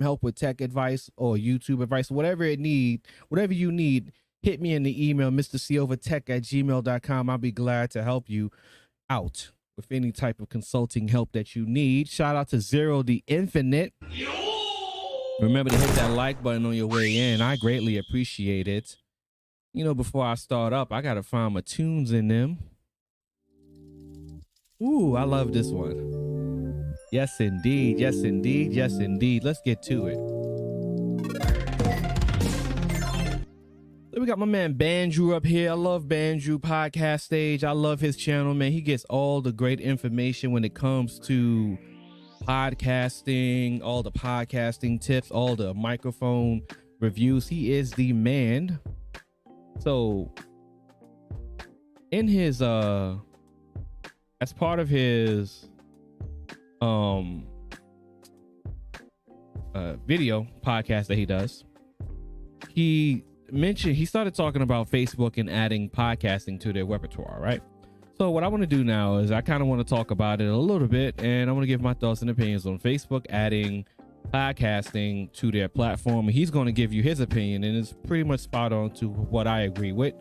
help with tech advice or YouTube advice, whatever you need, hit me in the email, mrcovatech@gmail.com. I'll be glad to help you out with any type of consulting help that you need. Shout out to Zero the Infinite. Remember to hit that like button on your way in. I greatly appreciate it. You know, before I start up, I got to find my tunes in them. Ooh, I love this one. Yes, indeed. Yes, indeed. Yes, indeed. Let's get to it. We got my man Banju up here. I love Banju Podcast Stage. I love his channel, man. He gets all the great information when it comes to podcasting, all the podcasting tips, all the microphone reviews. He is the man. So in his as part of his video podcast that he does, he started talking about Facebook and adding podcasting to their repertoire, right? So what I want to do now is I kind of want to talk about it a little bit, and I want to give my thoughts and opinions on Facebook adding podcasting to their platform. He's going to give you his opinion, and it's pretty much spot on to what I agree with.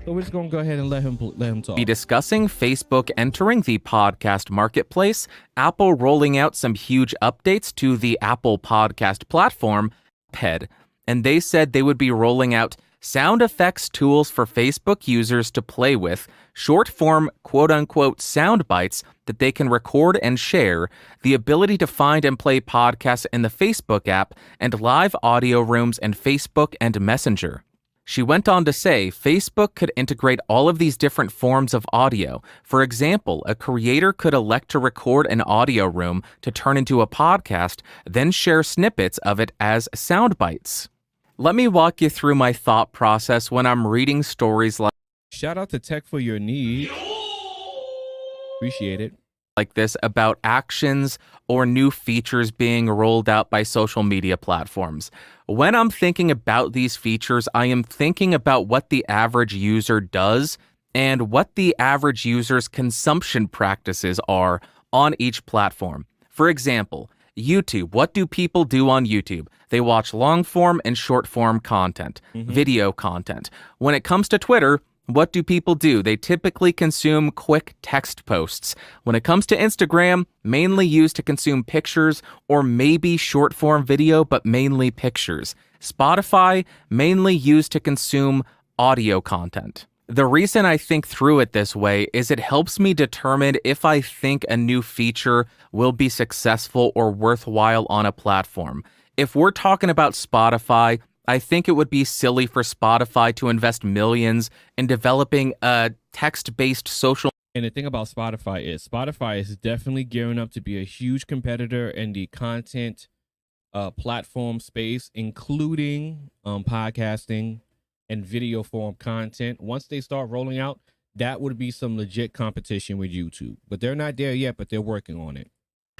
So we're just going to go ahead and let him talk. Be discussing Facebook entering the podcast marketplace, Apple rolling out some huge updates to the Apple podcast platform, PED, and they said they would be rolling out sound effects tools for Facebook users to play with, short-form quote-unquote sound bites that they can record and share, the ability to find and play podcasts in the Facebook app, and live audio rooms in Facebook and Messenger. She went on to say Facebook could integrate all of these different forms of audio. For example, a creator could elect to record an audio room to turn into a podcast, then share snippets of it as sound bites. Let me walk you through my thought process when I'm reading stories Shout out to Tech for Your Need. Appreciate it. Like this about actions or new features being rolled out by social media platforms. When I'm thinking about these features, I am thinking about what the average user does and what the average user's consumption practices are on each platform. For example, YouTube. What do people do on YouTube? They watch long-form and short-form content, video content. When it comes to Twitter, what do people do? They typically consume quick text posts. When it comes to Instagram, mainly used to consume pictures or maybe short-form video, but mainly pictures. Spotify, mainly used to consume audio content. The reason I think through it this way is it helps me determine if I think a new feature will be successful or worthwhile on a platform. If we're talking about Spotify, I think it would be silly for Spotify to invest millions in developing a text-based social. And the thing about Spotify is definitely gearing up to be a huge competitor in the content platform space, including podcasting and video form content. Once they start rolling out, that would be some legit competition with YouTube. But they're not there yet, but they're working on it.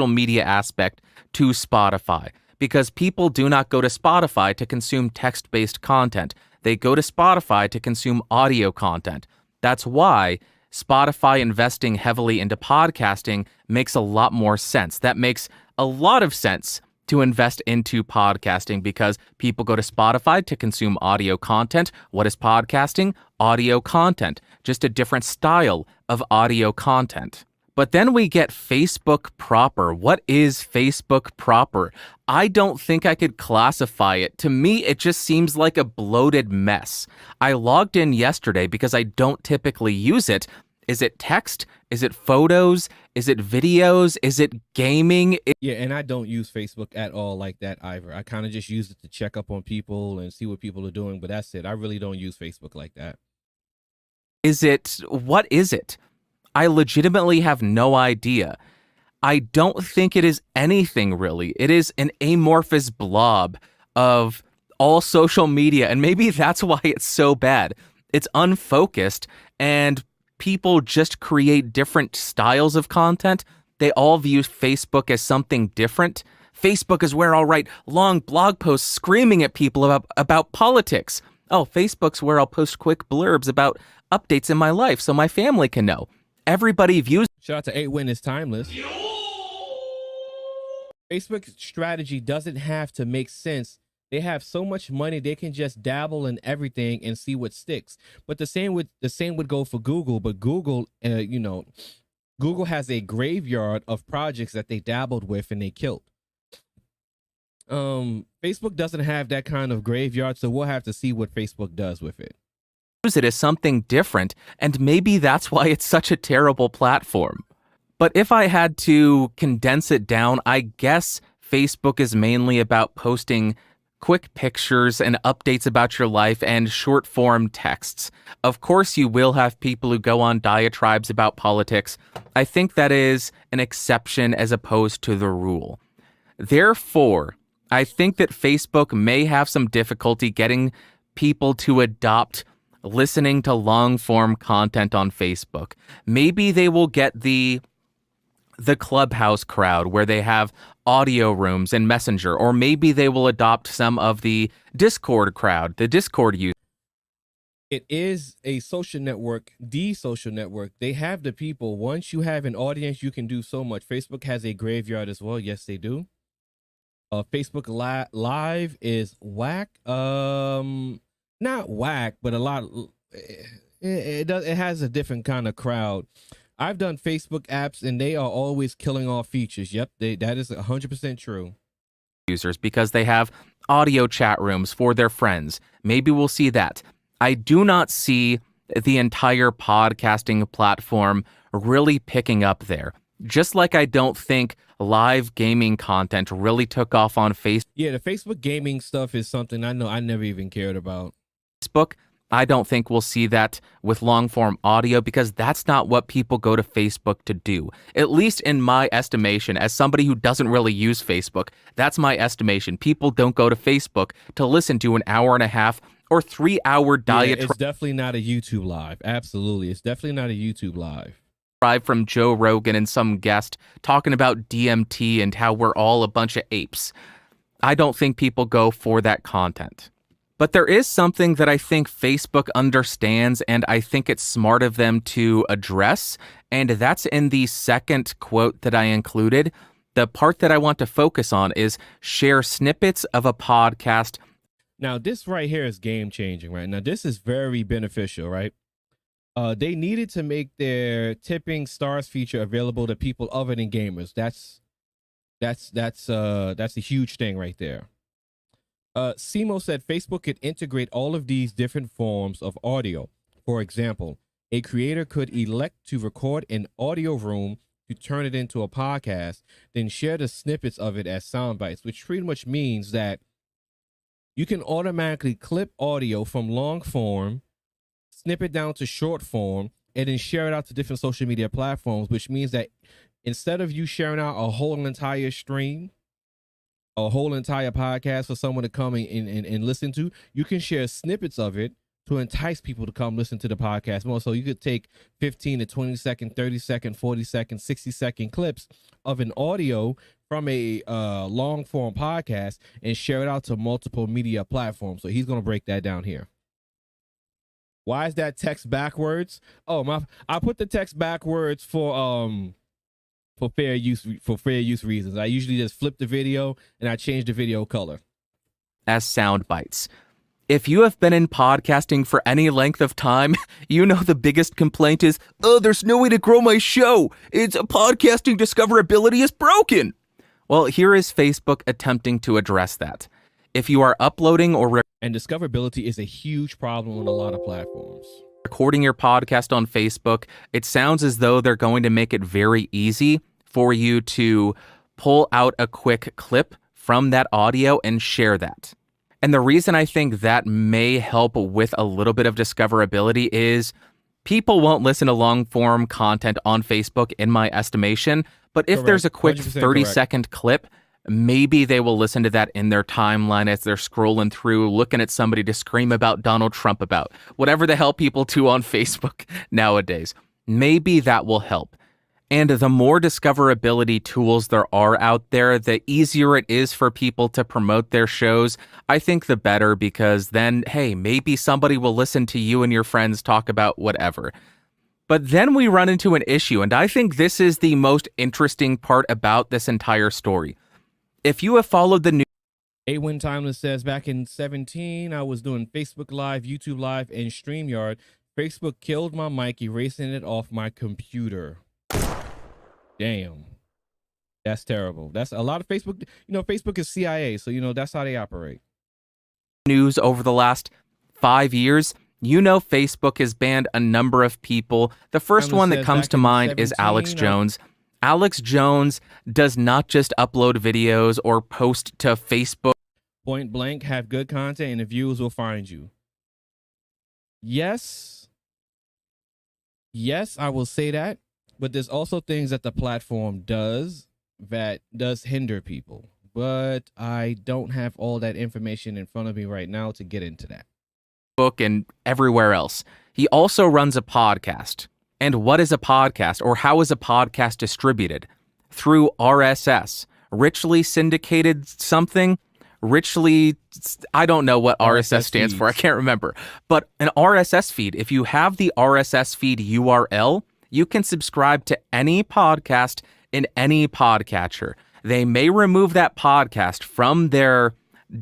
Media aspect to Spotify, because people do not go to Spotify to consume text-based content. They go to Spotify to consume audio content. That's why Spotify investing heavily into podcasting makes a lot more sense. That makes a lot of sense to invest into podcasting because people go to Spotify to consume audio content. What is podcasting? Audio content, just a different style of audio content. But then we get Facebook proper. What is Facebook proper? I don't think I could classify it. To me, it just seems like a bloated mess. I logged in yesterday because I don't typically use it. Is it text? Is it photos? Is it videos? Is it gaming? Yeah, and I don't use Facebook at all like that either. I kind of just use it to check up on people and see what people are doing, but that's it. I really don't use Facebook like that. What is it? I legitimately have no idea. I don't think it is anything really. It is an amorphous blob of all social media, and maybe that's why it's so bad. It's unfocused, and people just create different styles of content. They all view Facebook as something different. Facebook is where I'll write long blog posts screaming at people about politics. Oh, Facebook's where I'll post quick blurbs about updates in my life so my family can know. Everybody views. Shout out to 8 Win is Timeless. Facebook's strategy doesn't have to make sense. They have so much money they can just dabble in everything and see what sticks. But the same would go for Google. But Google, Google has a graveyard of projects that they dabbled with and they killed. Facebook doesn't have that kind of graveyard, so we'll have to see what Facebook does with it. Use it as something different, and maybe that's why it's such a terrible platform. But if I had to condense it down, I guess Facebook is mainly about posting quick pictures and updates about your life and short-form texts. Of course, you will have people who go on diatribes about politics. I think that is an exception as opposed to the rule. Therefore, I think that Facebook may have some difficulty getting people to adopt listening to long-form content on Facebook. Maybe they will get the Clubhouse crowd where they have audio rooms and Messenger, or maybe they will adopt some of the Discord crowd, the Discord use. It is a social network, the social network. They have the people. Once you have an audience, you can do so much. Facebook has a graveyard as well. Yes, they do. Facebook Live is whack. Not whack, but a lot. It has a different kind of crowd. I've done Facebook apps and they are always killing off features. Yep, that is 100% true. Users, because they have audio chat rooms for their friends. Maybe we'll see that. I do not see the entire podcasting platform really picking up there. Just like I don't think live gaming content really took off on Facebook. Yeah, the Facebook gaming stuff is something I know I never even cared about. Facebook, I don't think we'll see that with long-form audio because that's not what people go to Facebook to do. At least in my estimation, as somebody who doesn't really use Facebook, that's my estimation. People don't go to Facebook to listen to an hour and a half or 3-hour diatribe. Yeah, it's definitely not a YouTube live. Absolutely. It's definitely not a YouTube live. From Joe Rogan and some guest talking about DMT and how we're all a bunch of apes. I don't think people go for that content. But there is something that I think Facebook understands, and I think it's smart of them to address, and that's in the second quote that I included. The part that I want to focus on is share snippets of a podcast. Now, this right here is game-changing, right? Now, this is very beneficial, right? They needed to make their tipping stars feature available to people other than gamers. That's a huge thing right there. Simo said Facebook could integrate all of these different forms of audio. For example, a creator could elect to record an audio room to turn it into a podcast, then share the snippets of it as sound bites, which pretty much means that you can automatically clip audio from long form, snip it down to short form, and then share it out to different social media platforms, which means that instead of you sharing out a whole entire stream, a whole entire podcast for someone to come and listen to, you can share snippets of it to entice people to come listen to the podcast more. So you could take 15 to 20 second, 30 second, 40 second, 60 second clips of an audio from a long form podcast and share it out to multiple media platforms. So he's going to break that down here. Why is that text backwards? Oh, I put the text backwards for fair use reasons. I usually just flip the video and I change the video color. As sound bites. If you have been in podcasting for any length of time, you know the biggest complaint is, there's no way to grow my show. It's podcasting discoverability is broken. Well, here is Facebook attempting to address that. If you are uploading and discoverability is a huge problem on a lot of platforms. Recording your podcast on Facebook, it sounds as though they're going to make it very easy for you to pull out a quick clip from that audio and share that. And the reason I think that may help with a little bit of discoverability is people won't listen to long form content on Facebook, in my estimation. But if there's a quick 30-second clip, maybe they will listen to that in their timeline as they're scrolling through, looking at somebody to scream about Donald Trump about, whatever the hell people do on Facebook nowadays. Maybe that will help. And the more discoverability tools there are out there, the easier it is for people to promote their shows. I think the better, because then, hey, maybe somebody will listen to you and your friends talk about whatever. But then we run into an issue, and I think this is the most interesting part about this entire story. If you have followed the news, A-Win Timeless says, back in 17, I was doing Facebook Live, YouTube Live, and StreamYard. Facebook killed my mic, erasing it off my computer. Damn. That's terrible. That's a lot of Facebook. Facebook is CIA, so, that's how they operate. News over the last 5 years, Facebook has banned a number of people. The first one that comes to mind is Alex Jones. Alex Jones does not just upload videos or post to Facebook. Point blank, have good content and the viewers will find you. Yes, I will say that. But there's also things that the platform does that does hinder people. But I don't have all that information in front of me right now to get into that. Book and everywhere else. He also runs a podcast. And what is a podcast, or how is a podcast distributed? Through RSS, richly syndicated something, I don't know what RSS stands for. I can't remember. But an RSS feed, if you have the RSS feed URL, you can subscribe to any podcast in any podcatcher. They may remove that podcast from their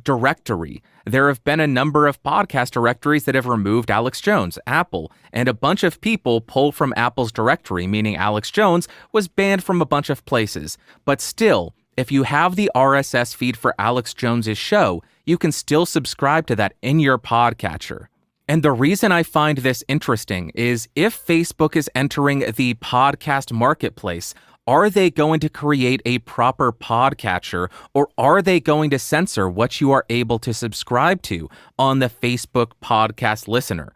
directory. There have been a number of podcast directories that have removed Alex Jones, Apple, and a bunch of people pulled from Apple's directory, meaning Alex Jones was banned from a bunch of places. But still, if you have the RSS feed for Alex Jones's show, you can still subscribe to that in your podcatcher. And the reason I find this interesting is if Facebook is entering the podcast marketplace, are they going to create a proper podcatcher, or are they going to censor what you are able to subscribe to on the Facebook podcast listener?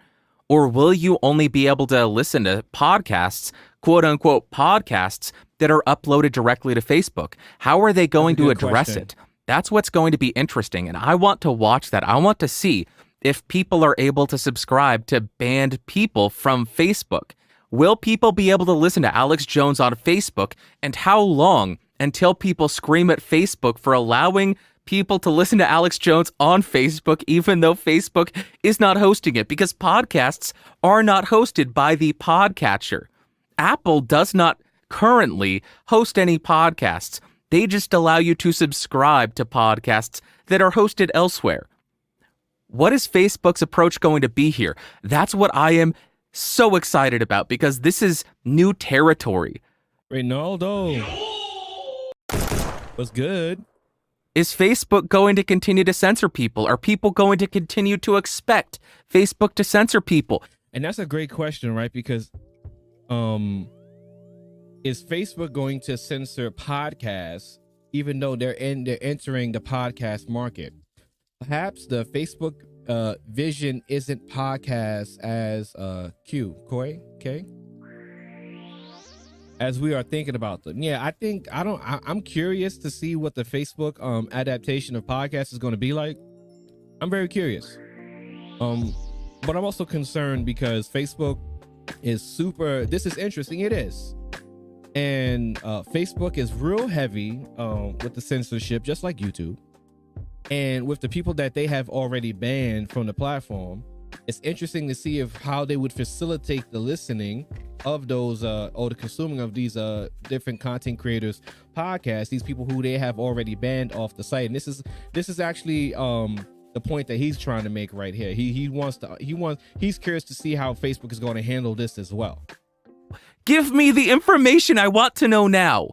Or will you only be able to listen to podcasts, quote unquote podcasts, that are uploaded directly to Facebook? How are they going to address it? That's what's going to be interesting. And I want to watch that. I want to see if people are able to subscribe to banned people from Facebook. Will people be able to listen to Alex Jones on Facebook? And how long until people scream at Facebook for allowing people to listen to Alex Jones on Facebook, even though Facebook is not hosting it? Because podcasts are not hosted by the podcatcher. Apple does not currently host any podcasts. They just allow you to subscribe to podcasts that are hosted elsewhere. What is Facebook's approach going to be here? That's what I am so excited about, because this is new territory. Ronaldo. What's good? Is Facebook going to continue to censor people? Are people going to continue to expect Facebook to censor people? And that's a great question, right? Because is Facebook going to censor podcasts even though they're entering the podcast market? Perhaps the Facebook vision isn't podcast as K, as we are thinking about them. Yeah, I'm curious to see what the Facebook adaptation of podcasts is going to be like. I'm very curious. But I'm also concerned because Facebook is this is interesting. It is. And Facebook is real heavy with the censorship, just like YouTube. And with the people that they have already banned from the platform, it's interesting to see how they would facilitate the listening of those or the consuming of these different content creators podcasts, these people who they have already banned off the site. And this is actually the point that he's trying to make right here. He's curious to see how Facebook is going to handle this as well. Give me the information I want to know now.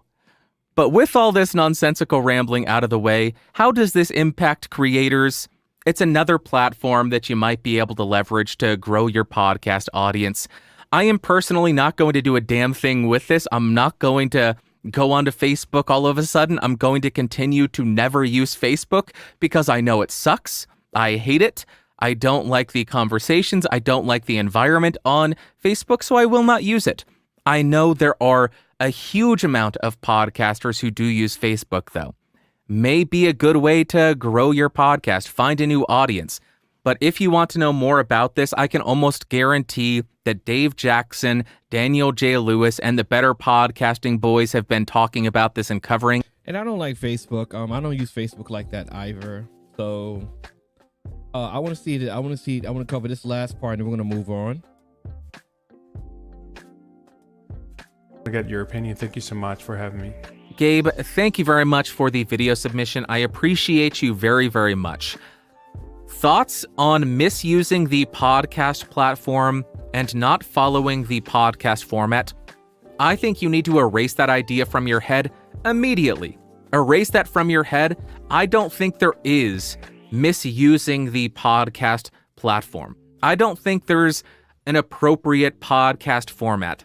But with all this nonsensical rambling out of the way, how does this impact creators? It's another platform that you might be able to leverage to grow your podcast audience. I am personally not going to do a damn thing with this. I'm not going to go onto Facebook all of a sudden. I'm going to continue to never use Facebook because I know it sucks. I hate it. I don't like the conversations. I don't like the environment on Facebook, so I will not use it. I know there are a huge amount of podcasters who do use Facebook, though. May be a good way to grow your podcast, find a new audience. But if you want to know more about this, I can almost guarantee that Dave Jackson, Daniel J. Lewis, and the Better Podcasting Boys have been talking about this and covering. And I don't like Facebook. I don't use Facebook like that either. So I want to cover this last part and we're going to move on. I get your opinion. Thank you so much for having me. Gabe, thank you very much for the video submission. I appreciate you very, very much. Thoughts on misusing the podcast platform and not following the podcast format? I think you need to erase that idea from your head immediately. Erase that from your head. I don't think there is misusing the podcast platform. I don't think there's an appropriate podcast format.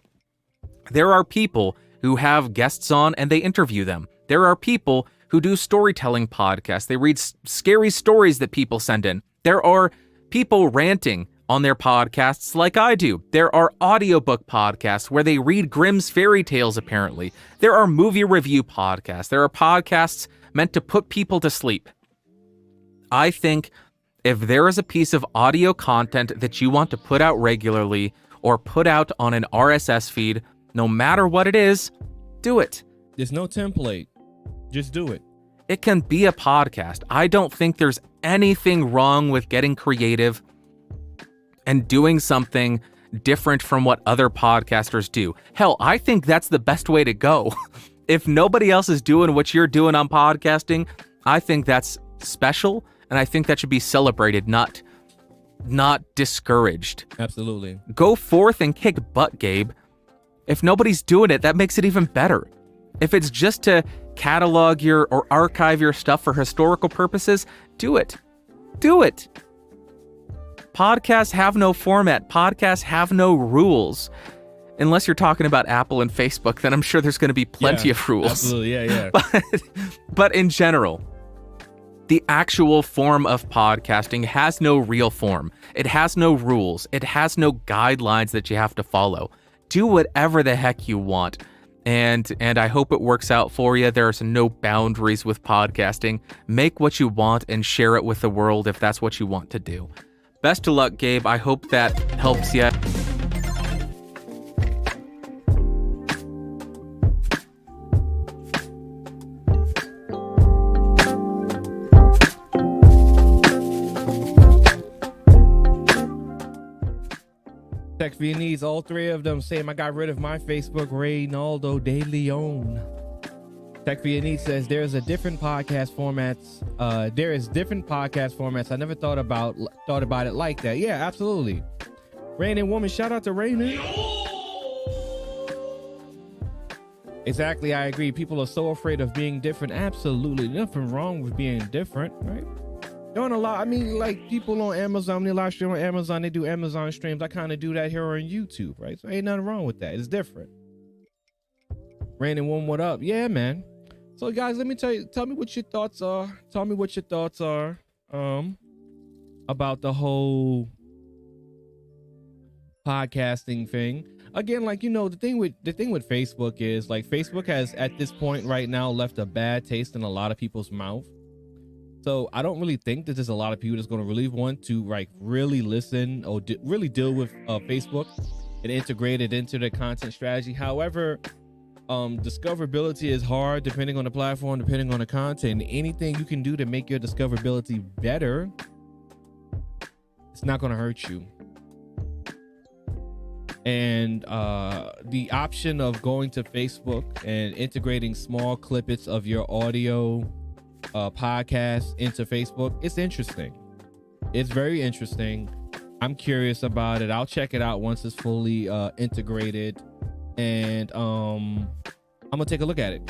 There are people who have guests on and they interview them. There are people who do storytelling podcasts. They read scary stories that people send in. There are people ranting on their podcasts like I do. There are audiobook podcasts where they read Grimm's fairy tales, apparently. There are movie review podcasts. There are podcasts meant to put people to sleep. I think if there is a piece of audio content that you want to put out regularly or put out on an RSS feed, no matter what it is, do it. There's no template. Just do it. It can be a podcast. I don't think there's anything wrong with getting creative and doing something different from what other podcasters do. Hell, I think that's the best way to go. If nobody else is doing what you're doing on podcasting, I think that's special, and I think that should be celebrated, not discouraged. Absolutely. Go forth and kick butt, Gabe. If nobody's doing it, that makes it even better. If it's just to catalog or archive your stuff for historical purposes, do it. Do it. Podcasts have no format. Podcasts have no rules. Unless you're talking about Apple and Facebook, then I'm sure there's going to be plenty of rules. Absolutely, yeah. But in general, the actual form of podcasting has no real form. It has no rules. It has no guidelines that you have to follow. Do whatever the heck you want. And I hope it works out for you. There's no boundaries with podcasting. Make what you want and share it with the world if that's what you want to do. Best of luck, Gabe. I hope that helps you. Tech Viennese, all three of them saying I got rid of my Facebook. Reynaldo de Leon. Tech Viennese says there's a different podcast formats. There is different podcast formats. I never thought about it like that. Yeah, absolutely. Rain and Woman, shout out to Rain. Exactly, I agree. People are so afraid of being different. Absolutely nothing wrong with being different, right? Doing a lot. I mean, like people on Amazon, they live stream on Amazon, they do Amazon streams. I kind of do that here on YouTube, right? So ain't nothing wrong with that. It's different. Rain and Woman, what up? Yeah, man. So guys, let me tell me what your thoughts are. Tell me what your thoughts are about the whole podcasting thing. Again, like, you know, the thing with Facebook is like Facebook has at this point right now left a bad taste in a lot of people's mouth. So I don't really think that there's a lot of people that's going to really want to like really listen or really deal with Facebook and integrate it into their content strategy. However, discoverability is hard depending on the platform, depending on the content. Anything you can do to make your discoverability better, it's not going to hurt you. And the option of going to Facebook and integrating small clippets of your audio podcast into Facebook, it's interesting. It's very interesting. I'm curious about it. I'll check it out once it's fully integrated, and I'm gonna take a look at it.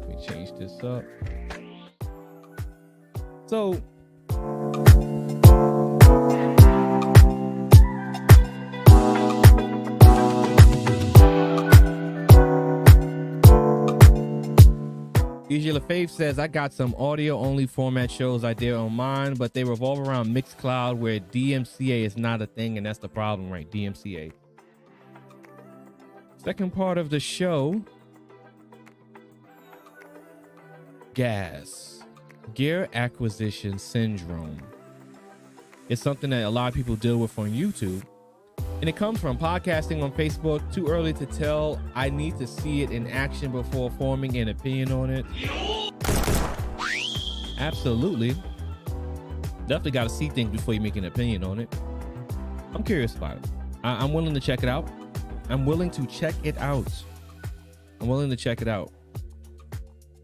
Let me change this up. So Usually Faith says, I got some audio only format shows I did on mine, but they revolve around Mixcloud where DMCA is not a thing, and that's the problem, right? DMCA. Second part of the show, gear acquisition syndrome. It's something that a lot of people deal with on YouTube. And it comes from podcasting on Facebook. Too early to tell. I need to see it in action before forming an opinion on it. Absolutely. Definitely got to see things before you make an opinion on it. I'm curious about it. I'm willing to check it out. I'm willing to check it out. I'm willing to check it out.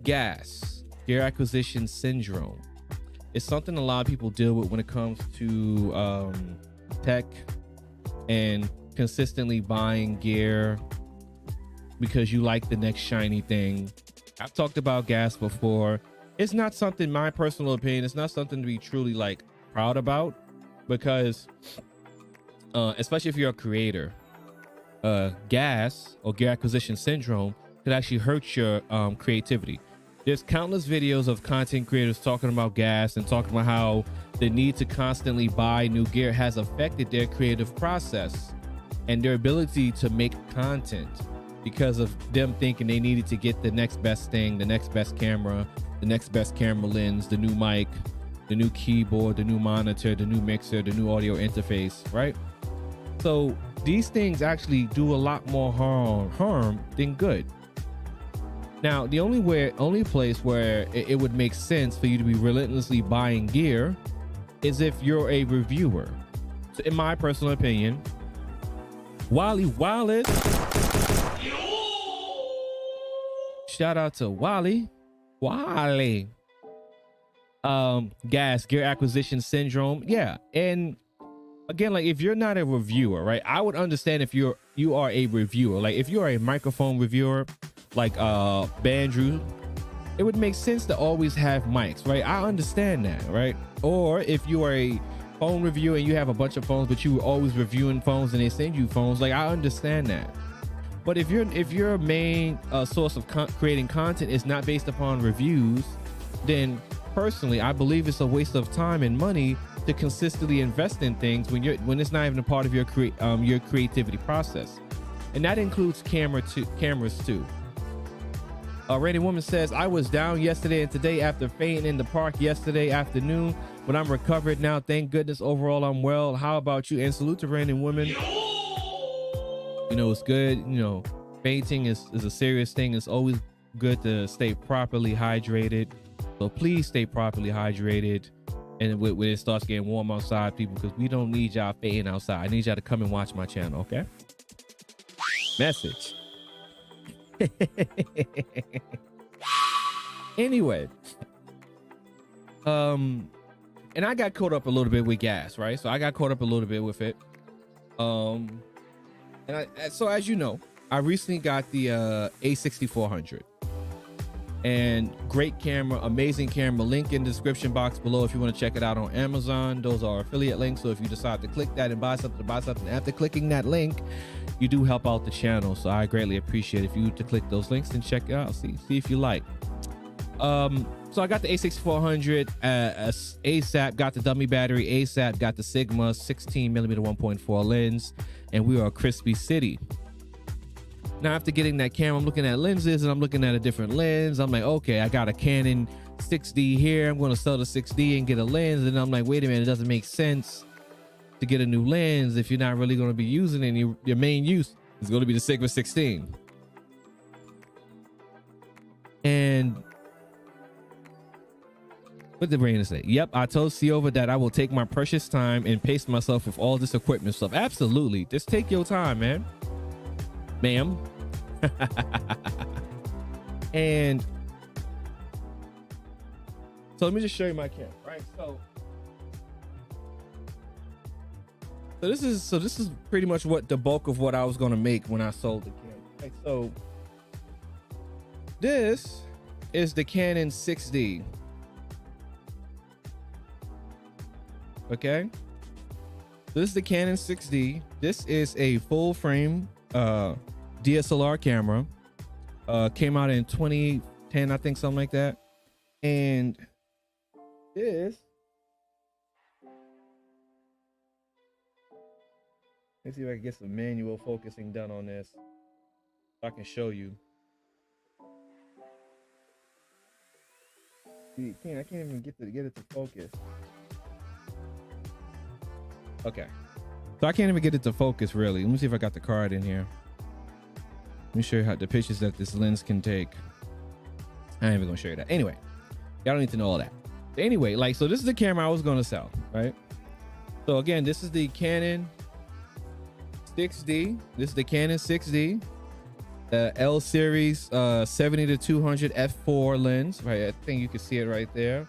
GAS, gear acquisition syndrome. It's something a lot of people deal with when it comes to tech and consistently buying gear because you like the next shiny thing. I've talked about GAS before. It's not something, my personal opinion, it's not something to be truly like proud about, because especially if you're a creator, GAS or gear acquisition syndrome could actually hurt your creativity. There's countless videos of content creators talking about GAS and talking about how the need to constantly buy new gear has affected their creative process and their ability to make content, because of them thinking they needed to get the next best thing, the next best camera, the next best camera lens, the new mic, the new keyboard, the new monitor, the new mixer, the new audio interface, right? So these things actually do a lot more harm than good. Now, the only place where it would make sense for you to be relentlessly buying gear is if you're a reviewer. So in my personal opinion, Wally Wallace, shout out to Wally. GAS, gear acquisition syndrome. Yeah. And again, like if you're not a reviewer, right? I would understand if you are a reviewer. Like if you're a microphone reviewer, like Bandrew, it would make sense to always have mics, right? I understand that, right? Or if you are a phone reviewer and you have a bunch of phones, but you were always reviewing phones and they send you phones, like I understand that. But if your main source of creating content is not based upon reviews, then personally, I believe it's a waste of time and money to consistently invest in things when it's not even a part of your creativity process, and that includes cameras too. Randy Woman says, I was down yesterday and today after fainting in the park yesterday afternoon, but I'm recovered now. Thank goodness. Overall, I'm well. How about you? And salute to Randy Woman. You know, it's good. You know, fainting is a serious thing. It's always good to stay properly hydrated. So please stay properly hydrated. And when it starts getting warm outside, people, because we don't need y'all fainting outside. I need y'all to come and watch my channel, okay? Message. Anyway, and I got caught up a little bit with GAS, right? So I got caught up a little bit with it. So as you know, I recently got the A6400, and great camera, amazing camera. Link in the description box below if you want to check it out on Amazon. Those are affiliate links, so if you decide to click that and buy something after clicking that link, you do help out the channel. So I greatly appreciate if you to click those links and check it out, see if you like. So I got the A6400 ASAP, got the dummy battery ASAP, got the Sigma 16mm 1.4 lens, and we are a crispy city. Now after getting that camera, I'm looking at lenses and I'm looking at a different lens. I'm like, okay, I got a Canon 6D here. I'm going to sell the 6D and get a lens. And I'm like, wait a minute, it doesn't make sense to get a new lens if you're not really going to be using it. Your main use is going to be the Sigma 16. And what did Raina say? Yep, I told Siova that I will take my precious time and pace myself with all this equipment stuff. Absolutely. Just take your time, man. Ma'am. And so let me just show you my camera, right? So this is pretty much what the bulk of what I was going to make when I sold the camera, right? So this is the Canon 6D. Okay, so this is the Canon 6D. This is a full frame DSLR camera. Came out in 2010, I think, something like that. And this, let's see if I can get some manual focusing done on this so I can show you. See, I can't even get it to focus. Okay, so I can't even get it to focus really. Let me see if I got the card in here. Let me show you how the pictures that this lens can take. I ain't even gonna show you that. Anyway, y'all don't need to know all that. But anyway, like, so this is the camera I was gonna sell, right? So again, this is the Canon 6D. This is the Canon 6D. L series 70 to 200 f4 lens, right? I think you can see it right there.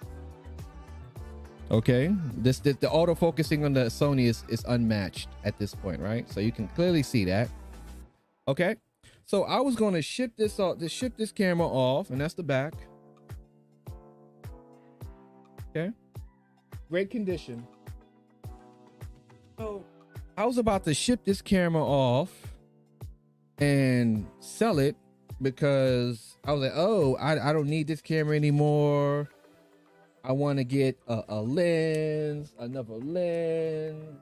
Okay, the auto focusing on the Sony is unmatched at this point, right? So you can clearly see that. Okay, so I was going to ship this camera off, and that's the back. Okay, great condition. So I was about to ship this camera off and sell it because I was like, oh, I don't need this camera anymore. I want to get a lens, another lens.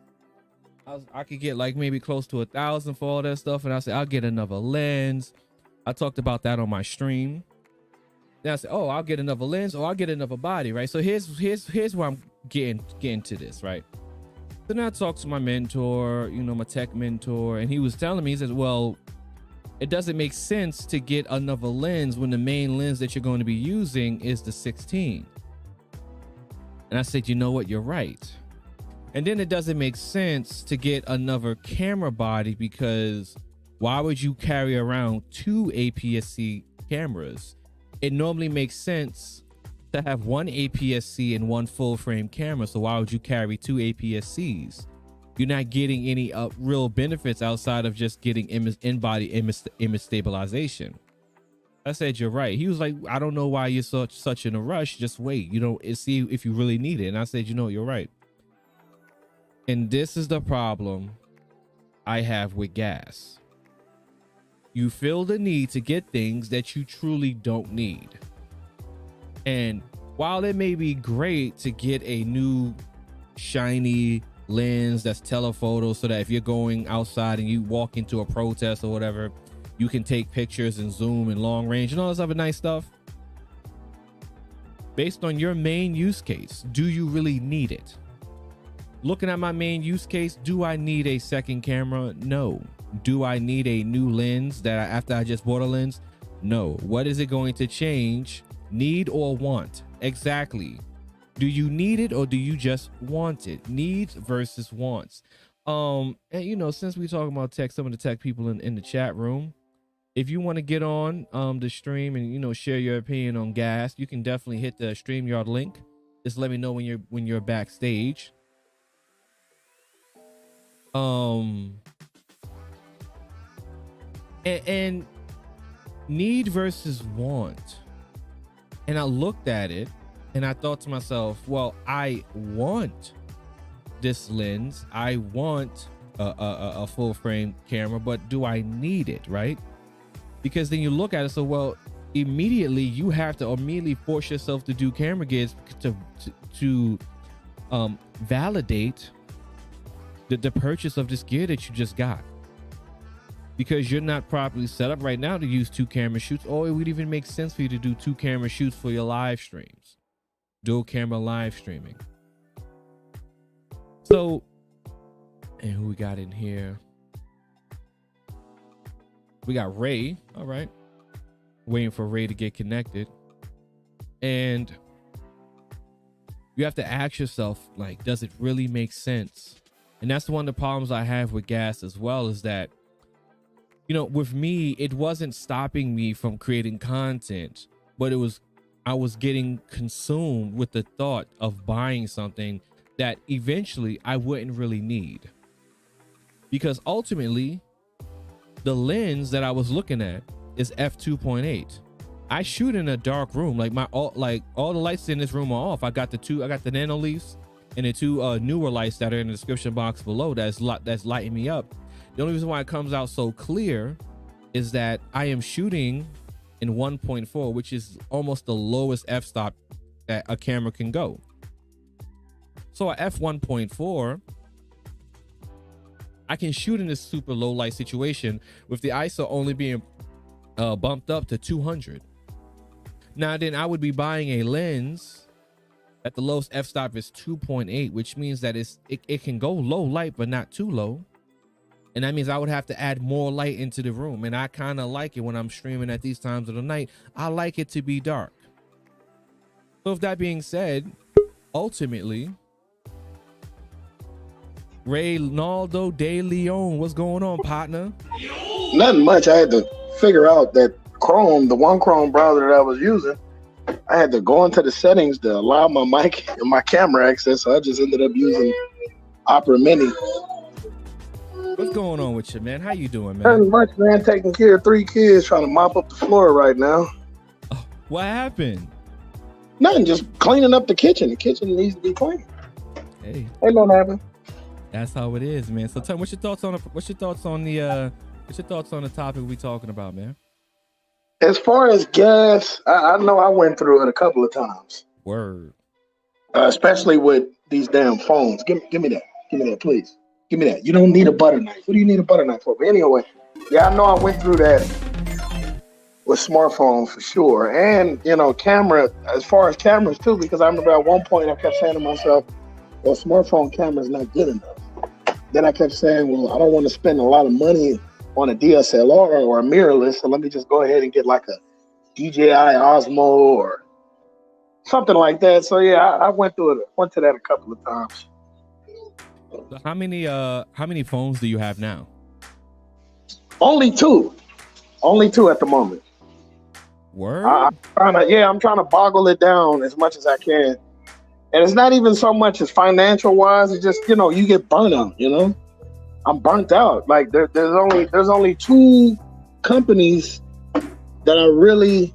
I could get like maybe close to 1,000 for all that stuff, and I said I'll get another lens. I talked about that on my stream. Then I said, oh, I'll get another lens, or I'll get another body, right? So here's where I'm getting to this, right? Then I talked to my mentor, you know, my tech mentor, and he was telling me, he says, well, it doesn't make sense to get another lens when the main lens that you're going to be using is the 16. And I said, you know what, you're right. And then it doesn't make sense to get another camera body because why would you carry around two APS-C cameras? It normally makes sense to have one APS-C and one full frame camera. So why would you carry two APS-Cs? You're not getting any real benefits outside of just getting in-body image stabilization. I said, you're right. He was like, I don't know why you're such in a rush. Just wait, you know, see if you really need it. And I said, you know, you're right. And this is the problem I have with gas. You feel the need to get things that you truly don't need. And while it may be great to get a new shiny lens that's telephoto so that if you're going outside and you walk into a protest or whatever, you can take pictures and zoom and long range and all this other nice stuff. Based on your main use case, do you really need it? Looking at my main use case, do I need a second camera? No. Do I need a new lens after I just bought a lens? No. What is it going to change? Need or want? Exactly. Do you need it or do you just want it? Needs versus wants. And you know, since we're talking about tech, some of the tech people in the chat room, if you want to get on the stream and, you know, share your opinion on gas, you can definitely hit the StreamYard link. Just let me know when you're backstage. And need versus want. And I looked at it and I thought to myself, well, I want this lens. I want a full frame camera, but do I need it, right? Because then you look at it, so well, immediately you have to immediately force yourself to do camera gears to validate the purchase of this gear that you just got. Because you're not properly set up right now to use two camera shoots, or it would even make sense for you to do two camera shoots for your live streams, dual camera live streaming. So, and who we got in here? We got Ray. All right. Waiting for Ray to get connected. And you have to ask yourself, like, does it really make sense? And that's one of the problems I have with gas as well, is that, you know, with me, it wasn't stopping me from creating content, but I was getting consumed with the thought of buying something that eventually I wouldn't really need. Because ultimately, the lens that I was looking at is f2.8. I shoot in a dark room. Like all the lights in this room are off. I got the nano leafs and the two newer lights that are in the description box below that's lighting me up. The only reason why it comes out so clear is that I am shooting in 1.4, which is almost the lowest f-stop that a camera can go. So at f1.4, I can shoot in this super low light situation with the ISO only being bumped up to 200. Now then I would be buying a lens at the lowest f-stop is 2.8, which means that it can go low light but not too low. And that means I would have to add more light into the room. And I kind of like it when I'm streaming at these times of the night. I like it to be dark. So with that being said, ultimately, Reynaldo De Leon, what's going on, partner? Nothing much. I had to figure out that Chrome, the one Chrome browser that I was using, I had to go into the settings to allow my mic and my camera access. So I just ended up using Opera Mini. What's going on with you, man? How you doing, man? Nothing much, man. Taking care of 3 kids, trying to mop up the floor right now. Oh, what happened? Nothing, just cleaning up the kitchen. The kitchen needs to be clean. Hey, ain't nothing happening. That's how it is, man. So tell me, what's your thoughts on the topic we talking about, man? As far as gas, I know I went through it a couple of times. Word. Especially with these damn phones. Give me that. Give me that, please. Give me that. You don't need a butter knife. What do you need a butter knife for? But anyway, yeah, I know I went through that with smartphones for sure. And, camera, as far as cameras too, because I remember at one point I kept saying to myself, well, smartphone camera is not good enough. Then I kept saying, well, I don't want to spend a lot of money on a DSLR or a mirrorless, so let me just go ahead and get like a DJI Osmo or something like that. So yeah, I went to that a couple of times. How many phones do you have now? Only two at the moment. Word? I'm trying to boggle it down as much as I can. And it's not even so much as financial wise, it's just, you get burnt out, I'm burnt out. Like there's only 2 companies that I really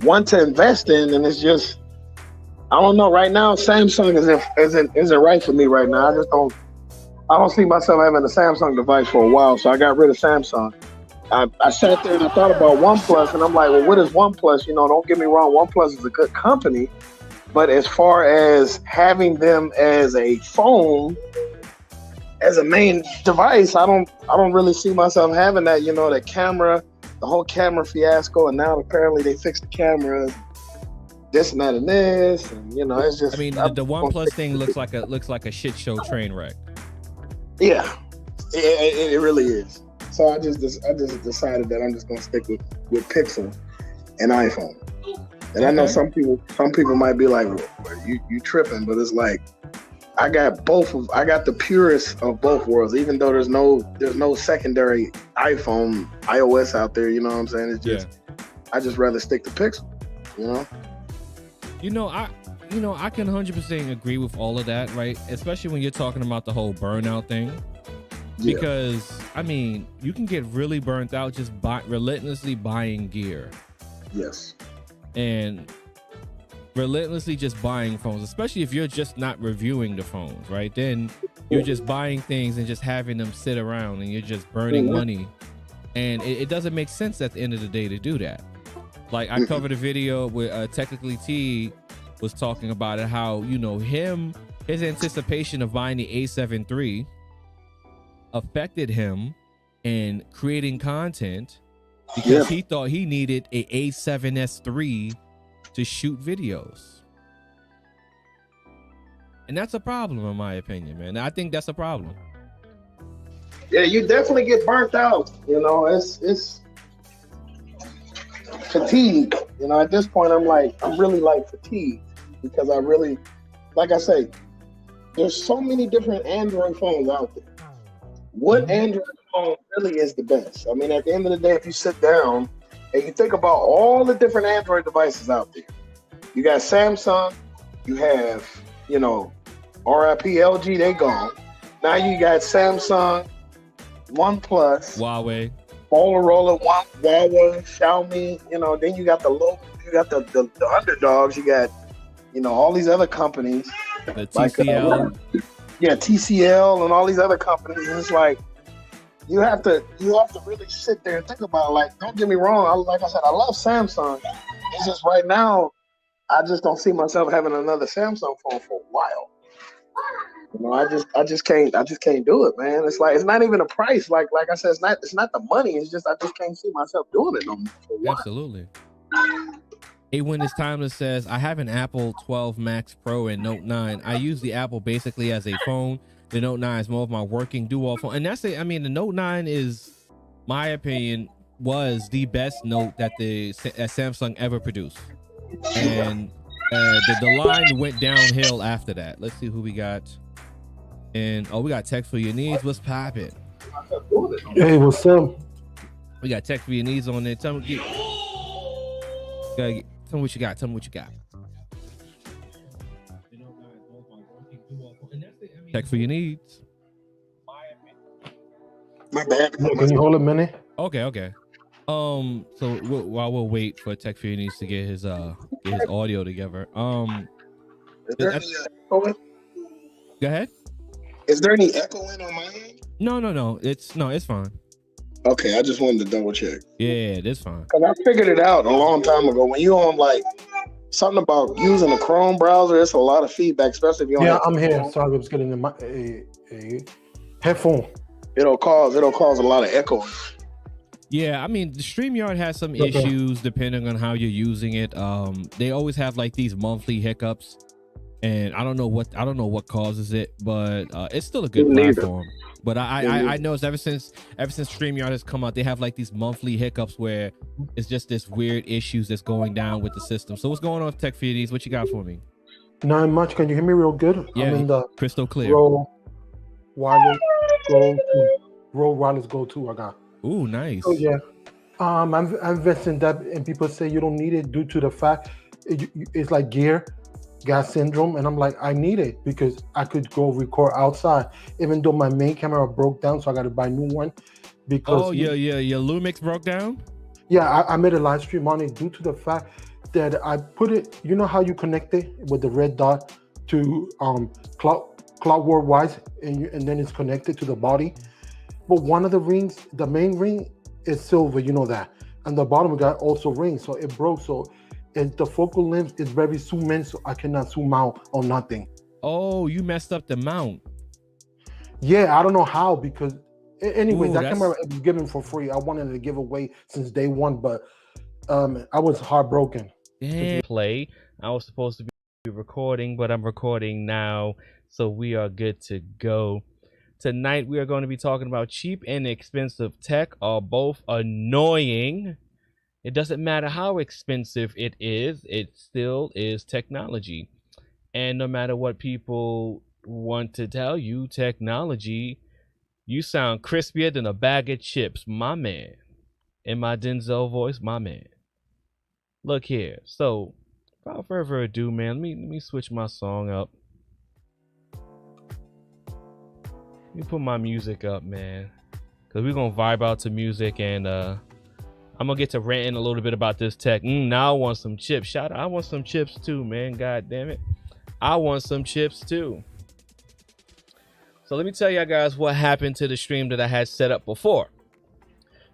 want to invest in, and it's just, I don't know. Right now, Samsung isn't right for me right now. I don't see myself having a Samsung device for a while, so I got rid of Samsung. I sat there and I thought about OnePlus, and I'm like, well, what is OnePlus? Don't get me wrong, OnePlus is a good company, but as far as having them as a phone, as a main device, I don't really see myself having that. The camera, the whole camera fiasco, and now apparently they fixed the cameras, this and that and this, and it's just. I mean, the OnePlus thing looks like a shit show train wreck. Yeah, it really is. So I just decided that I'm just gonna stick with Pixel and iPhone. And I know some people might be like, well, you tripping, but it's like I got the purest of both worlds. Even though there's no secondary iPhone iOS out there, you know what I'm saying? It's just I just rather stick to Pixel, I can 100% agree with all of that, right? Especially when you're talking about the whole burnout thing. Yeah. Because I mean, you can get really burnt out just relentlessly buying gear. Yes. And relentlessly just buying phones, especially if you're just not reviewing the phones, right? Then you're just buying things and just having them sit around, and you're just burning money. And it doesn't make sense at the end of the day to do that. Like I covered a video with Technically T was talking about it, how, his anticipation of buying the A7 III affected him in creating content because he thought he needed a A7S III to shoot videos. And that's a problem, in my opinion, man. I think that's a problem. Yeah, you definitely get burnt out. It's fatigue. At this point, I'm really fatigued because I really, like I say, there's so many different Android phones out there. What Android phone really is the best? I mean, at the end of the day, if you sit down and you think about all the different Android devices out there, you got Samsung, you have, RIP LG, they gone. Now you got Samsung, OnePlus, Huawei, Motorola, Huawei, Xiaomi, then you got the underdogs, you got, all these other companies. The TCL. TCL and all these other companies. And it's like, you have to really sit there and think about it. Don't get me wrong. Like I said, I love Samsung. It's just right now, I just don't see myself having another Samsung phone for a while. I just can't do it, man. It's like, it's not even a price. Like I said, it's not the money. It's just, I just can't see myself doing it no more for a while. Absolutely. Hey, when it's Timeless says, I have an Apple 12 Max Pro and Note 9. I use the Apple basically as a phone. The Note 9 is more of my working dual phone. And that's it. I mean, the Note 9 is, my opinion, was the best Note that Samsung ever produced. And the line went downhill after that. Let's see who we got. And we got text for your needs. What's poppin'? Hey, what's up? We got tech for your needs on there. Tell me, tell me what you got. Tell me what you got. Tech for your needs. My bad. Can you hold a minute? Okay. So while we'll wait for Tech for your needs to get his audio together. Is there any echoing? Go ahead. Is there any echoing on my end? No. It's fine. Okay, I just wanted to double check. Yeah, that's fine. Cause I figured it out a long time ago. When you on like something about using a Chrome browser, it's a lot of feedback, especially if you. Yeah, I'm here. Sorry, I was getting a headphone. It'll cause a lot of echoing. Yeah, I mean, the StreamYard has some issues depending on how you're using it. They always have like these monthly hiccups, and I don't know what causes it, but it's still a good platform. But I noticed ever since StreamYard has come out, they have like these monthly hiccups where it's just this weird issues that's going down with the system. So what's going on with Tech for your needs? What you got for me? Not much. Can you hear me real good? Yeah, I'm in the crystal clear. Rode wireless Go 2 I got. Ooh, nice. So yeah, I'm investing that, and people say you don't need it due to the fact it's like gas syndrome, and I'm like, I need it because I could go record outside, even though my main camera broke down, so I got to buy a new one. Because your Lumix broke down. Yeah, I made a live stream on it due to the fact that I put it. You know how you connect it with the red dot to cloud worldwide, and then it's connected to the body. But one of the rings, the main ring, is silver. You know that, and the bottom got also rings, so it broke. So. And the focal length is very zoom in, so I cannot zoom out on nothing. Oh, you messed up the mount. Yeah, I don't know how, because anyways, that camera was given for free. I wanted to give away since day one, but I was heartbroken. Damn. Play. I was supposed to be recording, but I'm recording now, so we are good to go. Tonight we are going to be talking about cheap and expensive tech are both annoying. It doesn't matter how expensive it still is technology. And no matter what people want to tell you, technology, you sound crispier than a bag of chips, my man. In my Denzel voice, my man. Look here. So, without further ado, man, let me switch my song up. Let me put my music up, man. Because we're going to vibe out to music, and I'm gonna get to ranting a little bit about this tech. Now I want some chips. Shout out, I want some chips too, man. God damn it. I want some chips too. So let me tell you guys what happened to the stream that I had set up before.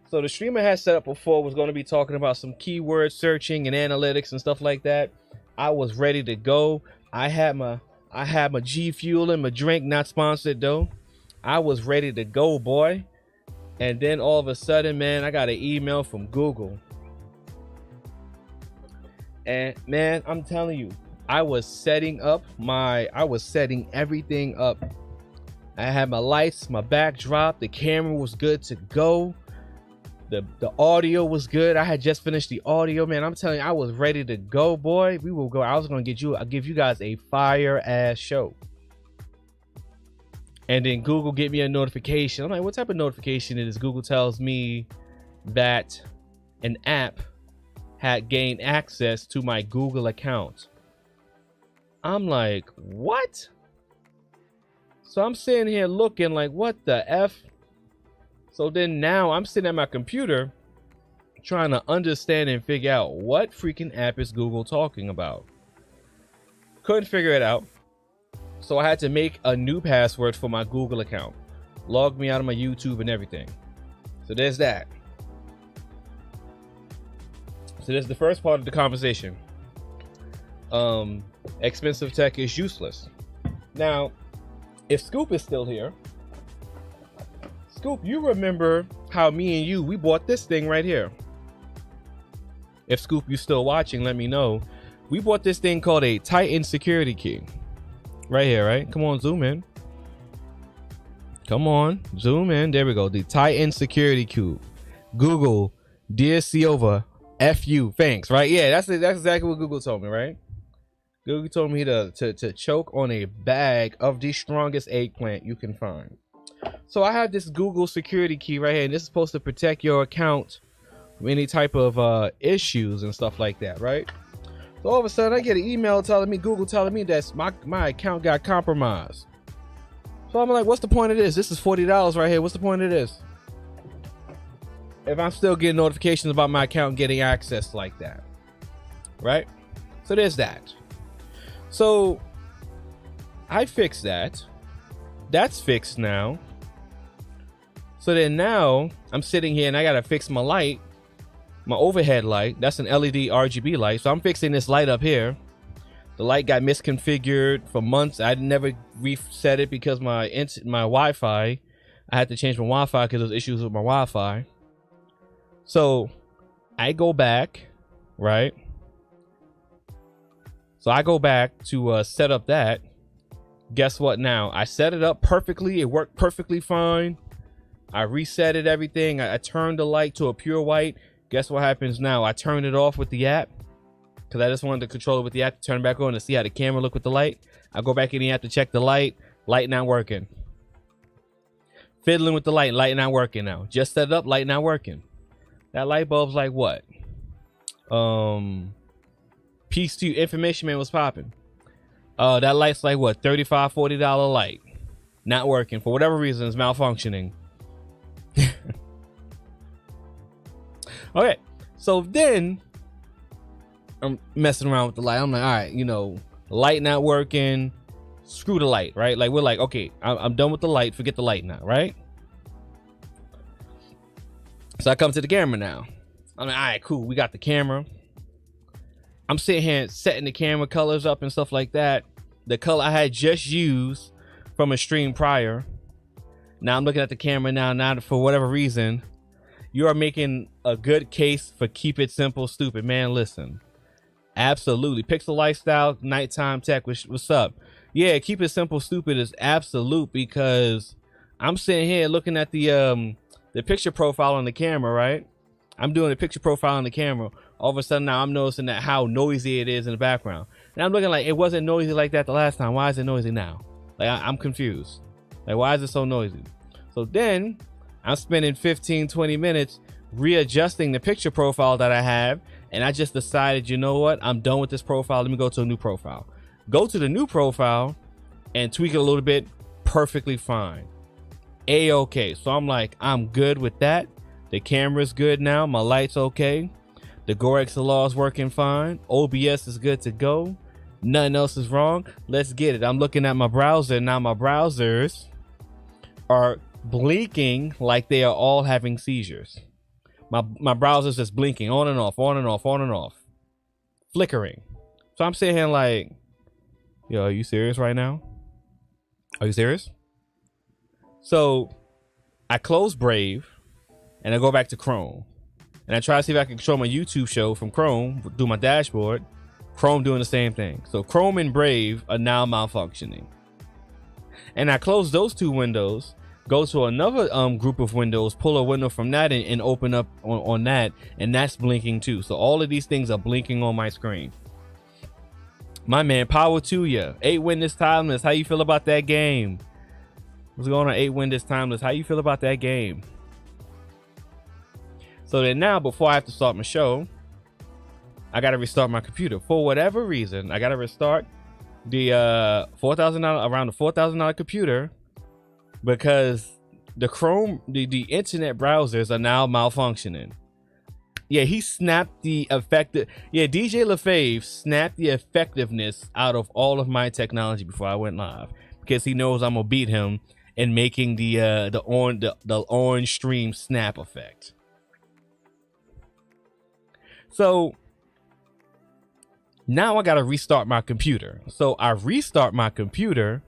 So the stream I had set up before was going to be talking about some keyword searching and analytics and stuff like that. I was ready to go. I had my G Fuel in my drink, not sponsored though. I was ready to go, boy. And then all of a sudden, man, I got an email from Google. And man, I'm telling you, I was setting everything up. I had my lights, my backdrop, the camera was good to go. The audio was good. I had just finished the audio, man. I'm telling you, I was ready to go, boy. We will go. I'll give you guys a fire ass show. And then Google get me a notification. I'm like, what type of notification it is? Google tells me that an app had gained access to my Google account. I'm like, what? So I'm sitting here looking like, what the F? So then now I'm sitting at my computer trying to understand and figure out what freaking app is Google talking about. Couldn't figure it out. So I had to make a new password for my Google account. Log me out of my YouTube and everything. So there's that. So there's the first part of the conversation. Expensive tech is useless. Now, if Scoop is still here, Scoop, you remember how me and you, we bought this thing right here. If Scoop, you still watching, let me know. We bought this thing called a Titan security key. Right here, right? Come on, zoom in. Come on, zoom in. There we go. The Titan security cube. Google, dear Silva, F you, thanks, right? Yeah, that's exactly what Google told me, right? Google told me to choke on a bag of the strongest eggplant you can find. So I have this Google security key right here, and this is supposed to protect your account from any type of issues and stuff like that, right? So all of a sudden I get an email telling me, Google telling me that my account got compromised. So I'm like, what's the point of this? This is $40 right here. What's the point of this? If I'm still getting notifications about my account getting access like that, right? So there's that. So I fixed that. That's fixed now. So then now I'm sitting here and I gotta fix my light, my overhead light. That's an LED RGB light. So I'm fixing this light up here. The light got misconfigured for months. I never reset it because my Wi-Fi, I had to change my Wi-Fi because there was issues with my Wi-Fi. So I go back, right? So I go back to set up that. Guess what now? I set it up perfectly. It worked perfectly fine. I reset it, everything. I turned the light to a pure white. Guess what happens now? I turned it off with the app because I just wanted to control it with the app to turn it back on to see how the camera look with the light. I go back in the app to check the light. Light not working. Fiddling with the light. Light not working now. Just set it up. Light not working. That light bulb's like what? Piece 2 information man was popping. That light's like what? $35, $40 light. Not working. For whatever reason, it's malfunctioning. Okay. So then I'm messing around with the light. I'm like, all right, you know, light not working. Screw the light, right? Like we're like, okay, I'm done with the light. Forget the light now, right? So I come to the camera now. I'm like, all right, cool. We got the camera. I'm sitting here setting the camera colors up and stuff like that. The color I had just used from a stream prior. Now I'm looking at the camera now for whatever reason, you are making a good case for keep it simple, stupid. Man, listen. Absolutely. Pixel Lifestyle, Nighttime Tech, what's up? Yeah, keep it simple, stupid is absolute because I'm sitting here looking at the picture profile on the camera, right? I'm doing a picture profile on the camera. All of a sudden now I'm noticing that how noisy it is in the background. And I'm looking like it wasn't noisy like that the last time. Why is it noisy now? Like I'm confused. Like why is it so noisy? So then I'm spending 15-20 minutes readjusting the picture profile that I have, and I just decided, you know what, I'm done with this profile. Let me go to a new profile. Go to the new profile and tweak it a little bit. Perfectly fine. A-okay. So I'm like, I'm good with that. The camera's good now. My light's okay. The Go XLR is working fine. OBS is good to go. Nothing else is wrong. Let's get it. I'm looking at my browser now. My browsers are blinking like they are all having seizures. My browser's just blinking on and off, on and off, on and off, flickering. So I'm sitting here like, yo, are you serious right now? Are you serious? So I close Brave and I go back to Chrome and I try to see if I can control my YouTube show from Chrome through my dashboard. Chrome doing the same thing. So Chrome and Brave are now malfunctioning. And I close those two windows, go to another group of windows, pull a window from that and open up on that, and that's blinking too. So all of these things are blinking on my screen. My man, power to you. 8-win this timeless. How you feel about that game? What's going on? 8-win this timeless. How you feel about that game? So then now, before I have to start my show, I got to restart my computer. For whatever reason, I got to restart the $4,000, around the $4,000 computer, because the Chrome, the internet browsers are now malfunctioning. Yeah, he snapped the effective. Yeah, DJ LaFave snapped the effectiveness out of all of my technology before I went live, because he knows I'm gonna beat him in making the orange stream snap effect. So now I gotta restart my computer. So I restart my computer.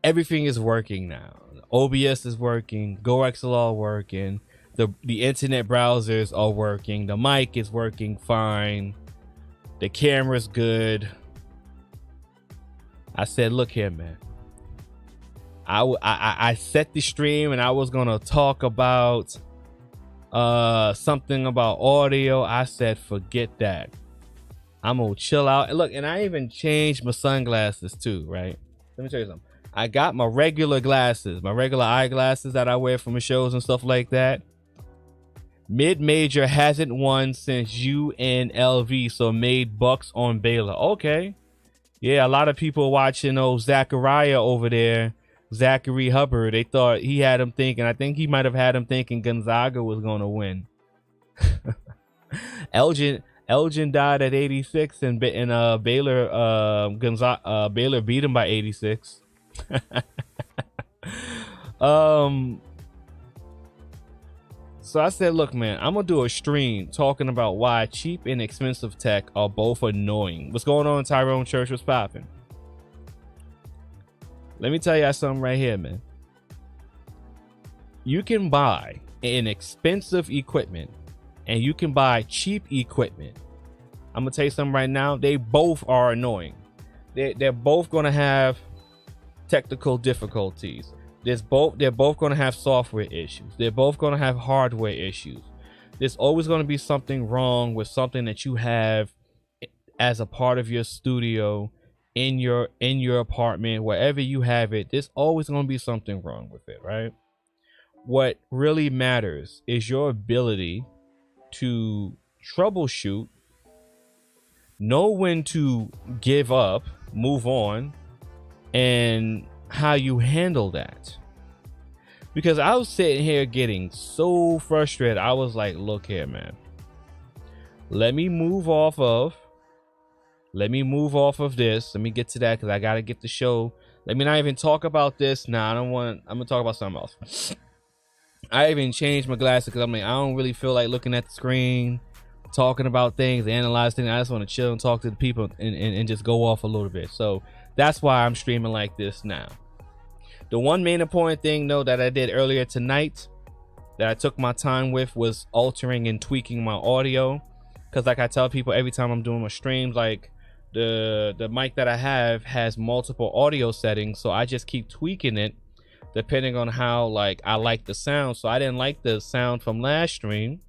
Everything is working now. OBS is working. Go XLR working. The internet browsers are working. The mic is working fine. The camera's good. I said, look here, man. I set the stream and I was gonna talk about something about audio. I said, forget that. I'm gonna chill out. And look, and I even changed my sunglasses too, right? Let me tell you something. I got my regular glasses, my regular eyeglasses that I wear for my shows and stuff like that. Mid-major hasn't won since UNLV, so made bucks on Baylor. Okay. Yeah, a lot of people watching Zachariah over there, Zachary Hubbard. They thought he had him thinking, I think he might have had him thinking Gonzaga was going to win. Elgin died at 86, and Baylor Baylor beat him by 86. So I said, look, man, I'm gonna do a stream talking about why cheap and expensive tech are both annoying. What's going on, Tyrone Church? What's popping? Let me tell you something right here, man. You can buy an expensive equipment and you can buy cheap equipment. I'm gonna tell you something right now. They both are annoying. They're both gonna have technical difficulties. They're both going to have software issues. They're both going to have hardware issues. There's always going to be something wrong with something that you have as a part of your studio, in your apartment, wherever you have it. There's always going to be something wrong with it, right? What really matters is your ability to troubleshoot, know when to give up, move on, and how you handle that. Because I was sitting here getting so frustrated. I was like, look here, man, let me move off of this. Let me get to that, because I gotta get the show. Let me not even talk about this. Nah, I'm gonna talk about something else. I even changed my glasses because I'm like, I don't really feel like looking at the screen, talking about things, analyze things. I just want to chill and talk to the people and just go off a little bit. So that's why I'm streaming like this now. The one main important thing, though, that I did earlier tonight that I took my time with was altering and tweaking my audio. Because like I tell people every time I'm doing my streams, like the mic that I have has multiple audio settings. So I just keep tweaking it depending on how like I like the sound. So I didn't like the sound from last stream.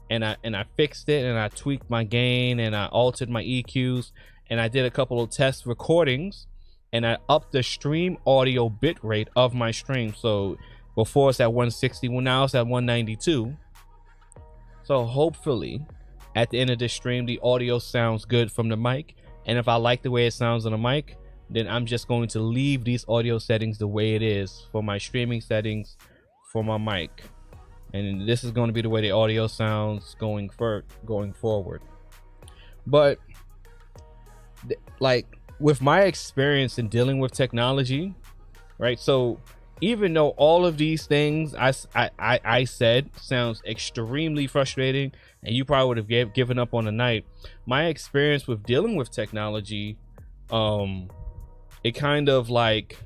And I fixed it and I tweaked my gain and I altered my EQs. And I did a couple of test recordings. And I upped the stream audio bit rate of my stream. So before it's at 160, well, now it's at 192. So hopefully at the end of this stream, the audio sounds good from the mic. And if I like the way it sounds on the mic, then I'm just going to leave these audio settings the way it is for my streaming settings for my mic. And this is going to be the way the audio sounds going forward. But like, with my experience in dealing with technology, right? So even though all of these things I said sounds extremely frustrating, and you probably would have given up on the night, my experience with dealing with technology, it kind of like,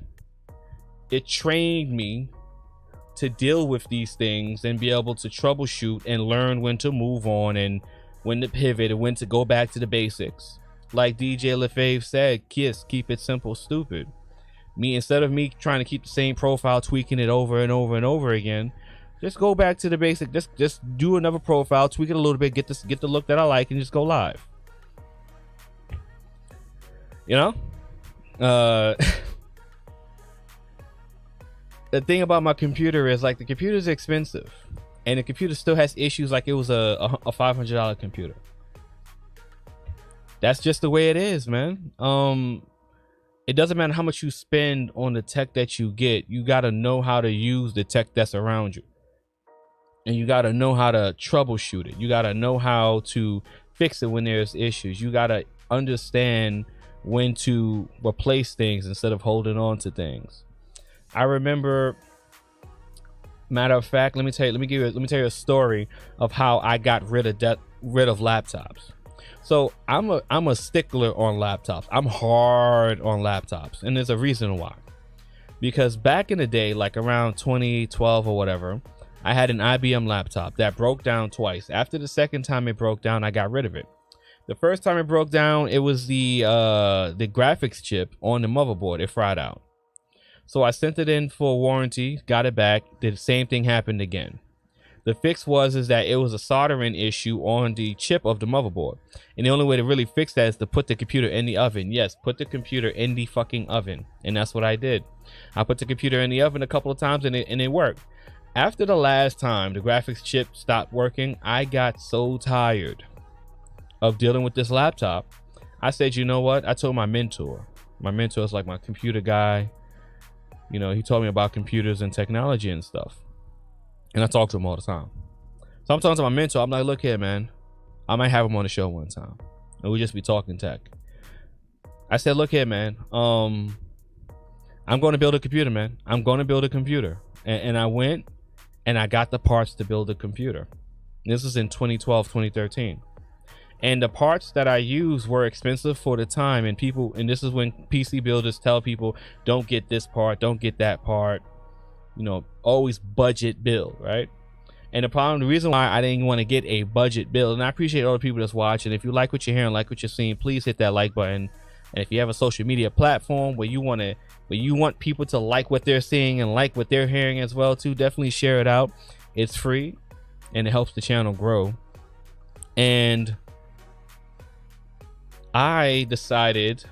it trained me to deal with these things and be able to troubleshoot and learn when to move on and when to pivot and when to go back to the basics. Like DJ LaFave said, KISS, keep it simple, stupid. Instead of me trying to keep the same profile, tweaking it over and over and over again, just go back to the basic. Just do another profile, tweak it a little bit, get the look that I like, and just go live. You know? The thing about my computer is, like, the computer's expensive, and the computer still has issues like it was a $500 computer. That's just the way it is, man. It doesn't matter how much you spend on the tech that you get. You got to know how to use the tech that's around you. And you got to know how to troubleshoot it. You got to know how to fix it when there's issues. You got to understand when to replace things instead of holding on to things. I remember, matter of fact, let me tell you a story of how I got rid of laptops. So I'm a stickler on laptops. I'm hard on laptops, and there's a reason why. Because back in the day, like around 2012 or whatever, I had an IBM laptop that broke down twice. After the second time it broke down, I got rid of it. The first time it broke down, it was the graphics chip on the motherboard. It fried out. So I sent it in for warranty, got it back. The same thing happened again. The fix is that it was a soldering issue on the chip of the motherboard. And the only way to really fix that is to put the computer in the oven. Yes, put the computer in the fucking oven. And that's what I did. I put the computer in the oven a couple of times and it worked. After the last time the graphics chip stopped working, I got so tired of dealing with this laptop. I said, you know what? I told my mentor. My mentor is like my computer guy. You know, he told me about computers and technology and stuff. And I talk to him all the time. Sometimes my mentor, I'm like, look here, man. I might have him on the show one time. And we'll just be talking tech. I said, look here, man. I'm going to build a computer, man. I'm going to build a computer. And I went and I got the parts to build a computer. This is in 2012, 2013. And the parts that I used were expensive for the time. And this is when PC builders tell people, don't get this part, don't get that part. You know, always budget build, right? And the reason why I didn't want to get a budget build, and I appreciate all the people that's watching. If you like what you're hearing, like what you're seeing, please hit that like button. And if you have a social media platform where you want people to like what they're seeing and like what they're hearing as well too, definitely share it out. It's free and it helps the channel grow. And I decided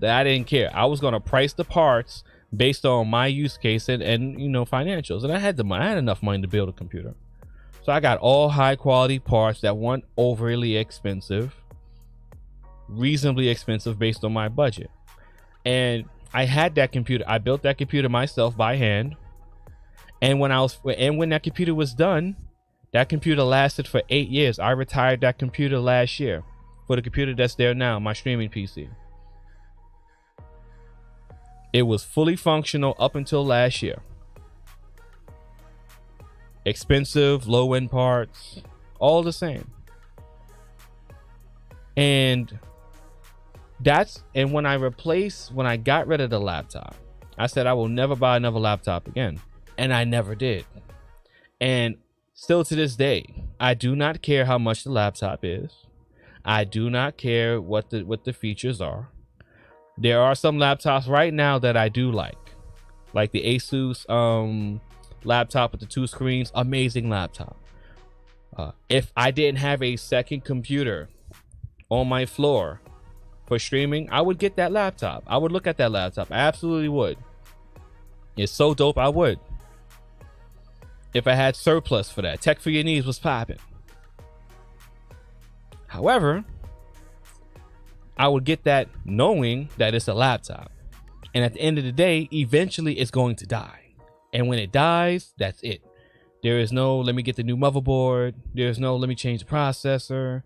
that I didn't care. I was going to price the parts based on my use case and you know, financials. And I had enough money to build a computer. So I got all high quality parts that weren't overly expensive, reasonably expensive based on my budget. And I had that computer. I built that computer myself by hand. And when that computer was done, that computer lasted for 8 years. I retired that computer last year for the computer that's there now, my streaming PC. It was fully functional up until last year. Expensive, low-end parts, all the same. And when I got rid of the laptop, I said I will never buy another laptop again. And I never did. And still to this day, I do not care how much the laptop is. I do not care what the features are. There are some laptops right now that I do like the Asus laptop with the 2 screens. Amazing laptop. If I didn't have a second computer on my floor for streaming, I would get that laptop. I would look at that laptop. I absolutely would. It's so dope. I would. If I had surplus for that. Tech for your needs was popping. However, I would get that knowing that it's a laptop. And at the end of the day, eventually it's going to die. And when it dies, that's it. There is no, let me get the new motherboard. There's no, let me change the processor.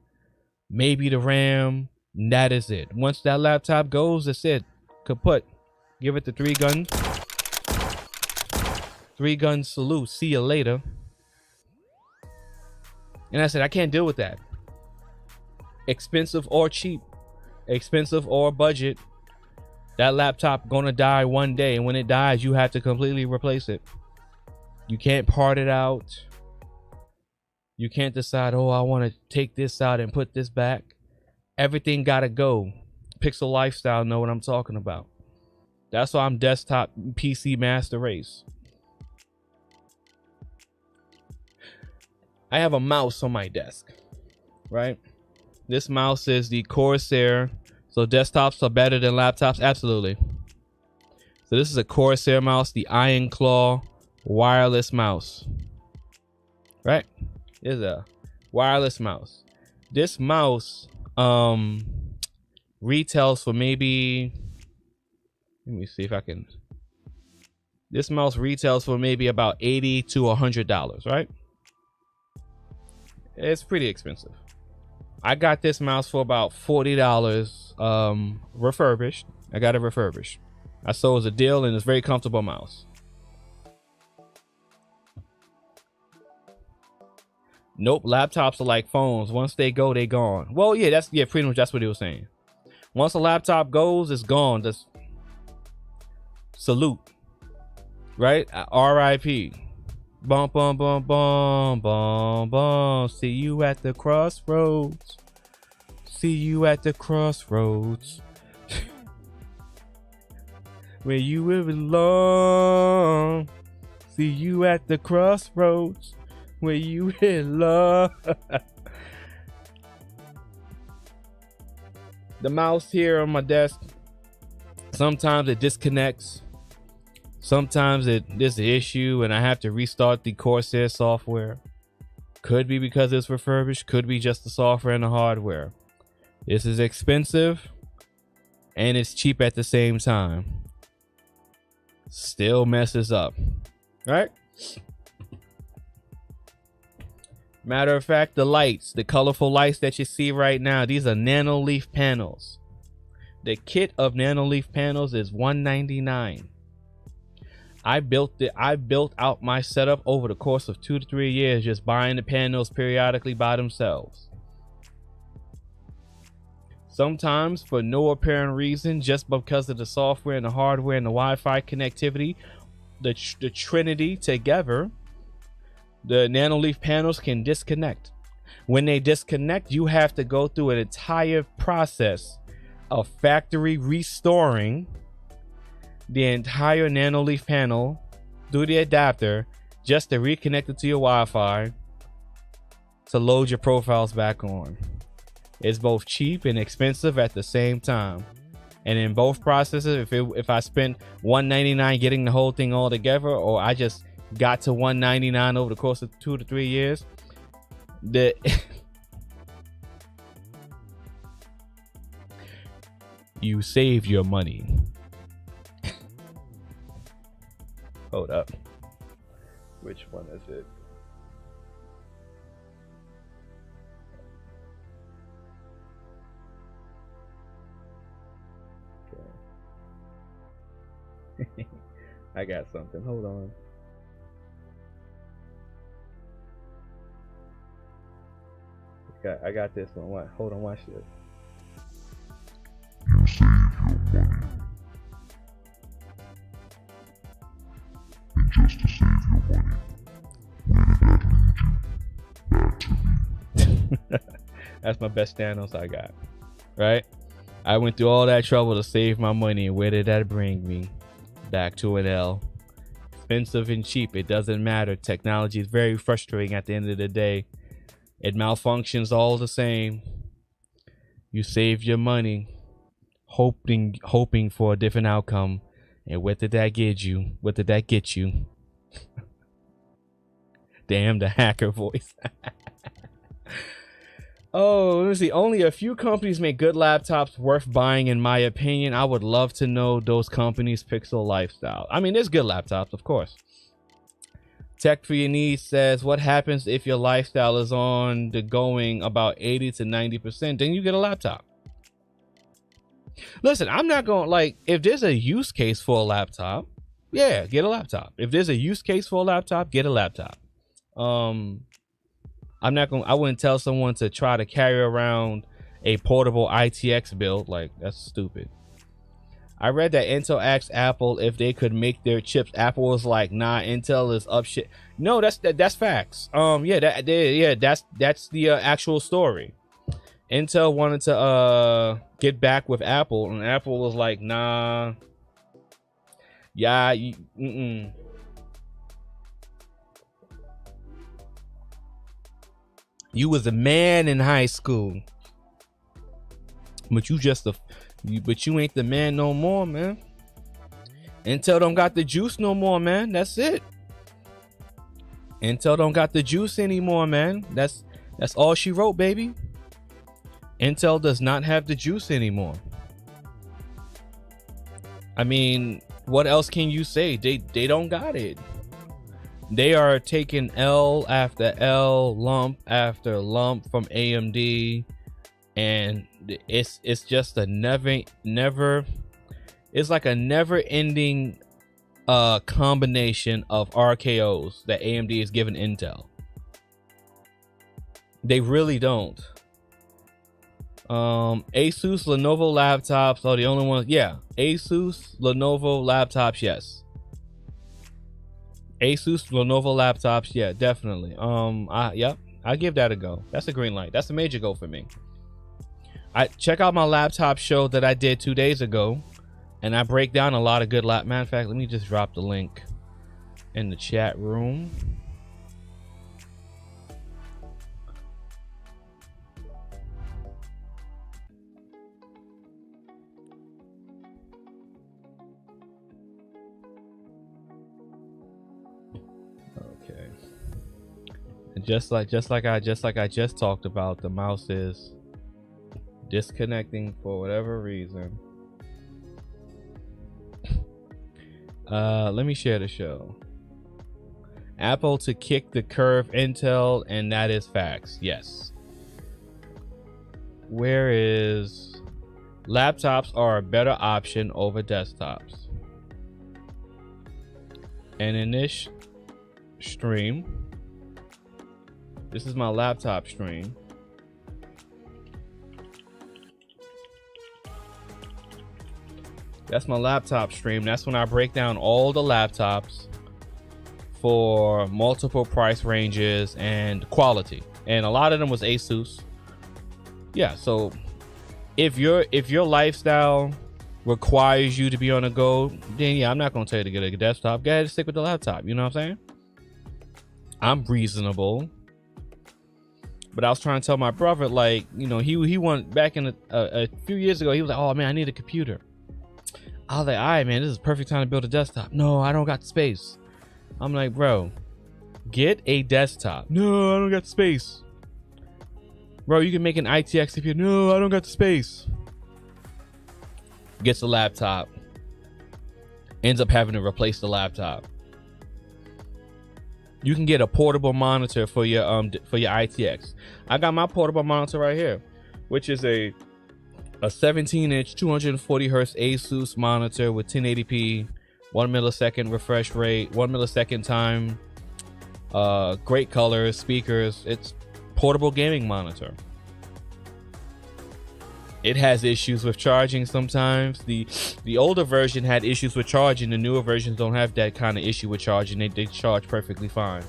Maybe the RAM. That is it. Once that laptop goes, that's it. Kaput. Give it the 3 guns. 3 gun salute. See you later. And I said, I can't deal with that. Expensive or cheap. Expensive or budget. That laptop gonna die one day. And when it dies, you have to completely replace it. You can't part it out. You can't decide, oh, I want to take this out and put this back. Everything gotta go. Pixel Lifestyle know what I'm talking about. That's why I'm desktop PC master race. I have a mouse on my desk, right? This mouse is the Corsair. So desktops are better than laptops? Absolutely. So this is a Corsair mouse, the Iron Claw wireless mouse, right? It's a wireless mouse. This mouse retails for maybe, let me see if I can. This mouse retails for maybe about $80 to $100, right? It's pretty expensive. I got this mouse for about $40 refurbished. I got it refurbished. I saw it was a deal and it's a very comfortable mouse. Nope, laptops are like phones. Once they go, they gone. Well, yeah, pretty much that's what he was saying. Once a laptop goes, it's gone. Just salute. Right? RIP. Bum bum bum bum bum bum. See you at the crossroads. See you at the crossroads. Where you will belong. See you at the crossroads. when you in love. The mouse here on my desk, sometimes it disconnects. Sometimes there's an issue and I have to restart the Corsair software. Could be because it's refurbished, could be just the software and the hardware. This is expensive and it's cheap at the same time. Still messes up, right? Matter of fact, the lights, the colorful lights that you see right now, these are Nanoleaf panels. The kit of Nanoleaf panels is $199. I built out my setup over the course of 2 to 3 years, just buying the panels periodically by themselves. Sometimes for no apparent reason, just because of the software and the hardware and the Wi-Fi connectivity, the trinity together, the Nanoleaf panels can disconnect. When they disconnect, you have to go through an entire process of factory restoring the entire Nanoleaf panel through the adapter just to reconnect it to your Wi-Fi to load your profiles back on. It's both cheap and expensive at the same time. And in both processes, if I spent $199 getting the whole thing all together, or I just got to $199 over the course of 2 to 3 years, you save your money. Hold up. Which one is it? Okay. I got something. Hold on. I got this one. What? Hold on. Watch this. You save your money. And just to save your money, where did that lead you? Back to me. That's my best Thanos I got. Right? I went through all that trouble to save my money, and where did that bring me? Back to an L. Expensive and cheap, it doesn't matter. Technology is very frustrating at the end of the day. It malfunctions all the same. You save your money hoping for a different outcome. And what did that get you? What did that get you? Damn, the hacker voice. Oh, let me see. Only a few companies make good laptops worth buying, in my opinion. I would love to know those companies' Pixel lifestyle. I mean, there's good laptops, of course. Tech for Your Needs says, what happens if your lifestyle is on the going about 80 to 90%? Then you get a laptop. Listen, I'm not going, like, if there's a use case for a laptop, yeah, get a laptop. If there's a use case for a laptop, get a laptop. I wouldn't tell someone to try to carry around a portable ITX build. Like, that's stupid. I read that Intel asked Apple if they could make their chips. Apple was like, nah, Intel is up shit. No, that's facts. That's the actual story. Intel wanted to get back with Apple, and Apple was like, nah. Yeah, You was a man in high school, but you ain't the man no more, man. Intel don't got the juice no more, man. That's it. Intel don't got the juice anymore, man. That's all she wrote, baby. Intel does not have the juice anymore. I mean, what else can you say? They don't got it. They are taking L after L, lump after lump from AMD, and it's just a never. It's like a never-ending combination of RKOs that AMD is giving Intel. They really don't. Asus, Lenovo laptops are the only ones. Yeah, Asus, Lenovo laptops, yes. Asus, Lenovo laptops, yeah, definitely. Yep, I give that a go. That's a green light. That's a major go for me. I check out my laptop show that I did 2 days ago, and I break down a lot of good matter of fact, let me just drop the link in the chat room. Okay. And just like I just talked about, the mouse is disconnecting for whatever reason. Let me share the show. Apple to kick the curve Intel, and that is facts. Yes. Where is laptops are a better option over desktops. And in this stream, this is my laptop stream. That's my laptop stream. That's when I break down all the laptops for multiple price ranges and quality. And a lot of them was Asus. Yeah, so if your lifestyle requires you to be on the go, then yeah, I'm not gonna tell you to get a desktop. Go ahead and stick with the laptop. You know what I'm saying? I'm reasonable. But I was trying to tell my brother, like, you know, he went back in a few years ago. He was like, oh man, I need a computer. I was like, all right, man, this is the perfect time to build a desktop. No, I don't got the space. I'm like, bro, get a desktop. No, I don't got the space. Bro, you can make an ITX computer. No, I don't got the space. Gets a laptop. Ends up having to replace the laptop. You can get a portable monitor for your ITX. I got my portable monitor right here, which is a 17-inch 240 hertz Asus monitor with 1080p, 1 millisecond refresh rate, 1 millisecond time, great colors, speakers. It's portable gaming monitor. It has issues with charging sometimes. The older version had issues with charging. The newer versions don't have that kind of issue with charging. They charge perfectly fine.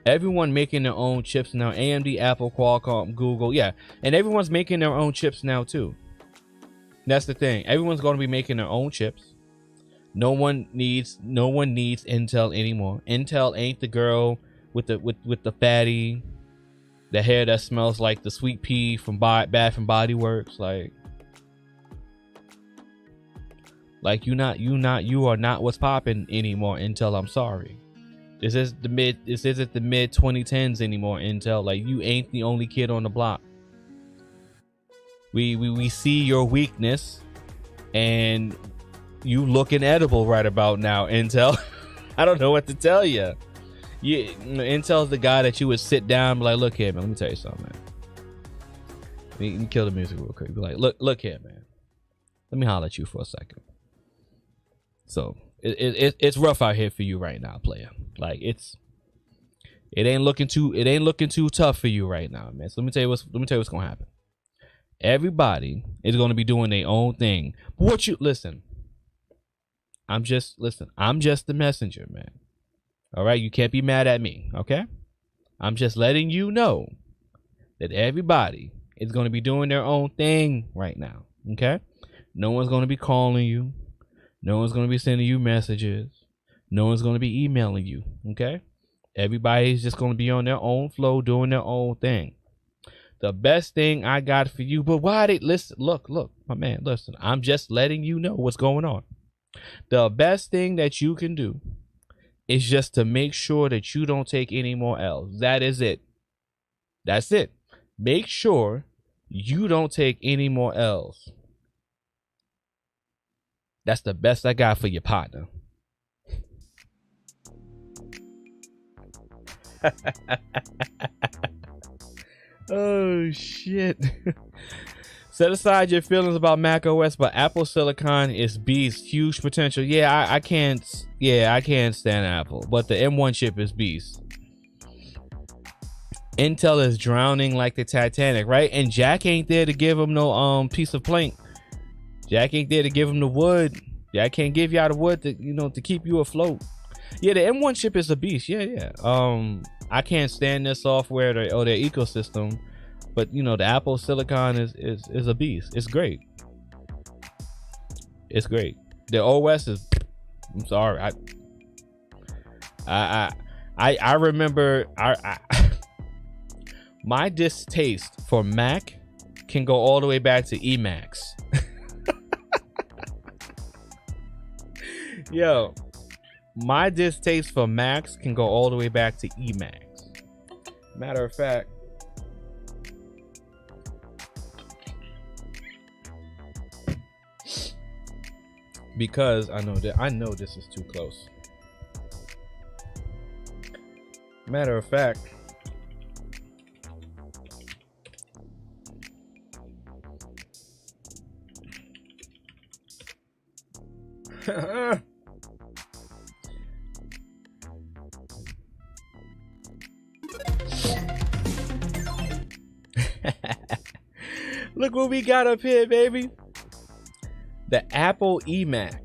Everyone making their own chips now. AMD, Apple, Qualcomm, Google, yeah, and everyone's making their own chips now too. That's the thing. Everyone's going to be making their own chips. No one needs Intel anymore. Intel ain't the girl with the fatty, the hair that smells like the sweet pea from Bath and Body Works. Like you are not what's popping anymore, Intel. I'm sorry. This isn't the mid 2010s anymore, Intel. Like, you ain't the only kid on the block. We see your weakness, and you looking edible right about now, Intel. I don't know what to tell you. Intel's the guy that you would sit down and be like, look here, man, let me tell you something, man. You can kill the music real quick. Be like, look here, man. Let me holler at you for a second. So it's rough out here for you right now, player. Like, it ain't looking too tough for you right now, man. So let me tell you what's gonna happen. Everybody is gonna be doing their own thing. But I'm just the messenger, man. All right, you can't be mad at me, okay? I'm just letting you know that everybody is going to be doing their own thing right now, okay? No one's going to be calling you. No one's going to be sending you messages. No one's going to be emailing you, okay? Everybody's just going to be on their own flow, doing their own thing. The best thing I got for you, but why they listen? Look, my man, listen. I'm just letting you know what's going on. The best thing that you can do is just to make sure that you don't take any more L's. That is it. That's it. Make sure you don't take any more L's. That's the best I got for your partner. Oh, shit. Set aside your feelings about Mac OS, but Apple Silicon is beast. Huge potential. Yeah, I can't stand Apple, but the M1 chip is beast. Intel is drowning like the Titanic, right? And Jack ain't there to give him no piece of plank. Jack ain't there to give him the wood. Jack can't give y'all the wood to keep you afloat. Yeah, the M1 chip is a beast. Yeah. I can't stand their software or their ecosystem. But the Apple Silicon is a beast. It's great. It's great. The OS is. I'm sorry. I remember. My distaste for Mac can go all the way back to Emacs. Yo, my distaste for Macs can go all the way back to Emacs. Matter of fact, because I know this is too close. Matter of fact, look what we got up here, baby. The Apple eMac.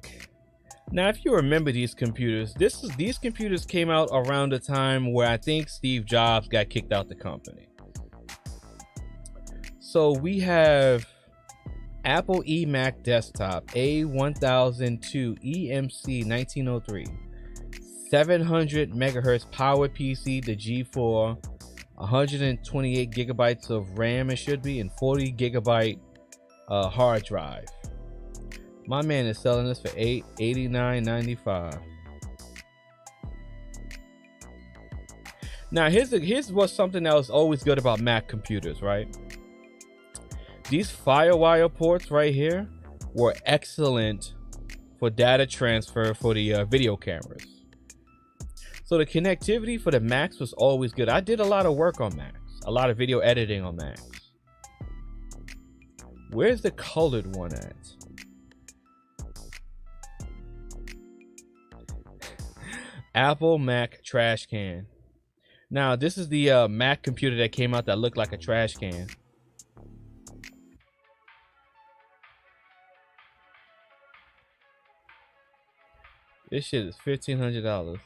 Now, if you remember these computers, these computers came out around the time where I think Steve Jobs got kicked out the company. So we have Apple eMac desktop A1002 EMC 1903, 700 megahertz power PC, the G4, 128 gigabytes of RAM it should be, and 40 gigabyte hard drive. My man is selling this for $89.95. Now here's what's something that was always good about Mac computers, right? These FireWire ports right here were excellent for data transfer for the video cameras. So the connectivity for the Macs was always good. I did a lot of work on Macs, a lot of video editing on Macs. Where's the colored one at? Apple Mac trash can. Now this is the Mac computer that came out that looked like a trash can. This shit is $1,500.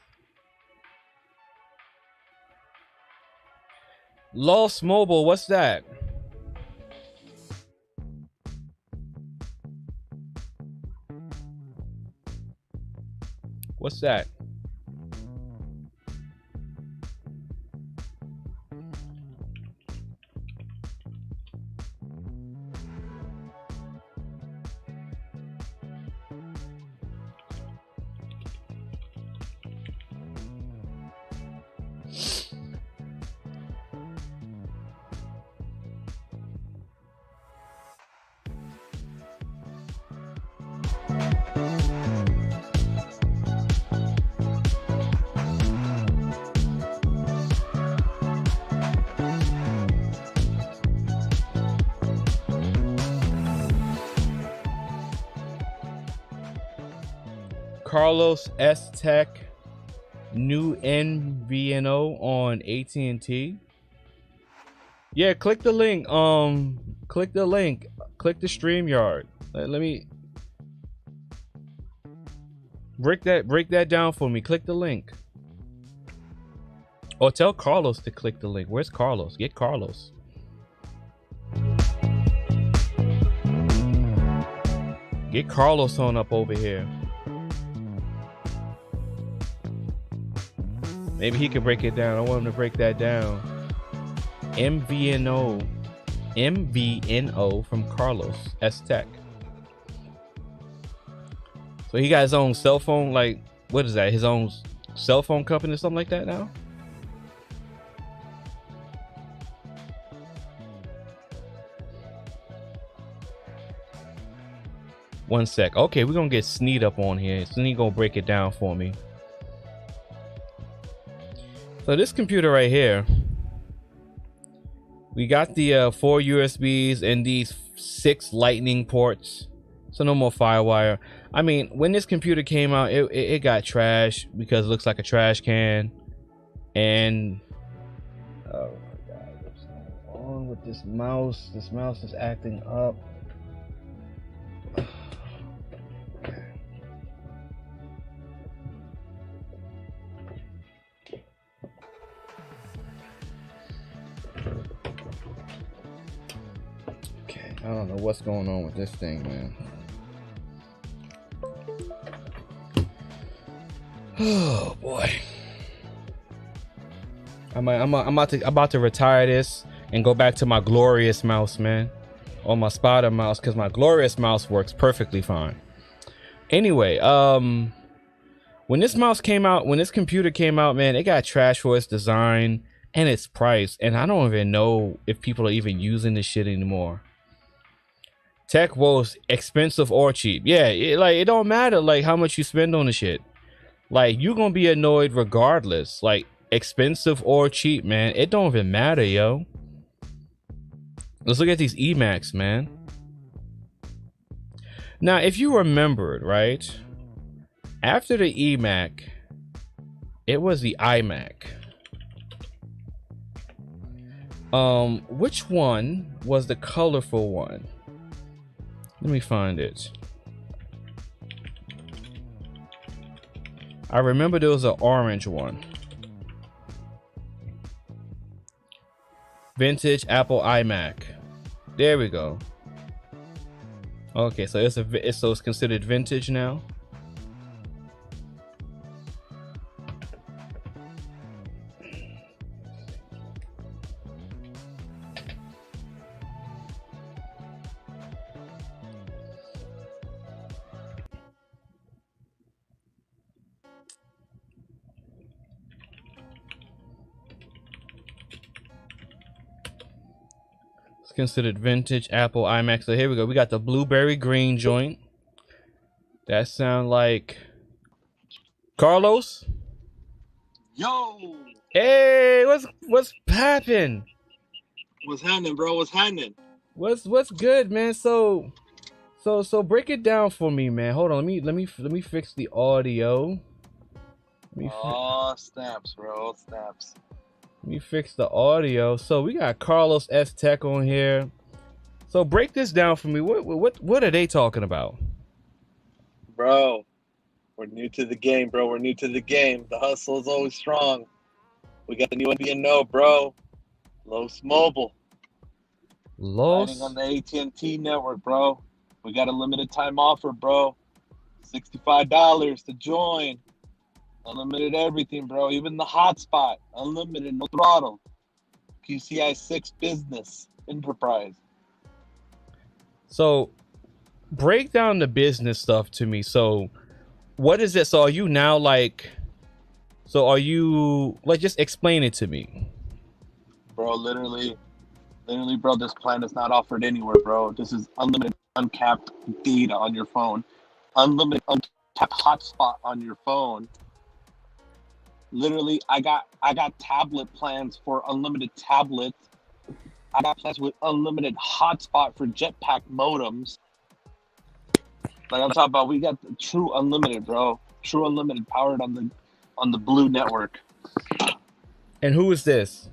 Lost Mobile, what's that? What's that? Carlos S Tech new NVNO on AT&T. Yeah, click the link. Click the link. Click the StreamYard. Let me break that down for me. Click the link. Or tell Carlos to click the link. Where's Carlos? Get Carlos. Get Carlos on up over here. Maybe he can break it down. I want him to break that down. MVNO from Carlos S Tech. So he got his own cell phone, like, what is that? His own cell phone company or something like that now? One sec. Okay, we're gonna get Sneed up on here. Sneed gonna break it down for me. So this computer right here, we got the 4 USBs and these 6 lightning ports. So no more FireWire. I mean, when this computer came out, it got trashed because it looks like a trash can. And oh my God, what's going on with this mouse? This mouse is acting up. I don't know what's going on with this thing, man. Oh boy. I'm about to retire this and go back to my glorious mouse, man. Or my Spider mouse, because my glorious mouse works perfectly fine. Anyway, When this mouse came out, when this computer came out, man, it got trash for its design and its price. And I don't even know if people are even using this shit anymore. Tech woes, expensive or cheap. Yeah, it don't matter like how much you spend on the shit. Like, you're gonna be annoyed regardless. Like, expensive or cheap, man. It don't even matter, yo. Let's look at these eMacs, man. Now, if you remembered, right? After the eMac, it was the iMac. Which one was the colorful one? Let me find it. I remember there was an orange one. Vintage Apple iMac. There we go. Okay, so it's considered vintage now. Considered vintage Apple iMac. So here we go. We got the blueberry green joint. That sound like Carlos. Yo, Hey, what's poppin'? what's happening, bro? What's happening? What's good, man? So break it down for me, man. Hold on. Let me fix the audio. Oh, snaps, bro, snaps. Let me fix the audio. So we got Carlos S Tech on here. So break this down for me. What are they talking about? Bro, we're new to the game, bro. We're new to the game. The hustle is always strong. We got the new MVNO, bro. Los Mobile. Riding on the AT&T network, bro. We got a limited time offer, bro. $65 to join. Unlimited everything, bro. Even the hotspot. Unlimited, no throttle. QCI 6 business. Enterprise. So break down the business stuff to me. So what is it? So are you now like, just explain it to me. Bro, literally, bro, this plan is not offered anywhere, bro. This is unlimited, uncapped data on your phone. Unlimited, uncapped hotspot on your phone. Literally, I got tablet plans for unlimited tablets. I got plans with unlimited hotspot for jetpack modems. Like I'm talking about, we got the true unlimited, bro. True unlimited, powered on the Blue network. And who is this?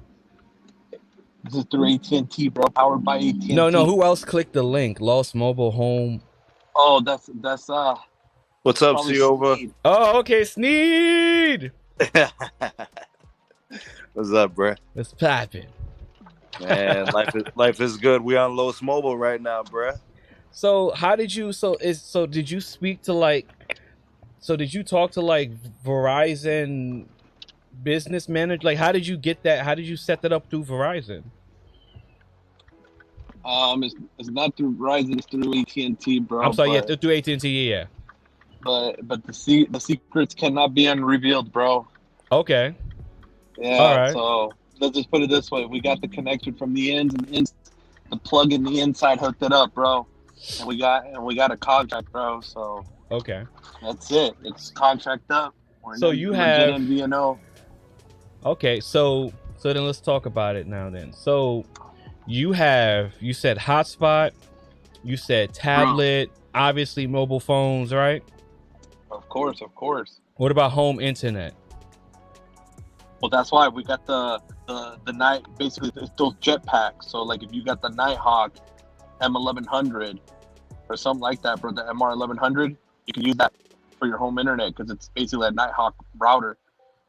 This is through AT&T, bro. Powered by AT&T. No. Who else clicked the link? Lost Mobile Home. Oh, that's What's up, probably Siova? Sneed. Oh, okay, Sneed. What's up, bro? It's popping. Man, life is good. We on Los Mobile right now, bro. So how did you? Did you speak to like? So did you talk to like Verizon business manager? Like, how did you get that? How did you set that up through Verizon? It's not through Verizon. It's through AT&T, bro. I'm sorry, yeah, through AT&T, yeah. But the secrets cannot be unrevealed, bro. Okay. Yeah. All right. So let's just put it this way: we got the connection from the ends, and the plug in the inside hooked it up, bro. And we got a contract, bro. So okay, that's it. It's contract up. So you have MVNO. Okay, so then let's talk about it now. Then, so you said hotspot, you said tablet, obviously mobile phones, right? Of course. What about home internet? Well, that's why we got the night. Basically, it's those jetpacks. So like, if you got the Nighthawk M1100 or something like that, bro, the MR1100, you can use that for your home internet because it's basically a Nighthawk router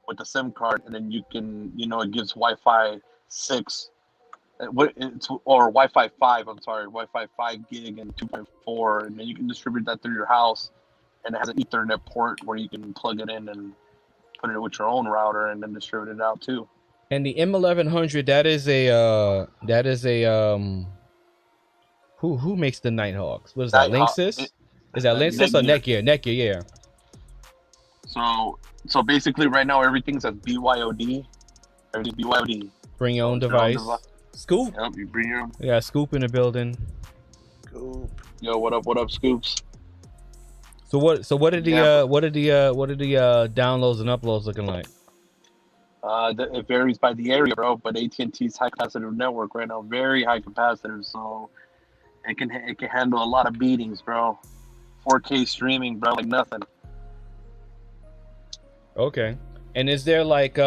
with a SIM card, and then you can, it gives Wi-Fi 6, or Wi-Fi 5. I'm sorry, Wi-Fi 5 gig and 2.4, and then you can distribute that through your house, and it has an Ethernet port where you can plug it in and put it with your own router, and then distribute it out too. And the M1100, that is a who makes the Nighthawks? What is that? Linksys? Is that Linksys or Netgear? Netgear, yeah. So basically, right now everything's at BYOD. Everything's BYOD. Bring your own device. Scoop. Yep, you bring your own. We got Scoop in the building. Scoop. Yo, what up? What up, Scoops? So what are the Yeah, downloads and uploads looking like? It varies by the area, bro. But AT&T's high capacitive network right now, very high capacitive, so it can handle a lot of beatings, bro. 4K streaming, bro, like nothing. Okay. And is there like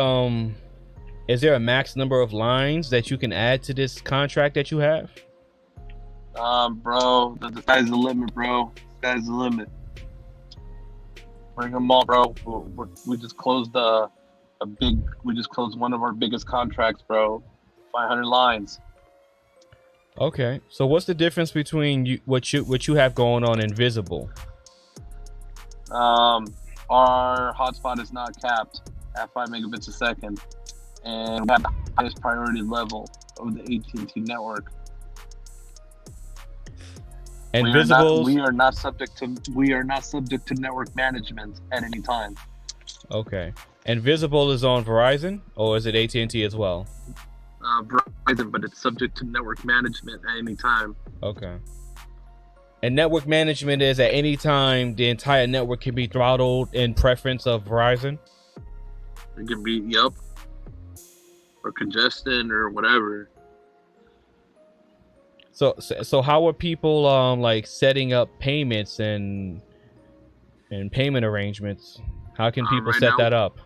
is there a max number of lines that you can add to this contract that you have? Bro, the sky's the limit, bro. Sky's the limit. Bring them all, bro. We just closed we just closed one of our biggest contracts, bro. 500 lines. Okay. So what's the difference between what you have going on in Visible? Our hotspot is not capped at 5 megabits a second, and we have the highest priority level of the AT&T network. And Visible, we are not subject to network management at any time. Okay. And Visible is on Verizon, or is it AT&T as well? Verizon, but it's subject to network management at any time. Okay. And network management is at any time the entire network can be throttled in preference of Verizon? It can be, yep. Or congestion or whatever. So how are people like setting up payments and payment arrangements? How can people set that up?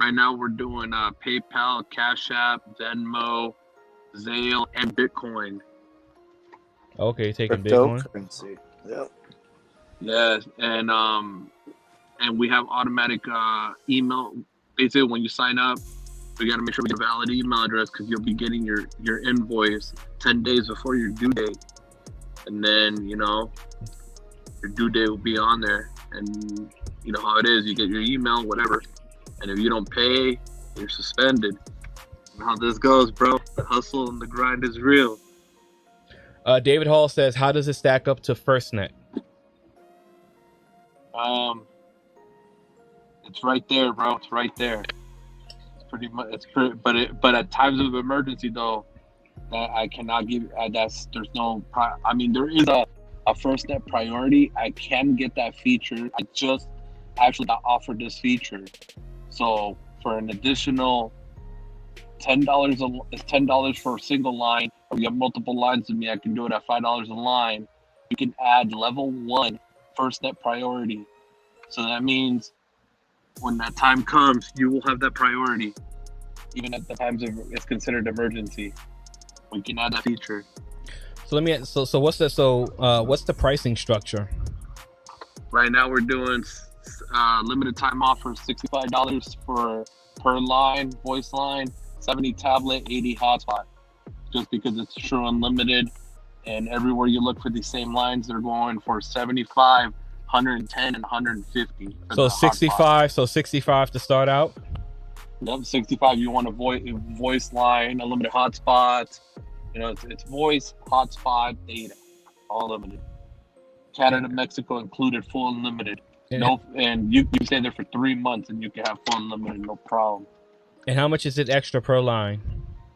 Right now we're doing PayPal, Cash App, Venmo, Zelle, and Bitcoin. Okay, taking Bitcoin. Cryptocurrency. Yep. Yes, and we have automatic email. Basically, when you sign up, we got to make sure we get a valid email address because you'll be getting your invoice 10 days before your due date, and then your due date will be on there, and you know how it is. You get your email, whatever, and if you don't pay, you're suspended. And how this goes, bro. The hustle and the grind is real. David Hall says, how does it stack up to FirstNet? It's right there, bro. It's right there. It's pretty much. But at times of emergency, though, that I cannot give. There's no. I mean, there is a FirstNet priority. I can get that feature. I just actually got offered this feature. So for an additional $10 for a single line, or you have multiple lines with me, I can do it at $5 a line. You can add level 1 FirstNet priority. So that means when that time comes, you will have that priority, even at the times it's considered emergency. We can add that feature. So let me. So what's the pricing structure? Right now we're doing limited time offer, $65 per line, voice line, 70 tablet, 80 hotspot. Just because it's true unlimited, and everywhere you look for these same lines, they're going for 75, 110, and 150. So 65. Hotspot. So 65 to start out. Yep, 65. You want a voice line, unlimited hotspot. It's voice, hotspot, data, all limited. Canada, Mexico included, full unlimited. And you stay there for 3 months, and you can have full unlimited, no problem. And how much is it extra per line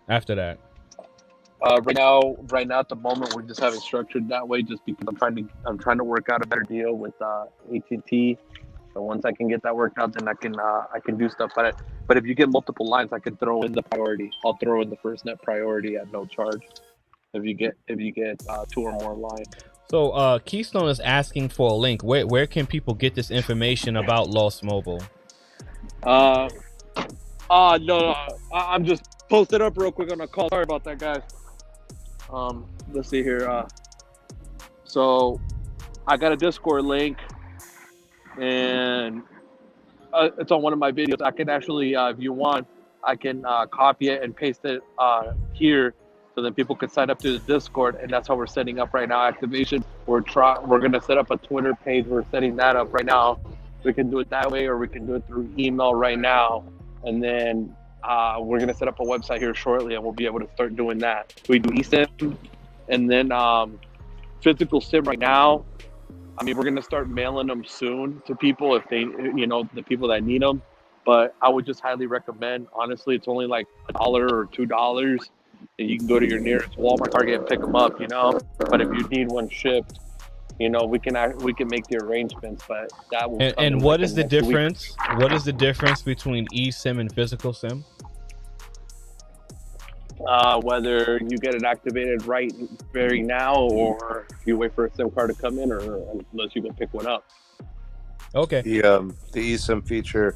after that? Right now at the moment we're just having structured that way, just because I'm trying to work out a better deal with AT&T. So once I can get that worked out, then I can do stuff. But if you get multiple lines, I can throw in the priority. I'll throw in the FirstNet priority at no charge. If you get 2 or more lines. So Keystone is asking for a link. Where can people get this information about Lost Mobile? No, I'm just posted up real quick on a call. Sorry about that, guys. Let's see here. So I got a Discord link, and it's on one of my videos. I can actually, if you want, I can copy it and paste it here, so that people can sign up to the Discord, and that's how we're setting up right now. Activation. We're gonna set up a Twitter page. We're setting that up right now. We can do it that way, or we can do it through email right now, and then we're gonna set up a website here shortly, and we'll be able to start doing that. We do eSIM, and then physical SIM right now. I mean, we're gonna start mailing them soon to people if they, the people that need them. But I would just highly recommend. Honestly, it's only like $1 or $2, and you can go to your nearest Walmart, Target, and pick them up. But if you need one shipped, we can make the arrangements. But that will. And what is the difference? What is the difference between eSIM and physical SIM? Whether you get it activated very now, or you wait for a SIM card to come in, or unless you go pick one up. Okay. The eSIM feature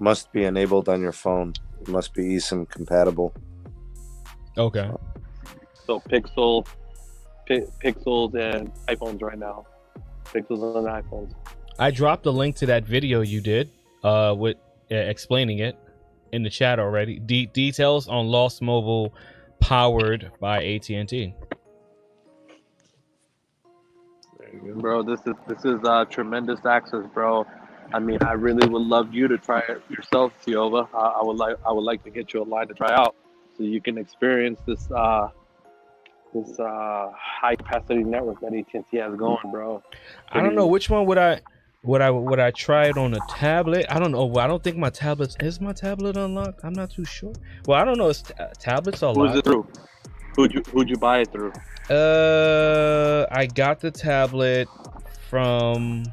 must be enabled on your phone. It must be eSIM compatible. Okay. So Pixels and iPhones right now. Pixels and iPhones. I dropped a link to that video you did with explaining it in the chat already. Details on Lost Mobile powered by AT&T. Bro, this is tremendous access, bro. I mean, I really would love you to try it yourself, Siova. I would like to get you a line to try out, so you can experience this high capacity network that AT&T has going, bro. I don't know which one would I try it on a tablet. I don't know. I don't think my tablet is my tablet unlocked. I'm not too sure. Well, I don't know. It's tablets are Who's it through? Who'd you buy it through? I got the tablet from.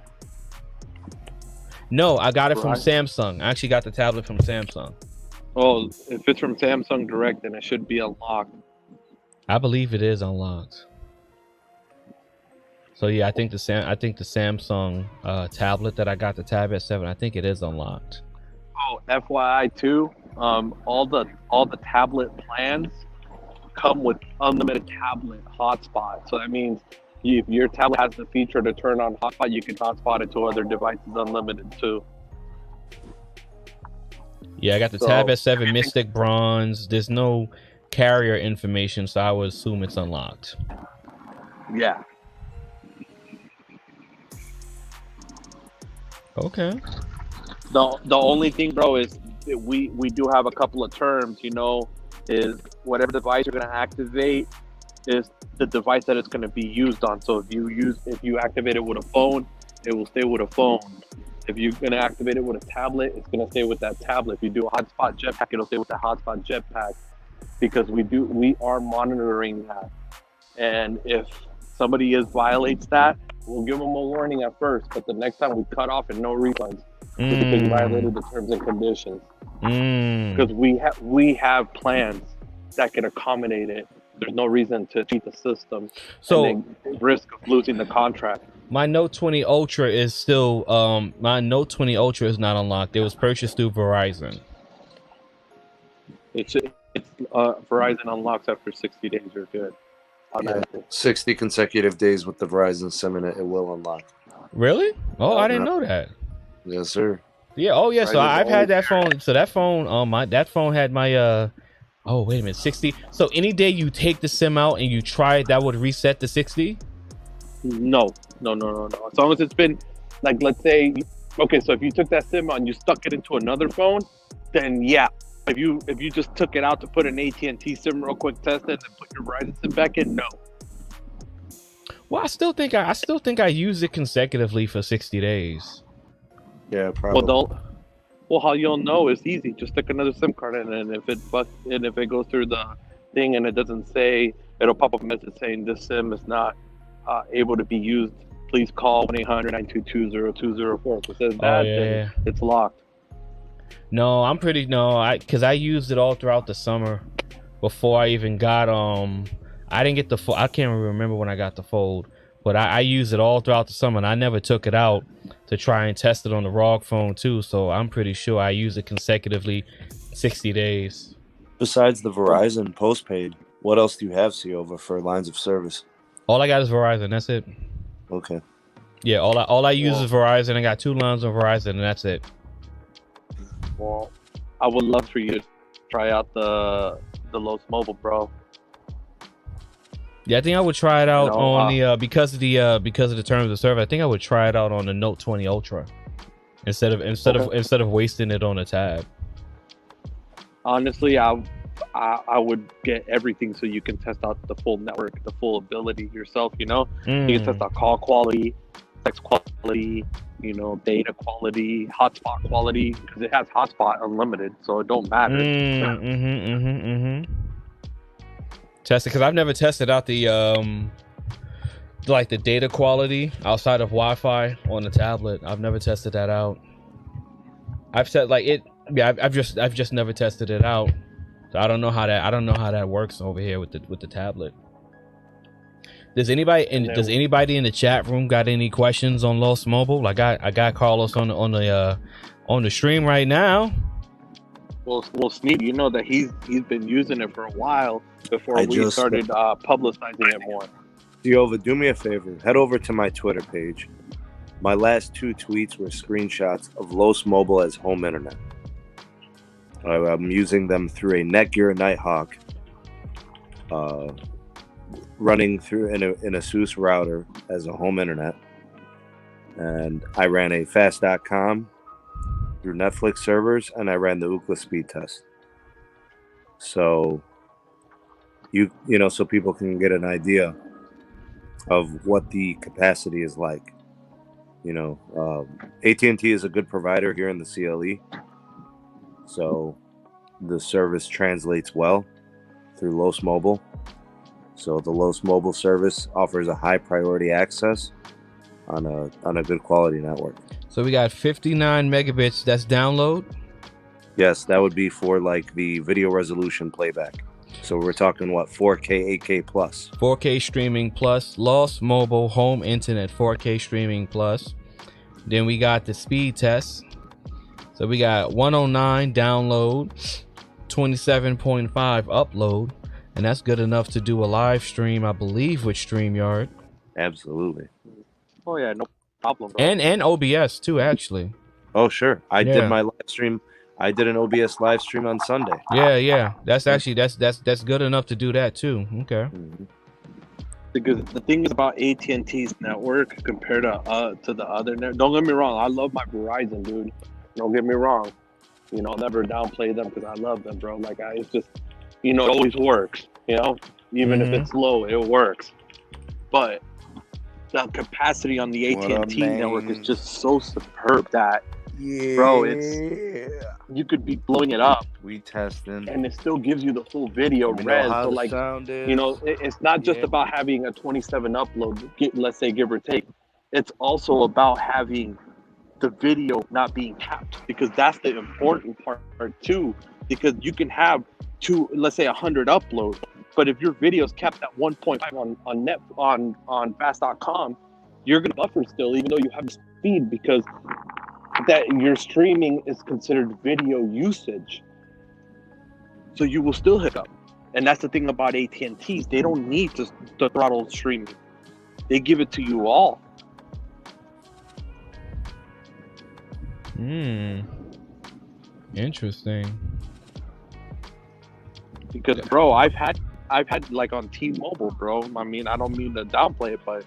No, I got it from Samsung. I actually got the tablet from Samsung. Oh, if it's from Samsung Direct, then it should be unlocked. I believe it is unlocked. So yeah, I think the Samsung tablet that I got, the Tab S7, I think it is unlocked. Oh, FYI too, all the tablet plans come with unlimited tablet hotspot. So that means if your tablet has the feature to turn on hotspot, you can hotspot it to other devices unlimited too. Yeah, I got the Tab S7 Mystic Bronze. There's no carrier information, so I would assume it's unlocked. Yeah. Okay. The only thing, bro, is that we do have a couple of terms, is whatever device you're going to activate is the device that it's going to be used on. So if you activate it with a phone, it will stay with a phone. If you're going to activate it with a tablet, it's going to stay with that tablet. If you do a hotspot jetpack, it'll stay with the hotspot jetpack, because we are monitoring that. And if somebody violates that, we'll give them a warning at first, but the next time we cut off and no refunds because you violated the terms and conditions. Because we have plans that can accommodate it. There's no reason to cheat the system. So and then risk of losing the contract. My Note 20 Ultra is still my Note 20 Ultra is not unlocked. It was purchased through Verizon. It's Verizon unlocks after 60 days. You're good. Yeah, 60 consecutive days with the Verizon SIM in it, it will unlock. Really? Oh, I didn't know that. Yes, sir. Yeah. Oh, yeah. So I've had that phone. So that phone, that phone had my Oh, wait a minute, 60. So any day you take the SIM out and you try it, that would reset the 60? No. As long as it's been, like, let's say, okay, so if you took that SIM out and you stuck it into another phone, then yeah. If you just took it out to put an AT&T SIM real quick, test it, and then put your Verizon SIM back in, no. Well, I still think I use it consecutively for 60 days. Yeah, probably. Well, how you'll know is easy. Just stick another SIM card in, and if it goes through the thing and it doesn't say, it'll pop up a message saying this SIM is not able to be used. Please call 1-800-922-0204. If it says that, then it's locked. No, because I used it all throughout the summer before I even got I didn't get the fold. I can't remember when I got the fold, but I used it all throughout the summer, and I never took it out to try and test it on the ROG phone too. So I'm pretty sure I used it consecutively 60 days. Besides the Verizon postpaid, what else do you have, Siova, for lines of service? All I got is Verizon. That's it. Okay. Yeah, all I use is Verizon. I got 2 lines on Verizon, and that's it. Well, I would love for you to try out the Los Mobile, bro. Yeah, I think I would try it out on the because of the terms of service. I think I would try it out on the Note 20 Ultra instead of wasting it on a Tab. Honestly, I would get everything so you can test out the full network, the full ability yourself. You can test out call quality, text quality, you know, data quality, hotspot quality, because it has hotspot unlimited, so it don't matter. Test it, because I've never tested out the like the data quality outside of Wi-Fi on the tablet. I've never tested that out. I've said like it. Yeah, I've just never tested it out. So I don't know how that works over here with the tablet. Does anybody in the chat room got any questions on Los Mobile? Like I got Carlos on the stream right now. Well, Sneak, you know that he's been using it for a while before we started publicizing it more. Diova, do me a favor. Head over to my Twitter page. My last 2 tweets were screenshots of Los Mobile as home internet. I'm using them through a Netgear Nighthawk, running through in a SUSE router as a home internet, and I ran a fast.com through Netflix servers, and I ran the Ookla speed test. So you know, so people can get an idea of what the capacity is like. You know, AT&T is a good provider here in the CLE, so the service translates well through Los Mobile. So the Los Mobile service offers a high priority access on a good quality network. So we got 59 megabits. That's download? Yes, that would be for like the video resolution playback. So we're talking what, 4K, 8K plus. 4K streaming plus, Los Mobile home internet 4K streaming plus. Then we got the speed test. So we got 109 download, 27.5 upload, and that's good enough to do a live stream, I believe, with StreamYard. Absolutely. Oh yeah, no problem. Bro. And OBS too, actually. Oh sure, I did my live stream. I did an OBS live stream on Sunday. Yeah. That's actually that's good enough to do that too. Okay. Mm-hmm. Because the thing is about AT&T's network compared to the other network. Don't get me wrong, I love my Verizon, dude. Don't get me wrong. You know, I'll never downplay them because I love them, bro. Like it's just, you know, it always works. You know, even if it's low, it works. But the capacity on the AT&T network is just so superb that, bro, you could be blowing it up. We testing, and it still gives you the full video res. So like, you know, it's not just about having a 27 upload. Let's say, give or take. It's also about having the video not being capped, because that's the important part too. Because you can have let's say 100 uploads, but if your video is capped at 1.5 on fast.com, you're gonna buffer still, even though you have speed, because that your streaming is considered video usage. So you will still hiccup. And that's the thing about AT&T's. They don't need to throttle streaming. They give it to you all. Interesting. Because bro, I've had like on T-Mobile, bro. I mean, I don't mean to downplay it, but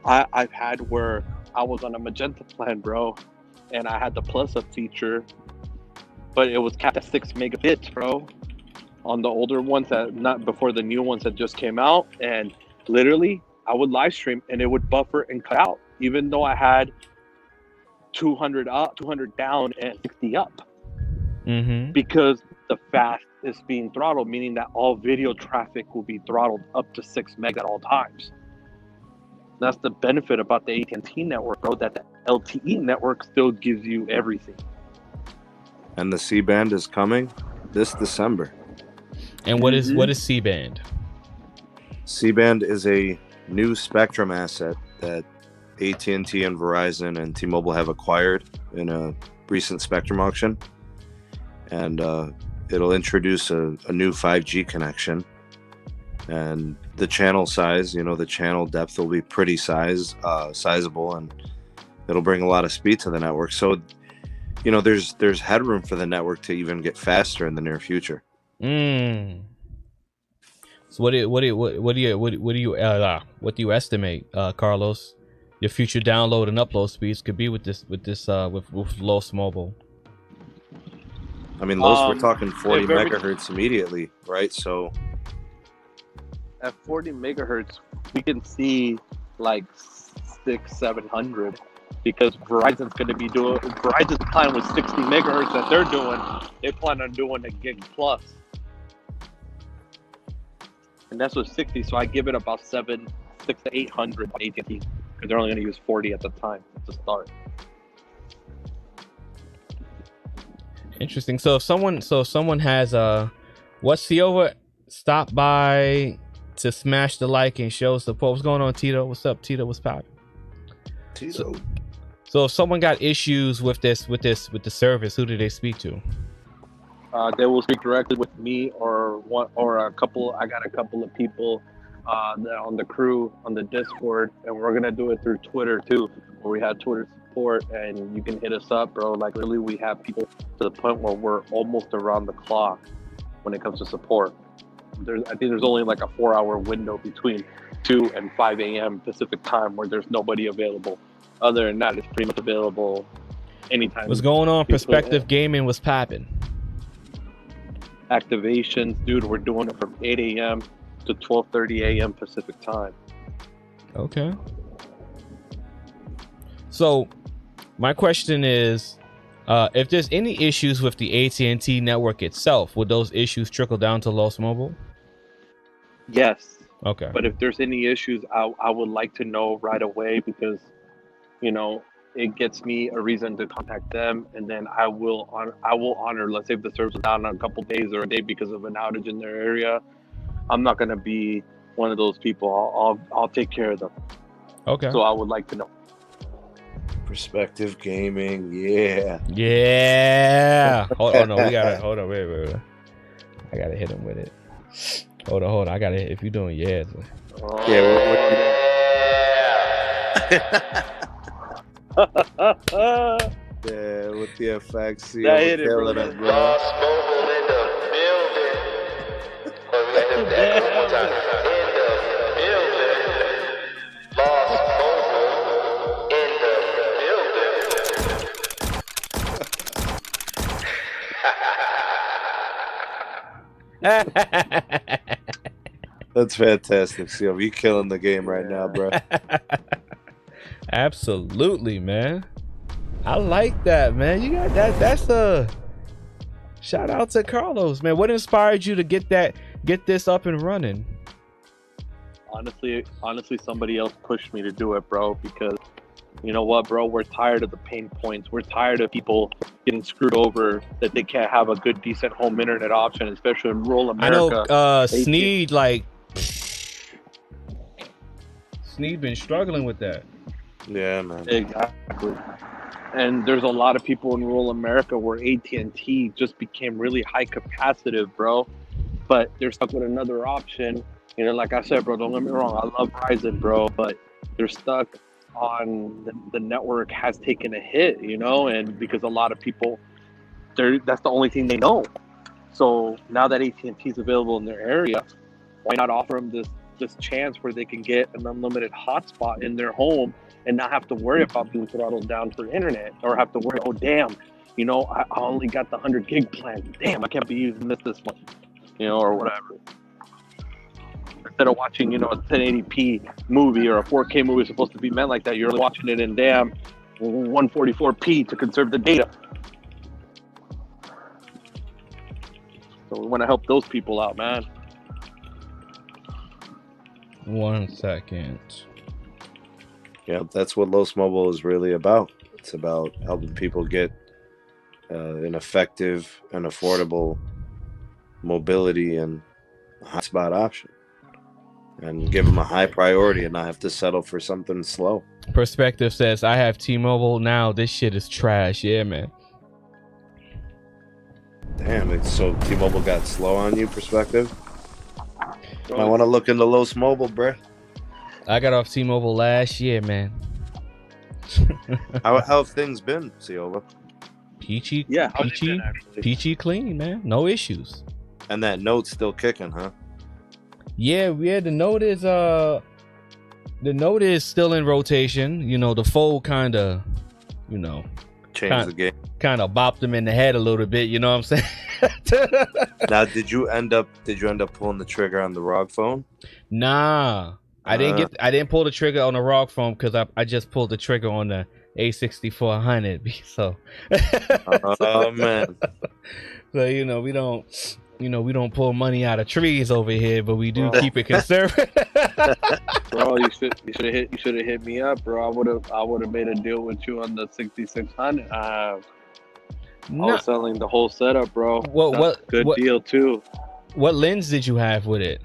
I've had where I was on a Magenta plan, bro, and I had the plus up feature, but it was capped at 6 megabits, bro, on the older ones, that not before the new ones that just came out. And literally I would live stream and it would buffer and cut out, even though I had 200 up, 200 down, and 60 up. Because the fast is being throttled, meaning that all video traffic will be throttled up to 6 meg at all times. That's the benefit about the AT&T network, bro, that the LTE network still gives you everything. And the C-band is coming this December. And what is C-band? C-band is a new spectrum asset that AT&T and Verizon and T-Mobile have acquired in a recent spectrum auction. And it'll introduce a new 5G connection. And the channel size, you know, the channel depth will be pretty sizable, and it'll bring a lot of speed to the network. So, you know, there's headroom for the network to even get faster in the near future. So what do you estimate, Carlos, your future download and upload speeds could be with Los Mobile? I mean, Los, we're talking 40 megahertz immediately, right? So at 40 megahertz, we can see like 700 because Verizon's going to be doing, Verizon's plan with 60 megahertz that they're doing, they plan on doing a gig plus. And that's with 60, so I give it about 6 to 800 on AT&T because they're only going to use 40 at the time to start. Interesting. So if someone has what's Silva stop by to smash the like and show support. What's going on, Tito? What's up, Tito? What's poppin'? Tito. So if someone got issues with the service, who do they speak to? They will speak directly with me or a couple. I got a couple of people that on the crew on the Discord, and we're gonna do it through Twitter too, where we have Twitter support, and you can hit us up, bro. Like really, we have people to the point where we're almost around the clock when it comes to support. I think there's only like a 4-hour window between 2 and 5 a.m. Pacific time where there's nobody available. Other than that, it's pretty much available anytime. What's going on? Perspective Gaming was popping. Activations, dude, we're doing it from 8 a.m. to 12:30 a.m. Pacific time. Okay. So my question is, if there's any issues with the AT&T network itself, would those issues trickle down to Los Mobile? Yes. Okay. But if there's any issues, I would like to know right away because, you know, it gets me a reason to contact them, and then I will honor. Let's say if the service is down a couple days or a day because of an outage in their area, I'm not gonna be one of those people. I'll take care of them. Okay. So I would like to know. Perspective Gaming, yeah. Yeah. Hold on, we gotta hold on. Wait. I gotta hit him with it. Hold on. I gotta hit. If you're doing Yeah, yeah, with the FX, That hit it, killing bro. it, bro. That's fantastic, Seal. You killing the game right now, bro. Absolutely, man. I like that, man. You got that. That's a shout out to Carlos, man. What inspired you to get this up and running? Honestly, somebody else pushed me to do it, bro, because you know what, bro? We're tired of the pain points. We're tired of people getting screwed over that they can't have a good, decent home internet option, especially in rural America. I know Sneed been struggling with that. Yeah, man. Exactly. And there's a lot of people in rural America where AT&T just became really high capacitive, bro. But they're stuck with another option. You know, like I said, bro, don't get me wrong. I love Verizon, bro, but they're stuck on the network has taken a hit, you know, and because a lot of people, that's the only thing they know. So now that AT&T is available in their area, why not offer them this chance where they can get an unlimited hotspot in their home and not have to worry about being throttled down for internet or have to worry, oh, damn, you know, I only got the 100 gig plan. Damn, I can't be using this much, you know, or whatever. Instead of watching, you know, a 1080p movie or a 4K movie is supposed to be meant like that, you're watching it in damn 144p to conserve the data. So we want to help those people out, man. 1 second. Yeah, that's what Los Mobile is really about. It's about helping people get an effective and affordable mobility and hotspot option, and give them a high priority and not have to settle for something slow. Perspective says, I have T-Mobile now. This shit is trash. Yeah, man. Damn, so T-Mobile got slow on you, Perspective? I want to look into Los Mobile, bruh. I got off T-Mobile last year, man. How have things been, Ciova? Peachy, Yeah, how's it been, actually? peachy clean, man. No issues. And that note's still kicking, huh? Yeah. The note is still in rotation. You know, the fold kind of, you know, Change the game. kind of bopped him in the head a little bit. You know what I'm saying? Now, did you end up pulling the trigger on the ROG phone? Nah, I didn't pull the trigger on the ROG phone because I just pulled the trigger on the A6400. So, Oh man. so we don't pull money out of trees over here, but we do keep it conservative. Bro, you should have hit me up, bro. I would have made a deal with you on the 6600. I was selling the whole setup, bro. What deal too. What lens did you have with it?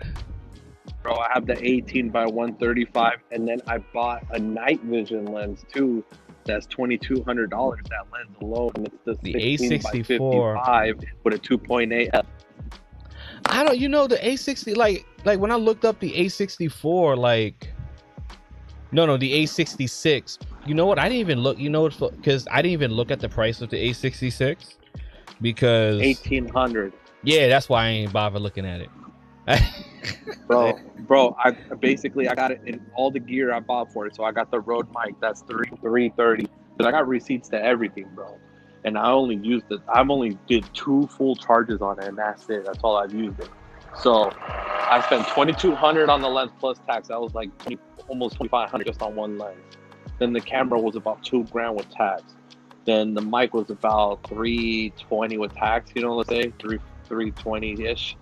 Bro, I have the 18x135, and then I bought a night vision lens too. That's $2,200. That lens alone, and it's the A64 with a 2.8 f. I don't, the A60, like when I looked up the A64, the A66. You know what? I didn't even look. Because I didn't even look at the price of the A66 because 1,800. Yeah, that's why I ain't bother looking at it. bro, I got it in all the gear I bought for it. So I got the Rode mic, that's $330. But I got receipts to everything, bro. And I only did 2 full charges on it, and that's it. That's all I've used it. So I spent $2,200 on the lens plus tax. That was like almost $2,500 just on one lens. Then the camera was about $2,000 with tax. Then the mic was about $320 with tax. Let's say $320-ish.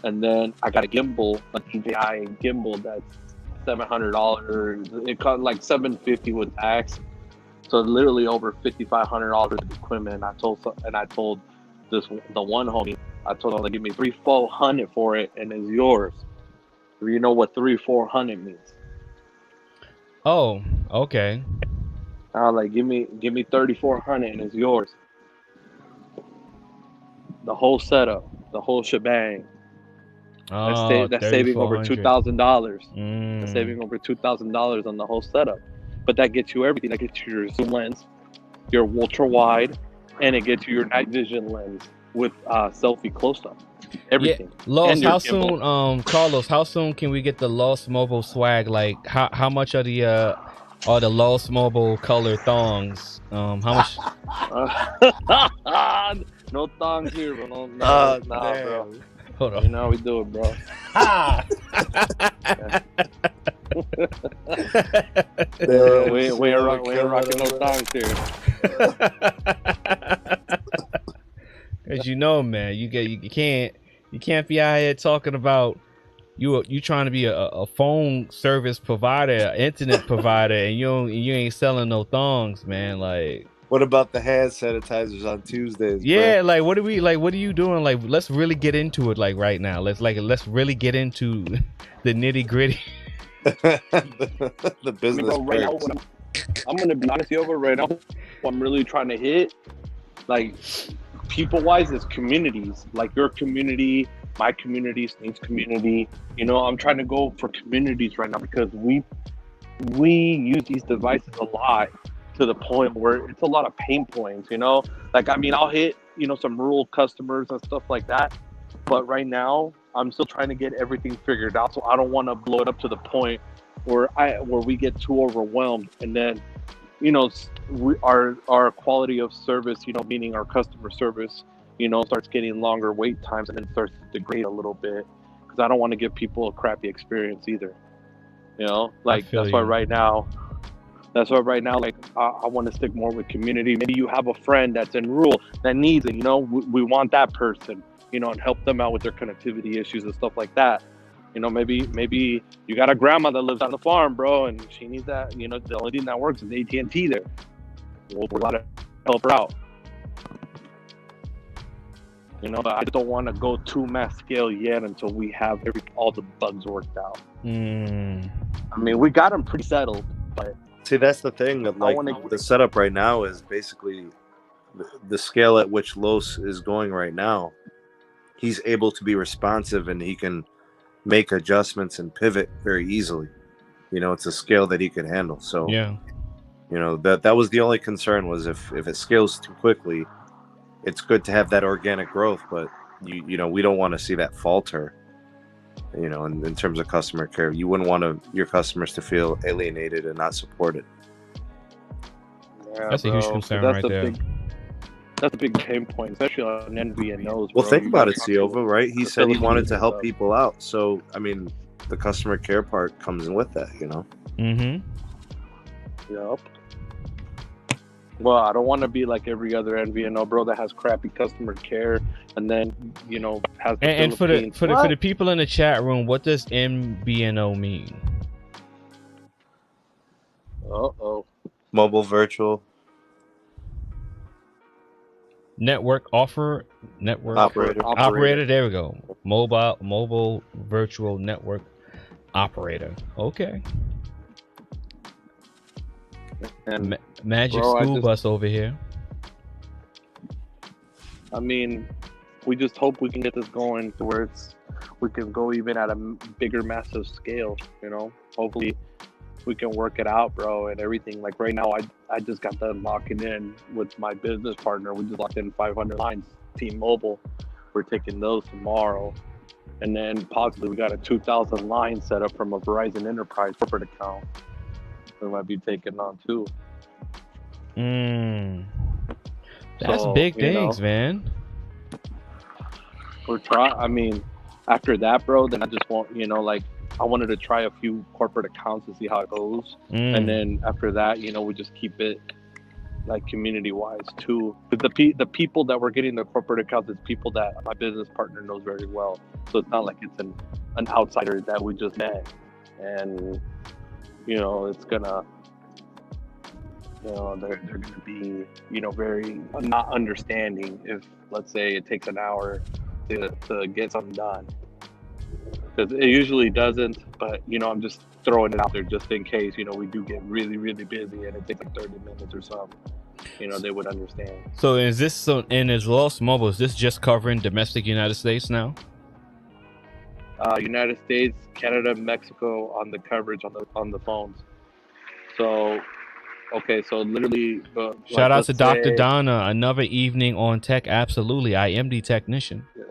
And then I got a gimbal, an DJI gimbal that's $700. It cost like $750 with tax. So literally over $5,500 of equipment. I told the one homie, I told him to give me $3,400 for it, and it's yours. You know what $3,400 means? Oh, okay. I was like, give me $3,400 and it's yours. The whole setup, the whole shebang. Oh, that's saving over $2,000. That's saving over $2,000 on the whole setup. But that gets you everything. That gets you your zoom lens, your ultra wide, and it gets you your night vision lens with selfie close up. Everything. Yeah. Carlos, how soon can we get the Lost Mobile swag? Like how much are the Lost Mobile color thongs? How much? No thongs here, bro. No, bro. Hold on. You know how we do it, bro. We ain't rocking no thongs here. As you know, man, you can't be out here talking about you trying to be a phone service provider, internet provider, and you ain't selling no thongs, man. Like, what about the hand sanitizers on Tuesdays? Yeah, bro? like what are you doing? Like, let's really get into it. Like right now, let's really get into the nitty gritty. the business. Right now, I'm gonna be honest with you, right now. What I'm really trying to hit, like, people wise, is communities. Like your community, my community, Sneak's community. I'm trying to go for communities right now because we use these devices a lot, to the point where it's a lot of pain points. Like, I'll hit some rural customers and stuff like that, but right now I'm still trying to get everything figured out, so I don't want to blow it up to the point where we get too overwhelmed, and then our quality of service, meaning our customer service, starts getting longer wait times, and then starts to degrade a little bit, because I don't want to give people a crappy experience either. That's why right now, like, I want to stick more with community. Maybe you have a friend that's in rural that needs it, we want that person, and help them out with their connectivity issues and stuff like that. Maybe you got a grandma that lives on the farm, bro, and she needs that, the only thing that works is AT&T there. We're allowed to help her out. But I just don't want to go too mass scale yet until we have all the bugs worked out. We got them pretty settled, but see, that's the thing. The setup right now is basically the scale at which Los is going right now. He's able to be responsive, and he can make adjustments and pivot very easily. It's a scale that he can handle. So yeah, that was the only concern, was if it scales too quickly. It's good to have that organic growth, but we don't want to see that falter. In terms of customer care, you wouldn't want your customers to feel alienated and not supported. Yeah, that's a huge concern right there. That's a big pain point, especially on MVNOs. Well, think about it, Ciova, right? He said he wanted to help people out. So, the customer care part comes in with that, you know. Yep. Well, I don't want to be like every other MVNO, bro, that has crappy customer care, and then has. And for the people in the chat room, what does MVNO mean? Mobile virtual network operator. There we go. Mobile virtual network operator. Okay. And Magic School Bus over here. I mean, we just hope we can get this going to where we can go even at a bigger, massive scale. Hopefully we can work it out, bro, and everything. Like right now, I just got done locking in with my business partner. We just locked in 500 lines, T-Mobile. We're taking those tomorrow, and then possibly we got a 2,000 line set up from a Verizon Enterprise corporate account. We might be taking on too. That's big things, man. We're trying. I mean, after that, bro, then I just want, I wanted to try a few corporate accounts to see how it goes, and then after that, we just keep it like community-wise too. But the people that we're getting the corporate accounts is people that my business partner knows very well, so it's not like it's an outsider that we just met, and it's gonna, they're gonna be, very not understanding if, let's say, it takes an hour to get something done. Because it usually doesn't, but I'm just throwing it out there just in case, we do get really, really busy and it takes like 30 minutes or something. They would understand. So is Los Mobile, is this just covering domestic United States now? United States, Canada, Mexico on the coverage on the phones. So, okay, so literally. Shout out to Dr. Donna. Another evening on tech. Absolutely, I am the technician. Yes.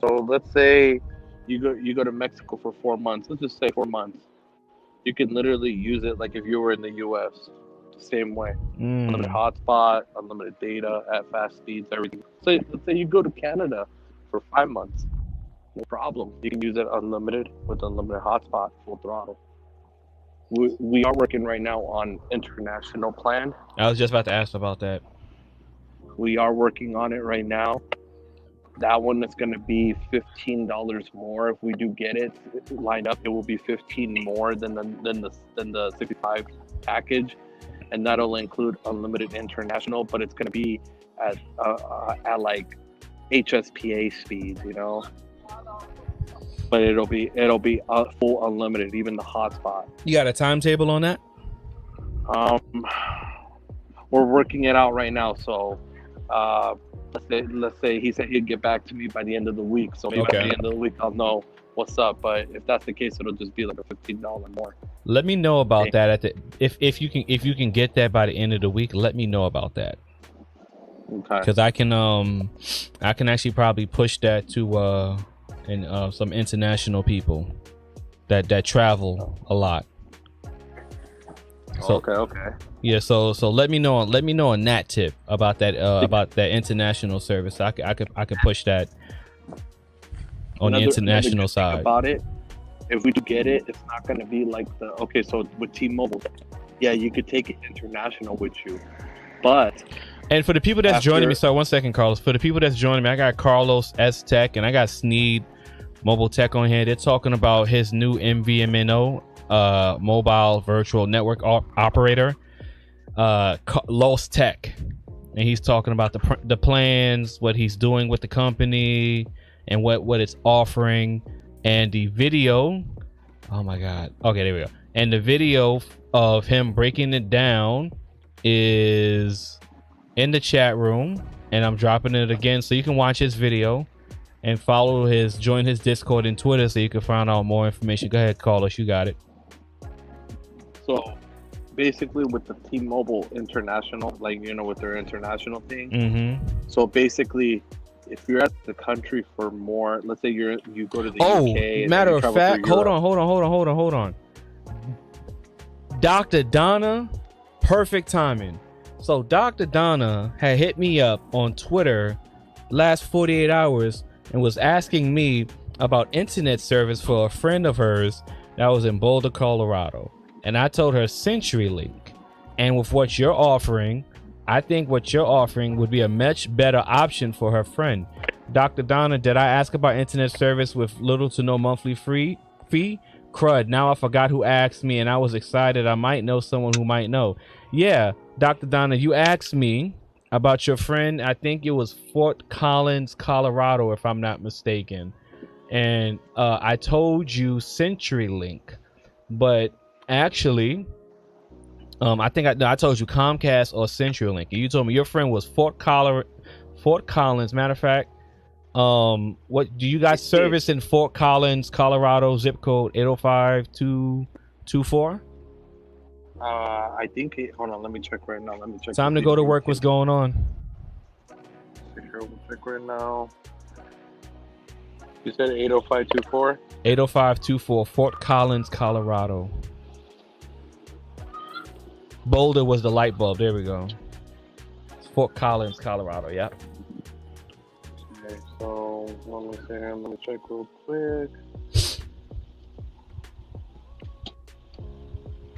So let's say you go to Mexico for 4 months. Let's just say 4 months. You can literally use it like if you were in the U.S. the same way. Unlimited hotspot, unlimited data at fast speeds, everything. So let's say you go to Canada for 5 months. No problem. You can use it unlimited with unlimited hotspot, full throttle. We are working right now on international plan. I was just about to ask about that. We are working on it right now. That one is going to be $15 more if we do get it lined up. It will be 15 more than the 65 package, and that'll include unlimited international. But it's going to be at like HSPA speeds, But it'll be full unlimited, even the hotspot. You got a timetable on that? We're working it out right now. So, let's say he said he'd get back to me by the end of the week. So maybe by the end of the week I'll know what's up. But if that's the case, it'll just be like a $15 more. Let me know about that if you can get that by the end of the week. Let me know about that. Okay. Because I can actually probably push that to some international people that travel a lot. So, okay. Yeah, so let me know on that tip about that international service. I could push that on the international side. About it, if we do get it, it's not going to be like so with T-Mobile, yeah, you could take it international with you, but. And for the people that's joining me, sorry, 1 second, Carlos. For the people that's joining me, I got Carlos S Tech and I got Sneed Mobile Tech on here. They're talking about his new MVNO, mobile virtual network operator, Los Tech, and he's talking about the plans, what he's doing with the company, and what it's offering, and the video. Oh my God! Okay, there we go. And the video of him breaking it down is in the chat room, and I'm dropping it again so you can watch his video and join his Discord and Twitter so you can find out more information. Go ahead, Carlos, you got it. So basically with the T-Mobile international, with their international thing. So basically, if you're at the country for more, let's say you go to the UK. Matter of fact, hold on. Dr. Donna, perfect timing. So Dr. Donna had hit me up on Twitter last 48 hours and was asking me about internet service for a friend of hers that was in Boulder, Colorado. And I told her CenturyLink. And with what you're offering, I think what you're offering would be a much better option for her friend. Dr. Donna, did I ask about internet service with little to no monthly fee? Crud, now I forgot who asked me, and I was excited I might know someone who might know. Yeah, Dr. Donna, you asked me about your friend. I think it was Fort Collins, Colorado, if I'm not mistaken. And I told you CenturyLink, but actually, I think I told you Comcast or CenturyLink. And you told me your friend was Fort Collins. Matter of fact, what do you guys service in Fort Collins, Colorado? Zip code 805-224. I think. Hold on, let me check right now. Time to go to work. What's going on? We'll check right now. You said 805-24. 805-24, Fort Collins, Colorado. Boulder was the light bulb. There we go. Fort Collins, Colorado. Yep. Okay, so let me see here. Let me check real quick.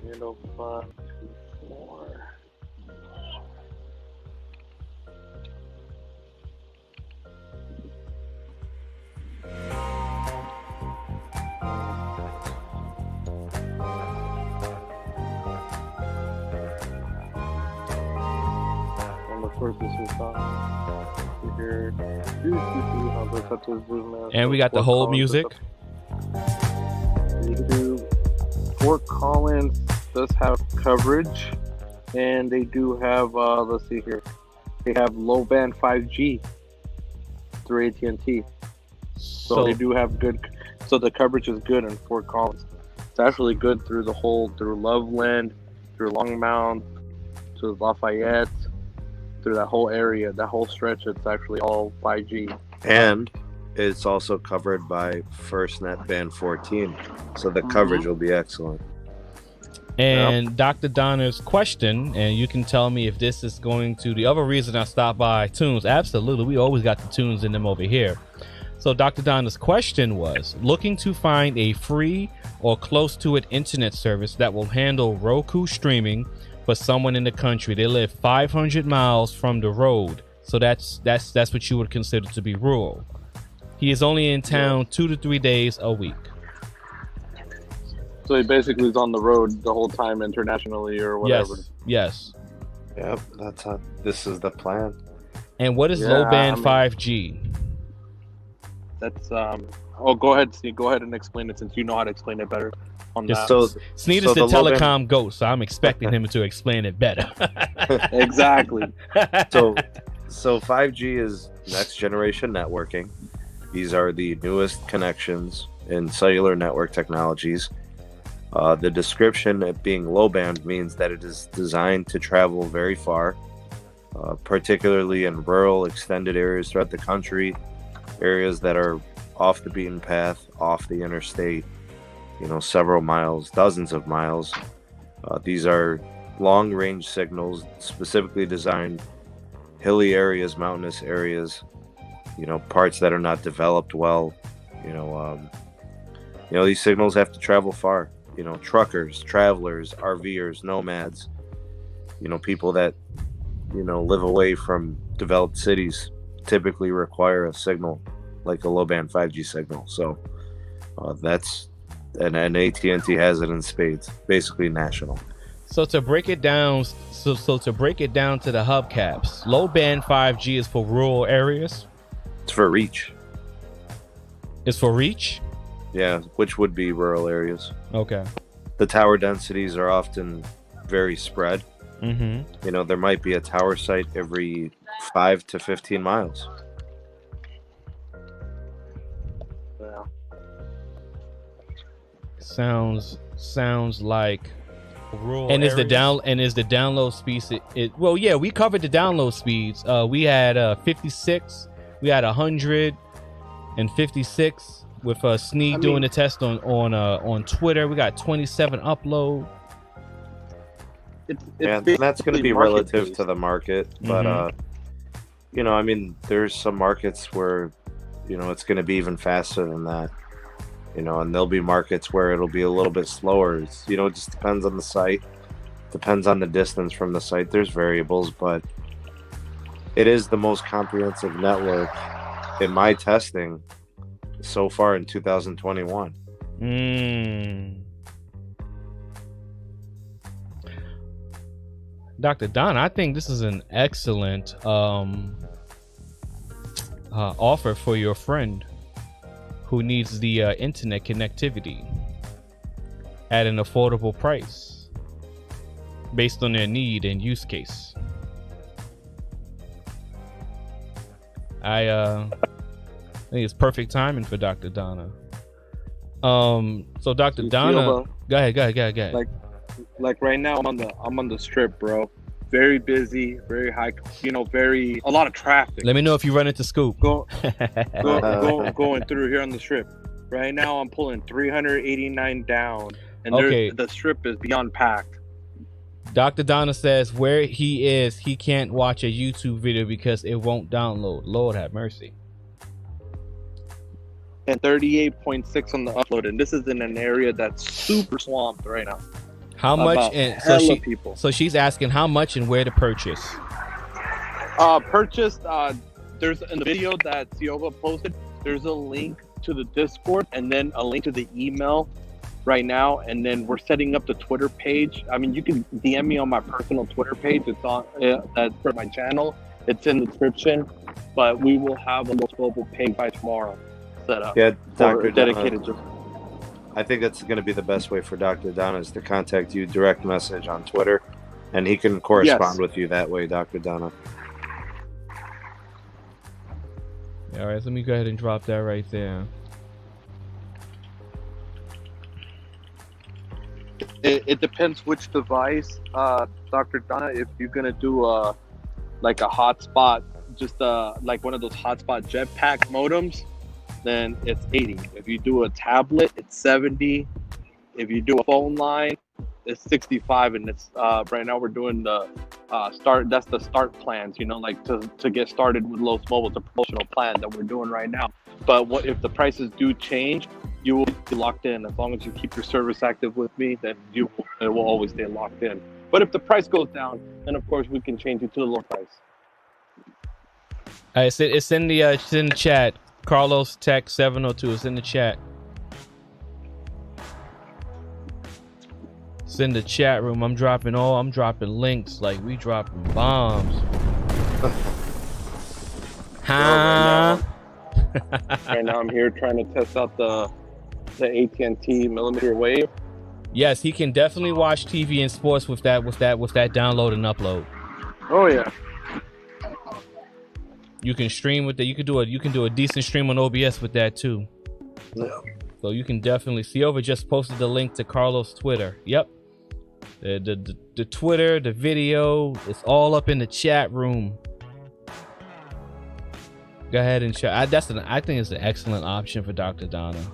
805-24. And of course, this is here. And we got the whole music. You can do Fort Collins does have coverage, and they do have let's see here, they have low band 5G through AT&T. So they do have good. So the coverage is good in Fort Collins. It's actually good through Loveland, through Longmount, to Lafayette, through that whole area, that whole stretch. It's actually all 5G. And it's also covered by FirstNet Band 14, so the coverage will be excellent. And Dr. Donner's question, and you can tell me if this is going to the other reason I stopped by Tunes. Absolutely, we always got the tunes in them over here. So Dr. Donner's question was looking to find a free or close to it internet service that will handle Roku streaming for someone in the country. They live 500 miles from the road, so that's what you would consider to be rural. He is only in town 2 to 3 days a week. So he basically is on the road the whole time internationally or whatever. Yes. Yep, this is the plan. And what is low band 5G? That's go ahead, Steve. Go ahead and explain it since you know how to explain it better. On that. So Sneed is the telecom ghost, so I'm expecting him to explain it better. Exactly. So 5G is next generation networking. These are the newest connections in cellular network technologies. The description of being low band means that it is designed to travel very far, particularly in rural, extended areas throughout the country, areas that are off the beaten path, off the interstate, several miles, dozens of miles. These are long-range signals specifically designed hilly areas, mountainous areas, parts that are not developed well. These signals have to travel far. Truckers, travelers, RVers, nomads, people that, live away from developed cities typically require a signal like a low band 5G signal. So that's, and AT&T has it in spades, basically national. So to break it down, to break it down to the hubcaps, low band 5G is for rural areas. It's for reach. It's for reach? Yeah, which would be rural areas. Okay. The tower densities are often very spread. Mm-hmm. There might be a tower site every 5 to 15 miles. Yeah. Sounds like rural. And areas. Is the download speeds well, yeah, we covered the download speeds. We had 56, we had 156 with Sneed doing the test on Twitter. We got 27 upload. It's that's going to be relative to the market, but there's some markets where you know, it's going to be even faster than that. You know, and there'll be markets where it'll be a little bit slower. It's, you know, it just depends on the site, depends on the distance from the site. There's variables, but it is the most comprehensive network in my testing so far in 2021. Dr. Don, I think this is an excellent offer for your friend who needs the internet connectivity at an affordable price based on their need and use case. I think it's perfect timing for Dr. Donna. So Dr. Donna, go ahead. Like right now, I'm on the strip, bro. Very busy, very high, you know, a lot of traffic. Let me know if you run into Scoop. Going through here on the strip. Right now, I'm pulling 389 down, and the strip is beyond packed. Dr. Donna says where he is, he can't watch a YouTube video because it won't download. Lord have mercy. And 38.6 on the upload, and this is in an area that's super swamped right now. How much? And so she's asking how much and where to purchase. There's in the video that Siova posted, there's a link to the Discord and then a link to the email right now, and then we're setting up the Twitter page. I mean, you can DM me on my personal Twitter page. It's on that's for my channel. It's in the description, but we will have a Los Mobile page by tomorrow set up. Yeah, Dr. dedicated to. I think that's going to be the best way for Dr. Donna is to contact you direct message on Twitter, and he can correspond with you that way, Dr. Donna. All right, let me go ahead and drop that right there. It depends which device, Dr. Donna. If you're gonna do like a hotspot, just like one of those hotspot jetpack modems, then it's 80. If you do a tablet, it's 70. If you do a phone line, it's 65. And it's right now we're doing the start. That's the start plans, you know, like to get started with Los Mobile, the promotional plan that we're doing right now. But what if the prices do change? You will be locked in. As long as you keep your service active with me, then it will always stay locked in. But if the price goes down, then of course we can change it to the lower price. It's in the chat. Carlos Tech 702 is in the chat. It's in the chat room. I'm dropping links like we dropping bombs. Right now I'm here trying to test out the AT&T millimeter wave. Yes, he can definitely watch TV and sports with that download and upload. Oh yeah. You can stream with that. You can do a decent stream on OBS with that too. Yeah. So you can definitely see over. Just posted the link to Carlos' Twitter. Yep. The Twitter, the video, it's all up in the chat room. Go ahead and chat. I think it's an excellent option for Dr. Donna.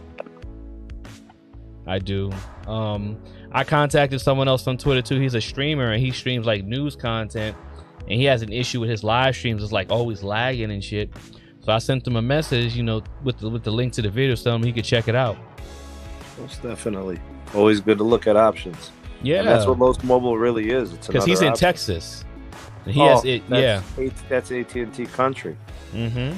I do. I contacted someone else on Twitter too. He's a streamer and he streams like news content. And he has an issue with his live streams. It's like always lagging and shit. So I sent him a message, you know, with the link to the video, so he could check it out. Most definitely. Always good to look at options. Yeah, and that's what Los Mobile really is. It's because he's in option. Texas. And he has it. That's AT&T country. Mm-hmm.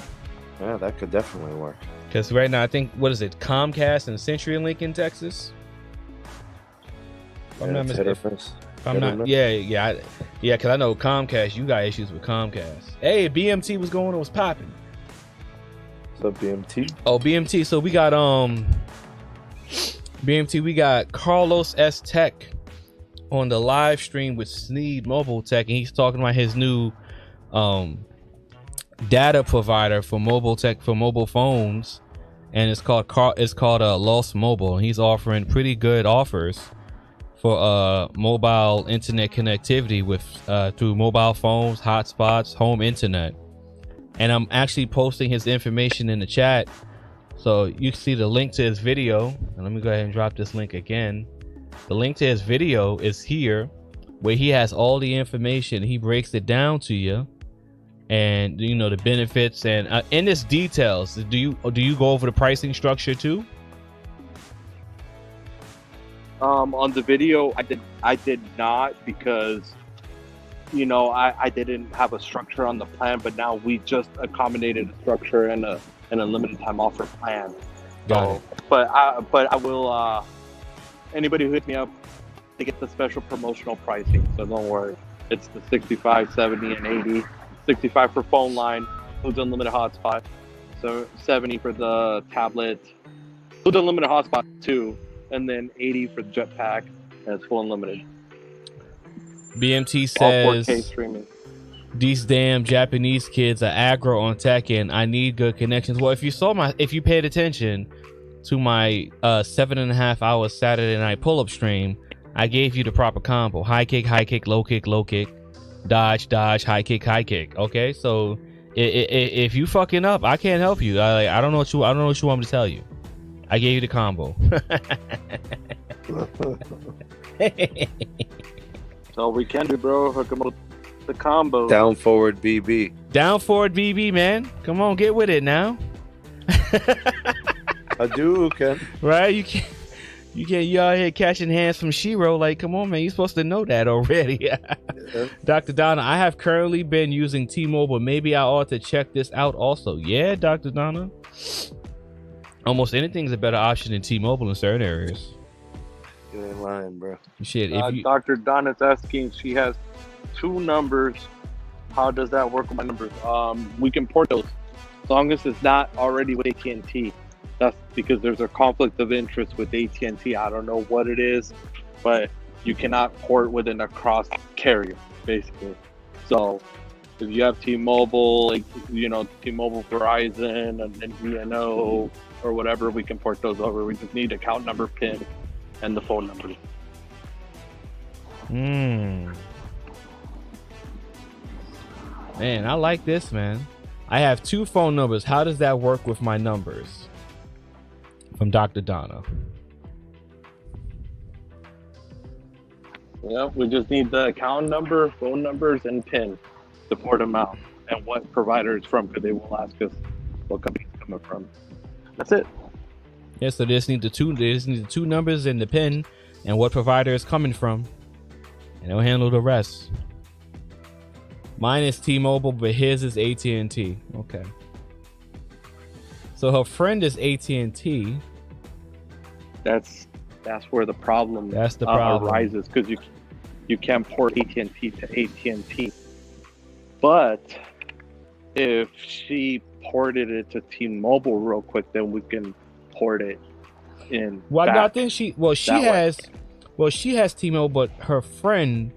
Yeah, that could definitely work. Because right now I think Comcast and CenturyLink in Texas. I'm not mistaken. Because I know Comcast, you got issues with Comcast. Hey, BMT was going on, was popping. What's up, BMT? Oh, BMT. So we got BMT, we got Carlos S. Tech on the live stream with Sneed Mobile Tech, and he's talking about his new data provider for mobile tech for mobile phones, and it's called Los Mobile, and he's offering pretty good offers for mobile internet connectivity with through mobile phones, hotspots, home internet. And I'm actually posting his information in the chat, so you can see the link to his video. And let me go ahead and drop this link again. The link to his video is here, where he has all the information. He breaks it down to you, and you know the benefits, and in its details. Do you go over the pricing structure too? On the video, I did not, because you know I didn't have a structure on the plan, but now we just accommodated a structure and a limited time offer plan. Got it. But I will anybody who hits me up, they get the special promotional pricing, so don't worry. It's the 65, 70, and 80. 65 for phone line, includes unlimited hotspot. So 70 for the tablet, includes unlimited hotspot too, and then 80 for the jetpack, and it's full unlimited. BMT All 4K says streaming. these damn Japanese kids are aggro on Tekken. I need good connections. Well, if you paid attention to my 7.5 hour Saturday night pull-up stream, I gave you the proper combo: high kick, low kick, dodge, high kick. Okay, so if you fucking up, I can't help you. I don't know what you want me to tell you. I gave you the combo. So we can do, bro. Hook 'em up with the combo. Down forward BB. Down forward BB, man. Come on, get with it now. I do, Ken. Right? You out here catching hands from Shiro. Like, come on, man. You're supposed to know that already. Yeah. Dr. Donna, I have currently been using T-Mobile. Maybe I ought to check this out also. Yeah, Dr. Donna. Almost anything's a better option than T-Mobile in certain areas. You ain't lying, bro. Shit, Dr. Donna's asking, she has 2 numbers. How does that work with my numbers? We can port those as long as it's not already with AT&T. That's because there's a conflict of interest with AT&T. I don't know what it is, but you cannot port within a cross carrier, basically. So if you have T-Mobile, like, you know, T-Mobile, Verizon, and then VNO or whatever, we can port those over. We just need account number, PIN, and the phone number. Man, I like this, man. I have 2 phone numbers. How does that work with my numbers? From Dr. Donna. Yeah, we just need the account number, phone numbers, and PIN to port them out, and what provider it's from, because they will ask us what company it's coming from. That's it. Yeah, so they just need the 2 numbers and the PIN and what provider it's coming from, and they'll handle the rest. Mine is T-Mobile, but his is AT&T. Okay. So her friend is AT&T. That's where the problem arises, because you can't port AT&T to AT&T. But if she ported it to T-Mobile real quick, then we can port it in. Well, I think she has T-Mobile, but her friend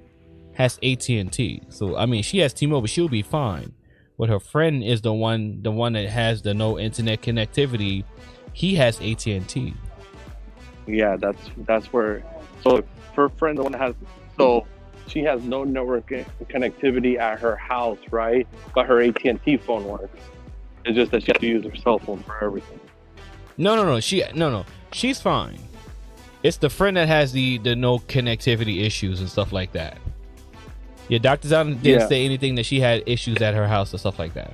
has AT&T. So I mean, she has T-Mobile, she'll be fine. But her friend is the one that has the no internet connectivity. He has AT&T. Yeah, that's where. So if her friend, the one that has, so she has no network connectivity at her house, right? But her AT&T phone works. It's just that she has to use her cell phone for everything. No. She's fine. It's the friend that has the no connectivity issues and stuff like that. Yeah, Dr. Zan didn't say anything that she had issues at her house or stuff like that.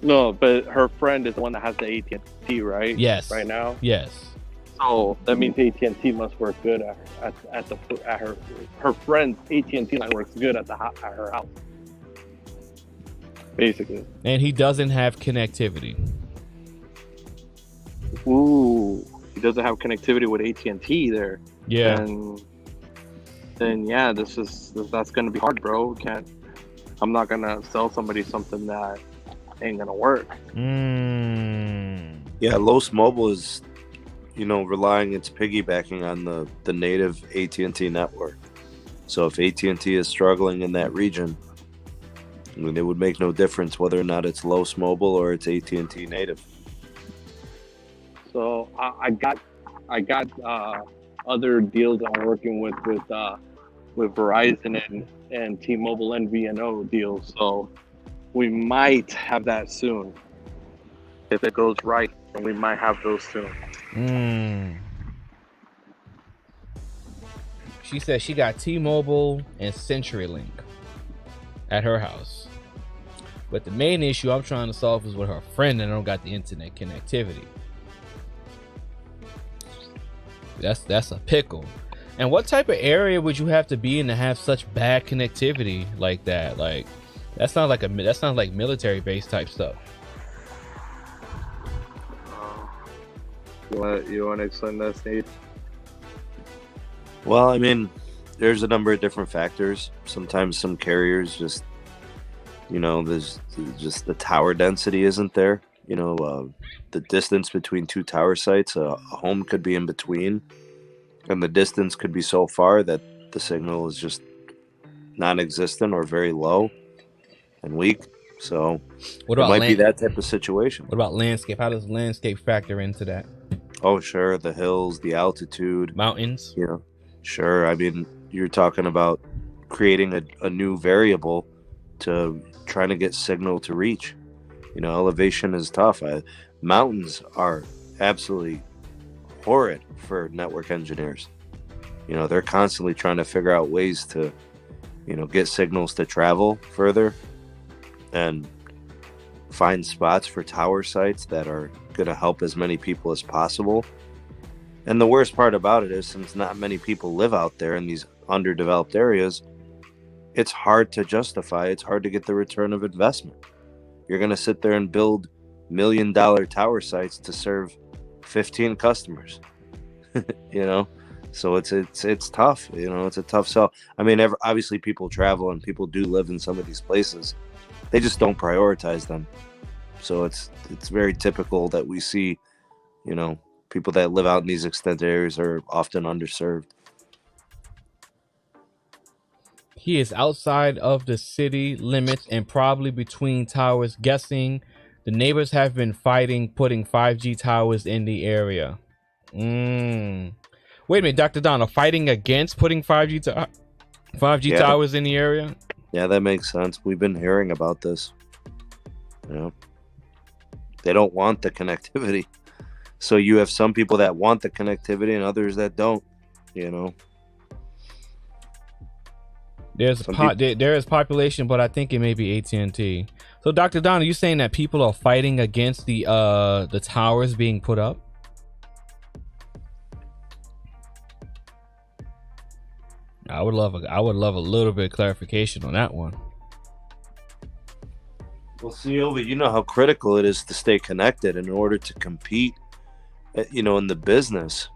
No, but her friend is the one that has the AT&T, right? Yes. Right now. Yes. So that means AT&T must work good at her friend's AT&T line works good at her house, basically. And he doesn't have connectivity. Ooh, he doesn't have connectivity with AT&T there. Yeah. And then yeah, that's gonna be hard, bro. I'm not gonna sell somebody something that ain't gonna work. Yeah, Los Mobile is, relying, it's piggybacking on the native AT&T network. So if AT&T is struggling in that region, I mean, it would make no difference whether or not it's Los Mobile or it's AT&T native. So I got other deals I'm working with Verizon and T-Mobile and VNO deals. So we might have that soon. If it goes right, then we might have those soon. She said she got T-Mobile and CenturyLink at her house. But the main issue I'm trying to solve is with her friend that don't got the internet connectivity. That's a pickle. And what type of area would you have to be in to have such bad connectivity like that? Like, that sounds like military base type stuff. You want to explain that, Steve? Well, I mean, there's a number of different factors. Sometimes some carriers just, there's just the tower density isn't there. The distance between two tower sites, a home could be in between, and the distance could be so far that the signal is just non-existent or very low and weak. So what about it might be that type of situation. What about landscape? How does landscape factor into that? Oh, sure. The hills, the altitude. Mountains. Sure. I mean, you're talking about creating a new variable to trying to get signal to reach. Elevation is tough. Mountains are absolutely horrid for network engineers. They're constantly trying to figure out ways to, get signals to travel further and find spots for tower sites that are going to help as many people as possible. And the worst part about it is, since not many people live out there in these underdeveloped areas, it's hard to justify. It's hard to get the return of investment. You're going to sit there and build $1 million tower sites to serve 15 customers. So it's tough. It's a tough sell. I mean, obviously people travel and people do live in some of these places. They just don't prioritize them. So it's very typical that we see, people that live out in these extended areas are often underserved. He is outside of the city limits and probably between towers. Guessing the neighbors have been fighting putting 5G towers in the area. Wait a minute, Dr. Donald, fighting against putting 5G towers in the area? Yeah, that makes sense. We've been hearing about this. They don't want the connectivity. So you have some people that want the connectivity and others that don't, There is population, but I think it may be AT&T. So, Dr. Donald, you saying that people are fighting against the towers being put up? I would love a little bit of clarification on that one. Well, but you know how critical it is to stay connected in order to compete, in the business.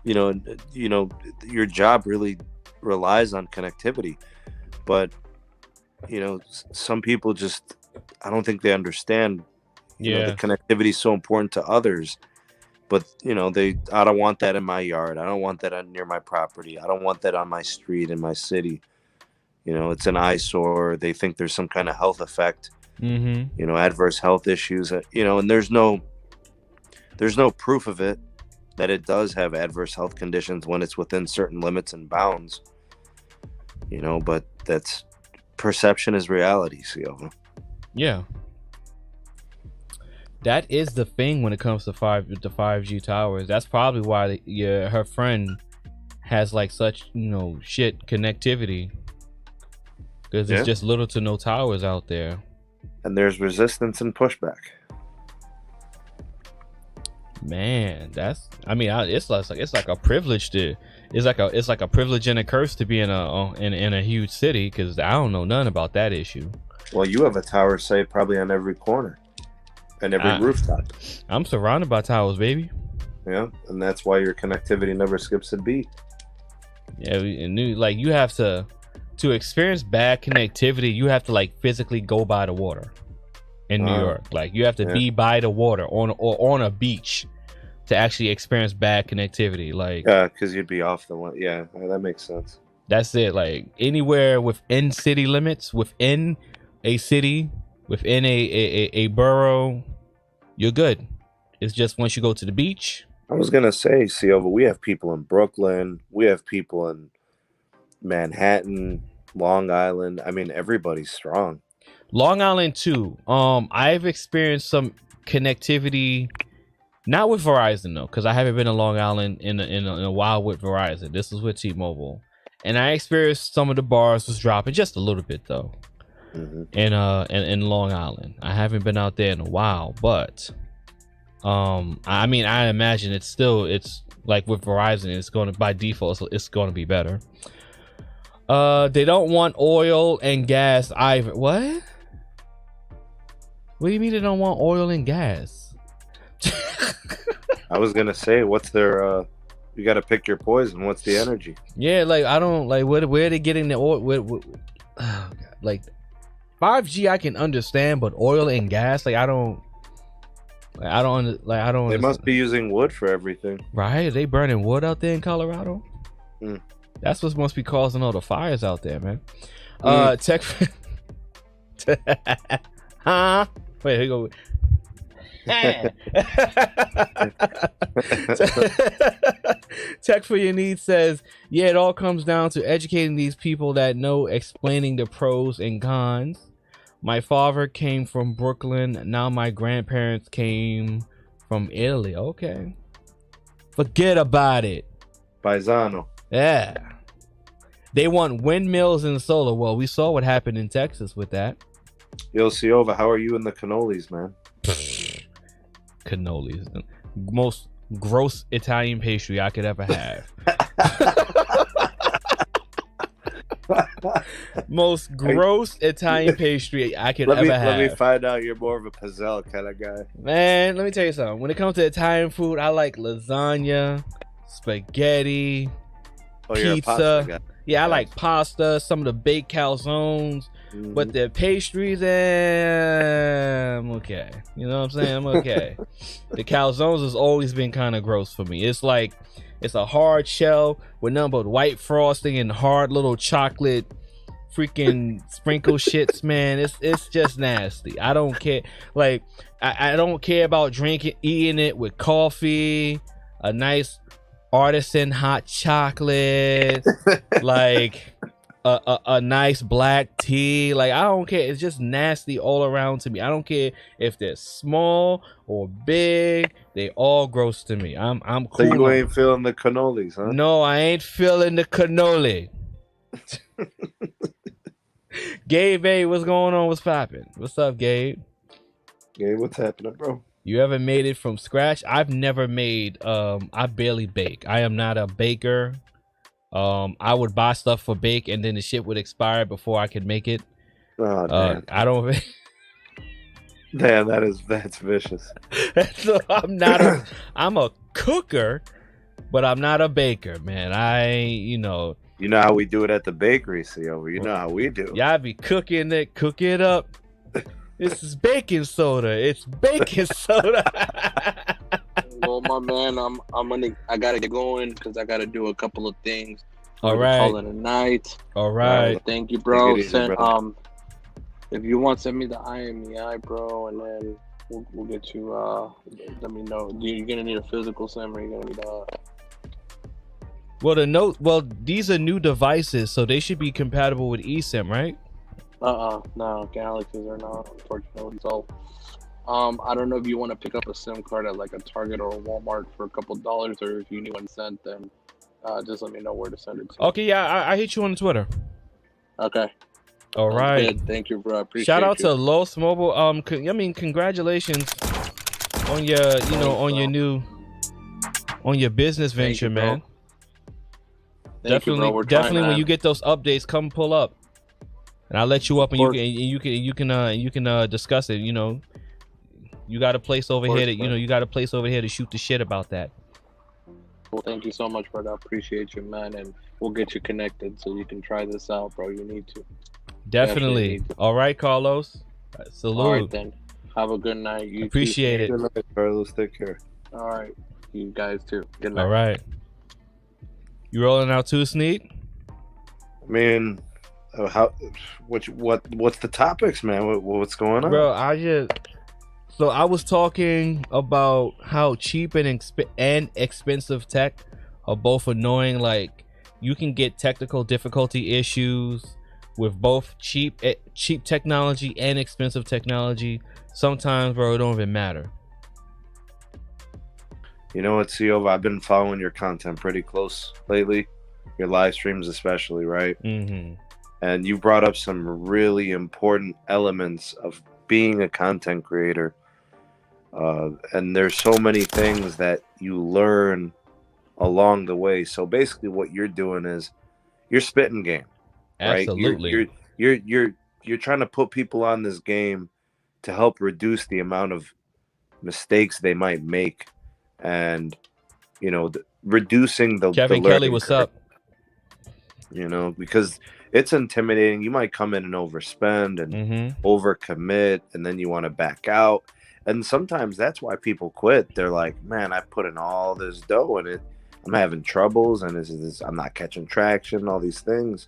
Your job really relies on connectivity, but some people just, I don't think they understand the connectivity is so important to others, but I don't want that in my yard, I don't want that near my property, I don't want that on my street in my city. It's an eyesore. They think there's some kind of health effect, adverse health issues, and there's no proof of it that it does have adverse health conditions when it's within certain limits and bounds. But that's perception is reality, Silva. Yeah. That is the thing when it comes to 5G towers. That's probably why her friend has like such, shit connectivity. Because it's just little to no towers out there. And there's resistance and pushback. Man, it's like a privilege it's like a privilege and a curse to be in a huge city, because I don't know none about that issue. Well, you have a tower site probably on every corner and every rooftop. I'm surrounded by towers, baby. Yeah, and that's why your connectivity never skips a beat. Yeah, like you have to experience bad connectivity. You have to like physically go by the water in New York. Like you have to be by the water on a beach to actually experience bad connectivity. Like, because you'd be off the one. Yeah, that makes sense. That's it. Like anywhere within city limits, within a city, within a borough, you're good. It's just once you go to the beach. I was gonna say, Silva, we have people in Brooklyn, we have people in Manhattan, Long Island. I mean, everybody's strong. Long Island too. I've experienced some connectivity, not with Verizon though, because I haven't been to Long Island in a while with Verizon. This is with T-Mobile, and I experienced some of the bars was dropping just a little bit though. in Long Island. I haven't been out there in a while, but I mean, I imagine it's like with Verizon, it's going to, by default, so it's going to be better. They don't want oil and gas either. What do you mean they don't want oil and gas? I was gonna say, what's their you got to pick your poison. What's the energy? Yeah, like I don't like where are they getting the oil? Oh God. Like 5G, I can understand, but oil and gas, like I don't. They must be using wood for everything, right? Are they burning wood out there in Colorado? Mm. That's what must be causing all the fires out there, man. Tech. Huh? Wait, here you go. Tech for Your Needs says, yeah, it all comes down to educating these people that know, explaining the pros and cons. My father came from Brooklyn. Now my grandparents came from Italy. Okay. Forget about it. Paisano. Yeah. They want windmills and solar. Well, we saw what happened in Texas with that. Yo, Siova, how are you in the cannolis, man? Cannolis. Most gross Italian pastry I could ever have. Most gross Italian pastry I could ever have. Let me find out you're more of a pizzelle kind of guy. Man, let me tell you something. When it comes to Italian food, I like lasagna, spaghetti, pizza. Yeah, I like pasta, some of the baked calzones. But the pastries, I'm okay. You know what I'm saying? I'm okay. The calzones has always been kind of gross for me. It's like, it's a hard shell with nothing but white frosting and hard little chocolate freaking sprinkle shits, man. It's just nasty. I don't care. Like, I don't care about eating it with coffee, a nice artisan hot chocolate, like a nice black tea. Like, I don't care. It's just nasty all around to me. I don't care if they're small or big. They all gross to me. I'm cool. So you ain't feeling the cannolis, huh? No, I ain't feeling the cannoli. Gabe, hey, what's going on? What's popping? What's up, Gabe? Gabe, what's happening, bro? You ever made it from scratch? I've never made. I barely bake. I am not a baker. I would buy stuff for bake and then the shit would expire before I could make it. Oh, damn. I don't. Damn, that's vicious. So I'm a cooker, but I'm not a baker, man. You know how we do it at the bakery, Cio. You know how we do. Y'all be cooking it, cook it up. This is baking soda. It's baking soda. Well, my man, I gotta get going because I gotta do a couple of things. All right. Call it a night. All right. Thank you, bro. If you want, send me the IMEI, bro, and then we'll get you. Let me know. You're gonna need a physical SIM, or you're gonna need Well, these are new devices, so they should be compatible with eSIM, right? No, Galaxies are not, unfortunately. So, I don't know if you want to pick up a SIM card at like a Target or a Walmart for a couple dollars, or if you need one sent, then just let me know where to send it to. Okay, yeah, I hit you on Twitter. Okay. All right. Good. Thank you, bro. Appreciate Shout out you. to Los Mobile. Congratulations on your, on your business venture, man. Definitely, when you get those updates, come pull up, and I'll let you up, and you can discuss it. You got a place over here that you got a place over here to shoot the shit about that. Well, thank you so much, brother. I appreciate you, man, and we'll get you connected so you can try this out, bro. You need to. Definitely. All right, Carlos. Salute. All right, then. Have a good night. You appreciate it. Good night, Carlos. Take care. All right. You guys too. Good night. All right. You rolling out too, Sneak? I mean, what's the topics, man? What's going on, bro? I was talking about how cheap and expensive tech are both annoying. Like, you can get technical difficulty issues with both cheap technology and expensive technology. Sometimes, bro, it don't even matter. You know what, Cio? I've been following your content pretty close lately. Your live streams especially, right? Mm-hmm. And you brought up some really important elements of being a content creator. And there's so many things that you learn along the way. So basically what you're doing is you're spitting game, right? Absolutely. You're trying to put people on this game to help reduce the amount of mistakes they might make, and reducing the Kevin the Kelly, learning what's curve, up? because it's intimidating. You might come in and overspend and overcommit, and then you want to back out. And sometimes that's why people quit. They're like, man, I put in all this dough in it. I'm having troubles, and I'm not catching traction, all these things.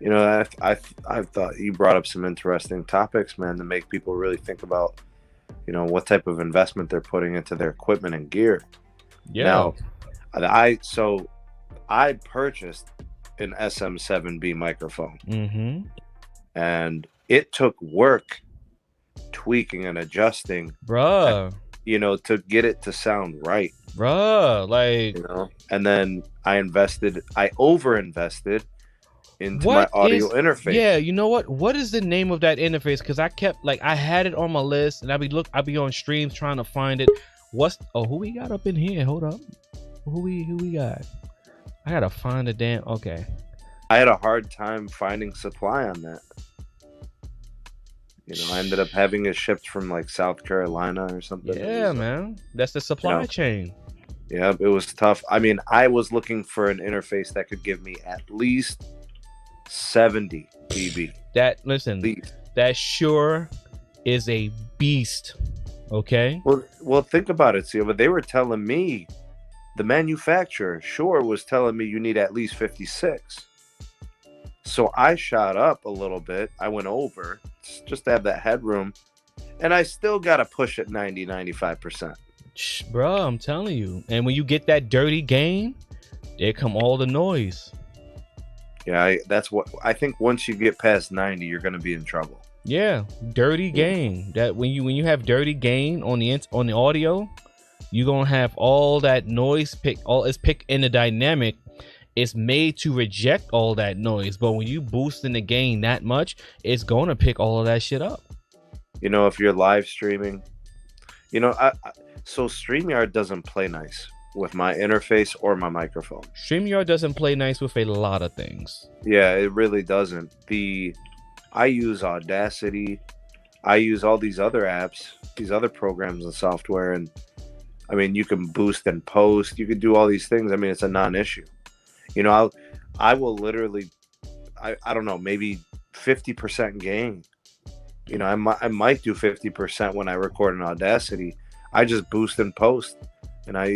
I've thought you brought up some interesting topics, man, to make people really think about, what type of investment they're putting into their equipment and gear. Yeah. Now, I purchased an SM7B microphone, and it took work tweaking and adjusting, bruh, to get it to sound right, bruh. Like, and then I over-invested into my audio interface. Yeah, you know what is the name of that interface? Because I had it on my list, and I'd be on streams trying to find it. Who we got up in here? Hold up, who we got? I gotta find the damn. Okay, I had a hard time finding supply on that. I ended up having it shipped from like South Carolina or something. Yeah, man, that's the supply chain. Yeah, it was tough. I mean, I was looking for an interface that could give me at least 70 dB. That sure is a beast. Okay. Well, think about it, Seal. But they were telling me, the manufacturer Shure was telling me you need at least 56. So I shot up a little bit. I went over just to have that headroom, and I still got to push it 90-95%. Bro, I'm telling you. And when you get that dirty gain, there come all the noise. Yeah, that's what I think. Once you get past 90, you're going to be in trouble. Yeah, dirty gain. That when you have dirty gain on the audio, you're gonna have all that noise picked in the dynamic. It's made to reject all that noise, but when you boost in the gain that much, it's gonna pick all of that shit up. If you're live streaming, so StreamYard doesn't play nice with my interface or my microphone. StreamYard doesn't play nice with a lot of things. Yeah, it really doesn't. I use Audacity. I use all these other apps, these other programs and software, and I mean, you can boost and post. You can do all these things. I mean, it's a non-issue. I will literally, I don't know, maybe 50% gain. I might do 50% when I record in Audacity. I just boost and post, and I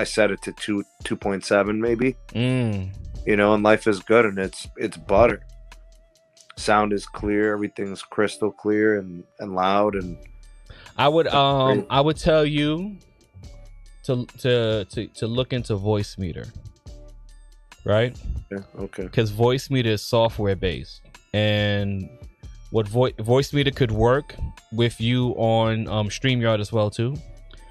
set it to 2.7 maybe. And life is good, and it's butter. Sound is clear, everything's crystal clear and loud, and I would tell you to look into Voicemeeter, right? Yeah, okay. Because Voicemeeter is software based, and what Voicemeeter could work with you on StreamYard as well too.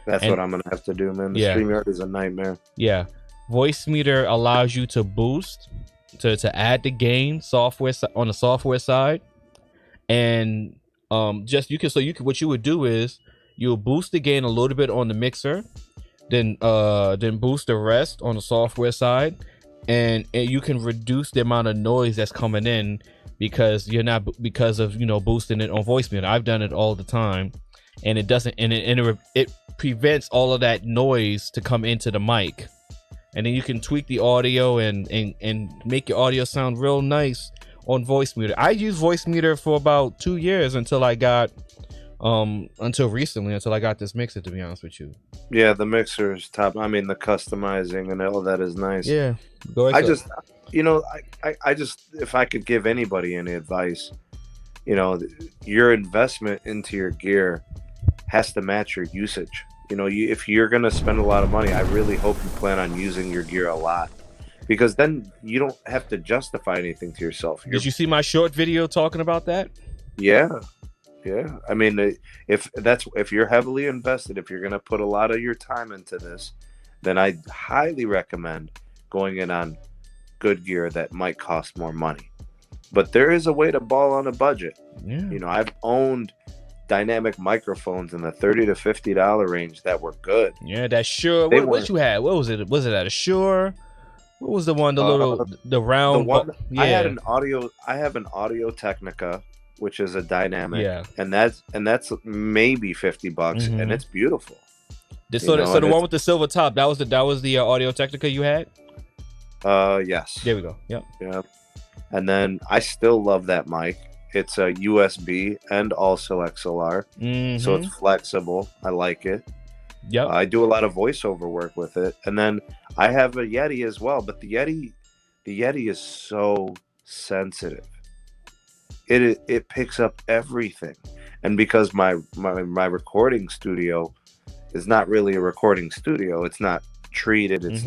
That's what I'm gonna have to do, man. The StreamYard is a nightmare. Yeah, Voicemeeter allows you to boost, to add the gain software on the software side, and what you would do is you'll boost the gain a little bit on the mixer, then boost the rest on the software side, and you can reduce the amount of noise that's coming in because of boosting it on Voicemeeter. I've done it all the time, and it prevents all of that noise to come into the mic. And then you can tweak the audio and make your audio sound real nice on Voicemeeter. I used Voicemeeter for about 2 years until I got this mixer, to be honest with you. Yeah, the mixer is top. I mean, the customizing and all that is nice. Yeah. Go ahead. I just if I could give anybody any advice, your investment into your gear has to match your usage. If you're going to spend a lot of money, I really hope you plan on using your gear a lot, because then you don't have to justify anything to yourself. Did you see my short video talking about that? Yeah. I mean, if you're heavily invested, if you're going to put a lot of your time into this, then I highly recommend going in on good gear that might cost more money. but there is a way to ball on a budget. Yeah. You know, I've owned dynamic microphones in the $30 to $50 range that were good. Yeah, that Shure. They What were- you had? What was it? Was it at a Shure? What was the one? The little, the The round. one yeah. I had an audio. I have an Audio Technica, which is a dynamic. Yeah. and that's maybe $50, Mhm. and it's beautiful. So, know, so and the one it's- with the silver top. That was the Audio Technica you had. Yes. There we go. Yep. Yeah. And then I still love that mic. It's a USB and also XLR, so it's flexible. I like it. Yep. I do a lot of voiceover work with it, and then I have a Yeti as well. But the Yeti is so sensitive. It picks up everything, and because my recording studio is not really a recording studio, it's not treated. It's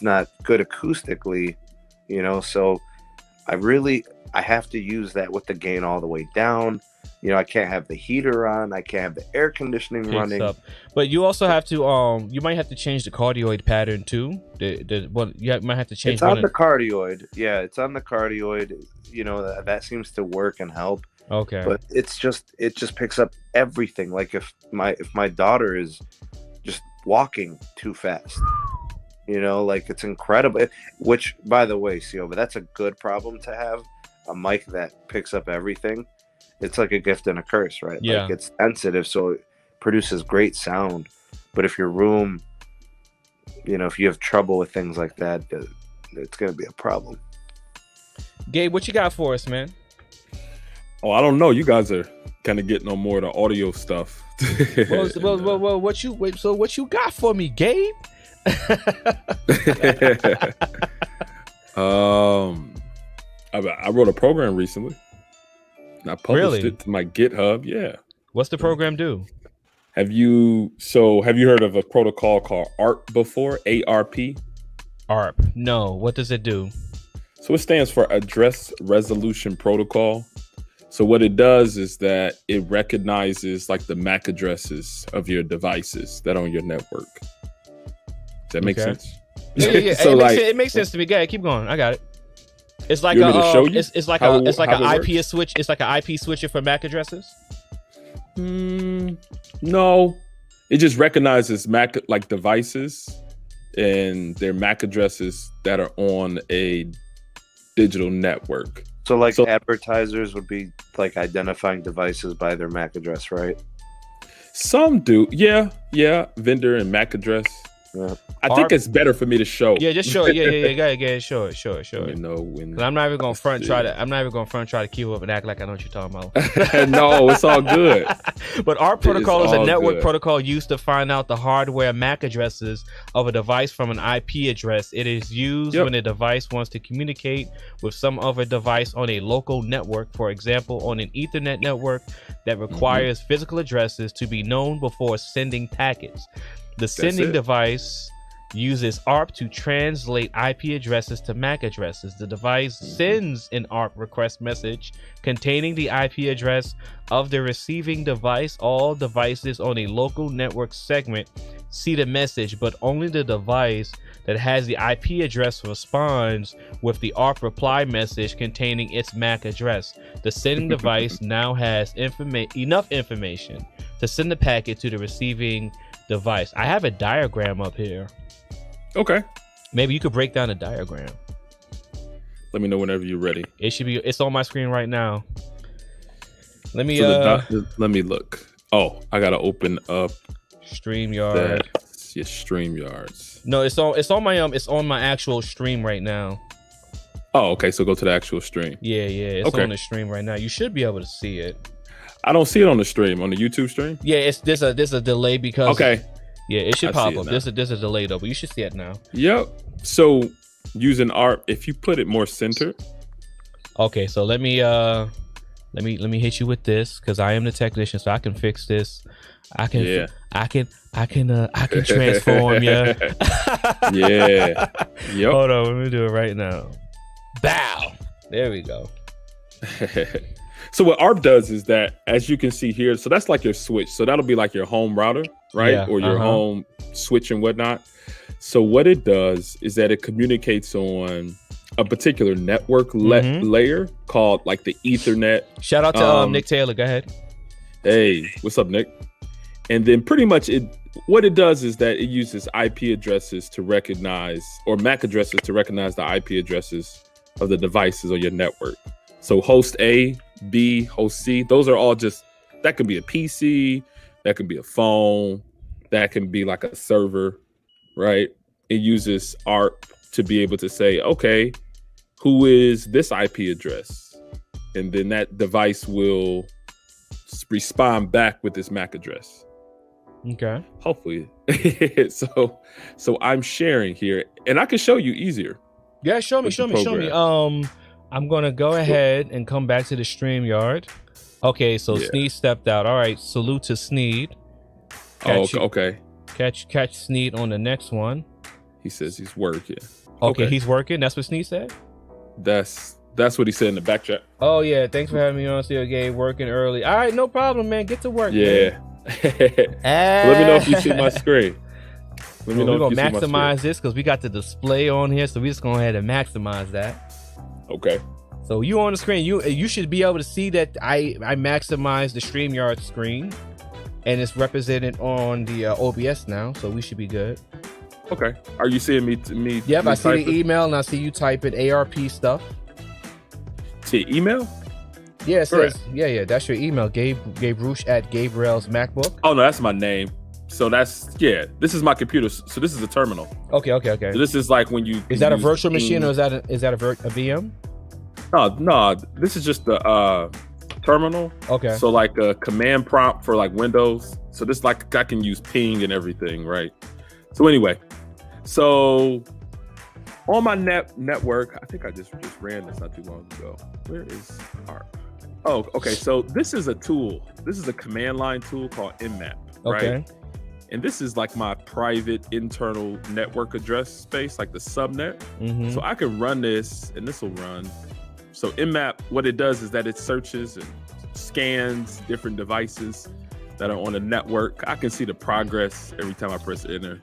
not good acoustically, you know. So I have to use that with the gain all the way down. You know, I can't have the heater on. I can't have the air conditioning Picks running. up. But you also have to you might have to change the cardioid pattern too. Might have to change. It's on the cardioid. Yeah, it's on the cardioid. You know, that seems to work and help. Okay. But it just picks up everything. Like if my daughter is just walking too fast, you know, like it's incredible. Which, by the way, Siova, that's a good problem to have. A mic that picks up everything. It's like a gift and a curse, right? Yeah. Like it's sensitive, so it produces great sound. But if your room, you know, if you have trouble with things like that, it's going to be a problem. Gabe, what you got for us, man? Oh, I don't know. You guys are kind of getting on more of the audio stuff. Well, what you got for me, Gabe? I wrote a program recently. And I published it to my GitHub. Yeah. What's the program do? Have you heard of a protocol called ARP before? ARP? ARP. No. What does it do? So it stands for Address Resolution Protocol. So what it does is that it recognizes like the MAC addresses of your devices that are on your network. Does that make sense? Yeah. So it makes sense to me. Go ahead, keep going. I got it. It's like you want me to show you it's like how an it IP switch. It's like an IP switcher for MAC addresses. No, it just recognizes MAC like devices and their MAC addresses that are on a digital network. So advertisers would be like identifying devices by their MAC address, right? Some do. Yeah. Vendor and MAC address. Yeah. I think it's better for me to show. Yeah, just show it. Yeah. Go ahead. Show it. You know when. I'm not even gonna front try to keep up and act like I know what you're talking about. No, it's all good. But our protocol is a all network good. protocol used to find out the hardware MAC addresses of a device from an IP address. It is used when a device wants to communicate with some other device on a local network, for example, on an Ethernet network that requires physical addresses to be known before sending packets. The sending device uses ARP to translate IP addresses to MAC addresses. The device sends an ARP request message containing the IP address of the receiving device. All devices on a local network segment see the message, but only the device that has the IP address responds with the ARP reply message containing its MAC address. The sending device now has enough information to send the packet to the receiving device. I have a diagram up here. Okay. Maybe you could break down a diagram. Let me know whenever you're ready. It's on my screen right now. Let me let me look. Oh, I gotta open up StreamYard. Your StreamYards. No, it's on my actual stream right now. Oh, okay. So go to the actual stream. Yeah, it's on the stream right now. You should be able to see it. I don't see it on the stream, on the YouTube stream. Yeah, there's a delay because okay. Yeah, it should pop up. There's a delay though, but you should see it now. Yep. So using ARP, if you put it more centered. Okay, so let me hit you with this because I am the technician, so I can fix this. I can transform you. Yeah. Yep. Hold on, let me do it right now. Bow. There we go. So what ARP does is that, as you can see here, so that's like your switch. So that'll be like your home router, right? Yeah, or your home switch and whatnot. So what it does is that it communicates on a particular network layer called like the Ethernet. Shout out to Nick Taylor. Go ahead. Hey, what's up, Nick? And then pretty much what it does is that it uses IP addresses to recognize, or MAC addresses to recognize the IP addresses of the devices on your network. So host A, B, host C, those are all just, that could be a PC, that could be a phone, that can be like a server, right? It uses ARP to be able to say, okay, who is this IP address? And then that device will respond back with this MAC address. Okay. Hopefully. So I'm sharing here, and I can show you easier. Yeah, show me. I'm gonna go ahead and come back to the StreamYard. Okay, so Sneed stepped out. All right, salute to Sneed. Okay. Catch Sneed on the next one. He says he's working. Okay, he's working. That's what Sneed said. That's what he said in the back chat. Oh yeah, thanks for having me on, Steel Gabe. Working early. All right, no problem, man. Get to work. Yeah. Let me know if you see my screen. We're gonna maximize this because we got the display on here, so we just go ahead and maximize that. Okay. So you on the screen, you should be able to see that I maximized the StreamYard screen, and it's represented on the OBS now, so we should be good. Okay. Are you seeing me? Yep, I see the email and I see you typing ARP stuff. To email? Yeah, it says, yeah, that's your email, Gabe Roosh at Gabriel's MacBook. Oh no, that's my name. So this is my computer. So this is a terminal. Okay. So this is like when you is that a virtual machine or is that a VM? No, this is just the terminal. Okay. So like a command prompt for like Windows. So this like I can use ping and everything, right? So anyway, so on my network, I think I just ran this not too long ago. Where is ARP? Oh, okay. So this is a tool. This is a command line tool called mmap, right? Okay. And this is like my private internal network address space, like the subnet. Mm-hmm. So I can run this and this will run. So mmap, what it does is that it searches and scans different devices that are on the network. I can see the progress every time I press enter.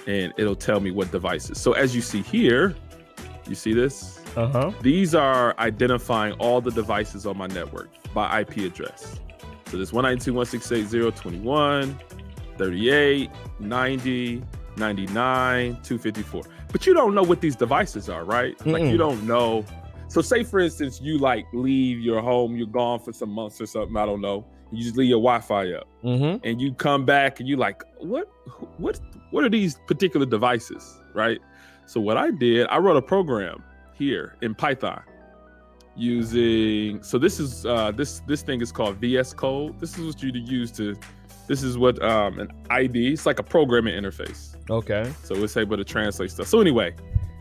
And it'll tell me what devices. So as you see here, you see this? These are identifying all the devices on my network by IP address. So this 192.168.0.21, 38, 90, 99, 254. But you don't know what these devices are, right? Like you don't know. So say for instance, you like leave your home, you're gone for some months or something, I don't know. You just leave your Wi-Fi up and you come back and you like, what are these particular devices, right? So what I did, I wrote a program here in Python using, so this is, this thing is called VS Code. This is what you use to, this is what an ID, it's like a programming interface. Okay. So it's able to translate stuff. So anyway,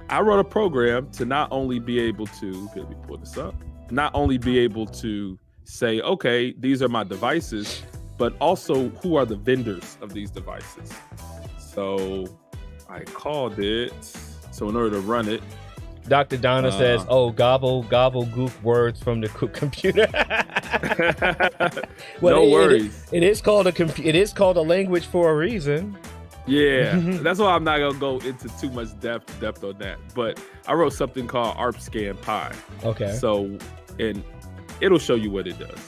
I wrote a program to not only be able to, let me pull this up, not only be able to say, okay, these are my devices, but also who are the vendors of these devices. So I called it, so in order to run it, Dr. Donna says, oh, gobble goof words from the computer. Well, no worries. It is called a language for a reason. Yeah, that's why I'm not gonna go into too much depth on that. But I wrote something called ARP scan pi. Okay. So, and it'll show you what it does.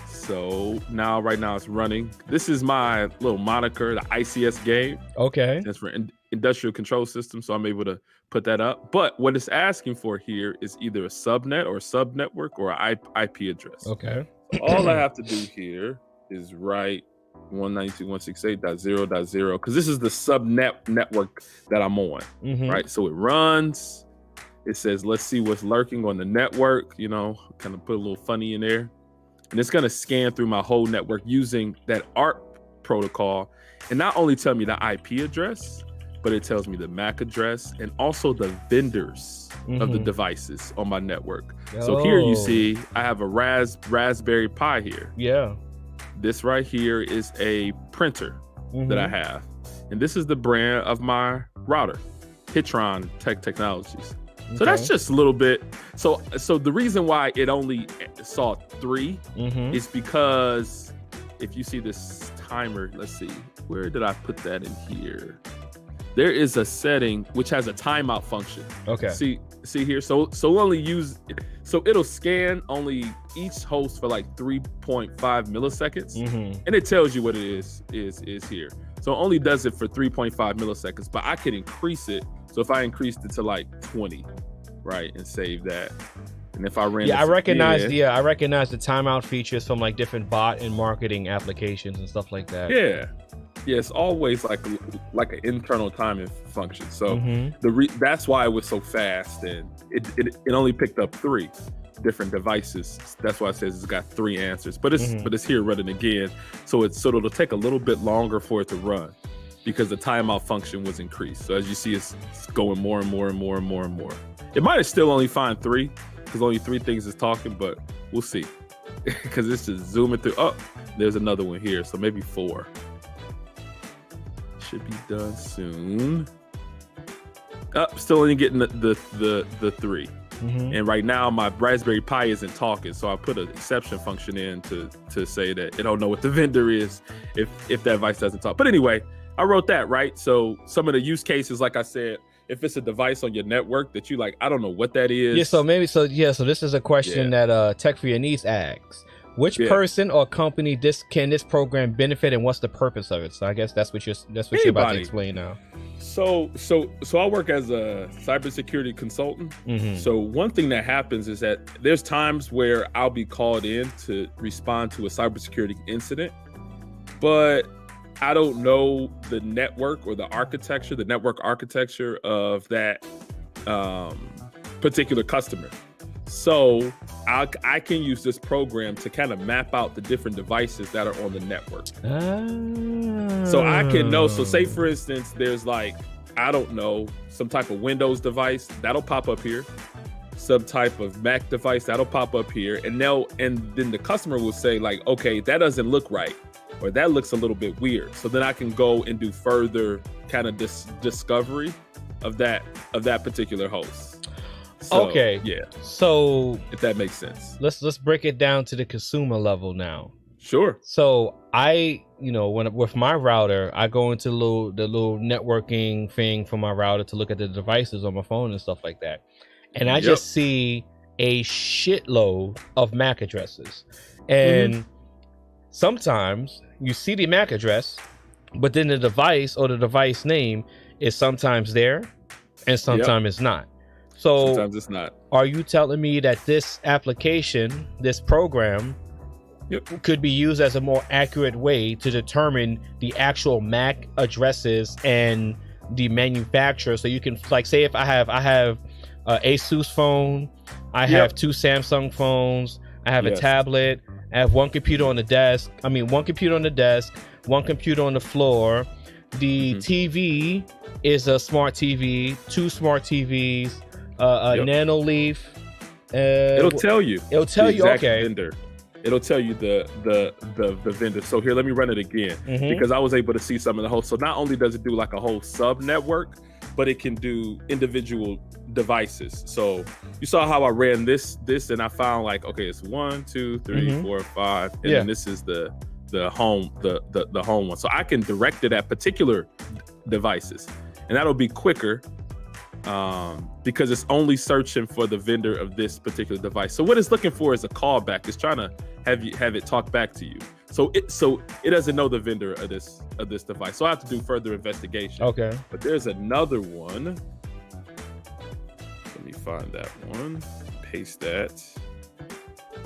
So right now it's running. This is my little moniker, the ICS game. Okay. That's for industrial control system. So I'm able to put that up. But what it's asking for here is either a subnet or a subnetwork or an IP address. Okay. So all I have to do here is write 192.168.0.0 because this is the subnet network that I'm on, right? So it runs. It says, let's see what's lurking on the network, you know, kind of put a little funny in there. And it's going to scan through my whole network using that ARP protocol and not only tell me the IP address, but it tells me the MAC address and also the vendors of the devices on my network. So here you see I have a Raspberry Pi here. Yeah. This right here is a printer that I have. And this is the brand of my router, Hitron Technologies. So that's just a little bit. So the reason why it only saw 3 is because if you see this timer, let's see, where did I put that in here? there is a setting which has a timeout function. Okay. See here. So it'll scan only each host for like 3.5 milliseconds, and it tells you what it is here. So it only does it for 3.5 milliseconds, but I can increase it. So if I increased it to like 20, right, and save that. And if I ran, I recognize the timeout features from like different bot and marketing applications and stuff like that. Yeah, it's always like an internal timing function. So that's why it was so fast, and it only picked up 3 different devices. That's why it says it's got 3 answers. But it's here running again. So it'll take a little bit longer for it to run because the timeout function was increased. So as you see, it's going more and more and more and more and more. It might have still only find 3. Because only 3 things is talking, but we'll see. Because it's just zooming through. Oh, there's another one here, so maybe 4. Should be done soon. Still only getting the 3. And right now my Raspberry Pi isn't talking, so I put an exception function in to say that it don't know what the vendor is if that device doesn't talk. But anyway, I wrote that, right? So some of the use cases, like I said, if it's a device on your network that you like, I don't know what that is. So this is a question that Tech for Your Needs asks. Which person or company can this program benefit, and what's the purpose of it? So I guess that's what you're about to explain now. So I work as a cybersecurity consultant. So one thing that happens is that there's times where I'll be called in to respond to a cybersecurity incident, but I don't know the network or the network architecture of that particular customer. So I can use this program to kind of map out the different devices that are on the network. So I can know. So say, for instance, there's like, I don't know, some type of Windows device that'll pop up here, some type of Mac device that'll pop up here, and then the customer will say like, okay, that doesn't look right, or that looks a little bit weird. So then I can go and do further kind of discovery of that particular host. So, okay. Yeah. So if that makes sense, let's break it down to the consumer level now. Sure. So with my router, I go into the little networking thing for my router to look at the devices on my phone and stuff like that, and I just see a shitload of MAC addresses, and sometimes you see the MAC address, but then the device or the device name is sometimes there and sometimes it's not. So sometimes it's not. Are you telling me that this application, this program, could be used as a more accurate way to determine the actual MAC addresses and the manufacturer? So you can, like, say if I have a Asus phone, I have 2 Samsung phones, I have a tablet, I have one computer on the desk, one computer on the floor. The TV is a smart TV, 2 smart TVs, a Nano Leaf. It'll tell you. Okay. Vendor. It'll tell you the vendor. So here, let me run it again because I was able to see some of the hosts. So not only does it do like a whole sub network, but it can do individual devices. So you saw how I ran this, and I found like, okay, it's 1, 2, 3, 4, 5, and then this is the home, the home one. So I can direct it at particular devices, and that'll be quicker because it's only searching for the vendor of this particular device. So what it's looking for is a callback. It's trying to have it talk back to you. So it doesn't know the vendor of this device. So I have to do further investigation. Okay. But there's another one. Let me find that one. Paste that.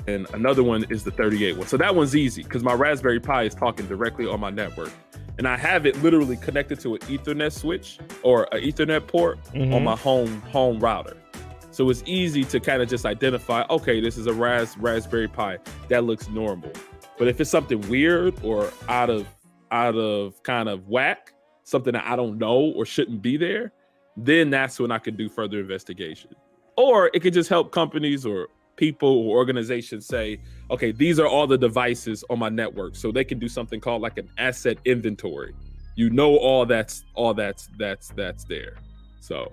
And another one is the 38 one. So that one's easy because my Raspberry Pi is talking directly on my network. And I have it literally connected to an Ethernet switch or an Ethernet port on my home router. So it's easy to kind of just identify, okay, this is a Raspberry Pi. That looks normal. But if it's something weird or out of kind of whack, something that I don't know or shouldn't be there, then that's when I can do further investigation. Or it could just help companies or people or organizations say, okay, these are all the devices on my network. So they can do something called like an asset inventory. You know, all that's there. So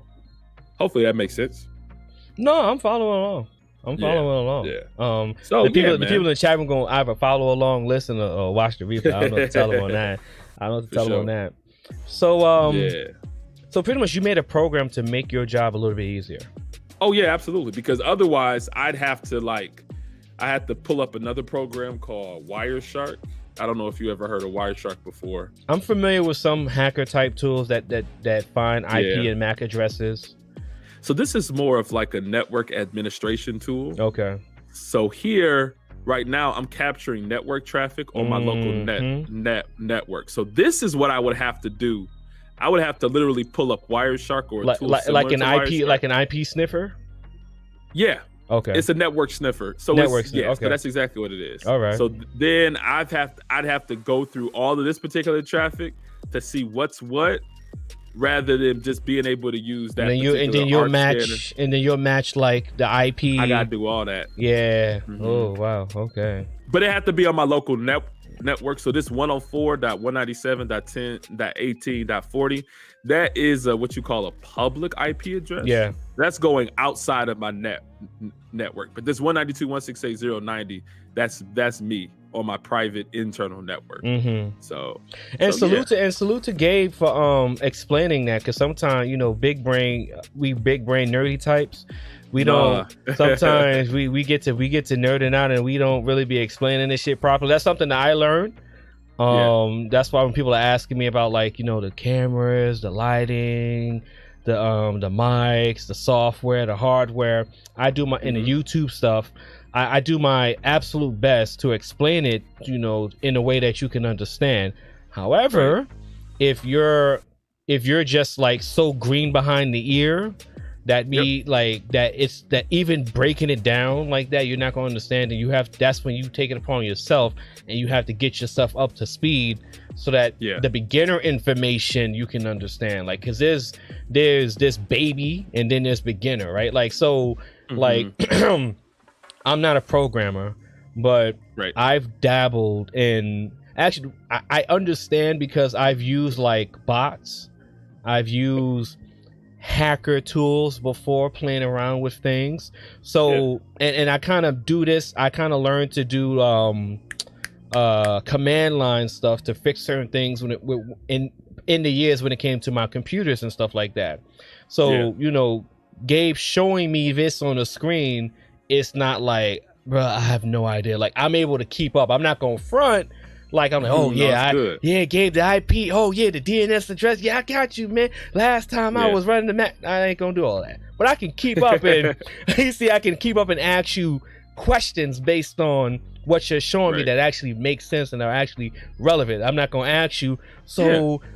hopefully that makes sense. No, I'm following along. Yeah. So the people in the chat room going to either follow along, listen, or watch the replay. I don't know what to tell them on that. So So pretty much you made a program to make your job a little bit easier. Oh yeah, absolutely. Because otherwise I had to pull up another program called Wireshark. I don't know if you ever heard of Wireshark before. I'm familiar with some hacker type tools that find IP and MAC addresses. So this is more of like a network administration tool. Okay. So here, right now, I'm capturing network traffic on my local network. So this is what I would have to do. I would have to literally pull up Wireshark or a tool like an IP, Wireshark. like an IP sniffer. Yeah. Okay. It's a network sniffer. So so that's exactly what it is. All right. So then I'd have to go through all of this particular traffic to see what's what, rather than just being able to use that. And then you'll match like the IP. I gotta do all that. Yeah. Mm-hmm. Oh wow. Okay. But it had to be on my local network. So this 104.197.10.18.40, that is what you call a public IP address. Yeah. That's going outside of my network. But this 192.168.0.90, that's me on my private internal network. Mm-hmm. So salute to Gabe for explaining that, because sometimes big brain nerdy types, we don't sometimes we get to nerding out and we don't really be explaining this shit properly. That's something that I learned. That's why when people are asking me about the cameras, the lighting, the mics, the software, the hardware, I do my in the YouTube stuff, I do my absolute best to explain it in a way that you can understand. However, if you're just like so green behind the ear that even breaking it down like that, you're not going to understand, and that's when you take it upon yourself and you have to get yourself up to speed so that the beginner information you can understand, like, because there's this baby and then there's beginner, right? Like, so like I'm not a programmer, but I've dabbled in, actually I understand because I've used like bots, I've used hacker tools before, playing around with things. So and I kind of do this, I kind of learned to do command line stuff to fix certain things in the years when it came to my computers and stuff like that. So Gabe showing me this on the screen, it's not like, bro, I have no idea. Like, I'm able to keep up. I'm not gonna front. Like, I'm like, Gabe, the IP, the DNS address. Yeah, I got you, man. Last time I was running the Mac, I ain't gonna do all that. But I can keep up and you see, I can keep up and ask you questions based on what you're showing me that actually makes sense and are actually relevant. I'm not gonna ask you,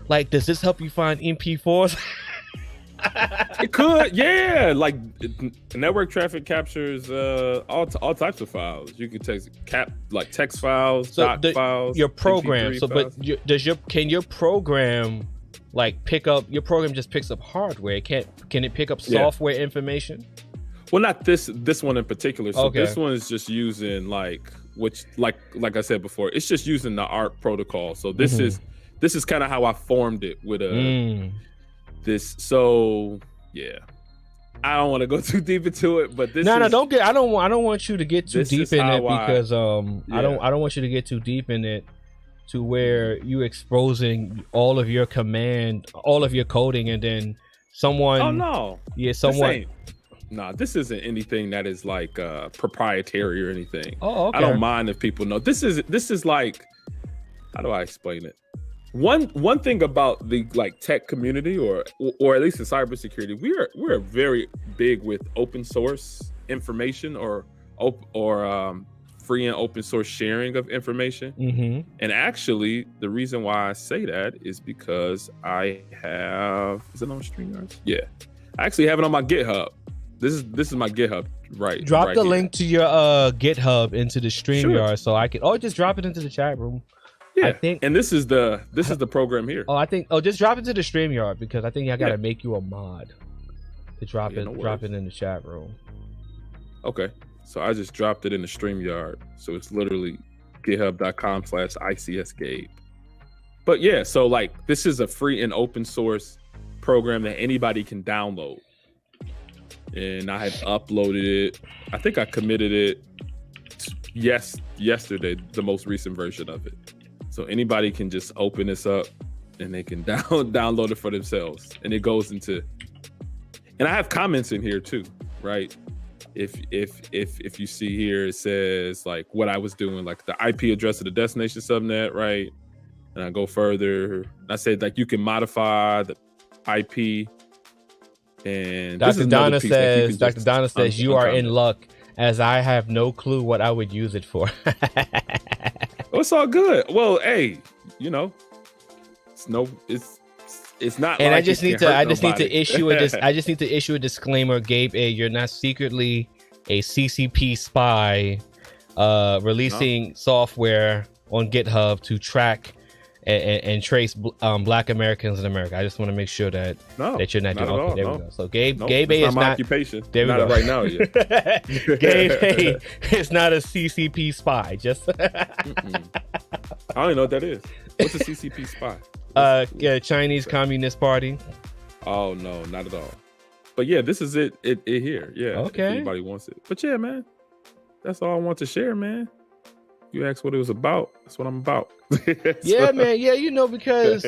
like, does this help you find MP4s? It could, like network traffic captures all types of files. You can text text files, doc files, your program. MP3 files. Can your program like pick up? Your program just picks up hardware. Can it pick up software information? Well, not this one in particular. So this one is just using like I said before, it's just using the ARP protocol. So this is kind of how I formed it with this. So I don't want to go too deep into it, but this I don't want you to get too deep in it, because I don't want you to get too deep in it to where you exposing all of your coding, and then someone this isn't anything that is like proprietary or anything. Okay. I don't mind if people know. This is like, how do I explain it? One thing about the like tech community, or at least in cybersecurity, we're very big with open source information or free and open source sharing of information. And actually, the reason why I say that is because I have, is it on StreamYard? Yeah, I actually have it on my GitHub. This is my GitHub, right? Drop the link to your GitHub into the StreamYard so I can. Just drop it into the chat room. Yeah, I think, and this is the program here. Just drop it to the StreamYard, because I think I gotta make you a mod to drop it in the chat room. Okay, so I just dropped it in the StreamYard, so it's literally github.com/ICSGabe. But so like, this is a free and open source program that anybody can download, and I had uploaded it. I think I committed it yesterday, the most recent version of it. So anybody can just open this up and they can download it for themselves. And it goes into, and I have comments in here too, right? If you see here, it says like what I was doing, like the IP address of the destination subnet, right? And I go further. I said like you can modify the IP. And Dr. Donna says, you are in luck, as I have no clue what I would use it for. Oh, it's all good. Well, hey, you know, it's not. And like I just need to issue a disclaimer, Gabe. You're not secretly a CCP spy, releasing software on GitHub to track and trace Black Americans in America. I just want to make sure that you're not doing. Okay, there we go. So Gabe A is not occupation. There we not go. Right now, yeah. Gabe A is not a CCP spy. Just I don't even know what that is. What's a CCP spy? Yeah, Chinese Communist Party. Oh no, not at all. But yeah, this is it here. Yeah. Okay. If anybody wants it. But yeah, man, that's all I want to share, man. You asked what it was about. That's what I'm about. Yeah, man. Yeah, because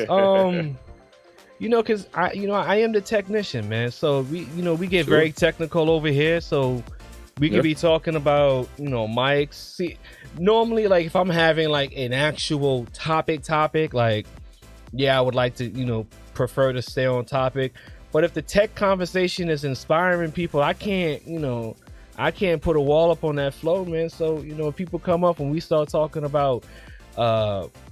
because I am the technician, man. So we get very technical over here. So we could be talking about mics. See, normally like if I'm having like an actual topic, like I would like to prefer to stay on topic. But if the tech conversation is inspiring people, I can't put a wall up on that flow, man. So, if people come up and we start talking about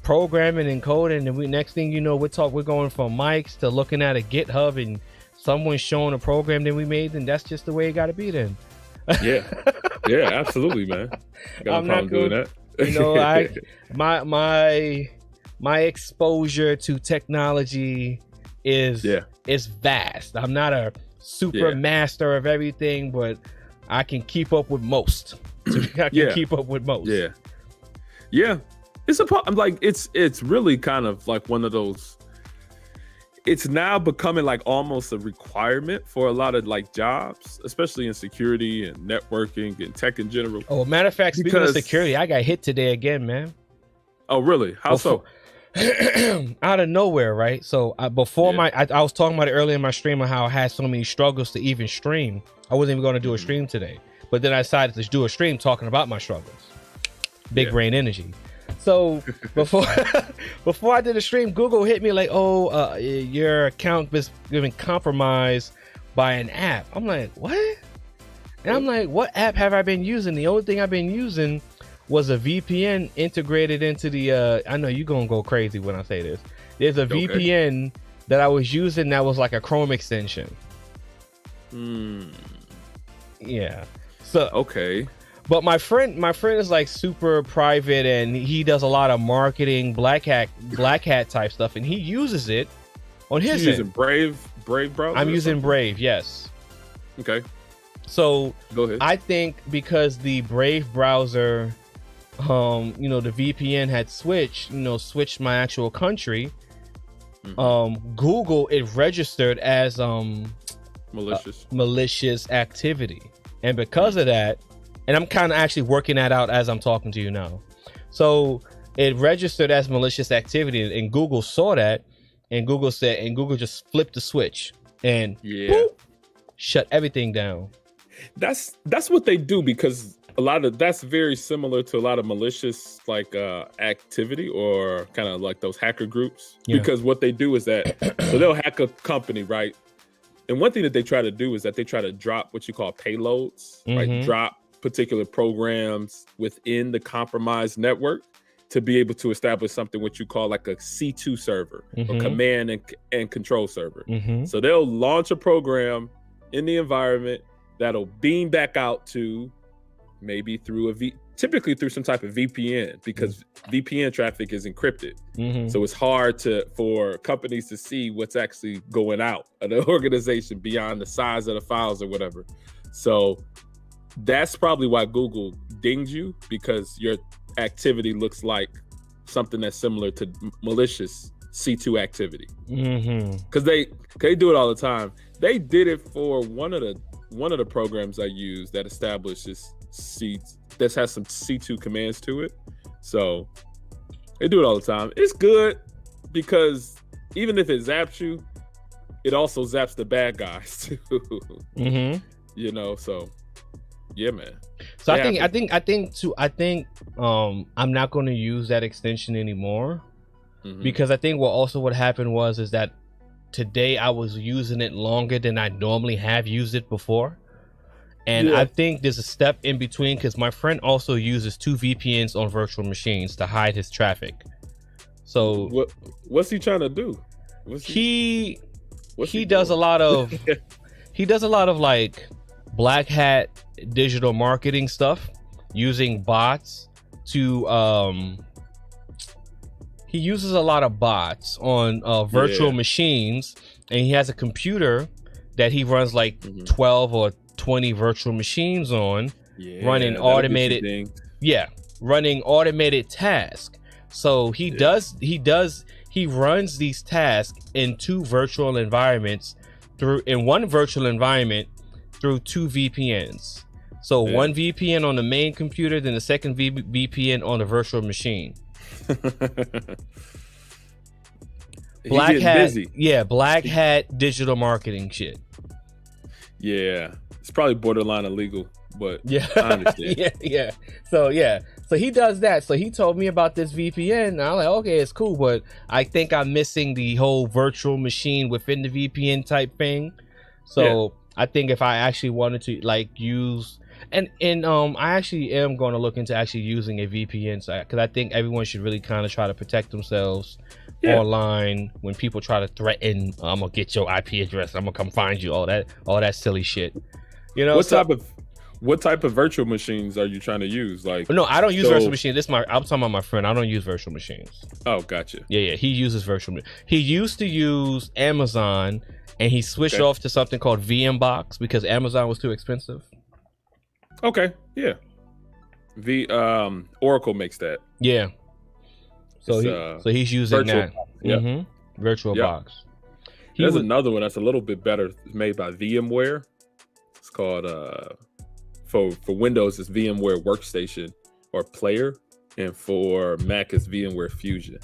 programming and coding, and next thing we're going from mics to looking at a GitHub and someone's showing a program that we made, then that's just the way it got to be then. Yeah, absolutely, man. I'm not doing that. My exposure to technology is vast. I'm not a super master of everything, but I can keep up with most. Keep up with most. Yeah. It's really kind of like one of those. It's now becoming like almost a requirement for a lot of like jobs, especially in security and networking and tech in general. Oh, matter of fact, speaking of security, I got hit today again, man. Oh, really? How so? Out of nowhere, right? So I was talking about it earlier in my stream on how I had so many struggles to even stream. I wasn't even going to do a stream today, but then I decided to do a stream talking about my struggles. Big brain energy. So before I did a stream, Google hit me like, your account was given compromised by an app. I'm like, what? And I'm like, what app have I been using? The only thing I've been using was a VPN integrated into the I know you're gonna go crazy when I say this. There's a VPN that I was using that was like a Chrome extension. Yeah. So but my friend is like super private, and he does a lot of marketing, black hat type stuff, and he uses it on his end. You're using Brave browser? I'm using Brave, yes. Okay. So go ahead. I think because the Brave browser the VPN had switched my actual country. Google, it registered as malicious activity, and because of that, and I'm kind of actually working that out as I'm talking to you now. So it registered as malicious activity, and Google saw that, and Google just flipped the switch and boop, shut everything down. That's what they do, because that's very similar to a lot of malicious activity, or kind of like those hacker groups. Because what they do is that so they'll hack a company, right? And one thing that they try to do is that they try to drop what you call payloads, right? Drop particular programs within the compromised network to be able to establish something what you call like a C2 server, a command and control server. So they'll launch a program in the environment that'll beam back out to maybe typically through some type of VPN, because VPN traffic is encrypted. So it's hard for companies to see what's actually going out of the organization beyond the size of the files or whatever. So that's probably why Google dings you, because your activity looks like something that's similar to malicious C2 activity. Because they do it all the time. They did it for one of the programs I use that establishes that has some C2 commands to it. So they do it all the time. It's good because even if it zaps you, it also zaps the bad guys too. Mm-hmm. You know, so yeah, man. So I think I'm not going to use that extension anymore, because I think what happened is that today I was using it longer than I normally have used it before. And I think there's a step in between, because my friend also uses 2 VPNs on virtual machines to hide his traffic. So what's he trying to do? He does a lot of like black hat digital marketing stuff using bots to he uses a lot of bots on virtual machines, and he has a computer that he runs like 12 or 20 virtual machines on, running automated tasks. So he runs these tasks in 2 virtual environments in one virtual environment through 2 VPNs. So one VPN on the main computer, then the second VPN on the virtual machine. Black hat digital marketing shit. Yeah, it's probably borderline illegal, but I understand. So he does that. So he told me about this VPN, and I'm like, okay, it's cool, but I think I'm missing the whole virtual machine within the VPN type thing. So I think if I actually wanted to like use, and I actually am going to look into actually using a VPN site, because I think everyone should really kind of try to protect themselves online when people try to threaten, I'm gonna get your IP address, I'm gonna come find you, all that silly shit. You know, what type of virtual machines are you trying to use? Like, no, I don't use virtual machines. I'm talking about my friend. I don't use virtual machines. Oh, gotcha. Yeah, he uses virtual. He used to use Amazon, and he switched off to something called VMbox because Amazon was too expensive. Okay, yeah. Oracle makes that. Yeah. So he's using that. Virtual box. There's another one that's a little bit better, made by VMware. It's called for Windows it's VMware Workstation or Player, and for Mac it's VMware Fusion.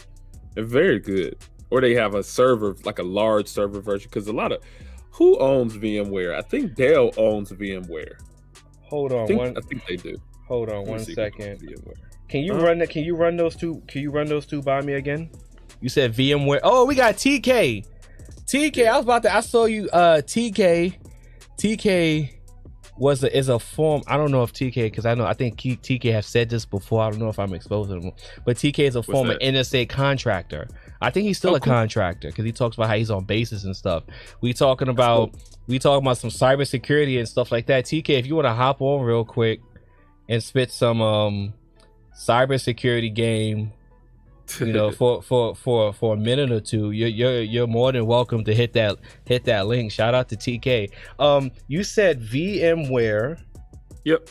They're very good. Or they have a server, like a large server version, because who owns VMware? I think Dell owns VMware. Hold on, I think they do. Hold on one second. Can you run that? Can you run those two? Can you run those two by me again? You said VMware. Oh, we got TK. I saw you. TK is a form. I don't know if TK, because I think TK have said this before. I don't know if I'm exposing him, but TK is a former NSA contractor. I think he's still a contractor, because he talks about how he's on bases and stuff. We talking about some cybersecurity and stuff like that. TK, if you want to hop on real quick and spit some cybersecurity game, you know, for a minute or two, you're more than welcome to hit that link. Shout out to TK. You said VMware. Yep.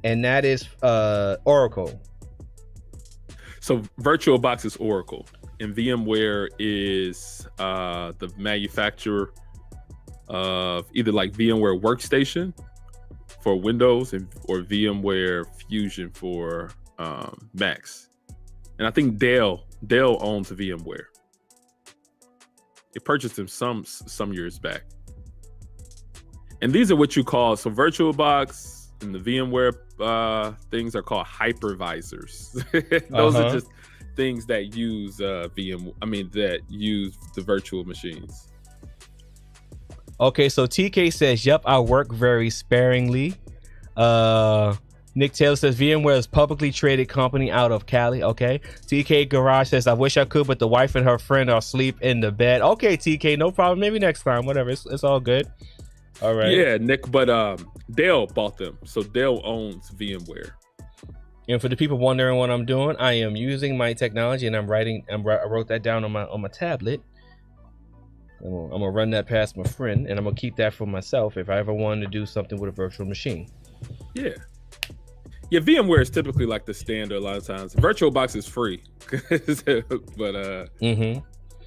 And that is Oracle. So VirtualBox is Oracle, and VMware is the manufacturer of either like VMware Workstation for Windows or VMware Fusion for Macs. And I think Dell owns VMware. It purchased them some years back. And these are what you call, so VirtualBox and the VMware things are called hypervisors. Those are just things that use that use the virtual machines. Okay, so TK says, yep, I work very sparingly. Nick Taylor says VMware is publicly traded company out of Cali. Okay. TK Garage says, I wish I could, but the wife and her friend are asleep in the bed. Okay, TK, no problem. Maybe next time, whatever. It's all good. All right. Yeah, Nick, but Dell bought them. So Dell owns VMware. And for the people wondering what I'm doing, I am using my technology, and I wrote that down on my tablet. I'm gonna run that past my friend, and I'm gonna keep that for myself if I ever wanted to do something with a virtual machine. Yeah. Yeah, VMware is typically like the standard a lot of times. VirtualBox is free. But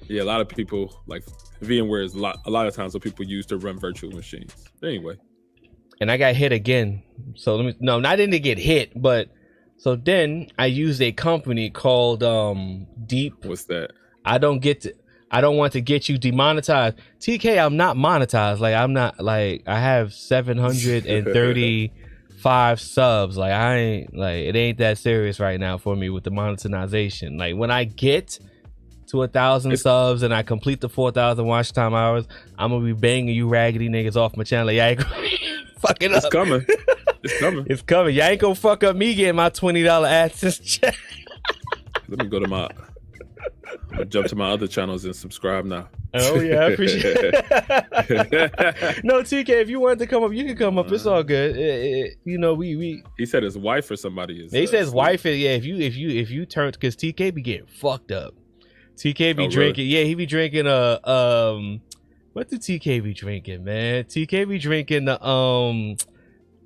yeah, a lot of people like VMware is a lot of times what people use to run virtual machines. Anyway. And I got hit again. So I didn't get hit, but so then I used a company called Deep. What's that? I don't get I don't want to get you demonetized. TK, I'm not monetized. Like I'm not like I have 735 subs. Like I ain't like it ain't that serious right now for me with the monetization. Like when I get to 1,000 subs and I complete the 4,000 watch time hours, I'm gonna be banging you raggedy niggas off my channel. Like, I ain't gonna fuck it up. It's coming. It's coming. It's coming. Y'all ain't gonna fuck up me getting my $20 AdSense check. Let me go to I'm gonna jump to my other channels and subscribe now. Oh yeah, I appreciate it. No, TK, if you wanted to come up, you can come up. It's all good. You know, we. He said his wife or somebody is. He says wife. Yeah, if you turn, because TK be getting fucked up. TK be drinking. Really? Yeah, he be drinking what do TK be drinking, man? TK be drinking the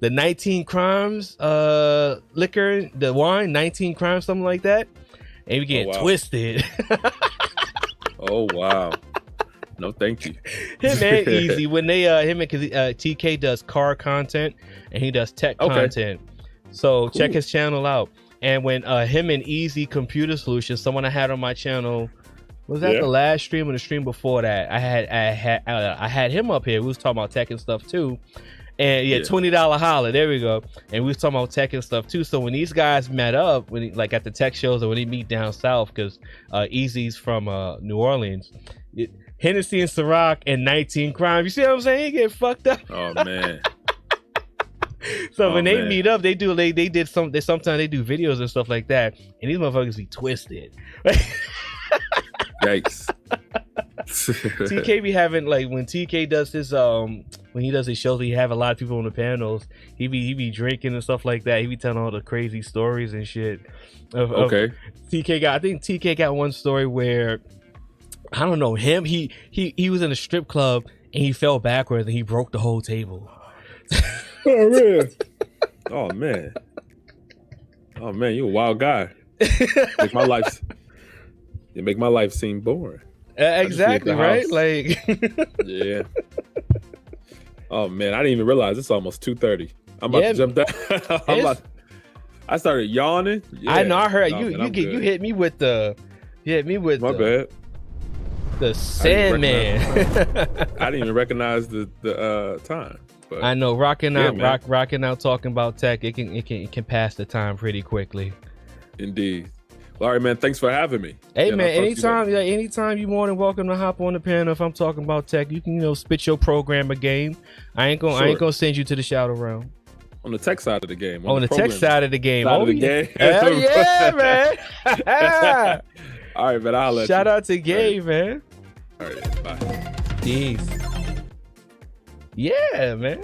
19 Crimes liquor, the wine, 19 Crimes, something like that. And we get twisted. Oh wow. No, thank you. Him and Easy when they because TK does car content and he does tech content. So cool. Check his channel out. And when him and Easy Computer Solutions, someone I had on my channel, was that the last stream or the stream before that? I had him up here. We was talking about tech and stuff too. And $20 holler, there we go. And we was talking about tech and stuff too. So when these guys met up, like at the tech shows or when they meet down south, because Easy's from New Orleans, Hennessy and Ciroc and 19 Crimes. You see what I'm saying? He get fucked up. Oh man. So when they meet up, sometimes they do videos and stuff like that, and these motherfuckers be twisted. Yikes. TK be having, like, when TK does his when he does his shows, he have a lot of people on the panels. He be drinking and stuff like that. He be telling all the crazy stories and shit. I think TK got one story where, I don't know, he was in a strip club and he fell backwards and he broke the whole table. Oh really? Oh man, you a wild guy. You make my life seem boring. Exactly, right? Like, yeah. Oh man, I didn't even realize it's almost 2:30. I'm about to jump down. I started yawning. Yeah. I know. I heard you hit me with the. My bad. The Sandman. I didn't even recognize the time. But I know, rocking out, talking about tech. It can pass the time pretty quickly. Indeed. Well, all right, man. Thanks for having me. Hey, man. Anytime you're more than welcome to hop on the panel. If I'm talking about tech, you can spit your programmer game. I ain't gonna send you to the shadow realm. On the tech side of the game. On the tech side of the game. Hell yeah, man. All right, man. I'll let Shout out to Gabe, man. All right, bye. Peace. Yeah, man.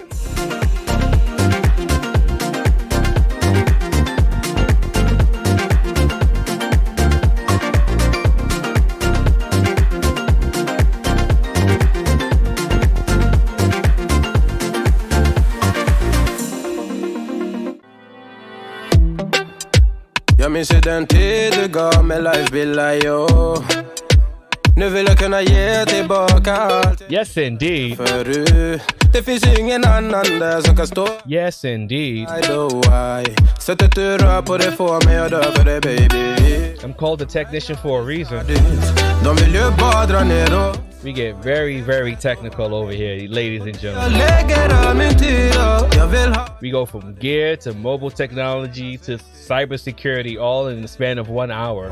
Jag minns ju den tid du gav mig livebilder, yo. Nu vill jag kunna ge tillbaka allt. Yes, indeed. Förut, det finns ingen annan där som kan stå. Yes, indeed. Sättet du rör på det får mig att dö för dig, baby. I'm called a technician for a reason. De vill ju bara dra ner och we get very, very technical over here, ladies and gentlemen. We go from gear to mobile technology to cybersecurity, all in the span of 1 hour.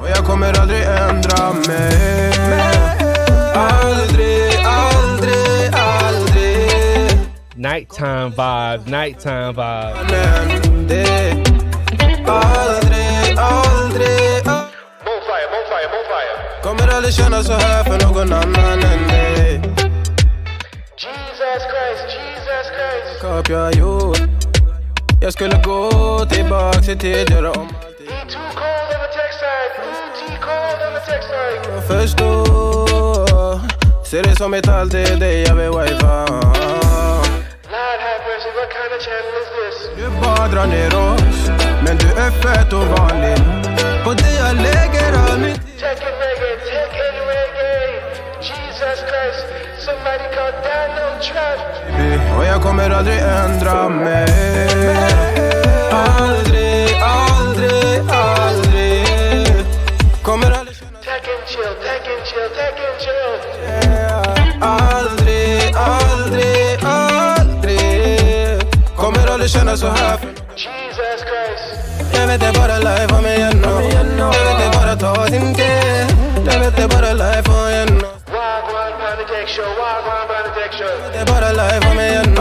Nighttime vibes, nighttime vibes. Kommer aldrig känna så här för någon annan än dig. Jesus Christ. Kap jag gjort. Jag skulle gå tillbaka till tid, göra om allting. Too cold on the tech side. Too cold on the tech side. Jag förstår. Ser det som ett alltid dig jag vill wifi. Lord have mercy, what kind of channel is this? Du bara drar ner oss. Men du är fett och vanlig. På det jag lägger all mitt. Tech and reggae. Jesus Christ, somebody called Daniel Trap. Och jag kommer aldrig ändra mig. Aldrig. Kommer aldrig känna. Tech and chill. känna så här för Jesus Christ. Jag vet det bara life om igen nu. Jag vet det bara ta sin tid. Jag vet det bara life om igen nu. Wagwan Banatech Show, Wagwan Banatech Show. Jag vet det bara life om igen nu.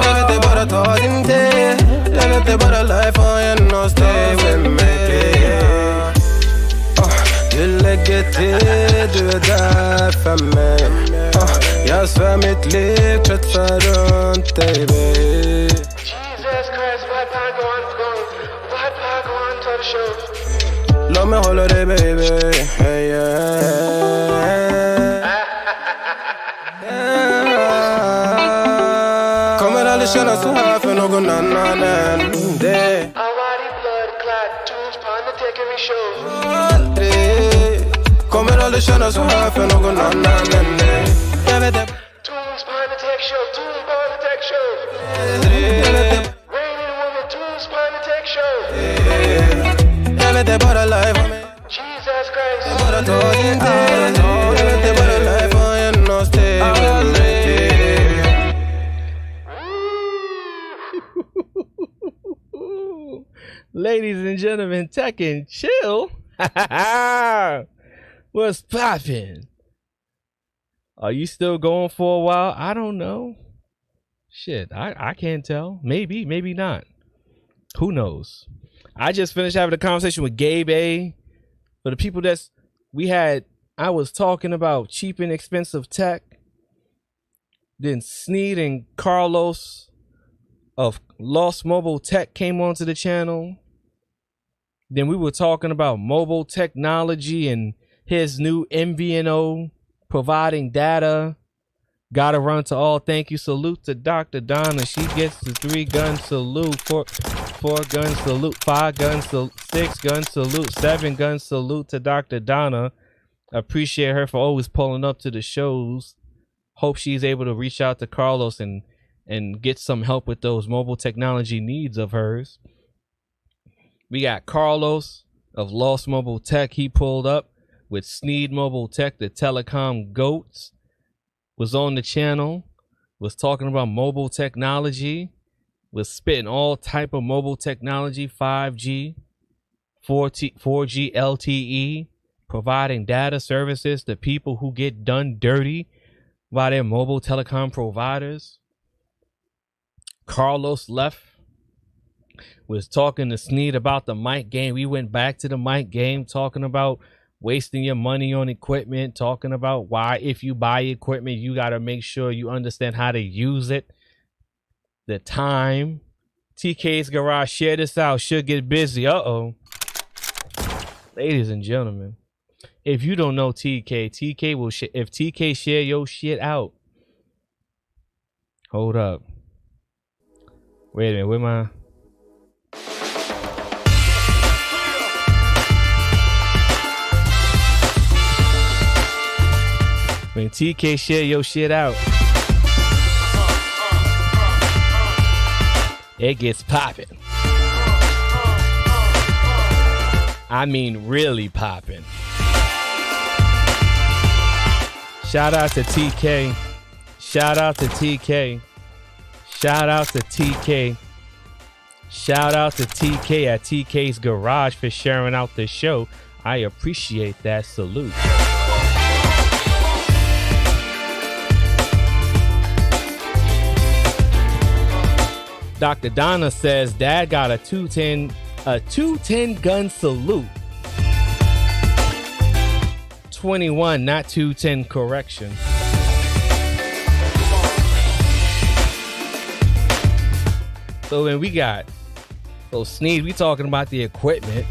Jag vet det bara ta sin tid. Jag vet det bara life om igen nu. Stay with me. Du lägger till, du är där för mig. Jag svär mitt liv kretsar runt dig, baby. Jesus Christ, vad pågår? Vad pågår? Ta det show. Låt mig hålla dig, baby. Hey, yeah. Kommer aldrig känna så här för någon annan än dig. Already blood clot, tools Banatech every show. Aldrig. Kommer aldrig känna så här för någon annan än dig. Jag vet det. Tools Banatech Show, Tools Banatech Show. Jag vet det. Raining woman, Tools Banatech Show. Jag vet det bara live om mig. Jesus Christ. Jag bara tar din tid. Jag vet det bara live om en och steg. Ladies and gentlemen, Tech and Chill. What's poppin'? Are you still going for a while? I don't know. Shit, I can't tell. Maybe, maybe not. Who knows? I just finished having a conversation with Gabe A. For the people I was talking about cheap and expensive tech. Then Sneed and Carlos of Lost Mobile Tech came onto the channel. Then we were talking about mobile technology and his new MVNO providing data. Gotta run to all. Thank you. Salute to Dr. Donna. She gets the 3-gun salute, 4-gun salute, 5-gun salute, 6-gun salute, 7-gun salute to Dr. Donna. Appreciate her for always pulling up to the shows. Hope she's able to reach out to Carlos and get some help with those mobile technology needs of hers. We got Carlos of Lost Mobile Tech. He pulled up with Sneed Mobile Tech, the telecom goats. Was on the channel, was talking about mobile technology, was spitting all type of mobile technology, 5G, 4G LTE, providing data services to people who get done dirty by their mobile telecom providers. Carlos left, was talking to Sneed about the mic game. We went back to the mic game, talking about wasting your money on equipment, talking about why if you buy equipment, you got to make sure you understand how to use it. The time. TK's Garage, share this out. Should get busy. Uh-oh. Ladies and gentlemen, if you don't know TK will if TK share your shit out. Hold up. Wait a minute, where my... When TK share your shit out, it gets popping. I mean, really popping. Shout out to TK. Shout out to TK. Shout out to TK. Shout out to TK at TK's Garage for sharing out the show. I appreciate that. Salute. Dr. Donna says Dad got a 210 gun salute. 21, not 210, correction. So when we got Sneed, we talking about the equipment.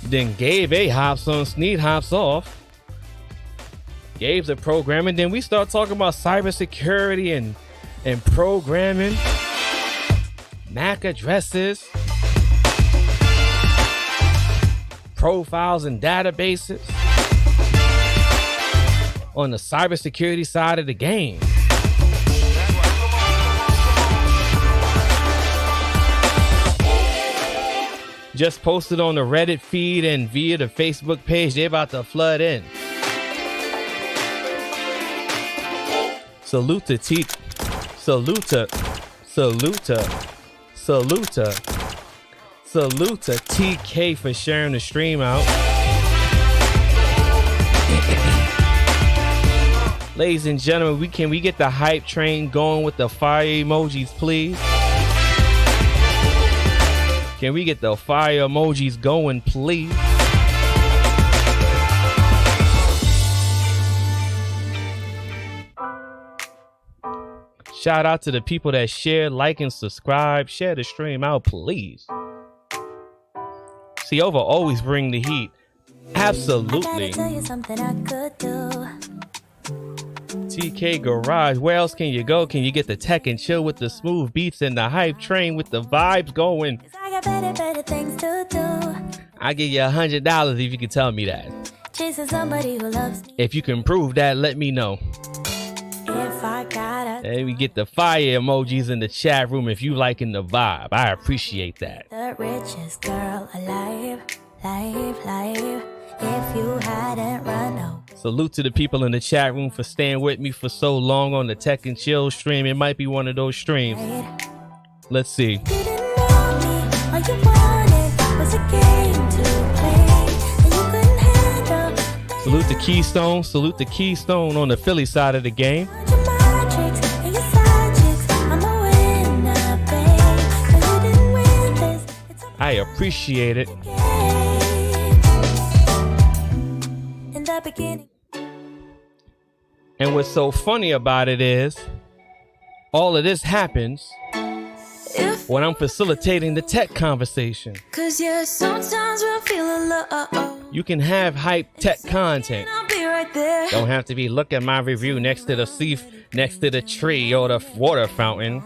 Then Gabe A hops on, Sneed hops off. Gabe's a programmer. Then we start talking about cybersecurity and programming, MAC addresses, profiles and databases on the cybersecurity side of the game. Just posted on the Reddit feed and via the Facebook page. They're about to flood in. Salute to Salute to TK for sharing the stream out. Ladies and gentlemen, can we get the hype train going with the fire emojis, please? Can we get the fire emojis going, please? Shout out to the people that share, like, and subscribe. Share the stream out, please. See, over always bring the heat. Absolutely. TK Garage, where else can you go? Can you get the tech and chill with the smooth beats and the hype train with the vibes going? I give you $100 if you can tell me that. If you can prove that, let me know. And we get the fire emojis in the chat room if you liking the vibe. I appreciate that. The richest girl alive, life. If you hadn't run out. Salute to the people in the chat room for staying with me for so long on the Tech and Chill stream. It might be one of those streams. Let's see. Salute to Keystone. Salute to Keystone on the Philly side of the game. I appreciate it. And what's so funny about it is all of this happens when I'm facilitating the tech conversation. Cause yeah, sometimes we'll feel alone. You can have hype tech content. I'll be right there. Don't have to be look at my review next to the seat, next to the tree or the water fountain.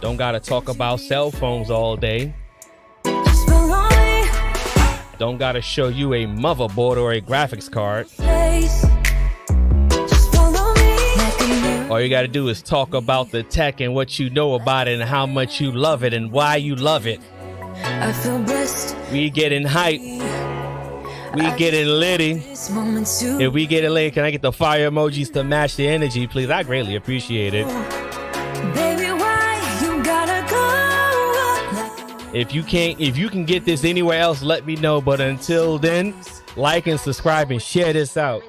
Don't gotta talk about cell phones all day. Don't gotta show you a motherboard or a graphics card. All you gotta do is talk about the tech and what you know about it and how much you love it and why you love it. I feel blessed. We getting hype. We getting litty. If we get it lit, can I get the fire emojis to match the energy, please? I greatly appreciate it. Baby, why you gotta go? If you can get this anywhere else, let me know. But until then, like and subscribe and share this out.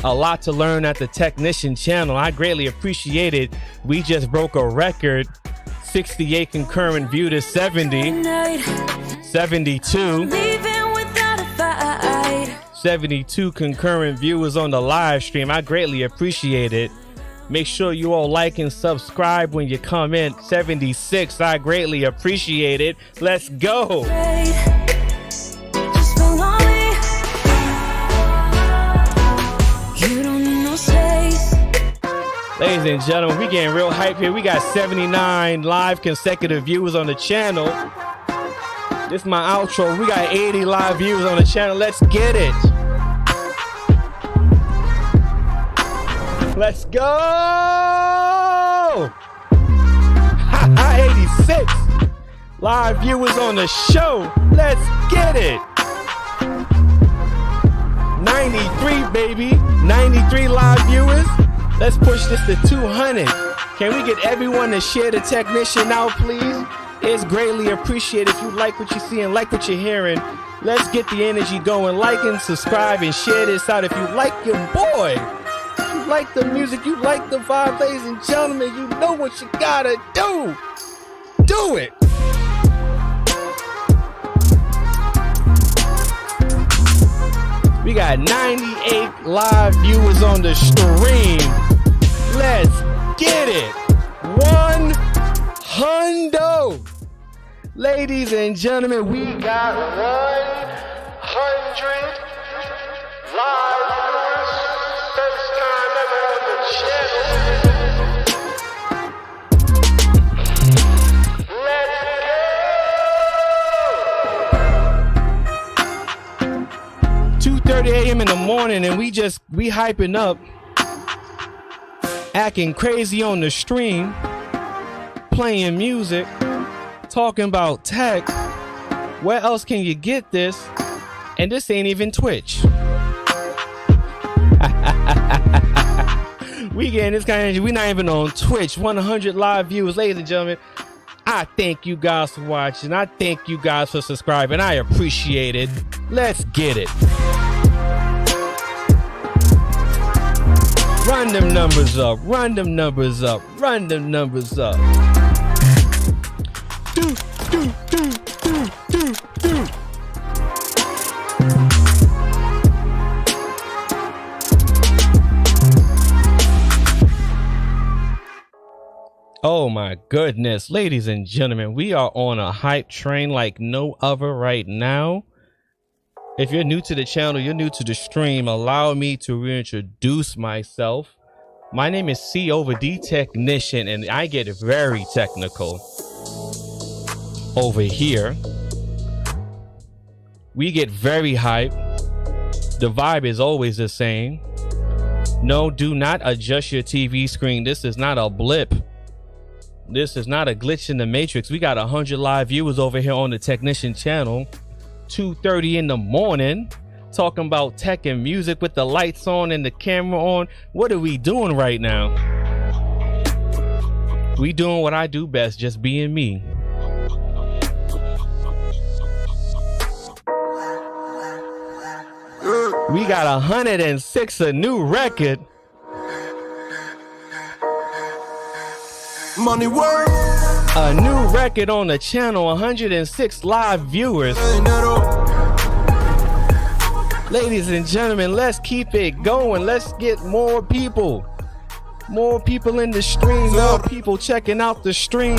A lot to learn at the Technician channel. I greatly appreciate it. We just broke a record. 68 concurrent view to 70. 72. 72 concurrent viewers on the live stream. I greatly appreciate it. Make sure you all like and subscribe when you come in. 76. I greatly appreciate it. Let's go. Ladies and gentlemen, we getting real hype here. We got 79 live consecutive viewers on the channel. This is my outro. We got 80 live viewers on the channel. Let's get it. Let's go. 86 live viewers on the show. Let's get it. 93, baby. 93 live viewers. Let's push this to 200. Can we get everyone to share the Technician out, please? It's greatly appreciated if you like what you see and like what you're hearing. Let's get the energy going. Like and subscribe and share this out if you like your boy. If you like the music, you like the vibe, ladies and gentlemen, you know what you gotta do. Do it. We got 98 live viewers on the stream. Let's get it. 100. Ladies and gentlemen, we got 100 live viewers. First time ever on the channel. Let's go. 2:30 a.m. in the morning, and we hyping up, acting crazy on the stream, playing music, talking about tech. Where else can you get this? And this ain't even Twitch. We getting this kind of, we not even on Twitch. 100 live viewers, ladies and gentlemen. I thank you guys for watching. I thank you guys for subscribing. I appreciate it. Let's get it. Run them numbers up. Run them numbers up. Run them numbers up. Do. Oh my goodness, ladies and gentlemen, we are on a hype train like no other right now. If you're new to the channel, you're new to the stream, allow me to reintroduce myself. My name is TubeBuddy Technician, and I get very technical over here. We get very hype. The vibe is always the same. No, do not adjust your TV screen. This is not a blip. This is not a glitch in the matrix. We got 100 live viewers over here on the Technician channel. 2:30 in the morning, talking about tech and music with the lights on and the camera on. What are we doing right now? We doing what I do best, just being me. We got 106, a new record. Money work. A new record on the channel, 106 live viewers. Ladies and gentlemen, let's keep it going. Let's get more people. More people in the stream. More people checking out the stream.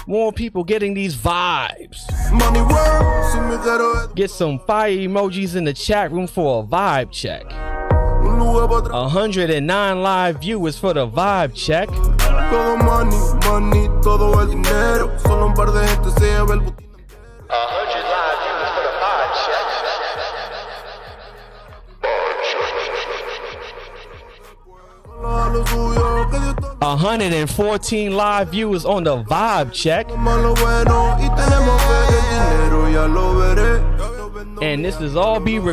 More people getting these vibes. Money work. Get some fire emojis in the chat room for a vibe check. 109 live viewers for the vibe check. Todo money, todo el dinero. Solo un par de gente se lleva el botín. 100 live viewers for the vibe check. 114 live viewers on the vibe check. And this is all being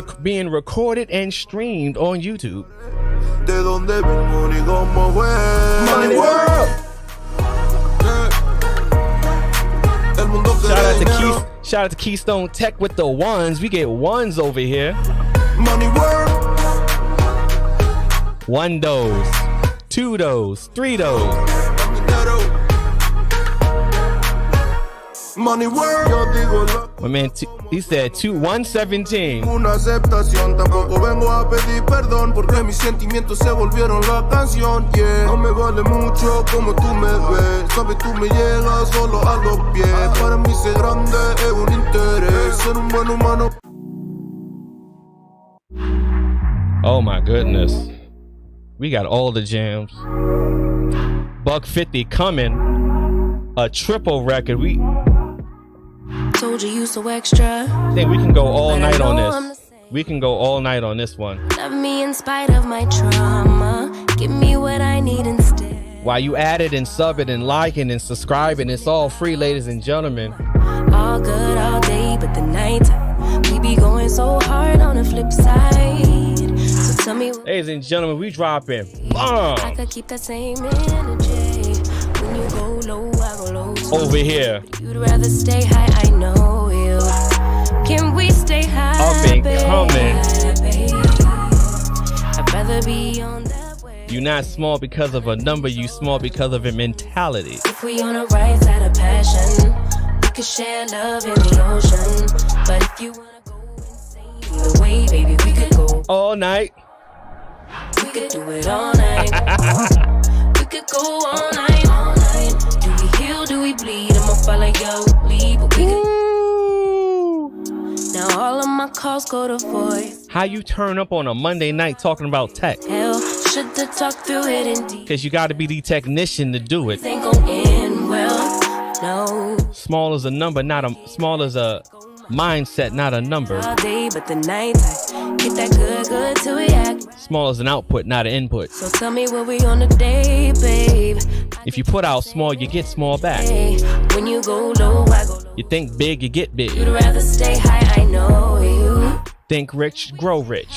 recorded and streamed on YouTube. Money world. Shout out to Keystone Tech with the ones. We get ones over here. Money world. 1 dose, 2 dose, 3 dose. Money world. My man, he said 117. Una aceptación, tampoco vengo a pedir perdón porque mis sentimientos se volvieron la canción. Yeah, no me vale mucho como tú me ves. Sabes, tú me llegas solo a los pies. Para mí ser grande es un interés. Ser un buen humano. Oh my goodness. We got all the jams. $150 coming. A triple record. We told you so extra. I think we can go all night on this. We can go all night on this one. Love me in spite of my trauma. Give me what I need instead. While you add it and sub it and liking and subscribing, it's all free, ladies and gentlemen. All good all day, but the night we be going so hard on the flip side. So tell me, ladies and gentlemen, we dropping bomb. I could keep that same energy. When you go low, I go low too. Over here. You'd rather stay high, I know you. Can we stay high? Up and coming. I'd rather be on that way. You're not small because of a number, you small because of a mentality. If we on the right side of passion, we could share love in the ocean. But if you wanna go insane either way, baby, we could go all night. We could do it all night. We could go all night, all night. Do we heal, do we bleed? I'ma follow your lead, but we could. Now all of my calls go to voice. How you turn up on a Monday night talking about tech? Hell, should've talked through it in deep. Cause you gotta be the technician to do it. Ain't gon' end well, no. Small as a number, not a small as a mindset, not a number. All day, but the night I get that good to react. Small as an output, not an input. So tell me where we on the day, babe. If you put out small, you get small back. When you go low, I go low. You think big, you get big. You'd rather stay high, I know. know you. Think rich, grow rich.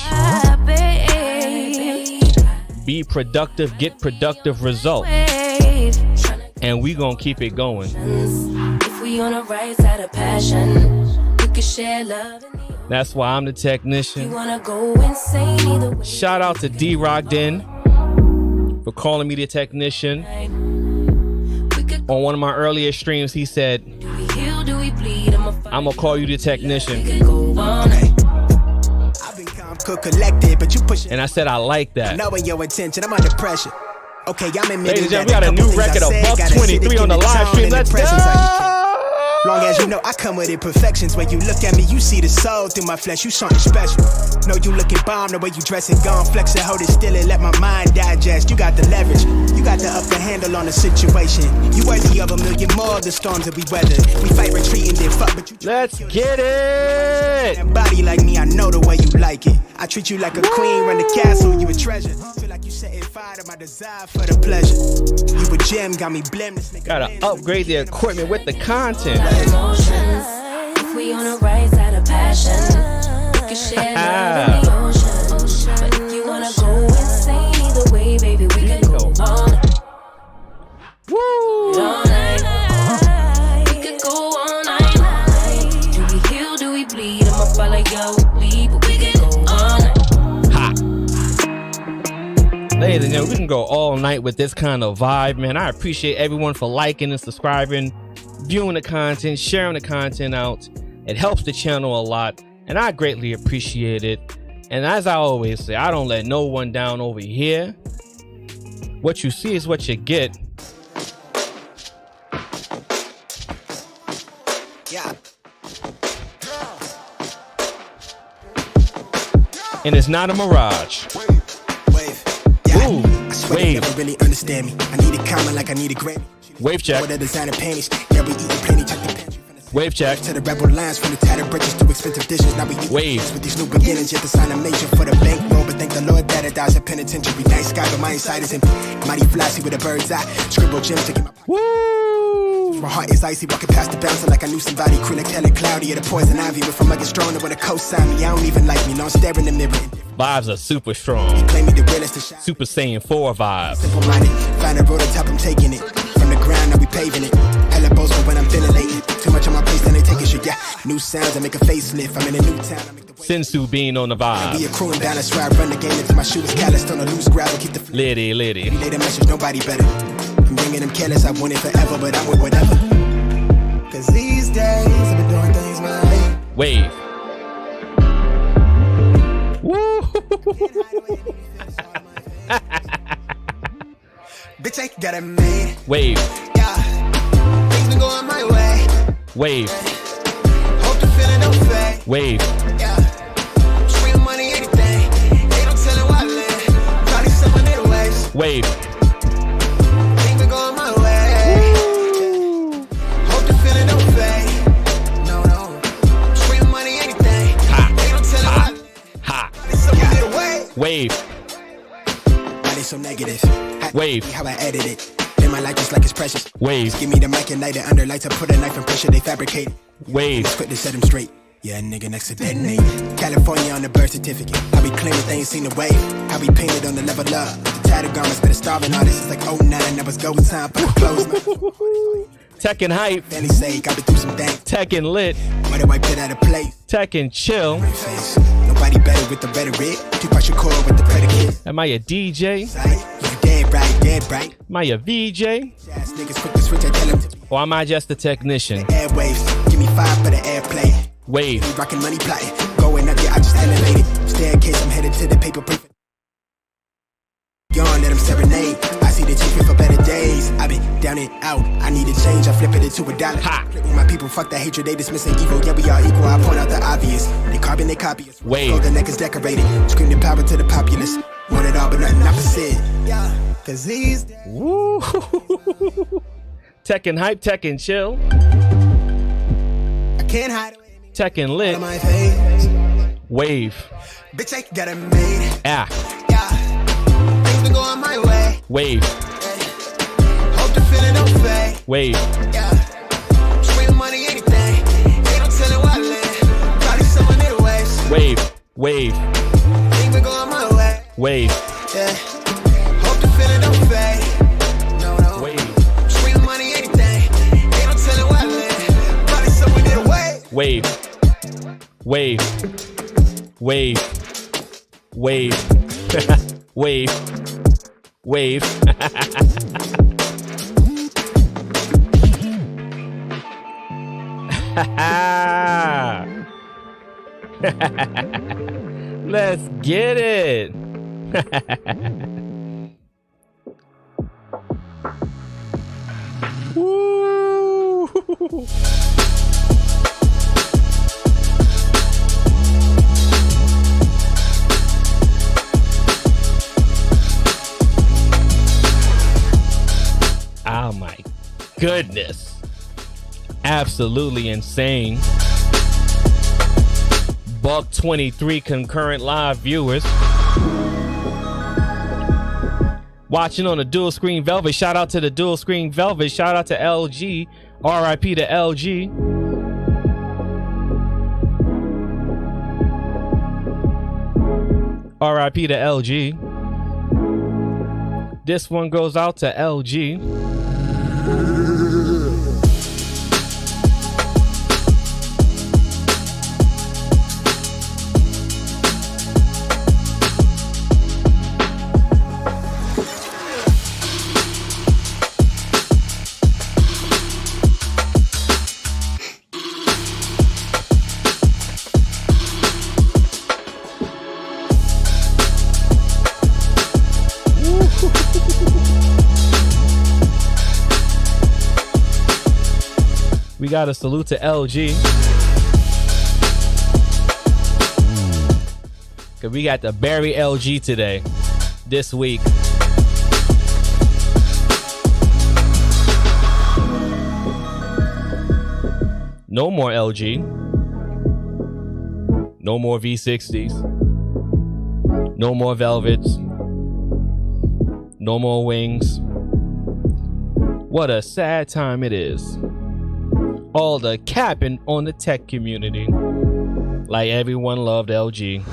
Be productive, get productive results. And we gonna keep it going. If we on the right side of passion, we can share love. That's why I'm the technician. You wanna go insane either way. Shout out to D-Rock Den for calling me the technician. On one of my earlier streams, he said, I'm gonna call you the technician. And I said, I like that. Knowing your intention, I'm under pressure. Okay, I'm admitting ladies and gentlemen, we got a new record of $123 on the live stream. Let's go! Long as you know I come with imperfections. When you look at me, you see the soul through my flesh. You something special. Know you looking bomb the way you dressing. Gone flex and hold it still and let my mind digest. You got the leverage. You got the upper handle on the situation. You worthy of a million more of the storms that we weather. We fight retreating, then fuck, but you. Let's get it. That body like me, I know the way you like it. I treat you like a queen, run the castle, you a treasure. Feel like you setting fire to my desire for the pleasure. You a gem, got me blameless. Gotta upgrade the equipment with the content. Emotions. If we on the right side of passion, we can share love in the ocean. But if you wanna go insane either way, baby, we can go all night. Woo! All night. We could go all night. Do we heal? Do we bleed? I'ma follow your lead, but we can go all night. Ha! Ladies and gentlemen, we can go all night with this kind of vibe, man. I appreciate everyone for liking and subscribing, viewing the content, sharing the content out. It helps the channel a lot, and I greatly appreciate it. And as I always say, I don't let no one down over here. What you see is what you get. Yeah. And it's not a mirage. Wave. Yeah. Ooh, I swear wave. you never really understand me. I need a comment like I need a Grammy. Wave check. With the designer panties. Yeah, we eating plenty. Check the pantry. Wave check. To the rebel lines, from the tattered bridges to expensive dishes. Now we eat wave with these new beginnings. Yet the sign of major for the bankroll. But thank the Lord that it dies a penitentiary. Night sky, but my inside is empty. Mighty flashy with a bird's eye. Scribble gems to get my. Woo! My heart is icy, walking past the bouncer like I knew somebody. Crew like hella cloudy, or the poison ivy. But from like it's strong, with a co-sign me. I don't even like me. No, I'm staring in the mirror. Vibes are super strong. Claim me the realest to shine. Super Saiyan 4 vibes. Simple minded, find a road on top, I'm taking it. From the ground, now we paving it. Hella bows when I'm ventilating. Too much on my plate, then they take a shit. Yeah, new sounds, I make a facelift. I'm in a new town. Sensu being on the vibe. Be a crew and balance, try run the game until my shoe is calloused on a loose gravel. Keep the Liddy. Relay the message, nobody better. I'm bringing them careless, I want it forever, but I'm with whatever. Cause these days, I've been doing things my way. Wave. Woo! Bitch, I got it made. Wave. Yeah, things been going my way. Wave. Hope the feeling don't fade. Wave. Yeah, stream money, anything. They don't tell it why I live. Probably someone their ways. Wave. Things been going my way. Hope the feeling don't fade. No. Stream money, anything. They don't tell it why I live. Ha. Someone their way. Wave. Why they so negative? Wave. How I edit it. Live my life just like it's precious. Wave. Just give me the mic and light it under lights. I put a knife and pressure, they fabricate. Wave. It's quick to set them straight. Yeah, nigga next to detonate. California on the birth certificate. I be claiming they ain't seen the wave. I be painted on the level up. The tattered garments better starving artists. It's like 09, that was go time for the clothes. Tech and hype. Fanny sake, I been through some things. Tech and lit. Why do I put out of place? Tech and chill. Nobody better with the rhetoric. Tupac Shakur with the predicate. Am I a DJ? Dead right. Am I a VJ? Ass niggas quick to switch, I tell them to Or am I just a technician? airwaves. Give me 5 for the airplay. Wave. We rockin' money plotting. Going up, yeah, I just elevated. Staircase, I'm headed to the paper proof. Yawn, let them serenade. I see the chief for better days. I been down and out. I need a change. I flip it into $1. Flip with my people, fuck that hatred. They dismissing evil. Yeah, we all equal. I point out the obvious. They carbon, they copy us. Wave. Golden neck is decorated. Screaming power to the populace. Want it all, but nothing opposite. Yeah, cause these. Woo! Tech and hype, tech and chill. I can't hide it. Tech and lit. My face. Wave. Bitch, I got it made. Ah. Yeah, things been going my way. Wave. Hope the feeling don't fade. Wave. Yeah, stream money, anything. They don't tell it why I live. Probably someone Wave, wave, Think we're going my way. wave, Yeah. Hope the feeling don't fade. No. wave, Stream money, anything. They don't tell it why, man. Probably someone did away. wave, wave, wave, wave, wave, wave. Let's get it. Woo. Oh my goodness. Absolutely insane. Buck 23 concurrent live viewers. Watching on the dual screen Velvet. Shout out to the dual screen Velvet. Shout out to LG. RIP to LG. RIP to LG. This one goes out to LG. We got a salute to LG. Cause we got the Barry LG today, this week. No more LG. No more V60s. No more Velvets. No more Wings. What a sad time it is. All the capping on the tech community. Like everyone loved LG.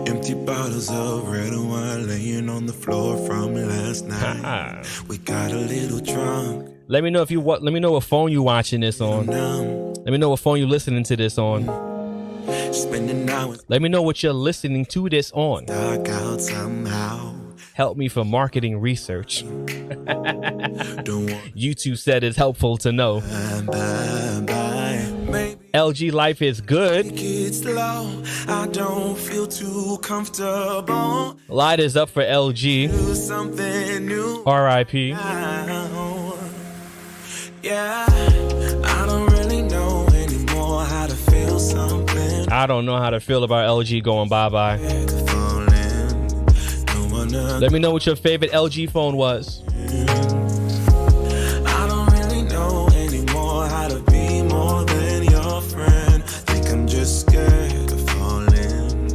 Empty bottles of red wine laying on the floor from last night. We got a little drunk. Let me know if you let me know what phone you watching this on. Let me know what phone you listening to this on. Spending hours. Let me know what you're listening to this on. Dark out somehow. Help me for marketing research. YouTube said it's helpful to know. LG life is good. I don't feel too comfortable. Light is up for LG. RIP. Yeah, I don't really know anymore how to feel something. I don't know how to feel about LG going bye-bye. Let me know what your favorite LG phone was. I don't really know anymore how to be more than your friend. Think I'm just scared of falling.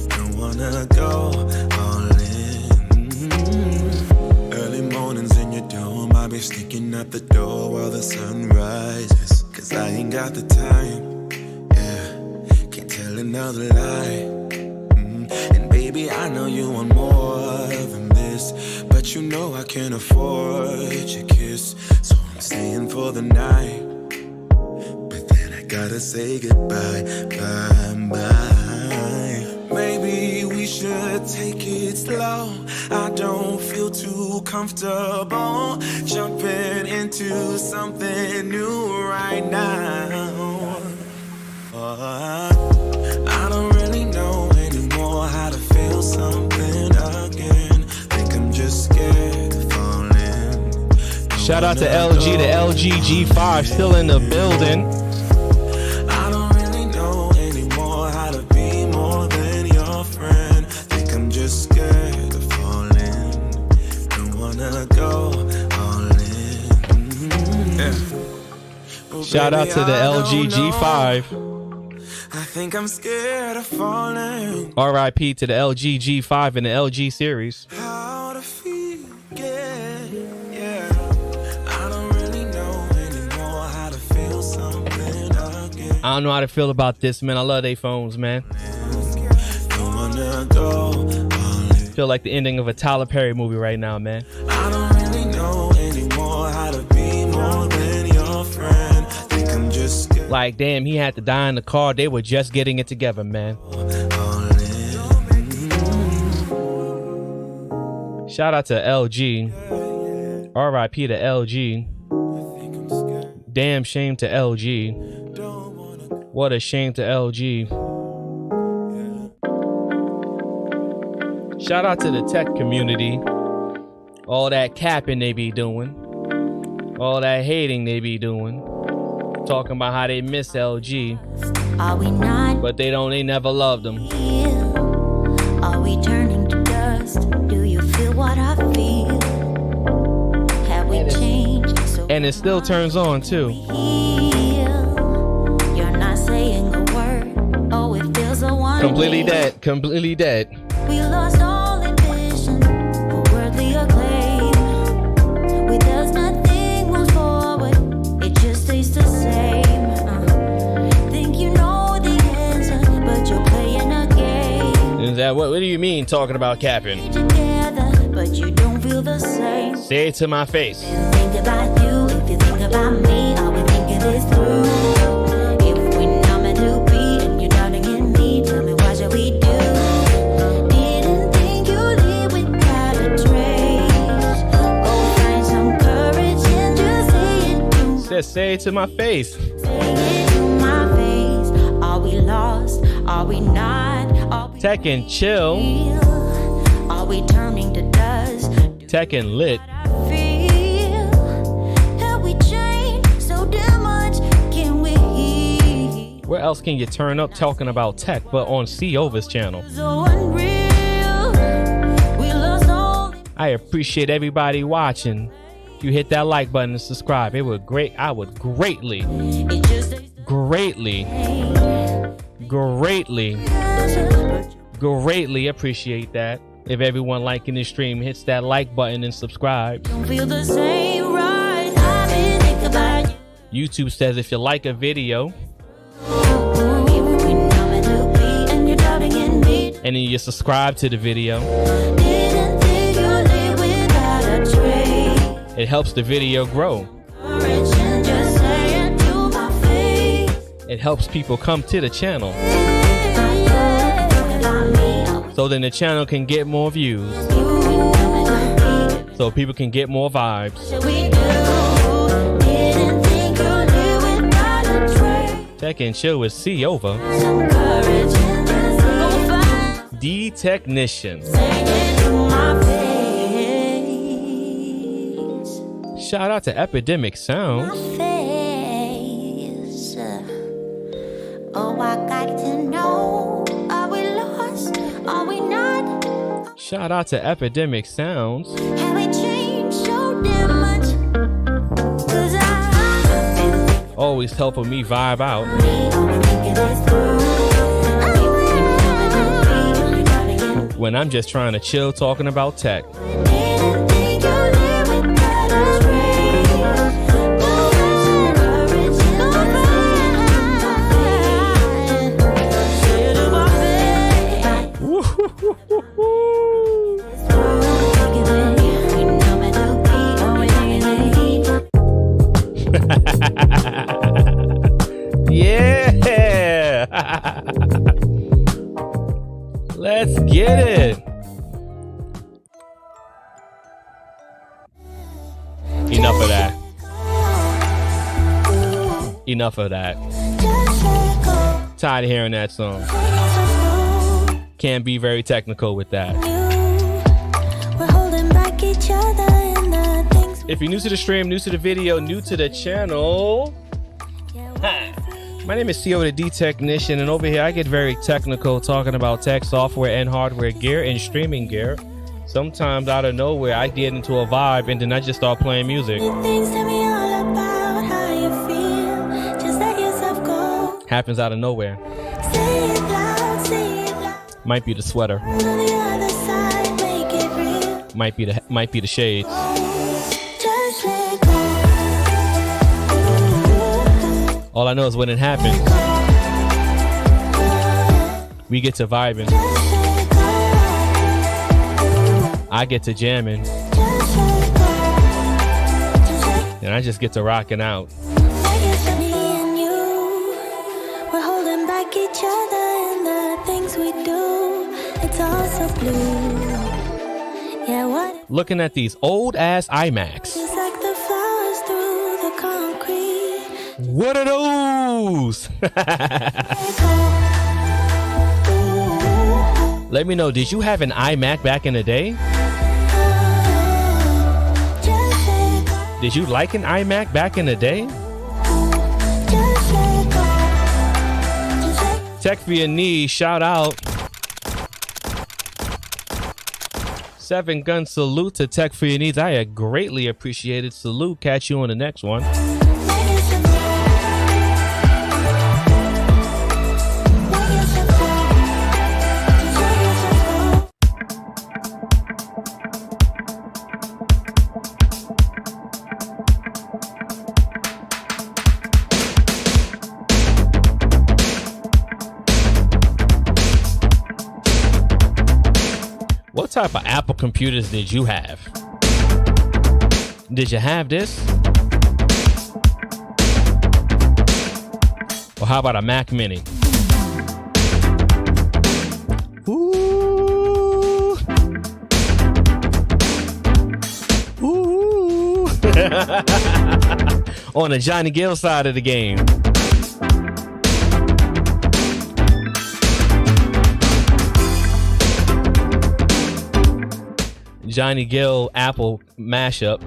Don't wanna go all in. Early mornings in your dome, I'll be sneaking out the door while the sun rises. Cause I ain't got the time. Yeah, can't tell another lie. And baby, I know you want more than this, but you know I can't afford your kiss. So I'm staying for the night, but then I gotta say goodbye, bye. Maybe we should take it slow. I don't feel too comfortable jumping into something new right now. I don't really know anymore how to feel something again. Think I'm just scared of falling. Shout out to LG, the LG G5 still in the building. I don't really know anymore how to be more than your friend. Think I'm just scared of falling. Don't wanna go all in. Shout out to the LG G5. I think I'm scared of falling. RIP to the LG G5 and the LG series. How to feel, yeah. I don't really know anymore how to feel I don't know how to feel about this, man. I love they phones, man. Feel like the ending of a Tyler Perry movie right now, man. I don't really know anymore how to be more than your friend. Think I'm just like, damn, he had to die in the car. They were just getting it together, man. Shout out to LG. R.I.P. to LG. Damn shame to LG. What a shame to LG. Shout out to the tech community. All that capping they be doing. All that hating they be doing. Talking about how they miss LG. Are we not? But they never loved them. Are we turning to dust? Do you feel what I feel? Have we changed? And it still turns on too. You're not saying a word. Oh, it feels so one. Completely dead. Completely dead. We lost all ambition for worldly acclaim. With us, nothing moves forward. It just stays the same. Think you know the answer, but you're playing a game. Is that what do you mean talking about capping? Together, but you don't feel the same. Say it to my face. Think about you, if you think about me, are we thinking this through? If we're not meant to be, and you're doubting in me, tell me what should we do? Didn't think you live without a trace. Go find some courage and just say it to Say it to my face. Say it to my face. Are we lost? Are we not? Are we Tech and chill. real? Are we turning to dust? Tech and lit. Where else can you turn up talking about tech but on C Over's channel? I appreciate everybody watching. If you hit that like button and subscribe, it would I would greatly appreciate that. If everyone liking this stream hits that like button and subscribe. YouTube says if you like a video and then you subscribe to the video, it helps the video grow. It helps people come to the channel. So then the channel can get more views. So people can get more vibes. Tech and chill with C Over. D Technician. Shout out to Epidemic Sound. Oh, I got to know. Are we lost? Are we not? Shout out to Epidemic Sounds. Have we changed so damn much? Always helping me vibe out. When I'm just trying to chill talking about tech. Yeah. Let's get it. Enough of that. Enough of that. Tired of hearing that song. Can't be very technical with that. If you're new to the stream, new to the video, new to the channel, hi. My name is CO the D Technician, and over here I get very technical talking about tech, software, and hardware gear and streaming gear. Sometimes out of nowhere I get into a vibe and then I just start playing music. Happens out of nowhere. Might be the sweater. Might be the shades. All I know is when it happens. We get to vibing. I get to jamming. And I just get to rocking out. Me and you, we're holding back each other in the things we do. It's all so blue. Yeah, what? Looking at these old ass iMacs. It's like the flowers through the concrete. What are those? Let me know, did you have an iMac back in the day? Did you like an iMac back in the day? Tech for your knees, shout out. 7-gun salute to Tech for your needs. I greatly appreciate it. Salute. Catch you on the next one. What type of Apple computers did you have? Did you have this? Or how about a Mac Mini? Ooh. Ooh. On the Johnny Gill side of the game. Johnny Gill Apple mashup.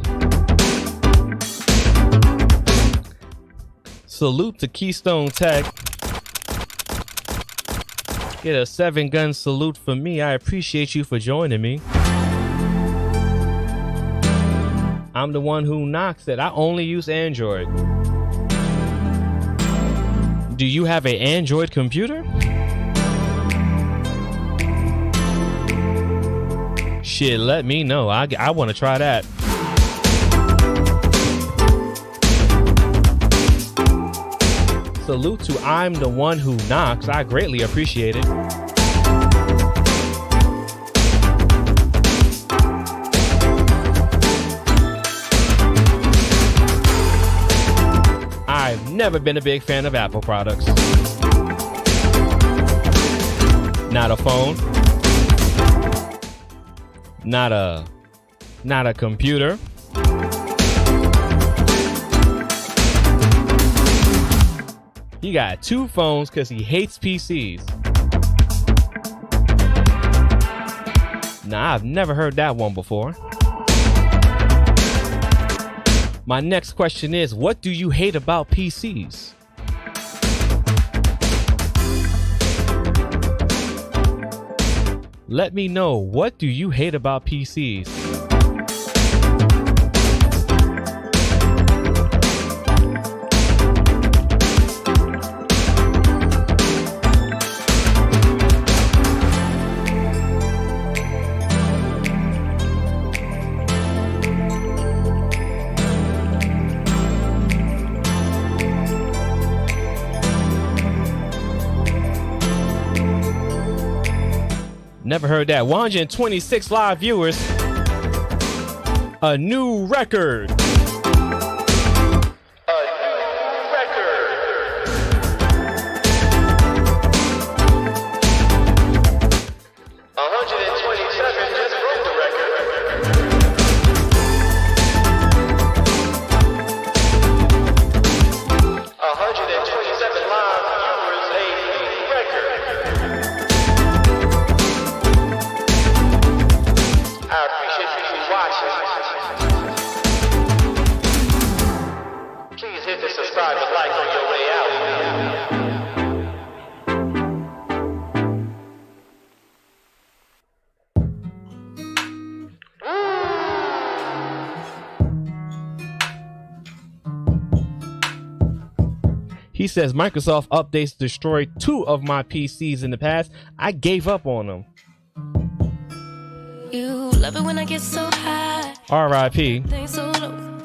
Salute to Keystone Tech. Get a 7-gun salute for me. I appreciate you for joining me. I'm the one who knocks it. I only use Android. Do you have an Android computer? Shit, let me know. I want to try that. Salute to I'm the one who knocks. I greatly appreciate it. I've never been a big fan of Apple products. Not a phone. Not a computer. He got 2 phones because he hates PCs. Nah, I've never heard that one before. My next question is, what do you hate about PCs? Let me know, what do you hate about PCs? Never heard that. 126 live viewers. A new record. He says Microsoft updates destroyed 2 of my PCs in the past. I gave up on them. You love it when I get so high. R.I.P. So low,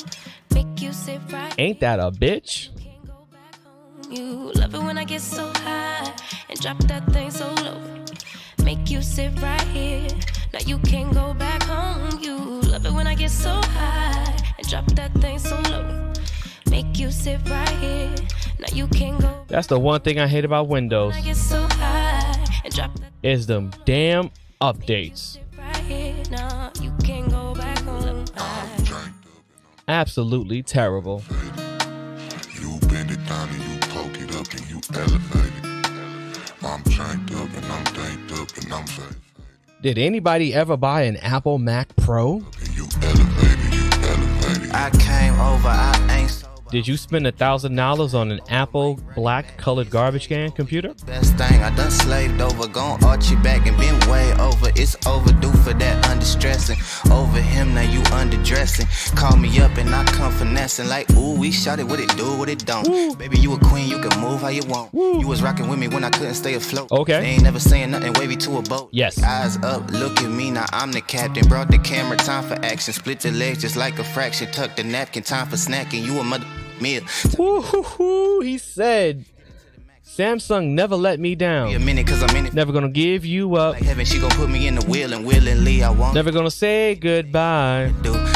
make you sit right. Ain't that a bitch? You love it when I get so high and drop that thing so low. Make you sit right here. Now you can't go back home. You love it when I get so high and drop that thing so low. Make you sit right here. Now you can't go. That's the one thing I hate about Windows. I get so high and drop that Is them damn updates. right here. Now you can't go back home. Absolutely terrible. You bend it down and you poke it up and you elevate it. I'm chained up and I'm danked up and I'm faded. Did anybody ever buy an Apple Mac Pro? I came over, I ain't so Did you spend $1,000 on an Apple black colored garbage can computer? best thing I done slaved over. Gon' arch your back and been way over. It's overdue for that under stressing. Over him, now you underdressing. Call me up and I come finessing. Like, ooh, we shot it, what it do, what it don't. Woo. Baby, you a queen, you can move how you want. Woo. You was rocking with me when I couldn't stay afloat. Okay. They ain't never saying nothing wavy to a boat. Yes. Eyes up, look at me, now I'm the captain. Brought the camera, time for action. Split the legs just like a fraction. Tuck the napkin, time for snacking. You a mother meal. Woo-hoo-hoo, he said, Samsung never let me down. A minute, cause I'm in it. Never gonna give you up. Like heaven, she gon' put me in the wheel and willingly I won't. Never gonna say goodbye.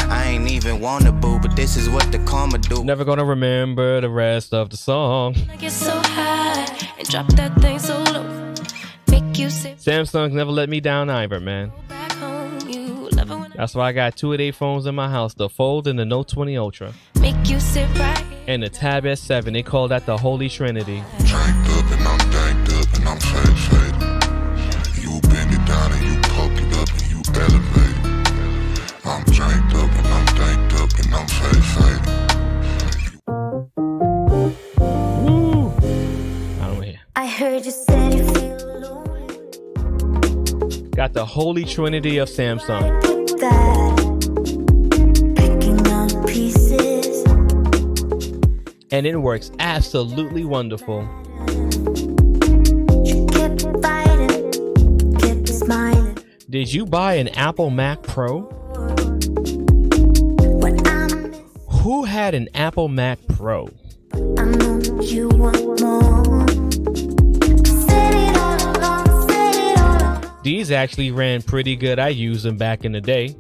I ain't even wanna boo, but this is what the karma do. Never gonna remember the rest of the song. I get so high and drop that thing so low. Make you sit Samsung's never let me down either, man. back home. You love it when That's why I got 2 of their phones in my house, the Fold and the Note 20 Ultra. I make you sit right here. And the Tab S7, they call that the Holy Trinity. Chained up and I'm danked up and I'm faded. You bend it down and you poke it up and you elevate it. I'm chained up and I'm danked up and I'm faded. Woo! I don't hear. I heard you said you feel lonely. Got the Holy Trinity of Samsung. That picking up pieces. And it works absolutely wonderful. You kept fighting, kept smiling. Did you buy an Apple Mac Pro? What I'm Who had an Apple Mac Pro? I know you want more. Said it all along, said it all along. These actually ran pretty good. I used them back in the day.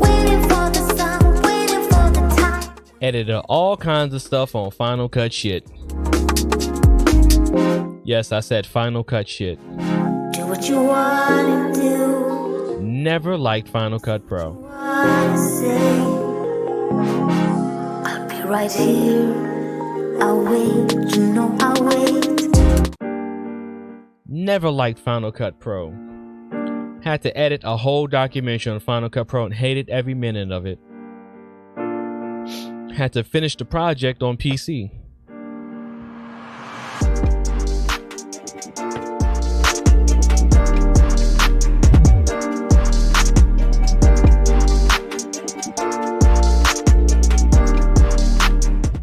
Waiting for the sun, waiting for the time. Edited all kinds of stuff on Final Cut shit. Yes, I said Final Cut shit. Do what you want to do. Never liked Final Cut Pro. What to say. I'll be right here. I'll wait, you know I'll wait. Never liked Final Cut Pro. Had to edit a whole documentary on Final Cut Pro and hated every minute of it. Had to finish the project on PC.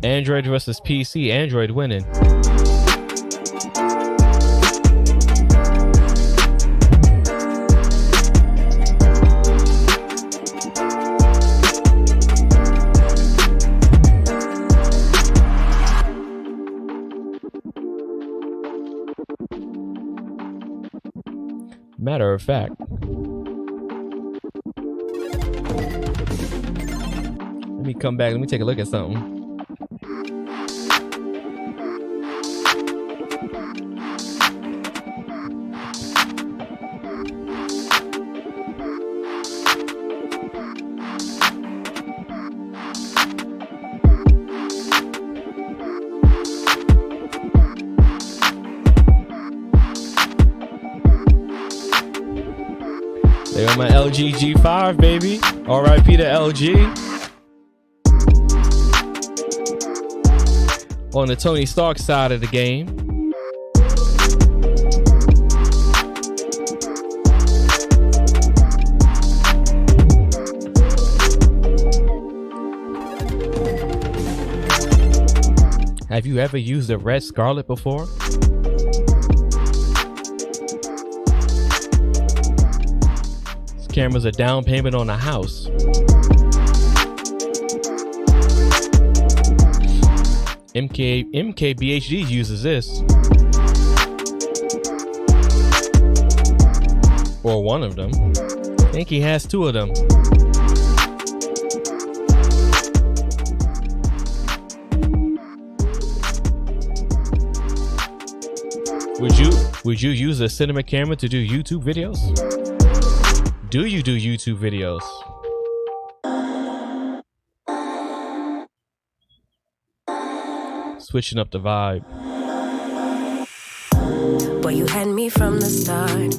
Android versus PC, Android winning. Matter of fact, let me come back. Let me take a look at something. They on my LG G5, baby. RIP to LG. On the Tony Stark side of the game. Have you ever used a Red Scarlet before? This camera's a down payment on a house. MKBHD uses this. Or one of them. I think he has two of them. Would you use a cinema camera to do YouTube videos? Do you do YouTube videos? Switching up the vibe. Boy, you had me from the start.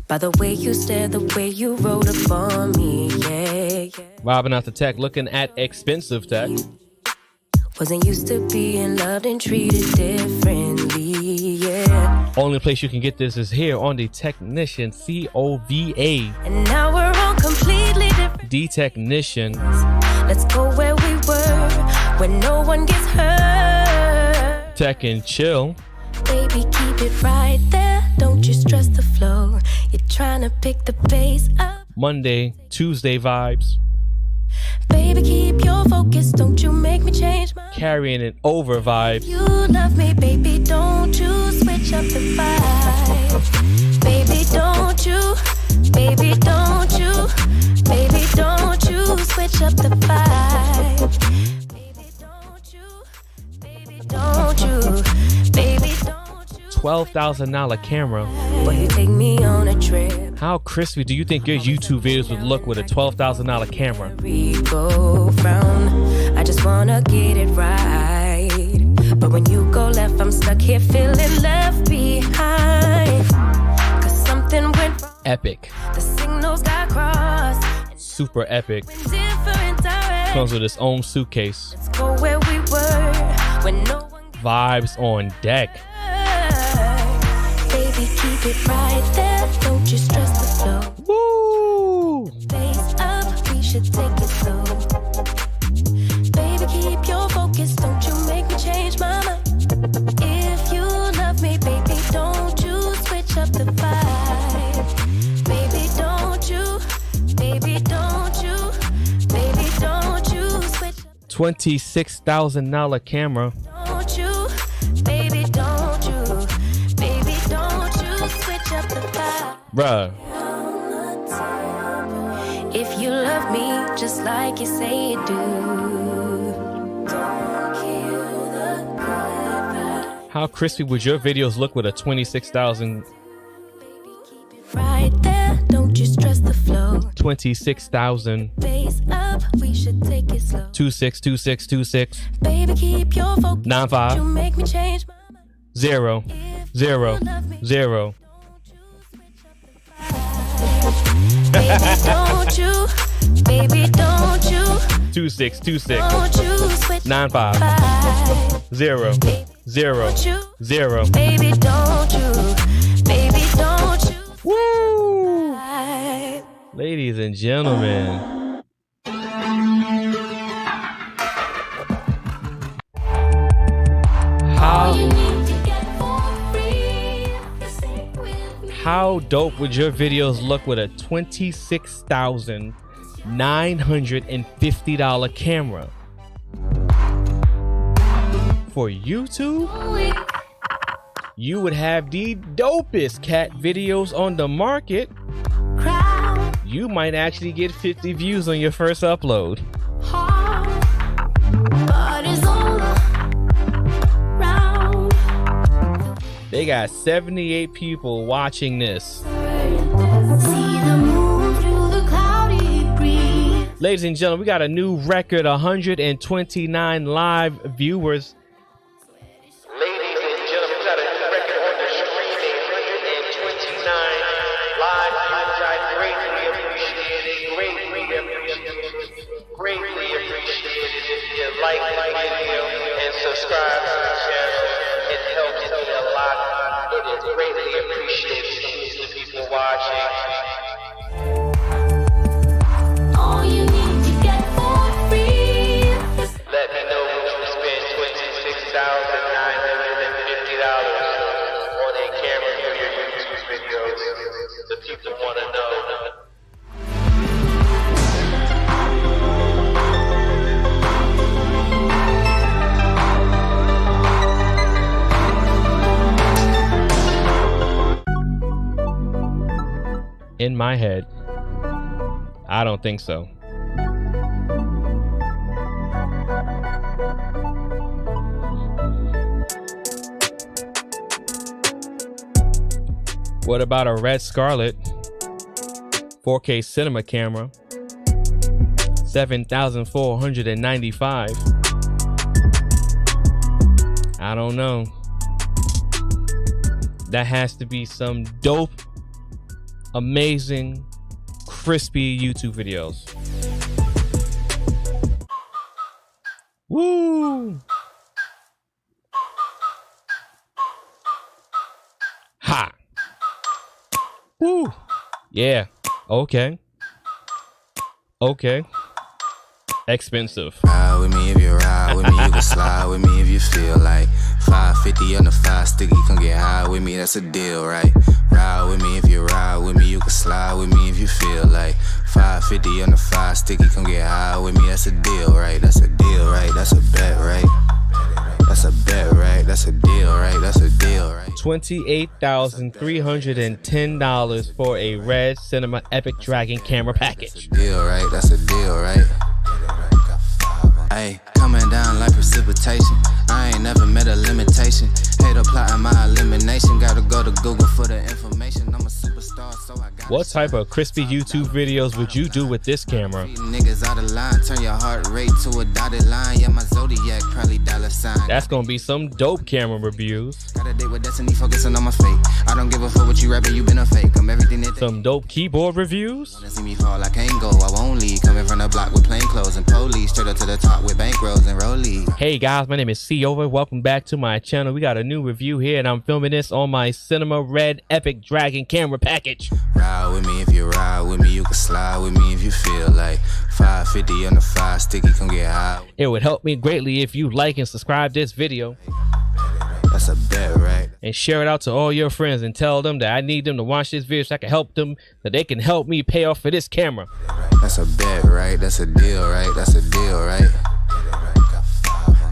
By the way you stared, the way you wrote up for me, yeah. Vibing out the tech, looking at expensive tech. Wasn't used to being loved and treated differently, yeah. Only place you can get this is here on the Technician, COVA. And now we're on completely different. The Technician. Let's go where we were, where no one gets hurt. Tech and chill. Baby, keep it right there. Don't you stress the flow. You're trying to pick the pace up. Monday, Tuesday vibes. Baby, keep your focus. Don't you make me change my. Carrying it over vibes. You love me, baby. Don't you switch up the vibe. Baby, don't you. Baby, don't you. Baby, don't you switch up the vibe. Baby, don't you. Baby, don't you. Baby, don't you. $12,000 camera. Boy, you take me on a trip. How crispy do you think your YouTube videos would look with a $12,000 camera? We go round. I just wanna get it right. But when you go left, I'm stuck here feeling left behind. Cause something went wrong. Epic. The signals got crossed. Super epic. Different directions. Comes with its own suitcase. Let's go where we were. When no one. Vibes on deck. Baby, keep it right there. Don't you stress the flow. Woo! Face up, we should take it slow. Baby, keep your focus. Don't you make me change my mind. If you love me, baby, don't you switch up the vibe. Baby, don't you. Baby, don't you. Baby, don't you switch up. $26,000 camera. Don't you. Baby, don't you. Baby, don't you switch up the vibe. Bruh. If you love me just like you say you do, don't kill the good vibe. How crispy would your videos look with a $26,000? Right there, don't you stress the flow. $26,000. Face up, we should take it slow. 262626. Baby, keep your focus. 95. You make me change my mind. 0 0 0. Baby, don't you. Baby, don't you. 2626. Don't you switch 95 0 0 0. Baby, don't you. Baby, don't you. Woo! Ladies and gentlemen. How dope would your videos look with a $26,950 camera? For YouTube, you would have the dopest cat videos on the market. You might actually get 50 views on your first upload. They got 78 people watching this. Ladies and gentlemen, we got a new record, 129 live viewers. Ladies and gentlemen, we got a new record on the streaming, 129 live views. I greatly appreciate it. Greatly appreciate it. If you like my video and subscribe to the channel, it helps me a lot. It is greatly appreciated to the people watching. All you need to get for free. Let me know what you spend $26,950 on a camera for your YouTube videos. The people want to know. in my head. I don't think so. What about a Red Scarlet 4K cinema camera? $7,495. I don't know. That has to be some dope, amazing, crispy YouTube videos. Woo! Ha! Woo! Yeah. Okay. Okay. Expensive. Ride with me if you ride with me, you can slide with me if you feel like 550 on the 5 sticky, come get high with me, that's a deal, right? Ride with me if you ride with me, you can slide with me if you feel like 550 on the 5 sticky, come get high with me, that's a deal, right? That's a deal, right? That's a bet, right? That's a bet, right? That's a deal, right? That's a deal, right? $28,310 for a Red Cinema Epic Dragon camera package. That's a deal, right? That's a deal, right? Hey, coming down like precipitation. I ain't never met a limitation. Hater plotting my elimination. Gotta go to Google for the information. I'm a superstar, so I got. What type of crispy YouTube videos would you do with this camera? Niggas out of line, turn your heart rate to a dotted line. Yeah, my zodiac probably dollar sign. That's gonna be some dope camera reviews. Got a date with destiny, focusing on my fate. I don't give a fuck what you rapping, you been a fake. I'm everything that. Some dope keyboard reviews. Wanna see me fall, I can't go. I won't leave. Coming from the block with plain clothes and police, straight up to the top with bankrolls and rollies. Hey guys, my name is C Over. Welcome back to my channel. We got a new review here, and I'm filming this on my Cinema Red Epic Dragon camera package. Ride with me if you ride with me, you can slide with me if you feel like 550 on the 5 sticky, come get high. It would help me greatly if you like and subscribe this video. That's a bet, right? And share it out to all your friends and tell them that I need them to watch this video so I can help them, that they can help me pay off for this camera. That's a bet, right? That's a deal, right? That's a deal, right?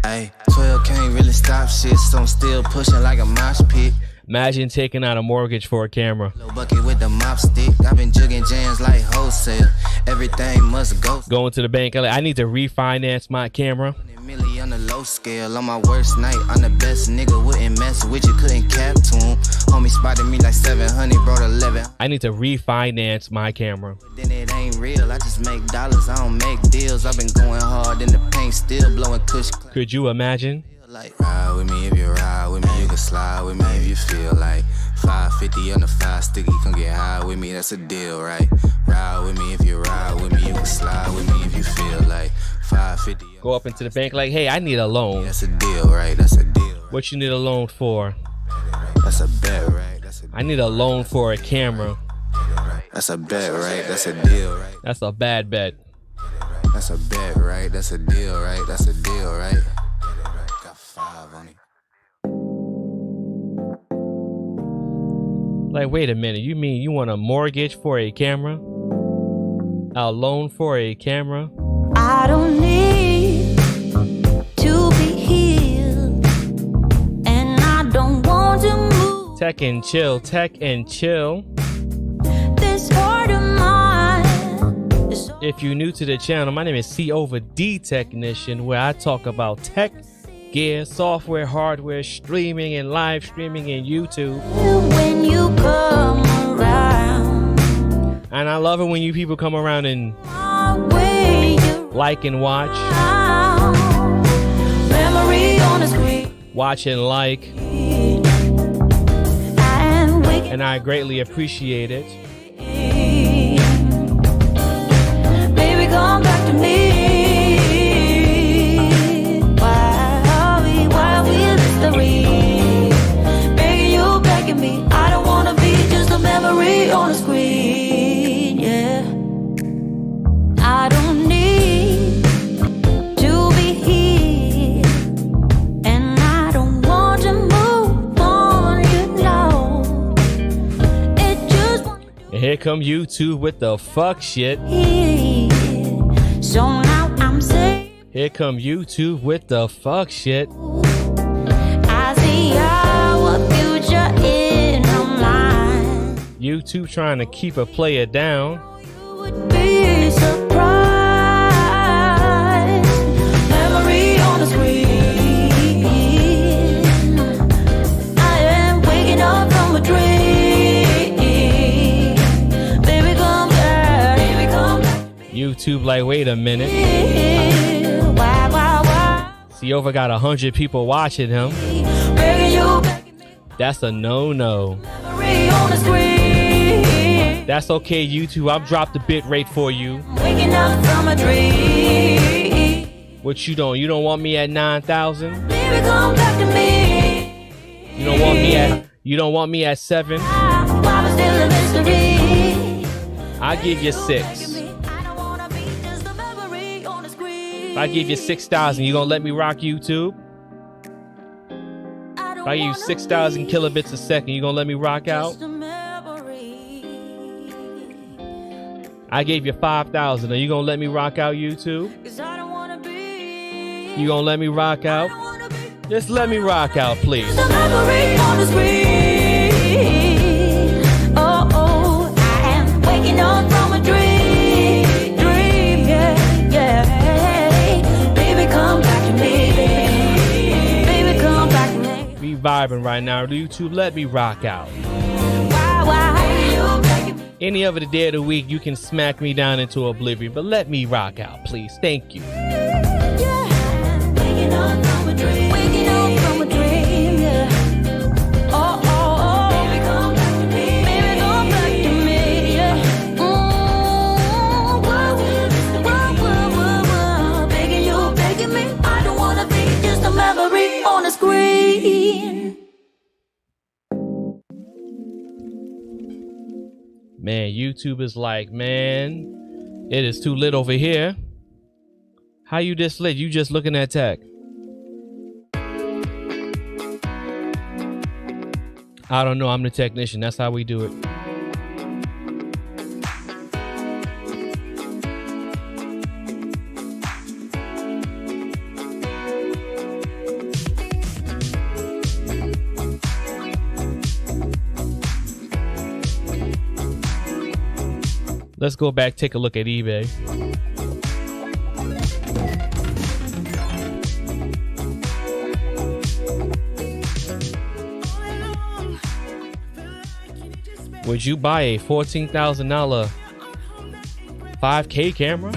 Hey, 12 can't really stop shit, so I'm still pushing like a mosh pit. Imagine taking out a mortgage for a camera. Little bucket with the mop stick. I've been jugging jams like wholesale. Everything must go. Going to the bank, I need to refinance my camera. Millie on the low scale, on my worst night, I'm the best nigga, wouldn't mess with you, couldn't cap to him. Homie spotted me like 700, brought 11. I need to refinance my camera. Then it ain't real, I just make dollars, I don't make deals. I've been going hard in the paint, still blowing kush. Could you imagine? Like, ride with me if you ride with me, you can slide with me if you feel like 550 on the 5 sticky, come get high with me, that's a deal, right? Ride with me if you ride with me, you can slide with me if you feel like 550. Go up into the bank like, hey, I need a loan. That's a deal, right? That's a deal. What you need a loan for? That's a bet, right? That's a I need a loan for a camera. That's a bet, right? That's a deal, right? That's a bad bet. That's a bet, right? That's a deal, right? That's a deal, right? Got 5 on it. Like, wait a minute, you mean you want a mortgage for a camera? A loan for a camera? I don't need to be healed, and I don't want to move. Tech and chill, tech and chill. This heart of mine is so. If you're new to the channel, my name is C Over D Technician, where I talk about tech, gear, software, hardware, streaming and live streaming in YouTube. When you come around, and I love it when you people come around and like and watch. Memory on the screen. Watch and like. And I greatly appreciate it. Baby, come back to me. Why we mystery? Begging you, begging me. I don't wanna be just a memory on the screen. Yeah. I don't need to be here, and I don't want to move on, you know. It just and here come YouTube with the fuck shit. here. So now I'm saying Here come YouTube with the fuck shit. I see our future in our mind. YouTube trying to keep a player down. Be surprised. Memory on the screen. I am waking up from a dream. Baby, come back. Baby, come back. YouTube like, wait a minute. Why? See, over got 100 people watching him. Bringing you back. That's a no-no. Memory on the screen. That's okay, YouTube. I've dropped the bit rate for you. Waking up from a dream. What you don't want me at 9,000? Baby, come back to me. You don't want me at 7? Why was still a mystery? I give you 6. If I give you 6,000, you gonna let me rock YouTube? If I give you 6,000 kilobits a second, you gonna let me rock out? I gave you 5,000. Are you gonna let me rock out, YouTube? You gonna let me rock out? Just let me rock out, please. Oh, I am waking up from a dream, yeah. Baby, come back to me. Baby, come back to me. We vibing right now. YouTube, let me rock out. Why? Any other day of the week, you can smack me down into oblivion, but let me rock out, please. Thank you. Waking up from a dream, yeah. Oh, baby, come back to me. Baby, come back to me, yeah. Whoa. Begging me. I don't wanna be just a memory on the screen. Man, YouTube is like, man, it is too lit over here. How you this lit? You just looking at tech. I don't know. I'm the technician. That's how we do it. Let's go back, take a look at eBay. Would you buy a $14,000 5K camera?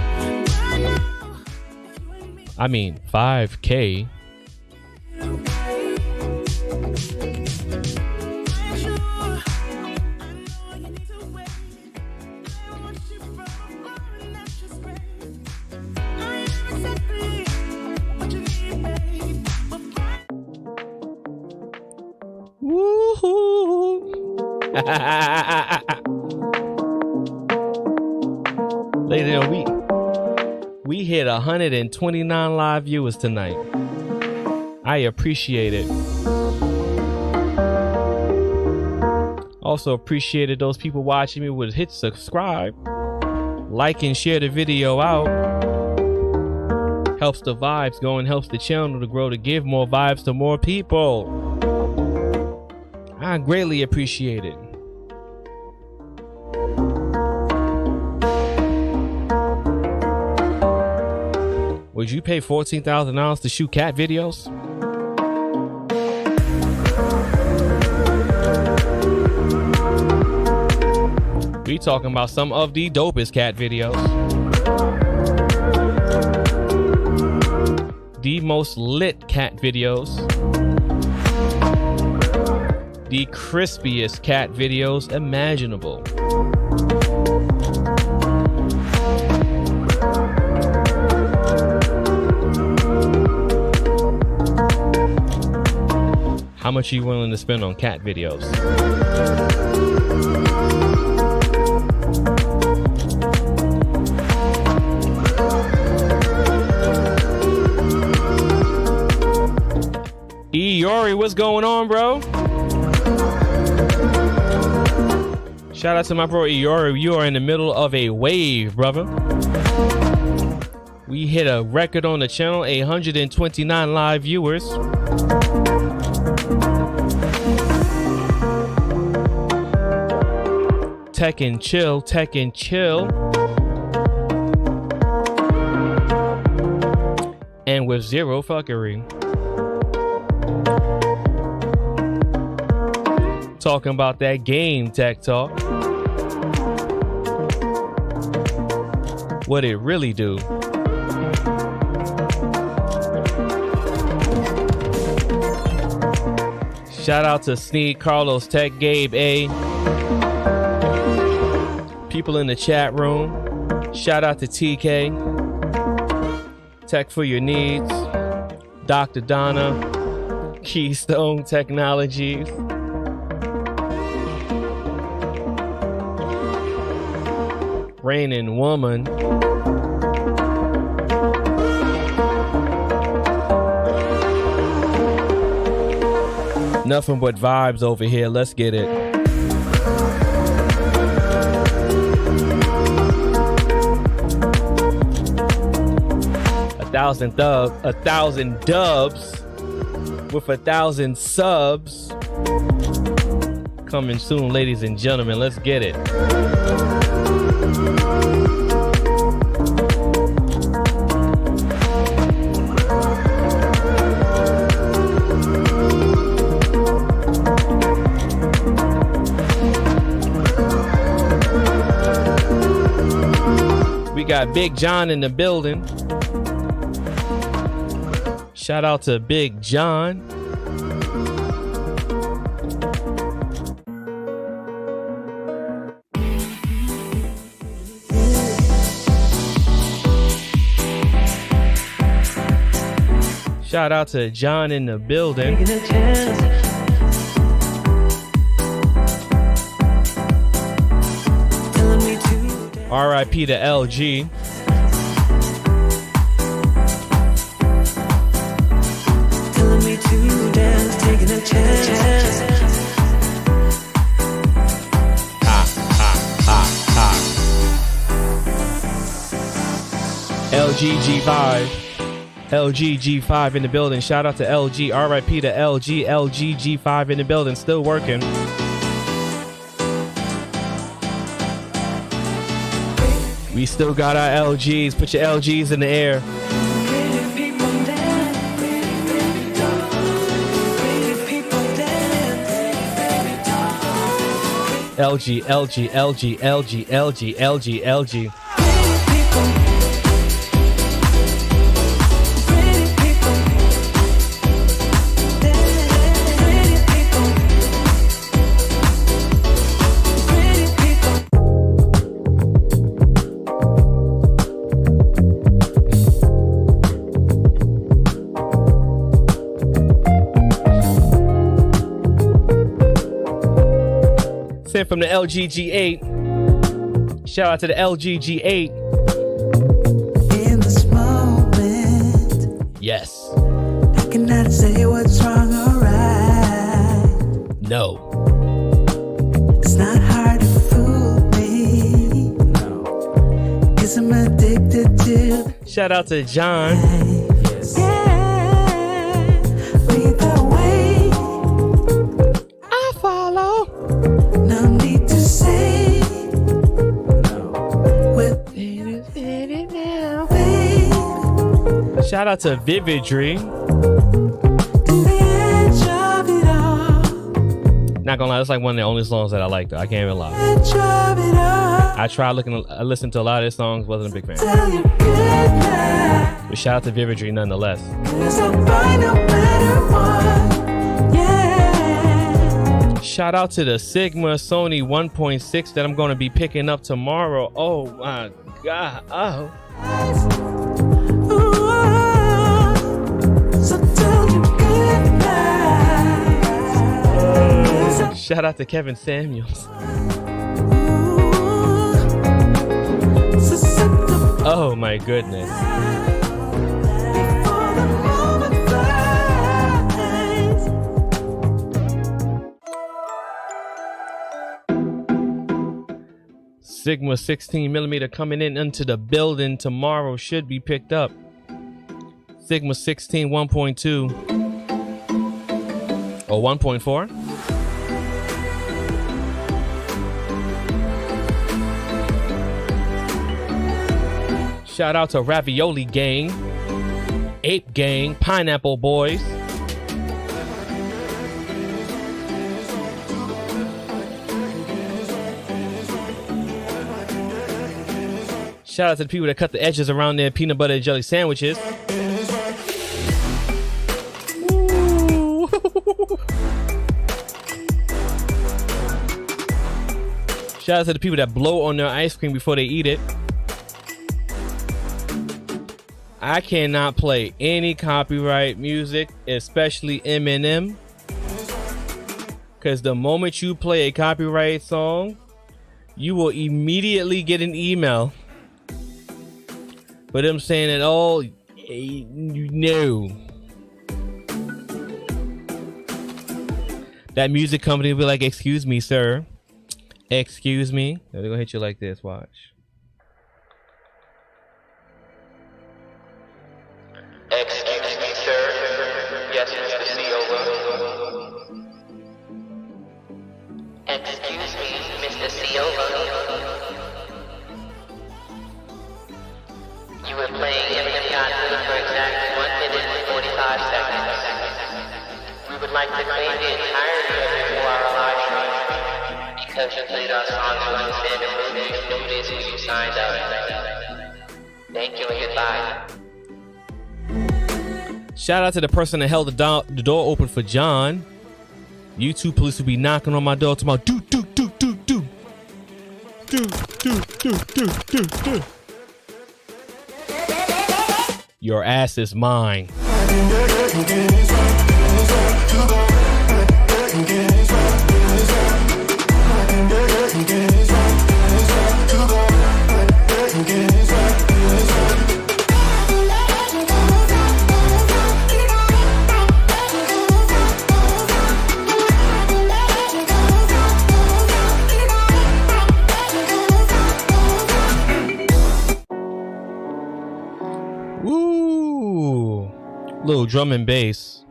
I mean, 5K. Ladies and gentlemen, we hit 129 live viewers tonight. I appreciate it. Also appreciated those people watching me would hit subscribe, like and share the video out. Helps the vibes go and helps the channel to grow, to give more vibes to more people. I greatly appreciate it. Would you pay $14,000 to shoot cat videos? We talking about some of the dopest cat videos. The most lit cat videos. The crispiest cat videos imaginable. How much are you willing to spend on cat videos? Yori, what's going on, bro? Shout out to my bro Yori. You are in the middle of a wave, brother. We hit a record on the channel, 129 live viewers. Tech and Chill. And with zero fuckery. Talking about that game tech talk. What it really do. Shout out to Sneak, Carlos, Tech, Gabe, A. People in the chat room. Shout out to TK. Tech for your needs. Dr. Donna. Keystone Technologies. Raining Woman. Nothing but vibes over here. Let's get it. A thousand dubs with 1,000 subs. Coming soon, ladies and gentlemen. Let's get it. We got Big John in the building. Shout out to Big John. Shout out to John in the building. R.I.P. to LG. Telling me to dance, taking a chance. LGG5. LGG5 in the building. Shout out to LG. R.I.P. to LG. LGG5 in the building. Still working. We still got our LGs. Put your LGs in the air. LG, LG, LG, LG, LG, LG, LG. Sent from the LGG8. Shout out to the LGG8. In this moment, yes. I cannot say what's wrong or right. No. It's not hard to fool me. No. 'Cause I'm addicted to. Shout out to John. Lead the way. I follow. No need to say. With it now. Shout out to Vividry. Not gonna lie, that's like one of the only songs that I like though. I can't even lie. I listened to a lot of his songs, wasn't a big fan. But shout out to Vividry nonetheless. Shout out to the Sigma Sony 1.6 that I'm going to be picking up tomorrow. Oh my God. Oh. Shout out to Kevin Samuels. Oh my goodness. Sigma 16mm coming in into the building tomorrow, should be picked up. Sigma 16 1.2 or 1.4. Shout out to Ravioli Gang, Ape Gang, Pineapple Boys. Shout out to the people that cut the edges around their peanut butter and jelly sandwiches. Ooh. Shout out to the people that blow on their ice cream before they eat it. I cannot play any copyright music, especially Eminem, because the moment you play a copyright song, you will immediately get an email for them saying that, oh, no. That music company will be like, excuse me, sir. Excuse me. They're gonna hit you like this, watch. Excuse me, sir. Yes, Mr. COO. Excuse me, Mr. COO. You were playing Eminem Got Me for exactly 1 minute and 45 seconds. We would like to claim the entirety of it for our live stream. Because you played our songs with the standard movie, you noticed when you signed up. Thank you and goodbye. Shout out to the person that held the door open for John. YouTube police will be knocking on my door tomorrow. Do. Your ass is mine. Woo! Little drum and bass.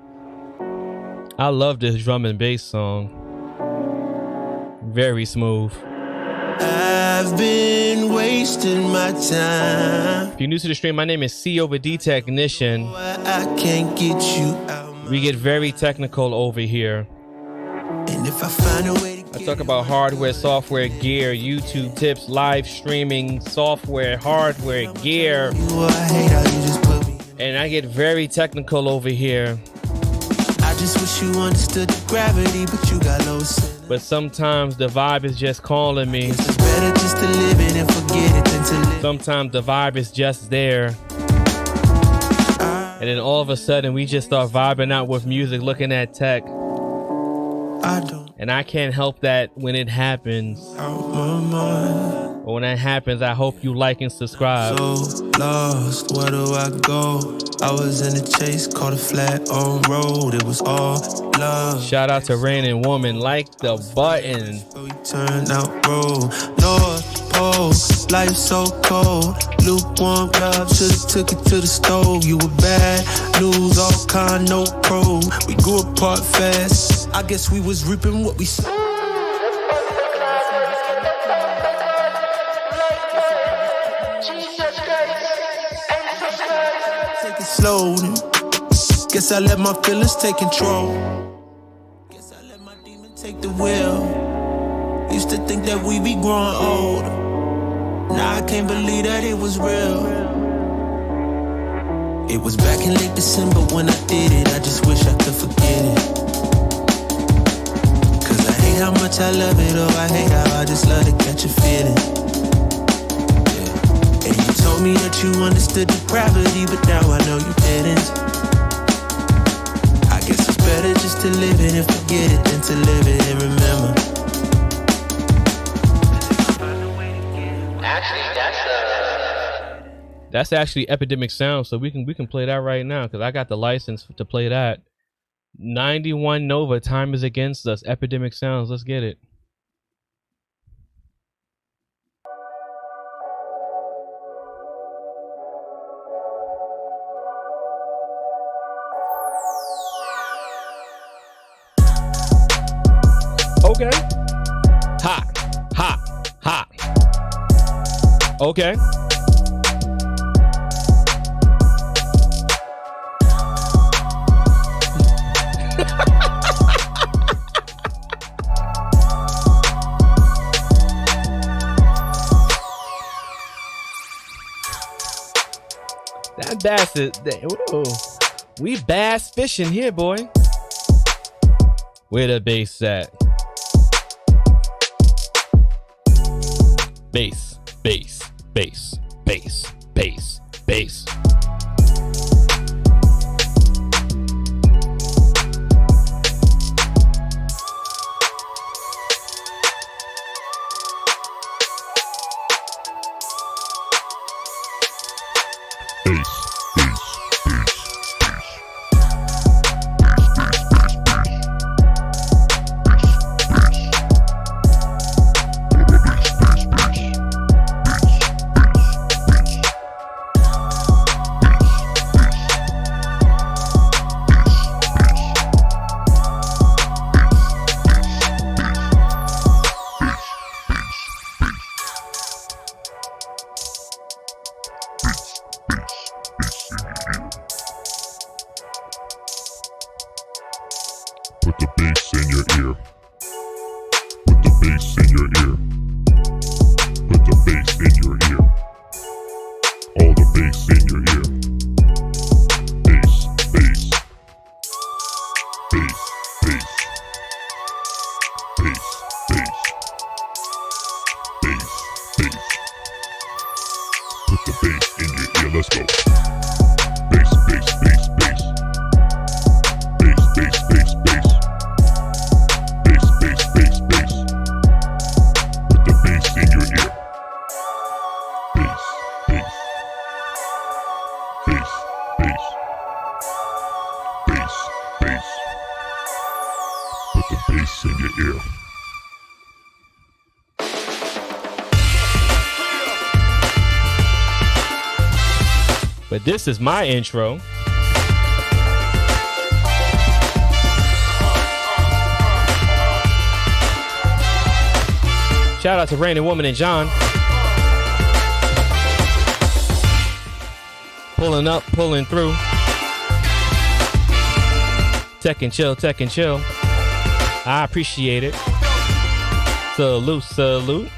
I love this drum and bass song. Very smooth. I've been wasting my time. If you're new to the stream, my name is TubeBuddy Technician. I can't get you out. We get very technical over here. And if I find a way to I talk about hardware, software, gear, YouTube tips, live streaming, software, hardware, gear. And I get very technical over here. I just wish you understood the gravity, but you got low sin. But sometimes the vibe is just calling me. It's better just to live it and forget it than to live. Sometimes the vibe is just there. And then all of a sudden we just start vibing out with music, looking at tech. And I can't help that when it happens. But when that happens, I hope you like and subscribe. So lost, where do I go? I was in the chase, caught a flat on road. It was all love. Shout out to Rain and Woman, like the button. We turned out road, North Pole, life so cold. Lukewarm love, should've took it to the stove. You were bad news, all kind, no pro. We grew apart fast. I guess we was reaping what we sowed. Take it slow. Guess I let my feelings take control. Guess I let my demon take the wheel. Used to think that we be growing old. Now I can't believe that it was real. It was back in late December when I did it. I just wish I could forget it. Cause I hate how much I love it. Oh, I hate how I just love to catch a feeling. Yeah. And you told me that you understood the gravity, but now I know you didn't. I guess it's better just to live it and forget it than to live it and remember. That's actually Epidemic Sound, so we can play that right now because I got the license to play that. 91 Nova, Time Is Against Us, Epidemic Sounds. Let's get it. Okay. Hot. Okay. That bass is, whoa. We bass fishing here, boy. Where the bass at? Bass, bass, bass, bass, bass, bass. Put the bass in your ear. Put the bass in your ear. Put the bass in your ear. All the bass in your ear. Bass, bass. Bass, bass. Bass, bass. Bass, bass. Put the bass in your ear. Let's go. Bass, bass, bass, bass. Bass, bass, bass, bass. Bass, bass, bass, bass. Put the bass in your ear. Bass, bass. Bass, bass. Bass, bass. Put the bass in your ear. But this is my intro. Shout out to Rain and Woman and John. Pulling up, pulling through. Tech and chill, tech and chill. I appreciate it. Salute, salute.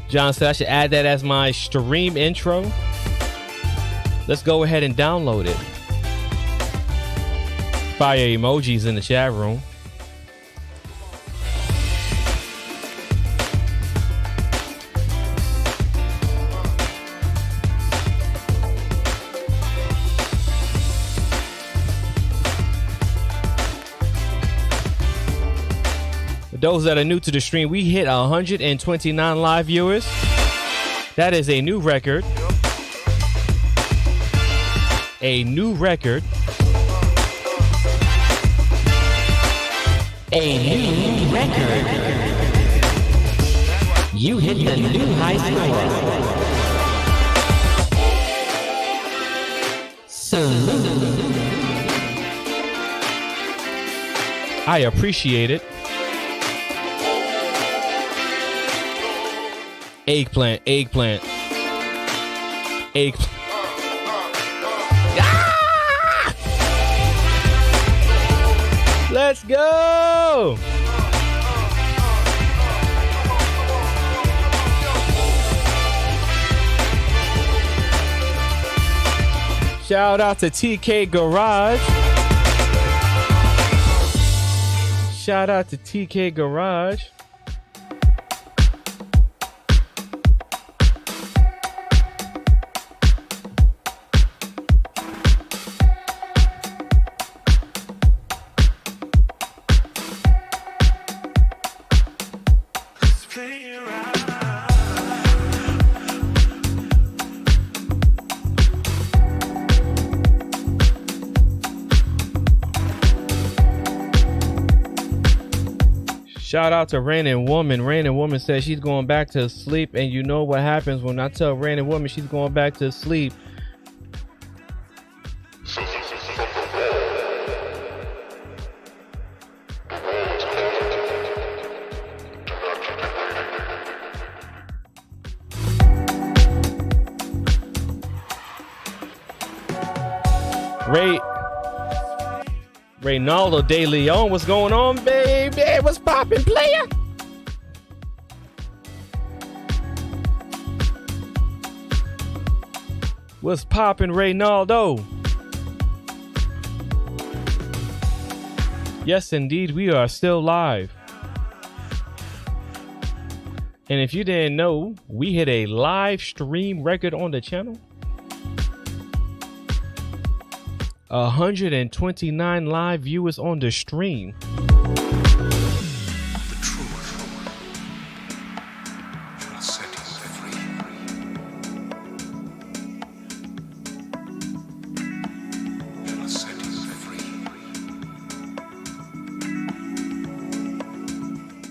John said I should add that as my stream intro. Let's go ahead and download it. Fire emojis in the chat room. Those that are new to the stream, we hit 129 live viewers. That is a new record. A new record. A new record. You hit the new high score. Salute. I appreciate it. Eggplant, eggplant. Eggplant. Ah! Let's go! Shout out to TK Garage. Shout out to TK Garage. Shout out to Rain and Woman. Rain and Woman says she's going back to sleep, and you know what happens when I tell Rain and Woman she's going back to sleep. Reynaldo De Leon, what's going on, baby? What's poppin', player? What's poppin', Reynaldo? Yes, indeed, we are still live. And if you didn't know, we hit a live stream record on the channel. 129 live viewers on the stream.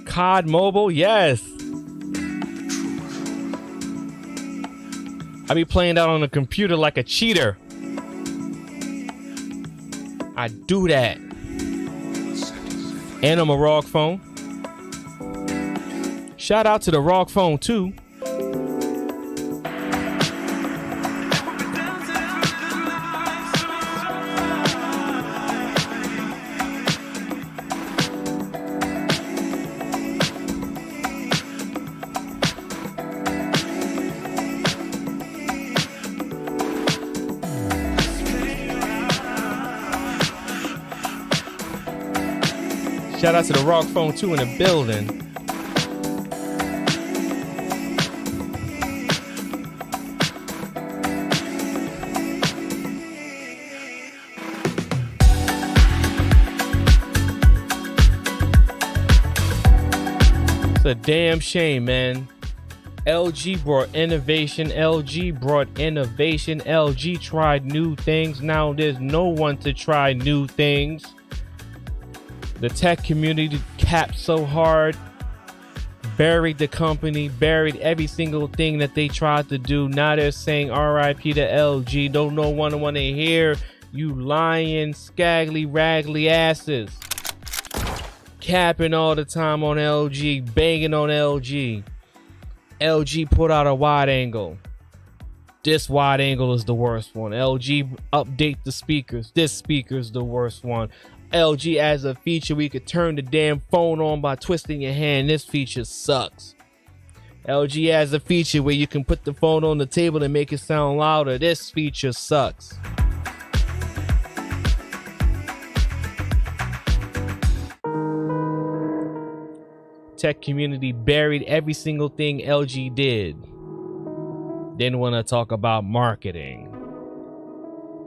COD Mobile, yes. I be playing that on the computer like a cheater. I do that. And on my ROG phone. Shout out to the ROG phone too. Shout out to the ROG phone 2 in the building. It's a damn shame, man. LG brought innovation. LG brought innovation. LG tried new things. Now there's no one to try new things. The tech community capped so hard, buried the company, buried every single thing that they tried to do. Now they're saying RIP to LG. Don't no one want to hear you lying, scagly, raggly asses. Capping all the time on LG, banging on LG. LG put out a wide angle. This wide angle is the worst one. LG update the speakers. This speaker is the worst one. LG as a feature, we could turn the damn phone on by twisting your hand. This feature sucks. LG has a feature where you can put the phone on the table and make it sound louder. This feature sucks. Tech community buried every single thing LG did. Didn't want to talk about marketing.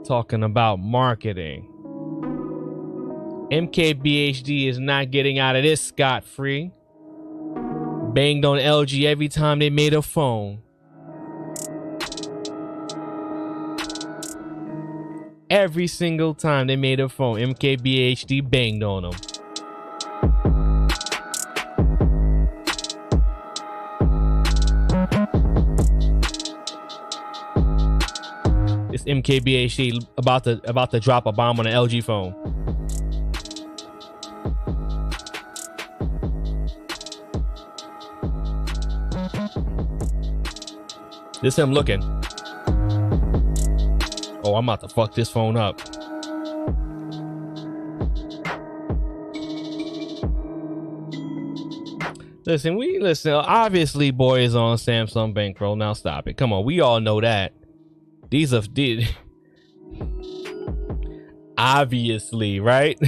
Talking about marketing. MKBHD is not getting out of this scot-free. Banged on LG every time they made a phone. Every single time they made a phone, MKBHD banged on them. This MKBHD about to drop a bomb on an LG phone. This him looking. Oh, I'm about to fuck this phone up. Listen, obviously boy is on Samsung bankroll. Now stop it. Come on, we all know that. These are obviously, right?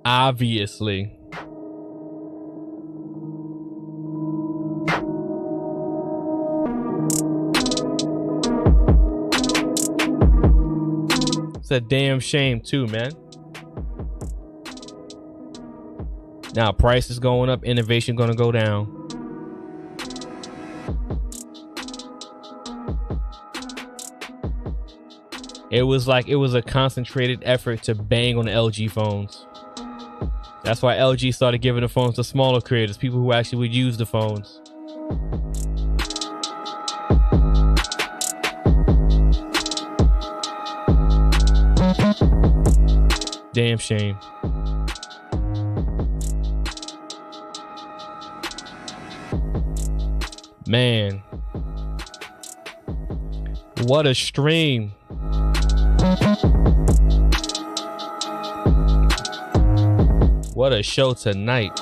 Obviously. It's a damn shame too, man. Now price is going up, innovation gonna go down. It was a concentrated effort to bang on the LG phones. That's why LG started giving the phones to smaller creators, people who actually would use the phones. Damn shame. Man. What a stream. What a show tonight.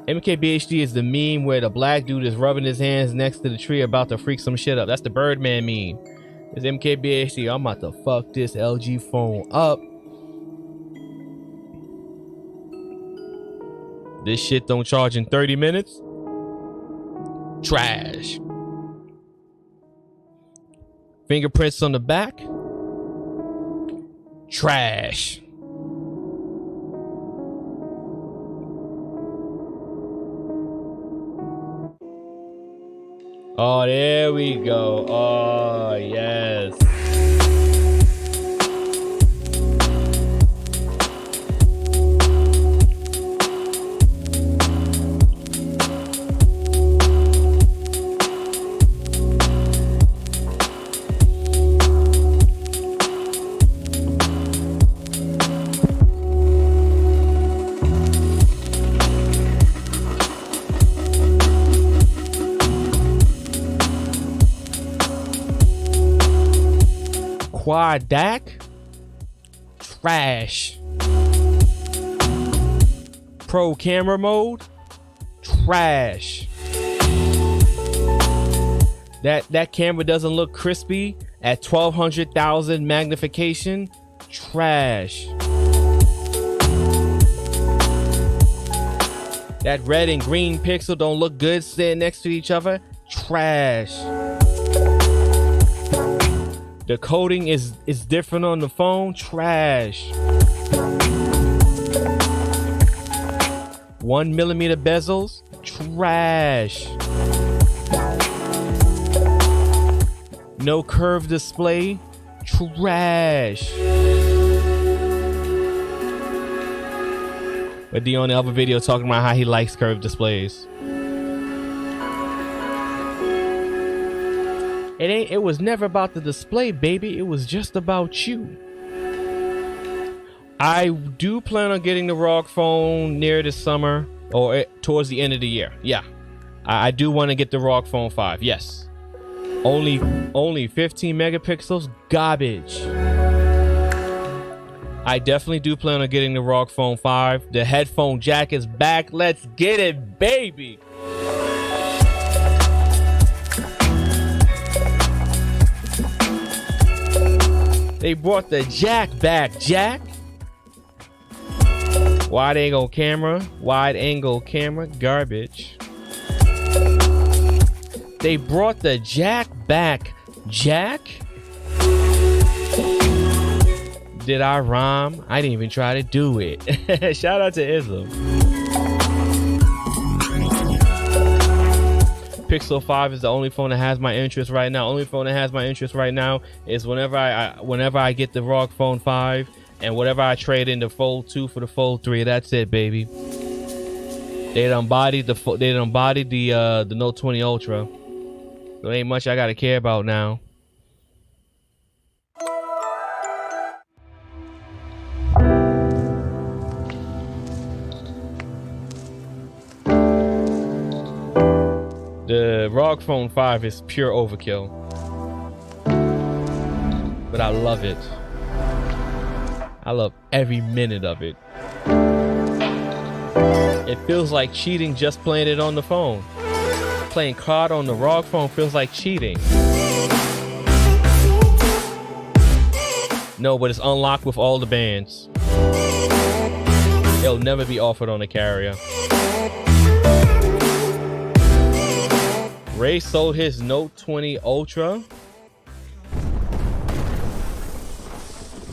MKBHD is the meme where the black dude is rubbing his hands next to the tree about to freak some shit up. That's the Birdman meme. It's MKBHD. I'm about to fuck this LG phone up. This shit don't charge in 30 minutes. Trash. Fingerprints on the back. Trash. Oh, there we go. Oh, yes. Quad DAC, trash. Pro camera mode, trash. That camera doesn't look crispy at 1200,000 magnification, trash. That red and green pixel don't look good sitting next to each other, trash. The coding is different on the phone, trash. 1mm bezels, trash. No curved display, trash. But D on the other video talking about how he likes curved displays. It was never about the display, baby. It was just about you. I do plan on getting the ROG phone near this summer or towards the end of the year. Yeah, I do want to get the ROG phone 5. Yes, only 15 megapixels, garbage. I definitely do plan on getting the ROG phone 5. The headphone jack is back. Let's get it, baby. They brought the jack back, Jack. Wide angle camera, garbage. They brought the jack back, Jack. Did I rhyme? I didn't even try to do it. Shout out to Islam. Pixel 5 is the only phone that has my interest right now. Only phone that has my interest right now is whenever I get the ROG phone 5 and whatever I trade in the Fold 2 for the Fold 3. That's it, baby. They done bodied the Note 20 Ultra. There ain't much I gotta care about now. The ROG phone 5 is pure overkill, but I love it. I love every minute of it. It feels like cheating just playing it on the phone. Playing COD on the ROG phone feels like cheating. No, but it's unlocked with all the bands. It'll never be offered on the carrier. Ray sold his Note 20 Ultra.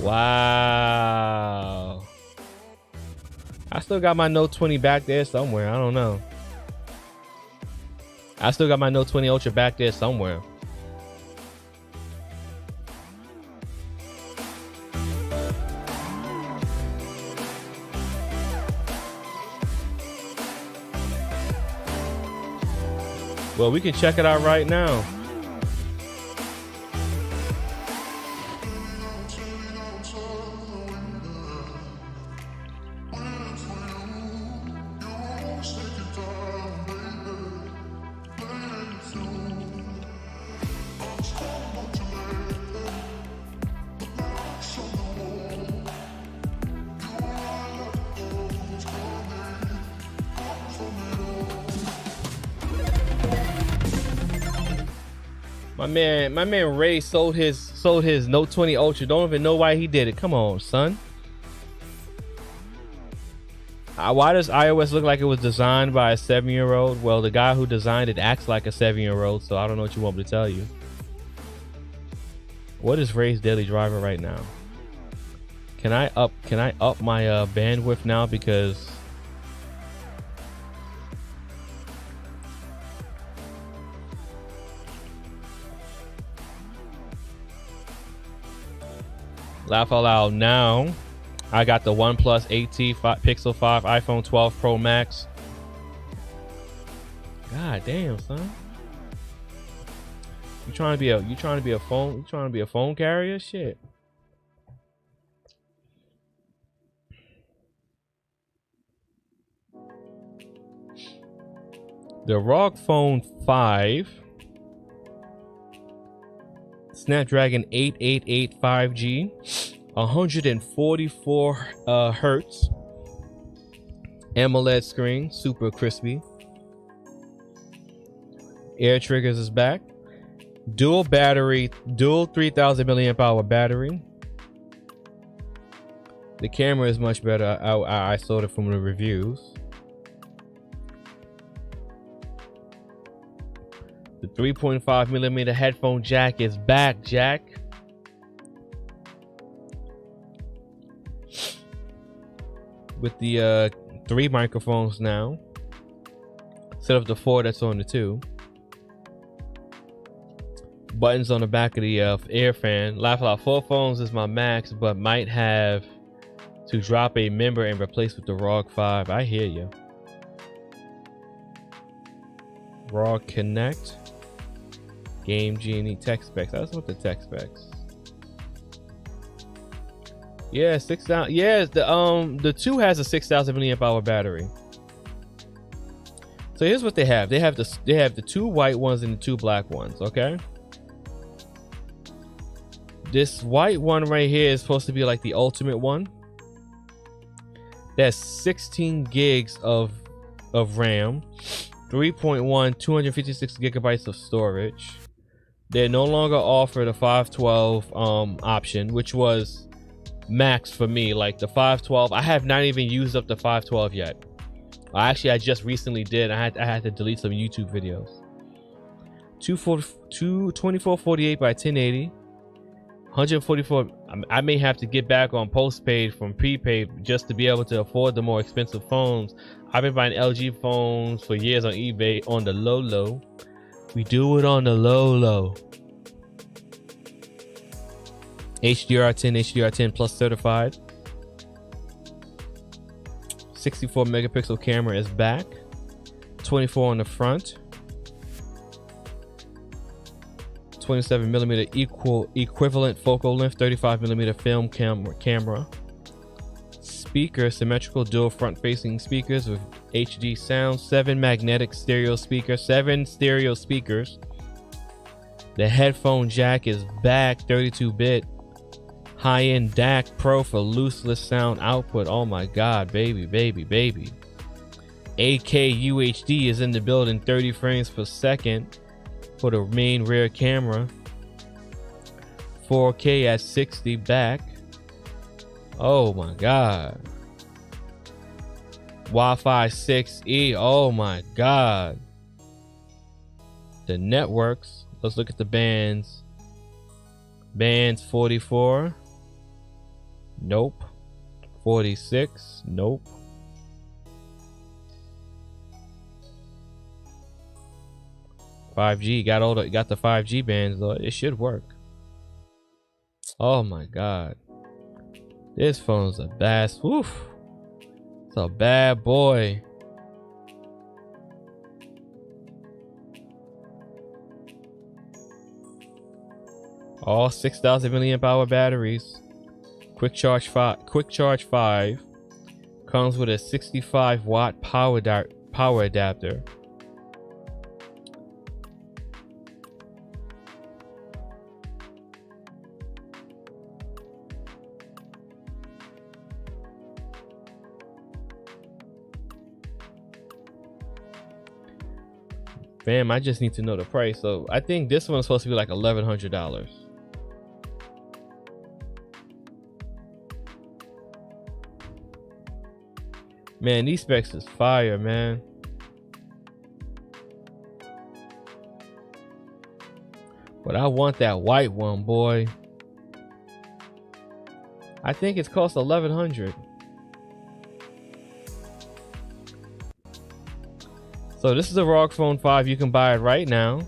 Wow. I still got my Note 20 back there somewhere. I don't know. I still got my Note 20 Ultra back there somewhere. Well, we can check it out right now. My man Ray sold his Note 20 Ultra. Don't even know why he did it. Come on, son. Why does iOS look like it was designed by a 7-year-old? Well, the guy who designed it acts like a 7-year-old, so I don't know what you want me to tell you. What is Ray's daily driver right now? Can I up my bandwidth now, because laugh out loud now. I got the OnePlus 8T Pixel 5 iPhone 12 Pro Max. God damn, son. You trying to be a phone carrier? Shit. The ROG Phone 5 Snapdragon 888 5G, 144 hertz AMOLED screen, super crispy. Air triggers is back. Dual 3000 milliamp hour battery. The camera is much better. I saw it from the reviews. The 3.5 millimeter headphone jack is back, Jack. With the 3 microphones now, instead of the 4 that's on the 2. Buttons on the back of the air fan. Laugh out. 4 phones is my max, but might have to drop a member and replace with the ROG 5. I hear you. ROG Connect. Game Genie tech specs. That's what the tech specs. Yeah, 6,000. Yeah, the 2 has a 6,000 milliamp hour battery. So here's what they have. They have the 2 white ones and the 2 black ones. Okay. This white one right here is supposed to be like the ultimate one. That's 16 gigs of RAM, 3.1, 256 gigabytes of storage. They no longer offer the 512 option, which was max for me. Like the 512, I have not even used up the 512 yet. Actually, I just recently did. I had to delete some YouTube videos. 2448 by 1080, 144. I may have to get back on postpaid from prepaid just to be able to afford the more expensive phones. I've been buying LG phones for years on eBay on the low. We do it on the low. HDR10 plus certified. 64 megapixel camera is back. 24 on the front. 27 millimeter equivalent focal length, 35 millimeter film camera. Speaker, symmetrical dual front facing speakers with HD sound, 7 magnetic stereo speakers, 7 stereo speakers. The headphone jack is back, 32-bit. High-end DAC Pro for looseless sound output. Oh my god, baby. 8K UHD is in the building, 30 frames per second for the main rear camera. 4K at 60 back. Oh my god. Wi-Fi 6E. Oh my god. The networks. Let's look at the bands. Bands 44. Nope. 46. Nope. .5G. Got the 5G bands though. It should work. Oh my god. This phone's a bad. Woof. It's a bad boy. All 6,000 milliamp hour batteries. Quick Charge 5 comes with a 65 watt power adapter. Fam, I just need to know the price. So I think this one's supposed to be like $1,100. Man, these specs is fire, man. But I want that white one, boy. I think it's cost $1,100. So this is a ROG Phone 5. You can buy it right now.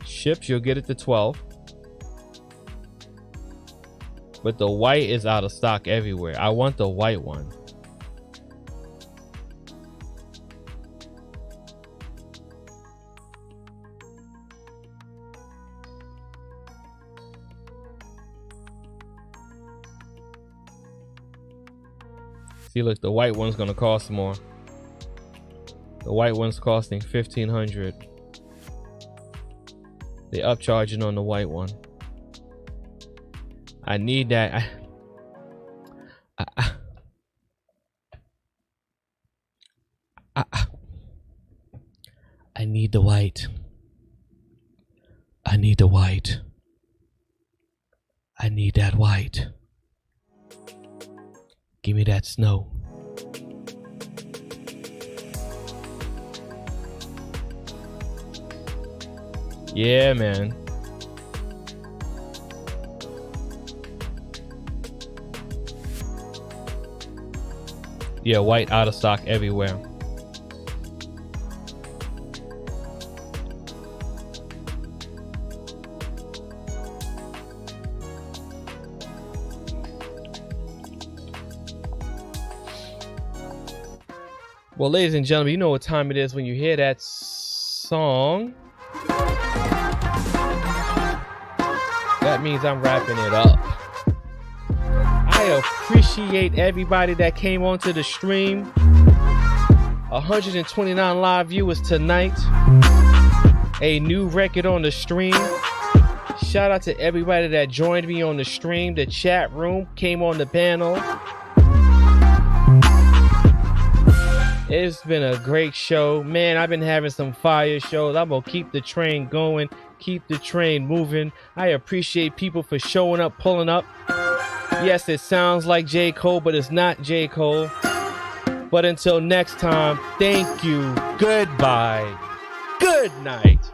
Ships, you'll get it to 12. But the white is out of stock everywhere. I want the white one. See, look, the white one's gonna cost more. The white one's costing $1,500. They upcharging on the white one. I need that. I need the white. I need the white. I need that white. Give me that snow. Yeah, man. Yeah, white out of stock everywhere. Well, ladies and gentlemen, you know what time it is when you hear that song. That means I'm wrapping it up. I appreciate everybody that came onto the stream. 129 live viewers tonight. A new record on the stream. Shout out to everybody that joined me on the stream, the chat room, came on the panel. It's been a great show. Man, I've been having some fire shows. I'm going to keep the train going, keep the train moving. I appreciate people for showing up, pulling up. Yes, it sounds like J. Cole, but it's not J. Cole. But until next time, thank you. Goodbye. Good night.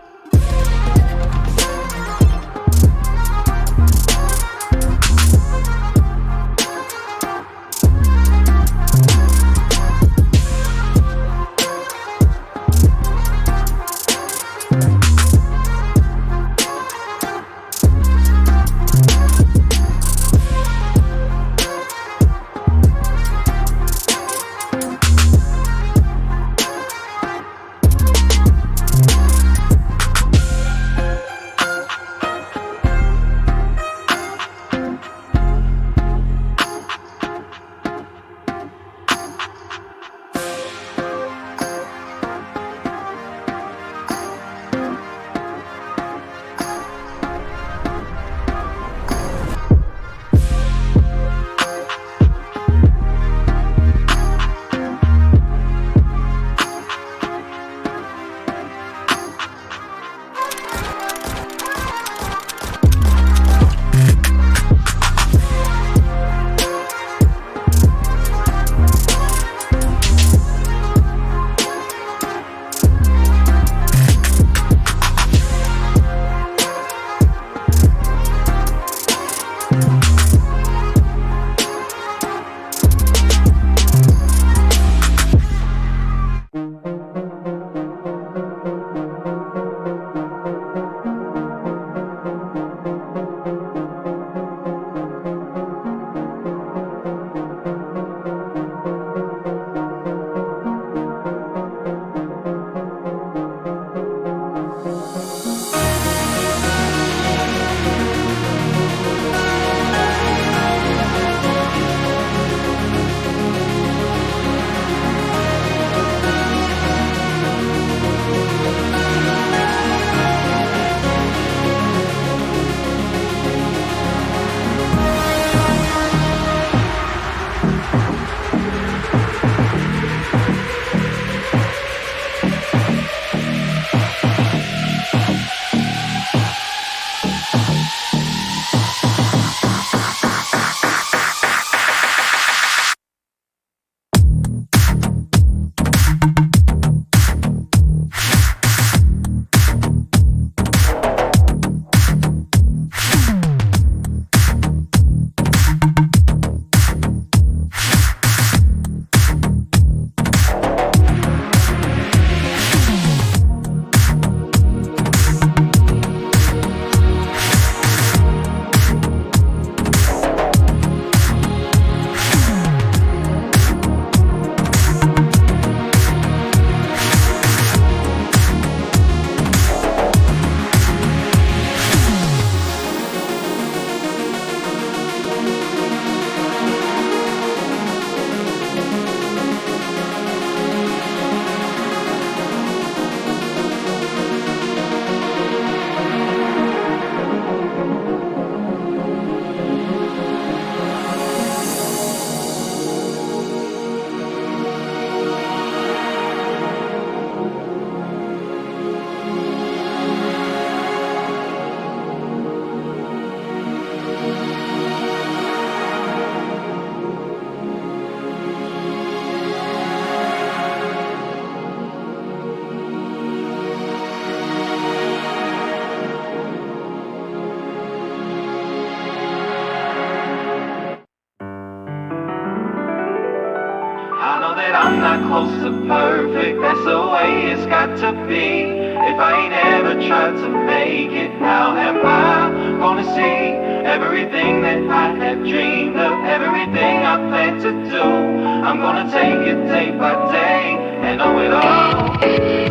tried to make it, how am I gonna see everything that I have dreamed of, everything I plan to do? I'm gonna take it day by day and know it all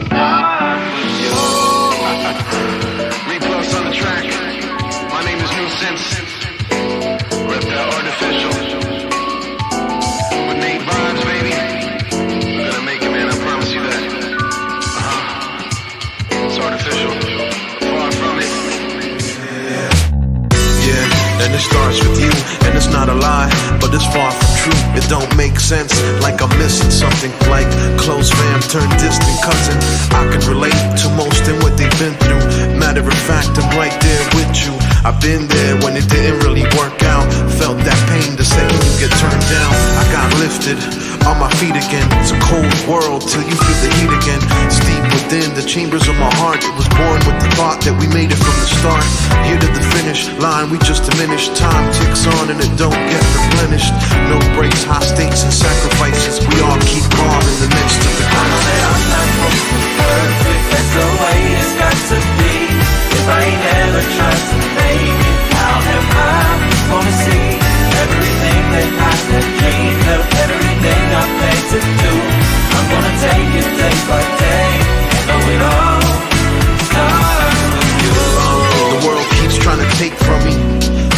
starts with you. Replus on the track. My name is Nuisance. Rep that artificial. With Nate vibes, baby. We're gonna make it, man. I promise you that. It's artificial. Far from it. Yeah, and it starts with you, and it's not a lie, but it's far from true. It don't make sense, like I'm missing something, like close fam turned distant cousin. I can relate to most in what they've been through. Matter of fact, I'm right there with you. I've been there when it didn't really work out. Felt that pain the second you get turned down. I got lifted on my feet again. It's a cold world till you feel the heat again. It's deep within the chambers of my heart. It was born with the thought that we made it from the start. Here to the finish line, we just diminished. Time ticks on and it don't get replenished. No breaks, high stakes and sacrifices. We all keep calm in the midst of the crisis. I'm not perfect, that's the way it's got to be. If I ain't ever tried to make it, how am I gonna see everything that I have dreamed of, everything I plan to do? I'm gonna take it day by day and know it all starts with you. The world keeps trying to take from me,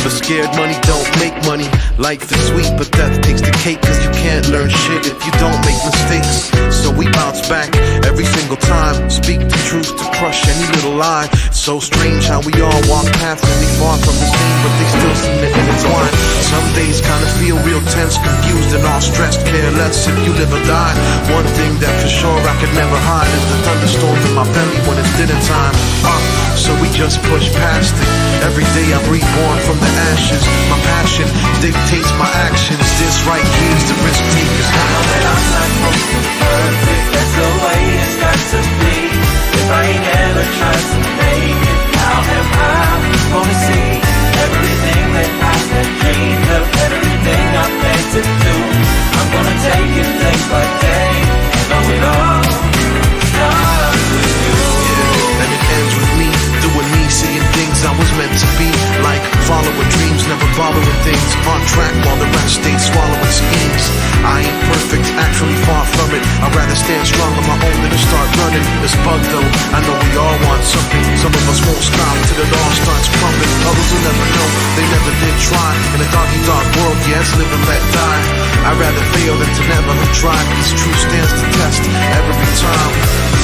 but scared money don't make money. Life is sweet, but death takes the cake, cause you can't learn shit if you don't make mistakes. So we bounce back every single time, speak the truth to crush any little lie. It's so strange how we all walk paths and we far from the same, but they still seem to intertwine. Some days kinda feel real tense, confused and all stressed, careless if you live or die. One thing that for sure I could never hide is the thunderstorms in my belly when it's dinner time. So we just push past it. Every day I'm reborn from the ashes. My passion dictates my actions. This right here is the risk taker's I know that I'm not perfect, that's the way it's got to be. If I ain't ever tried to make it, how am I gonna see everything that I have dreamed of, everything I plan to do? I'm gonna take it day by day and know it all starts with you. Yeah, and it ends with me, doing me, seeing things I was meant to be. Like following dreams, never borrowing things. On track while the rest stay swallowing schemes. I ain't perfect, actually far from it. I'd rather stand strong on my own than to start running. It's bug though, I know we all want something. Some of us won't stop till it all starts crumbling. Others will never know, they never did try. In a doggy dog world, yes, live and let die. I'd rather fail than to never have tried. Cause truth stands the test every time.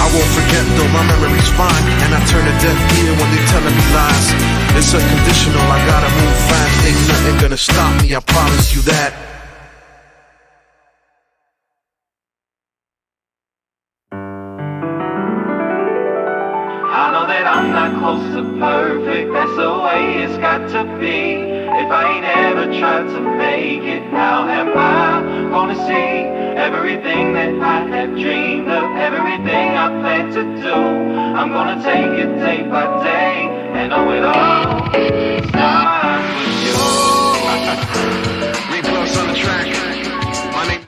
I won't forget though, my memory's fine. And I turn a deaf ear when they telling me lies. It's unconditional, I gotta move fast. Ain't nothing gonna stop me, I promise you that. I know that I'm not close to perfect, that's the way it's got to be. If I ain't ever tried to make it, how am I gonna see everything that I have dreamed of, everything I plan to do? I'm gonna take it day by day and know it all starts with you. Replus on the track. My name.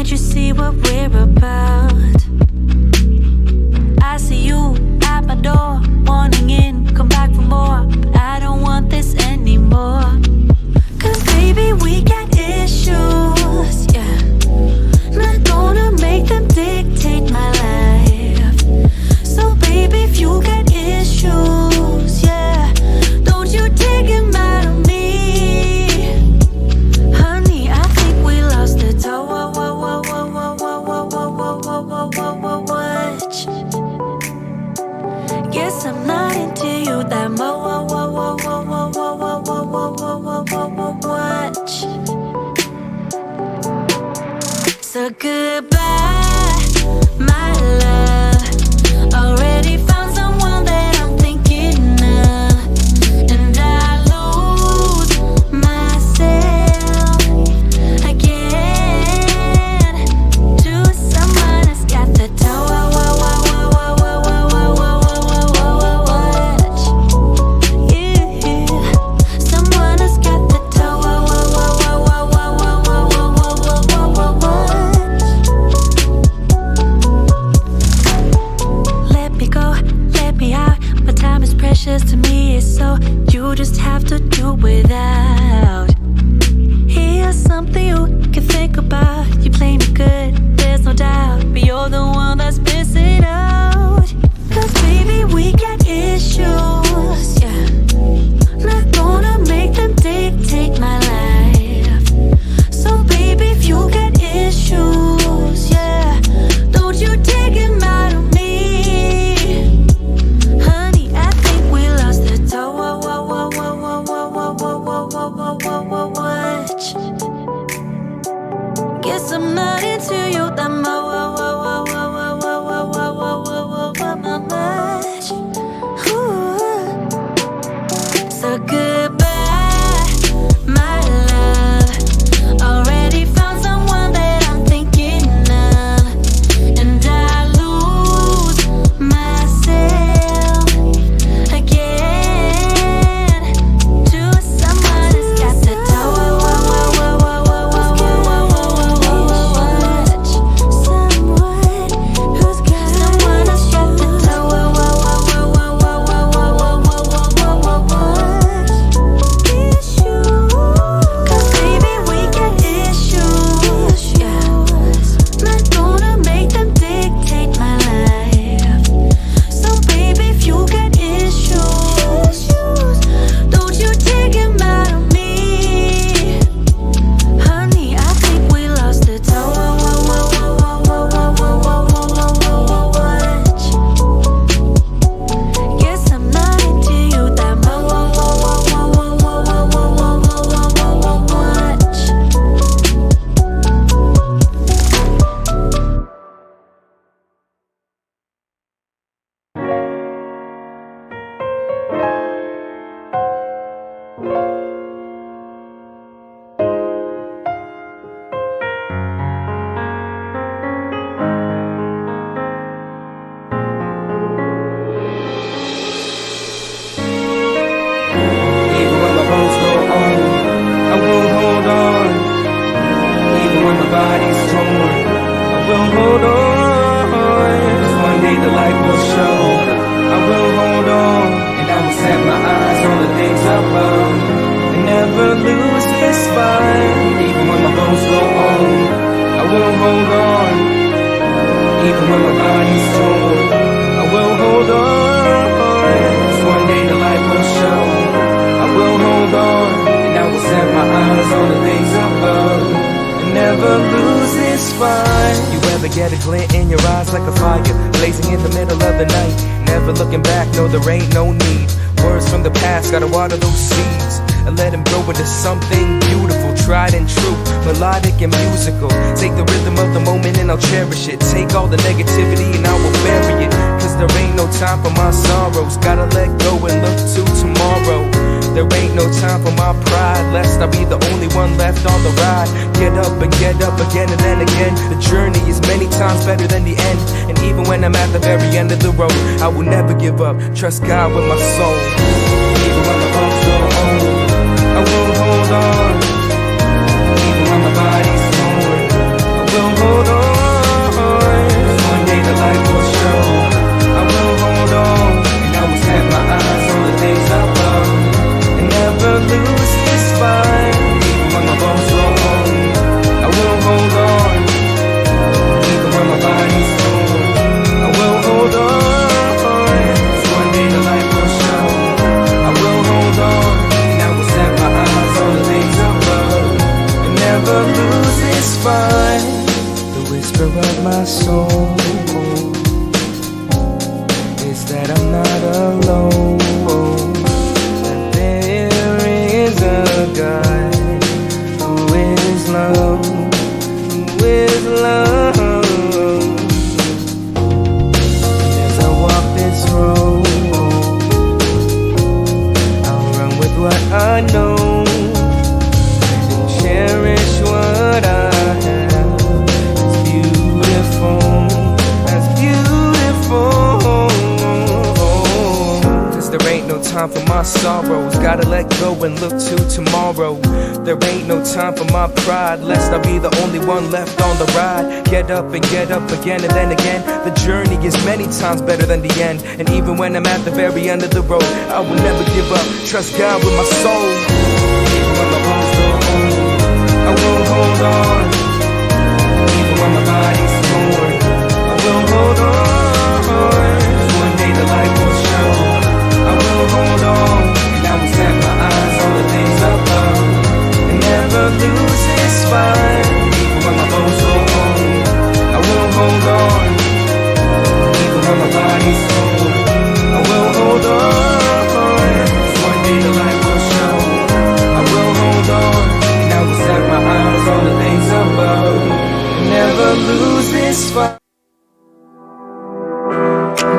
Can't you see what we're about? I see you at my door, wanting in, come back for more. But I don't want this anymore. Cause baby, we got issues, yeah. Not gonna make them dictate my life. So baby, if you got issues, yeah, don't you take them out of me. Honey, I think we lost the touch. Guess I'm not into you that much. So goodbye, my love. Already found someone that I'm thinking of, and I lose myself again to someone that's got the touch. Yeah, someone that's got the touch. Let me go, let me out. My time is precious to me, so you just have to do without. Here's something you can think about. You play me good, there's no doubt, but you're the one that's missing out. Cause baby, we got issues, yeah. Not gonna make them dictate my life. So baby, if you got issues, yeah, don't you take them out of me. Honey, I think we lost the touch. Guess I'm not into you that much. Ooh. So goodbye, my love. Already found someone that I'm thinking of, and I lose myself again to someone that's got the touch. Someone who's got someone that's got the touch. Issues. Cause baby, we got issues, yeah. Not gonna make them dictate my life. So baby, if you got issues, don't you take them out of me. Honey, I think we lost the touch. Guess I'm not into you that much. Even when my bones go on, I will hold on. Even when my body's torn, I will hold on. 'Cause one day the light will show. I will hold on, and I will set my eyes on the things above, and never lose this fight. Even when my bones go on, I will hold on. Even when my body's torn, I will hold on. 'Cause one day the light will show. I will hold on, and I will set my eyes on the things above, and never lose this fight. You ever get a glint in your eyes like a fire, blazing in the middle of the night? Never looking back, no, there ain't no need. Words from the past, gotta water those seeds and let them grow into something beautiful, tried and true, melodic and musical. Take the rhythm of the moment and I'll cherish it. Take all the negativity and I will bury it. Cause there ain't no time for my sorrows. Gotta let go and look to tomorrow. There ain't no time for my pride, lest I be the only one left on the ride. Get up and get up again and then again. The journey is many times better than the end. And even when I'm at the very end of the road, I will never give up. Trust God with my soul. Even when my bones go home, I will hold on. Even when my body's torn, I will hold find the whisper of my soul is that I'm not alone. And there is a God who is love, who is love. As I walk this road, I'll run with what I know and cherish what I have. It's beautiful, that's beautiful. 'Cause there ain't no time for my sorrows. Gotta let go and look to tomorrow. There ain't no time for my pride, lest I be the only one left on the ride. Get up again, and then again. The journey is many times better than the end. And even when I'm at the very end of the road, I will never give up. Trust God with my soul. Even when my bones go old, I will hold on. Even when my body's torn, I will hold on. One day the light will show, I will hold on. And I will set my eyes on the things above and never lose this fight. Even when my bones go old, I will hold on. Even when my body's torn, I will hold on. One day the light will show, I will hold on. And I will set my eyes on the things above and never lose this fight.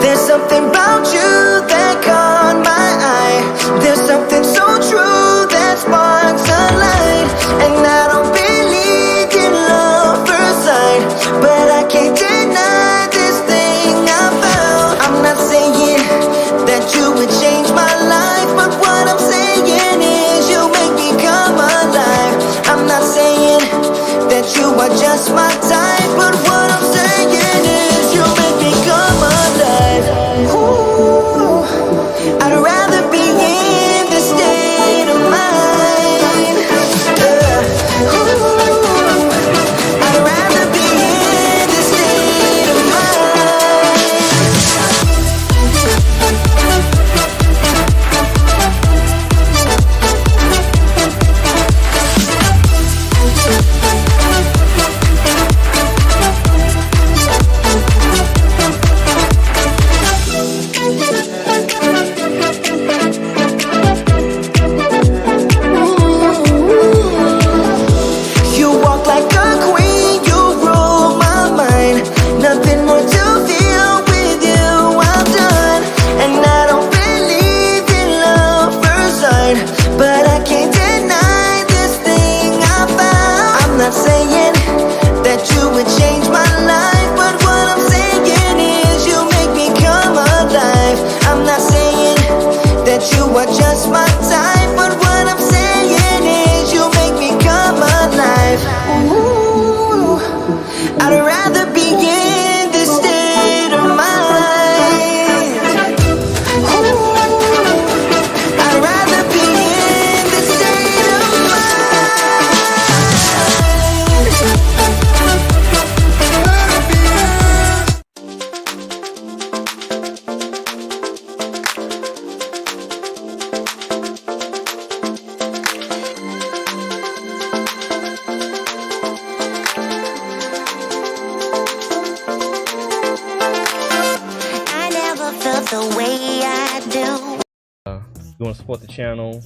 There's something about you that caught my eye. There's something so true that sparks a light. And I don't believe in love first sight, but I can't deny this thing I found. I'm not saying that you would change my life, but what I'm saying is you make me come alive. I'm not saying that you are just my type, but what I'm saying is you make me come alive. Ooh, I'd rather be in this state of mind. Ooh, I'd rather be in this state of You walk like a queen, you rule my mind. Nothing more to feel with you, I'm done. And I don't believe in love first sight, but I can't deny this thing I found. I'm not saying that you would change my life, but what I'm saying is you make me come alive. I'm not saying that you are just my type, but what I'm saying is you make me come alive. Ooh, I'd rather be in this state of mind. Ooh, I'd rather be in this state of I never felt the way I do. You want to support the channel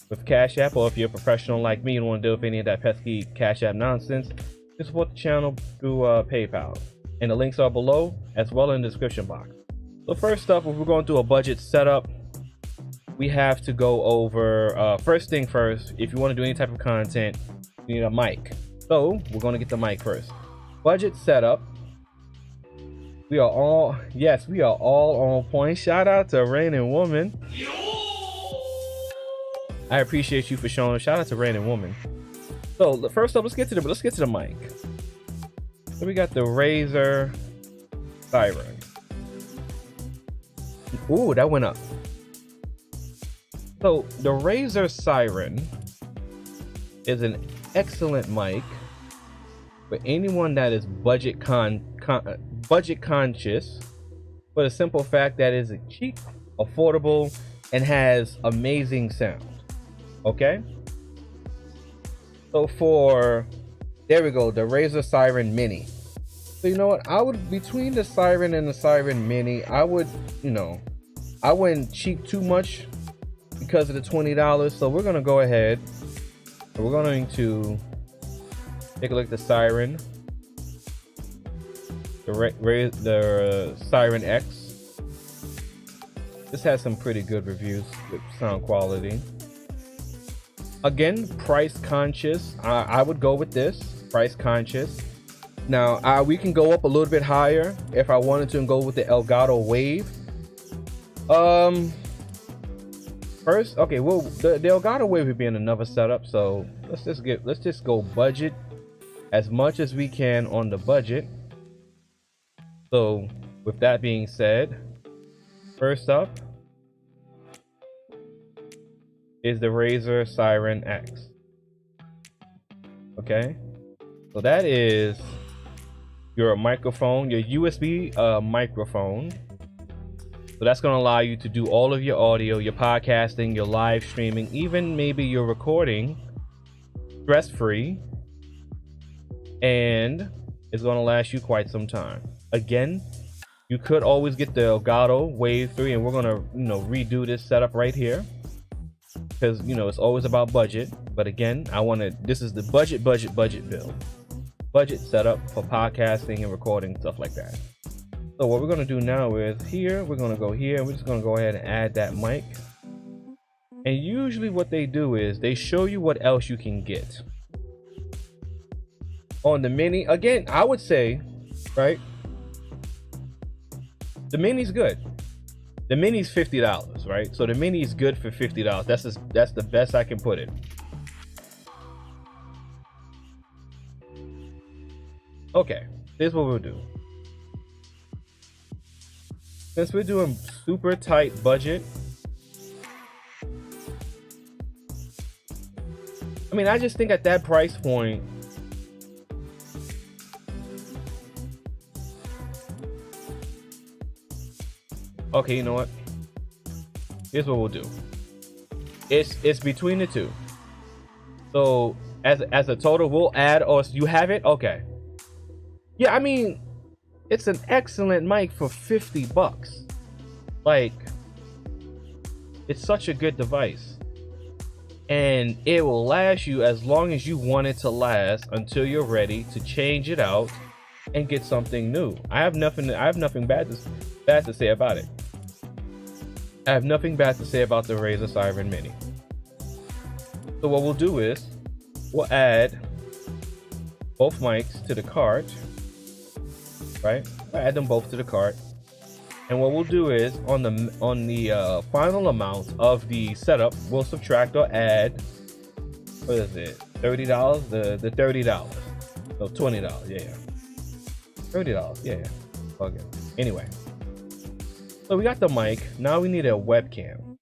with Cash App, or if you're a professional like me, you don't want to deal with any of that pesky Cash App nonsense, you support the channel through PayPal. And the links are below as well in the description box. So first up, if we're going through a budget setup, we have to go over, first thing first, if you want to do any type of content, you need a mic. So we're going to get the mic first. Budget setup. We are all on point. Shout out to Rain and Woman. I appreciate you for showing. Shout out to Rain and Woman. So first up, let's get to the mic. So we got the Razer Siren. Ooh, that went up. So the Razer Siren is an excellent mic for anyone that is budget conscious, for the simple fact that it is cheap, affordable, and has amazing sound. Okay, so for There we go, the Razer Siren Mini. So you know what? I would, between the Siren and the Siren Mini, I would, I wouldn't cheat too much because of the $20. So we're gonna go ahead and we're going to take a look at the Siren, the Siren X. This has some pretty good reviews with sound quality. Again, price conscious. I would go with this, price conscious. Now, we can go up a little bit higher if I wanted to and go with the Elgato Wave. First, okay, well, the Elgato Wave would be in another setup, so let's just go budget as much as we can on the budget. So, with that being said, first up is the Razer Siren X. Okay, so that is your microphone, your USB microphone. So that's going to allow you to do all of your audio, your podcasting, your live streaming, even maybe your recording stress-free, and it's going to last you quite some time. Again, you could always get the Elgato Wave 3, and we're going to redo this setup right here, because it's always about budget. But again, this is the budget build, budget setup for podcasting and recording, stuff like that. So what we're going to do now is here, we're going to go here, and we're just going to go ahead and add that mic. And usually what they do is they show you what else you can get on the Mini. Again, I would say, right, the Mini's good. The Mini's $50, right? So the Mini is good for $50. That's the best I can put it. Okay, here's what we'll do. Since we're doing super tight budget, I mean, I just think at that price point, okay, you know what? Here's what we'll do. It's between the two. So as a total, we'll add, or you have it? Okay. Yeah, I mean, it's an excellent mic for $50. Like, it's such a good device. And it will last you as long as you want it to last until you're ready to change it out and get something new. I have nothing bad to say about it. I have nothing bad to say about the Razer Siren Mini. So what we'll do is we'll add both mics to the cart, right? We'll add them both to the cart, and what we'll do is on the final amount of the setup, we'll subtract or add, what is it, $30? The $30, no, $20, yeah, $30, yeah. Okay. Anyway, so we got the mic. Now we need a webcam.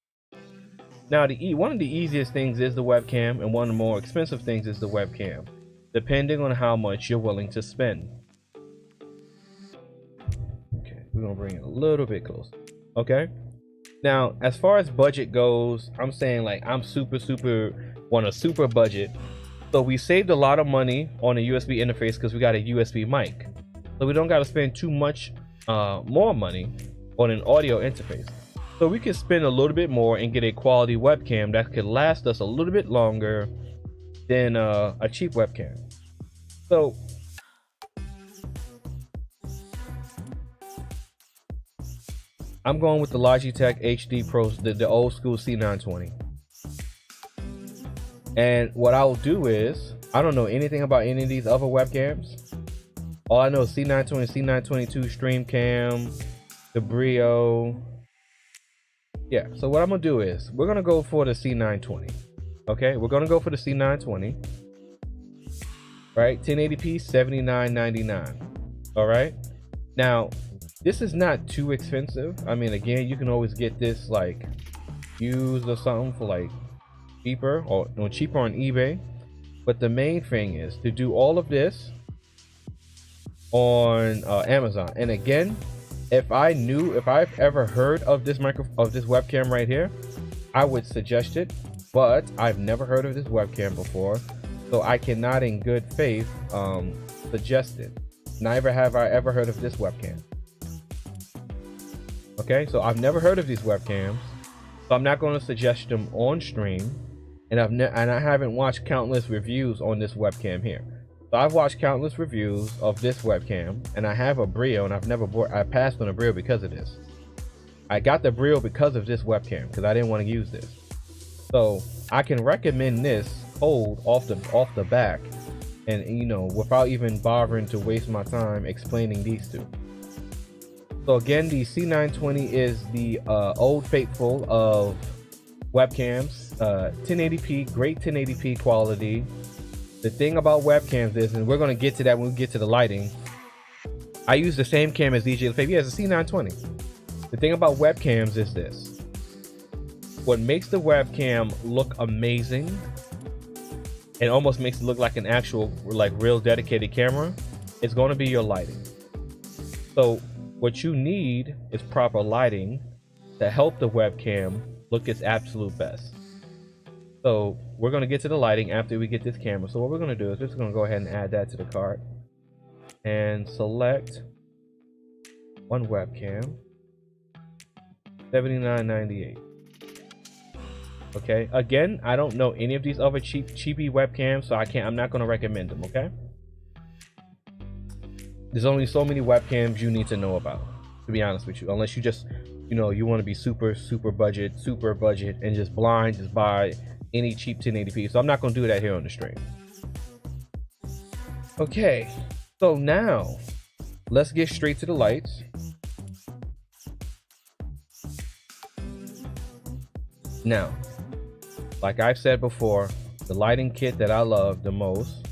Now one of the easiest things is the webcam, and one of the more expensive things is the webcam, depending on how much you're willing to spend. Okay, we're gonna bring it a little bit closer. Okay, now as far as budget goes, I'm saying like I'm super on a super budget. So we saved a lot of money on a USB interface because we got a USB mic, so we don't got to spend too much more money on an audio interface. So we can spend a little bit more and get a quality webcam that could last us a little bit longer than a cheap webcam. So I'm going with the Logitech HD Pro, the old school C920. And what I'll do is, I don't know anything about any of these other webcams. All I know is C920, C922, StreamCam, the Brio. Yeah, so what I'm gonna do is we're gonna go for the C920. Okay, we're gonna go for the C920. Right, 1080p, $79.99. All right, now this is not too expensive. I mean, again, you can always get this like used or something for like cheaper, or cheaper on eBay. But the main thing is to do all of this on Amazon. And again, if I've ever heard of this webcam right here, I would suggest it, but I've never heard of this webcam before. So I cannot in good faith suggest it. Neither have I ever heard of this webcam. Okay, so I've never heard of these webcams, so I'm not going to suggest them on stream, and I haven't watched countless reviews on this webcam here. So I've watched countless reviews of this webcam, and I have a Brio, and I passed on a Brio because of this. I got the Brio because of this webcam, because I didn't want to use this. So I can recommend this cold off the back, and you know, without even bothering to waste my time explaining these two. So again, the C920 is the old faithful of webcams, 1080p, great 1080p quality. The thing about webcams is, and we're going to get to that when we get to the lighting, I use the same cam as DJ LaFave. Yeah, it's a C920. The thing about webcams is this. What makes the webcam look amazing and almost makes it look like an actual, like real dedicated camera, is going to be your lighting. So what you need is proper lighting to help the webcam look its absolute best. So we're going to get to the lighting after we get this camera. So what we're going to do is just going to go ahead and add that to the cart and select one webcam, $79.98. Okay, again, I don't know any of these other cheapy webcams, so I'm not going to recommend them. Okay, there's only so many webcams you need to know about, to be honest with you, unless you just, you know, you want to be super budget and just buy any cheap 1080p. So I'm not going to do that here on the stream. Okay, so now let's get straight to the lights. Now, like I've said before, the lighting kit that I love the most,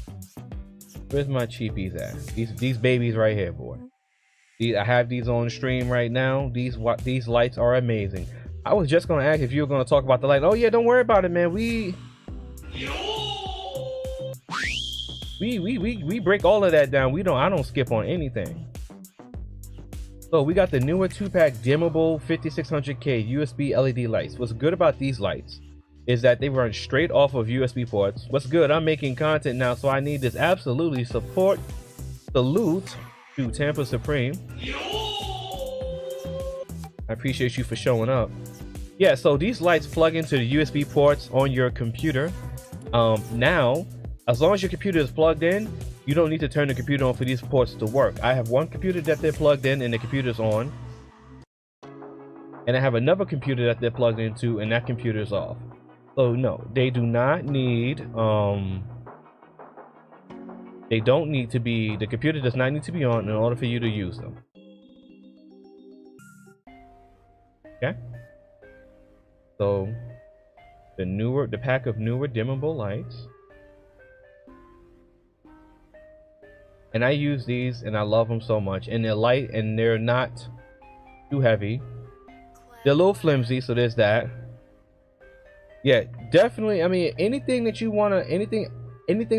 where's my cheapies at? These babies right here, boy. I have these on stream right now. These lights are amazing. I was just gonna ask if you were gonna talk about the light. Oh yeah, don't worry about it, man. We break all of that down. I don't skip on anything. So we got the newer 2-pack dimmable 5600K USB LED lights. What's good about these lights is that they run straight off of USB ports. What's good? I'm making content now, so I need this absolutely support. Salute to Tampa Supreme. I appreciate you for showing up. Yeah, so these lights plug into the USB ports on your computer. Now, as long as your computer is plugged in, you don't need to turn the computer on for these ports to work. I have one computer that they're plugged in and the computer's on. And I have another computer that they're plugged into and that computer's off. So no, they do not need, they don't need to be, the computer does not need to be on in order for you to use them. Okay. So the pack of newer dimmable lights. And I use these and I love them so much, and they're light and they're not too heavy. They're a little flimsy, so there's that. Yeah, definitely. I mean, anything that you want to, anything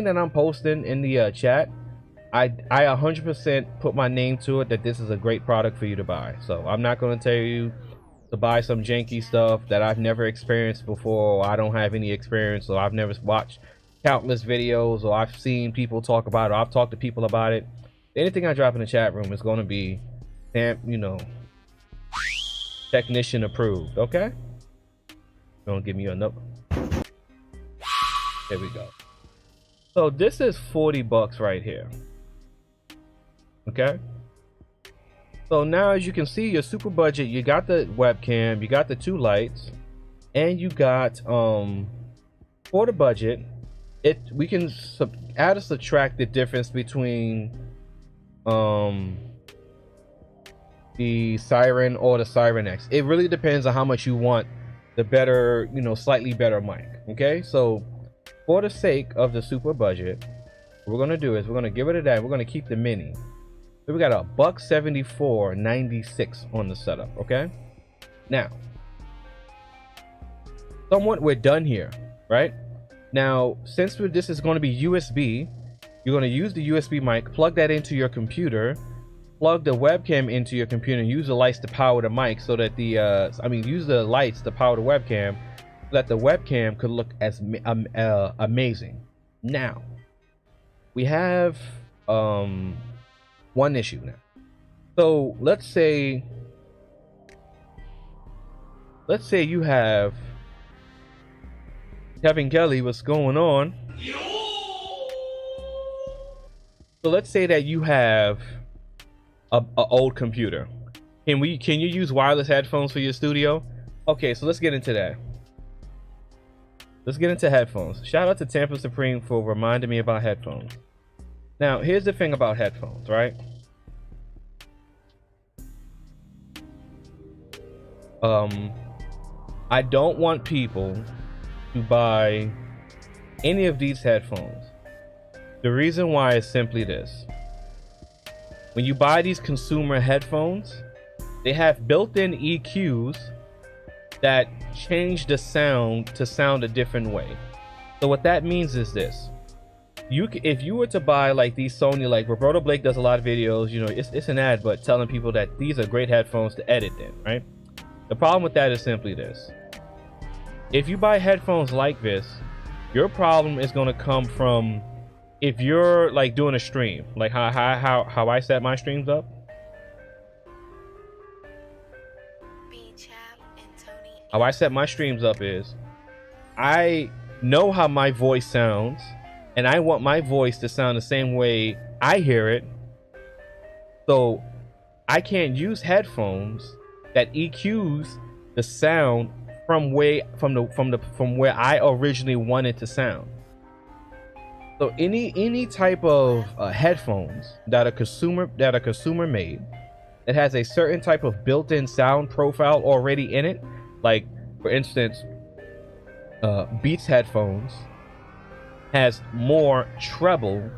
that I'm posting in the chat, I 100% put my name to it that this is a great product for you to buy. So I'm not going to tell you to buy some janky stuff that I've never experienced before, or I don't have any experience, or I've never watched countless videos, or I've seen people talk about it, or I've talked to people about it. Anything I drop in the chat room is going to be, you know, technician approved. Okay, don't give me a number. There we go. So this is $40 right here. Okay, so now as you can see, your super budget, you got the webcam, you got the 2 lights, and you got for the budget, we can add or subtract the difference between the Siren or the Siren X. It really depends on how much you want the better, you know, slightly better mic. Okay, so for the sake of the super budget, what we're gonna do is we're gonna give it a that. We're gonna keep the mini. So we got a $174.96 on the setup. Okay, now somewhat we're done here, right? Now, since this is going to be USB, you're going to use the USB mic, plug that into your computer, plug the webcam into your computer, and use the lights to power the mic so that use the lights to power the webcam so that the webcam could look as amazing. Now, we have one issue now. So let's say you have Kevin Kelly, what's going on? So let's say that you have a old computer. Can you use wireless headphones for your studio? Okay, so let's get into that. Let's get into headphones. Shout out to Tampa Supreme for reminding me about headphones. Now, here's the thing about headphones, right? I don't want people to buy any of these headphones. The reason why is simply this. When you buy these consumer headphones, they have built-in EQs that change the sound to sound a different way. So what that means is this. If you were to buy like these Sony, like Roberto Blake does a lot of videos, you know, it's an ad, but telling people that these are great headphones to edit in, right? The problem with that is simply this. If you buy headphones like this, your problem is going to come from if you're like doing a stream, like how I set my streams up. How I set my streams up is I know how my voice sounds, and I want my voice to sound the same way I hear it. So I can't use headphones that EQs the sound from where I originally wanted to sound. So any type of headphones that are consumer made, that has a certain type of built-in sound profile already in it, like for instance, Beats headphones has more treble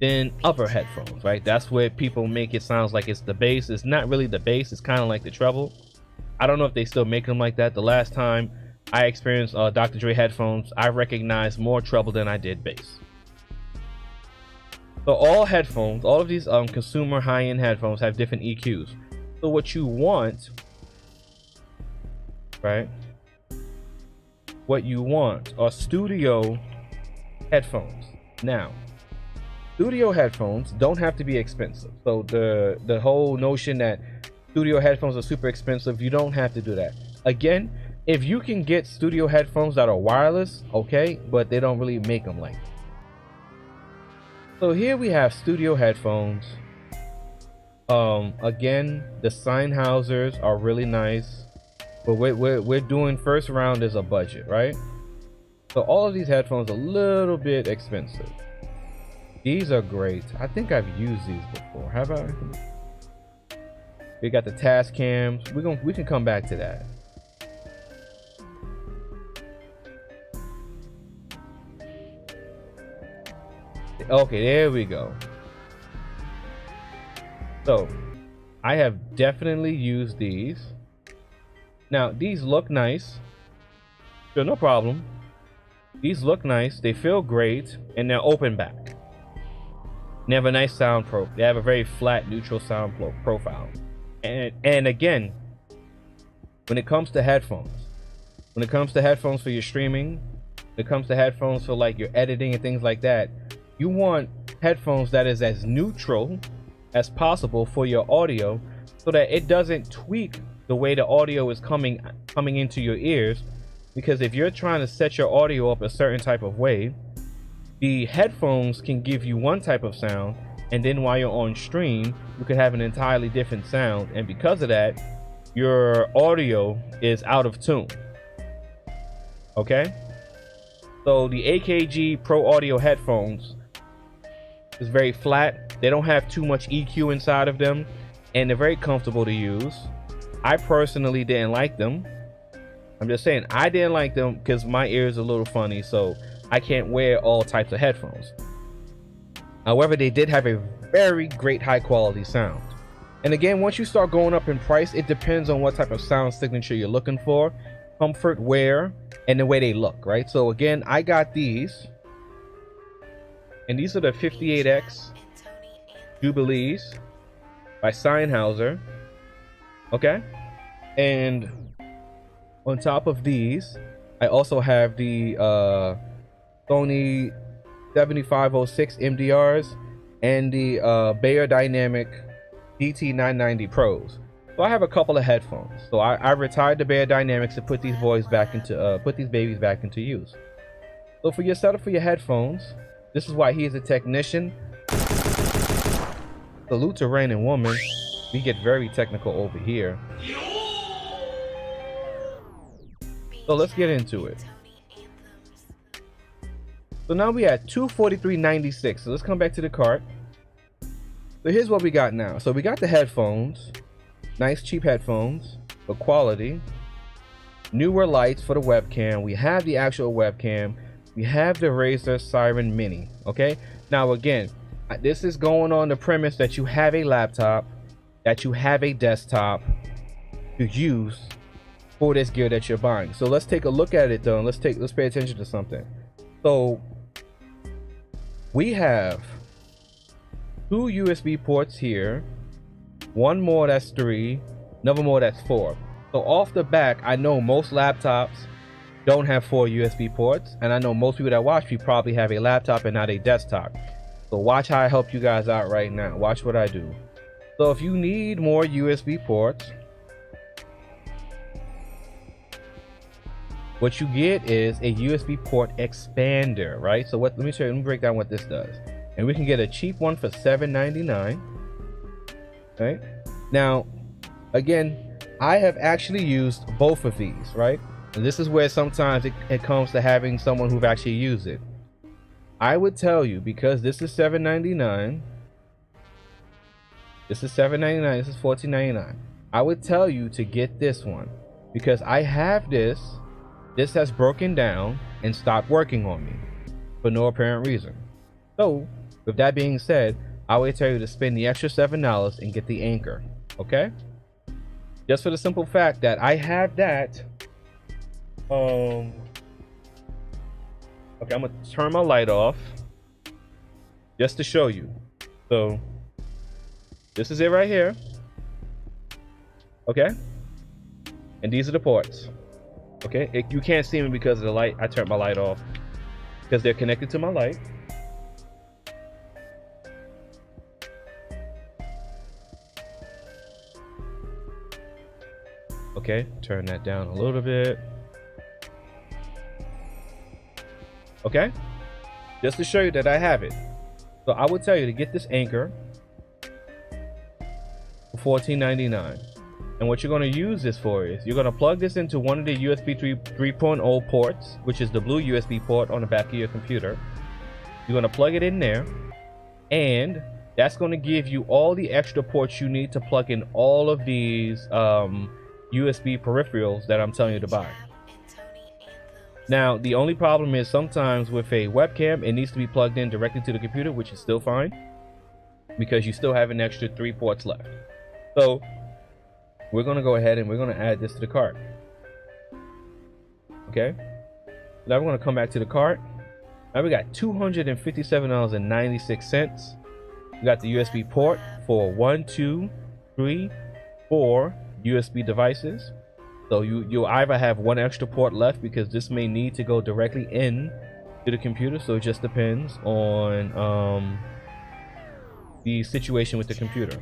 than other headphones, right? That's where people make it sounds like it's the bass. It's not really the bass, it's kind of like the treble. I don't know if they still make them like that. The last time I experienced Dr. Dre headphones, I recognized more treble than I did bass. So all headphones, all of these consumer high-end headphones have different EQs. So what you want, right? What you want are studio headphones. Now, studio headphones don't have to be expensive. So the whole notion that studio headphones are super expensive, you don't have to do that. Again, if you can get studio headphones that are wireless, okay, but they don't really make them like that. So here we have studio headphones. Again, the Sennheisers are really nice, but we're doing first round is a budget, right? So all of these headphones are a little bit expensive. These are great. I think I've used these before. Have I? We got the task cams. We can come back to that. Okay, there we go. So I have definitely used these. Now these look nice. Sure, no problem. These look nice. They feel great, and they're open back. They have a nice sound They have a very flat, neutral sound profile. And again, when it comes to headphones, for your streaming, when it comes to headphones for like your editing and things like that, you want headphones that is as neutral as possible for your audio, so that it doesn't tweak the way the audio is coming into your ears. Because if you're trying to set your audio up a certain type of way, the headphones can give you one type of sound, and then while you're on stream, you could have an entirely different sound, and because of that, your audio is out of tune. Okay? So the AKG Pro Audio headphones is very flat. They don't have too much EQ inside of them, and they're very comfortable to use. I personally didn't like them. I'm just saying, I didn't like them because my ears are a little funny, so I can't wear all types of headphones. However, they did have a very great high quality sound. And again, once you start going up in price, it depends on what type of sound signature you're looking for, comfort, wear, and the way they look, right? So again, I got these, and these are the 58X Jubilees by Sennheiser. Okay, and on top of these, I also have the Sony 7506 MDRs and the Bayer Dynamic DT990 Pros. So I have a couple of headphones. So I retired the Bayer Dynamics to put these babies back into use. So for your setup for your headphones, this is why he is a technician. Salute to Rain and Woman. We get very technical over here. So let's get into it. So now we at $243.96. So let's come back to the cart. So here's what we got now. So we got the headphones. Nice cheap headphones, but quality. Newer lights for the webcam. We have the actual webcam. We have the Razer Siren Mini. Okay. Now again, this is going on the premise that you have a laptop, that you have a desktop to use for this gear that you're buying. So let's take a look at it though. And let's pay attention to something. So we have 2 USB ports here. One more, that's 3. Another more, that's 4. So off the back, I know most laptops don't have 4 USB ports, and I know most people that watch me probably have a laptop and not a desktop. So watch how I help you guys out right now. Watch what I do. So if you need more USB ports, what you get is a USB port expander, right? So let me show you, let me break down what this does. And we can get a cheap one for $7.99. Right now, again, I have actually used both of these, right? And this is where sometimes it comes to having someone who've actually used it. I would tell you, because this is $7.99, this is $7.99, this is $14.99. I would tell you to get this one because I have this. This has broken down and stopped working on me for no apparent reason. So, with that being said, I would tell you to spend the extra $7 and get the Anchor, okay? Just for the simple fact that I have that. Okay, I'm gonna turn my light off just to show you. So this is it right here, okay? And these are the ports, okay? You can't see me because of the light. I turned my light off because they're connected to my light. Okay, turn that down a little bit. Okay, just to show you that I have it. So I would tell you to get this Anchor for $14.99. And what you're going to use this for is you're going to plug this into one of the USB 3.0 ports, which is the blue USB port on the back of your computer. You're going to plug it in there, and that's going to give you all the extra ports you need to plug in all of these USB peripherals that I'm telling you to buy. Now, the only problem is sometimes with a webcam, it needs to be plugged in directly to the computer, which is still fine because you still have an extra 3 ports left. So we're going to go ahead and we're going to add this to the cart. Okay. Now we're going to come back to the cart. Now we got $257.96. We got the USB port for 1, 2, 3, 4 USB devices. So you'll either have one extra port left because this may need to go directly in to the computer. So it just depends on the situation with the computer.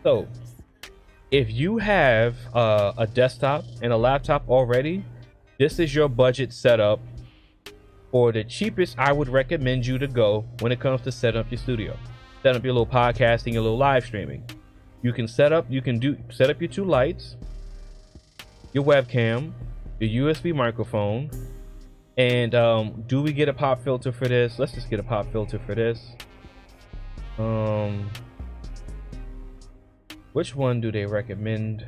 So if you have a desktop and a laptop already, this is your budget setup for the cheapest I would recommend you to go when it comes to setting up your studio, set up your little podcasting, your little live streaming. You can set up your 2 lights, your webcam, your USB microphone, and do we get a pop filter for this? Let's just get a pop filter for this. Which one do they recommend?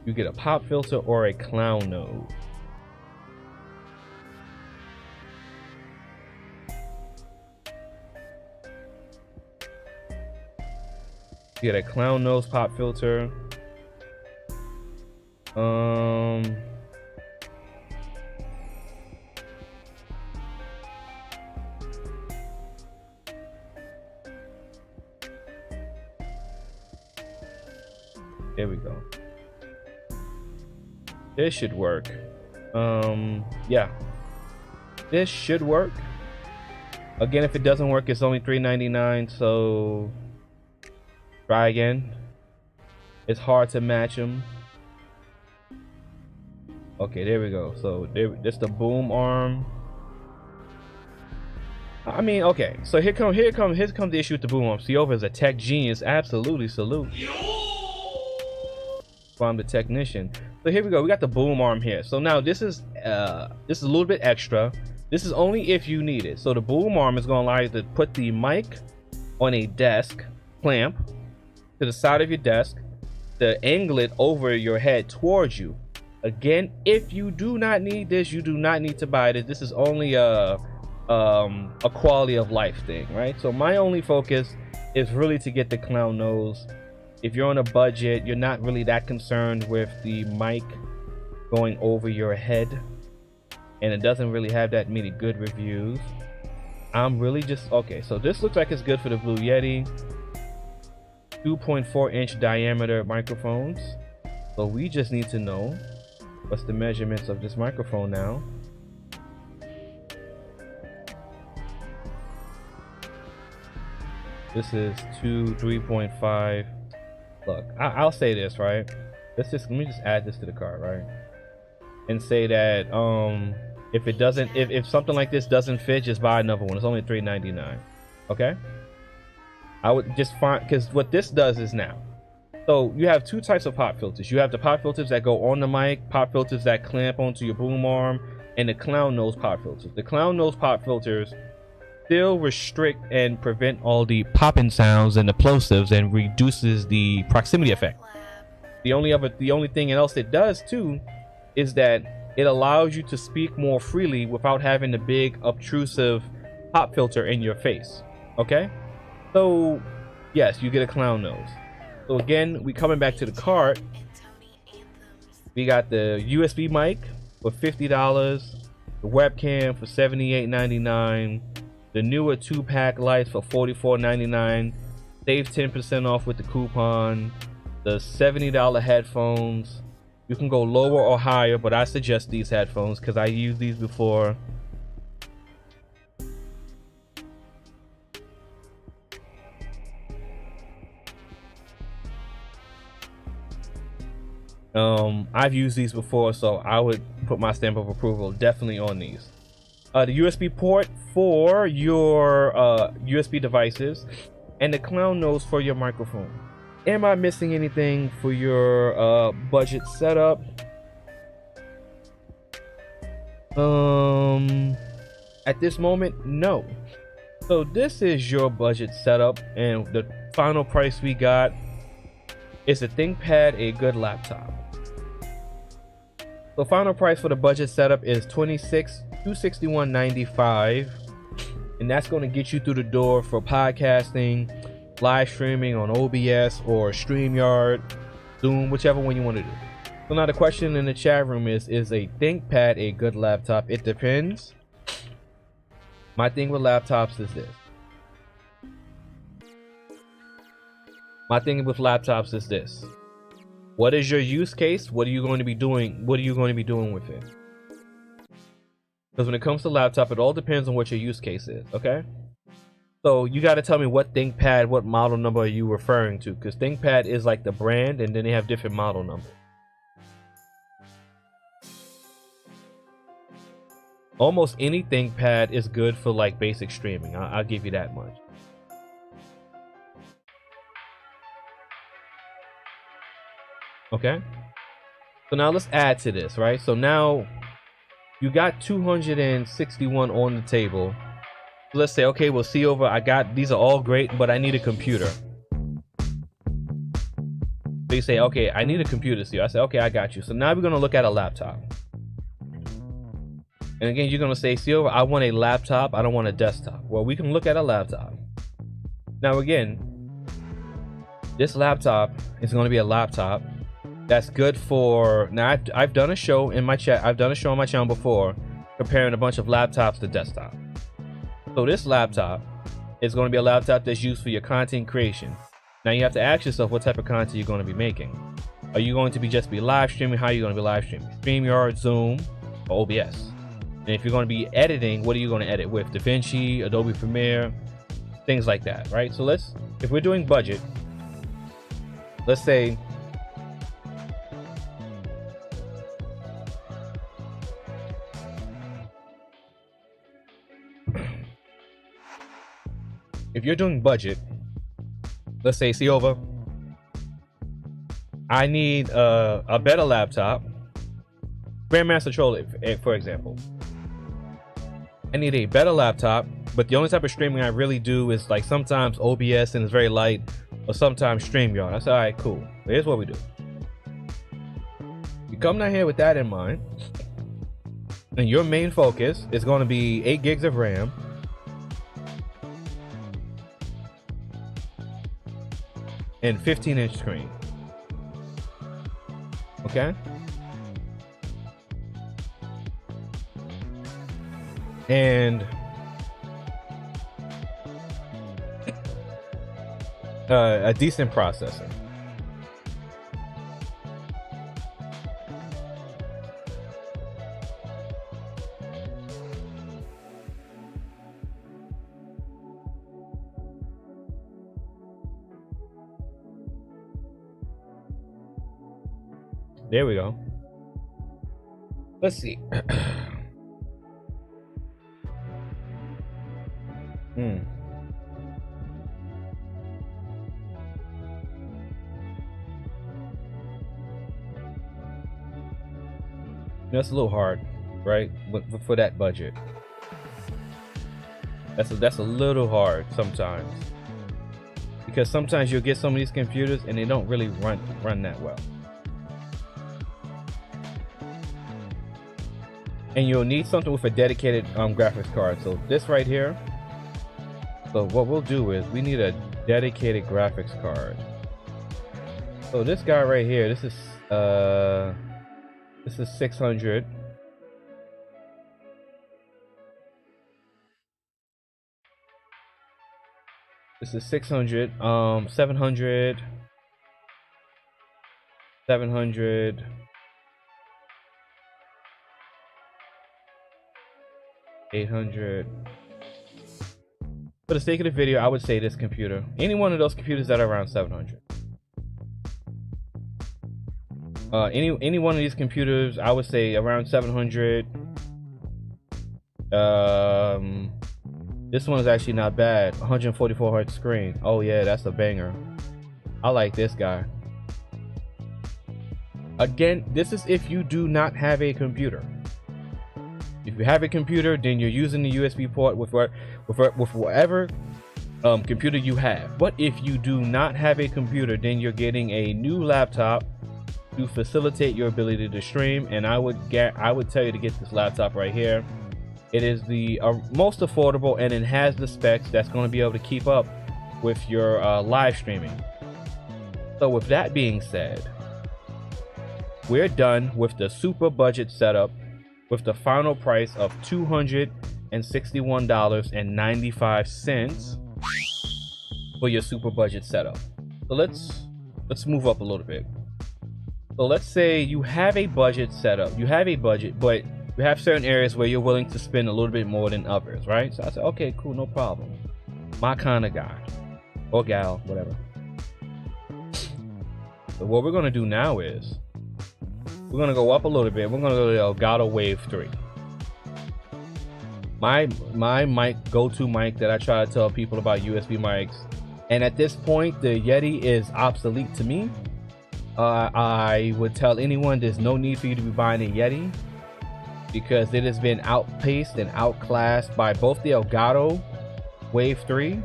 You get a pop filter or a clown nose. You get a clown nose pop filter. There we go. This should work. Yeah, this should work. Again, if it doesn't work, it's only $3.99. So try again. It's hard to match them. Okay, there we go. So this the boom arm. I mean, okay. So here comes the issue with the boom arm. Siova is a tech genius. Absolutely, salute. From the technician. So here we go. We got the boom arm here. So now this is a little bit extra. This is only if you need it. So the boom arm is going to allow you to put the mic on a desk clamp to the side of your desk, to angle it over your head towards you. Again, if you do not need this, you do not need to buy this. This is only a quality of life thing, right? So my only focus is really to get the clown nose. If you're on a budget, you're not really that concerned with the mic going over your head, and it doesn't really have that many good reviews. I'm really just okay. So this looks like it's good for the Blue Yeti. 2.4-inch diameter microphones. So we just need to know what's the measurements of this microphone now. This is 3.5. Look, I'll say this, right? Let me just add this to the cart, right? And say that if something like this doesn't fit, just buy another one. It's only $3.99. Okay? I would just find, because what this does is now, so you have two types of pop filters. You have the pop filters that go on the mic, pop filters that clamp onto your boom arm, and the clown nose pop filters. The clown nose pop filters still restrict and prevent all the popping sounds and the plosives and reduces the proximity effect. The only thing else it does too is that it allows you to speak more freely without having the big obtrusive pop filter in your face. Okay? So yes, you get a clown nose. So again, we coming back to the cart. We got the USB mic for $50, the webcam for $78.99, the newer 2-pack lights for $44.99. Save 10% off with the coupon. The $70 headphones. You can go lower or higher, but I suggest these headphones because I used these before. I've used these before, so I would put my stamp of approval definitely on these. The USB port for your USB devices, and the clown nose for your microphone. Am I missing anything for your budget setup? At this moment, no. So this is your budget setup, and the final price we got is a ThinkPad, a good laptop. So final price for the budget setup is $261.95, and that's going to get you through the door for podcasting, live streaming on OBS or StreamYard, Zoom, whichever one you want to do. So now the question in the chat room is a ThinkPad a good laptop? It depends. My thing with laptops is this. What is your use case? What are you going to be doing? What are you going to be doing with it? Because when it comes to laptop, it all depends on what your use case is, okay? So you got to tell me what ThinkPad, what model number are you referring to? Because ThinkPad is like the brand, and then they have different model numbers. Almost any ThinkPad is good for like basic streaming. I'll give you that much. Okay, so now let's add to this, right? So now you got 261 on the table. So let's say, okay, we'll see over. I got, these are all great, but I need a computer. So you say, okay, I need a computer. So I say, okay, I got you. So now we're gonna look at a laptop. And again, you're gonna say, see over, I want a laptop. I don't want a desktop. Well, we can look at a laptop. Now again, this laptop is gonna be a laptop that's good for, now I've done a show in my chat. I've done a show on my channel before comparing a bunch of laptops to desktop. So this laptop is going to be a laptop that's used for your content creation. Now you have to ask yourself what type of content you're going to be making. Are you going to be just be live streaming? How are you going to be live streaming? StreamYard, Zoom, or OBS? And if you're going to be editing, what are you going to edit with? DaVinci, Adobe Premiere, things like that, right? So if we're doing budget, let's say if you're doing budget, let's say Silva, I need a better laptop, Grandmaster Troll, for example. I need a better laptop, but the only type of streaming I really do is like sometimes OBS and it's very light, or sometimes StreamYard. I said, all right, cool. Here's what we do. You come down here with that in mind, and your main focus is going to be 8 gigs of RAM, and 15-inch screen. Okay? And a decent processor. There we go. Let's see. That's a little hard, right? For that budget. That's a little hard sometimes. Because sometimes you'll get some of these computers and they don't really run that well. And you'll need something with a dedicated graphics card. So this right here. So what we'll do is we need a dedicated graphics card. So this guy right here, this is 600. This is 600, 700, 700, 800. For the sake of the video, I would say this computer, any one of those computers that are around 700. Any one of these computers, I would say around 700. This one is actually not bad. 144 hertz screen. Oh yeah, that's a banger. I like this guy. Again, this is if you do not have a computer. If you have a computer, then you're using the USB port with whatever computer you have. But if you do not have a computer, then you're getting a new laptop to facilitate your ability to stream. And I would tell you to get this laptop right here. It is the most affordable, and it has the specs that's going to be able to keep up with your live streaming. So with that being said, we're done with the super budget setup with the final price of $261.95 for your super budget setup. So let's move up a little bit. So let's say you have a budget setup. You have a budget, but you have certain areas where you're willing to spend a little bit more than others, right? So I said, okay, cool, no problem. My kind of guy or gal, whatever. So what we're gonna do now is we're gonna go up a little bit. We're gonna go to the Elgato Wave 3. My mic, go-to mic that I try to tell people about USB mics. And at this point, the Yeti is obsolete to me. I would tell anyone there's no need for you to be buying a Yeti, because it has been outpaced and outclassed by both the Elgato Wave 3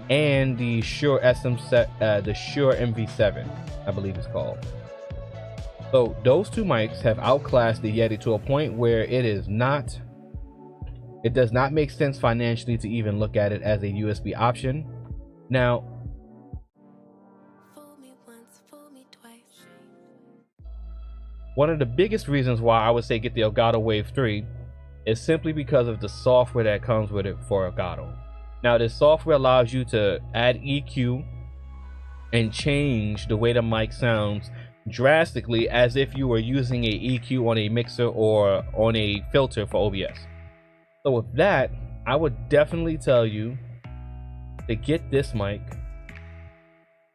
and the Shure the Shure MV7, I believe it's called. So those two mics have outclassed the Yeti to a point where it does not make sense financially to even look at it as a USB option. Now, one of the biggest reasons why I would say get the Elgato Wave 3 is simply because of the software that comes with it for Elgato. Now, this software allows you to add EQ and change the way the mic sounds drastically as if you were using a EQ on a mixer or on a filter for OBS. So with that, I would definitely tell you to get this mic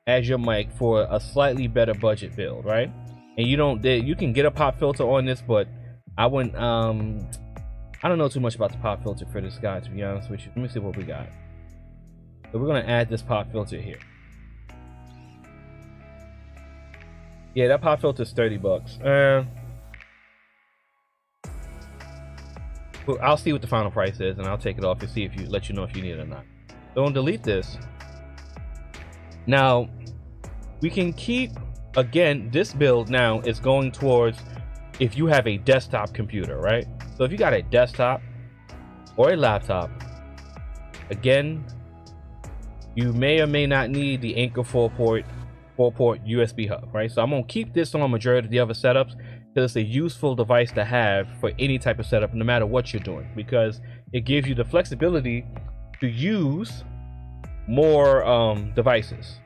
as your mic for a slightly better budget build, right? And you can get a pop filter on this, but I wouldn't I don't know too much about the pop filter for this guy, to be honest with you. Let me see what we got. So we're gonna add this pop filter here. Yeah, that pop filter is $30. Well, I'll see what the final price is, and I'll take it off and see if let you know if you need it or not. So I'm gonna delete this. Now we can keep, again, this build now is going towards if you have a desktop computer, right? So if you got a desktop or a laptop, again, you may or may not need the Anchor 4-port USB hub, right? So I'm gonna keep this on majority of the other setups because it's a useful device to have for any type of setup, no matter what you're doing, because it gives you the flexibility to use more devices.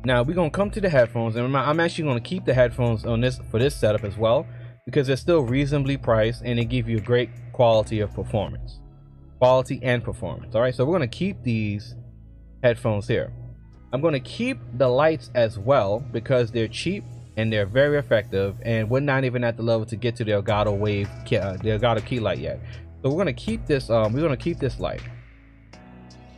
Now we're gonna come to the headphones, and I'm actually gonna keep the headphones on this for this setup as well, because they're still reasonably priced and they give you a great quality and performance. All right, so we're gonna keep these headphones here. I'm gonna keep the lights as well because they're cheap and they're very effective, and we're not even at the level to get to the Elgato Wave, the Elgato key light yet. So we're gonna keep this. We're gonna keep this light.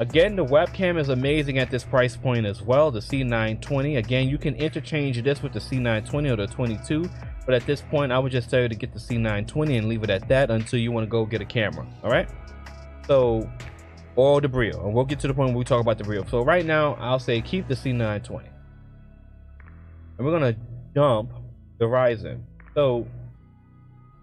Again, the webcam is amazing at this price point as well. The C920. Again, you can interchange this with the C920 or the 22, but at this point, I would just tell you to get the C920 and leave it at that until you want to go get a camera. All right. So, or the Brio, and we'll get to the point where we talk about the Brio. So right now, I'll say keep the C920, and we're gonna dump the Ryzen. So,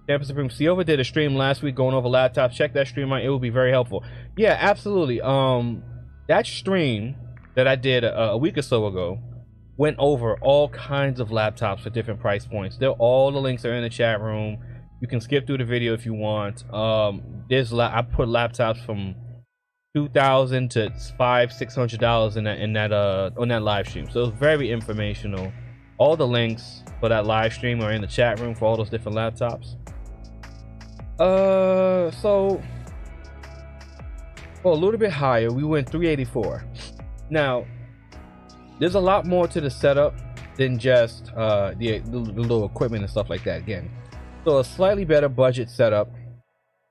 Campus Supreme, Silva did a stream last week going over laptops. Check that stream out; it will be very helpful. Yeah, absolutely. That stream that I did a week or so ago went over all kinds of laptops for different price points. All the links are in the chat room. You can skip through the video if you want. I put laptops from $2,000 to $500-$600 on that live stream. So it's very informational. All the links for that live stream are in the chat room for all those different laptops. So well, a little bit higher, we went $384. Now, there's a lot more to the setup than just the little equipment and stuff like that. Again, so a slightly better budget setup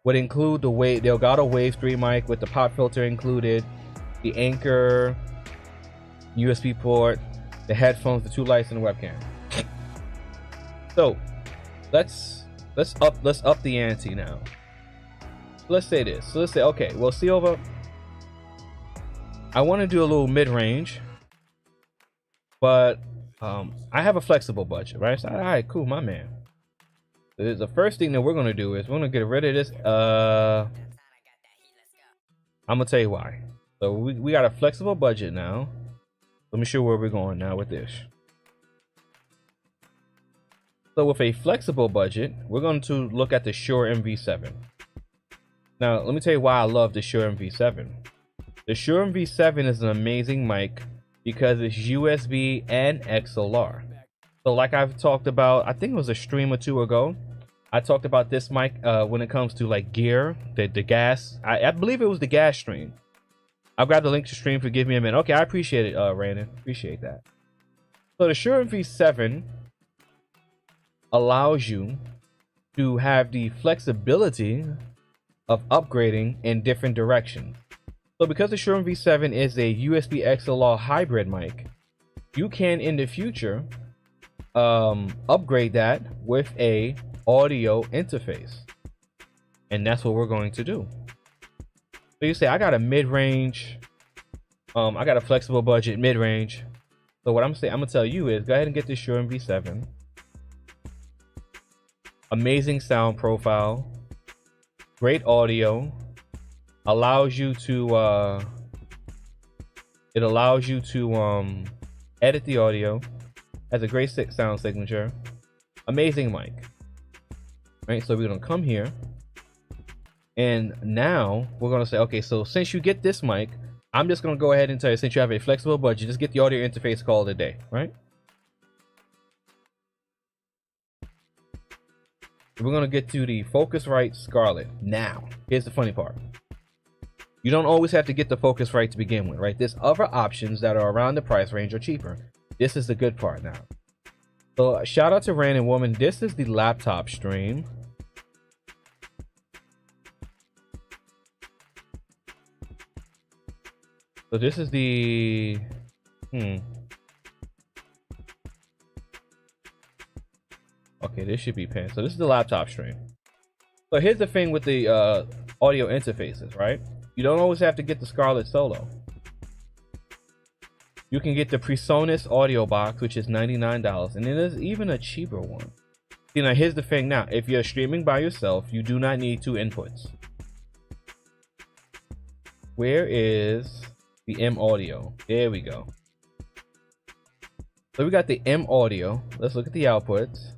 would include the Elgato Wave 3 mic with the pop filter included, the Anchor USB port, the headphones, the two lights, and the webcam. So let's up the ante now. Let's say this. So let's say, okay, well, Silva, I want to do a little mid-range, but I have a flexible budget, right? So, all right, cool, my man. The first thing that we're gonna do is we're gonna get rid of this. I'm gonna tell you why. So we got a flexible budget now. Let me show where we're going now with this. So with a flexible budget, we're going to look at the Shure MV7. Now, let me tell you why I love the Shure MV7. The Shure MV7 is an amazing mic because it's USB and XLR. So like I've talked about, I think it was a stream or two ago, I talked about this mic when it comes to like gear, the gas. I believe it was the gas stream. I'll grab the link to stream. Forgive me a minute. Okay, I appreciate it, Brandon. Appreciate that. So the Shure MV7 allows you to have the flexibility of upgrading in different directions. So because the Shure MV7 is a USB XLR hybrid mic, you can in the future upgrade that with a audio interface, and that's what we're going to do. So you say, I got a mid-range, I got a flexible budget mid-range. So what I'm gonna tell you is go ahead and get this Shure MV7. Amazing sound profile, great audio, allows you to edit the audio, has a great sound signature, amazing mic. Right, so we're gonna come here, and now we're gonna say, okay, so since you get this mic, I'm just gonna go ahead and tell you, since you have a flexible budget, just get the audio interface called a day, right? We're gonna get to the Focusrite Scarlett. Now, here's the funny part. You don't always have to get the Focusrite to begin with, right? There's other options that are around the price range or cheaper. This is the good part now. So shout out to Random Woman. This is the laptop stream. So this is the okay, this should be pinned. So this is the laptop stream. So here's the thing with the audio interfaces, right? You don't always have to get the Scarlett Solo. You can get the PreSonus audio box, which is $99, and then there's even a cheaper one. See, now here's the thing now. If you're streaming by yourself, you do not need 2 inputs. Where is the M Audio? There we go. So we got the M Audio. Let's look at the outputs.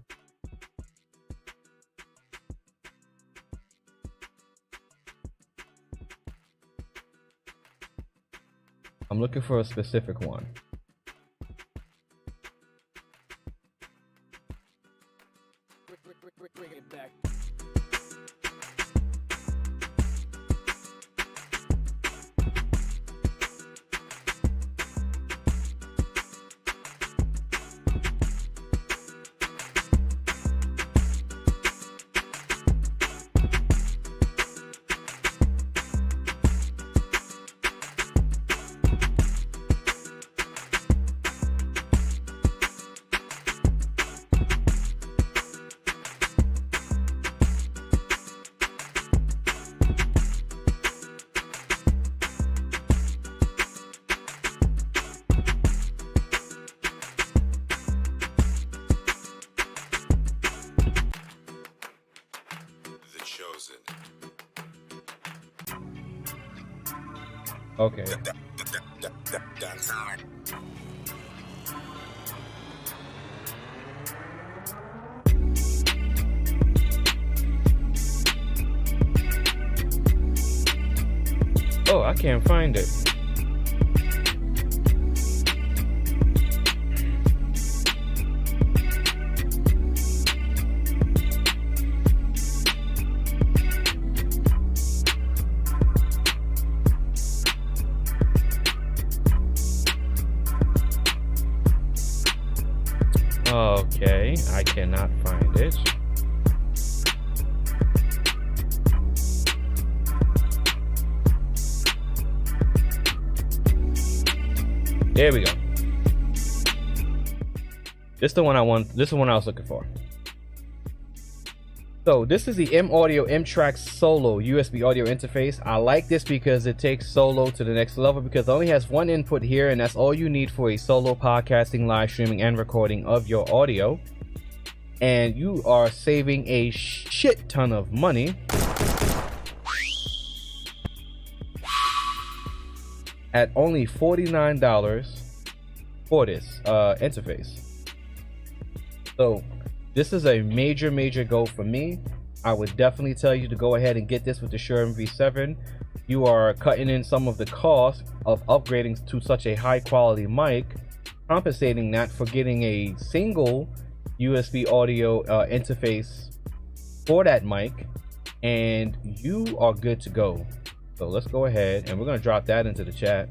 I'm looking for a specific one. Okay. Oh, I can't find it. Okay, I cannot find it. There we go. This is the one I want. This is the one I was looking for. So this is the M Audio M-Track Solo USB audio interface. I like this because it takes solo to the next level because it only has one input here, and that's all you need for a solo podcasting, live streaming, and recording of your audio. And you are saving a shit ton of money at only $49 for this interface. So this is a major go for me. I would definitely tell you to go ahead and get this with the Shure MV7. You are cutting in some of the cost of upgrading to such a high quality mic, compensating that for getting a single USB audio interface for that mic, and you are good to go. So let's go ahead and we're going to drop that into the chat.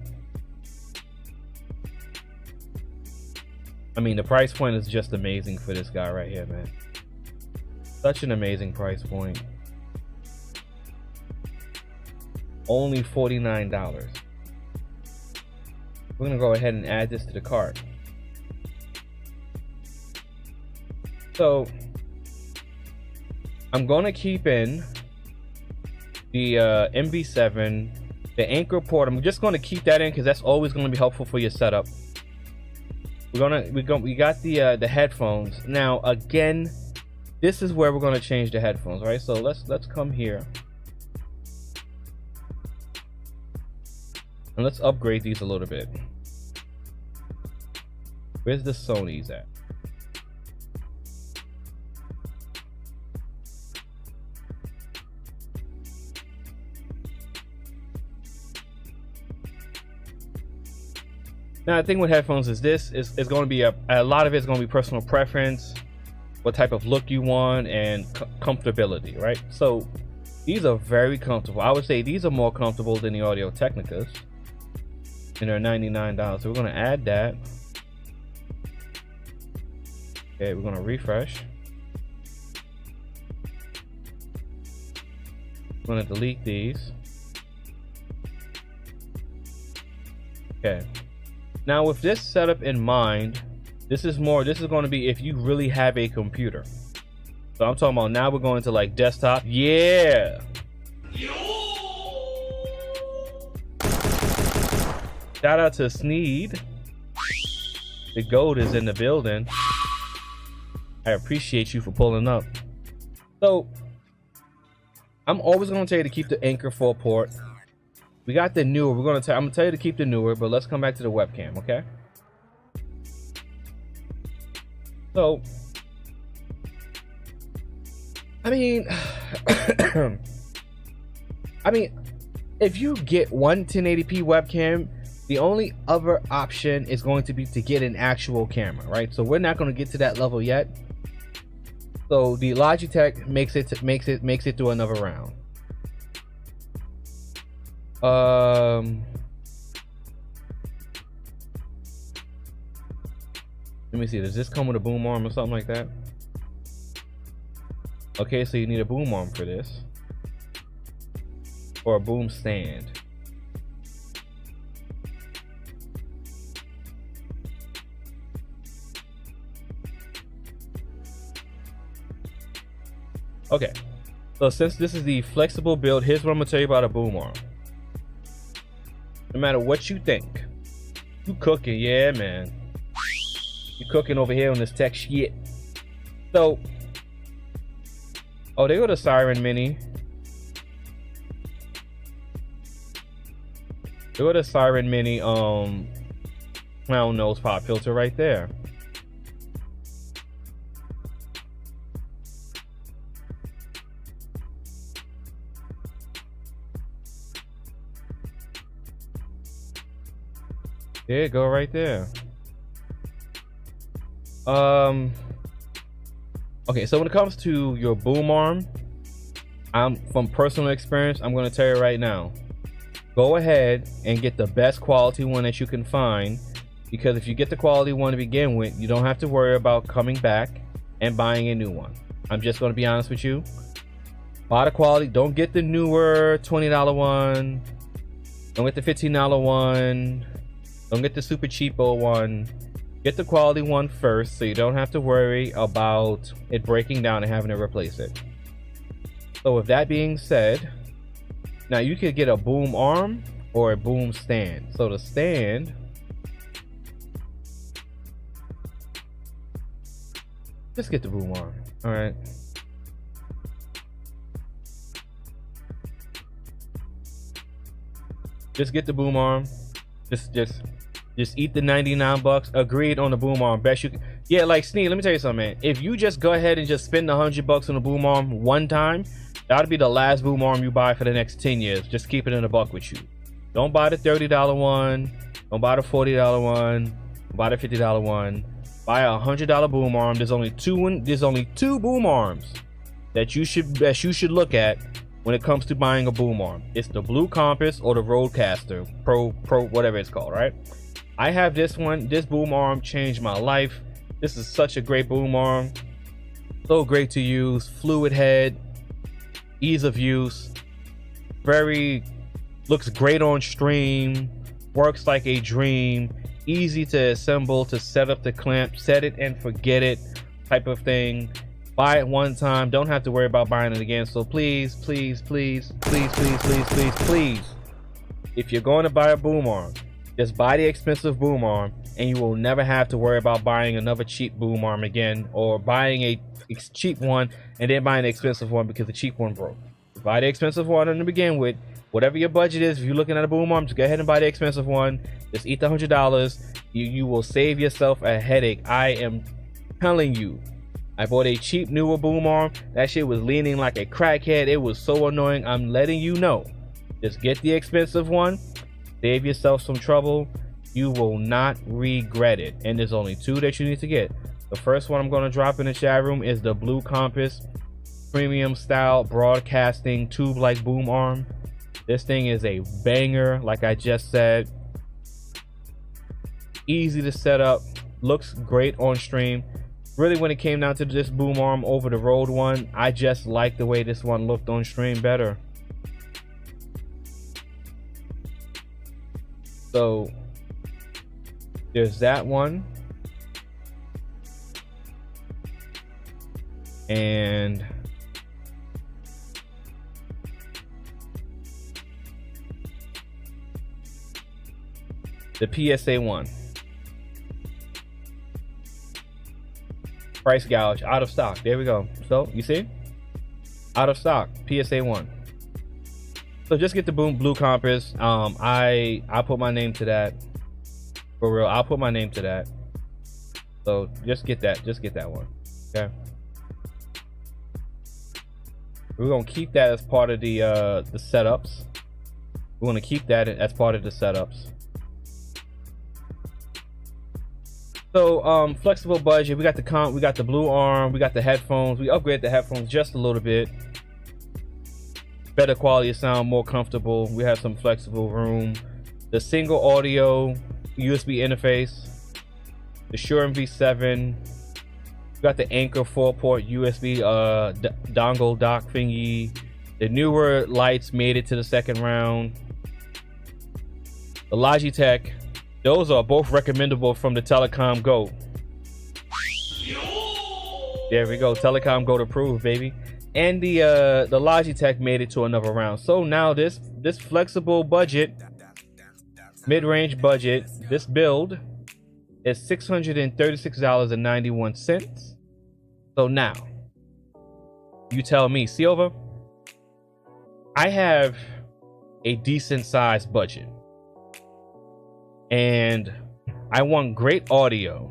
I mean, the price point is just amazing for this guy right here, man. Such an amazing price point. Only $49. We're gonna go ahead and add this to the cart. So I'm gonna keep in the MV7, the Anchor port. I'm just gonna keep that in because that's always gonna be helpful for your setup. We got the headphones. Now again, this is where we're gonna change the headphones, right? So let's come here and let's upgrade these a little bit. Where's the Sony's at? Now, the thing with headphones is this is going to be a lot of it's going to be personal preference. what type of look you want, and comfortability, right? So these are very comfortable. I would say these are more comfortable than the Audio Technicas, and they're $99. So we're going to add that. Okay, we're going to refresh. I'm going to delete these. Okay. Now with this setup in mind, this is going to be if you really have a computer. So I'm talking about now we're going to like desktop. Yeah. Shout out to Sneed. The goat is in the building. I appreciate you for pulling up. So I'm always going to tell you to keep the Anchor 4 port. We got the newer. I'm going to tell you to keep the newer, but let's come back to the webcam, okay? So, I mean, if you get one 1080p webcam, the only other option is going to be to get an actual camera, right? So we're not going to get to that level yet. So the Logitech makes it through another round. Let me see, does this come with a boom arm or something like that? Okay, so you need a boom arm for this, or a boom stand. Okay, so since this is the flexible build, here's what I'm gonna tell you about a boom arm. No matter what you think, you cooking, yeah, man. You cooking over here on this tech shit. So, oh, they go to Siren Mini. They go to Siren Mini. Clown nose pop filter right there. There you go, right there. Okay, so when it comes to your boom arm, from personal experience, I'm going to tell you right now, go ahead and get the best quality one that you can find, because if you get the quality one to begin with, you don't have to worry about coming back and buying a new one. I'm just going to be honest with you. Buy the quality. Don't get the newer $20 one. Don't get the $15 one. Don't get the super cheapo one. Get the quality one first, so you don't have to worry about it breaking down and having to replace it. So with that being said, now you could get a boom arm or a boom stand. So the stand, just get the boom arm. All right. Just get the boom arm. Just eat the 99 bucks. Agreed on the boom arm. Best you can. Yeah, like Sneed, let me tell you something, man. If you just go ahead and just spend the 100 bucks on the boom arm one time, that'll be the last boom arm you buy for the next 10 years. Just keep it in a buck with you. Don't buy the $30 one. Don't buy the $40 one. Don't buy the $50 one. Buy a $100 boom arm. There's only two boom arms that you should look at when it comes to buying a boom arm. It's the Blue Compass or the Rodecaster Pro, whatever it's called, right? I have this one. This boom arm changed my life. This is such a great boom arm. So great to use. Fluid head. Ease of use. Looks great on stream. Works like a dream. Easy to assemble, to set up the clamp. Set it and forget it type of thing. Buy it one time. Don't have to worry about buying it again. So please, please, please, please, please, please, please, please, if you're going to buy a boom arm, just buy the expensive boom arm, and you will never have to worry about buying another cheap boom arm again, or buying a cheap one and then buying an expensive one because the cheap one broke. Buy the expensive one to begin with. Whatever your budget is, if you're looking at a boom arm, just go ahead and buy the expensive one. Just eat the $100. You will save yourself a headache. I am telling you. I bought a cheap newer boom arm. That shit was leaning like a crackhead. It was so annoying. I'm letting you know. Just get the expensive one. Save yourself some trouble. You will not regret it. And there's only two that you need to get. The first one I'm going to drop in the chat room is the Blue Compass premium style broadcasting tube like boom arm. This thing is a banger, like I just said. Easy to set up, looks great on stream. Really, when it came down to this boom arm over the Rode one, I just like the way this one looked on stream better. So there's that one. And the PSA one. Price gouge, out of stock. There we go. So you see, out of stock, PSA one. So just get the Blue Compass. I put my name to that. For real, I'll put my name to that. So just get that. Just get that one. Okay. We're gonna keep that as part of the setups. We're gonna keep that as part of the setups. So flexible budget. We got the blue arm. We got the headphones. We upgraded the headphones just a little bit. Better quality of sound, more comfortable. We have some flexible room. The single audio USB interface. The Shure MV7. We got the Anchor 4-port USB dongle dock thingy. The newer lights made it to the second round. The Logitech. Those are both recommendable from the Telecom Go. There we go. Telecom Go approved, baby. And the Logitech made it to another round. So now this flexible budget, mid-range budget, this build is $636.91. So now, you tell me, Silva, I have a decent sized budget. And I want great audio.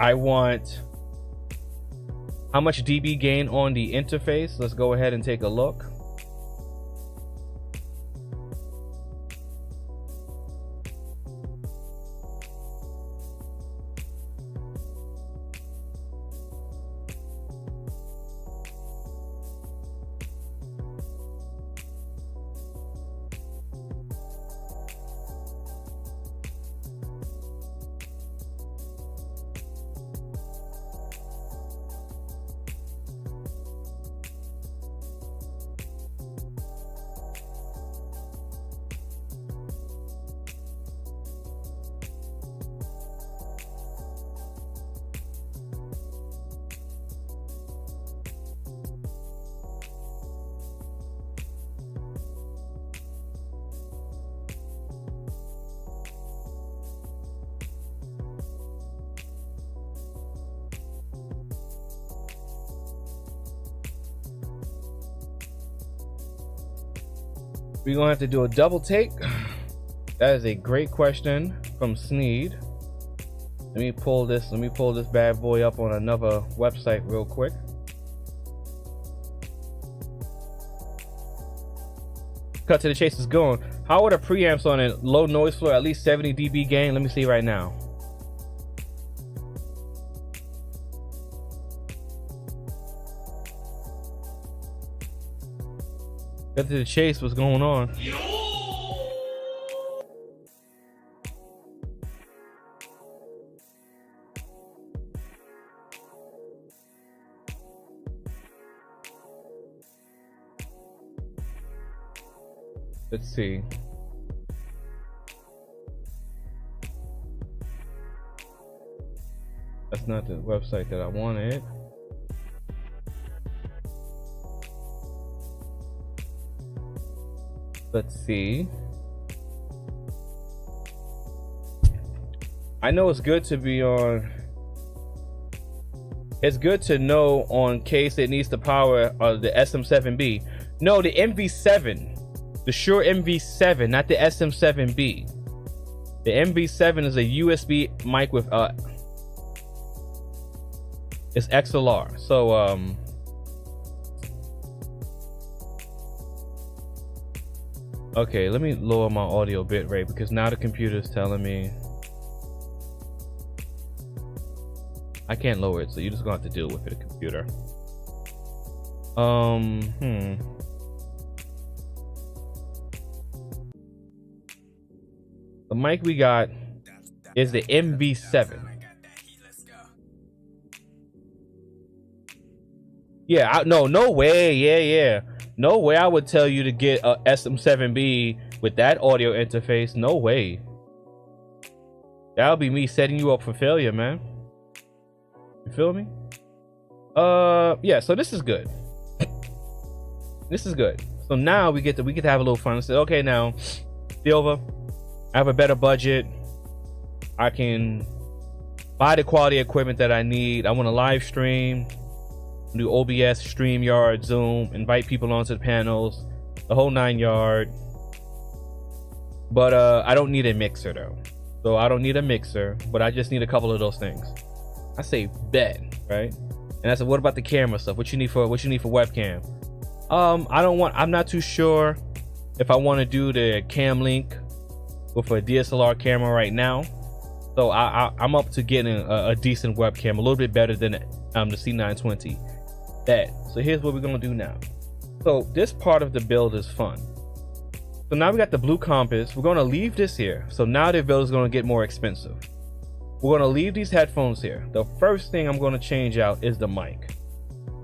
I want how much dB gain on the interface. Let's go ahead and take a look. We're gonna have to do a double take. That is a great question from Sneed. Let me pull this bad boy up on another website real quick. Cut to the chase is going. How are the preamps on a low noise floor? At least 70 dB gain. Let me see right now. Cut to the chase. What's going on? Let's see. That's not the website that I wanted. Let's see. I know it's good to be on. It's good to know on case it needs the power of the SM7B. No, the MV7. The Shure MV7, not the SM7B. The MV7 is a USB mic with it's XLR. So okay, let me lower my audio bit rate because now the computer is telling me I can't lower it, so you're just gonna have to deal with it, a computer. The mic we got is the MV7. Yeah, no way. Yeah. No way I would tell you to get a SM7B with that audio interface. No way. That'll be me setting you up for failure, man. You feel me? Yeah, so this is good. This is good. So now we get to have a little fun. Say, okay, now, Silva, I have a better budget. I can buy the quality equipment that I need. I want to live stream, do OBS, StreamYard, Zoom, invite people onto the panels, the whole 9 yard. But I don't need a mixer though. So I don't need a mixer, but I just need a couple of those things. I say bet, right? And I said, what about the camera stuff? What you need for webcam? I'm not too sure if I want to do the cam link with a DSLR camera right now. So I'm up to getting a decent webcam, a little bit better than the C920. That. So here's what we're gonna do now. So this part of the build is fun. So now we got the blue compass. We're gonna leave this here. So now the build is gonna get more expensive. We're gonna leave these headphones here. The first thing I'm gonna change out is the mic.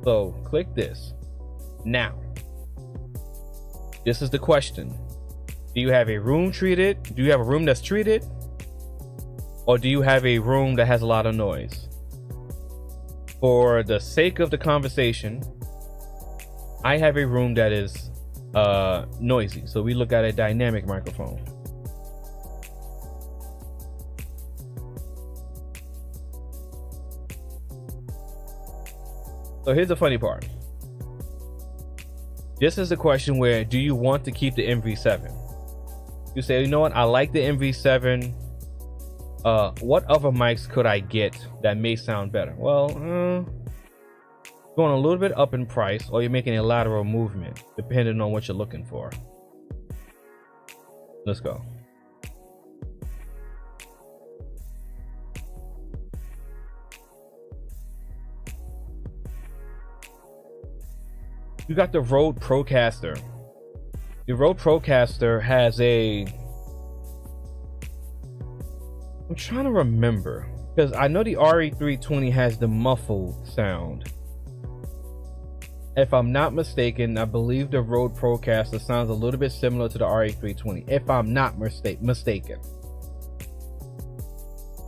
So click this. Now, this is the question. Do you have a room treated? Do you have a room that's treated? Or do you have a room that has a lot of noise? For the sake of the conversation, I have a room that is noisy. So we look at a dynamic microphone. So here's the funny part. This is the question where, do you want to keep the MV7? You say, you know what, I like the MV7. What other mics could I get that may sound better? Well, going a little bit up in price, or you're making a lateral movement, depending on what you're looking for. Let's go. You got the Rode Procaster. The Rode Procaster has a... I'm trying to remember, because I know the RE320 has the muffled sound. If I'm not mistaken, I believe the Rode Procaster sounds a little bit similar to the RE320, if I'm not mistaken.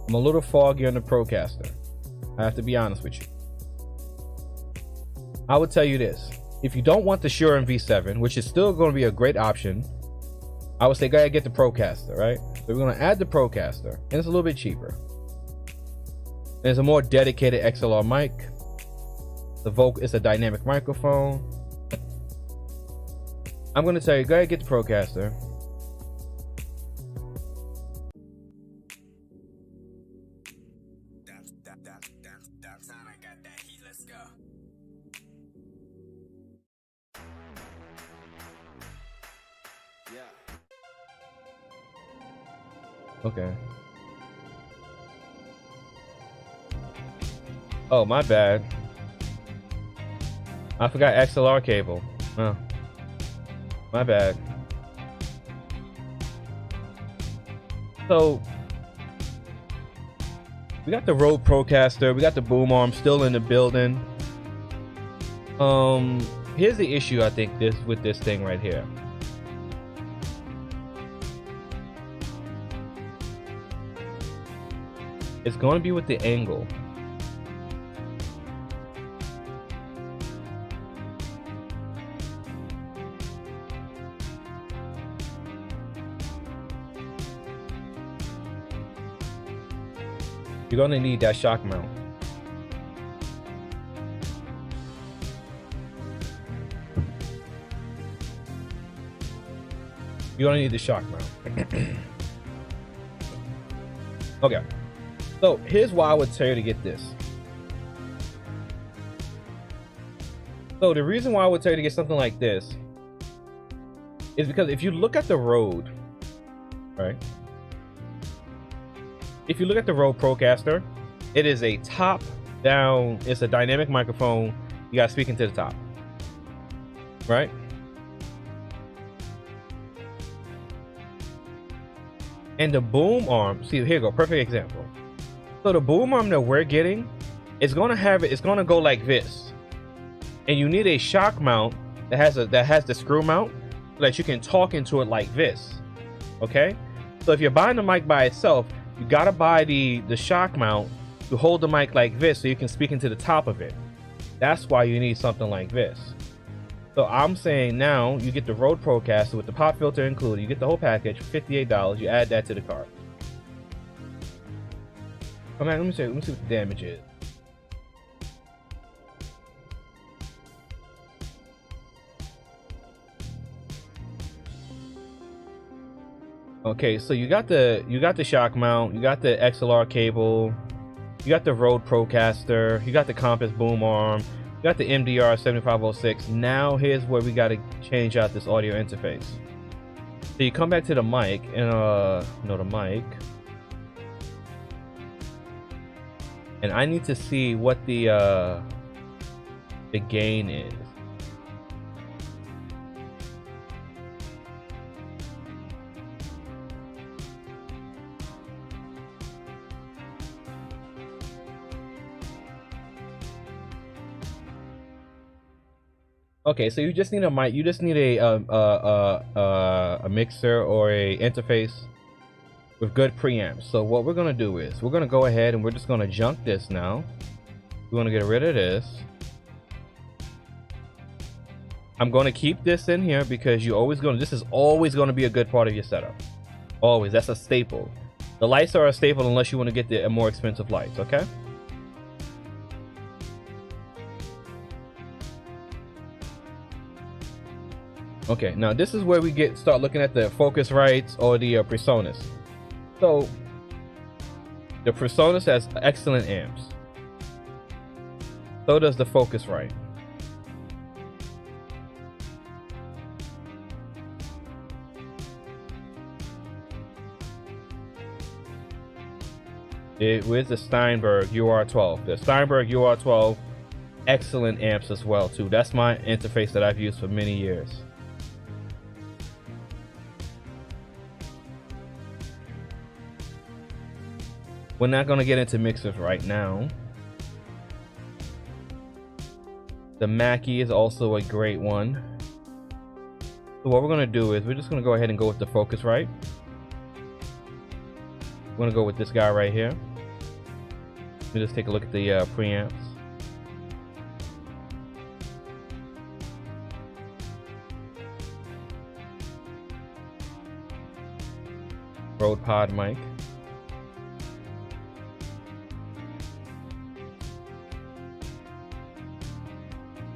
I'm a little foggy on the Procaster. I have to be honest with you. I would tell you this. If you don't want the Shure MV7, which is still going to be a great option, I would say go ahead and get the Procaster, right? So we're going to add the Procaster, and it's a little bit cheaper. And it's a more dedicated XLR mic. The vocal is a dynamic microphone. I'm going to tell you, go ahead and get the Procaster. Okay. Oh, my bad. I forgot XLR cable. Oh, my bad. So we got the Rode Procaster, we got the boom arm still in the building. Here's the issue I think with this thing right here. It's going to be with the angle. You're going to need that shock mount. You're going to need the shock mount. Okay. So here's why I would tell you to get this. So the reason why I would tell you to get something like this is because if you look at the Rode, right? If you look at the Rode Procaster, it is a top down, it's a dynamic microphone. You got speaking to the top, right? And the boom arm, see, here you go, perfect example. So the boom arm that we're getting, it's gonna go like this. And you need a shock mount that has the screw mount so that you can talk into it like this. Okay? So if you're buying the mic by itself, you gotta buy the shock mount to hold the mic like this so you can speak into the top of it. That's why you need something like this. So I'm saying now you get the Rode Procaster with the pop filter included. You get the whole package, $58. You add that to the cart. Come on, let me see what the damage is. Okay, so you got the shock mount, you got the XLR cable, you got the Rode Procaster, you got the Compass boom arm, you got the MDR 7506. Now here's where we got to change out this audio interface. So you come back to the mic and the mic, and I need to see what the gain is. Okay, so you just need a mic. You just need a mixer or a interface with good preamps. So what we're gonna do is we're gonna go ahead and we're just gonna junk this now. We're gonna get rid of this. I'm gonna keep this in here because this is always gonna be a good part of your setup. Always, that's a staple. The lights are a staple unless you want to get the more expensive lights. Okay. Okay, now this is where we start looking at the Focusrites or the PreSonus. So the PreSonus has excellent amps. So does the Focusrite. Where's the Steinberg UR12? The Steinberg UR12, excellent amps as well too. That's my interface that I've used for many years. We're not going to get into mixers right now. The Mackie is also a great one. So what we're going to do is we're just going to go ahead and go with the Focusrite. We're going to go with this guy right here. Let me just take a look at the preamps. Rode Pod mic.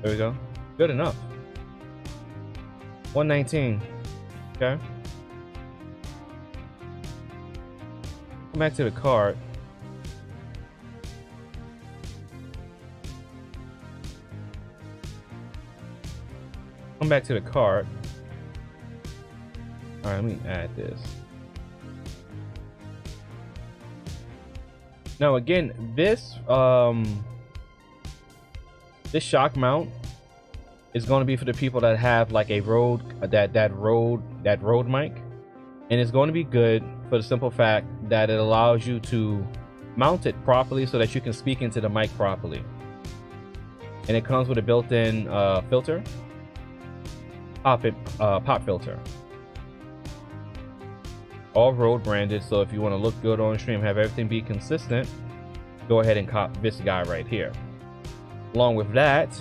There we go. Good enough. 119. Okay. Come back to the cart. Come back to the cart. All right, let me add this. Now again, this shock mount is going to be for the people that have like a Rode that Rode mic, and it's going to be good for the simple fact that it allows you to mount it properly so that you can speak into the mic properly. And it comes with a built-in filter, pop filter, all Rode branded. So if you want to look good on stream, have everything be consistent, go ahead and cop this guy right here. Along with that,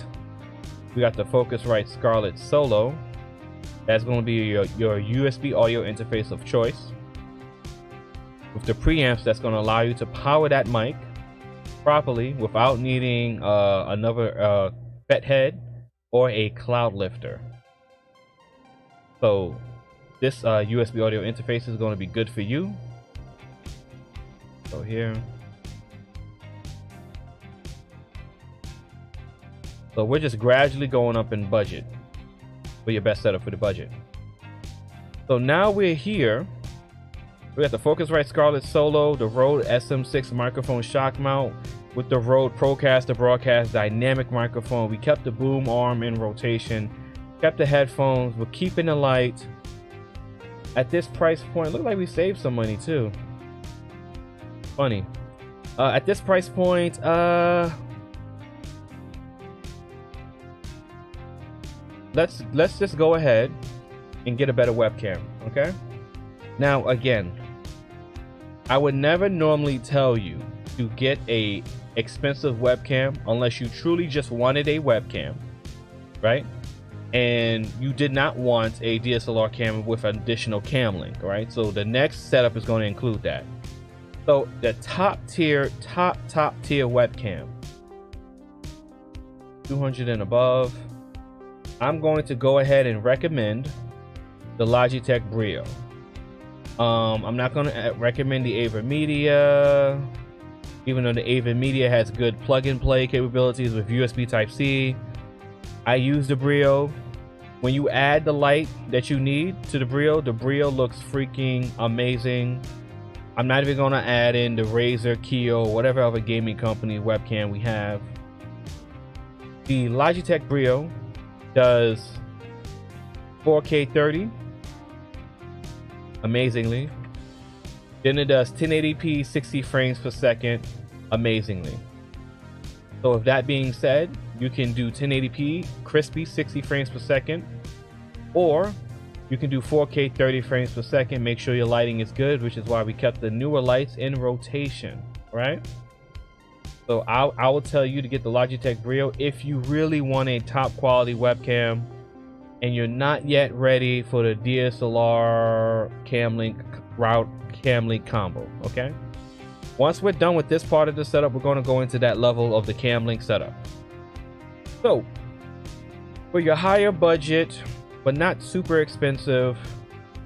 we got the Focusrite Scarlett Solo. That's going to be your USB audio interface of choice. With the preamps, that's going to allow you to power that mic properly without needing another FET head or a cloud lifter. So this USB audio interface is going to be good for you. So here. So we're just gradually going up in budget for your best setup for the budget. So now we're here. We got the Focusrite Scarlett Solo, the Rode SM6 microphone shock mount, with the Rode Procaster Broadcast dynamic microphone. We kept the boom arm in rotation, kept the headphones, we're keeping the light. At this price point, look like we saved some money too. Funny. At this price point, let's just go ahead and get a better webcam, okay? Now again, I would never normally tell you to get a expensive webcam unless you truly just wanted a webcam, right? And you did not want a DSLR camera with an additional cam link, right? So the next setup is going to include that. So the top tier webcam, 200 and above, I'm going to go ahead and recommend the Logitech Brio. I'm not going to recommend the AverMedia, even though the AverMedia has good plug-and-play capabilities with USB Type-C. I use the Brio. When you add the light that you need to the Brio looks freaking amazing. I'm not even going to add in the Razer, Kyo, whatever other gaming company webcam we have. The Logitech Brio does 4K 30 amazingly. Then it does 1080p 60 frames per second amazingly. So with that being said, you can do 1080p crispy 60 frames per second, or you can do 4K 30 frames per second. Make sure your lighting is good, which is why we kept the newer lights in rotation, right? So I will tell you to get the Logitech Brio if you really want a top quality webcam and you're not yet ready for the DSLR cam link combo, okay? Once we're done with this part of the setup, we're going to go into that level of the cam link setup. So for your higher budget but not super expensive,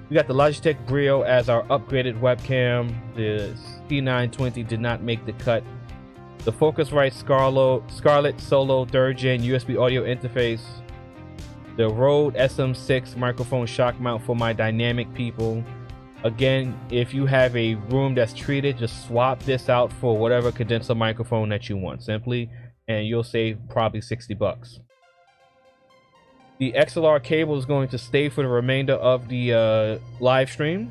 we got the Logitech Brio as our upgraded webcam. The C920 did not make the cut. The Focusrite Scarlett Solo 3rd Gen USB audio interface. The Rode SM6 microphone shock mount for my dynamic people. Again, if you have a room that's treated, just swap this out for whatever condenser microphone that you want simply, and you'll save probably $60. The XLR cable is going to stay for the remainder of the live stream.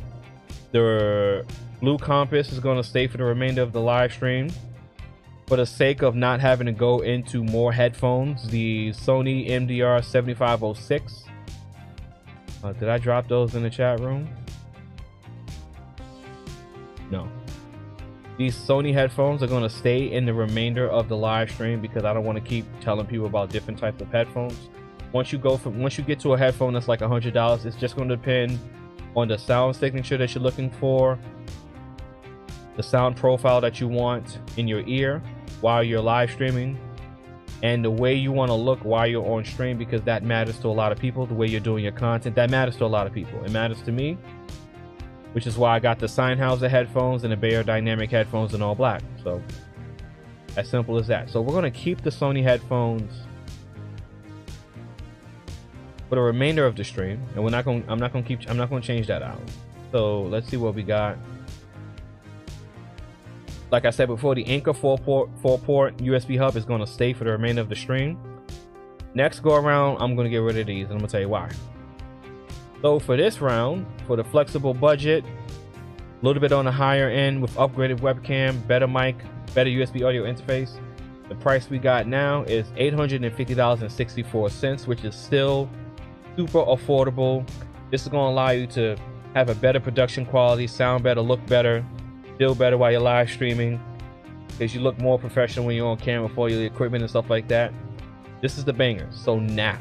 The Blue Compass is going to stay for the remainder of the live stream. For the sake of not having to go into more headphones, the Sony MDR 7506. Did I drop those in the chat room? No. These Sony headphones are going to stay in the remainder of the live stream because I don't want to keep telling people about different types of headphones. Once you get to a headphone that's like $100, it's just going to depend on the sound signature that you're looking for, the sound profile that you want in your ear while you're live streaming, and the way you want to look while you're on stream, because that matters to a lot of people. The way you're doing your content, that matters to a lot of people. It matters to me, which is why I got the Sennheiser headphones and the Bayer Dynamic headphones in all black. So as simple as that. So we're going to keep the Sony headphones for the remainder of the stream, and I'm not going to change that out. So let's see what we got. Like I said before, the Anker 4-port USB hub is going to stay for the remainder of the stream. Next go around, I'm going to get rid of these, and I'm going to tell you why. So for this round, for the flexible budget, a little bit on the higher end with upgraded webcam, better mic, better USB audio interface, the price we got now is $850.64, which is still super affordable. This is going to allow you to have a better production quality, sound better, look better, feel better while you're live streaming, because you look more professional when you're on camera for your equipment and stuff like that. This is the banger. So now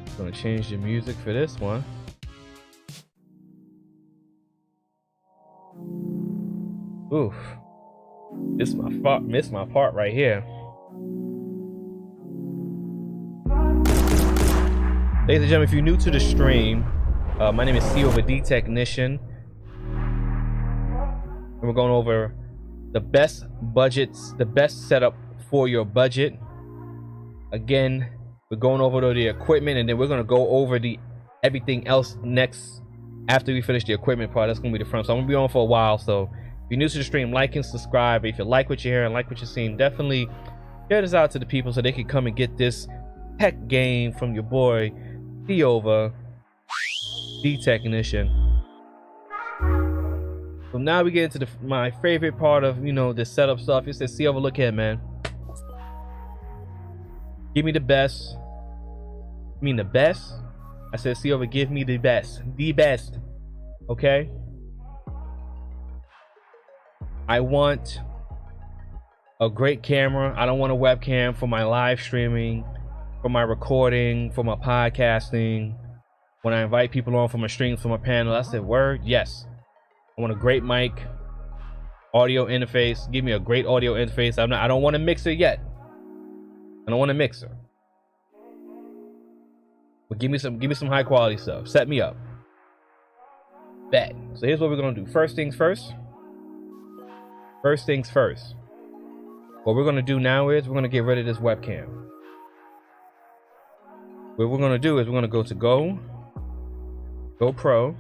I'm going to change the music for this one. Oof, missed my part right here. Ladies and gentlemen, if you're new to the stream, my name is TubeBuddy Technician, and we're going over the best budgets, the best setup for your budget. Again, we're going over the equipment, and then we're going to go over everything else next after we finish the equipment part. That's going to be the front. So I'm going to be on for a while, so If you're new to the stream, like and subscribe. If you like what you're hearing, like what you're seeing, definitely share this out to the people so they can come and get this tech game from your boy, Theova, the Technician. So now we get into my favorite part of, the setup stuff. It says, Theova, look here, man. Give me the best. You mean the best? I said, Theova, give me the best. The best. Okay? I want a great camera. I don't want a webcam for my live streaming, for my recording, for my podcasting. When I invite people on for my streams, for my panel, I said, word, yes. I want a great mic, audio interface. Give me a great audio interface. I don't want a mixer yet. I don't want a mixer. But give me some high quality stuff. Set me up. Bet. So here's what we're gonna do. First things first. First things first. What we're gonna do now is we're gonna get rid of this webcam. What we're gonna do is we're gonna go to GoPro. We're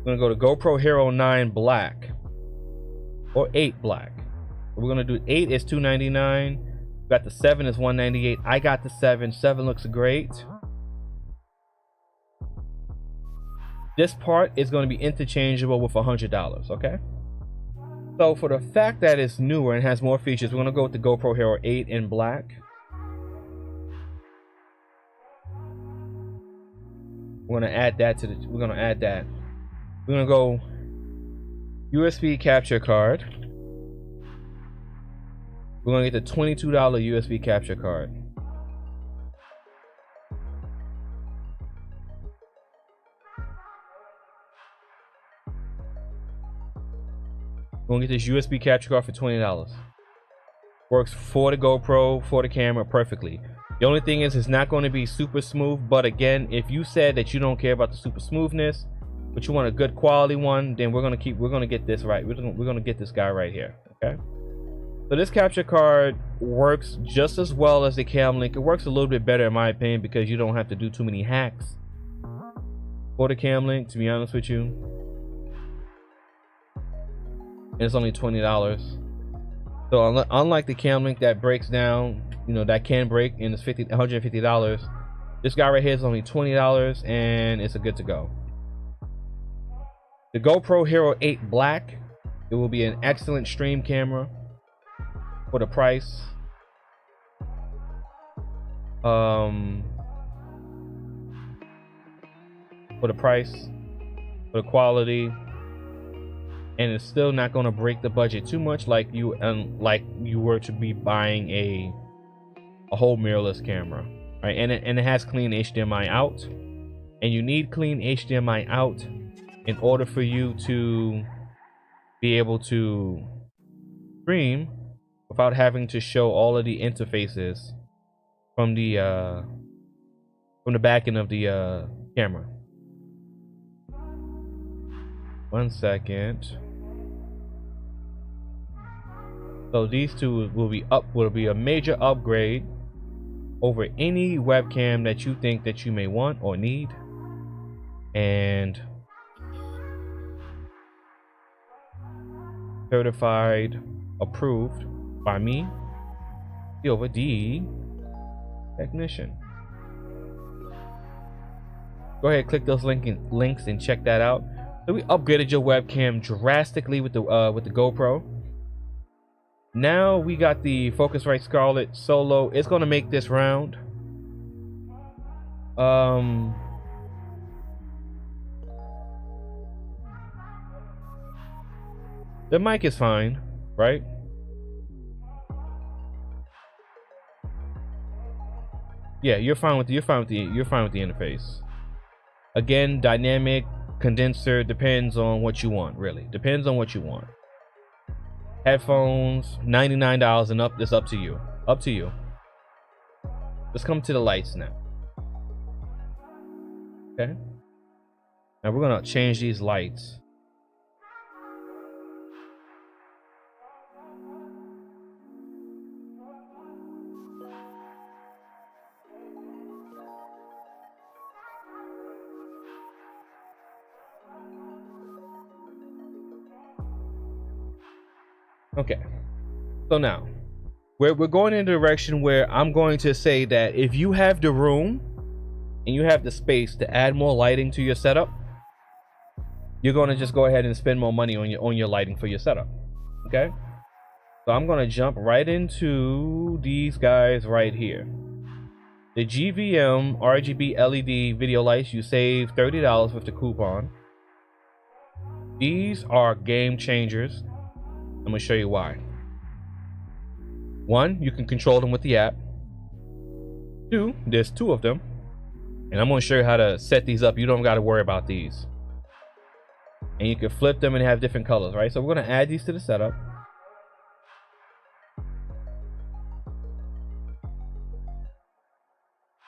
gonna go to GoPro Hero 9 Black or 8 Black. We're gonna do 8 is $299. Got the 7 is $198. I got the 7. 7 looks great. This part is going to be interchangeable with $100. Okay. So for the fact that it's newer and has more features, we're gonna go with the GoPro Hero 8 in black. We're gonna add that to the. We're gonna add that. We're gonna go USB capture card. We're gonna get the $22 USB capture card. We're gonna get this USB capture card for $20. Works for the GoPro, for the camera perfectly. The only thing is it's not going to be super smooth, but again, if you said that you don't care about the super smoothness, but you want a good quality one, then we're gonna get this right. We're gonna get this guy right here. Okay. So this capture card works just as well as the Cam Link. It works a little bit better in my opinion because you don't have to do too many hacks for the Cam Link, to be honest with you. And it's only $20. So unlike the Cam Link that breaks down, that can break and it's $150, this guy right here is only $20 and it's a good to go. The GoPro Hero 8 Black, it will be an excellent stream camera for the price. For the price, for the quality, and it's still not going to break the budget too much like you were to be buying a whole mirrorless camera, right? And it has clean HDMI out, and you need clean HDMI out in order for you to be able to stream without having to show all of the interfaces from the back end of the camera. 1 second. So these two will be a major upgrade over any webcam that you think that you may want or need, and certified, approved by me, the Technician. Go ahead, click those links and check that out. So we upgraded your webcam drastically with the GoPro. Now we got the Focusrite Scarlett Solo. It's gonna make this round. The mic is fine, right? Yeah, you're fine with the interface. Again, dynamic condenser depends on what you want, really. Depends on what you want. Headphones, $99 and up. It's up to you. Up to you. Let's come to the lights now. Okay. Now we're gonna change these lights. Okay. So now we're going in a direction where I'm going to say that if you have the room and you have the space to add more lighting to your setup, you're going to just go ahead and spend more money on your lighting for your setup. Okay. So I'm going to jump right into these guys right here. The GVM RGB LED video lights, you save $30 with the coupon. These are game changers. I'm going to show you why. One, you can control them with the app. Two, there's two of them. And I'm going to show you how to set these up. You don't got to worry about these. And you can flip them and have different colors, right? So we're going to add these to the setup.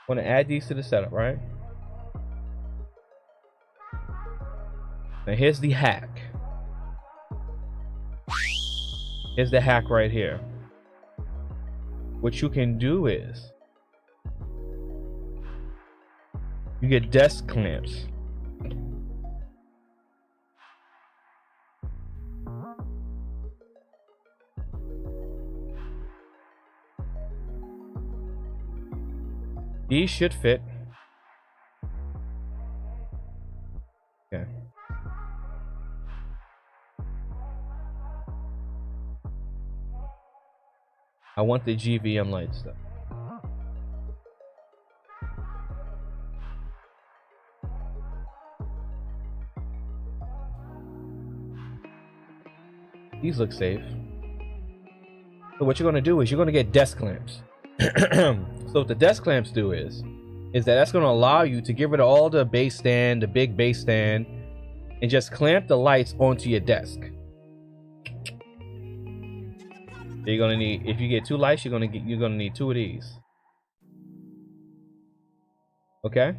I'm going to add these to the setup, right? Now here's the hack. Here's the hack right here. What you can do is you get desk clamps. These should fit. Okay. I want the GVM lights though. These look safe. So what you're gonna do is you're gonna get desk clamps. So what the desk clamps do is that's going to allow you to get rid of all the base stand, the big base stand, and just clamp the lights onto your desk. So you're going to need, if you get two lights, you're going to need two of these. Okay.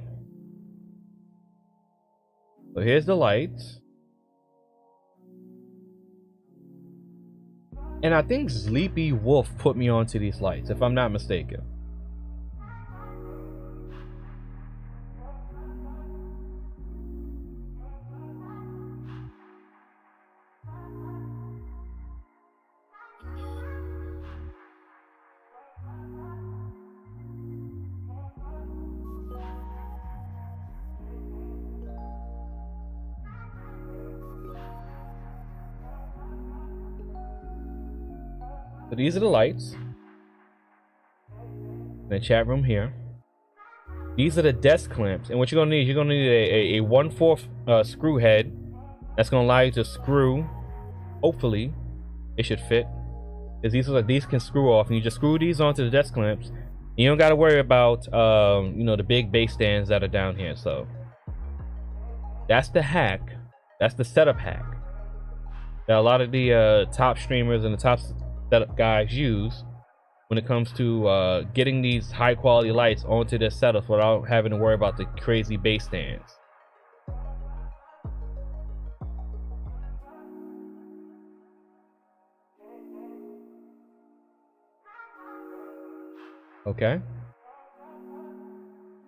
So here's the lights. And I think Sleepy Wolf put me onto these lights, if I'm not mistaken. So these are the lights. The chat room here. These are the desk clamps, and what you're gonna need a 1/4 screw head. That's gonna allow you to screw. Hopefully, it should fit. Because these can screw off, and you just screw these onto the desk clamps. And you don't got to worry about the big base stands that are down here. So that's the hack. That's the setup hack that a lot of the top streamers and the top setup guys use when it comes to getting these high quality lights onto their setups without having to worry about the crazy base stands. Okay.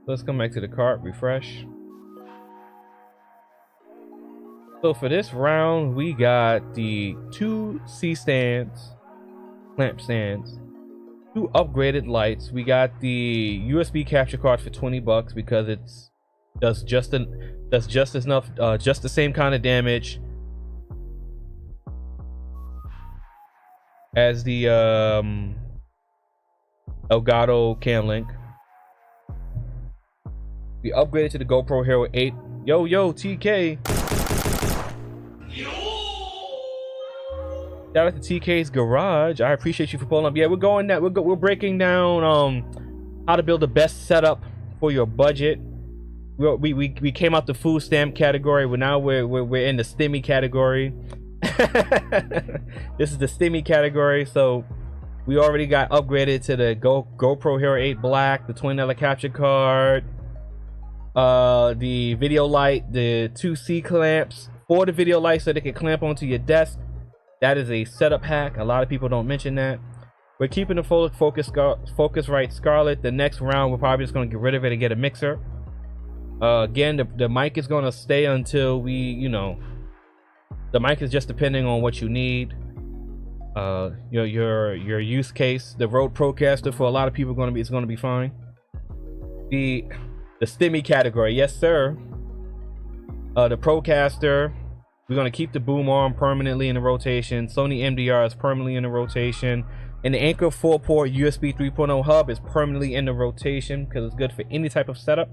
Let's come back to the cart, refresh. So for this round, we got the 2 C stands, clamp stands, 2 upgraded lights. We got the USB capture card for $20 because it's does just enough, just the same kind of damage as the Elgato Cam Link. We upgraded to the GoPro Hero 8. Yo, TK. Shout out to TK's Garage. I appreciate you for pulling up. Yeah, we're breaking down how to build the best setup for your budget. We came out the food stamp category, but now we're in the STEMI category. This is the STEMI category, so we already got upgraded to the GoPro Hero 8 Black, the $20 capture card, the video light, the 2 C clamps for the video light so they can clamp onto your desk. That is a setup hack. A lot of people don't mention that. We're keeping the Focusrite Scarlett. The next round, we're probably just going to get rid of it and get a mixer. Again, the mic is going to stay until we, the mic is just depending on what you need. your use case. The Rode Procaster for a lot of people it's gonna be fine. The STEMI category, yes sir. The Procaster, we're gonna keep the boom arm permanently in the rotation. Sony MDR is permanently in the rotation, and the Anchor 4-port USB 3.0 hub is permanently in the rotation because it's good for any type of setup.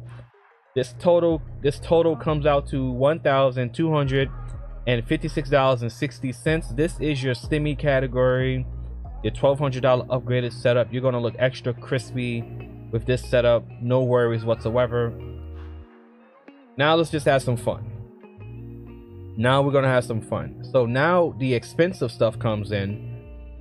This total comes out to $1,256.60. This is your STEMI category, your $1,200 upgraded setup. You're gonna look extra crispy with this setup, no worries whatsoever. Now let's just have some fun. Now we're gonna have some fun. So now the expensive stuff comes in.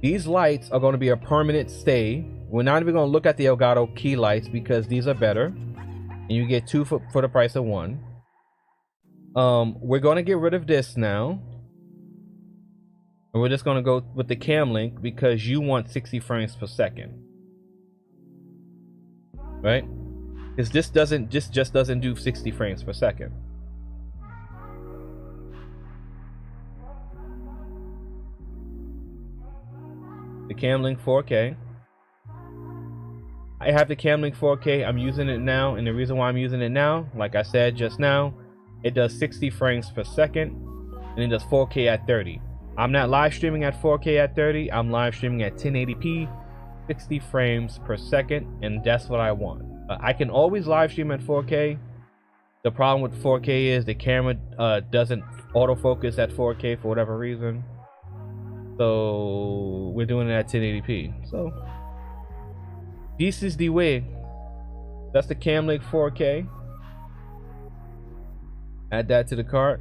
These lights are gonna be a permanent stay. We're not even gonna look at the Elgato key lights because these are better, and you get two for the price of one. We're gonna get rid of this now, and we're just gonna go with the Cam Link because you want 60 frames per second, right? Because this just doesn't do 60 frames per second. The Cam Link 4K. I have the Cam Link 4K. I'm using it now, and the reason why I'm using it now, like I said just now, it does 60 frames per second, and it does 4K at 30. I'm not live streaming at 4K at 30. I'm live streaming at 1080p, 60 frames per second, and that's what I want. I can always live stream at 4K. The problem with 4K is the camera doesn't autofocus at 4K for whatever reason. So we're doing it at 1080p. So this is the way. That's the Cam Link 4K. Add that to the cart.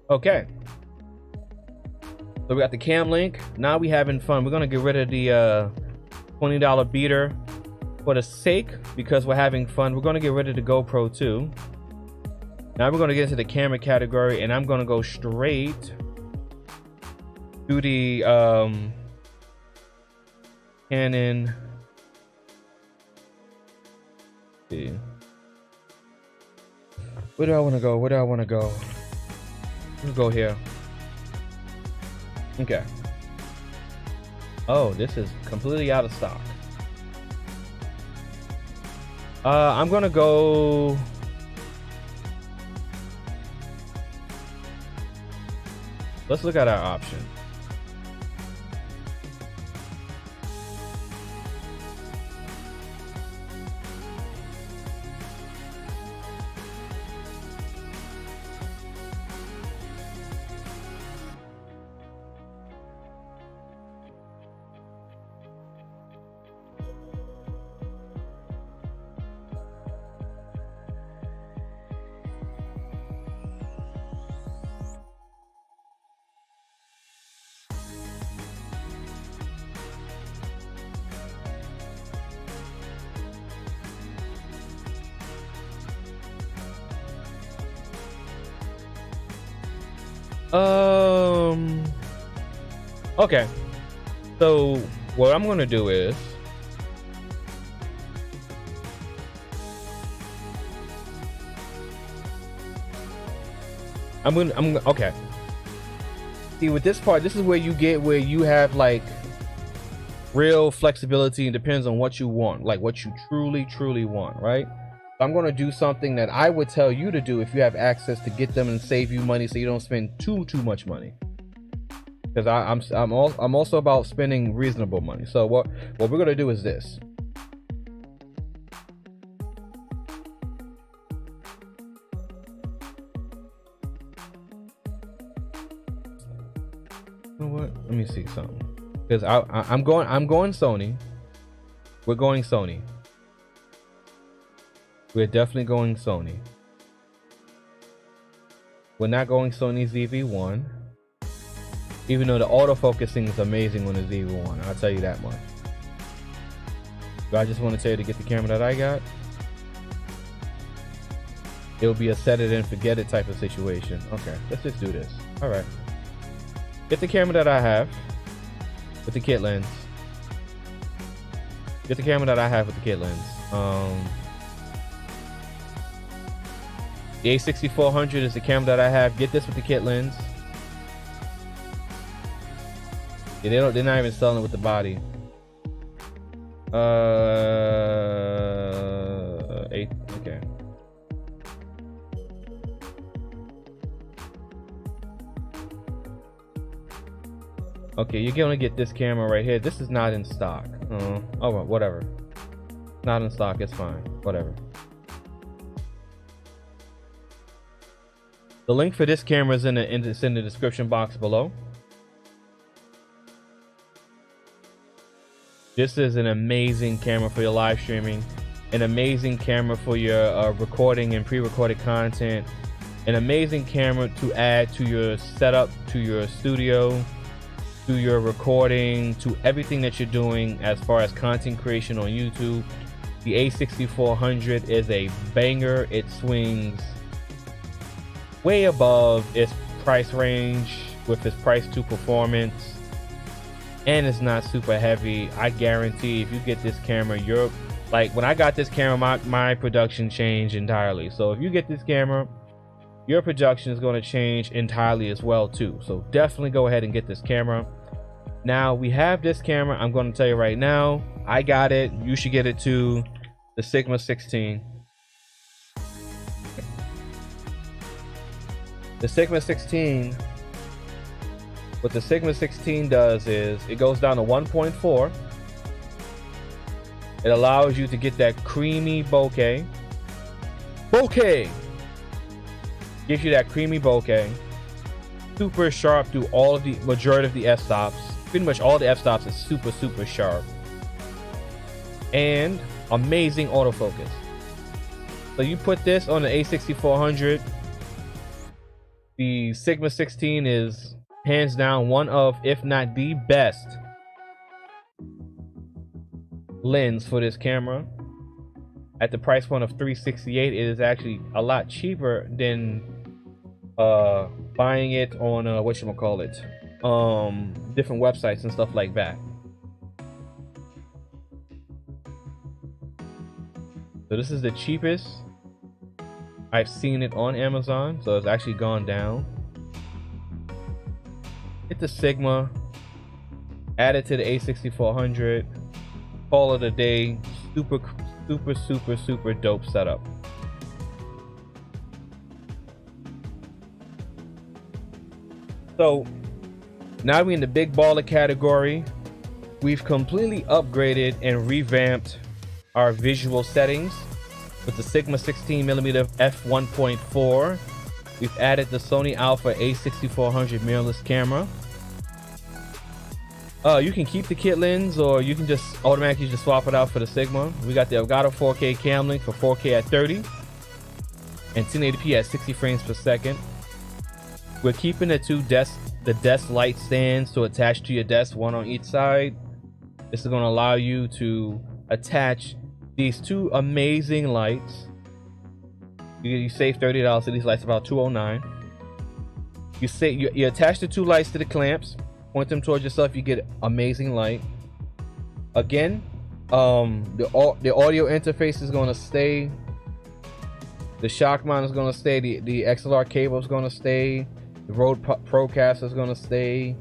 Okay, so we got the Cam Link. Now we having fun. We're gonna get rid of the $20 beater for the sake, because we're having fun. We're gonna get rid of the GoPro too. Now we're gonna get into the camera category, and I'm gonna go straight to the Canon. Let's see. Where do I want to go? Where do I want to go? Let's go here. Okay. Oh, this is completely out of stock. I'm gonna go. Let's look at our options. Okay, so what I'm gonna do is okay. See, with this part, this is where you have like real flexibility, and depends on what you want, like what you truly want, right? I'm going to do something that I would tell you to do if you have access to get them and save you money, so you don't spend too much money. Because I'm also about spending reasonable money. So what we're going to do is this. You know what? Let me see something. Because I'm going Sony. We're going Sony. We're definitely going Sony. We're not going Sony ZV-1. Even though the autofocusing is amazing on the ZV-1. I'll tell you that much. But I just want to tell you to get the camera that I got. It'll be a set it and forget it type of situation. Okay, let's just do this. All right. Get the camera that I have with the kit lens. Get the camera that I have with the kit lens. The A6400 is the camera that I have. Get this with the kit lens. Yeah, they're not even selling it with the body. 8, okay. Okay, you're gonna get this camera right here. This is not in stock. Oh, well, whatever. Not in stock, it's fine. Whatever. The link for this camera is in the description box below. This is an amazing camera for your live streaming, an amazing camera for your recording and pre-recorded content, an amazing camera to add to your setup, to your studio, to your recording, to everything that you're doing as far as content creation on YouTube. The A6400 is a banger. It swings way above its price range with its price to performance, and it's not super heavy. I guarantee if you get this camera, you're like, when I got this camera, my production changed entirely. So if you get this camera, your production is going to change entirely as well too. So definitely go ahead and get this camera. Now we have this camera. I'm going to tell you right now, I got it. You should get it too. The Sigma 16. The Sigma 16, what the Sigma 16 does is it goes down to 1.4. It allows you to get that creamy bokeh. Gives you that creamy bokeh. Super sharp through all of the majority of the f-stops. Pretty much all the f-stops is super sharp. And amazing autofocus. So you put this on the A6400. The Sigma 16 is hands down one of, if not the best lens for this camera. At the price point of $368, it is actually a lot cheaper than buying it on different websites and stuff like that. So this is the cheapest I've seen it on Amazon, so it's actually gone down. Hit the Sigma, add it to the A6400, call it a day. Super dope setup. So now we're in the big baller category. We've completely upgraded and revamped our visual settings with the Sigma 16mm f1.4. We've added the Sony Alpha A6400 mirrorless camera. You can keep the kit lens, or you can just automatically just swap it out for the Sigma. We got the Elgato 4K cam link for 4K at 30 and 1080p at 60 frames per second. We're keeping the desk light stands to attach to your desk, one on each side. This is going to allow you to attach these two amazing lights. You save $30, so these lights about $209. You attach the two lights to the clamps, point them towards yourself, you get amazing light. Again, the audio interface is going to stay. The shock mount is going to stay. The XLR cable is going to stay. The Rode Procaster is going to stay.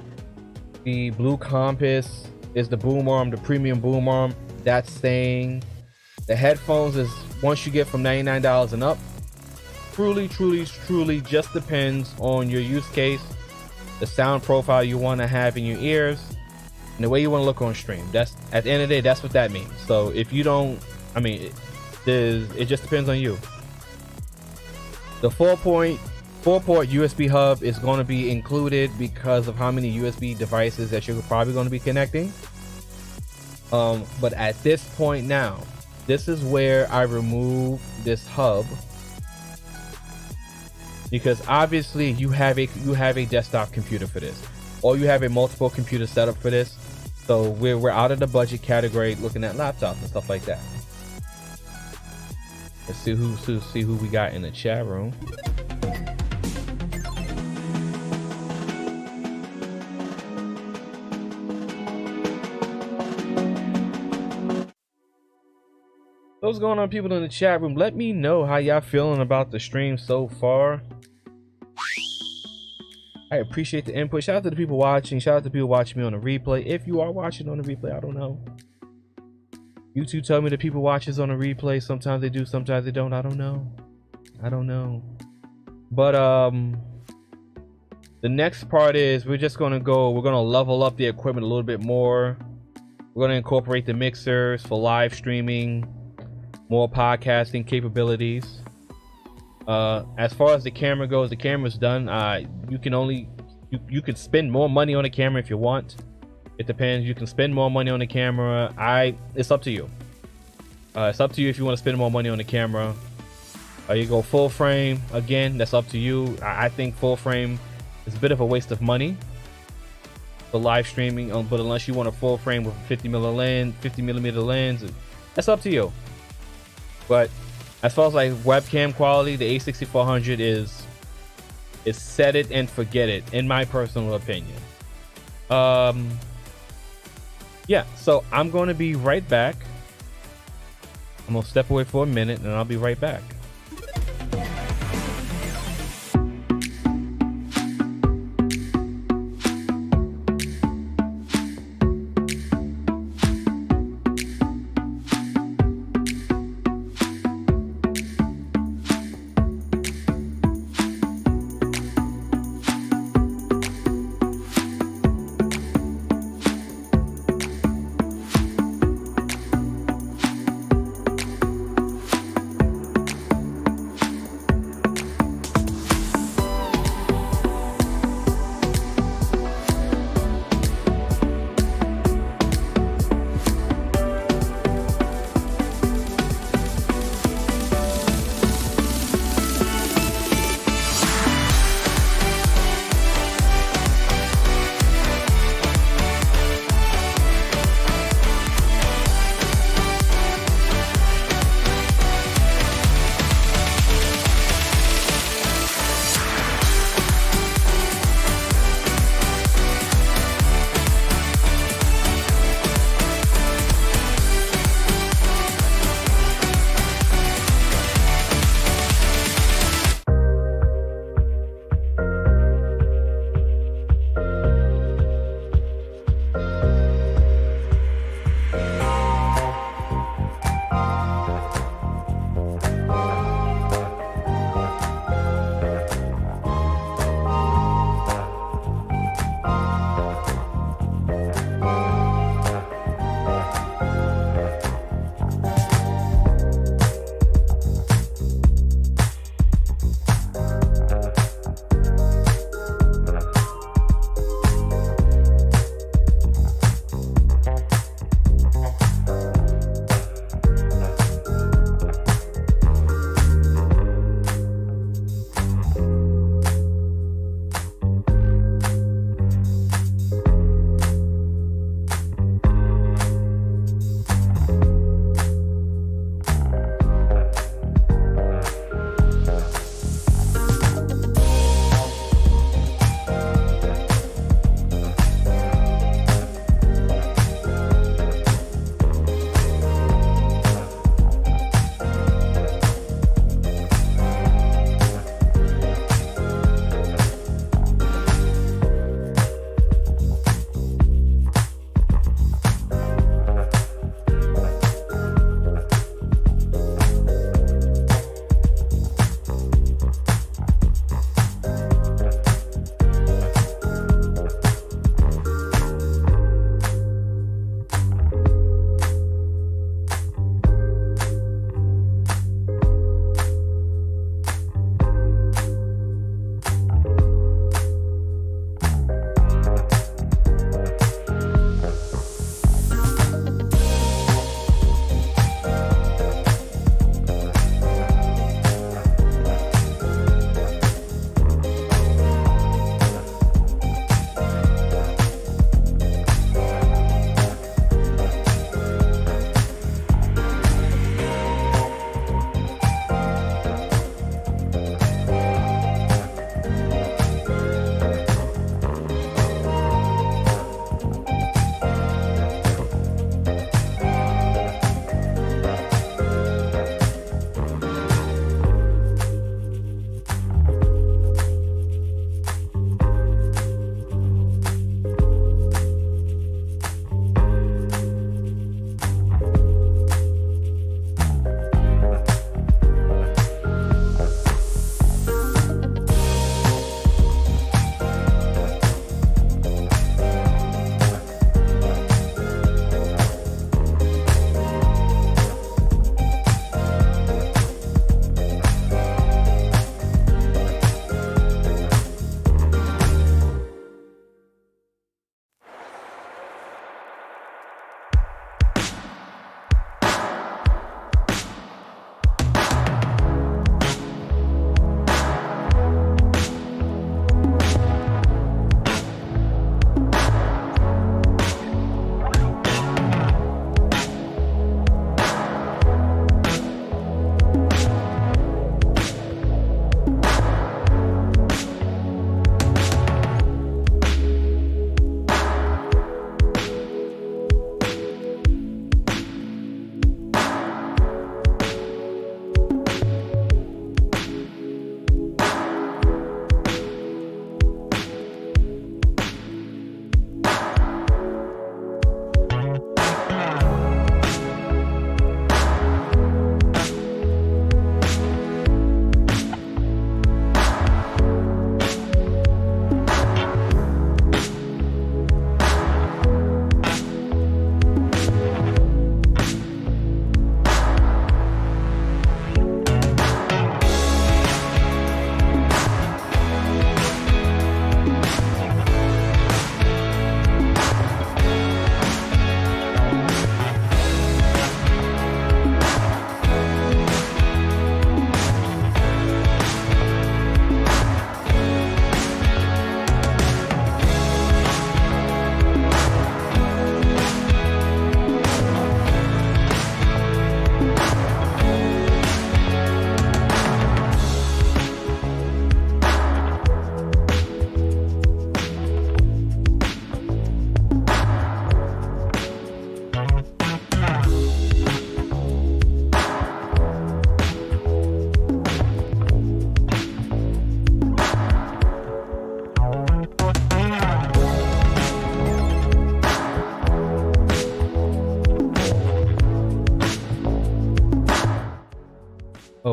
The Blue Compass is the boom arm, the premium boom arm. That's staying. The headphones is, once you get from $99 and up, truly just depends on your use case, the sound profile you want to have in your ears, and the way you want to look on stream. That's, at the end of the day, that's what that means. So if you don't, it just depends on you. The 4-port USB hub is going to be included because of how many USB devices that you're probably going to be connecting. But at this point now, this is where I remove this hub, because obviously you have a desktop computer for this, or you have a multiple computer setup for this. So we're out of the budget category looking at laptops and stuff like that. Let's see who we got in the chat room. What's going on, people in the chat room? Let me know how y'all feeling about the stream so far. I appreciate the input. Shout out to the people watching. Shout out to people watching me on the replay. If you are watching on the replay, I don't know. YouTube tell me the people watch us on the replay. Sometimes they do, sometimes they don't. I don't know. But the next part is we're gonna level up the equipment a little bit more. We're gonna incorporate the mixers for live streaming, more podcasting capabilities. As far as the camera goes, the camera's done. You can spend more money on the camera if you want. It depends. You can spend more money on the camera. It's up to you. It's up to you if you want to spend more money on the camera. You go full frame. Again, that's up to you. I think full frame is a bit of a waste of money for live streaming. But unless you want a full frame with a 50 millimeter lens, that's up to you. But as far as like webcam quality, the A6400 is set it and forget it, in my personal opinion. Yeah, so I'm going to be right back. I'm going to step away for a minute and I'll be right back.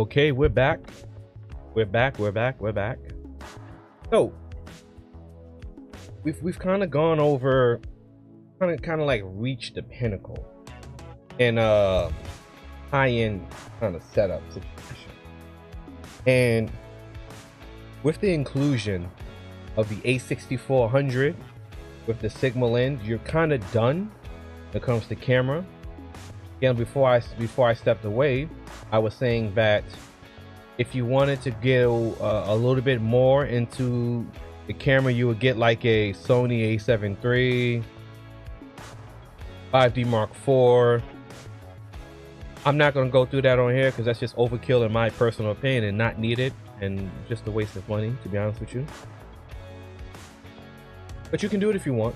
Okay, we're back. We're back. So we've kind of gone over, kind of like reached the pinnacle in high-end kind of setup situation. And with the inclusion of the A6400 with the Sigma lens, you're kind of done when it comes to camera. Again, before I stepped away, I was saying that if you wanted to go a little bit more into the camera, you would get like a Sony A7 III, 5D Mark IV. I'm not going to go through that on here because that's just overkill in my personal opinion and not needed and just a waste of money, to be honest with you. But you can do it if you want.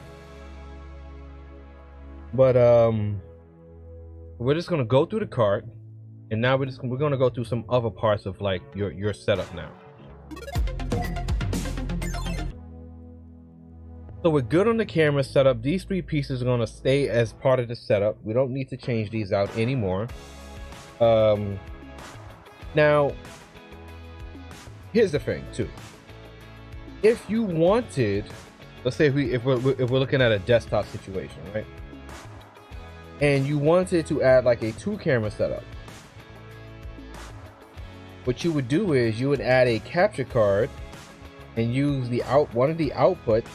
But we're just going to go through the cart, and now we're going to go through some other parts of like your setup now. So we're good on the camera setup. These three pieces are going to stay as part of the setup. We don't need to change these out anymore. Now here's the thing too. If you wanted, let's say if we're looking at a desktop situation, right? And you wanted to add like a 2-camera setup, what you would do is you would add a capture card and use one of the outputs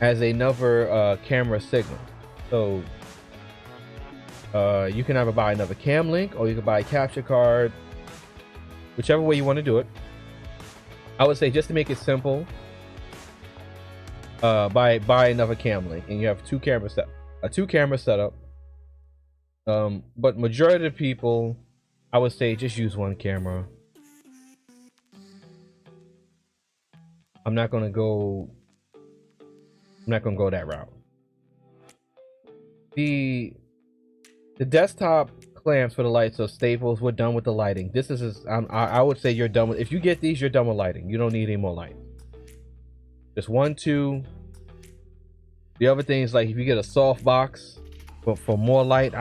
as another camera signal. So you can either buy another cam link or you can buy a capture card, whichever way you want to do it. I would say, just to make it simple, buy another cam link and you have a 2-camera setup. But majority of the people, I would say, just use 1 camera. I'm not gonna go that route. The desktop clamps for the lights are staples. We're done with the lighting. This is I would say you're done with, if you get these, you're done with lighting. You don't need any more lighting. Just 1, 2. The other thing is, like, if you get a soft box for more light,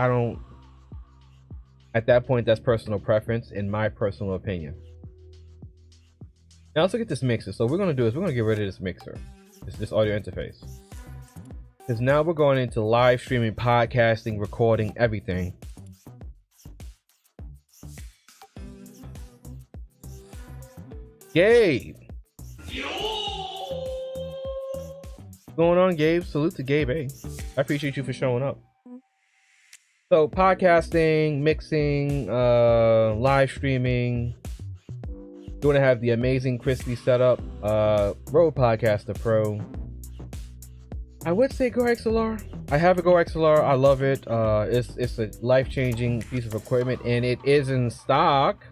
at that point, that's personal preference, in my personal opinion. Now let's look at this mixer. So what we're going to do is we're going to get rid of this mixer, this audio interface, because now we're going into live streaming, podcasting, recording, everything. Gabe, what's going on, Gabe? Salute to Gabe, eh? I appreciate you for showing up. So podcasting, mixing, live streaming. You want to have the amazing crispy setup. Rode Podcaster Pro. I would say Go XLR. I have a Go XLR. I love it. It's a life-changing piece of equipment, and it is in stock.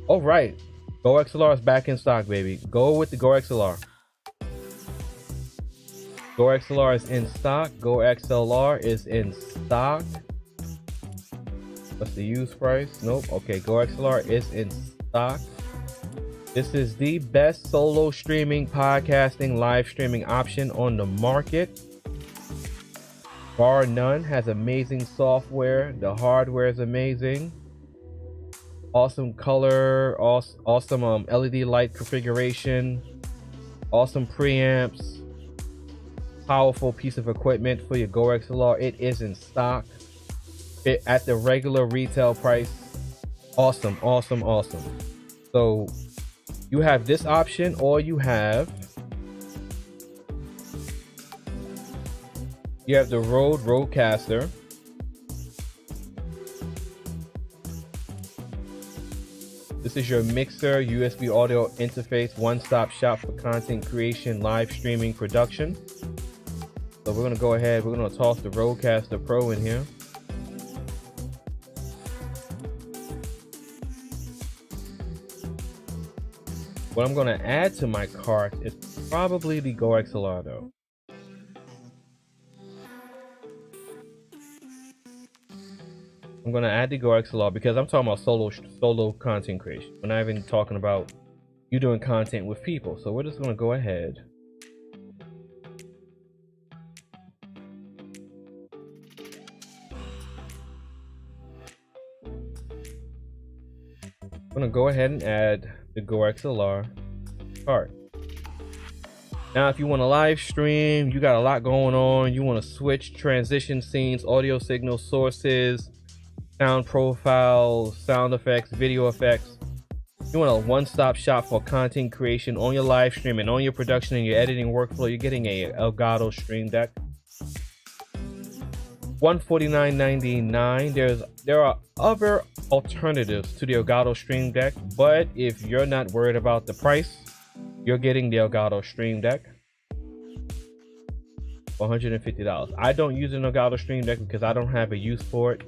All right, Go XLR is back in stock, baby. Go with the Go XLR. Go XLR is in stock. Go XLR is in stock. What's the used price? Nope. Okay, Go XLR is in stock. This is the best solo streaming, podcasting, live streaming option on the market, bar none. Has amazing software. The hardware is amazing. Awesome color. Awesome LED light configuration. Awesome preamps. Powerful piece of equipment for your Go XLR. It is in stock at the regular retail price. Awesome. So you have this option, or you have the Rode Rodecaster. This is your mixer, USB audio interface, one-stop shop for content creation, live streaming, production. So we're gonna go ahead, we're gonna toss the Rodecaster Pro in here. What I'm gonna add to my cart is probably the Go XLR though. I'm gonna add the Go XLR because I'm talking about solo content creation. We're not even talking about you doing content with people. So we're just gonna go ahead. gonna go ahead and add the Go XLR card. Now, if you want to live stream, you got a lot going on. You want to switch transition scenes, audio signal sources, sound profiles, sound effects, video effects. You want a one-stop shop for content creation on your live stream and on your production and your editing workflow. You're getting a Elgato Stream Deck. $149.99. There are other alternatives to the Elgato Stream Deck, but if you're not worried about the price, you're getting the Elgato Stream Deck for $150. I don't use an Elgato Stream Deck because I don't have a use for it.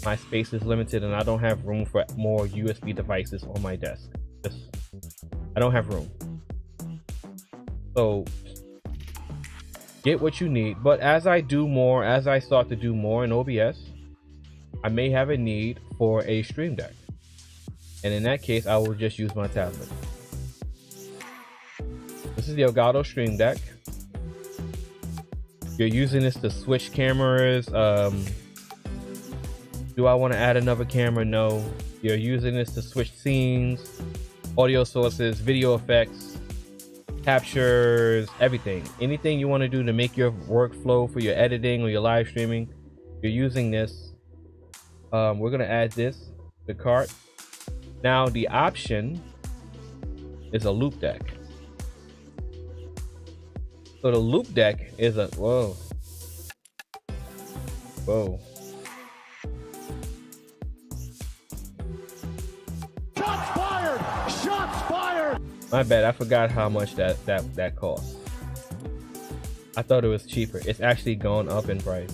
My space is limited and I don't have room for more USB devices on my desk. I don't have room. So get what you need. But as I start to do more in OBS, I may have a need for a Stream Deck. And in that case, I will just use my tablet. This is the Elgato Stream Deck. You're using this to switch cameras. Do I want to add another camera? No. You're using this to switch scenes, audio sources, video effects, captures, everything. Anything you want to do to make your workflow for your editing or your live streaming, you're using this. We're going to add this to the cart. Now, the option is a loop deck. So the loop deck is a whoa. Shots fired! Shots fired! My bad, I forgot how much that cost. I thought it was cheaper. It's actually gone up in price.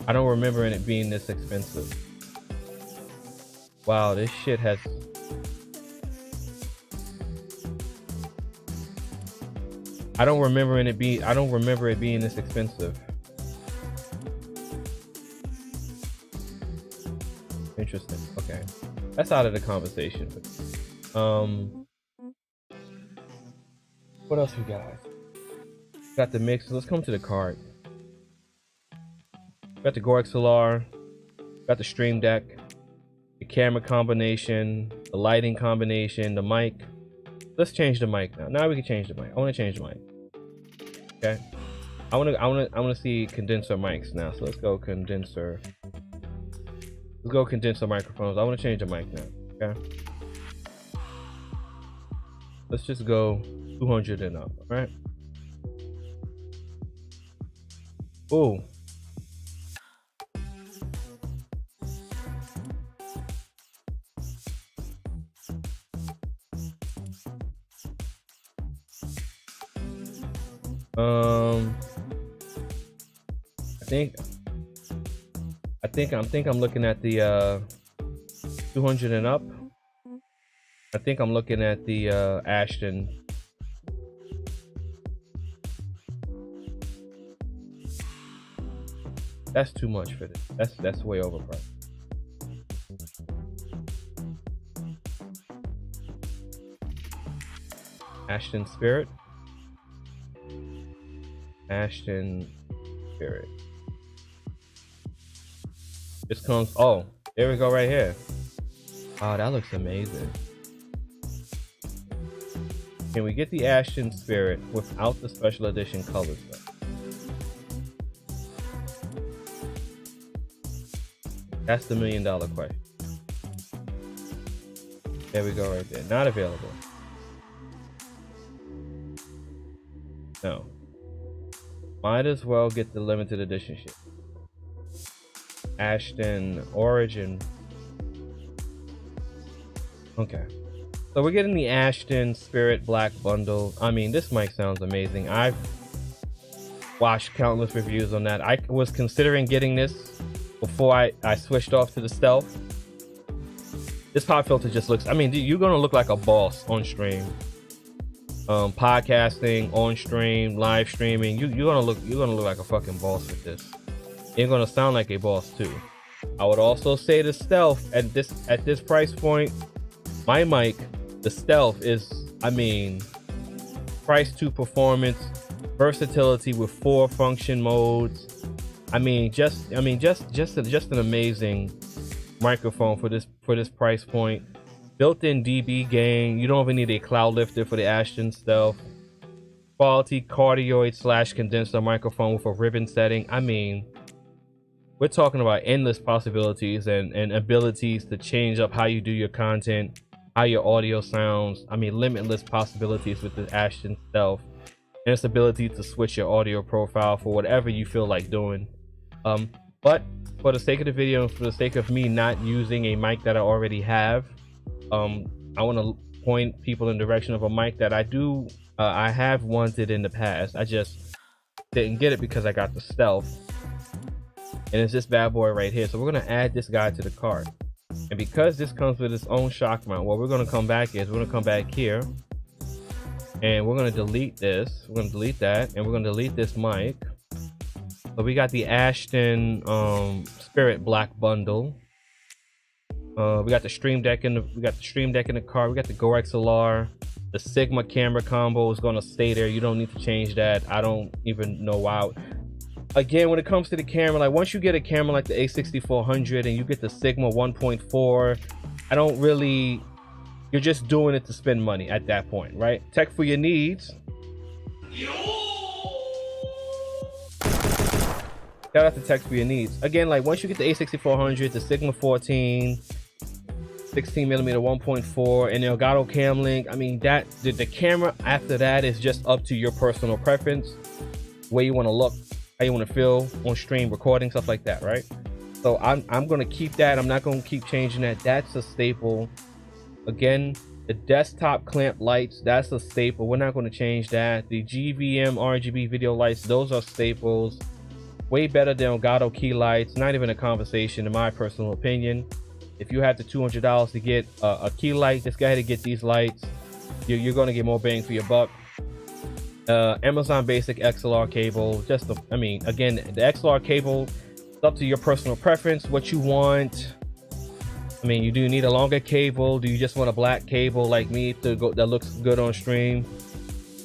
I don't remember it being this expensive. Wow, this shit has. I don't remember it being this expensive. Interesting. Okay, that's out of the conversation. What else we got? Got the mix. Let's come to the card. Got the Go XLR. Got the Stream Deck. The camera combination. The lighting combination. The mic. Let's change the mic now. Now we can change the mic. I want to change the mic. Okay. I want to see condenser mics now. So let's go condenser. Let's go condenser microphones. I want to change the mic now. Okay. Let's just go 200 and up. All right. Ooh. I think I'm looking at the 200 and up. I think I'm looking at the Ashton. That's too much for this. That's way overpriced. Ashton Spirit. Ashton Spirit. This comes. Oh, there we go, right here. Oh, that looks amazing. Can we get the Ashton Spirit without the special edition colors though? That's the $1 million question. There we go, right there. Not available. No. Might as well get the limited edition shit. Ashton Origin. Okay. So we're getting the Ashton Spirit Black Bundle. I mean, this mic sounds amazing. I've watched countless reviews on that. I was considering getting this before I switched off to the Stealth. This pop filter just looks, I mean, you're gonna look like a boss on stream. Podcasting, on stream, live streaming. You're gonna look like a fucking boss with this. You're gonna sound like a boss too. I would also say the Stealth at this price point, my mic, the Stealth is, I mean, price to performance, versatility with 4 function modes. I mean, just an amazing microphone for this price point. built-in dB gain. You don't even need a cloud lifter for the Ashton Stealth. Quality cardioid / condenser microphone with a ribbon setting. I mean, we're talking about endless possibilities and abilities to change up how you do your content, how your audio sounds. I mean, limitless possibilities with the Ashton Stealth and its ability to switch your audio profile for whatever you feel like doing. But for the sake of the video, for the sake of me not using a mic that I already have, I want to point people in the direction of a mic that I have wanted in the past. I just didn't get it because I got the Stealth, and it's this bad boy right here. So we're going to add this guy to the cart, and because this comes with its own shock mount, what we're going to come back here, and we're going to delete this. We're going to delete that, and we're going to delete this mic. So we got the Ashton Spirit Black bundle. We got the Stream Deck in the car. We got the Go XLR. The Sigma camera combo is going to stay there. You don't need to change that. I don't even know why. Again, when it comes to the camera, like once you get a camera like the A6400 and you get the Sigma 1.4, I don't really, you're just doing it to spend money at that point, right? Tech for your needs. Shout out to Tech for your needs. Again, like once you get the A6400, the Sigma 14, 16mm 1.4, and the Elgato Cam Link, I mean, that the camera after that is just up to your personal preference, where you want to look, how you want to feel on stream, recording, stuff like that, right? So I'm going to keep that. I'm not going to keep changing that. That's a staple. Again, the desktop clamp lights, that's a staple. We're not going to change that. The GVM RGB video lights, those are staples. Way better than Elgato key lights. Not even a conversation, in my personal opinion. If you have the $200 to get a key light, just go ahead and get these lights. You're going to get more bang for your buck. Amazon Basic XLR cable. I mean, again, the XLR cable, it's up to your personal preference, what you want. I mean, you do need a longer cable. Do you just want a black cable like me that looks good on stream?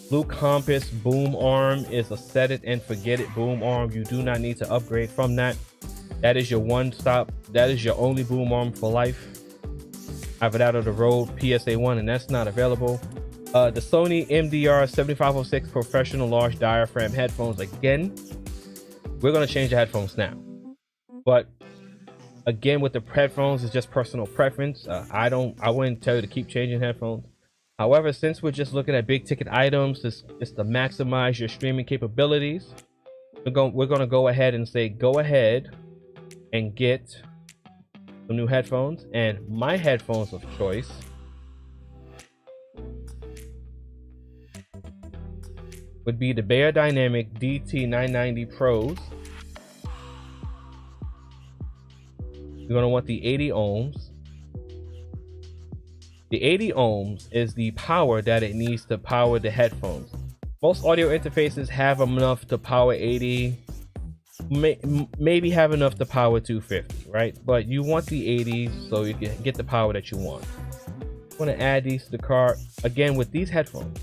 Blue Compass boom arm is a set it and forget it boom arm. You do not need to upgrade from that. That is your one stop. That is your only boom arm for life. I have it out of the road PSA 1, and that's not available. The Sony MDR 7506 professional large diaphragm headphones. Again, we're going to change the headphones now. But again, with the headphones, it's just personal preference. I wouldn't tell you to keep changing headphones. However, since we're just looking at big ticket items, just to maximize your streaming capabilities, we're going to go ahead and say, go ahead and get some new headphones. And my headphones of choice would be the Beyerdynamic DT990 Pros. You're going to want the 80 ohms. The 80 ohms is the power that it needs to power the headphones. Most audio interfaces have enough to power 80, maybe have enough to power 250, right? But you want the 80 so you can get the power that you want. I'm going to add these to the cart. Again, with these headphones,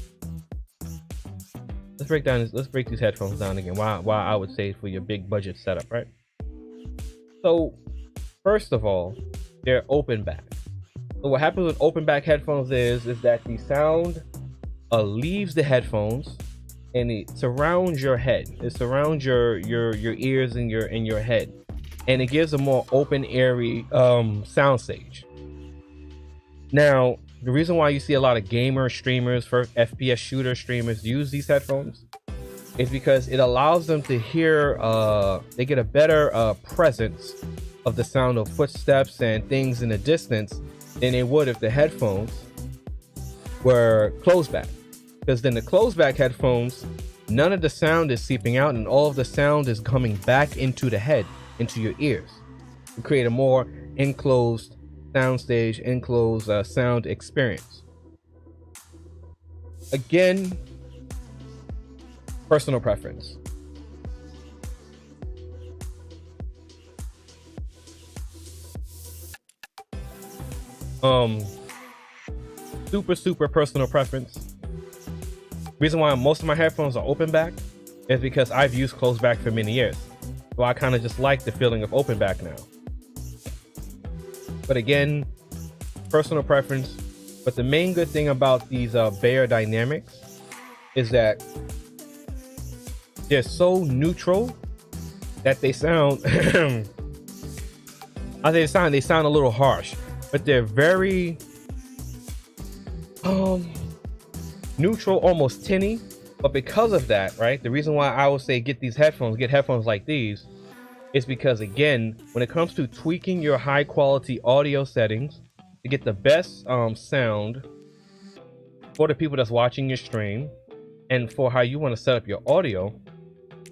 let's break these headphones down again. Why I would say for your big budget setup, right? So first of all, they're open back. So what happens with open back headphones is that the sound leaves the headphones and it surrounds your head. It surrounds your ears and your head, and it gives a more open, airy soundstage. Now, the reason why you see a lot of gamer streamers, for FPS shooter streamers, use these headphones is because it allows them to hear. They get a better presence of the sound of footsteps and things in the distance than they would if the headphones were closed back. Because then the closed back headphones, none of the sound is seeping out and all of the sound is coming back into the head, into your ears, to create a more enclosed soundstage, enclosed sound experience. Again, personal preference. Super personal preference. Reason why most of my headphones are open back is because I've used closed back for many years, so I kind of just like the feeling of open back now. But again, personal preference. But the main good thing about these Bear Dynamics is that they're so neutral that they sound they sound a little harsh, but they're very neutral, almost tinny. But because of that, right, the reason why I would say get headphones like these, is because, again, when it comes to tweaking your high quality audio settings to get the best sound for the people that's watching your stream and for how you want to set up your audio,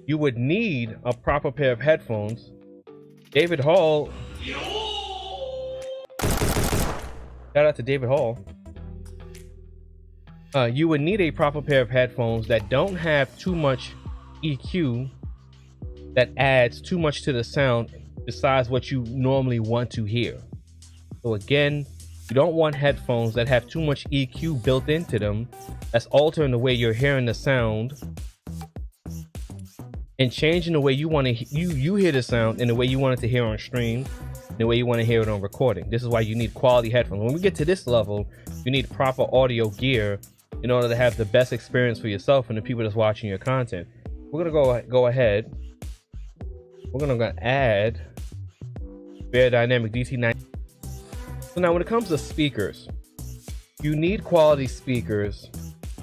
you would need a proper pair of headphones. David Hall, shout out to David Hall. You would need a proper pair of headphones that don't have too much EQ that adds too much to the sound besides what you normally want to hear. So again, you don't want headphones that have too much EQ built into them that's altering the way you're hearing the sound and changing the way you want to you hear the sound and the way you want it to hear on stream and the way you want to hear it on recording. This is why you need quality headphones. When we get to this level, you need proper audio gear in order to have the best experience for yourself and the people that's watching your content. We're gonna go ahead. We're gonna add Bear Dynamic DT9. So now when it comes to speakers, you need quality speakers,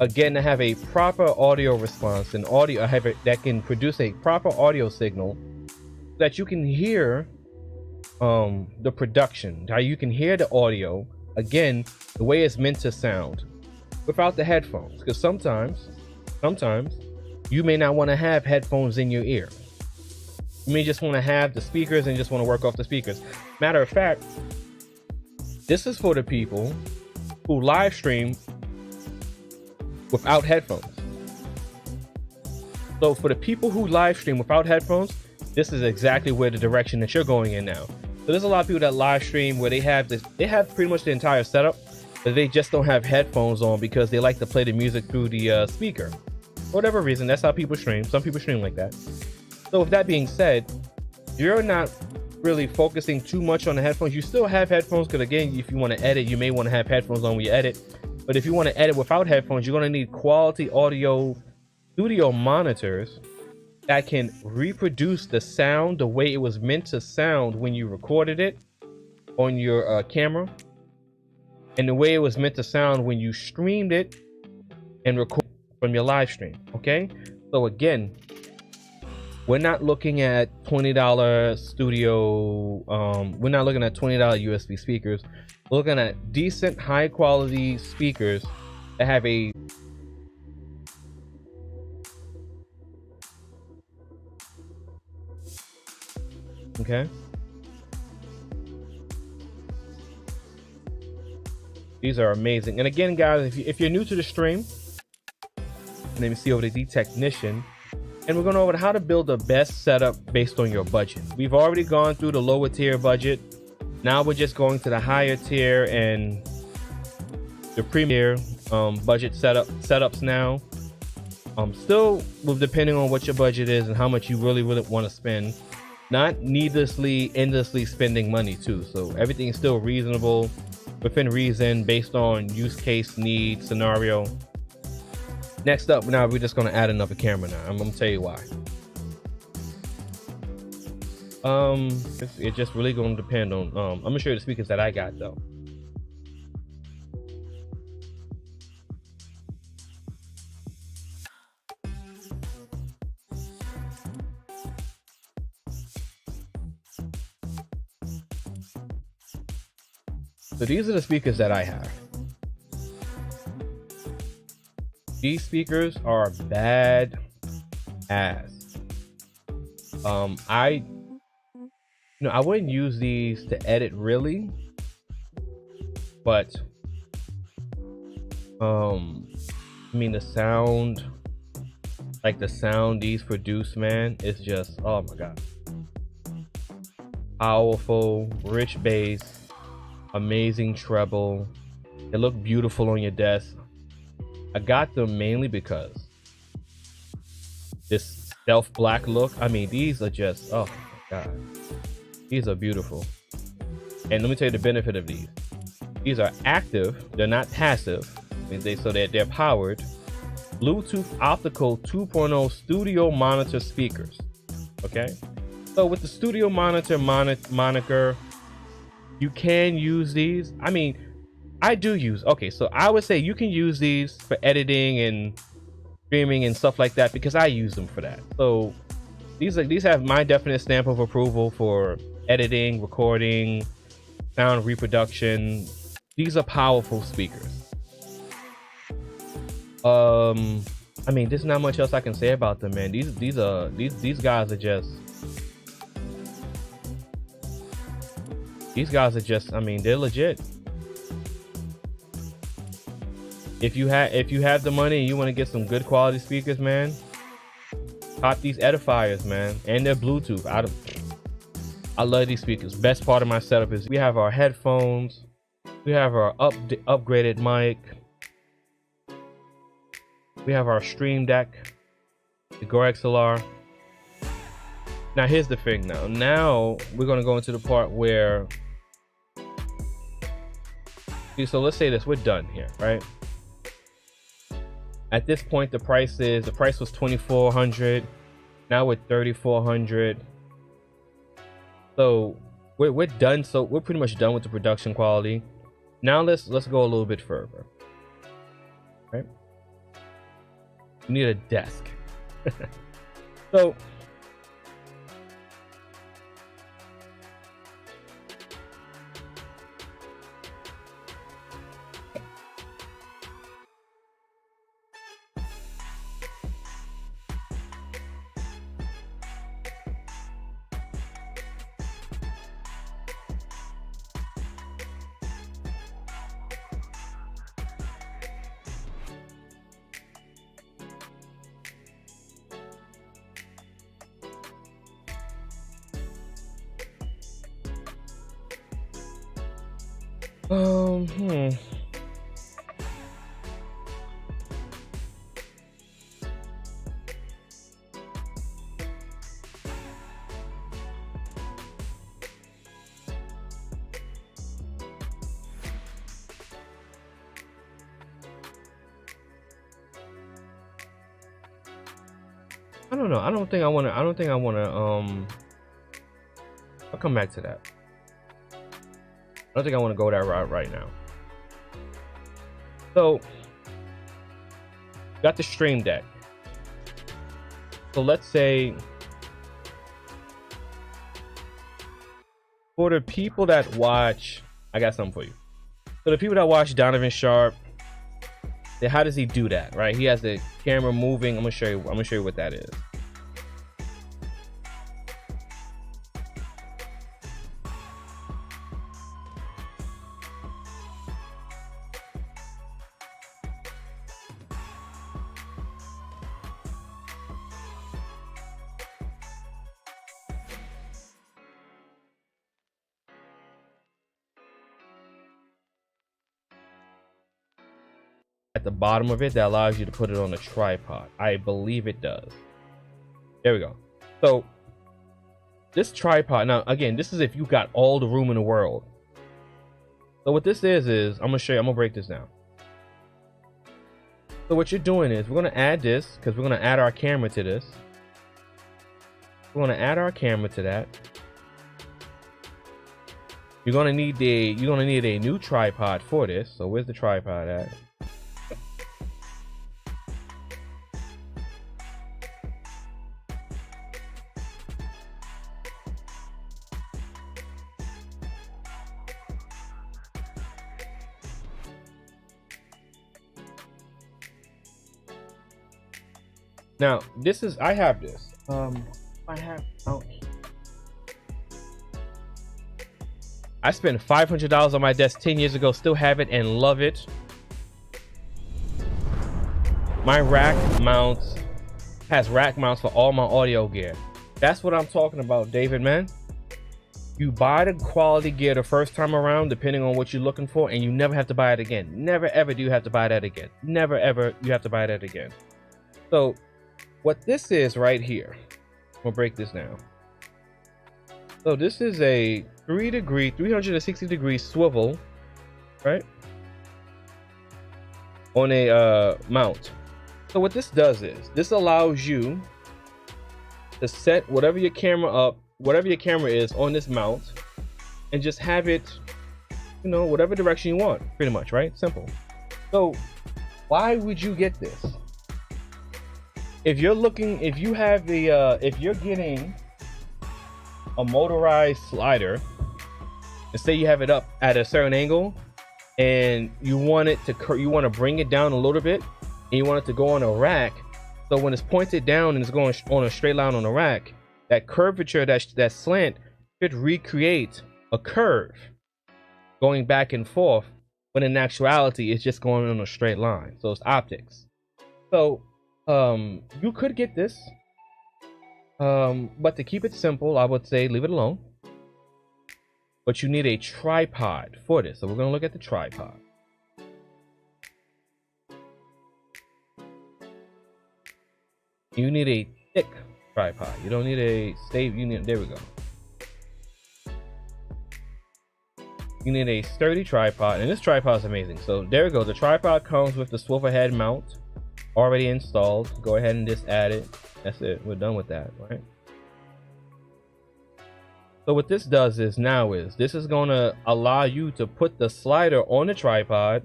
again, to have a proper audio response and that can produce a proper audio signal that you can hear the production, how you can hear the audio, again, the way it's meant to sound without the headphones. Because sometimes you may not want to have headphones in your ear. You may just want to have the speakers and just want to work off the speakers. Matter of fact, this is for the people who live stream without headphones. So for the people who live stream without headphones, this is exactly where the direction that you're going in now. So there's a lot of people that live stream where they have pretty much the entire setup, but they just don't have headphones on because they like to play the music through the speaker. For whatever reason, that's how people stream. Some people stream like that. So with that being said, you're not really focusing too much on the headphones. You still have headphones because, again, if you want to edit, you may want to have headphones on when you edit. But if you want to edit without headphones, you're going to need quality audio studio monitors that can reproduce the sound the way it was meant to sound when you recorded it on your camera, and the way it was meant to sound when you streamed it and recorded from your live stream. Okay, so again, we're not looking at $20 studio. We're not looking at $20 USB speakers. We're looking at decent, high quality speakers that have a okay. These are amazing. And again, guys, if you're new to the stream, my name is C over the Technician, and we're going over how to build the best setup based on your budget. We've already gone through the lower tier budget. Now we're just going to the higher tier and the premier budget setups now. Still, depending on what your budget is and how much you really want to spend. Not endlessly spending money too. So everything is still reasonable, within reason, based on use case, need, scenario. Next up, now we're just going to add another camera now. I'm going to tell you why. It's just really going to depend on, I'm going to show you the speakers that I got though. So these are the speakers that I have. These speakers are bad ass. I wouldn't use these to edit really, but I mean the sound, like the sound these produce, man, is just, oh my god, powerful, rich bass, amazing treble. They look beautiful on your desk. I got them mainly because this stealth black look. I mean, these are just, oh my god, these are beautiful. And let me tell you the benefit of these. These are active, they're not passive. I mean, they're powered. Bluetooth optical 2.0 studio monitor speakers. Okay, so with the studio monitor moniker, you can use these. I mean, I do use. Okay, so I would say you can use these for editing and streaming and stuff like that because I use them for that. So these have my definite stamp of approval for editing, recording, sound reproduction. These are powerful speakers. I mean, there's not much else I can say about them, man. These guys are just. These guys are just. I mean, they're legit. If you have the money and you want to get some good quality speakers, man, cop these edifiers, man, and they're Bluetooth. I love these speakers. Best part of my setup is we have our headphones, we have our upgraded mic, we have our Stream Deck, the Go XLR. Now here's the thing. Now we're gonna go into the part where. So let's say this. We're done here, right? At this point, the price was $2,400. Now we're $3,400. So we're done. So we're pretty much done with the production quality. Now let's go a little bit further. Right? We need a desk. So I don't know. I don't think I want to. I'll come back to that. I don't think I want to go that route right now. So, got the Stream Deck. So let's say for the people that watch, I got something for you. So the people that watch Donovan Sharp, how does he do that? Right? He has the camera moving. I'm gonna show you what that is. At the bottom of it that allows you to put it on a tripod. I believe it does. There we go. So this tripod, now again, this is if you got all the room in the world. So what this is I'm gonna show you, I'm gonna break this down. So what you're doing is we're gonna add this because we're gonna add our camera to this. We're gonna add our camera to that. You're gonna need a new tripod for this. So where's the tripod at? Now, I have this. I spent $500 on my desk 10 years ago, still have it and love it. My rack mounts has rack mounts for all my audio gear. That's what I'm talking about, David, man. You buy the quality gear the first time around, depending on what you're looking for, and you never have to buy it again. Never ever do you have to buy that again. Never ever you have to buy that again. So what this is right here, we'll break this down. So this is a 360 degree swivel right? On a mount. So what this does is this allows you to set whatever your camera is on this mount and just have it, you know, whatever direction you want, pretty much, right? Simple. So why would you get this? If you're getting a motorized slider, and say you have it up at a certain angle and you want to bring it down a little bit and you want it to go on a rack, so when it's pointed down and it's going on a straight line on a rack, that curvature, that slant should recreate a curve going back and forth, when in actuality it's just going on a straight line. So it's optics. So you could get this, but to keep it simple, I would say leave it alone. But you need a tripod for this. So we're going to look at the tripod. You need a thick tripod. You don't need a there we go. You need a sturdy tripod, and this tripod is amazing. So there we go. The tripod comes with the swivel head mount already installed. Go ahead and just add it. That's it. We're done with that, right? So what this does is this is going to allow you to put the slider on the tripod,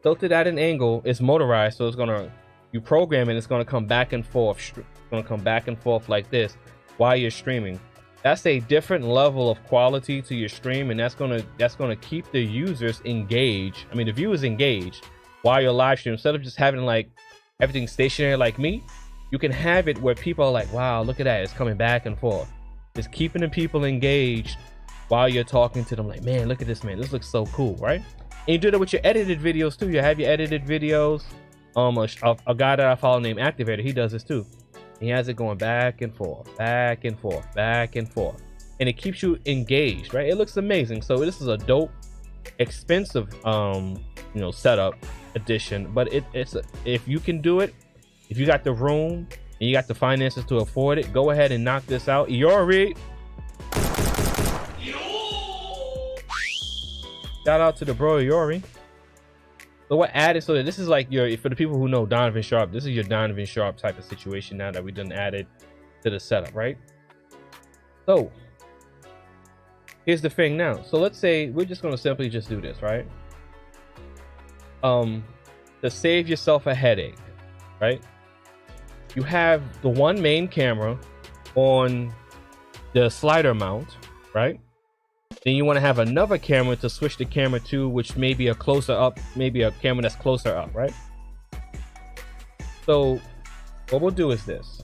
tilt it at an angle. It's motorized, so you program it, it's going to come back and forth. It's going to come back and forth like this while you're streaming. That's a different level of quality to your stream, and that's going to keep the users engaged. I mean, the viewers engaged while you're live streaming. Instead of just having like everything stationary like me, you can have it where people are like, wow, look at that, it's coming back and forth. It's keeping the people engaged while you're talking to them, like, man, look at this, man, this looks so cool, right? And you do that with your edited videos too. You have your edited videos. A guy that I follow named Activator, he does this too. He has it going back and forth, back and forth, back and forth, and it keeps you engaged, right? It looks amazing. So this is a dope, expensive setup edition, but if you can do it, if you got the room and you got the finances to afford it, go ahead and knock this out. Yori, shout out to the bro Yori. So what added, so that this is like for the people who know Donovan Sharp, this is your Donovan Sharp type of situation now that we done added to the setup, right? So here's the thing now. So let's say we're just going to simply just do this, right? To save yourself a headache, right? You have the one main camera on the slider mount, right? Then you want to have another camera to switch the camera to, which may be a closer up, maybe a camera that's closer up, right? So what we'll do is this.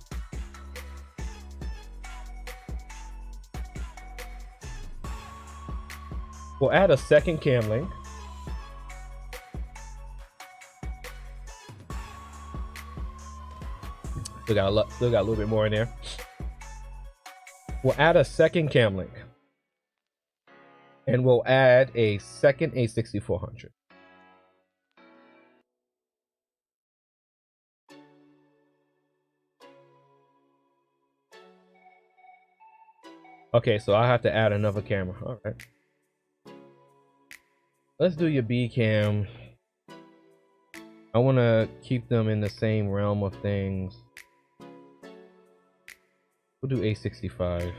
We'll add a second cam link. Still got a little bit more in there. We'll add a second cam link. And we'll add a second A6400. Okay, so I have to add another camera. All right. Let's do your B cam. I want to keep them in the same realm of things. We'll do A65.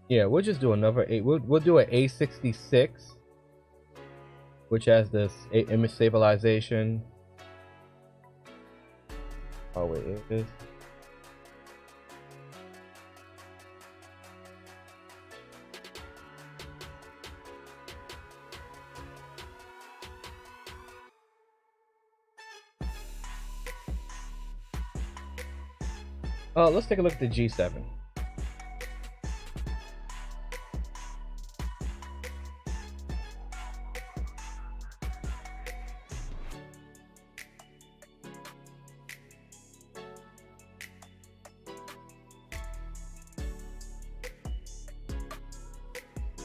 Yeah, we'll just do another we'll do an A66, which has this image stabilization. Oh wait, it is. Let's take a look at the G7.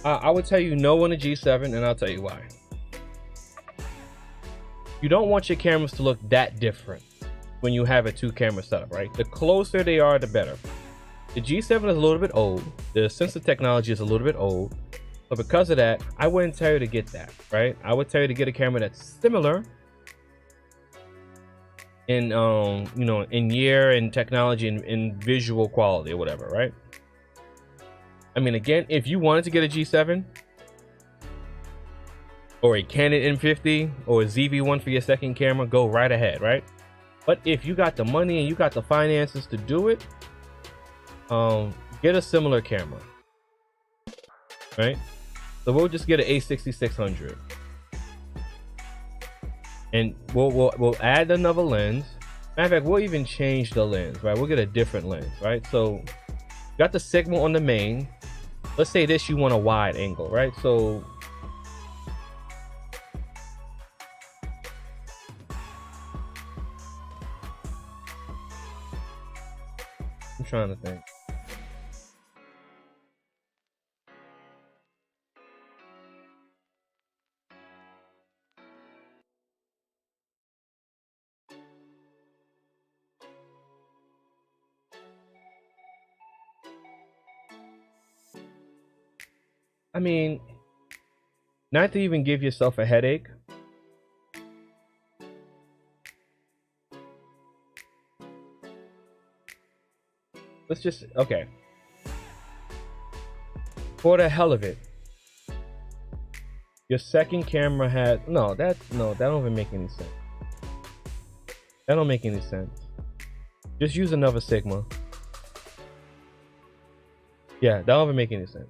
I would tell you no on a G7, and I'll tell you why. You don't want your cameras to look that different when you have a 2-camera setup, right? The closer they are, the better. The G7 is a little bit old. The sensor technology is a little bit old. But because of that, I wouldn't tell you to get that, right? I would tell you to get a camera that's similar in, you know, in year and technology and in visual quality or whatever, right? I mean, again, if you wanted to get a G7 or a Canon M50 or a ZV-1 for your second camera, go right ahead, right? But if you got the money and you got the finances to do it, get a similar camera, right? So we'll just get an A6600, and we'll add another lens. Matter of fact, we'll even change the lens, right? We'll get a different lens, right? So got the Sigma on the main. Let's say this, you want a wide angle, right? So I'm trying to think. I mean, not to even give yourself a headache. Let's just, okay. For the hell of it, your second camera has, no, that don't even make any sense. That don't make any sense. Just use another Sigma. Yeah, that don't even make any sense.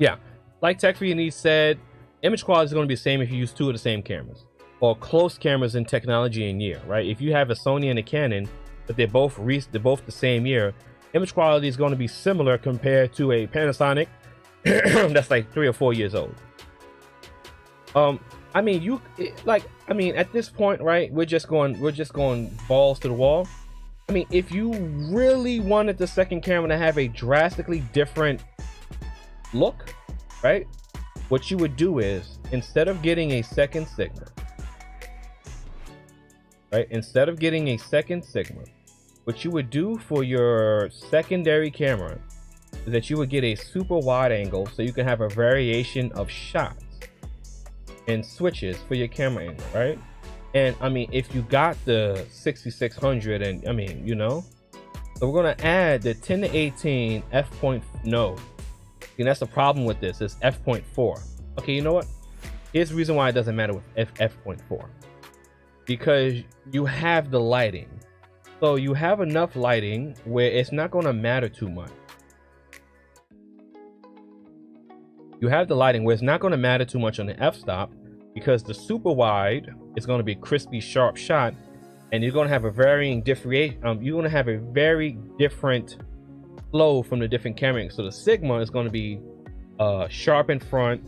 Yeah, like Tech for Your Needs said, image quality is going to be the same if you use 2 of the same cameras, or close cameras in technology and year, right? If you have a Sony and a Canon, but they're both the same year, image quality is going to be similar compared to a Panasonic that's like 3 or 4 years old. I mean, at this point, right? We're just going balls to the wall. I mean, if you really wanted the second camera to have a drastically different look, right, what you would do is, instead of getting a second Sigma, what you would do for your secondary camera is that you would get a super wide angle so you can have a variation of shots and switches for your camera angle, right? And I mean, if you got the 6600, and I mean, you know, so we're gonna add the 10-18 f.no. And that's the problem with this, is f.4. Okay, you know what? Here's the reason why it doesn't matter with f.4. Because you have the lighting. So you have enough lighting where it's not going to matter too much. You have the lighting where it's not going to matter too much on the f-stop, because the super wide is going to be a crispy, sharp shot, and you're going to have a varying different. You're going to have a very different flow from the different cameras. So the Sigma is going to be sharp in front,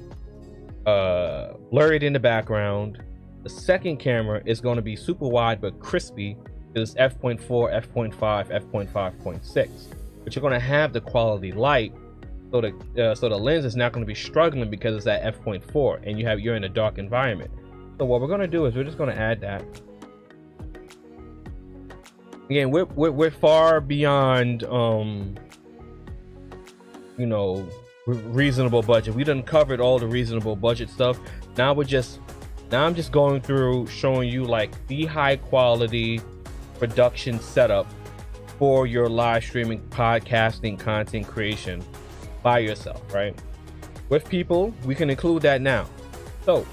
blurred in the background. The second camera is going to be super wide but crispy. It's f.4, f.5, f.5.6. But you're going to have the quality light, so the lens is not going to be struggling because it's at f.4 and you're in a dark environment. So what we're going to do is we're just going to add that. Again, we're far beyond you know, reasonable budget. We done covered all the reasonable budget stuff. Now I'm just going through showing you like the high quality production setup for your live streaming, podcasting, content creation by yourself, right? With people, we can include that now. So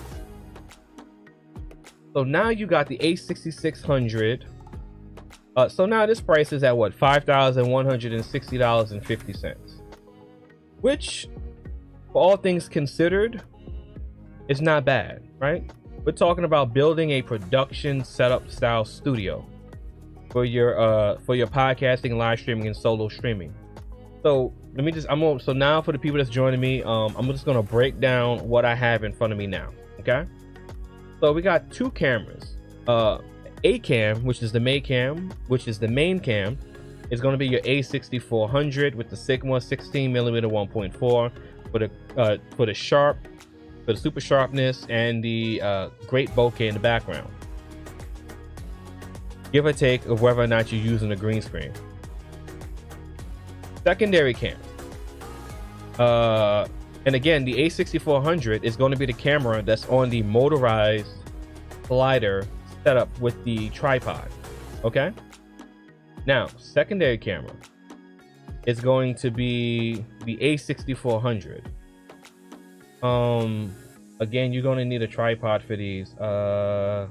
now you got the A6600. So now this price is at what? $5,160.50. Which, for all things considered, is not bad, right? We're talking about building a production setup style studio for your podcasting, live streaming, and solo streaming. So so now for the people that's joining me, I'm just gonna break down what I have in front of me now. Okay. So we got 2 cameras, a cam, which is the main cam, is going to be your A6400 with the Sigma 16mm 1.4 for the sharp, for the super sharpness and the great bokeh in the background. Give or take of whether or not you're using a green screen. Secondary cam. And again, the A6400 is going to be the camera that's on the motorized slider setup with the tripod. Okay? Now, secondary camera is going to be the A6400. Again, you're going to need a tripod for these. You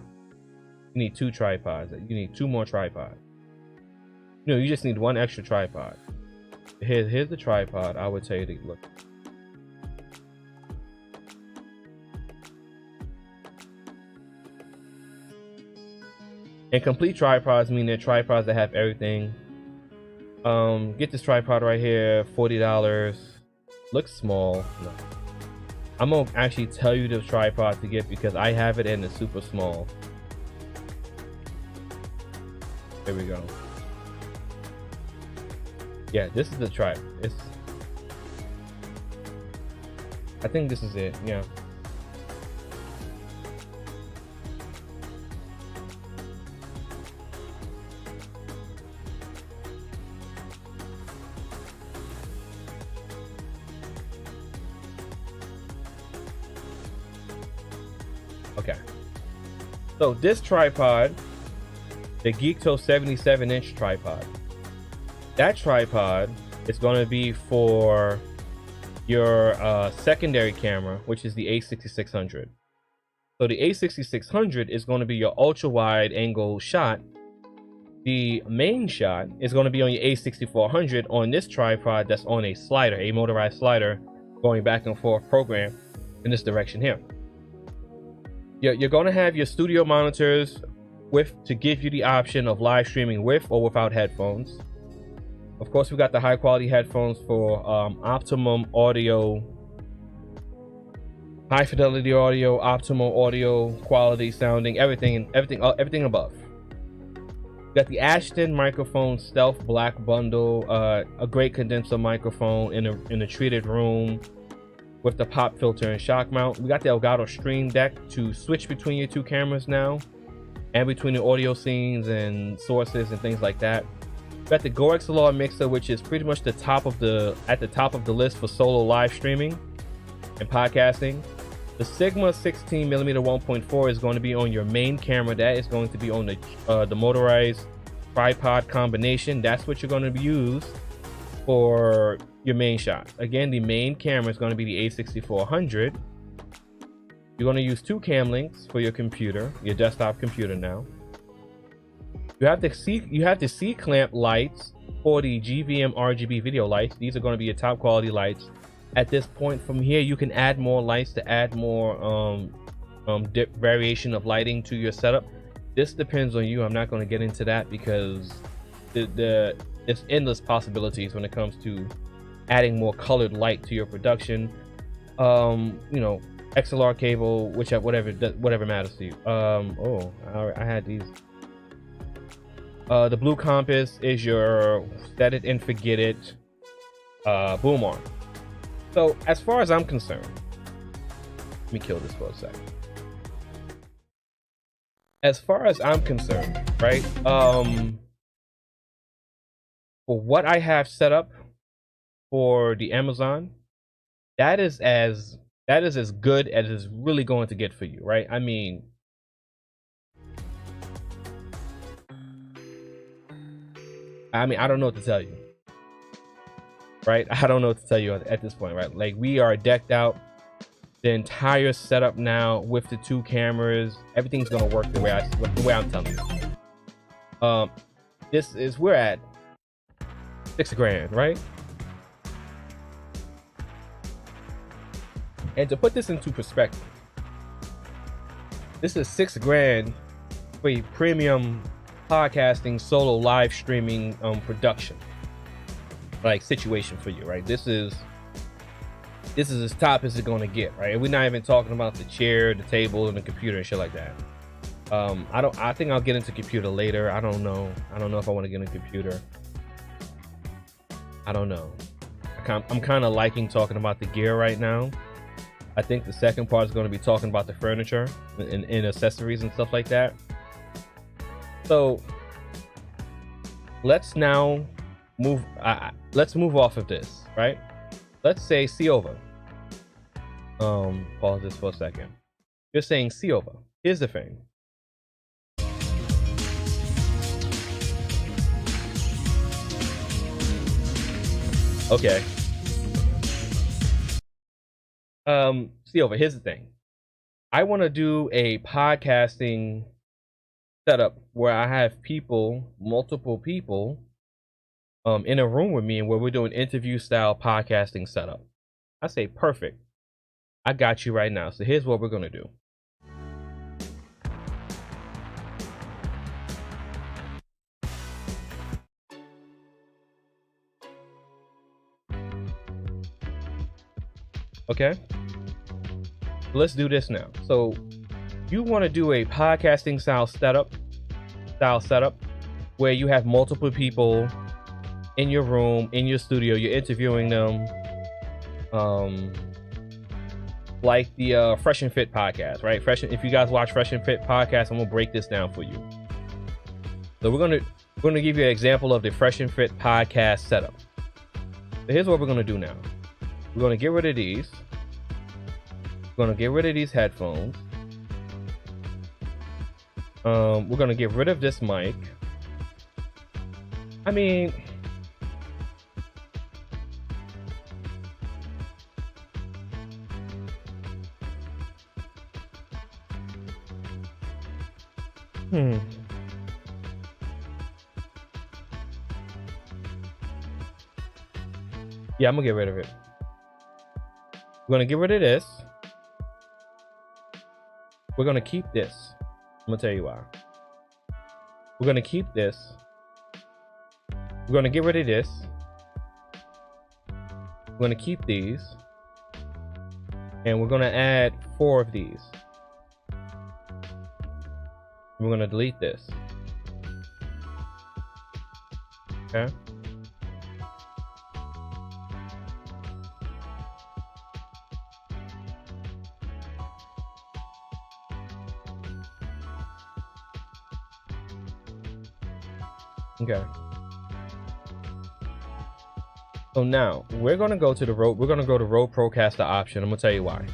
need 2 tripods. You need 2 more tripods. No, you just need 1 extra tripod. Here's the tripod I would tell you to look. And complete tripods mean they're tripods that have everything. Get this tripod right here, $40. Looks small. No. I'm gonna actually tell you the tripod to get because I have it and it's super small. There we go. Yeah, this is the tripod. I think this is it. Yeah. Okay, so this tripod, the Geekto 77-inch tripod, that tripod is going to be for your secondary camera, which is the A6600. So the A6600 is going to be your ultra wide angle shot. The main shot is going to be on your A6400 on this tripod that's on a slider, a motorized slider going back and forth program in this direction here. You're going to have your studio monitors to give you the option of live streaming with or without headphones. Of course, we got the high quality headphones for optimum audio, high fidelity audio, optimal audio quality, sounding, everything above. We got the Ashton microphone stealth black bundle, a great condenser microphone in a treated room with the pop filter and shock mount. We got the Elgato Stream Deck to switch between your 2 cameras now and between the audio scenes and sources and things like that. We got the Go XLR mixer, which is pretty much at the top of the list for solo live streaming and podcasting. The Sigma 16mm 1.4 is going to be on your main camera. That is going to be on the motorized tripod combination. That's what you're going to use for your main shot. Again, the main camera is going to be the A6400. You're going to use 2 cam links for your computer, your desktop computer now. You have the C-clamp lights for the GVM RGB video lights. These are going to be your top quality lights. At this point, from here, you can add more lights to add more variation of lighting to your setup. This depends on you. I'm not going to get into that because it's endless possibilities when it comes to adding more colored light to your production. You know, XLR cable, whatever matters to you. I had these. The blue compass is your set it and forget it boom arm. So as far as I'm concerned, let me kill this for a second. As far as I'm concerned, right? For what I have set up for the Amazon, that is as good as it's really going to get for you, right? I mean, I don't know what to tell you, right? I don't know what to tell you at this point, right? Like, we are decked out, the entire setup now with the 2 cameras. Everything's gonna work the way I'm telling you. We're at $6,000, right? And to put this into perspective, this is $6,000 for a premium podcasting solo live streaming production like situation for you, right? This is as top as it's gonna get, right? And we're not even talking about the chair, the table, and the computer and shit like that. I think I'll get into computer later. I don't know if I want to get into computer. I don't know. I'm kind of liking talking about the gear right now. I think the second part is going to be talking about the furniture and accessories and stuff like that. So let's now move. Let's move off of this, right? Let's say see over. Pause this for a second. You're saying see over. Here's the thing. Okay. See over. Here's the thing. I want to do a podcasting setup where I have people, multiple people, in a room with me, and where we're doing interview style podcasting setup. I say perfect. I got you right now. So here's what we're gonna do. Okay, let's do this now. So you want to do a podcasting style setup where you have multiple people in your room, in your studio, you're interviewing them, like the Fresh and Fit podcast, right? If you guys watch Fresh and Fit podcast, I'm gonna break this down for you. So we're gonna give you an example of the Fresh and Fit podcast setup. So here's what we're gonna do now. We're gonna get rid of these. We're gonna get rid of these headphones. We're gonna get rid of this mic. I mean, yeah, I'm gonna get rid of it. We're gonna get rid of this. We're gonna keep this. I'm gonna tell you why. We're gonna keep this. We're gonna get rid of this. We're gonna keep these. And we're gonna add 4 of these. We're gonna delete this. Okay. Okay. So now we're gonna go to the Rode. We're gonna go to Rode Procaster option. I'm gonna tell you why.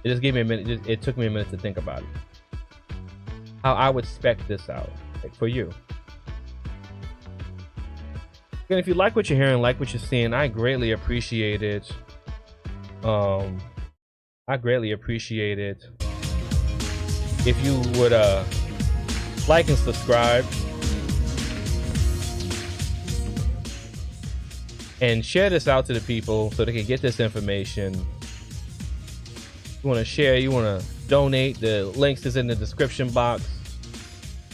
It just gave me a minute. It took me a minute to think about it. How I would spec this out, like, for you. And if you like what you're hearing, like what you're seeing, I greatly appreciate it. I greatly appreciate it if you would like and subscribe. And share this out to the people so they can get this information. You want to share, you want to donate, the links is in the description box.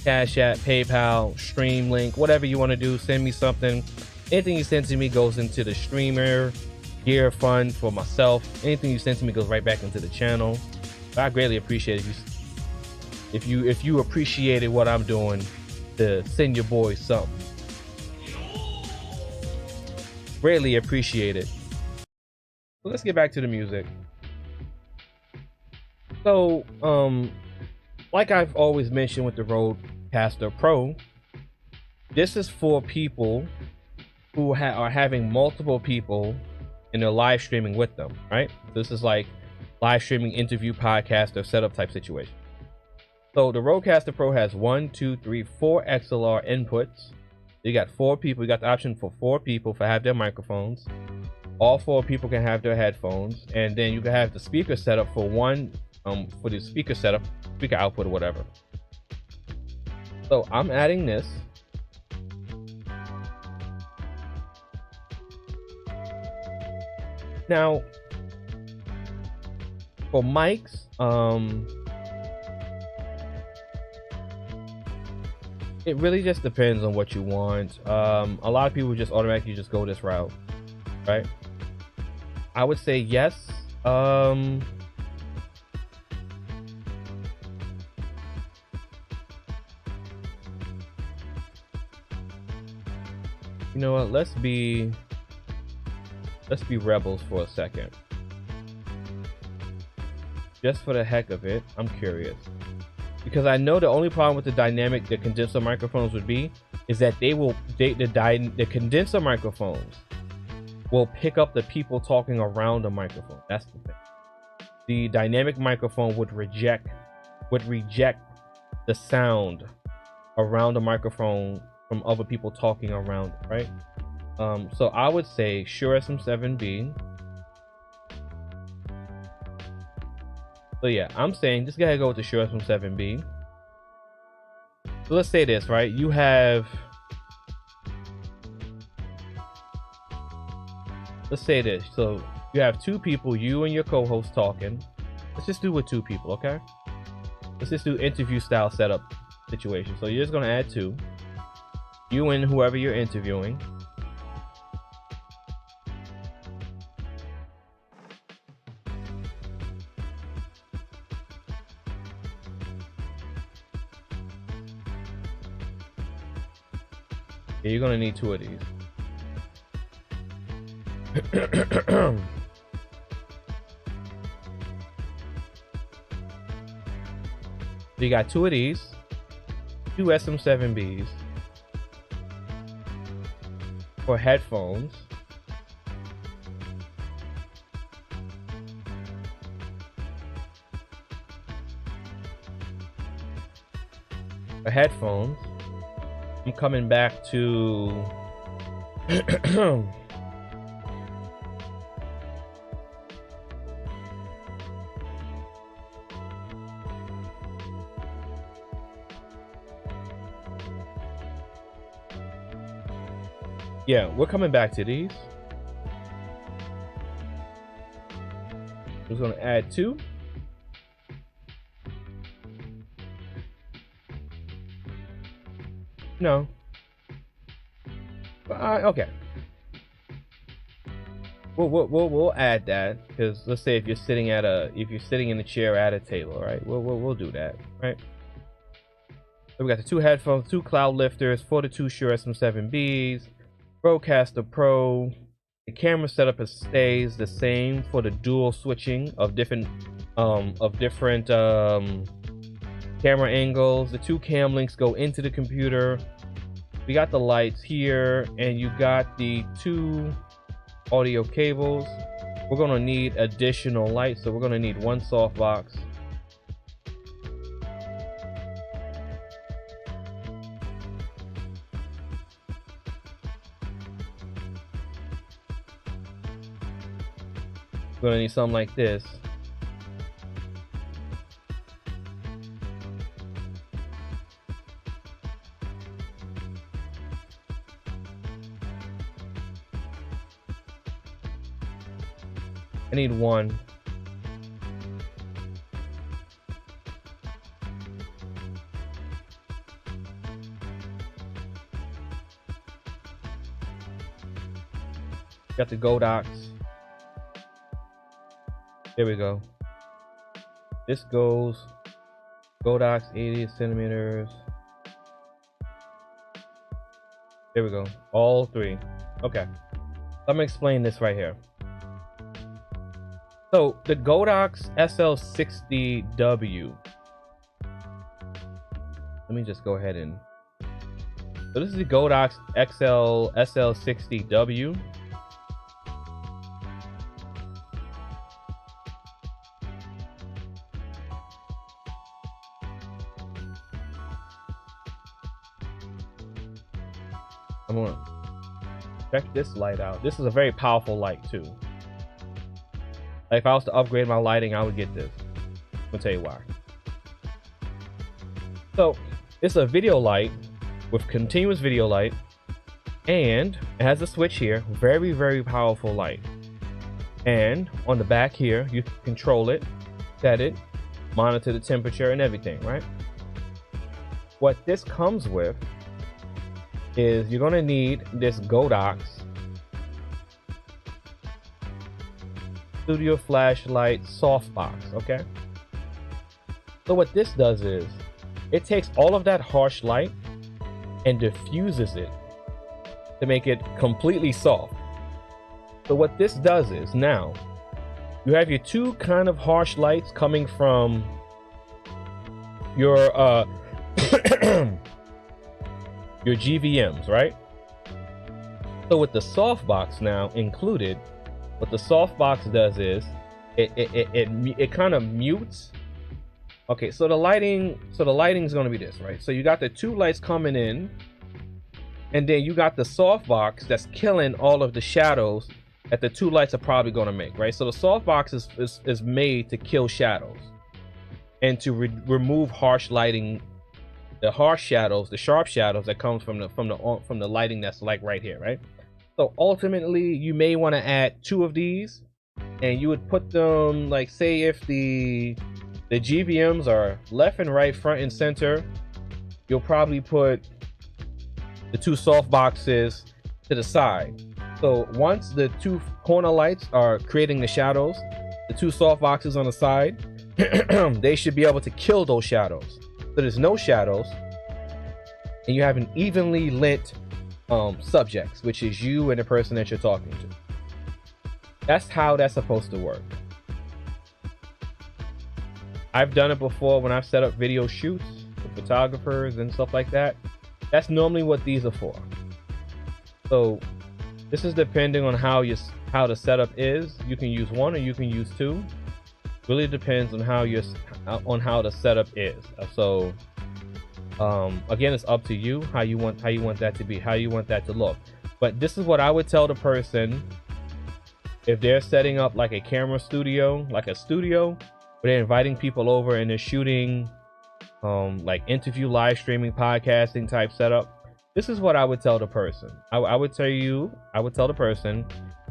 Cash App, PayPal, Stream link, whatever you want to do, send me something. Anything you send to me goes into the streamer gear fund for myself. Anything you send to me goes right back into the channel. But I greatly appreciate it if you appreciated what I'm doing, to send your boys something. Greatly appreciate it. So let's get back to the music. So, like I've always mentioned with the Rodecaster Pro, this is for people who are having multiple people and they're live streaming with them, right? This is like live streaming, interview, podcast, or setup type situation. So the Rodecaster Pro has 1, 2, 3, 4 XLR inputs. You got 4 people. You got the option for 4 people to have their microphones. All 4 people can have their headphones, and then you can have the speaker setup for one, for the speaker setup, speaker output, or whatever. So I'm adding this. Now, for mics, it really just depends on what you want. A lot of people just automatically just go this route, right? I would say yes. You know what? Let's be rebels for a second. Just for the heck of it, I'm curious. Because I know the only problem with the condenser microphones would be is that the condenser microphones will pick up the people talking around the microphone. That's the thing. The dynamic microphone would reject the sound around the microphone from other people talking around it, right? So I would say Shure SM7B. So yeah, I'm saying just go ahead and go with the Shure SM7B. So let's say this, right? You have, let's say this. So you have two people, you and your co-host talking. Let's just do with two people, okay? Let's just do interview style setup situation. So you're just gonna add two. You and whoever you're interviewing. Yeah, you're gonna need two of these. So you got two of these, two SM7Bs for headphones. For headphones, I'm coming back to yeah, we're coming back to these. I'm just gonna add two. No. Okay. We'll add that because let's say if you're sitting in a chair at a table, right? We'll do that, right? So we got the two headphones, two cloud lifters for the two Shure SM7Bs, Broadcaster Pro. The camera setup stays the same for the dual switching of different camera angles. The two cam links go into the computer. We got the lights here, and you got the two audio cables. We're gonna need additional lights, so we're gonna need one softbox. We're gonna need something like this. I need one. Got the Godox. There we go. This goes Godox 80 centimeters. There we go. All three. Okay. Let me explain this right here. So the Godox SL60W. Let me just go ahead and. So this is the Godox SL60W. I'm gonna check this light out. This is a very powerful light too. Like if I was to upgrade my lighting, I would get this. I'll tell you why. So it's a video light with continuous video light, and it has a switch here. Very, very powerful light. And on the back here, you can control it, set it, monitor the temperature and everything, right? What this comes with is you're gonna need this Godox Studio Flashlight softbox, okay? So what this does is it takes all of that harsh light and diffuses it to make it completely soft. So what this does is now you have your two kind of harsh lights coming from your your GVMs, right? So with the softbox now included, what the softbox does is it kind of mutes. Okay, so the lighting is going to be this, right? So you got the two lights coming in, and then you got the softbox that's killing all of the shadows that the two lights are probably going to make, right? So the softbox is made to kill shadows and to remove harsh lighting, the harsh shadows, the sharp shadows that comes from the lighting that's like right here, right? So ultimately, you may want to add two of these, and you would put them, like, say if the GVMs are left and right, front and center, you'll probably put the two soft boxes to the side. So once the two corner lights are creating the shadows, the two soft boxes on the side, they should be able to kill those shadows. So there's no shadows, and you have an evenly lit subjects, which is you and the person that you're talking to. That's how that's supposed to work. I've done it before when I've set up video shoots for photographers and stuff like that. That's normally what these are for. So this is depending on how the setup is. You can use one or you can use two. Really depends on how the setup is. So again, it's up to you how you want that to be, how you want that to look. But this is what I would tell the person if they're setting up like a camera studio, like a studio where they're inviting people over and they're shooting like interview, live streaming, podcasting type setup. This is what I would tell the person. I would tell the person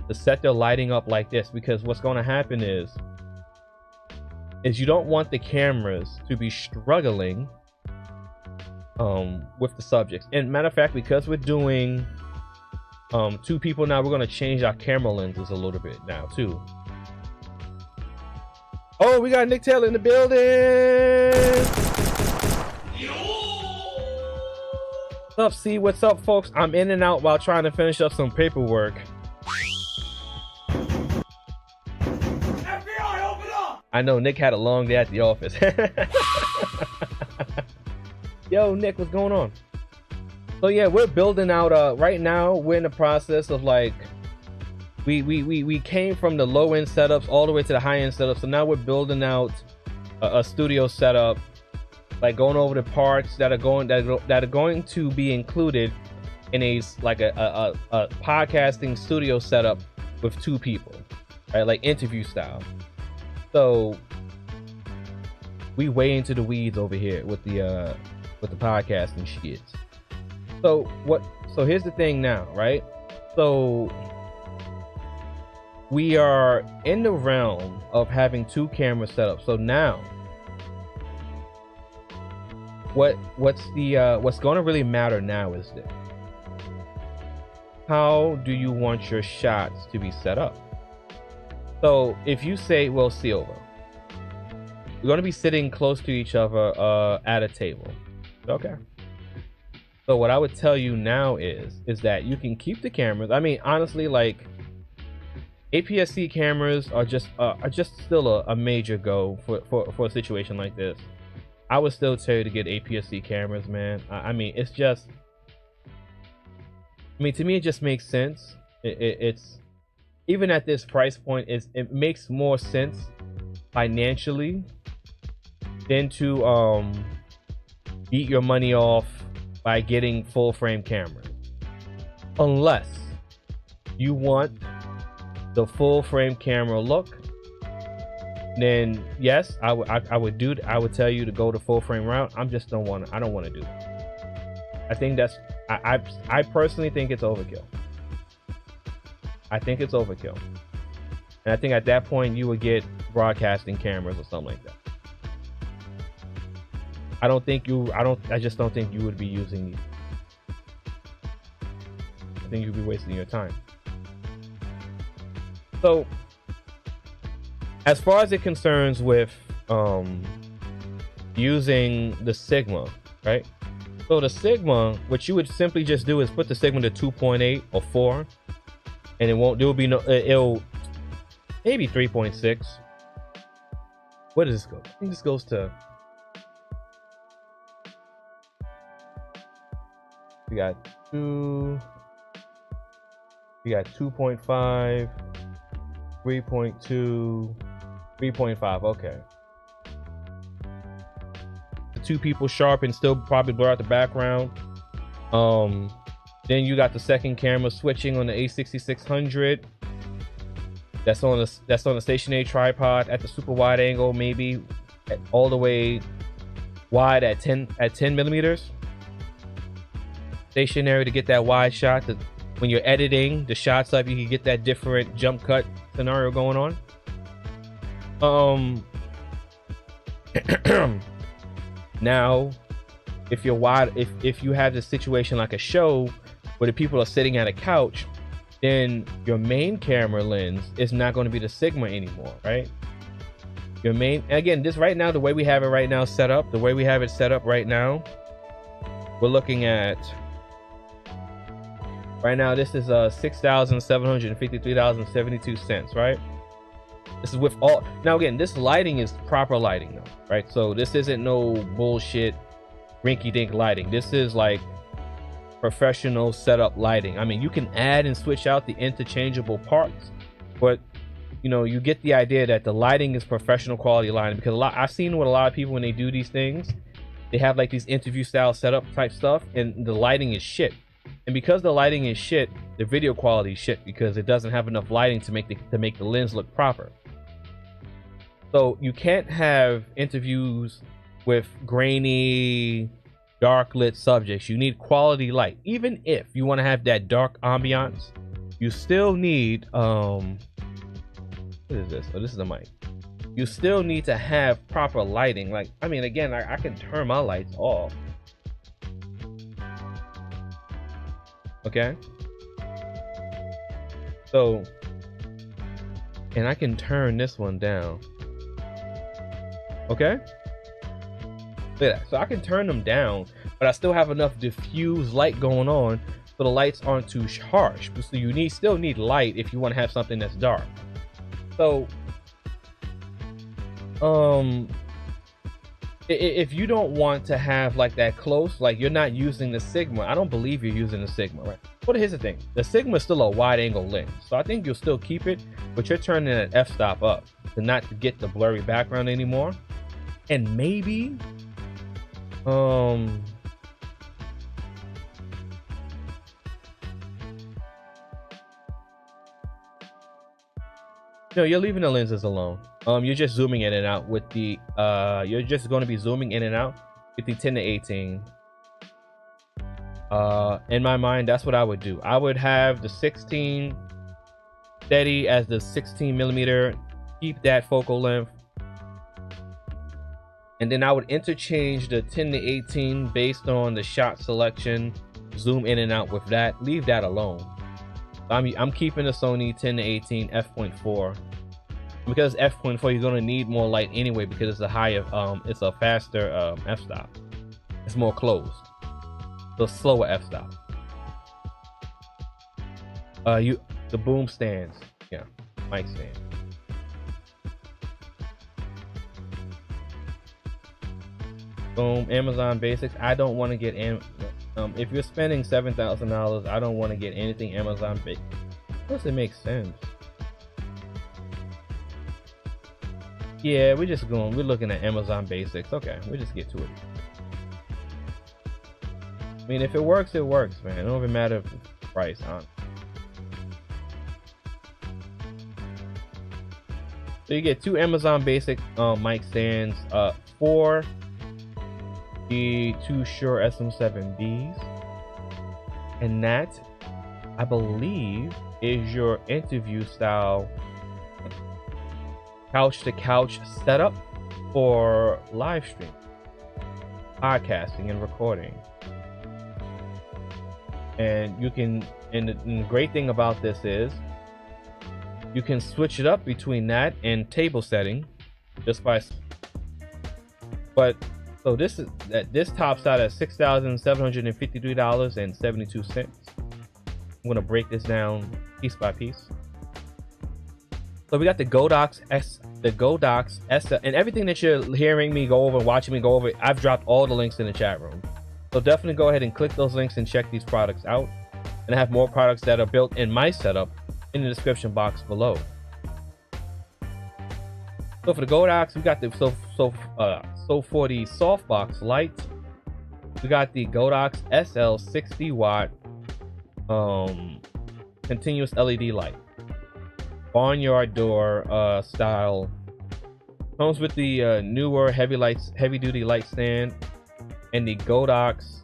to set their lighting up like this, because what's going to happen is you don't want the cameras to be struggling with the subjects. And matter of fact, because we're doing two people now, we're going to change our camera lenses a little bit now too. Oh, we got Nick Taylor in the building. What's up, C? What's up, folks? I'm in and out while trying to finish up some paperwork. FBI, open up! I know Nick had a long day at the office. Yo, Nick, what's going on? So yeah, we're building out. Right now, we're in the process of like, we came from the low end setups all the way to the high end setups. So now we're building out a studio setup, like going over the parts that are going to be included in a podcasting studio setup with two people, right? Like interview style. So we way into the weeds over here with the podcasting shit. So here's the thing now, right? So we are in the realm of having two cameras set up. So now what's going to really matter now is this: how do you want your shots to be set up? So if you say, well, Silva, we're going to be sitting close to each other at a table. Okay. So what I would tell you now is that you can keep the cameras. I mean, honestly, like APS-C cameras are just still a major go for a situation like this. I would still tell you to get APS-C cameras, man. I mean, it's just, I mean, to me, it just makes sense. It's even at this price point, it makes more sense financially than to beat your money off by getting full frame cameras, unless you want the full frame camera look. Then yes, I would tell you to go the full frame route. I don't want to do that. I think that's, I personally think it's overkill. I think it's overkill. And I think at that point you would get broadcasting cameras or something like that. I just don't think you would be using these. I think you'd be wasting your time. So as far as it concerns with using the Sigma, right? So the Sigma, what you would simply just do is put the Sigma to 2.8 or 4, and there will be no, it'll maybe 3.6. What does this go? I think this goes to, we got 2.5, 3.2, 3.5. Okay. The two people sharp and still probably blur out the background. Then you got the second camera switching on the A6600. That's on a stationary tripod at the super wide angle, maybe all the way wide at 10 millimeters. Stationary to get that wide shot. When you're editing the shots up, you can get that different jump cut scenario going on. Now, if you're wide, if you have this situation like a show where the people are sitting at a couch, then your main camera lens is not going to be the Sigma anymore, right? Your main, again, this right now, the way we have it right now set up, right now, we're looking at, right now, this is $6,753.72, right? This is with all, now again, this lighting is proper lighting though, right? So this isn't no bullshit rinky-dink lighting. This is like professional setup lighting. I mean, you can add and switch out the interchangeable parts, but you know, you get the idea that the lighting is professional quality lighting, because I've seen with a lot of people when they do these things, they have like these interview style setup type stuff and the lighting is shit. And because the lighting is shit, the video quality is shit because it doesn't have enough lighting to make the lens look proper. So you can't have interviews with grainy, dark lit subjects. You need quality light. Even if you want to have that dark ambiance, you still need what is this? Oh, this is the mic. You still need to have proper lighting. Like, I mean, again, I can turn my lights off. Okay. So, and I can turn this one down. Okay. Look at that. So I can turn them down, but I still have enough diffuse light going on so the lights aren't too harsh. So you still need light if you want to have something that's dark. So, if you don't want to have like that close, like you're not using the Sigma, I don't believe you're using the Sigma, right? But here's the thing, the Sigma is still a wide angle lens, so I think you'll still keep it, but you're turning that f-stop up to not get the blurry background anymore. And maybe no, you're leaving the lenses alone. You're just zooming in and out with the you're just going to be zooming in and out with the 10-18. In my mind, that's what I would do. I would have the 16 steady as the 16 millimeter, keep that focal length, and then I would interchange the 10-18 based on the shot selection, zoom in and out with that, leave that alone. I'm keeping the Sony 10-18 f.4 because f.4 you're gonna need more light anyway because it's a higher it's a faster f-stop. It's more closed, the slower f-stop. The boom stands, yeah, mic stand. Boom, Amazon Basics. I don't want to get if you're spending $7,000, I don't want to get anything Amazon Basics. Plus, it makes sense. Yeah, we're looking at Amazon Basics. Okay, we just get to it. I mean, if it works, it works, man. It don't even matter if it's price, huh? So you get 2 Amazon Basic mic stands, 4 the 2 Shure SM7Bs, and that, I believe, is your interview style couch to couch setup for live stream, podcasting, and recording. And you can, and the great thing about this is you can switch it up between that and table setting just by, but So this tops out at $6,753.72. I'm gonna break this down piece by piece. So we got the Godox S, and everything that you're hearing me go over, watching me go over, I've dropped all the links in the chat room. So definitely go ahead and click those links and check these products out. And I have more products that are built in my setup in the description box below. So for the Godox, we got the so for the softbox lights, we got the Godox SL 60 watt continuous LED light, barnyard door style. Comes with the newer heavy duty light stand, and the Godox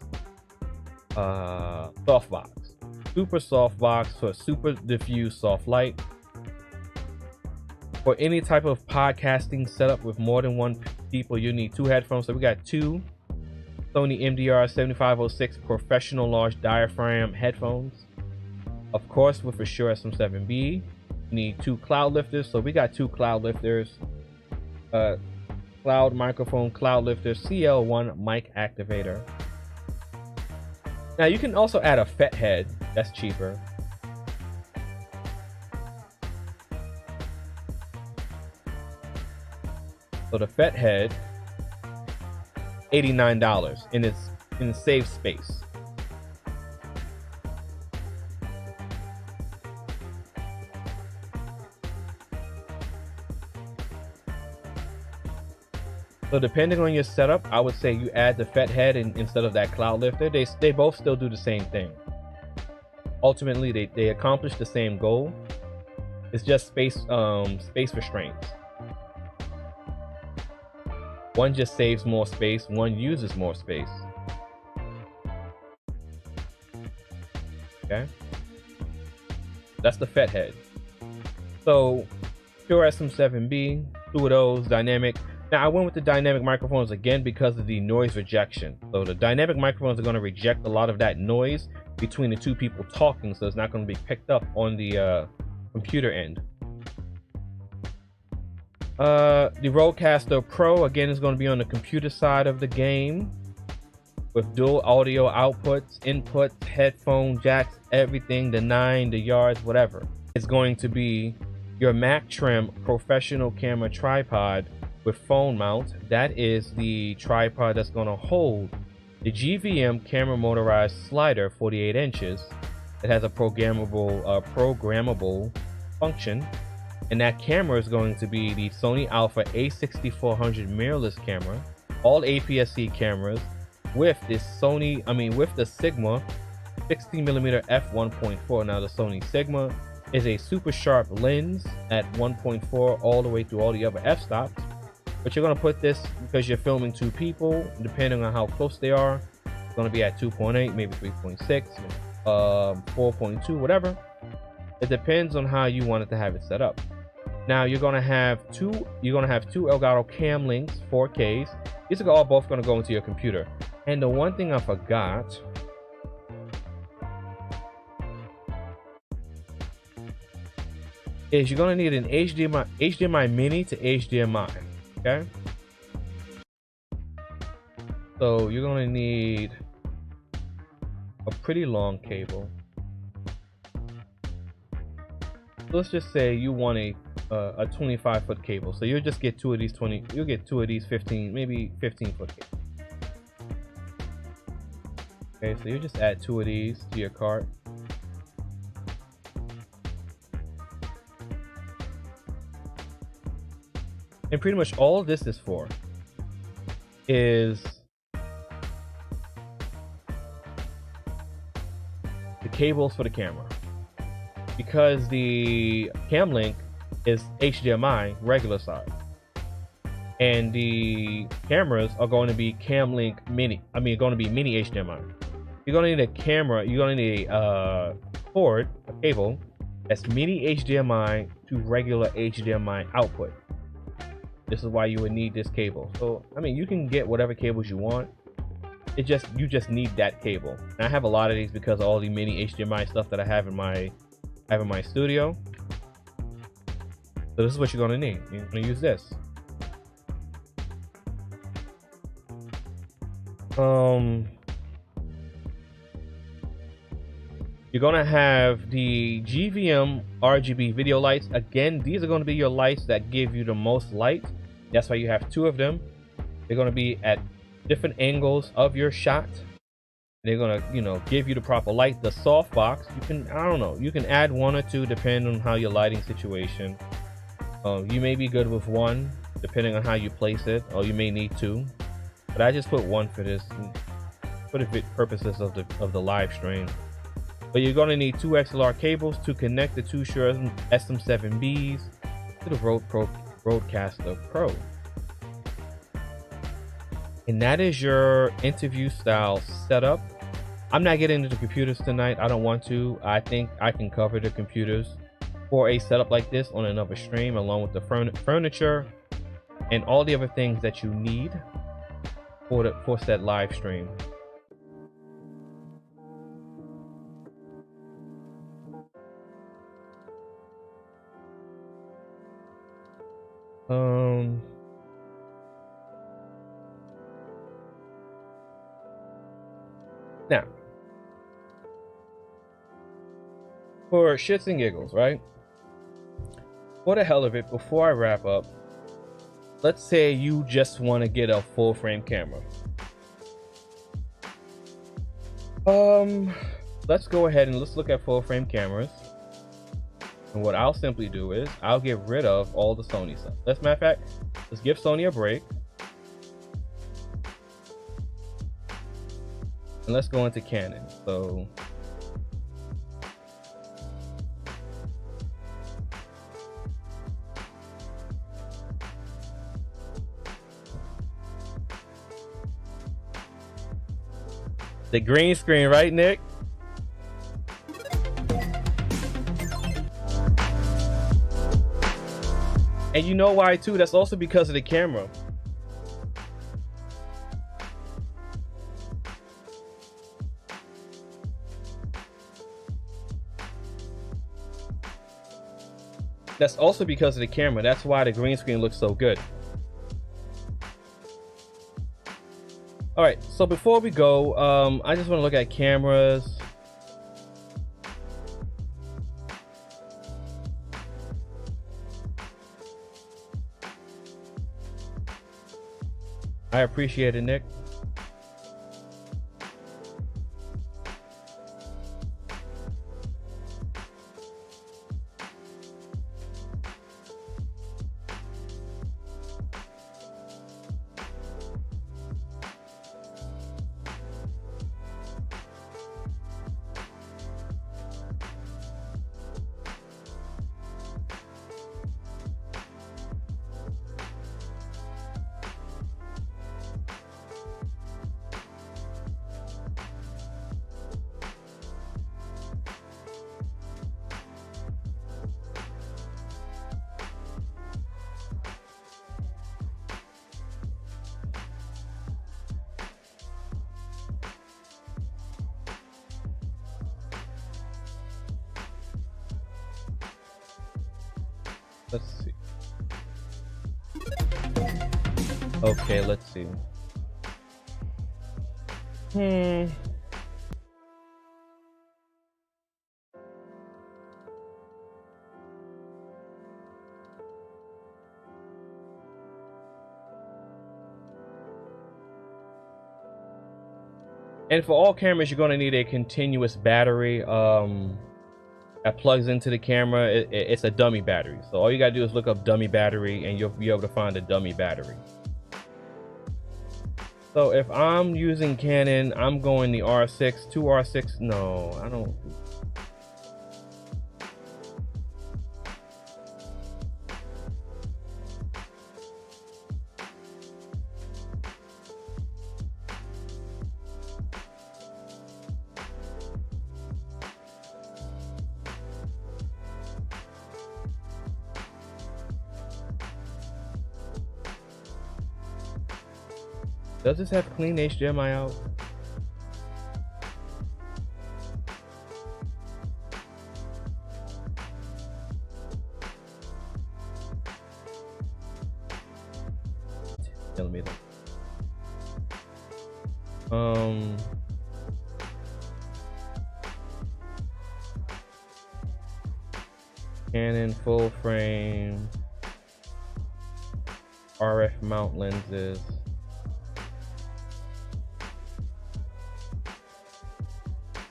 softbox, super softbox for super diffuse soft light. For any type of podcasting setup with more than one people, you need 2 headphones. So we got 2 Sony MDR 7506 professional large diaphragm headphones. Of course, with a Shure SM7B. You need 2 cloud lifters. So we got 2 cloud lifters. Cloud microphone, cloud lifter, CL1 mic activator. Now you can also add a FET head. That's cheaper. So the FET head, $89, and it's in save space. So depending on your setup, I would say you add the FET head instead of that cloud lifter. They both still do the same thing. Ultimately, they accomplish the same goal. It's just space restraints. One just saves more space, one uses more space. Okay, that's the FET head. So Shure SM7B, 2 of those, dynamic. Now I went with the dynamic microphones again because of the noise rejection. So the dynamic microphones are going to reject a lot of that noise between the 2 people talking, so it's not going to be picked up on the computer end. The Rodecaster Pro again is going to be on the computer side of the game with dual audio outputs, inputs, headphone jacks, everything, the 9, the yards, whatever. It's going to be your Mac Trim professional camera tripod with phone mount. That is the tripod that's going to hold the GVM camera motorized slider, 48 inches. It has a programmable function. And that camera is going to be the Sony Alpha A6400 mirrorless camera, all APS-C cameras with the Sigma 16mm f1.4. Now the Sony Sigma is a super sharp lens at 1.4 all the way through all the other f-stops. But you're going to put this, because you're filming 2 people, depending on how close they are, it's going to be at 2.8, maybe 3.6, 4.2, whatever. It depends on how you want it to have it set up. Now you're gonna have two Elgato Cam Links 4Ks. These are all both gonna go into your computer. And the one thing I forgot is you're gonna need an HDMI mini to HDMI. Okay. So you're gonna need a pretty long cable. Let's just say you want a 25-foot cable, so you'll just get 2 of these 15, maybe 15-foot cables. Okay, so you just add 2 of these to your cart. And pretty much all this is for is the cables for the camera. Because the Cam Link is HDMI regular size, and the cameras are going to be Cam Link mini. Going to be mini HDMI. You're going to need a camera. You're going to need a cord, a cable that's mini HDMI to regular HDMI output. This is why you would need this cable. So you can get whatever cables you want. You just need that cable. And I have a lot of these because of all the mini HDMI stuff that I have in my studio. So this is what you're going to need. You're going to use this. You're gonna have the GVM RGB video lights. Again, these are gonna be your lights that give you the most light. That's why you have two of them. They're gonna be at different angles of your shot. They're gonna, you know, give you the proper light. The softbox, you can, I don't know, you can add one or two depending on how your lighting situation. You may be good with one depending on how you place it, or you may need two. But I just put one for this, for the purposes of the live stream. But you're going to need two XLR cables to connect the two Shure SM7Bs to the Rodecaster Pro. And that is your interview style setup. I'm not getting into the computers tonight. I don't want to. I think I can cover the computers for a setup like this on another stream, along with the furniture and all the other things that you need for said live stream. Now, for shits and giggles, right? For the hell of it, before I wrap up, let's say you just want to get a full frame camera. Let's go ahead and let's look at full frame cameras. And what I'll simply do is I'll get rid of all the Sony stuff. As a matter of fact, let's give Sony a break. And let's go into Canon. So the green screen, right, Nick? And you know why too? That's also because of the camera. That's also because of the camera. That's why the green screen looks so good. All right, so before we go, I just want to look at cameras. I appreciate it, Nick. Let's see. Okay, let's see. And for all cameras, you're going to need a continuous battery that plugs into the camera. It's a dummy battery. So all you got to do is look up dummy battery and you'll be able to find a dummy battery. So if I'm using Canon, I'm going the R6, 2R6. No, I don't. Does this have clean HDMI out? Canon full frame RF mount lenses.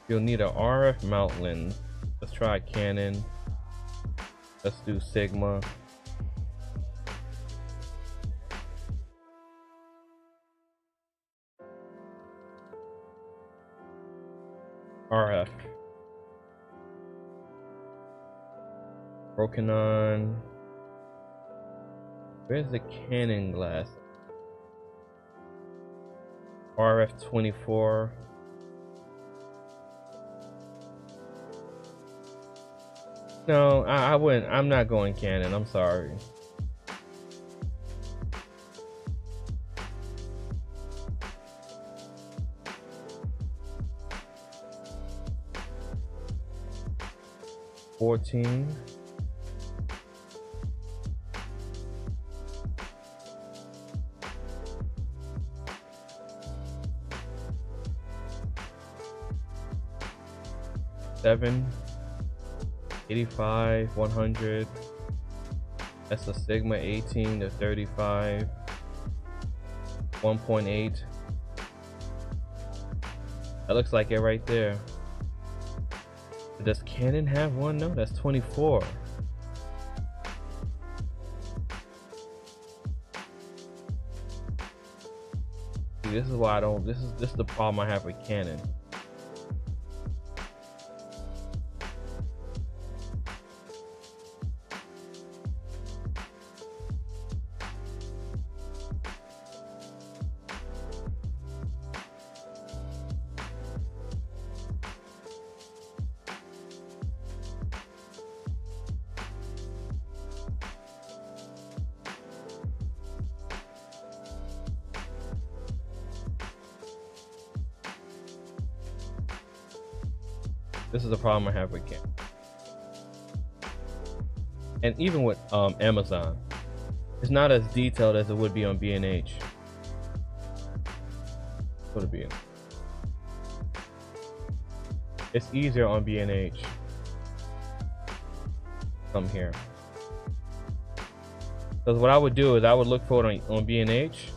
You'll need a RF mount lens. Let's try Canon. Let's do Sigma. RF. Broken on. Where's the Canon glass? RF 24. No, I wouldn't. I'm not going Canon. I'm sorry. $14. $7. 85, 100. That's a Sigma 18 to 35. 1.8. That looks like it right there. Does Canon have one? No, that's 24. See, this is why I don't. This is the problem I have with Canon. This is the problem I have with Canon. And even with Amazon, it's not as detailed as it would be on B&H. What it be? It's easier on B&H. Come here. Because what I would do is I would look for it on B&H.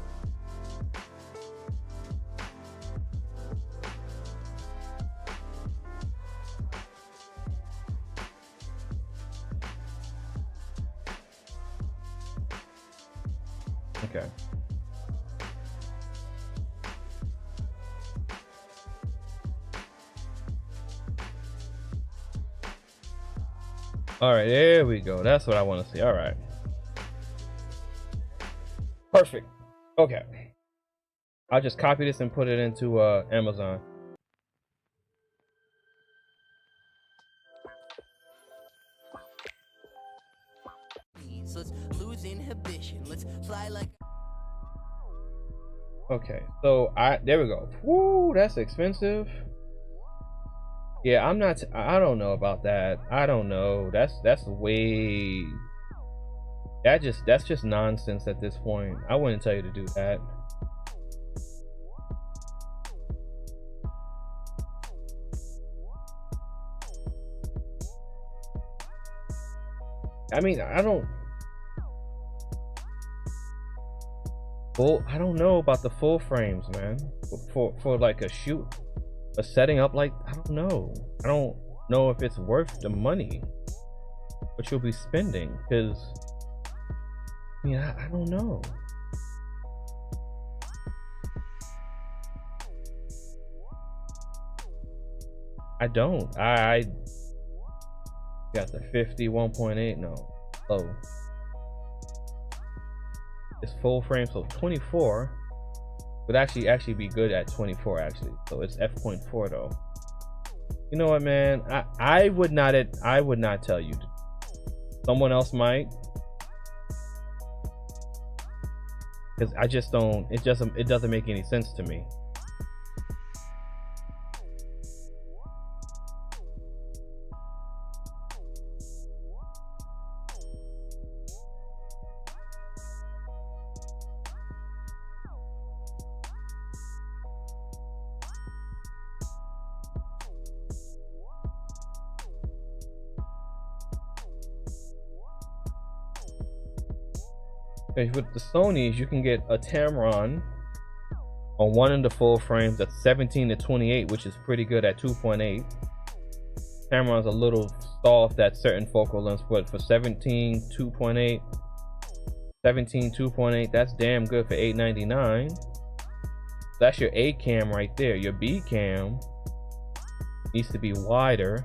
Okay. All right, there we go. That's what I want to see. All right. Perfect. Okay. I'll just copy this and put it into Amazon. Let's lose inhibition. Let's fly like. Okay, so there we go. Woo, that's expensive. Yeah, I don't know about that. I don't know. That's way. That's just nonsense at this point. I wouldn't tell you to do that. I mean, I don't know about the full frames, man. For like a shoot, a setting up like, I don't know if it's worth the money what you'll be spending, because I mean, I don't know. I don't. I got the 50 1.8. No, low. It's full frame, so 24 would actually be good at 24 actually. So it's f.4 though. You know what, man? I would not tell you. Someone else might, because I just don't. It doesn't make any sense to me. Okay, with the Sonys, you can get a Tamron on one of the full frames that's 17 to 28, which is pretty good at 2.8. Tamron's a little soft at certain focal lengths, but for 17 2.8, that's damn good for $8.99. That's your A cam right there. Your B cam needs to be wider.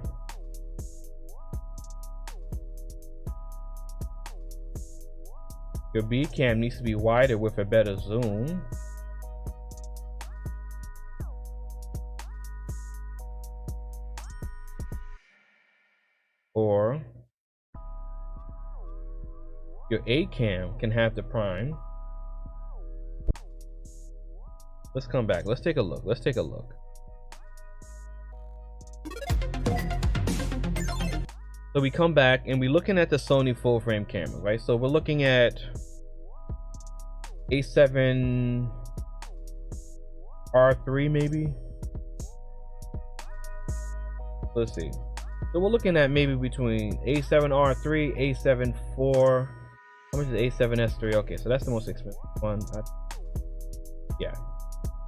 Your B cam needs to be wider with a better zoom. Or your A cam can have the prime. Let's come back. Let's take a look. So we come back and we're looking at the Sony full frame camera, right? So we're looking at A7 R3 maybe. Let's see. So we're looking at maybe between A7 R3, A7 IV. How much is A7S3? Okay, so that's the most expensive one. Yeah.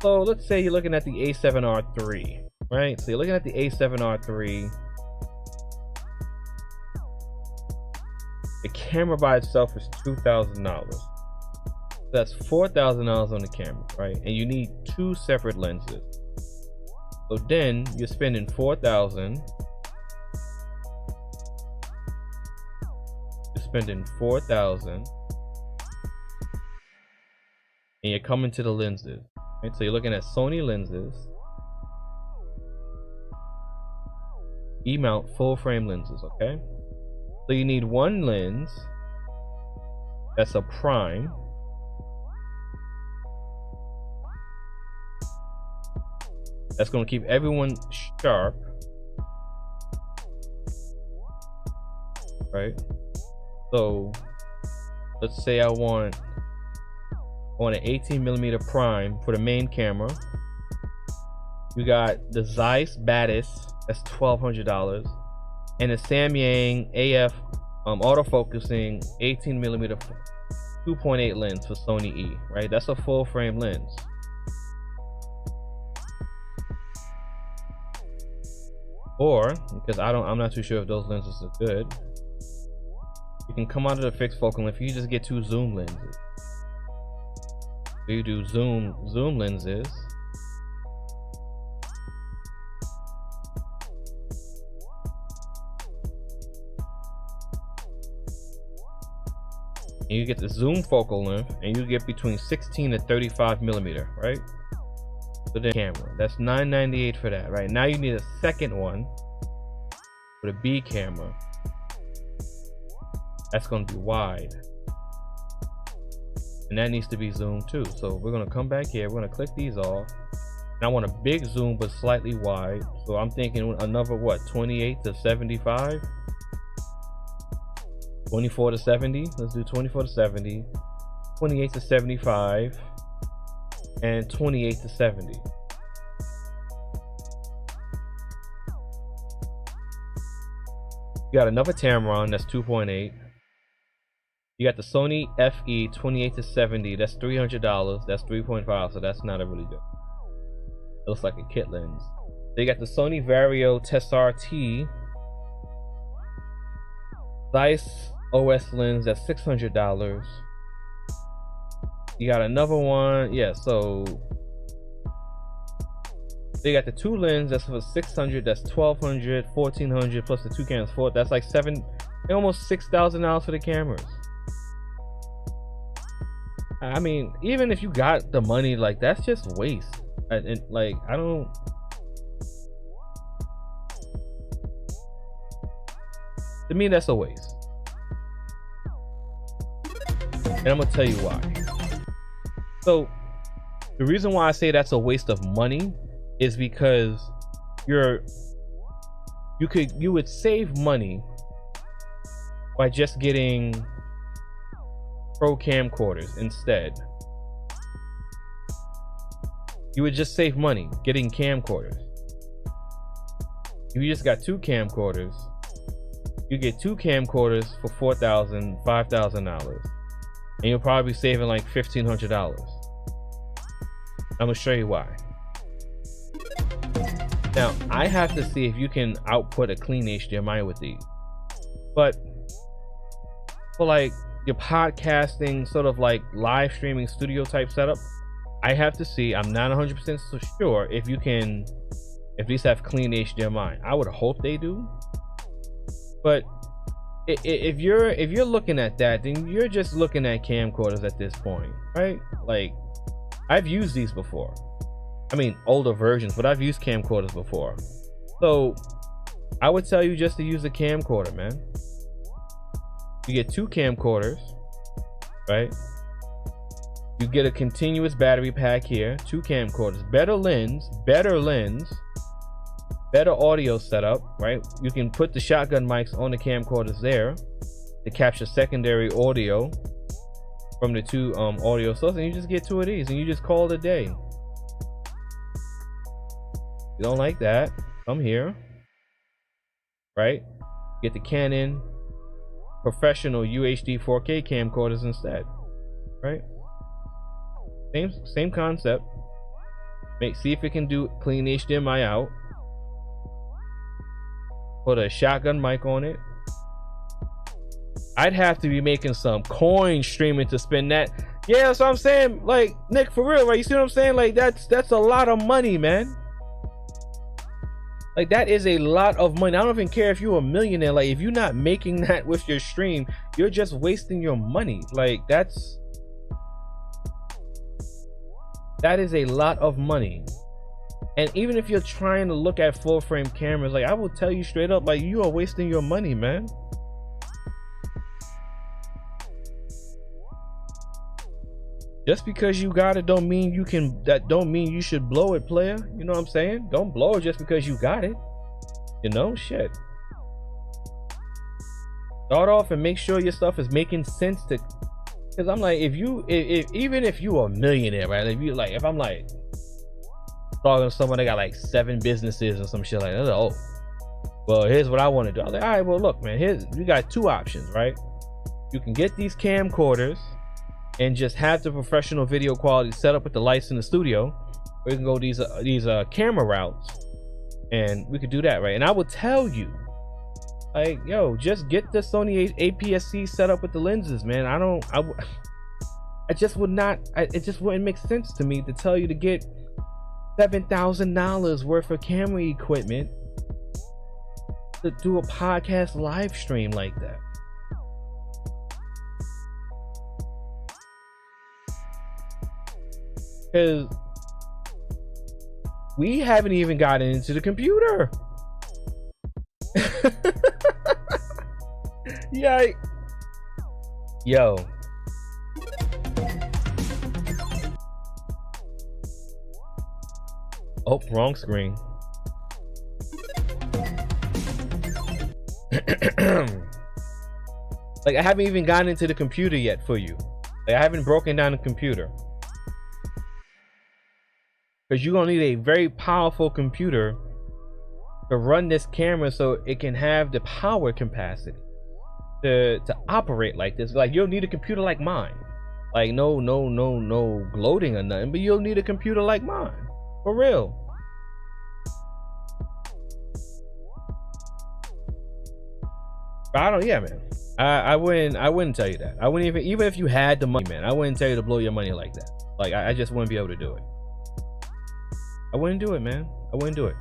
So let's say you're looking at the A7 R3, right? So you're looking at the A7 R3. The camera by itself is $2,000. That's $4,000 on the camera, right? And you need two separate lenses. So then you're spending $4,000. You're spending $4,000, and you're coming to the lenses. Right? So you're looking at Sony lenses, E-mount full frame lenses, okay? So you need one lens that's a prime. That's going to keep everyone sharp, right? So let's say I want an 18mm prime for the main camera. You got the Zeiss Batis, that's $1,200, and the Samyang AF autofocusing 18mm 2.8 lens for Sony E, right? That's a full frame lens. Or, because I'm not too sure if those lenses are good, you can come out of the fixed focal length. You just get two zoom lenses. So you do zoom lenses. And you get the zoom focal length, and you get between 16 to 35mm, right? So the camera, that's $998 for that, right? Now you need a second one for the B camera. That's going to be wide, and that needs to be zoomed too. So we're going to come back here, we're going to click these off, and I want a big zoom but slightly wide. So I'm thinking another, what, 28 to 75, 24 to 70. Let's do 24 to 70, 28 to 75, and 28 to 70. You got another Tamron, that's 2.8. You got the Sony FE 28 to 70, that's $300. That's 3.5, so that's not a really good. It looks like a kit lens. They got the Sony Vario Tessar T Zeiss OS lens, that's $600. You got another one, yeah, so they got the two lens, that's for $600, that's $1,200, $1,400 plus the two cameras, that's like almost $6,000 for the cameras. I mean, even if you got the money, like, that's just waste. And like, I don't. To me, that's a waste. And I'm gonna tell you why. So, the reason why I say that's a waste of money is because you would save money by just getting pro camcorders instead. You would just save money getting camcorders. If you just got two camcorders, you get two camcorders for $4,000, $5,000. and you'll probably be saving like $1,500. I'm gonna show you why. Now, I have to see if you can output a clean HDMI with these, but for like your podcasting, sort of like live streaming studio type setup, I have to see. I'm not 100% so sure if you can, if these have clean HDMI. I would hope they do, but if you're looking at that, then you're just looking at camcorders at this point, right? Like, I've used these before. I mean, older versions, but I've used camcorders before. So I would tell you just to use a camcorder, man. You get 2 camcorders, right? You get a continuous battery pack here, 2 camcorders, better lens, better audio setup, right? You can put the shotgun mics on the camcorders there to capture secondary audio from the 2 audio sources, and you just get 2 of these and you just call it a day. You don't like that, come here, right? Get the Canon professional UHD 4K camcorders instead, right? Same concept. See if it can do clean HDMI out. Put a shotgun mic on it. I'd have to be making some coin streaming to spend that. Yeah, that's what I'm saying. Like, Nick, for real, right? You see what I'm saying? Like, that's a lot of money, man. Like, that is a lot of money. I don't even care if you're a millionaire. Like, if you're not making that with your stream, you're just wasting your money. Like, that is a lot of money. And even if you're trying to look at full frame cameras, like, I will tell you straight up, like, you are wasting your money, man. Just because you got it don't mean you can, that don't mean you should blow it, player. You know what I'm saying? Don't blow it just because you got it. You know, shit. Start off and make sure your stuff is making sense to, because I'm like, even if you are a millionaire, right? If I'm like talking to someone that got like 7 businesses or some shit like that, oh, well, here's what I want to do. I was like, all right, well, look, man, you got 2 options, right? You can get these camcorders and just have the professional video quality set up with the lights in the studio, or you can go these camera routes, and we could do that, right? And I would tell you, like, yo, just get the Sony APS-C set up with the lenses, man. It just wouldn't make sense to me to tell you to get $7,000 worth of camera equipment to do a podcast live stream like that. Because we haven't even gotten into the computer. Yeah. Yo. Oh, wrong screen. Like, I haven't even gotten into the computer yet for you. Like, I haven't broken down the computer. Because you're gonna need a very powerful computer to run this camera so it can have the power capacity to operate like this. Like, you'll need a computer like mine. Like, no gloating or nothing, but you'll need a computer like mine. For real. But yeah, man. I wouldn't tell you that. I wouldn't even if you had the money, man, I wouldn't tell you to blow your money like that. Like, I just wouldn't be able to do it. I wouldn't do it, man. I wouldn't do it.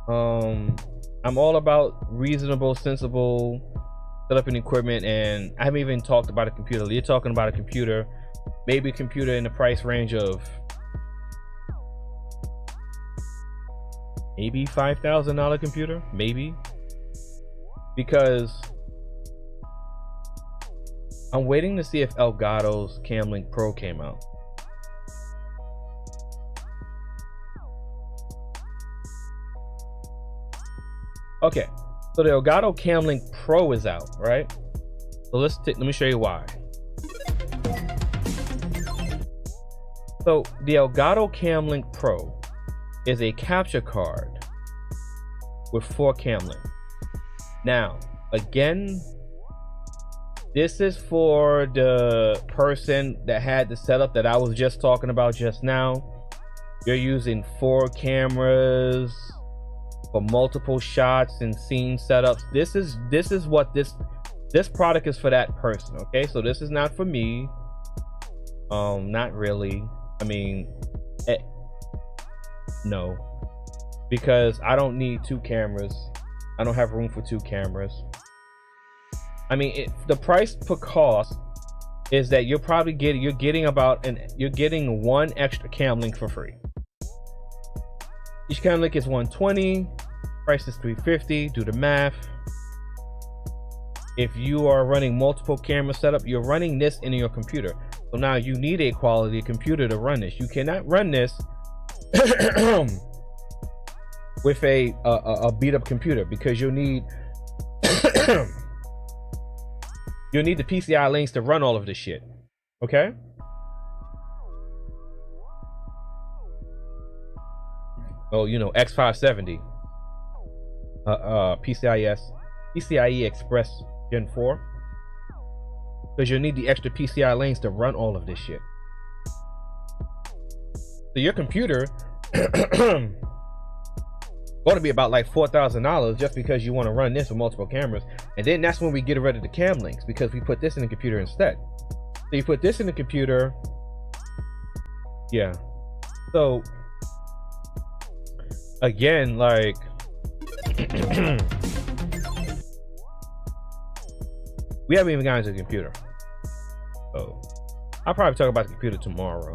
I'm all about reasonable, sensible setup and equipment, and I haven't even talked about a computer. You're talking about a computer, maybe a computer in the price range of maybe $5,000 computer, maybe, because I'm waiting to see if Elgato's Camlink Pro came out. Okay, so the Elgato Camlink Pro is out, right? So let me show you why. So the Elgato Camlink Pro is a capture card with 4 Camlink. Now, again, This is for the person that had the setup that I was just talking about just now. You're using 4 cameras for multiple shots and scene setups. This is what this product is for that person. Okay, so this is not for me. Not really. I mean, no, because I don't need 2 cameras. I don't have room for 2 cameras. I mean, the price per cost is that you're getting 1 extra cam link for free. Each cam link is $120. Price is $350. Do the math. If you are running multiple camera setup, you're running this in your computer. So now you need a quality computer to run this. You cannot run this with a beat up computer, because you'll need you'll need the PCI links to run all of this shit. Okay? Oh, you know, X570, PCIe Express Gen 4, because you'll need the extra PCI lanes to run all of this shit. So your computer going to be about like $4,000 just because you want to run this with multiple cameras. And then that's when we get rid of the cam links, because we put this in the computer instead. So you put this in the computer. Yeah. So again, like we haven't even gotten to the computer. So I'll probably talk about the computer tomorrow,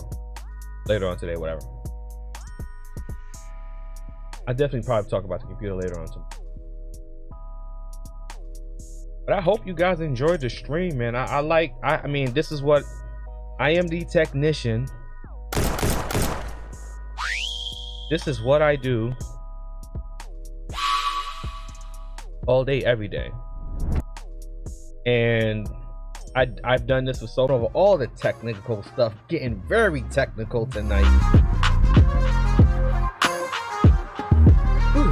later on today, whatever. I definitely probably talk about the computer later on tomorrow. But I hope you guys enjoyed the stream, man. I mean, this is what I am, the technician. This is what I do all day, every day. And I've done this with so over all the technical stuff, getting very technical tonight. Ooh.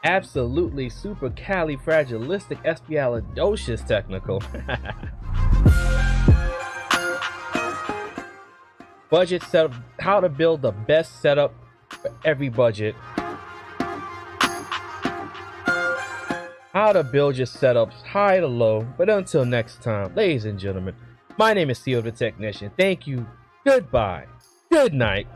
Absolutely super califragilisticexpialidocious technical. Budget setup, how to build the best setup for every budget. How to build your setups high to low. But until next time, ladies and gentlemen, my name is Theo the Technician. Thank you. Goodbye. Good night.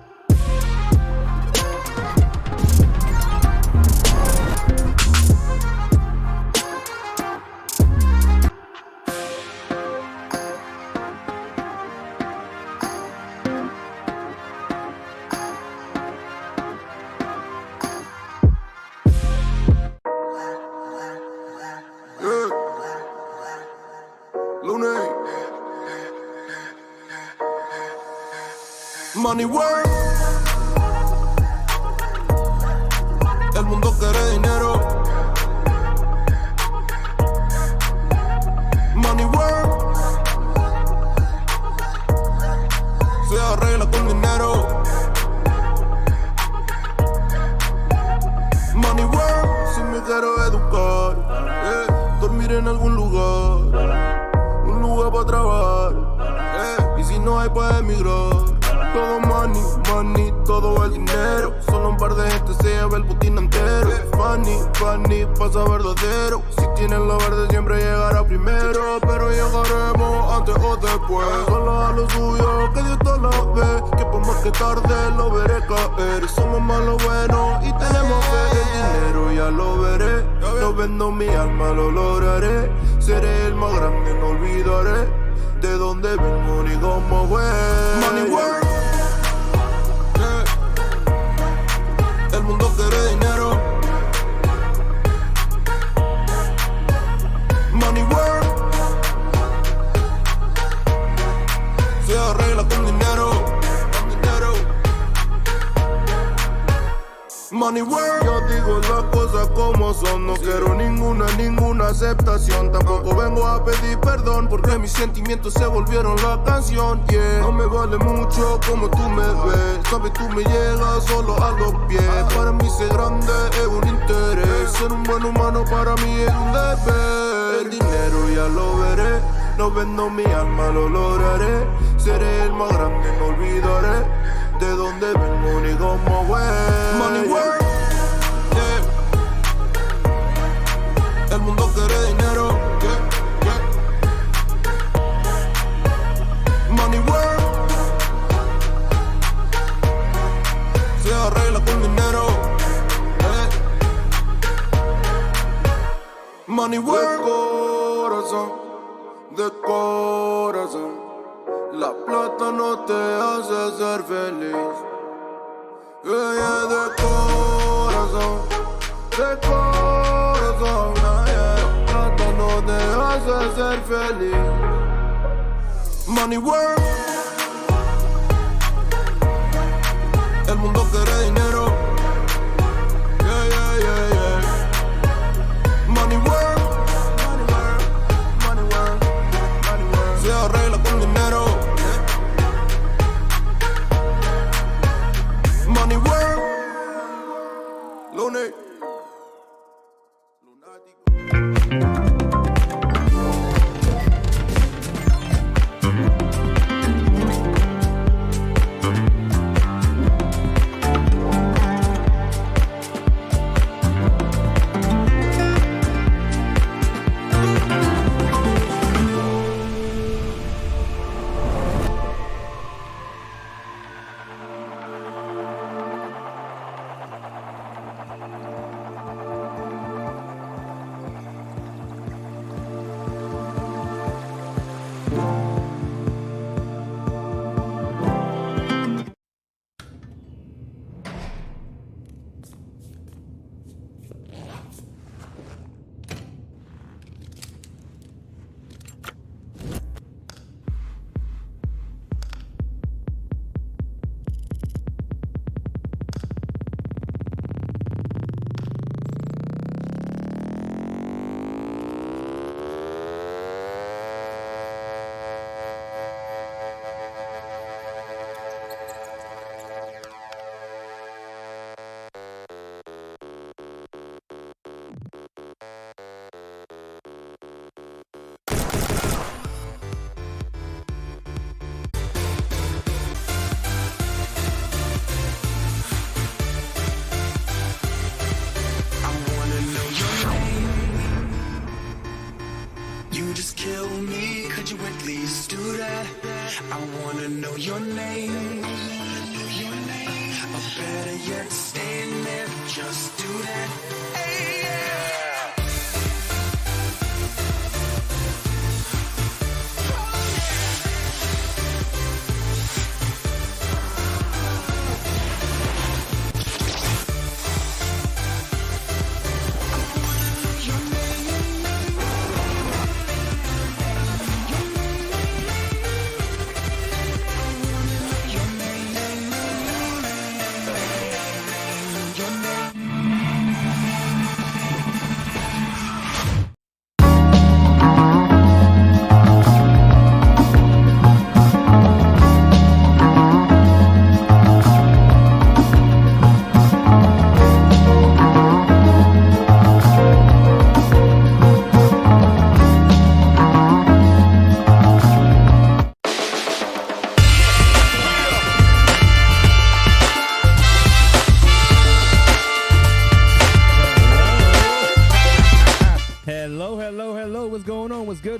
Money work. El mundo quiere dinero. Money work. Se arregla con dinero. Money work. Si me quiero educar, dormir en algún lugar, un lugar para trabajar, y si no hay pues emigrar. Todo money, money, todo el dinero. Solo un par de gente se lleva el botín entero. Funny, funny, pasa verdadero. Si tienes lo verde siempre llegará primero. Pero llegaremos antes o después. Solo a lo suyo, que Dios te lo ve. Que por más que tarde lo veré caer. Somos más lo bueno y tenemos fe. El dinero ya lo veré. No vendo mi alma, lo lograré. Seré el más grande, no olvidaré de dónde vengo ni cómo fue. Money work. El mundo quiere dinero. Money work. Se arregla con dinero. Money work. Yo digo las cosas como son. No quiero ninguna aceptación. Tampoco vengo a pedir perdón, porque mis sentimientos se volvieron la canción. Yeah. No me vale mucho como tú me ves. Sabes, tú me llegas solo a los pies. Para mí ser grande es un interés. Ser un buen humano para mí es un deber. el dinero ya lo veré. No vendo mi alma, lo lograré. Seré el más grande, no olvidaré de dónde vengo ni cómo fue. Money work, yeah. El mundo quiere dinero, yeah, yeah. Money work, se arregla con dinero, yeah. Money work, corazón, de corazón. La plata no te hace ser feliz. Ella de corazón, de corazón. La plata no te hace ser feliz. Money work. El mundo quiere dinero. Yeah, yeah, yeah, yeah. Money work. Money work. Money work. Money work. Se arregla con dinero. Money work, lunatic. I wanna know your name. Or better yet, stand there, just do that. Hey, yeah.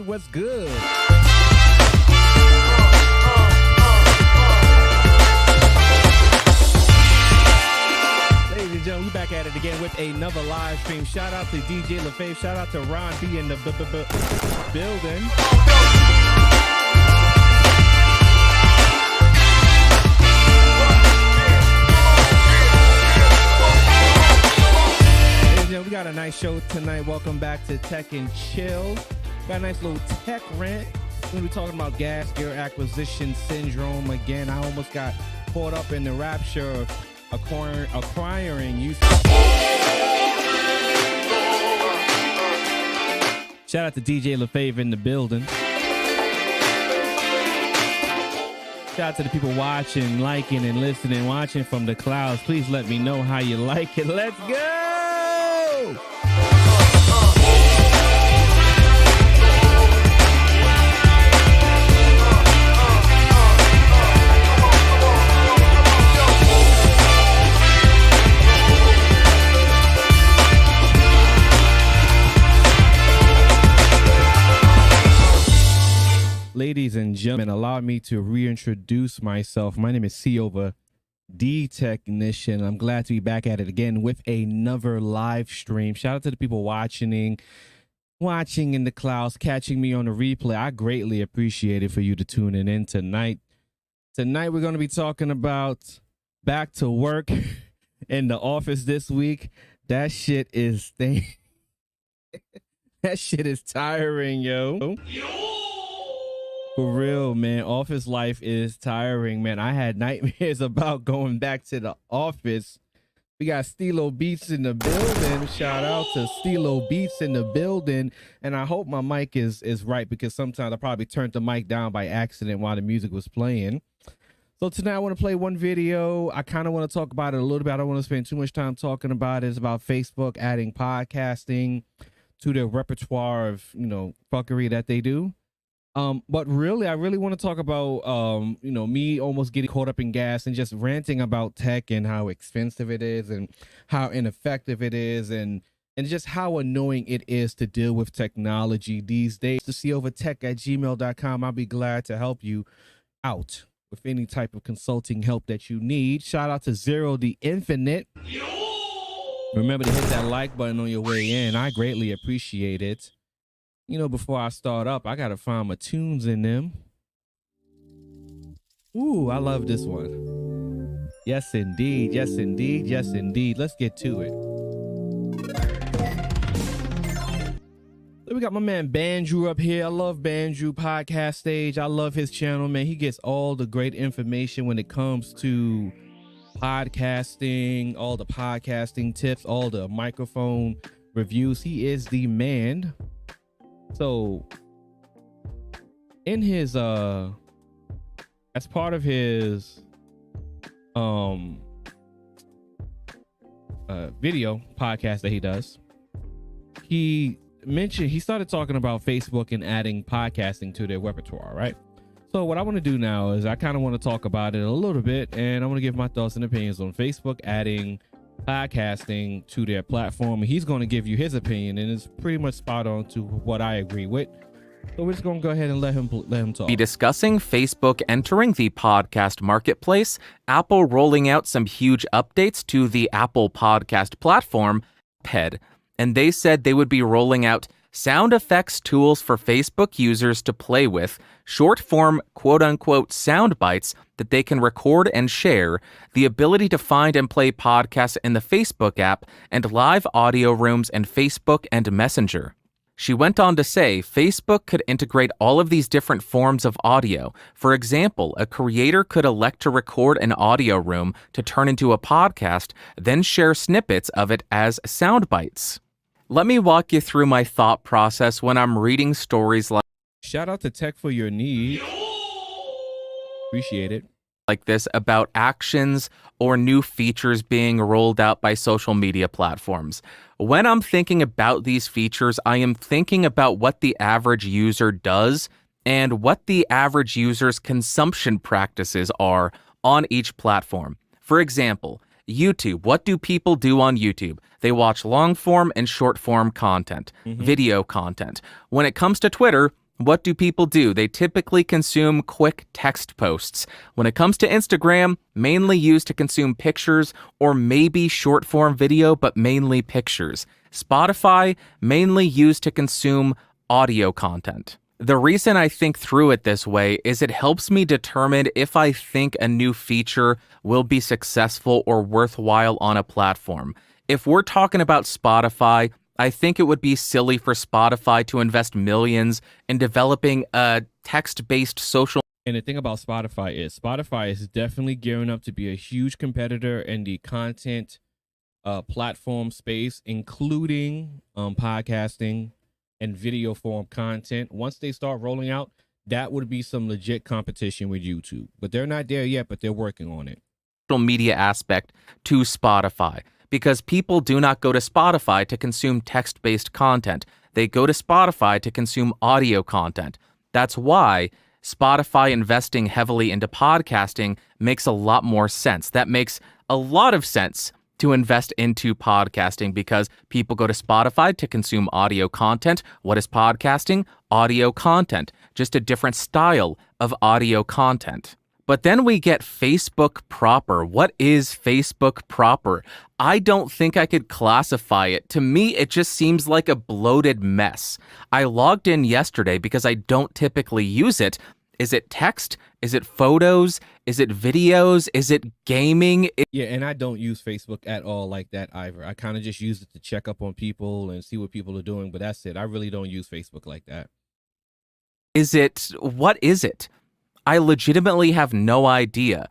What's good? Ladies and gentlemen, we back at it again with another live stream. Shout out to DJ LaFave. Shout out to Ron B in the building. We got a nice show tonight. Welcome back to Tech and Chill. Got a nice little tech rant. We're going to be talking about gas gear acquisition syndrome again. I almost got caught up in the rapture of acquiring used. Shout out to DJ LaFave in the building. Shout out to the people watching, liking, and listening, watching from the clouds. Please let me know how you like it. Let's go! and gentlemen, allow me to reintroduce myself. My name is Cova, the Technician. I'm glad to be back at it again with another live stream. Shout out to the people watching in the clouds, catching me on the replay. I greatly appreciate it for you to tune in tonight. Tonight, we're going to be talking about back to work in the office this week. That shit is that shit is tiring, yo. For real, man. Office life is tiring, man. I had nightmares about going back to the office. We got Stilo Beats in the building. Shout out to Stilo Beats in the building. And I hope my mic is right, because sometimes I probably turned the mic down by accident while the music was playing. So tonight I want to play one video. I kind of want to talk about it a little bit. I don't want to spend too much time talking about it. It's about Facebook adding podcasting to their repertoire of, fuckery that they do. But really, I really want to talk about, me almost getting caught up in gas and just ranting about tech and how expensive it is and how ineffective it is and just how annoying it is to deal with technology these days. To covatech@gmail.com. I'll be glad to help you out with any type of consulting help that you need. Shout out to Zero the Infinite. Remember to hit that like button on your way in. I greatly appreciate it. Before I start up, I gotta find my tunes in them. Ooh, I love this one. Yes, indeed. Yes, indeed. Yes, indeed. Let's get to it. So we got my man Bandrew up here. I love Bandrew Podcast Stage. I love his channel, man. He gets all the great information when it comes to podcasting, all the podcasting tips, all the microphone reviews. He is the man. So in his as part of his video podcast that he does, he started talking about Facebook and adding podcasting to their repertoire, right? So what I want to do now is I kind of want to talk about it a little bit, and I want to give my thoughts and opinions on Facebook adding podcasting to their platform. And he's going to give you his opinion, and it's pretty much spot on to what I agree with. So we're just going to go ahead and let him talk. Be discussing Facebook entering the podcast marketplace, Apple rolling out some huge updates to the Apple podcast platform, PED. And they said they would be rolling out sound effects tools for Facebook users to play with, short-form quote-unquote sound bites that they can record and share, the ability to find and play podcasts in the Facebook app, and live audio rooms in Facebook and Messenger. She went on to say Facebook could integrate all of these different forms of audio. For example, a creator could elect to record an audio room to turn into a podcast, then share snippets of it as sound bites. Let me walk you through my thought process when I'm reading stories like... Shout out to Tech for Your Need. Appreciate it. Like this about actions or new features being rolled out by social media platforms. When I'm thinking about these features, I am thinking about what the average user does and what the average user's consumption practices are on each platform. For example, YouTube. What do people do on YouTube? They watch long form and short form content, video content. When it comes to Twitter, what do people do? They typically consume quick text posts. When it comes to Instagram, mainly used to consume pictures or maybe short form video, but mainly pictures. Spotify, mainly used to consume audio content. The reason I think through it this way is it helps me determine if I think a new feature will be successful or worthwhile on a platform. If we're talking about Spotify, I think it would be silly for Spotify to invest millions in developing a text-based social. And the thing about Spotify is definitely gearing up to be a huge competitor in the content platform space, including podcasting and video form content. Once they start rolling out, that would be some legit competition with YouTube. But they're not there yet, but they're working on it. Social media aspect to Spotify, because people do not go to Spotify to consume text-based content. They go to Spotify to consume audio content. That's why Spotify investing heavily into podcasting makes a lot more sense. That makes a lot of sense to invest into podcasting because people go to Spotify to consume audio content. What is podcasting? Audio content. just a different style of audio content. But then we get Facebook proper. What is Facebook proper? I don't think I could classify it. To me, it just seems like a bloated mess. I logged in yesterday because I don't typically use it. Is it text? Is it photos? Is it videos? Is it gaming? Yeah, and I don't use Facebook at all like that either. I kind of just use it to check up on people and see what people are doing, but that's it. I really don't use Facebook like that. What is it? I legitimately have no idea.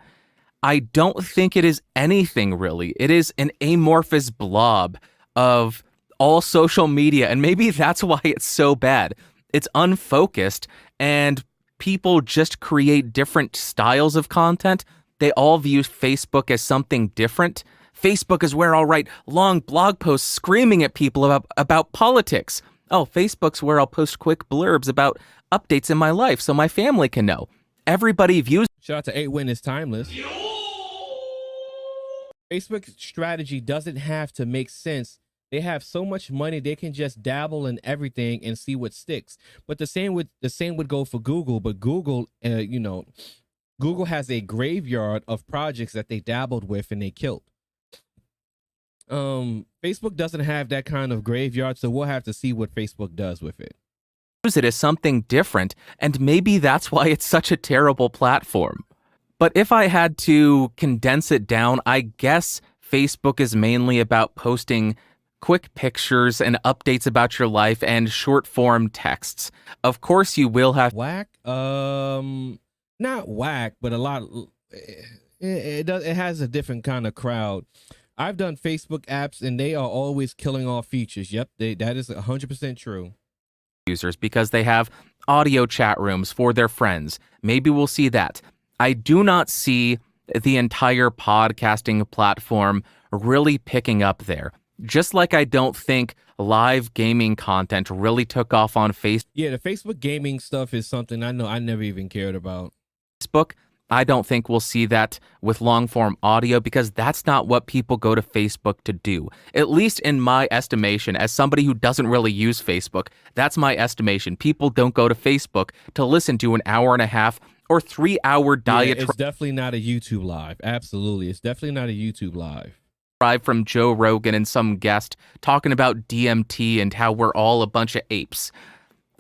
I don't think it is anything really. It is an amorphous blob of all social media, and maybe that's why it's so bad. It's unfocused, and people just create different styles of content. They all view Facebook as something different. Facebook is where I'll write long blog posts screaming at people about politics. Oh, Facebook's where I'll post quick blurbs about updates in my life so my family can know. Everybody views. Shout out to 8win is timeless. Facebook's strategy doesn't have to make sense. They have so much money they can just dabble in everything and see what sticks. But the same would go for Google. But Google, Google has a graveyard of projects that they dabbled with and they killed. Facebook doesn't have that kind of graveyard, so we'll have to see what Facebook does with it. It as something different, and maybe that's why it's such a terrible platform. But if I had to condense it down, I guess Facebook is mainly about posting quick pictures and updates about your life and short form texts. Of course, you will have whack. Not whack, but a lot. It has a different kind of crowd. I've done Facebook apps, and they are always killing off features. Yep, that is 100% true. Users because they have audio chat rooms for their friends. Maybe we'll see that. I do not see the entire podcasting platform really picking up there. Just like I don't think live gaming content really took off on Facebook. Yeah, the Facebook gaming stuff is something I know I never even cared about. Facebook, I don't think we'll see that with long form audio because that's not what people go to Facebook to do. At least in my estimation, as somebody who doesn't really use Facebook, that's my estimation. People don't go to Facebook to listen to an hour and a half or 3 hour diatribe. Yeah, it's definitely not a YouTube live. Absolutely. It's definitely not a YouTube live. From Joe Rogan and some guest talking about DMT and how we're all a bunch of apes.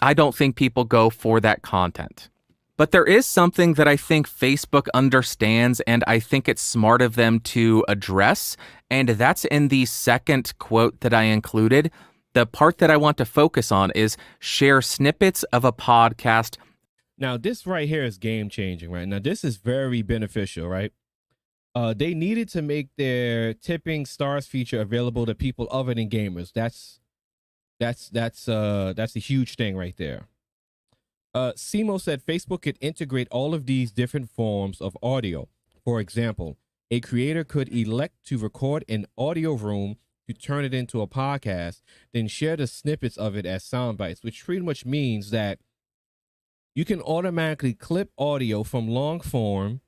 I don't think people go for that content. But there is something that I think Facebook understands, and I think it's smart of them to address, and that's in the second quote that I included. The part that I want to focus on is share snippets of a podcast. Now, this right here is game-changing, right? Now, this is very beneficial, right? They needed to make their tipping stars feature available to people other than gamers. That's a huge thing right there. Simo said Facebook could integrate all of these different forms of audio. For example, a creator could elect to record an audio room to turn it into a podcast, then share the snippets of it as sound bites, which pretty much means that you can automatically clip audio from long form,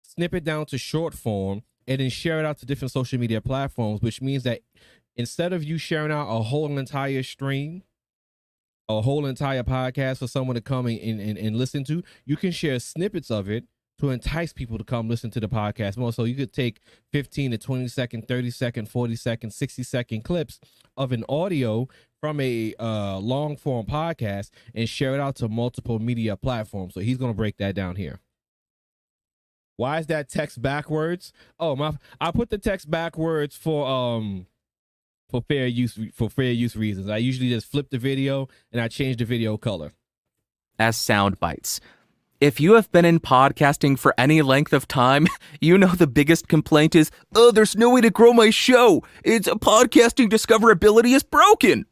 snip it down to short form, and then share it out to different social media platforms, which means that instead of you sharing out a whole entire stream, a whole entire podcast for someone to come and listen to, you can share snippets of it to entice people to come listen to the podcast more. So you could take 15 to 20 second, 30 second, 40 second, 60 second clips of an audio from a long form podcast and share it out to multiple media platforms. So he's going to break that down here. Why is that text backwards? Oh, I put the text backwards for fair use reasons. I usually just flip the video and I change the video color. As sound bites. If you have been in podcasting for any length of time, you know the biggest complaint is, oh, there's no way to grow my show. It's podcasting discoverability is broken.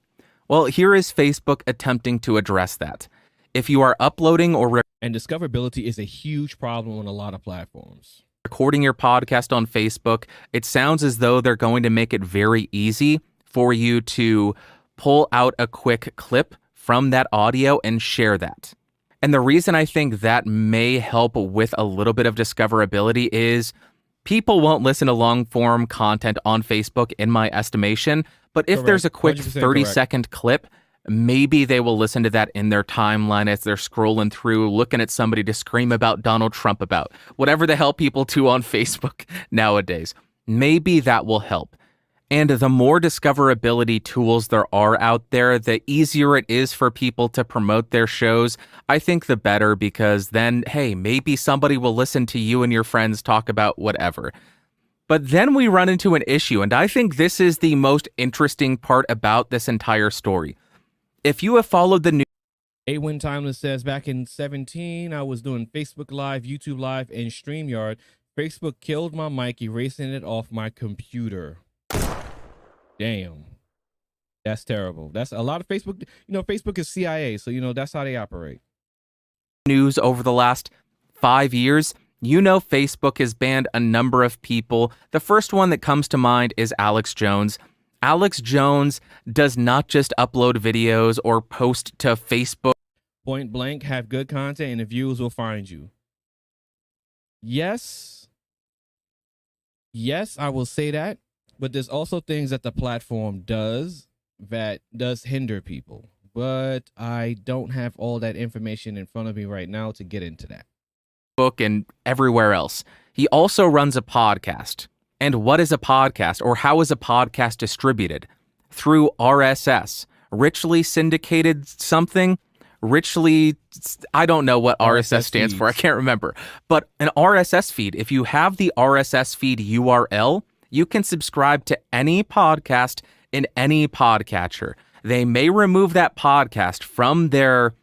Well, here is Facebook attempting to address that. If you are uploading or and discoverability is a huge problem on a lot of platforms. Recording your podcast on Facebook, it sounds as though they're going to make it very easy for you to pull out a quick clip from that audio and share that. And the reason I think that may help with a little bit of discoverability is people won't listen to long form content on Facebook, in my estimation. But if there's a quick 30-second clip, Maybe they will listen to that in their timeline as they're scrolling through, looking at somebody to scream about Donald Trump about, whatever the hell people do on Facebook nowadays. Maybe that will help. And the more discoverability tools there are out there, the easier it is for people to promote their shows. I think the better, because then, hey, maybe somebody will listen to you and your friends talk about whatever. But then we run into an issue, and I think this is the most interesting part about this entire story. If you have followed the news, A1 Timeless says, back in 2017, I was doing Facebook Live, YouTube Live, and StreamYard. Facebook killed my mic, erasing it off my computer. Damn. That's terrible. That's a lot of Facebook. Facebook is CIA, so, that's how they operate. News over the last 5 years, Facebook has banned a number of people. The first one that comes to mind is Alex Jones. Alex Jones does not just upload videos or post to Facebook. Point blank, have good content and the views will find you. Yes, I will say that. But there's also things that the platform does that does hinder people. But I don't have all that information in front of me right now to get into that. Book and everywhere else. He also runs a podcast. And what is a podcast, or how is a podcast distributed? Through RSS. Richly syndicated something? I don't know what RSS stands for. I can't remember. But an RSS feed, if you have the RSS feed URL, you can subscribe to any podcast in any podcatcher. They may remove that podcast from their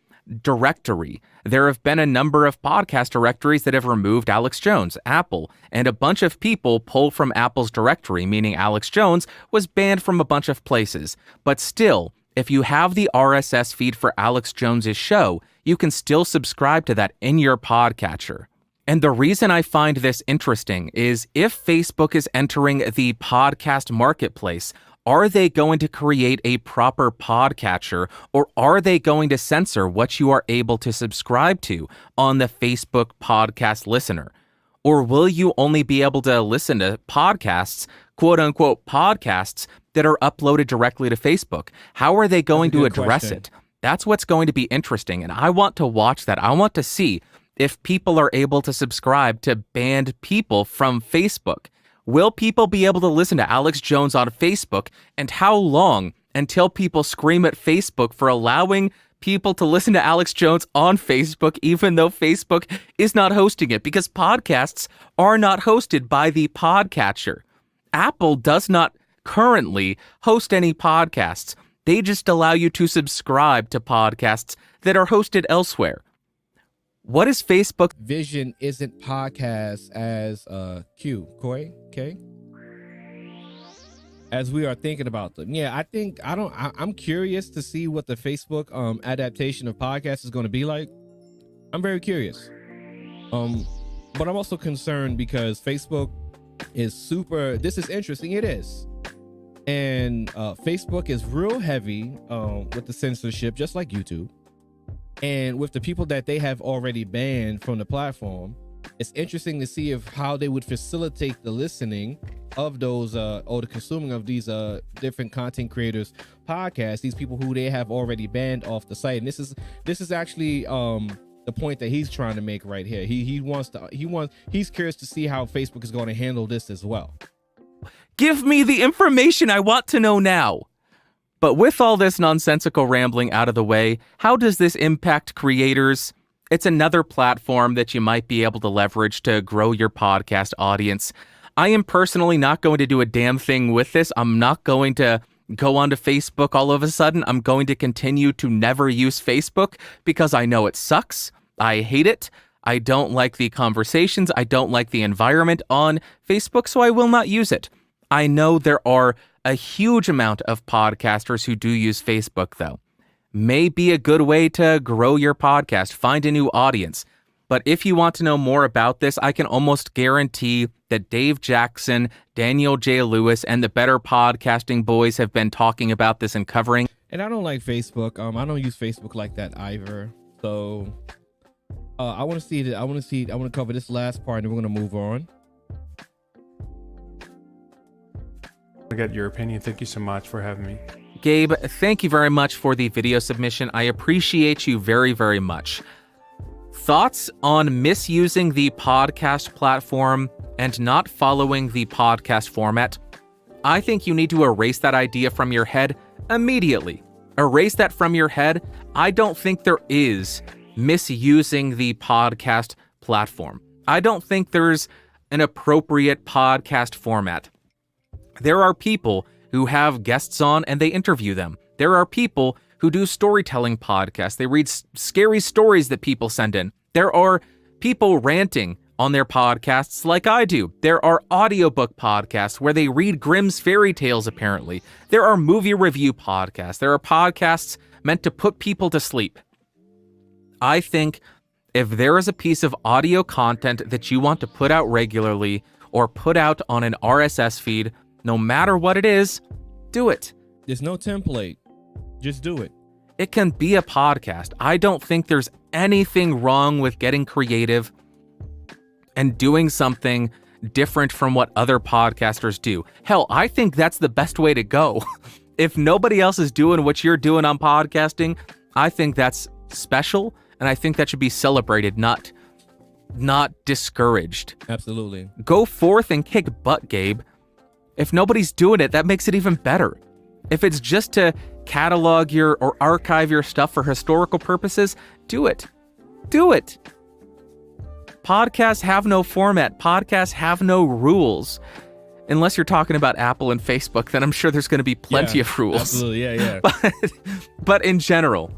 directory. There have been a number of podcast directories that have removed Alex Jones, Apple, and a bunch of people pulled from Apple's directory, meaning Alex Jones was banned from a bunch of places. But still, if you have the RSS feed for Alex Jones's show, you can still subscribe to that in your podcatcher. And the reason I find this interesting is if Facebook is entering the podcast marketplace, are they going to create a proper podcatcher, or are they going to censor what you are able to subscribe to on the Facebook podcast listener? Or will you only be able to listen to podcasts, quote unquote podcasts, that are uploaded directly to Facebook? How are they going to address it? That's what's going to be interesting. And I want to watch that. I want to see if people are able to subscribe to banned people from Facebook. Will people be able to listen to Alex Jones on Facebook? And how long until people scream at Facebook for allowing people to listen to Alex Jones on Facebook, even though Facebook is not hosting it? Because podcasts are not hosted by the podcatcher. Apple does not currently host any podcasts. They just allow you to subscribe to podcasts that are hosted elsewhere. What is Facebook vision? Isn't podcasts as K? As we are thinking about them. Yeah, I'm curious to see what the Facebook adaptation of podcasts is going to be like. I'm very curious. But I'm also concerned because Facebook is this is interesting. It is. And Facebook is real heavy with the censorship, just like YouTube. And with the people that they have already banned from the platform, it's interesting to see how they would facilitate the listening of those or the consuming of these different content creators podcasts, these people who they have already banned off the site. And this is actually the point that he's trying to make right here. He's curious to see how Facebook is going to handle this as well. Give me the information I want to know now. But with all this nonsensical rambling out of the way, how does this impact creators? It's another platform that you might be able to leverage to grow your podcast audience. I am personally not going to do a damn thing with this. I'm not going to go onto Facebook all of a sudden. I'm going to continue to never use Facebook because I know it sucks. I hate it. I don't like the conversations. I don't like the environment on Facebook, so I will not use it. I know there are a huge amount of podcasters who do use Facebook, though. May be a good way to grow your podcast, find a new audience. But if you want to know more about this, I can almost guarantee that Dave Jackson, Daniel J. Lewis, and the Better Podcasting Boys have been talking about this and covering. And I don't like Facebook. I don't use Facebook like that either. So I want to cover this last part and we're going to move on. I get your opinion. Thank you so much for having me. Gabe, thank you very much for the video submission. I appreciate you very, very much. Thoughts on misusing the podcast platform and not following the podcast format? I think you need to erase that idea from your head immediately. Erase that from your head. I don't think there is misusing the podcast platform. I don't think there's an appropriate podcast format. There are people who have guests on and they interview them. There are people who do storytelling podcasts. They read scary stories that people send in. There are people ranting on their podcasts like I do. There are audiobook podcasts where they read Grimm's fairy tales, apparently. There are movie review podcasts. There are podcasts meant to put people to sleep. I think if there is a piece of audio content that you want to put out regularly or put out on an RSS feed, no matter what it is, do it. There's no template. Just do it. It can be a podcast. I don't think there's anything wrong with getting creative and doing something different from what other podcasters do. Hell, I think that's the best way to go. If nobody else is doing what you're doing on podcasting, I think that's special, and I think that should be celebrated, not discouraged. Absolutely. Go forth and kick butt, Gabe. If nobody's doing it, that makes it even better. If it's just to catalog your or archive your stuff for historical purposes, do it. Do it. Podcasts have no format. Podcasts have no rules. Unless you're talking about Apple and Facebook, then I'm sure there's going to be plenty of rules. Absolutely, yeah. But in general,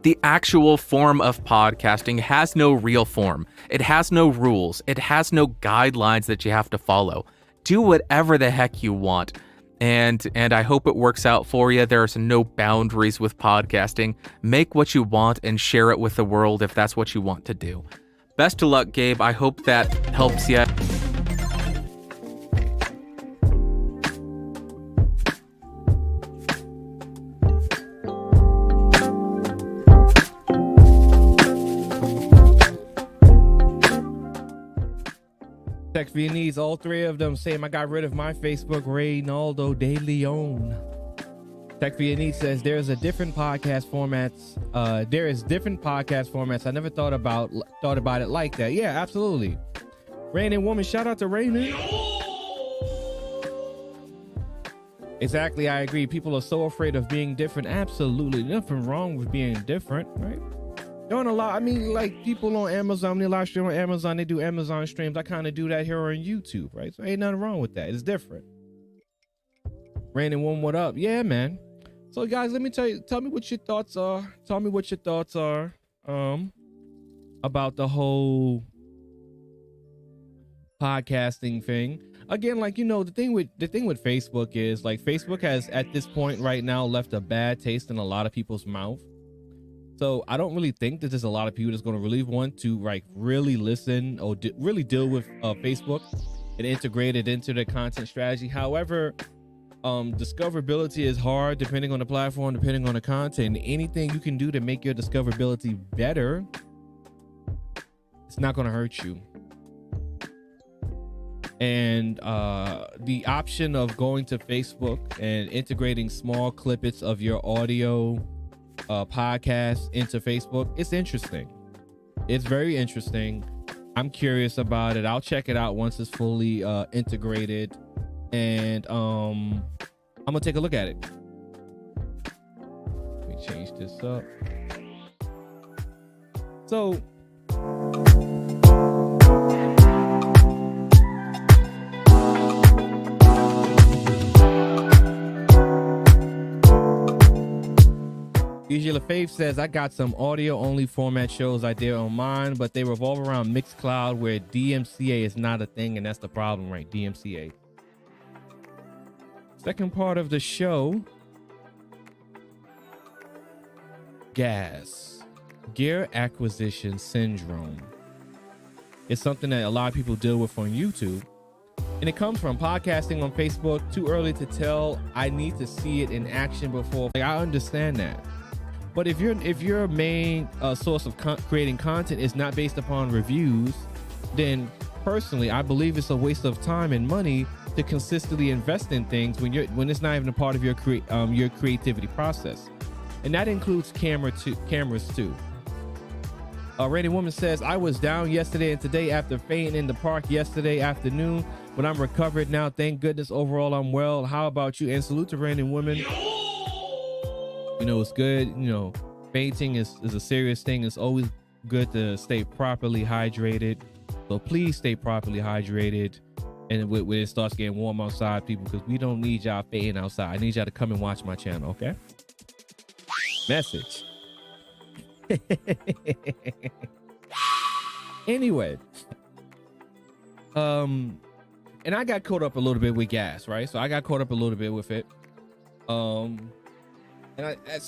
the actual form of podcasting has no real form. It has no rules. It has no guidelines that you have to follow. Do whatever the heck you want. And I hope it works out for you. There's no boundaries with podcasting. Make what you want and share it with the world if that's what you want to do. Best of luck, Gabe. I hope that helps you. Tech Viennese, all three of them saying I got rid of my Facebook. Reynaldo de Leon. Tech Viennese says there's a different podcast formats. There is different podcast formats. I never thought about it like that. Yeah, absolutely. Rain and Woman, shout out to Rain. Exactly, I agree. People are so afraid of being different. Absolutely, nothing wrong with being different, right? Doing a lot. I mean, like people on Amazon, they live stream on Amazon, they do Amazon streams. I kind of do that here on YouTube, right? So ain't nothing wrong with that. It's different. Rain and Woman, what up? Yeah, man. So guys, let me tell me what your thoughts are. Tell me what your thoughts are about the whole podcasting thing. Again, like, you know, the thing with Facebook is like Facebook has at this point right now left a bad taste in a lot of people's mouth. So I don't really think that there's a lot of people that's going to really want to like really listen or really deal with Facebook and integrate it into their content strategy. However, discoverability is hard depending on the platform, depending on the content. Anything you can do to make your discoverability better, it's not going to hurt you. And the option of going to Facebook and integrating small clippets of your audio podcast into Facebook, it's interesting. It's very interesting. I'm curious about it. I'll check it out once it's fully integrated, and I'm gonna take a look at it. Let me change this up. So Usually Faith says, I got some audio only format shows I did on mine, but they revolve around Mixcloud where DMCA is not a thing, and that's the problem, right? DMCA. Second part of the show, GAS, Gear Acquisition Syndrome. It's something that a lot of people deal with on YouTube, and it comes from podcasting on Facebook. Too early to tell. I need to see it in action before. Like, I understand that. But if your main source of creating content is not based upon reviews, then personally, I believe it's a waste of time and money to consistently invest in things when it's not even a part of your creativity process, and that includes cameras too. Randy Woman says, I was down yesterday and today after fainting in the park yesterday afternoon, but I'm recovered now. Thank goodness. Overall, I'm well. How about you? And salute to Randy Woman. You know, it's good. You know, fainting is a serious thing. It's always good to stay properly hydrated. So please stay properly hydrated. And when it starts getting warm outside, people, because we don't need y'all fainting outside. I need y'all to come and watch my channel, okay? Message. Anyway, and I got caught up a little bit with gas, right? So I got caught up a little bit with it. So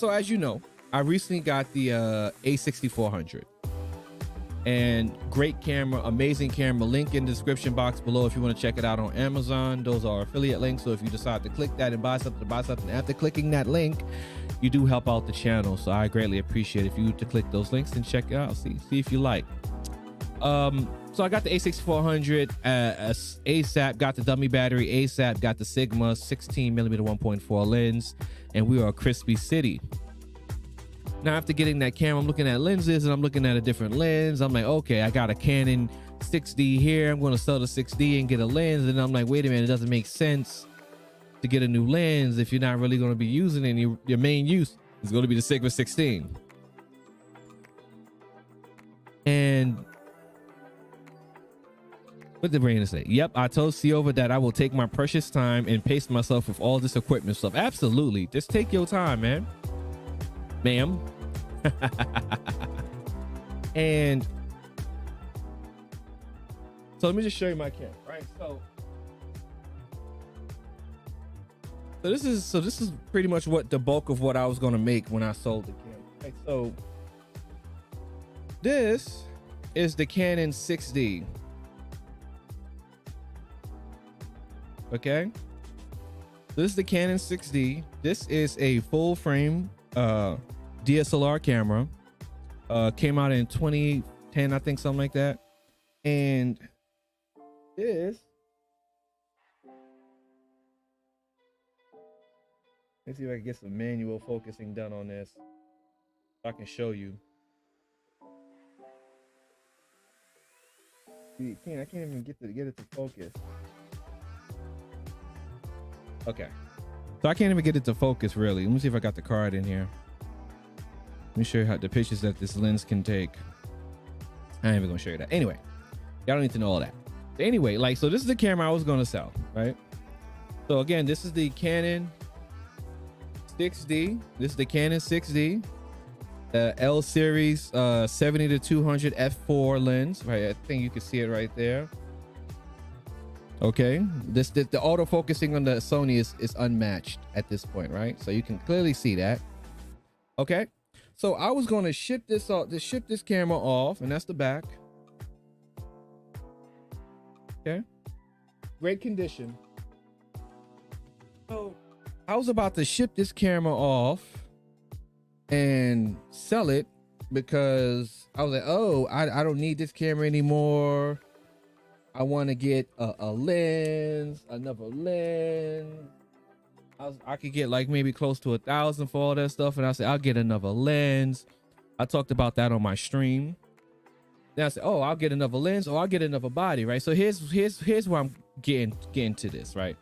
as you know, I recently got the A6400. And great camera, amazing camera. Link in the description box below if you want to check it out on Amazon. Those are affiliate links, so if you decide to click that and buy something after clicking that link, you do help out the channel. So I greatly appreciate if you to click those links and check it out. See if you like. So I got the A6400 ASAP, got the dummy battery ASAP, got the Sigma 16mm 1.4 lens, and we are a crispy city. Now, after getting that camera, I'm looking at lenses and I'm looking at a different lens. I'm like, okay, I got a Canon 6D here. I'm going to sell the 6D and get a lens. And I'm like, wait a minute, it doesn't make sense to get a new lens if you're not really going to be using it. Your main use is going to be the Sigma 16. And what did Brandon say? Yep, I told Siova that I will take my precious time and pace myself with all this equipment stuff. Absolutely. Just take your time, man. Ma'am. And so let me just show you my camera, right? So this is pretty much what the bulk of what I was going to make when I sold the camera. Right? So this is the Canon 6D. Okay. This is the Canon 6D. This is a full frame DSLR camera. Came out in 2010, I think, something like that. And this, let's see if I can get some manual focusing done on this so I can show you. See, I can't even get it to focus. Okay, so I can't even get it to focus really. Let me see if I got the card in here. Let me show you how the pictures that this lens can take. I ain't even gonna show you that. Anyway, y'all don't need to know all that. Anyway, like, so this is the camera I was gonna sell, right? So again, this is the Canon 6D. This is the Canon 6D, L series 70-200 f4 lens, right? I think you can see it right there. Okay, the auto focusing on the Sony is unmatched at this point, right? So you can clearly see that. Okay, so I was going to ship this camera off, and that's the back. Okay, great condition. So I was about to ship this camera off and sell it because I was like, oh, I don't need this camera anymore. I want to get a lens, another lens. I could get like maybe close to 1,000 for all that stuff. And I said, I'll get another lens. I talked about that on my stream. Then I said, oh, I'll get another lens or I'll get another body, right? So here's where I'm getting to this, right?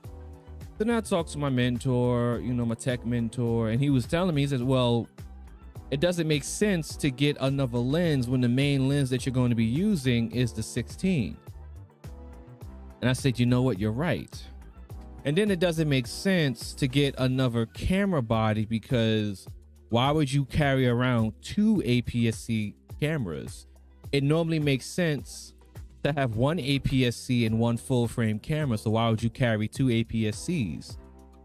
Then I talked to my mentor, you know, my tech mentor, and he was telling me, he says, well, it doesn't make sense to get another lens when the main lens that you're going to be using is the 16. And I said, you know what? You're right. And then it doesn't make sense to get another camera body because why would you carry around two APS-C cameras? It normally makes sense to have one APS-C and one full frame camera. So why would you carry two APS-Cs?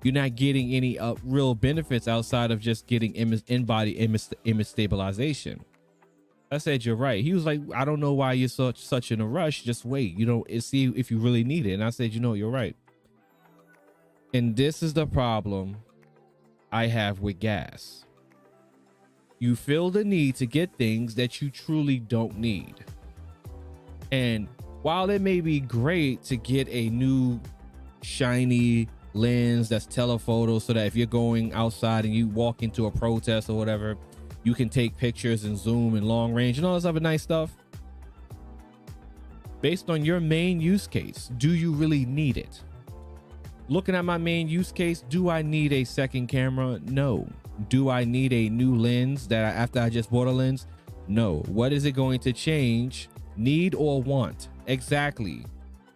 You're not getting any real benefits outside of just getting in-body image stabilization. I said, you're right. He was like, I don't know why you're such in a rush. Just wait, you know, see if you really need it. And I said, you know, you're right. And this is the problem I have with gas. You feel the need to get things that you truly don't need. And while it may be great to get a new shiny lens that's telephoto, so that if you're going outside and you walk into a protest or whatever, you can take pictures and zoom and long range and all this other nice stuff. Based on your main use case, do you really need it? Looking at my main use case, do I need a second camera? No. Do I need a new lens after I just bought a lens? No. What is it going to change? Need or want? Exactly.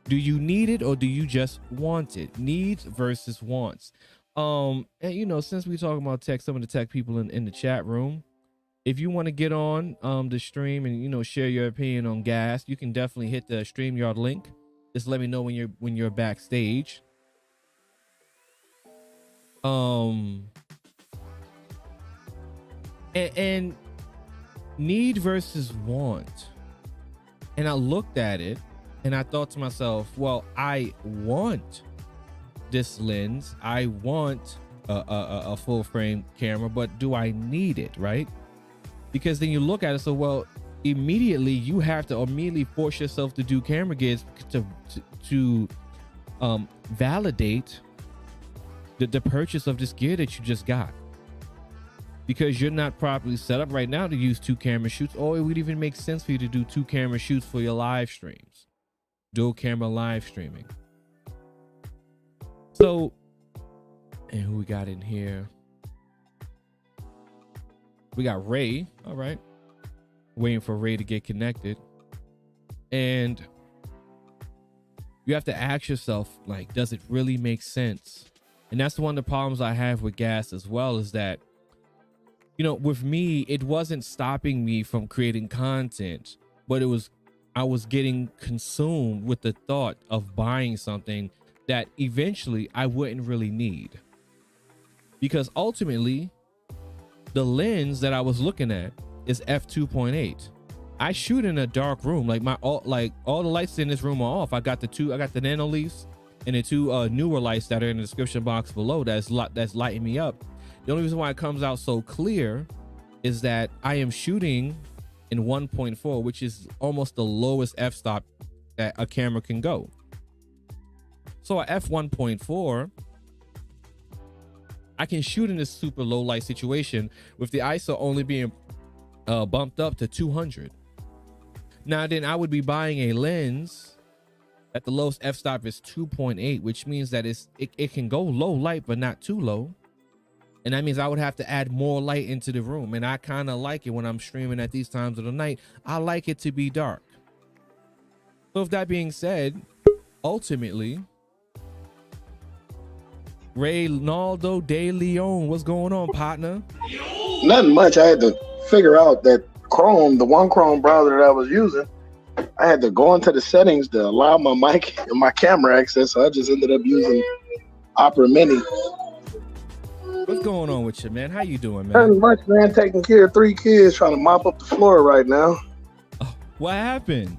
Do you need it or do you just want it? Needs versus wants. And you know, since we talking about tech, some of the tech people in the chat room, if you want to get on the stream and, you know, share your opinion on gas, you can definitely hit the StreamYard link. Just let me know when you're backstage. And need versus want. And I looked at it and I thought to myself, well, I want this lens. I want a full frame camera, but do I need it, right? Because then you look at it, so well, immediately you have to immediately force yourself to do camera gears to validate the purchase of this gear that you just got, because you're not properly set up right now to use 2 camera shoots, or it would even make sense for you to do 2 camera shoots for your live streams, dual camera live streaming. So, and who we got in here? We got Ray. All right, waiting for Ray to get connected. And you have to ask yourself, like, does it really make sense? And that's one of the problems I have with gas as well, is that, you know, with me, it wasn't stopping me from creating content, but I was getting consumed with the thought of buying something that eventually I wouldn't really need. Because ultimately, the lens that I was looking at is f2.8. I shoot in a dark room. Like all the lights in this room are off. I got the nano leafs and the 2 newer lights that are in the description box below that's lighting me up. The only reason why it comes out so clear is that I am shooting in 1.4, which is almost the lowest f-stop that a camera can go. So at f1.4, I can shoot in this super low light situation with the ISO only being bumped up to 200. Now then, I would be buying a lens at the lowest f-stop is 2.8, which means that it can go low light but not too low. And that means I would have to add more light into the room. And I kind of like it when I'm streaming at these times of the night. I like it to be dark. So with that being said, ultimately, Reynaldo De Leon, what's going on, partner? Nothing much. I had to figure out that Chrome, the one Chrome browser that I was using, I had to go into the settings to allow my mic and my camera access. So I just ended up using Opera Mini. What's going on with you, man? How you doing, man? Nothing much, man. Taking care of 3 kids, trying to mop up the floor right now. Oh, what happened?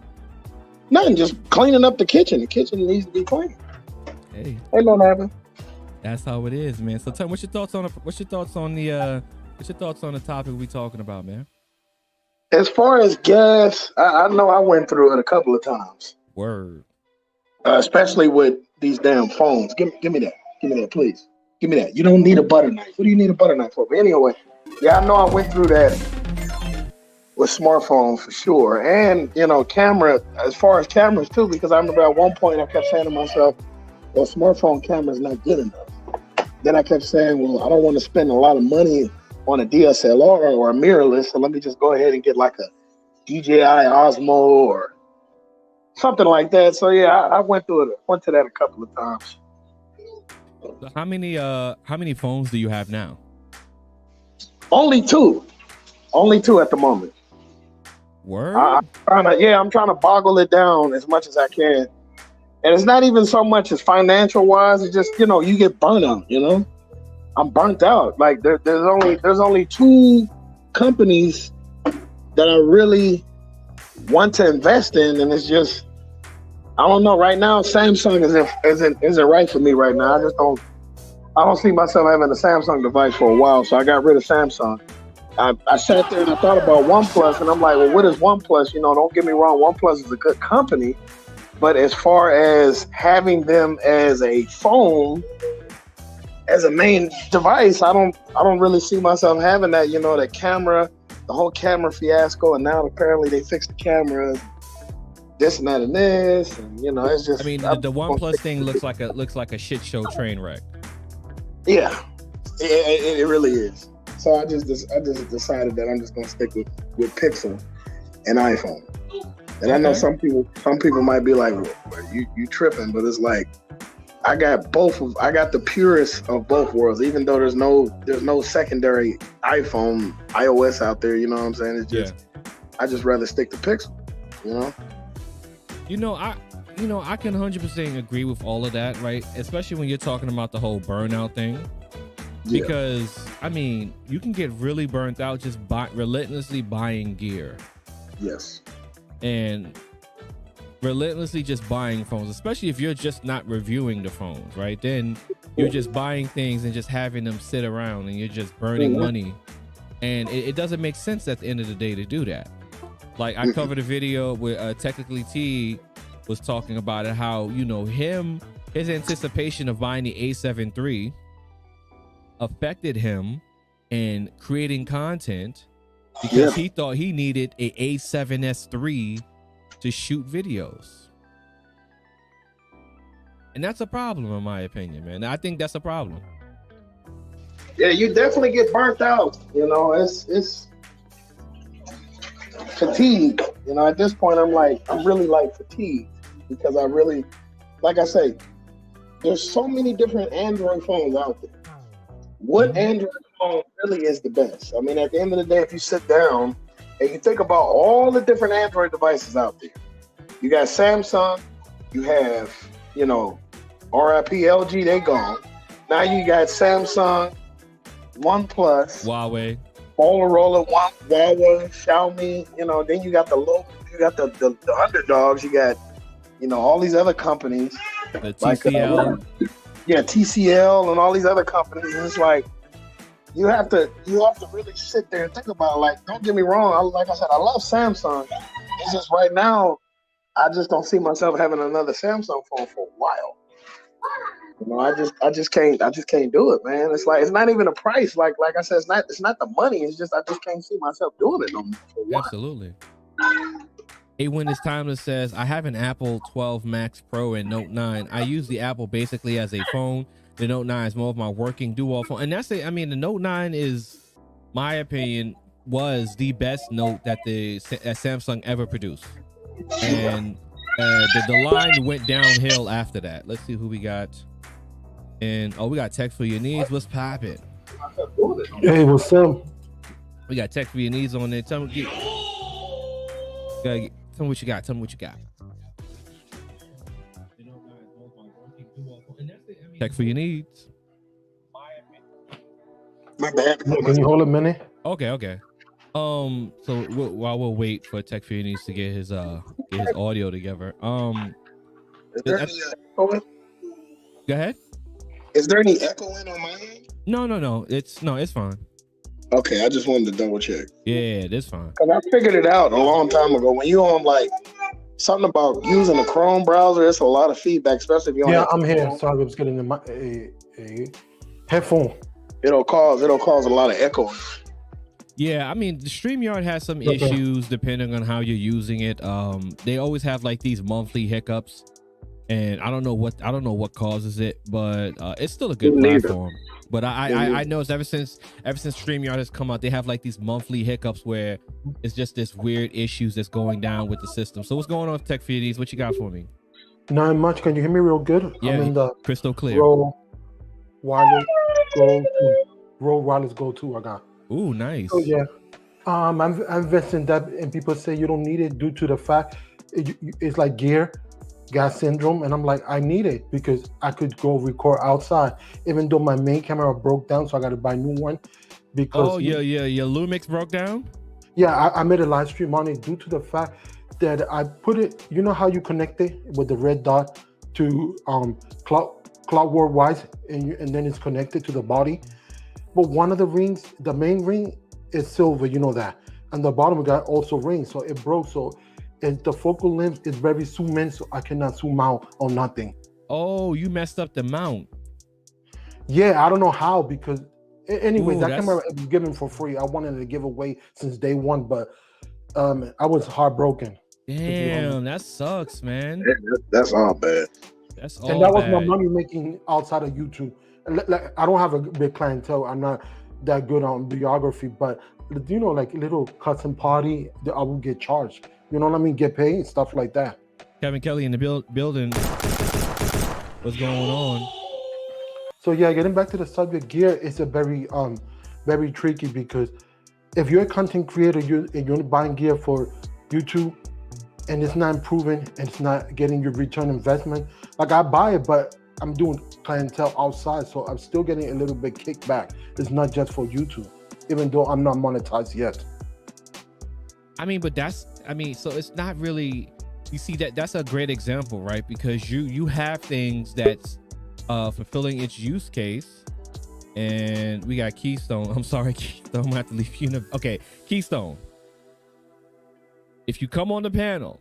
Nothing, just cleaning up the kitchen. The kitchen needs to be clean. Hey, ain't nothing happening. That's how it is, man. So tell me, what's your thoughts on the topic we talking about, man? As far as gas, I know I went through it a couple of times. Word. Especially with these damn phones. Give me that. Give me that, please. Give me that. You don't need a butter knife. What do you need a butter knife for? But anyway, yeah, I know I went through that with smartphones for sure. And, you know, camera, as far as cameras too, because I remember at one point I kept saying to myself, well, smartphone camera is not good enough. Then I kept saying, well, I don't want to spend a lot of money on a DSLR or a mirrorless, so let me just go ahead and get like a DJI Osmo or something like that. So yeah, I went to that a couple of times. So how many phones do you have now? Only 2 at the moment. Word? I'm trying to boggle it down as much as I can. And it's not even so much as financial wise, it's just, you know, you get burnt out, you know? I'm burnt out. Like there's only 2 companies that I really want to invest in, and it's just, I don't know. Right now, Samsung isn't right for me right now. I don't see myself having a Samsung device for a while, so I got rid of Samsung. I sat there and I thought about OnePlus, and I'm like, well, what is OnePlus? You know, don't get me wrong, OnePlus is a good company, But as far as having them as a phone, as a main device, I don't really see myself having that. You know, the camera, the whole camera fiasco, and now apparently they fixed the cameras, this and that and this, and you know, it's just. I mean, the OnePlus thing looks like a shit show train wreck. Yeah, it really is. So I just decided that I'm just gonna stick with Pixel and iPhone. And I know some people might be like, well, you tripping, but it's like I got the purest of both worlds. Even though there's no secondary iPhone iOS out there, you know what I'm saying? It's just I just rather stick to Pixel, you know. I can 100% agree with all of that, right? Especially when you're talking about the whole burnout thing. Yeah. Because I mean, you can get really burnt out just relentlessly buying gear. Yes. And relentlessly just buying phones, especially if you're just not reviewing the phones, right? Then you're just buying things and just having them sit around and you're just burning money. And it doesn't make sense at the end of the day to do that. Like I covered a video where Technically T was talking about it, how, you know, his anticipation of buying the A7 III affected him in creating content because he thought he needed a A7S III to shoot videos. And that's a problem in my opinion, man. I think that's a problem. Yeah, you definitely get burnt out. You know, it's fatigue. You know, at this point I'm really fatigued because I really, like I say, there's so many different Android phones out there. What Android phone really is the best? I mean, at the end of the day, if you sit down and you think about all the different Android devices out there, you got Samsung, you have, you know, RIP LG, they gone. Now you got Samsung, OnePlus, Huawei, Motorola, Huawei, Xiaomi, you know, then you got the underdogs, you got, you know, all these other companies. The TCL. TCL and all these other companies. And it's like you have to really sit there and think about it. Like, don't get me wrong, like I said, I love Samsung. It's just right now I just don't see myself having another Samsung phone for a while. You know, I just can't do it, man. It's like it's not even a price. Like I said, it's not the money. It's just I just can't see myself doing it no more for a while. Absolutely. Hey, when it's Timeless says, I have an Apple 12 Max Pro and Note 9. I use the Apple basically as a phone. The Note 9 is more of my working dual phone. And that's it. I mean, the Note 9 is, my opinion, was the best Note that Samsung ever produced. And the line went downhill after that. Let's see who we got. And we got Tech for Your Needs. What's poppin'? Hey, what's up? We got Tech for Your Needs on there. Tell me what you got. Tech for Your Needs. My bad. Can you hold a minute? Okay. So while we'll wait for Tech for Your Needs to get his audio together. Is there any echoing? Go ahead. Is there any echoing on my end? No. It's fine. Okay, I just wanted to double check. Yeah, that's fine. Because I figured it out a long time ago. When you on like something about using a Chrome browser, it's a lot of feedback, especially if you. Yeah, I'm here. So I was getting a headphone. It'll cause a lot of echoing. Yeah, I mean, the StreamYard has some issues depending on how you're using it. They always have like these monthly hiccups, and I don't know what causes it, but it's still a good platform. But I noticed ever since StreamYard has come out, they have like these monthly hiccups where it's just this weird issues that's going down with the system. So what's going on with Tech for Your Needs? What you got for me? Not much. Can you hear me real good? Yeah, I'm in the crystal clear. Rode Wireless Go 2 I got. Ooh, nice. So yeah, I'm investing that, and people say you don't need it due to the fact it's like gas syndrome, and I'm like, I need it because I could go record outside, even though my main camera broke down, so I got to buy a new one. Because your Lumix broke down. Yeah, I made a live stream on it due to the fact that I put it. You know how you connect it with the red dot to cloud worldwide, and then it's connected to the body. But one of the rings, the main ring, is silver. You know that, and the bottom got also rings, so it broke. So is the focal length is very zoom in, so I cannot zoom out on nothing. Oh, you messed up the mount. Yeah, I don't know how, because anyway, Ooh, that that's- camera was given for free. I wanted to give away since day one, but I was heartbroken. Damn, that sucks, man. That's all bad. That's all And that was my bad. money making outside of YouTube. Like, I don't have a big clientele. I'm not that good on videography, but you know, like little custom party, I will get charged. You know what I mean? Get paid, stuff like that. Kevin Kelly in the building. What's going on? So yeah, getting back to the subject, gear is a very very tricky, because if you're a content creator, you're buying gear for YouTube and it's not improving and it's not getting your return investment. Like, I buy it, but I'm doing clientele outside, so I'm still getting a little bit kickback. It's not just for YouTube, even though I'm not monetized yet. I mean, but so it's not really, you see, that's a great example, right? Because you have things that's fulfilling its use case. And we got Keystone. I'm sorry, Keystone, I'm gonna have to leave you. Okay, Keystone. If you come on the panel,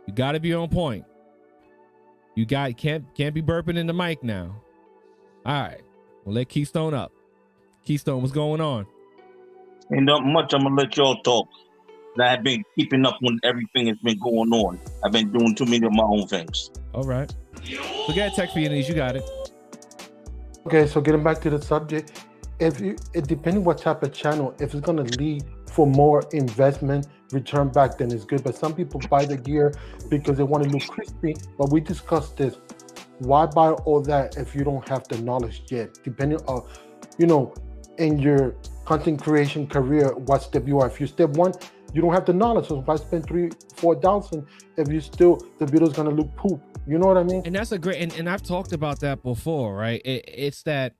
you gotta be on point. You can't be burping in the mic now. All right, we'll let Keystone up. Keystone, what's going on? Ain't not much. I'm gonna let y'all talk. I've been keeping up with everything that's been going on. I've been doing too many of my own things. All right. So get Tech Vietnamese, you got it. Okay, so getting back to the subject, it depending what type of channel, if it's gonna lead for more investment, return back, then it's good. But some people buy the gear because they want to look crispy. But we discussed this. Why buy all that if you don't have the knowledge yet? Depending on, you know, in your content creation career, what step you are. If you step one, you don't have the knowledge. So if I spend $3,000-$4,000, if you still, the video's gonna look poop. You know what I mean? And that's a great, and I've talked about that before, right? It's that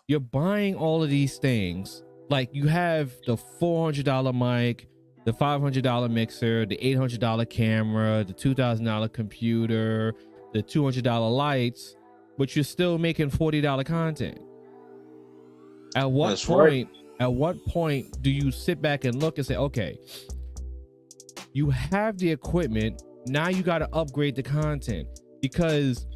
you're buying all of these things. Like, you have the $400 mic, the $500 mixer, the $800 camera, the $2,000 computer, the $200 lights, but you're still making $40 content. At what point do you sit back and look and say, okay, you have the equipment, now you got to upgrade the content? Because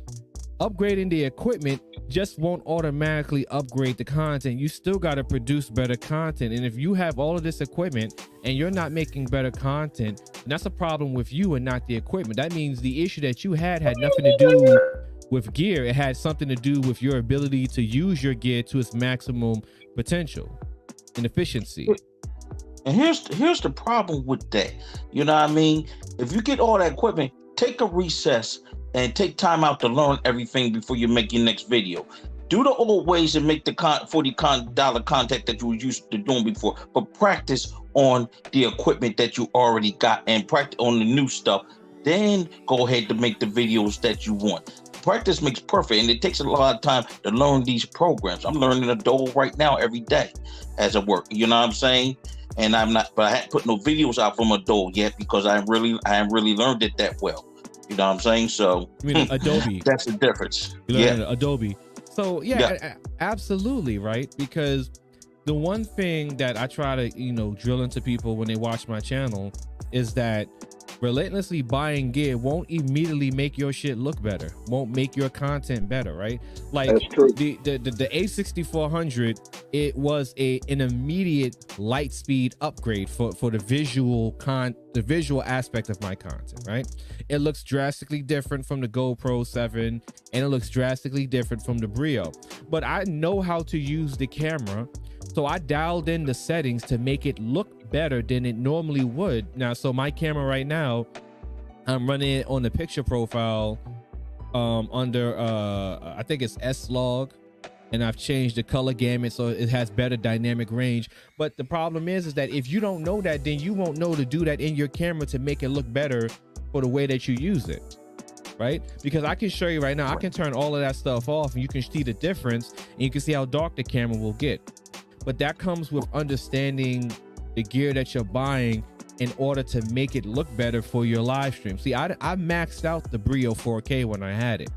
upgrading the equipment just won't automatically upgrade the content. You still got to produce better content. And if you have all of this equipment and you're not making better content, then that's a problem with you and not the equipment. That means the issue that you had nothing to do with gear. It had something to do with your ability to use your gear to its maximum potential and efficiency. And here's the problem with that. You know what I mean? If you get all that equipment, take a recess and take time out to learn everything before you make your next video. Do the old ways and make the $40 content that you were used to doing before, but practice on the equipment that you already got and practice on the new stuff. Then go ahead to make the videos that you want. Practice makes perfect, and it takes a lot of time to learn these programs. I'm learning Adobe right now every day as I work. You know what I'm saying? And I haven't put no videos out from Adobe yet because I haven't really learned it that well. You know what I'm saying? So I mean, Adobe. That's the difference. Yeah, Adobe. So yeah, absolutely, right? Because the one thing that I try to, drill into people when they watch my channel is that relentlessly buying gear won't immediately make your shit look better, won't make your content better, right? Like the A6400, it was an immediate light speed upgrade for the visual aspect of my content, right? It looks drastically different from the GoPro 7 and it looks drastically different from the Brio, but I know how to use the camera, so I dialed in the settings to make it look better than it normally would. Now, so my camera right now, I'm running it on the picture profile under I think it's S-Log, and I've changed the color gamut so it has better dynamic range. But the problem is that if you don't know that, then you won't know to do that in your camera to make it look better for the way that you use it, right? Because I can show you right now, I can turn all of that stuff off and you can see the difference and you can see how dark the camera will get. But that comes with understanding the gear that you're buying in order to make it look better for your live stream. See, I maxed out the Brio 4K when I had it.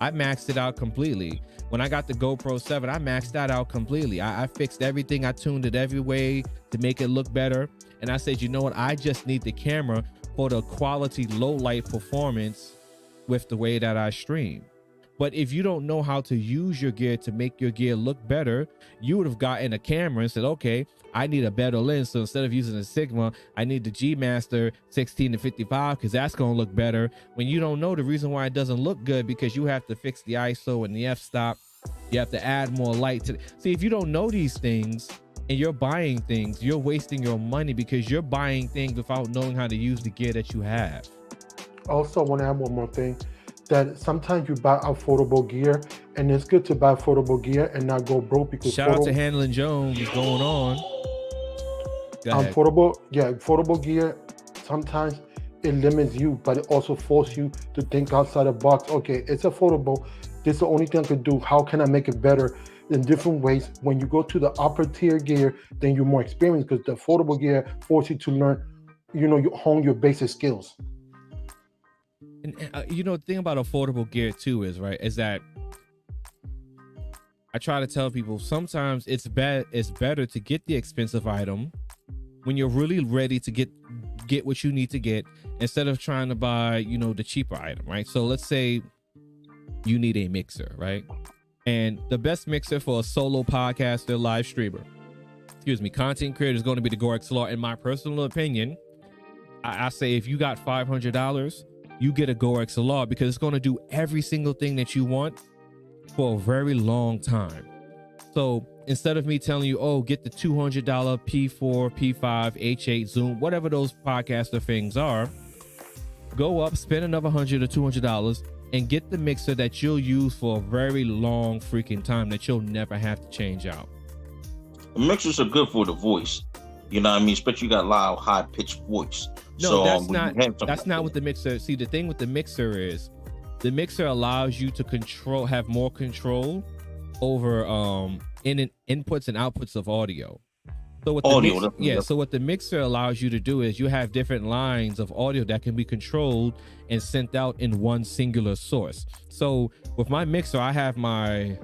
I maxed it out completely. When I got the GoPro 7, I maxed that out completely. I fixed everything. I tuned it every way to make it look better. And I said, you know what? I just need the camera for the quality low light performance with the way that I stream. But if you don't know how to use your gear to make your gear look better, you would have gotten a camera and said, okay, I need a better lens. So instead of using a Sigma, I need the G Master 16 to 55 because that's going to look better. When you don't know the reason why it doesn't look good, because you have to fix the ISO and the f-stop. You have to add more light to see. If you don't know these things and you're buying things, you're wasting your money because you're buying things without knowing how to use the gear that you have. Also, I want to add one more thing, that sometimes you buy affordable gear, and it's good to buy affordable gear and not go broke, because shout out to Handlin Jones. What's going on? Affordable gear, sometimes it limits you, but it also forces you to think outside the box. Okay, it's affordable. This is the only thing I could do. How can I make it better in different ways? When you go to the upper tier gear, then you're more experienced, because the affordable gear forces you to learn, you hone your basic skills. And the thing about affordable gear too is that I try to tell people sometimes it's better to get the expensive item when you're really ready to get what you need to get, instead of trying to buy the cheaper item, right? So let's say you need a mixer, right? And the best mixer for a solo podcaster, live streamer, content creator is going to be the Go XLR. In my personal opinion, I say if you got $500, you get a Go XLR, because it's going to do every single thing that you want for a very long time. So instead of me telling you, oh, get the $200 P4, P5, H8 Zoom, whatever those podcaster things are, go up, spend another $100 or $200 and get the mixer that you'll use for a very long freaking time, that you'll never have to change out. The mixers are good for the voice. You know what I mean? Especially you got a loud, high-pitched voice. No, so, that's not what the mixer. See, the thing with the mixer is the mixer allows you to have more control over inputs and outputs of audio. So what the mixer allows you to do is you have different lines of audio that can be controlled and sent out in one singular source. So with my mixer, I have my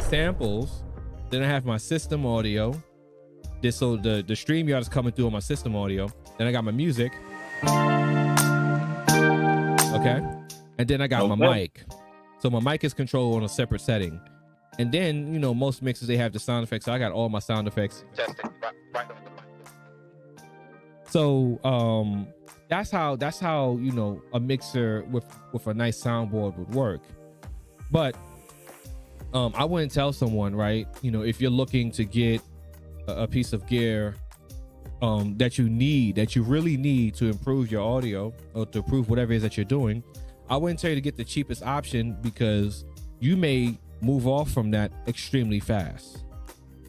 samples, then I have my system audio. So the StreamYard is coming through on my system audio. Then I got my music. Okay. And then I got my mic. So my mic is controlled on a separate setting. And then, most mixers, they have the sound effects. So I got all my sound effects. So that's how a mixer with a nice soundboard would work. But I wouldn't tell someone, right, if you're looking to get a piece of gear that you really need to improve your audio or to improve whatever it is that you're doing, I wouldn't tell you to get the cheapest option, because you may move off from that extremely fast.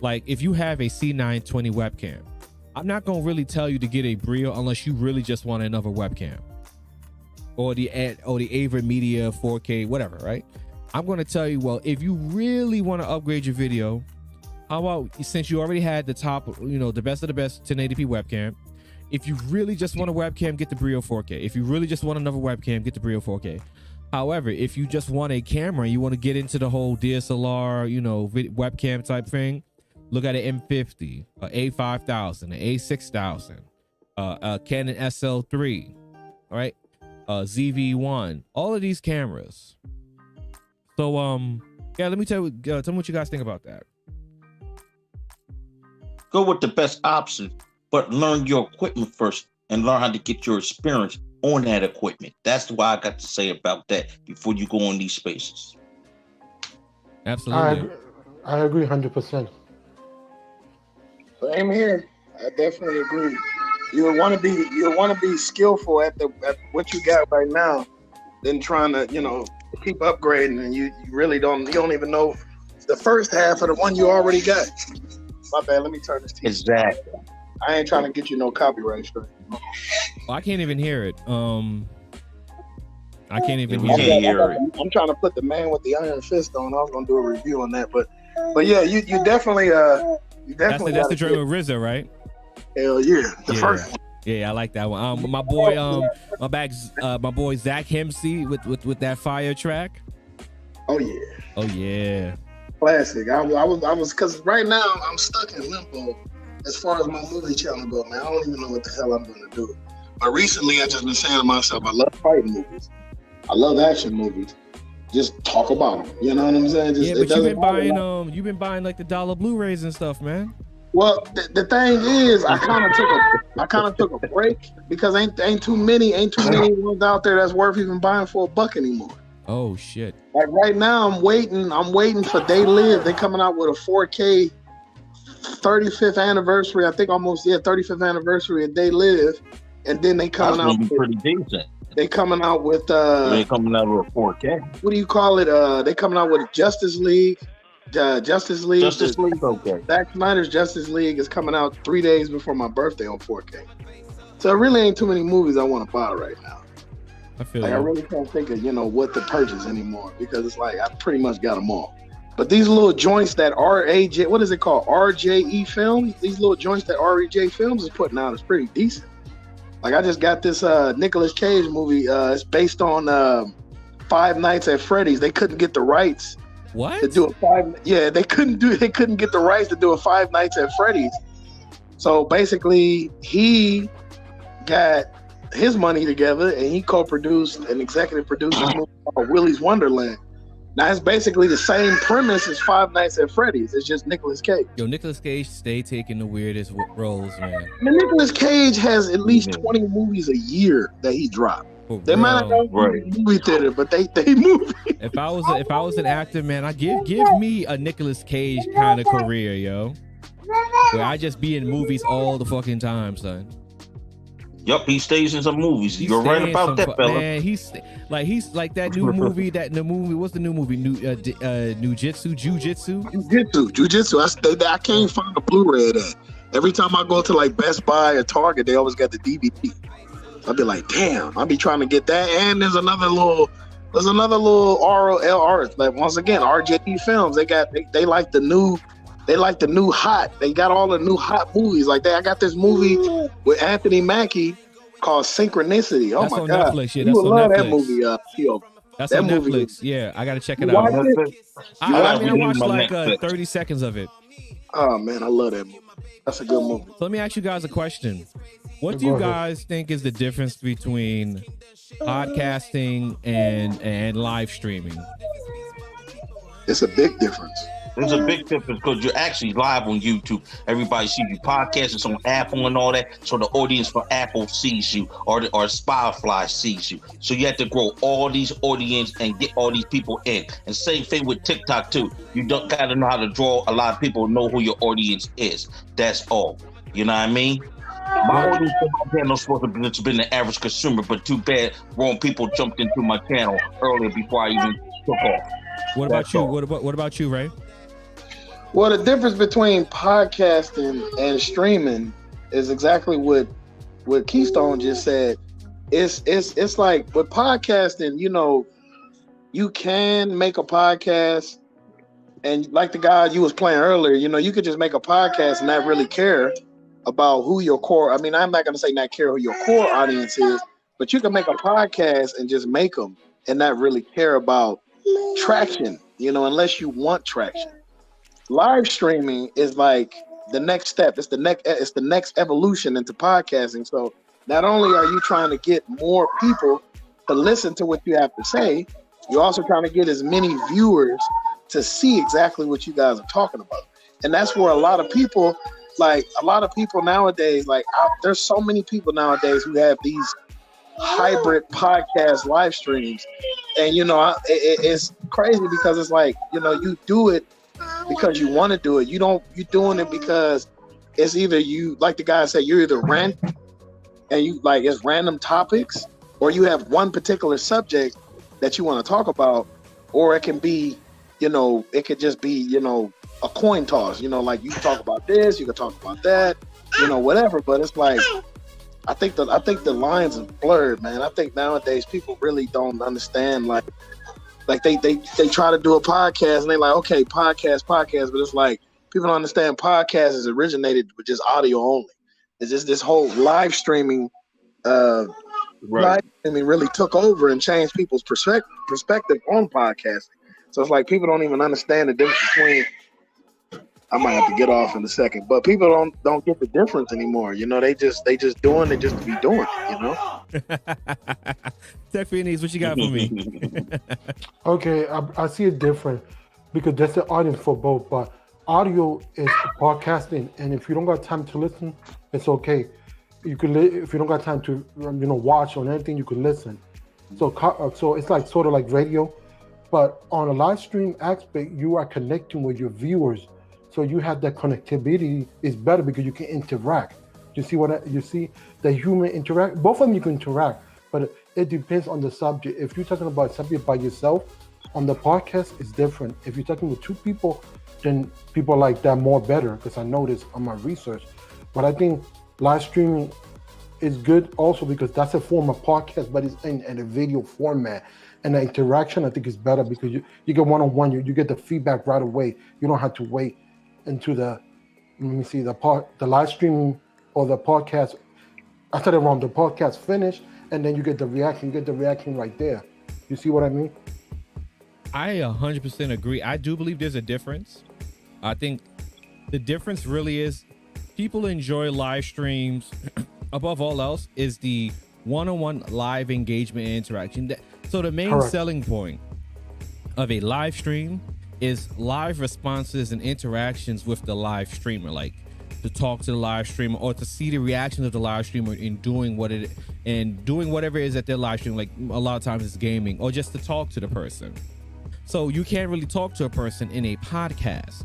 Like if you have a C920 webcam, I'm not going to really tell you to get a Brio unless you really just want another webcam, or the Avid Media 4K, whatever, right? I'm going to tell you, well, if you really want to upgrade your video, how about, since you already had the top, the best of the best 1080p webcam, if you really just want a webcam, get the Brio 4K. If you really just want another webcam, get the Brio 4K. However, if you just want a camera, you want to get into the whole DSLR, webcam type thing, look at an M50, an A5000, an A6000, a Canon SL3, all right, ZV-1, all of these cameras. So, let me tell me what you guys think about that. Go with the best option, but learn your equipment first and learn how to get your experience on that equipment. That's why I got to say about that before you go on these spaces. Absolutely. I agree 100%. Same here. I definitely agree. You want to be skillful at what you got right now, than trying to keep upgrading, and you really don't even know the first half of the one you already got. My bad. Let me turn this TV. Exactly. I ain't trying to get you no copyright strike. Well, I can't even hear it. I can't even hear it. I'm trying to put the man with the iron fist on. I was gonna do a review on that, but yeah, you definitely that's the dream of RZA, right? Hell yeah, the first one. Yeah, I like that one. My boy, my boy Zach Hempsey with that fire track. Oh yeah. Oh yeah. Classic. I was because right now I'm stuck in limbo as far as my movie channel go, man, I don't even know what the hell I'm gonna do. But recently, I just been saying to myself, I love fighting movies. I love action movies. Just talk about them. You know what I'm saying? Just, Yeah, but you've been buying like the dollar Blu-rays and stuff, man. Well, the thing is, I kind of took a break because ain't too many ones out there that's worth even buying for $1 anymore. Oh shit! Like right now, I'm waiting for They Live. They coming out with a 4K 35th anniversary. I think 35th anniversary of They Live, and then they coming out. That's pretty decent. They coming out with They coming out with 4K. What do you call it? They coming out with Justice League. Justice League, okay. Zack Snyder's Justice League is coming out 3 days before my birthday on 4K. So it really ain't too many movies I want to buy right now. I feel like I really can't think of what to purchase anymore because it's like I pretty much got them all. But these little joints that what is it called? RJE Films. These little joints that RJ Films is putting out is pretty decent. Like I just got this Nicolas Cage movie. It's based on Five Nights at Freddy's. They couldn't get the rights. What? To do they couldn't get the rights to do a Five Nights at Freddy's. So basically he got his money together and he co-produced and executive produced a movie called Willy's Wonderland. Now it's basically the same premise as Five Nights at Freddy's. It's just Nicolas Cage. Yo, Nicolas Cage stay taking the weirdest roles, man. Nicolas Cage has at least 20 movies a year that he dropped. They might not go to the movie theater, but they move. If I was an actor, man, I give me a Nicolas Cage kind of career, yo. Where I just be in movies all the fucking time, son. Yup, he stays in some movies. You're right about that, fella. Man, he's like that new movie. What's the new movie? Jujitsu. I can't find a Blu-ray of that. Every time I go to like Best Buy or Target, they always got the DVD. I'd be like, damn, I'll be trying to get that. And there's another little ROLR. Like once again, RJE Films. They like the new hot. They got all the new hot movies. Like I got this movie with Anthony Mackie called Synchronicity. Oh that's my on god, Netflix. Yeah, you that's would on love Netflix. that movie. Theo. That's that on movie Netflix. Yeah, I gotta check it You out. watched it? I watched like 30 seconds of it. Oh man, I love that movie. That's a good movie. So let me ask you guys a question. What do you guys think is the difference between podcasting and live streaming? It's a big difference. There's a big difference because you're actually live on YouTube. Everybody sees you. Podcast is on Apple and all that, so the audience for Apple sees you, or Spotify sees you. So you have to grow all these audience and get all these people in. And same thing with TikTok too. You don't gotta know how to draw a lot of people, know who your audience is. That's all. You know what I mean? My audience on my channel is supposed to be the average consumer, but too bad wrong people jumped into my channel earlier before I even took off. What about you? What about you, Ray? Well, the difference between podcasting and streaming is exactly what Keystone just said. It's like with podcasting, you can make a podcast, and like the guy you was playing earlier, you could just make a podcast and not really care about who your core. I mean, I'm not gonna say not care who your core audience is, but you can make a podcast and just make them and not really care about traction, unless you want traction. Live streaming is like the next step. It's the next evolution into podcasting. So not only are you trying to get more people to listen to what you have to say, you're also trying to get as many viewers to see exactly what you guys are talking about. And that's where a lot of people nowadays, there's so many people nowadays who have these hybrid podcast live streams. And, it's crazy because it's like, you do it because you want to do it. You're doing it because it's either you, like the guy said, you're either rant and you like it's random topics, or you have one particular subject that you want to talk about, or it can be, it could just be, a coin toss, like you can talk about this, you can talk about that, whatever. But it's like, I think the lines are blurred, man. I think nowadays people really don't understand, like they try to do a podcast and they like, okay, podcast, but it's like people don't understand podcast is originated with just audio only. It's just this whole live streaming, live streaming really took over and changed people's perspective on podcasting. So it's like people don't even understand the difference between I might have to get off in a second. But people don't get the difference anymore. You know, they just doing it just to be doing it. You know. Tech for your needs. What you got for me? Okay, I see it different because there's an audience for both. But audio is podcasting, and if you don't got time to listen, it's okay. You can if you don't got time to watch on anything, you can listen. So it's like sort of like radio, but on a live stream aspect, you are connecting with your viewers. So you have that connectivity is better because you can interact. You see you see the human interact. Both of them you can interact, but it depends on the subject. If you're talking about subject by yourself, on the podcast it's different. If you're talking with two people, then people like that more better because I noticed on my research. But I think live streaming is good also because that's a form of podcast, but it's in a video format. And the interaction I think is better because you get one-on-one, you get the feedback right away. You don't have to wait into the live streaming or the podcast. I said it wrong. The podcast finished, and then you get the reaction. You get the reaction right there. You see what I mean? I 100% agree. I do believe there's a difference. I think the difference really is people enjoy live streams above all else is the one-on-one live engagement and interaction. So the main selling point of a live stream is live responses and interactions with the live streamer, like to talk to the live streamer or to see the reaction of the live streamer in doing whatever it is that they're live streaming. Like a lot of times it's gaming or just to talk to the person. So you can't really talk to a person in a podcast,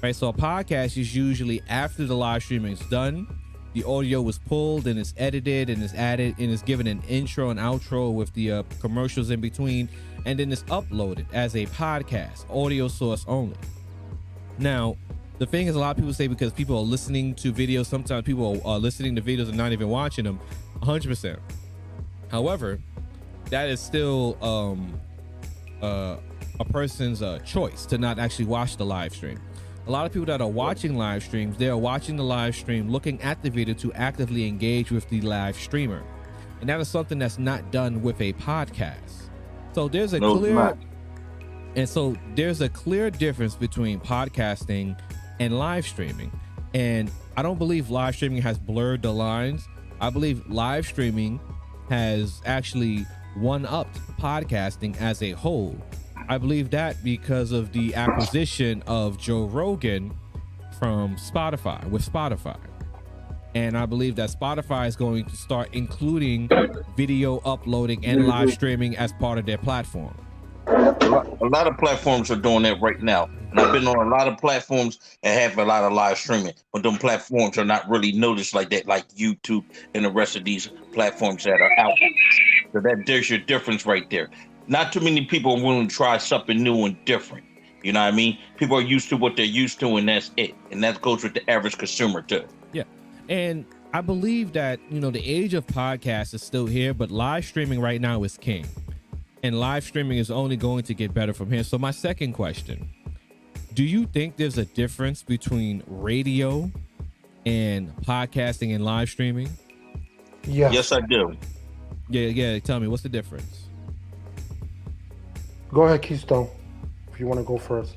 right? So a podcast is usually after the live streaming is done, the audio is pulled and it's edited and it's added and it's given an intro and outro with the commercials in between, and then it's uploaded as a podcast, audio source only. Now, the thing is, a lot of people say because people are listening to videos, sometimes people are listening to videos and not even watching them. 100%. However, that is still a person's choice to not actually watch the live stream. A lot of people that are watching live streams, they are watching the live stream, looking at the video to actively engage with the live streamer. And that is something that's not done with a podcast. So there's a clear difference between podcasting and live streaming. And I don't believe live streaming has blurred the lines. I believe live streaming has actually one-upped podcasting as a whole. I believe that because of the acquisition of Joe Rogan from Spotify, with Spotify. And I believe that Spotify is going to start including video uploading and live streaming as part of their platform. A lot of platforms are doing that right now. And I've been on a lot of platforms that have a lot of live streaming, but them platforms are not really noticed like that, like YouTube and the rest of these platforms that are out. So there's your difference right there. Not too many people are willing to try something new and different. You know what I mean? People are used to what they're used to, and that's it. And that goes with the average consumer too. Yeah. And I believe that, the age of podcasts is still here, but live streaming right now is king. And live streaming is only going to get better from here. So my second question, do you think there's a difference between radio and podcasting and live streaming? Yes, I do. Yeah. Tell me, what's the difference? Go ahead, Keystone, if you want to go first.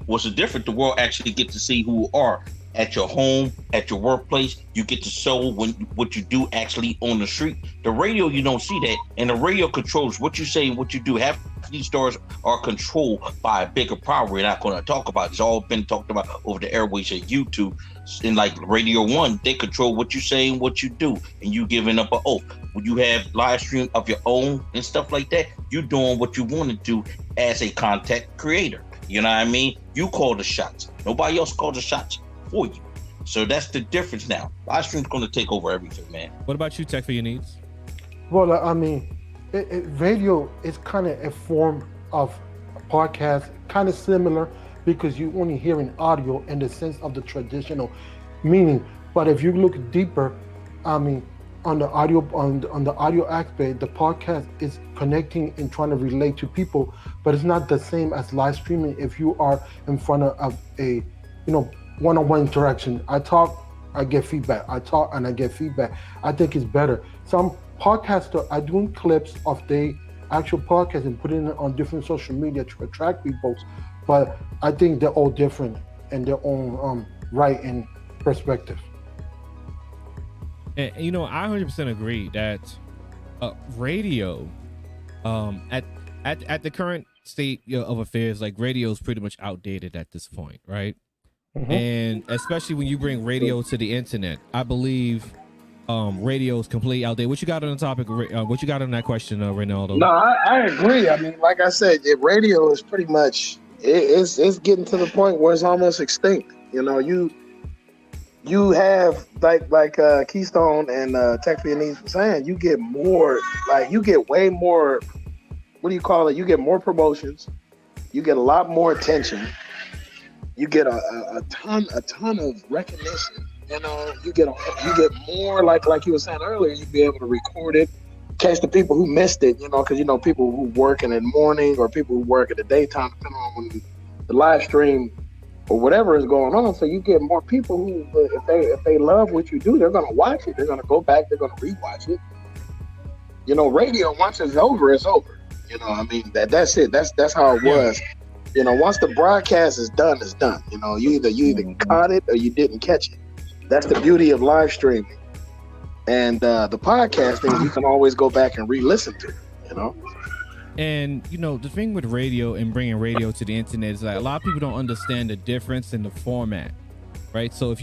What's the difference? The world actually gets to see who you are at your home, at your workplace. You get to show what you do actually on the street. The radio, you don't see that. And the radio controls what you say and what you do. Half these stars are controlled by a bigger power we're not going to talk about. It's all been talked about over the airways at YouTube. And like Radio 1, they control what you say and what you do. And you giving up an oath. When you have live stream of your own and stuff like that, you doing what you want to do as a content creator. You know what I mean? You call the shots. Nobody else calls the shots for you. So that's the difference now. Live stream's going to take over everything, man. What about you, Tech, for your needs? Well, I mean, radio is kind of a form of podcast, kind of similar because you only hearing audio in the sense of the traditional meaning. But if you look deeper, I mean, on the audio aspect, the podcast is connecting and trying to relate to people, but it's not the same as live streaming. If you are in front of a, one-on-one interaction, I talk, I get feedback. I talk and I get feedback. I think it's better. Some podcasters are doing clips of the actual podcast and putting it on different social media to attract people, but I think they're all different. and their own right and perspective. And you know, I 100% agree that radio, at the current state of affairs, like radio is pretty much outdated at this point, right? And especially when you bring radio to the internet, I believe radio is completely outdated. What you got on the topic? What you got on that question, Reynaldo? No, I agree. I mean, like I said, radio is pretty much it's getting to the point where it's almost extinct. You know, you have like Keystone and Tech for Your Needs were saying, you get more, like you get way more. What do you call it? You get more promotions. You get a lot more attention. You get a ton of recognition. You know, you get more, like you were saying earlier. You'd be able to record it, catch the people who missed it. You know, because you know people who work in the morning or people who work in the daytime, depending on when the live stream or whatever is going on. So you get more people who, if they love what you do, they're gonna watch it. They're gonna go back. They're gonna rewatch it. You know, radio, once it's over, it's over. You know, I mean, that's it. That's how it was. You know, once the broadcast is done, it's done. You know, you either caught it or you didn't catch it. That's the beauty of live streaming. And the podcasting, you can always go back and re-listen to it, you know? And, you know, the thing with radio and bringing radio to the internet is that a lot of people don't understand the difference in the format, right? So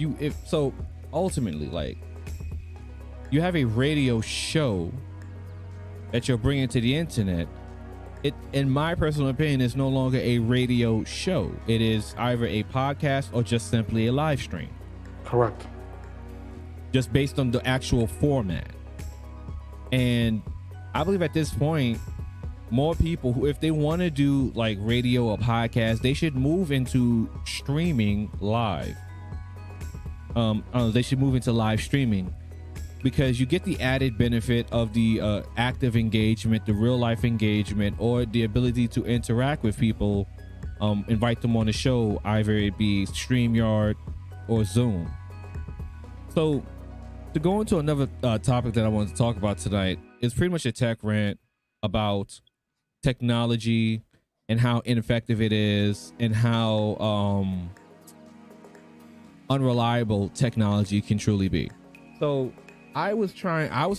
so ultimately, like, you have a radio show that you're bringing to the internet. It, in my personal opinion, is no longer a radio show. It is either a podcast or just simply a live stream. Correct. Just based on the actual format. And I believe at this point, more people who, if they want to do like radio or podcast, they should move into streaming live. They should move into live streaming, because you get the added benefit of the active engagement, the real life engagement, or the ability to interact with people, invite them on the show, either it be StreamYard or Zoom. So to go into another topic that I wanted to talk about tonight is pretty much a tech rant about technology and how ineffective it is and how unreliable technology can truly be. So I was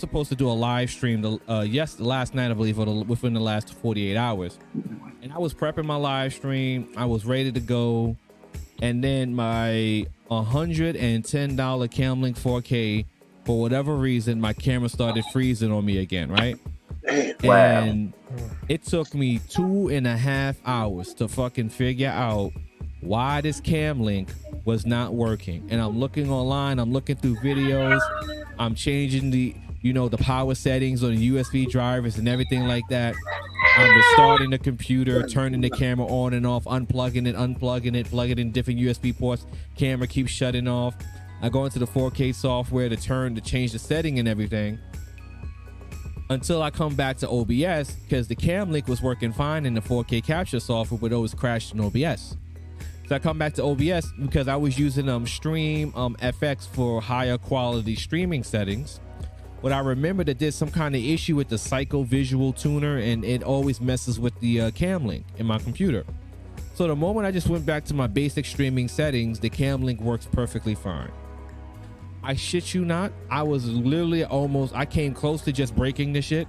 supposed to do a live stream the last night, I believe, or within the last 48 hours. And I was prepping my live stream. I was ready to go. And then my $110 Camlink 4K, for whatever reason, my camera started freezing on me again, right? Wow. And it took me 2.5 hours to fucking figure out why this Camlink was not working. And I'm looking online, I'm looking through videos, I'm changing the power settings on the USB drivers and everything like that. I'm restarting the computer, turning the camera on and off, unplugging it, plugging in different USB ports. Camera keeps shutting off. I go into the 4K software to change the setting and everything, until I come back to OBS, because the Camlink was working fine in the 4K capture software, but always crashed in OBS. So I come back to OBS because I was using Stream FX for higher quality streaming settings. But I remember that there's some kind of issue with the Psycho Visual Tuner, and it always messes with the Camlink in my computer. So the moment I just went back to my basic streaming settings, the Camlink works perfectly fine. I shit you not, I was literally I came close to just breaking the shit,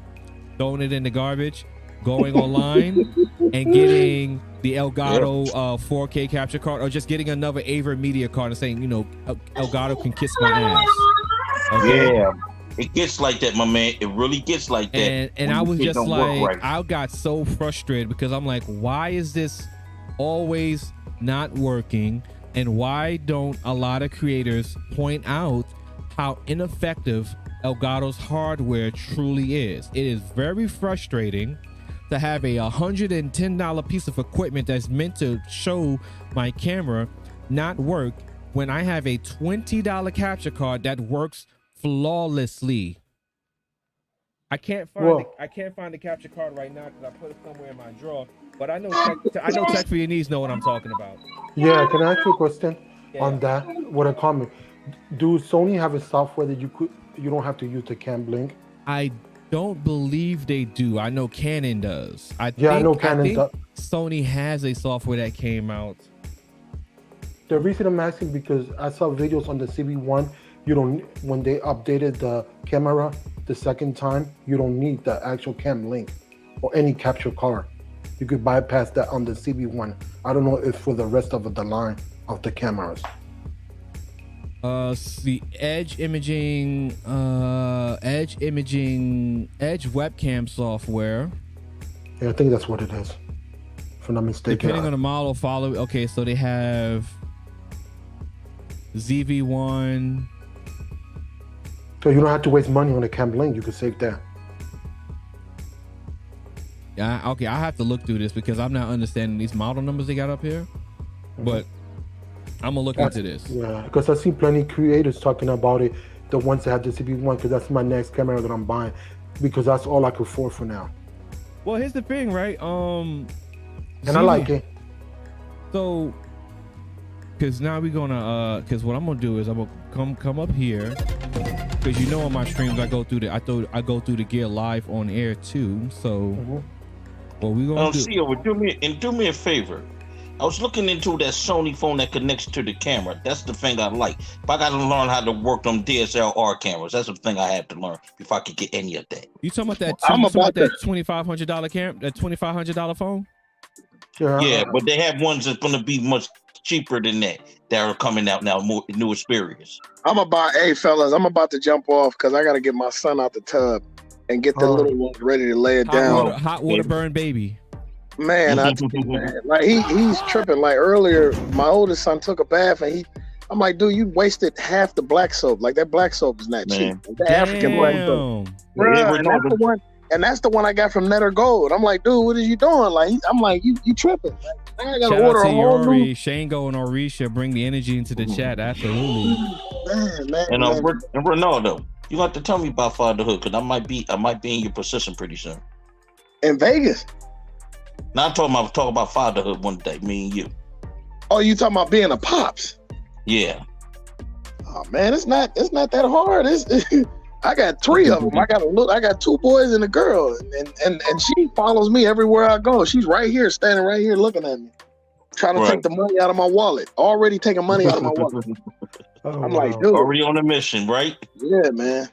throwing it in the garbage, going online and getting the Elgato 4K capture card, or just getting another Aver Media card and saying, Elgato can kiss my ass. Okay? Yeah. It gets like that, my man. It really gets like that. And I was just like, I got so frustrated because I'm like, why is this always not working? And why don't a lot of creators point out how ineffective Elgato's hardware truly is? It is very frustrating to have a $110 piece of equipment that's meant to show my camera not work when I have a $20 capture card that works flawlessly. I can't find the capture card right now because I put it somewhere in my drawer. But I know Tech for Your Needs know what I'm talking about. Yeah, can I ask you a question on that? What a comment. Do Sony have a software that you don't have to use the Camlink? I don't believe they do. I know Canon does. I know Canon does. Sony has a software that came out. The reason I'm asking because I saw videos on the CB1. You don't when they updated the camera the second time. You don't need the actual cam link or any capture card. You could bypass that on the CB1. I don't know if for the rest of the line of the cameras. The Edge webcam software. Yeah, I think that's what it is. If I'm not mistaken. Depending on the model, follow. Okay, so they have ZV1. So you don't have to waste money on a cam link. You could save that. Yeah, okay. I have to look through this because I'm not understanding these model numbers they got up here. But I'm gonna look into this. Yeah, because I've seen plenty of creators talking about it. The ones that have the CB1, because that's my next camera that I'm buying, because that's all I can afford for now. Well, here's the thing, right? And I like it. So, because now we're gonna, because what I'm gonna do is I'm gonna come up here, because you know on my streams I go through the gear live on air too. So, what we gonna do? See, do me a favor. I was looking into that Sony phone that connects to the camera. That's the thing I like. But I got to learn how to work them DSLR cameras. That's the thing I have to learn before I could get any of that. You talking about that? That $2,500 camera, that $2,500 phone? Yeah, but they have ones that's going to be much cheaper than that are coming out now, more new experience. I'm about, hey fellas, I'm about to jump off because I got to get my son out the tub and get the little one ready to lay it down. Hot water burn baby. Man, man, like he's tripping. Like earlier, my oldest son took a bath and I'm like, dude, you wasted half the black soap. Like that black soap is not cheap. The African black soap. Bruh, and that's the one. And that's the one I got from Netter Gold. I'm like, dude, what are you doing? Like, I'm like, you tripping. Like, I gotta order a whole new. Shango and Orisha bring the energy into the chat. Absolutely. Man. And Ronaldo, you have to tell me about fatherhood because I might be in your position pretty soon. In Vegas. Now I'm talking about fatherhood one day, me and you. Oh, you talking about being a pops? Yeah. Oh man, it's not that hard. I got 3 of them. I got 2 boys and a girl, and she follows me everywhere I go. She's right here, standing right here, looking at me, trying to take the money out of my wallet. Already taking money out of my wallet. I'm like, dude, already on a mission, right? Yeah, man.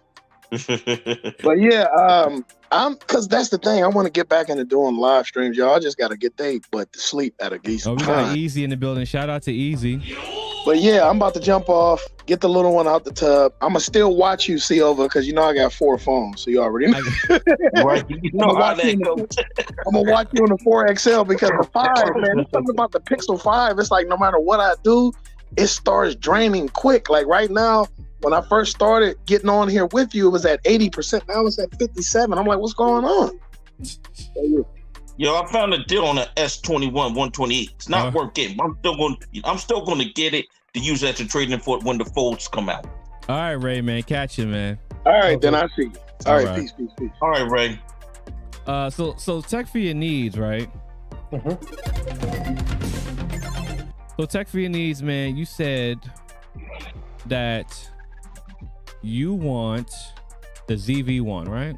But yeah, because that's the thing. I want to get back into doing live streams, y'all. I just got to get they butt to sleep at a decent we got Easy in the building. Shout out to Easy. But yeah, I'm about to jump off, get the little one out the tub. I'm gonna still watch you, see over, because you know I got 4 phones, so you already know. Right, you know how that goes. I'm gonna watch you on the 4XL because the 5, man, there's something about the Pixel 5. It's like no matter what I do, it starts draining quick. Like right now, when I first started getting on here with you, it was at 80%. Now it's at 57. I'm like, what's going on? Yo, I found a deal on the S21 128. It's not worth getting. I'm still going to get it to use that to trade in for when the folds come out. All right, Ray, man, catch you, man. All right, then I see you. All right, peace. All right, Ray. So tech for your needs, right? So tech for your needs, man. You said that you want the ZV1, right?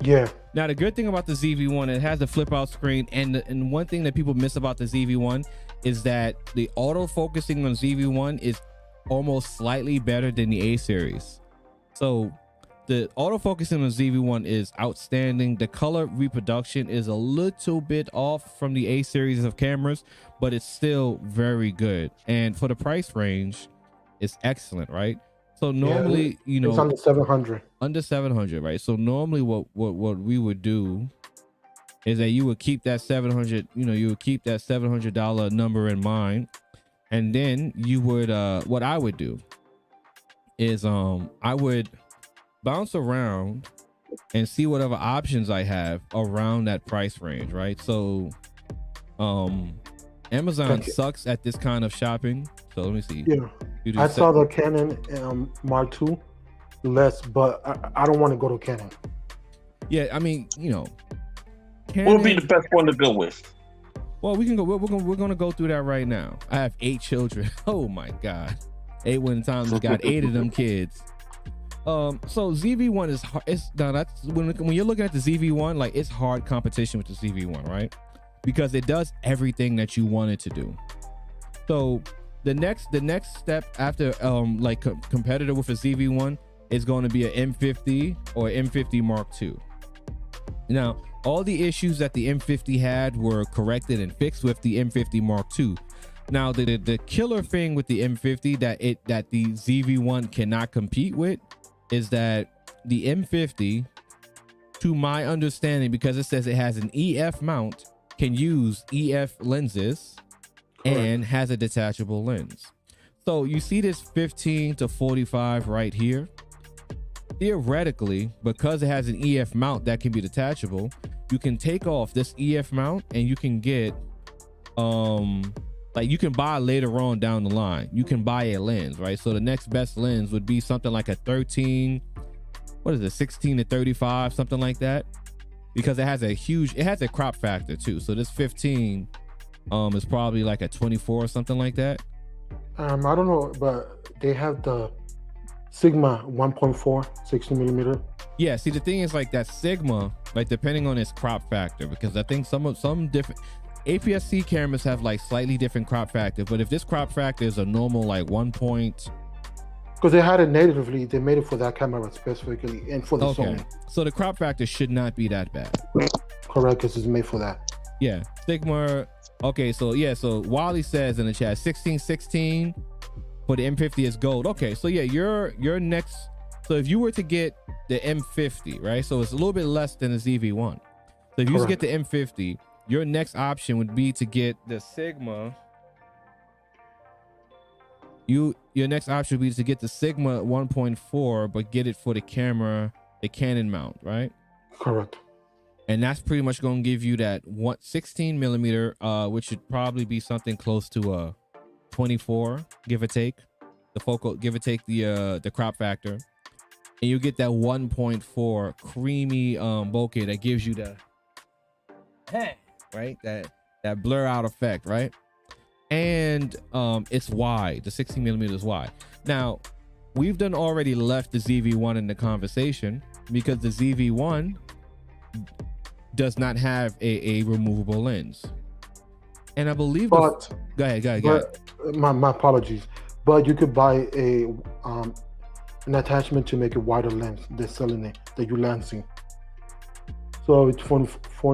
Yeah. Now, the good thing about the ZV1, it has the flip out screen. And one thing that people miss about the ZV1 is that the auto-focusing on ZV1 is almost slightly better than the A series. So the auto-focusing on ZV1 is outstanding. The color reproduction is a little bit off from the A series of cameras, but it's still very good. And for the price range, it's excellent, right? So normally, you know, it's under 700. Under 700, right? So normally, what we would do is that you would keep that 700. You know, you would keep that $700 number in mind, and then you would. What I would do is, I would bounce around and see whatever options I have around that price range, right? So, Amazon sucks at this kind of shopping. So let me see. Yeah. I saw the Canon Mark II less, but I don't want to go to Canon. Yeah, I mean, you know, what would be the best one to go with? Well, we can go. We're gonna go through that right now. I have 8 children. Oh my God, 8 one times I got 8 of them kids. So ZV1 is hard. That's when you're looking at the ZV1, like it's hard competition with the ZV1, right? Because it does everything that you want it to do. So the next step after like competitor with a ZV-1 is going to be an M50 or M50 Mark II. Now, all the issues that the M50 had were corrected and fixed with the M50 Mark II. Now, the killer thing with the M50 that the ZV-1 cannot compete with is that the M50, to my understanding, because it says it has an EF mount, can use EF lenses. Correct. And has a detachable lens. So you see this 15 to 45 right here. Theoretically, because it has an EF mount that can be detachable, you can take off this EF mount and you can get like you can buy later on down the line, you can buy a lens, right? So the next best lens would be something like a 13, what is it, 16 to 35, something like that, because it has a crop factor too. So this 15 is probably like a 24 or something like that. I don't know, but they have the Sigma 1.4 60 millimeter. Yeah, see, the thing is, like, that Sigma, like, depending on its crop factor, because I think some different APS-C cameras have like slightly different crop factor, but if this crop factor is a normal like 1 point, because they had it natively, they made it for that camera specifically and for the Sony. So the crop factor should not be that bad. Correct, because it's made for that. Yeah, Sigma. Okay, so yeah, so Wally says in the chat 1616 for the M50 is gold. Okay, so yeah, your next, so if you were to get the M50, right, so it's a little bit less than the ZV-1. So if you get the M50, your next option would be to get the Sigma. Your next option would be to get the Sigma 1.4, but get it for the camera, the Canon mount, right? Correct. And that's pretty much going to give you that 16 millimeter, which should probably be something close to a 24, give or take the focal, give or take the crop factor, and you get that 1.4 creamy bokeh that gives you the right, that blur out effect, right? And it's wide. The 16 millimeter is wide. Now, we've done already left the ZV-1 in the conversation because the ZV-1 does not have a removable lens. And I believe go ahead. My apologies, but you could buy an attachment to make a wider lens. They're selling it, the U-Lancing. So it's for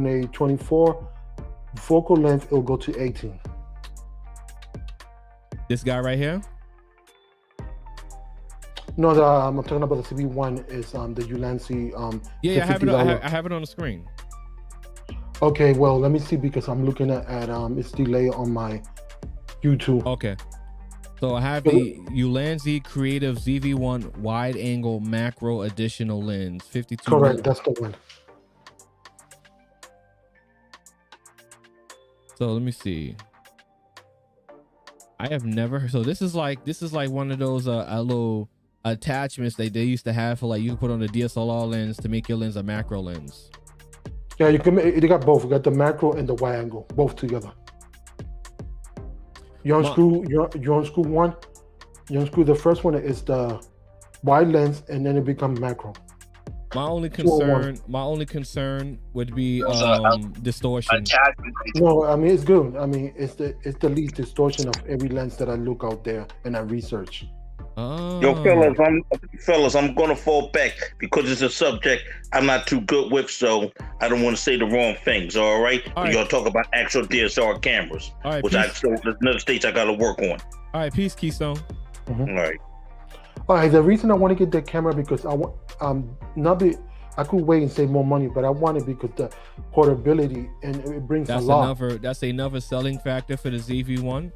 a 24 focal length, it'll go to 18. This guy right here? No, I'm talking about the CB1 is the U-Lancing. Yeah, I have it on the screen. Okay, well, let me see because I'm looking at its delay on my YouTube. Okay. So I have the Ulanzi Creative ZV-1 wide angle macro additional lens, 52. Correct, that's the one. So let me see. I have never, so this is like one of those little attachments they used to have for like you can put on a DSLR lens to make your lens a macro lens. Yeah, you can. They got both. You got the macro and the wide angle, both together. You unscrew one. You unscrew the first one is the wide lens, and then it becomes macro. My only concern would be distortion. No, I mean it's good. I mean it's the least distortion of every lens that I look out there and I research. Yo, fellas, I'm gonna fall back because it's a subject I'm not too good with, so I don't want to say the wrong things. All right, y'all talk about actual DSLR cameras, which there's another stage I gotta work on. All right, peace, Keystone. Mm-hmm. All right. The reason I want to get that camera because I want I could wait and save more money, but I want it because the portability and it brings a lot. That's another selling factor for the ZV-1.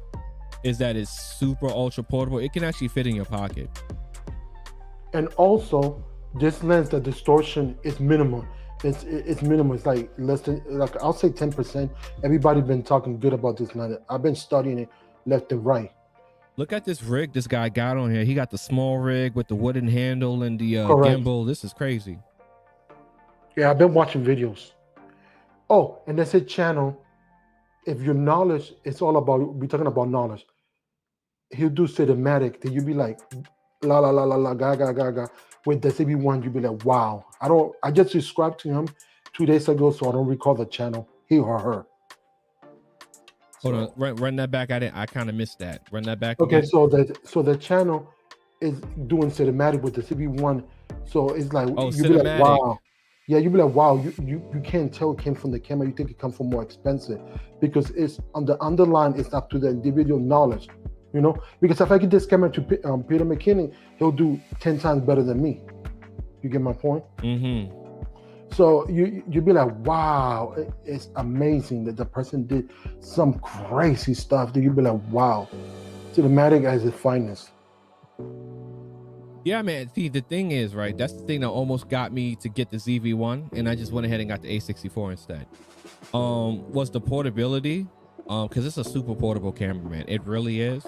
Is that it's super ultra portable. It can actually fit in your pocket. And also, this lens, the distortion is minimal. It's minimal. It's like less than, like I'll say 10%. Everybody's been talking good about this lens. I've been studying it left and right. Look at this rig this guy got on here. He got the small rig with the wooden handle and the gimbal. This is crazy. Yeah, I've been watching videos. Oh, and that's a channel. If your knowledge, it's all about, we're talking about knowledge. He'll do cinematic, then you'll be like, la la la la la, ga ga ga ga. With the CB1, you'll be like, wow. I just subscribed to him 2 days ago, so I don't recall the channel, he or her. Hold on, run that back. I kind of missed that. Run that back. Okay, again. so the channel is doing cinematic with the CB1, so it's like Oh, you be like, cinematic. wow. Yeah, you be like, wow, you can't tell it came from the camera. You think it comes from more expensive because it's on the underline. It's up to the individual knowledge, you know. Because if I get this camera to Peter McKinney, he'll do 10 times better than me. You get my point? Mm-hmm. So you be like, wow, it's amazing that the person did some crazy stuff. That you be like, wow, cinematic as its finest. Yeah, man. See, the thing is, right? That's the thing that almost got me to get the ZV-1, and I just went ahead and got the A64 instead. Was the portability? Because it's a super portable camera, man. It really is.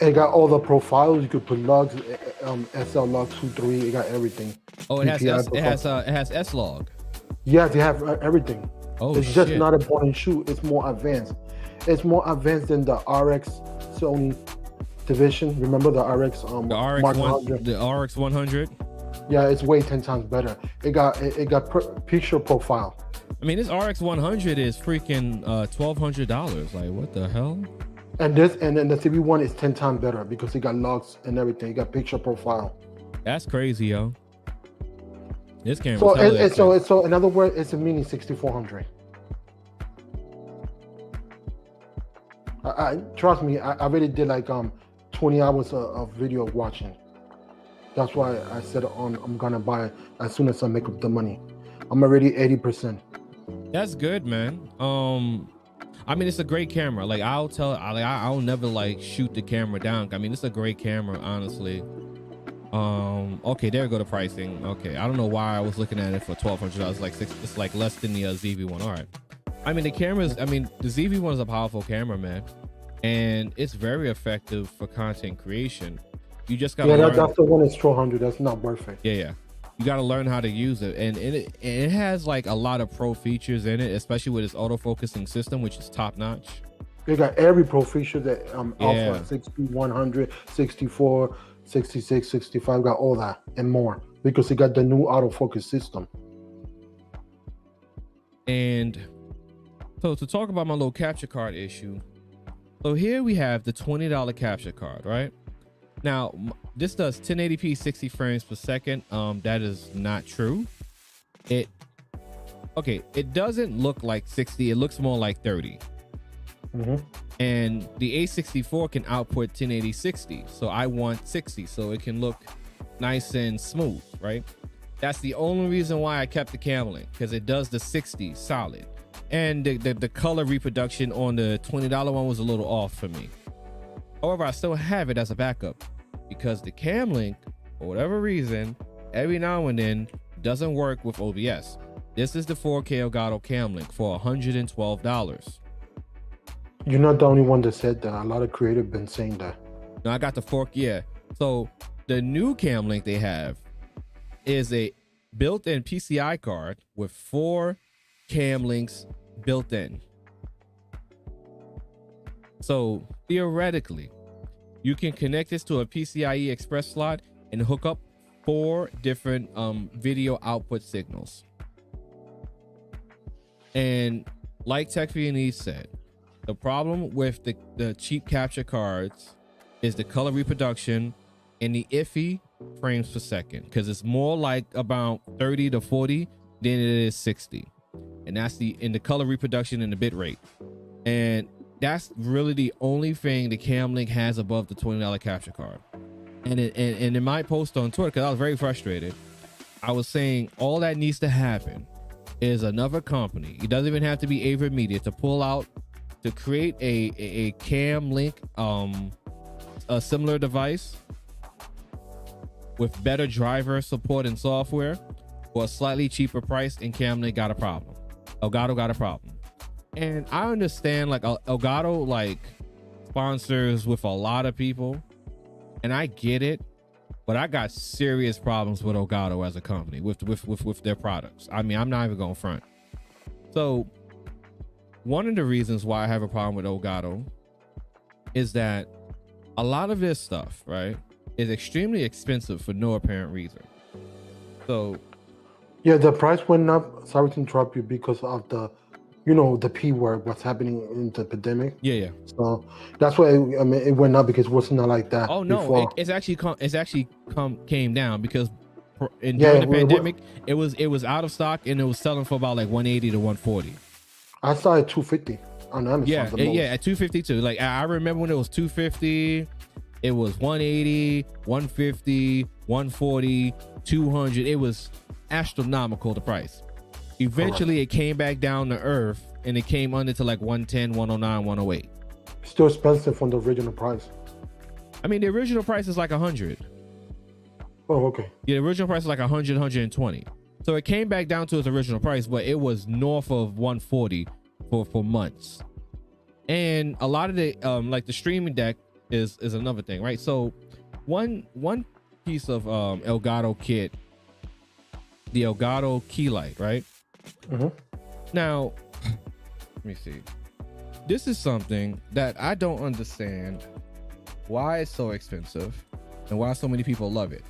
It got all the profiles. You could put lugs, SL log 2.3. It got everything. Oh, it has S-Log. Yeah, they have everything. Oh, it's just not a point and shoot. It's more advanced. It's more advanced than the RX Sony division. Remember the RX the RX Mark 100? The RX 100. Yeah, it's way 10 times better. It got picture profile. I mean, this RX 100 is freaking $1,200. Like, what the hell? And then the CB1 is 10 times better because it got logs and everything. It got picture profile. That's crazy, yo. This camera. So in other words, it's a mini 6400. I trust me. I already did like 20 hours of video watching. That's why I said I'm gonna buy it as soon as I make up the money. I'm already 80%. That's good, man. I mean, it's a great camera. Like I'll never like shoot the camera down. I mean, it's a great camera, honestly. Okay, there we go, the pricing. Okay, I don't know why I was looking at it for $1,200. Like it's like less than the ZV-1. All right. I mean, the ZV-1 is a powerful camera, man, and it's very effective for content creation. You just got that's the one. It's $1,200. That's not worth it. Yeah. You got to learn how to use it, and it has like a lot of pro features in it, especially with its autofocusing system, which is top notch. They got every pro feature that Alpha 60, 100, 64, 66, 65 got all that and more because it got the new autofocus system. And so to talk about my little capture card issue, so here we have the $20 capture card, right? Now this does 1080p 60 frames per second. That is not true. It doesn't look like 60. It looks more like 30. Mm-hmm. And the A64 can output 1080 60, so I want 60 so it can look nice and smooth, right? That's the only reason why I kept the Camlink, because it does the 60 solid, and the color reproduction on the $20 one was a little off for me. However, I still have it as a backup because the Camlink, for whatever reason, every now and then doesn't work with OBS. This is the 4K Elgato Camlink for $112. You're not the only one that said that. A lot of creative been saying that. No, I got the 4K. Yeah. So the new Camlink they have is a built-in PCI card with 4 Camlinks built in. So theoretically, you can connect this to a PCIe Express slot and hook up 4 different video output signals. And like Tech Viennese said, the problem with the cheap capture cards is the color reproduction and the iffy frames per second, because it's more like about 30 to 40 than it is 60, and that's in the color reproduction and the bit rate. And that's really the only thing the Camlink has above the $20 capture card. And in my post on Twitter, because I was very frustrated, I was saying all that needs to happen is another company, it doesn't even have to be Avid Media, to create a Camlink, a similar device with better driver support and software for a slightly cheaper price, and Camlink got a problem. Elgato got a problem. And I understand, like, Elgato like sponsors with a lot of people, and I get it, but I got serious problems with Elgato as a company with their products. I mean, I'm not even gonna front. So one of the reasons why I have a problem with Elgato is that a lot of this stuff, right, is extremely expensive for no apparent reason. So yeah, the price went up, sorry to interrupt you, because of the you know, the P word, what's happening in the pandemic. Yeah. So that's why it went up, because it wasn't like that. Oh no, before. it's actually came down because during the pandemic, it was out of stock and it was selling for about like 180 to 140. I saw it 250 on Amazon. Yeah, the most. at 252. Like I remember when it was 250, it was 180, 150, 140, 200. It was astronomical, the price. Eventually, it came back down to earth and it came under to like 110, 109, 108. Still expensive from the original price. I mean, the original price is like 100. Oh, okay. Yeah, the original price is like 100, 120. So it came back down to its original price, but it was north of 140 for months. And a lot of the like the streaming deck is another thing, right? So one piece of Elgato kit, the Elgato key light, right? Now, let me see. This is something that I don't understand why it's so expensive and why so many people love it.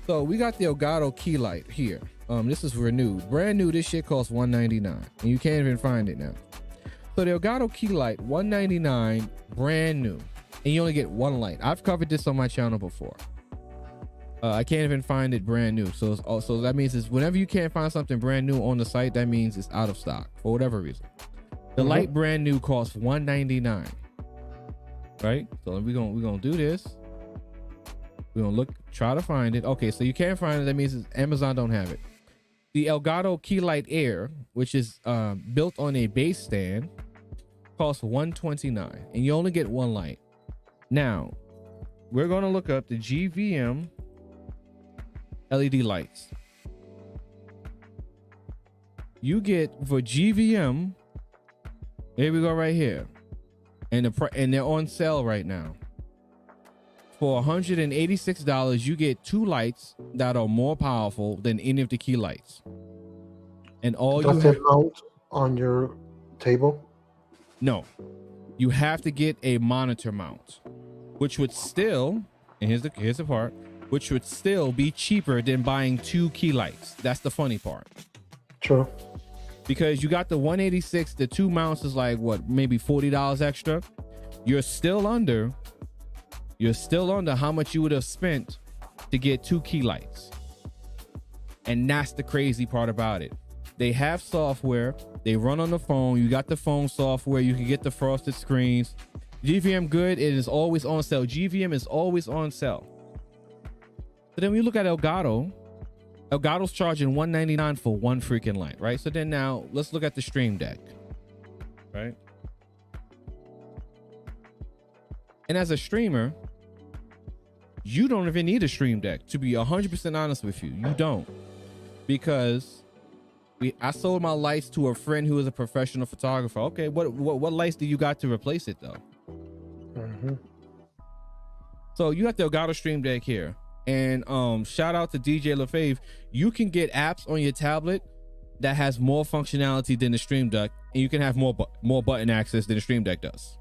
So we got the Elgato key light here. This is renewed, brand new. This shit costs $199, and you can't even find it now. So the Elgato key light, $199, brand new, and you only get one light. I've covered this on my channel before. I can't even find it brand new. So it's also, that means it's whenever you can't find something brand new on the site, that means it's out of stock for whatever reason. The light brand new costs $199, right? So we're gonna do this. We're gonna try to find it. Okay, so you can't find it. That means Amazon don't have it. The Elgato Key Light Air, which is built on a base stand, costs $129, and you only get one light. Now, we're gonna look up the GVM LED lights. You get for GVM. Here we go, right here, and they're on sale right now. For $186, you get two lights that are more powerful than any of the key lights. And all Does it mount on your table? No, you have to get a monitor mount, which would still, and here's the part, which would still be cheaper than buying two key lights. That's the funny part. True. Because you got the 186, the two mounts is like what, maybe $40 extra. You're still under how much you would have spent to get two key lights. And that's the crazy part about it. They have software, they run on the phone. You got the phone software, you can get the frosted screens. GVM good, it is always on sale. GVM is always on sale. So then we look at Elgato's charging $199 for one freaking light, right? So then now let's look at the Stream Deck, right? And as a streamer, you don't even need a Stream Deck, to be 100% honest with you. You don't, because I sold my lights to a friend who is a professional photographer. Okay, what lights do you got to replace it though? So you got the Elgato Stream Deck here, and shout out to DJ LaFave. You can get apps on your tablet that has more functionality than the Stream Deck, and you can have more button access than the Stream Deck does.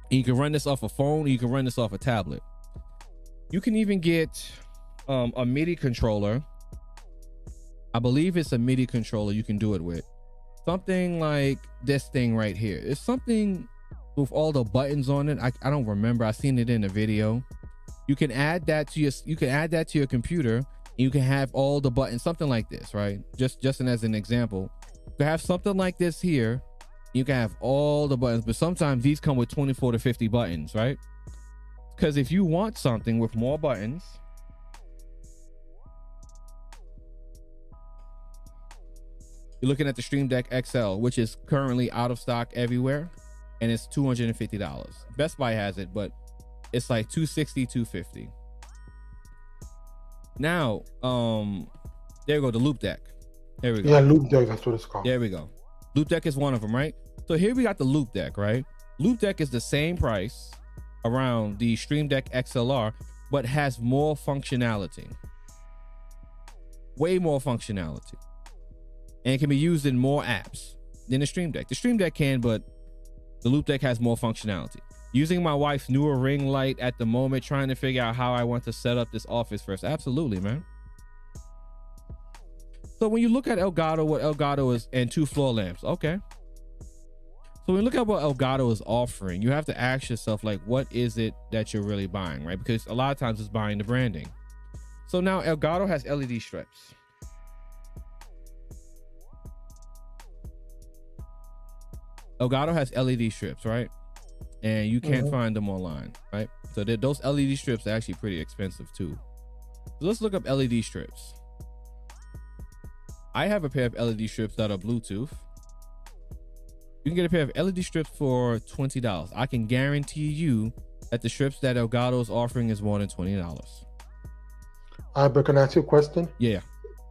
And you can run this off a phone, or you can run this off a tablet. You can even get a MIDI controller. I believe it's a MIDI controller you can do it with. Something like this thing right here. It's something with all the buttons on it. I don't remember. I seen it in a video. You can add that to your computer, and you can have all the buttons, something like this, right? Just as an example. You can have something like this here. You can have all the buttons, but sometimes these come with 24 to 50 buttons, right? Because if you want something with more buttons, you're looking at the Stream Deck XL, which is currently out of stock everywhere, and it's $250. Best Buy has it, but it's like $260, $250. Now, there we go, the Loop Deck. There we go. Yeah, Loop Deck, that's what it's called. There we go. Loop Deck is one of them, right? So here we got the Loop Deck, right? Loop Deck is the same price around the Stream Deck XLR, but has more functionality. Way more functionality. And it can be used in more apps than the Stream Deck. The Stream Deck can, but the Loop Deck has more functionality. Using my wife's newer ring light at the moment, trying to figure out how I want to set up this office first. Absolutely, man. So when you look at Elgato, what Elgato is, and 2 floor lamps, okay. So when you look at what Elgato is offering, you have to ask yourself, like, what is it that you're really buying, right? Because a lot of times it's buying the branding. So now Elgato has LED strips. Elgato has LED strips, right? And you can't find them online, right? So those LED strips are actually pretty expensive too. So let's look up LED strips. I have a pair of LED strips that are Bluetooth. You can get a pair of LED strips for $20. I can guarantee you that the strips that Elgato is offering is more than $20. But can I ask you a question? Yeah.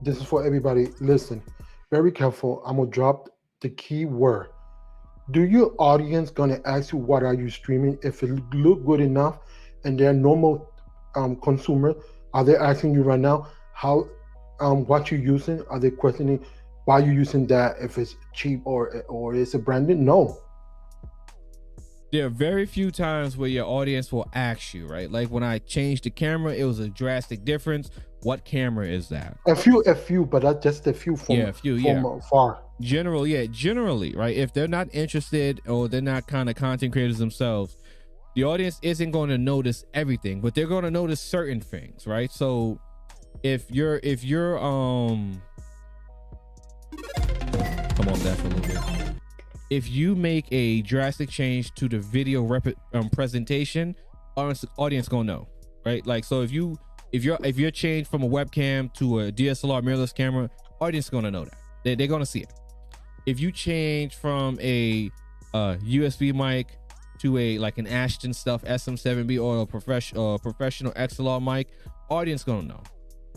This is for everybody. Listen, very careful. I'm gonna drop the key word. Do your audience gonna ask you what are you streaming? If it look good enough, and they're normal consumer, are they asking you right now how what you're using? Are they questioning why you're using that? If it's cheap or is it branded? No. There are very few times where your audience will ask you, right? Like when I changed the camera, it was a drastic difference. What camera is that? A few, but that's just a few from far. Generally, right? If they're not interested or they're not kind of content creators themselves, the audience isn't going to notice everything, but they're going to notice certain things, right? So if you're come on that for a little bit. If you make a drastic change to the video presentation, audience gonna know, right? Like, so if you're changed from a webcam to a DSLR mirrorless camera, audience gonna know that. They're gonna see it. If you change from a USB mic to an Ashton Stuff SM7B or a professional XLR mic, audience gonna know.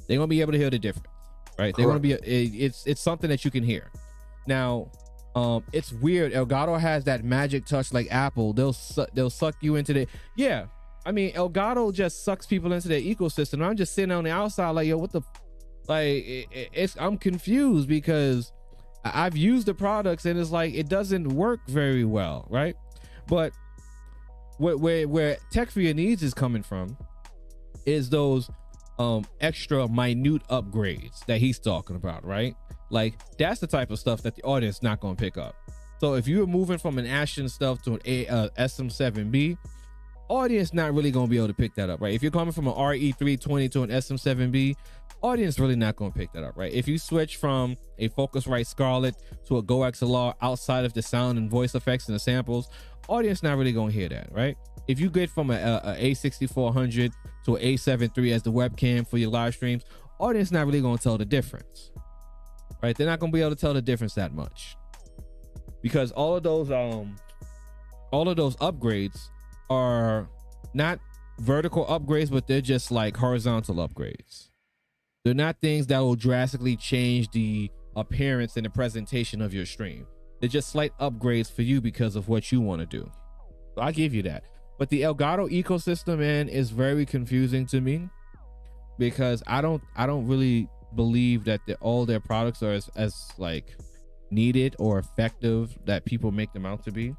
They're gonna be able to hear the difference, right? They're gonna be it's something that you can hear. Now, it's weird. Elgato has that magic touch like Apple. They'll suck you into the I mean, Elgato just sucks people into their ecosystem. I'm just sitting on the outside like, yo, what the I'm confused because I've used the products and it's like it doesn't work very well, right? But where Tech for Your Needs is coming from is those extra minute upgrades that he's talking about, right? Like that's the type of stuff that the audience not going to pick up. So if you're moving from an Ashton Stuff to an SM7B, audience not really going to be able to pick that up, right? If you're coming from an RE320 to an SM7B, audience really not going to pick that up, right? If you switch from a Focusrite Scarlett to a Go XLR outside of the sound and voice effects and the samples, audience not really going to hear that, right? If you get from a A6400 to an A7 III as the webcam for your live streams, audience not really going to tell the difference, right? They're not going to be able to tell the difference that much because all of those upgrades are not vertical upgrades, but they're just like horizontal upgrades. They're not things that will drastically change the appearance and the presentation of your stream. They're just slight upgrades for you because of what you want to do. So I give you that. But the Elgato ecosystem, man, is very confusing to me because I don't really believe that all their products are as like needed or effective that people make them out to be.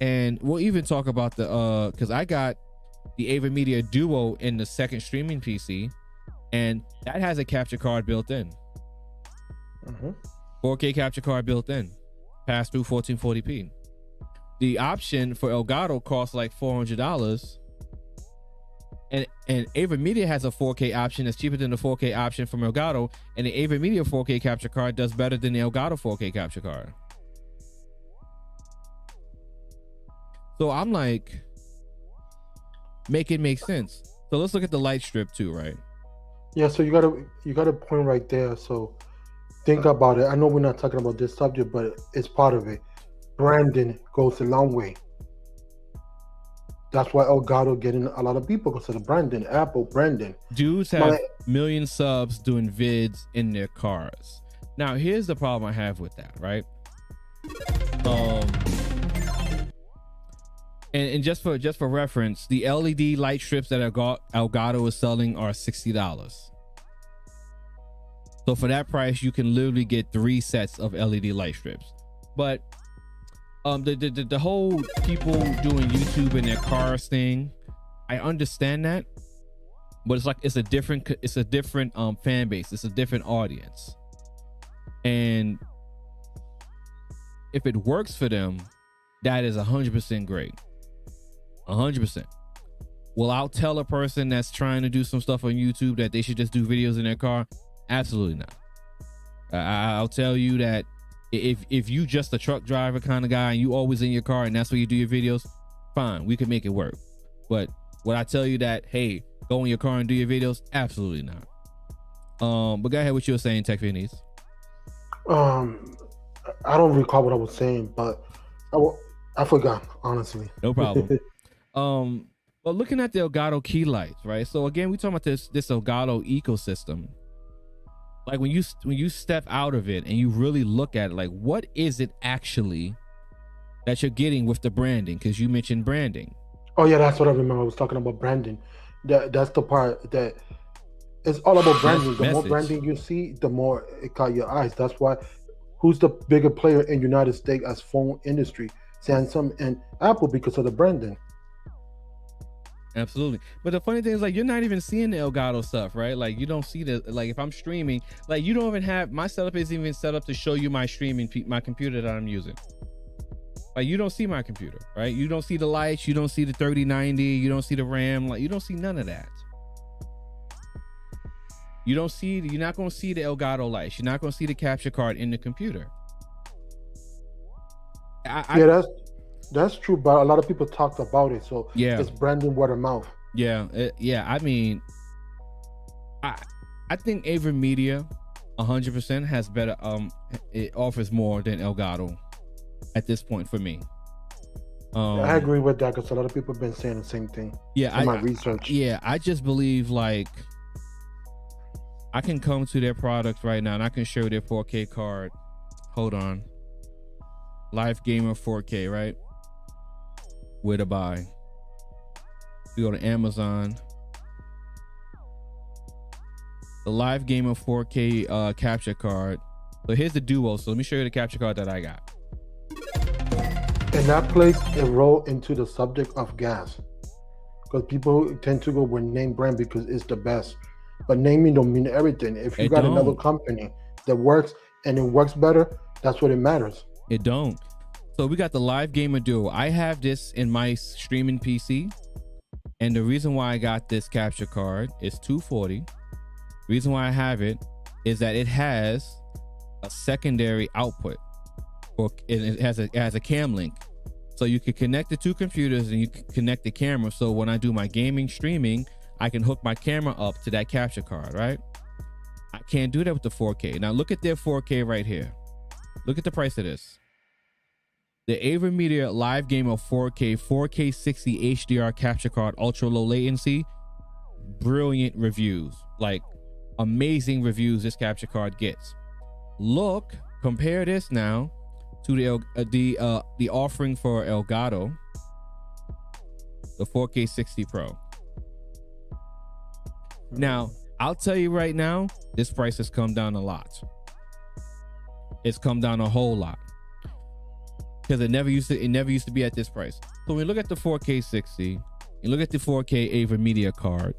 And we'll even talk about the because I got the AVerMedia Duo in the second streaming PC, and that has a capture card built in. 4K capture card built in, pass through 1440p. The option for Elgato costs like $400, and AVerMedia has a 4K option that's cheaper than the 4K option from Elgato, and the AVerMedia 4K capture card does better than the Elgato 4K capture card. So I'm like, make it make sense. So let's look at the light strip too, right? Yeah, so you got a point right there. So think about it. I know we're not talking about this subject, but it's part of it. Branding goes a long way. That's why Elgato getting a lot of people because of the branding, Apple branding. Dudes have million subs doing vids in their cars. Now, here's the problem I have with that, right? And just for reference, the LED light strips that Elgato is selling are $60. So for that price, you can literally get 3 sets of LED light strips. But the whole people doing YouTube in their cars thing, I understand that, but it's like it's a different fan base. It's a different audience. And if it works for them, that is 100% great. 100%. Will I tell a person that's trying to do some stuff on YouTube that they should just do videos in their car? Absolutely not. I'll tell you that if you just a truck driver kind of guy and you always in your car and that's where you do your videos, fine, we can make it work. But would I tell you that, hey, go in your car and do your videos? Absolutely not. But go ahead, what you were saying, Tech Vietnamese. I don't recall what I was saying, but I forgot, honestly. No problem. But looking at the Elgato key lights, right? So again, we talking about this Elgato ecosystem. Like when you step out of it and you really look at it, like what is it actually that you're getting with the branding? Because you mentioned branding. Oh yeah, that's what I remember. I was talking about branding. That's the part that it's all about branding. The more branding you see, the more it caught your eyes. That's why. Who's the bigger player in United States as phone industry? Samsung and Apple, because of the branding. Absolutely. But the funny thing is, like, you're not even seeing the Elgato stuff, right? Like, you don't see the, like, if I'm streaming, like, you don't even have, my setup isn't even set up to show you my streaming, my computer that I'm using. Like, you don't see my computer, right? You don't see the lights, you don't see the 3090, you don't see the RAM, like, you don't see none of that. You're not going to see the Elgato lights. You're not going to see the capture card in the computer. Yeah, that's true, but a lot of people talked about it, so yeah, it's branding word of mouth. Yeah, I mean, I think Ava Media 100% has better, it offers more than Elgato at this point for me. I agree with that because a lot of people have been saying the same thing. Yeah, in my research. Yeah, I just believe, like, I can come to their products right now and I can show their 4K card. Hold on. Live Gamer 4K, right? Where to buy? You go to Amazon. The Live Gamer 4K capture card. So here's the Duo. So let me show you the capture card that I got. And that plays a role into the subject of gas. Because people tend to go with name brand because it's the best. But naming don't mean everything. If you got another company that works and it works better, that's what it matters. It don't. So we got the Live Gamer Duo. I have this in my streaming PC. And the reason why I got this capture card is 240. The reason why I have it is that it has a secondary output. Or it has a cam link. So you can connect the two computers and you can connect the camera. So when I do my gaming streaming, I can hook my camera up to that capture card, right? I can't do that with the 4K. Now look at their 4K right here. Look at the price of this. The Ava Media Live Gamer 4K 60 HDR capture card, ultra low latency, brilliant reviews, like amazing reviews this capture card gets. Look, compare this now to the offering for Elgato, the 4K 60 Pro. Now, I'll tell you right now, this price has come down a lot. It's come down a whole lot. Because it never used to be at this price. So when you look at the 4K 60, you look at the 4K Ava Media card,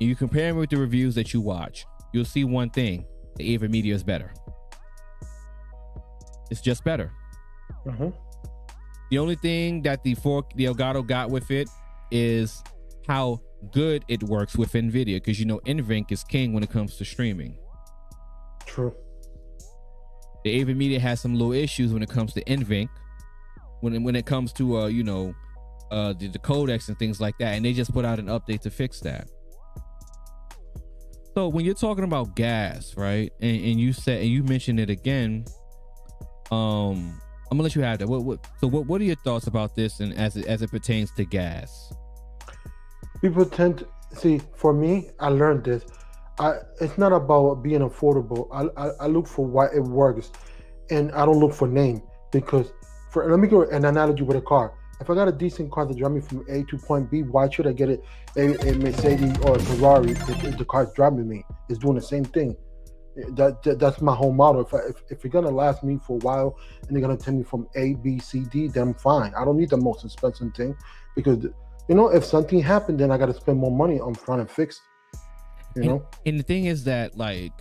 and you compare them with the reviews that you watch, you'll see one thing: the Ava Media is better. It's just better. The only thing that the Elgato got with it is how good it works with NVIDIA, because you know NVENC is king when it comes to streaming. True. The Ava Media has some little issues when it comes to NVENC, when it comes to the codecs and things like that, and they just put out an update to fix that. So when you're talking about gas, right, and you mentioned it again, I'm gonna let you have that. What are your thoughts about this, and as it pertains to gas? People tend to see. For me, I learned this. It's not about being affordable. I look for why it works, and I don't look for name, because let me go an analogy with a car. If I got a decent car to drive me from A to point B, why should I get a Mercedes or a Ferrari if the car's driving me? It's doing the same thing. That's my whole model. If you're gonna last me for a while and you're gonna take me from A, B, C, D, then I'm fine. I don't need the most expensive thing, because if something happened, then I got to spend more money on trying to fix. And the thing is that, like,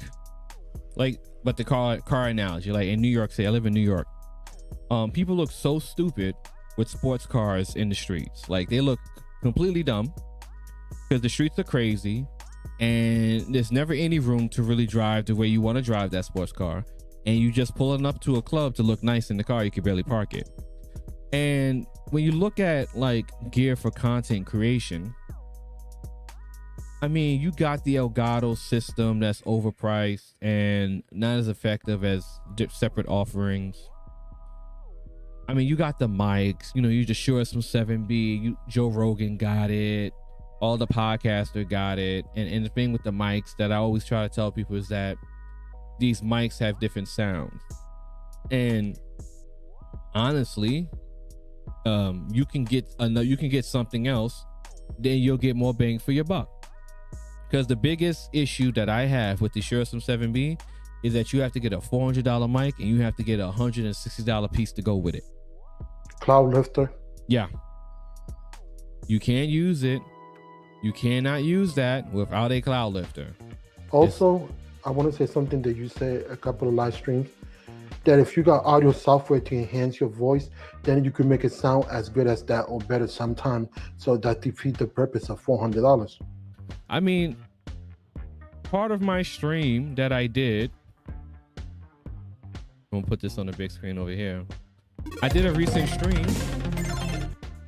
Like, but the car analogy, like in New York City, I live in New York. People look so stupid with sports cars in the streets. Like, they look completely dumb because the streets are crazy and there's never any room to really drive the way you want to drive that sports car. And you just pulling up to a club to look nice in the car, you can barely park it. And when you look at like gear for content creation, I mean, you got the Elgato system that's overpriced and not as effective as separate offerings. I mean, you got the mics, you know, you just Shure some 7B, Joe Rogan got it, all the podcasters got it. And the thing with the mics that I always try to tell people is that these mics have different sounds. And honestly, you can get something else, then you'll get more bang for your buck. Because the biggest issue that I have with the Shure Some 7B is that you have to get a $400 mic and you have to get a $160 piece to go with it. Cloud lifter. Yeah. You can't use it. You cannot use that without a cloud lifter. Also, I want to say something that you said a couple of live streams, that if you got audio software to enhance your voice, then you can make it sound as good as that or better sometime. So that defeats the purpose of $400. I mean, part of my stream that I did, I'm gonna put this on the big screen over here. I did a recent stream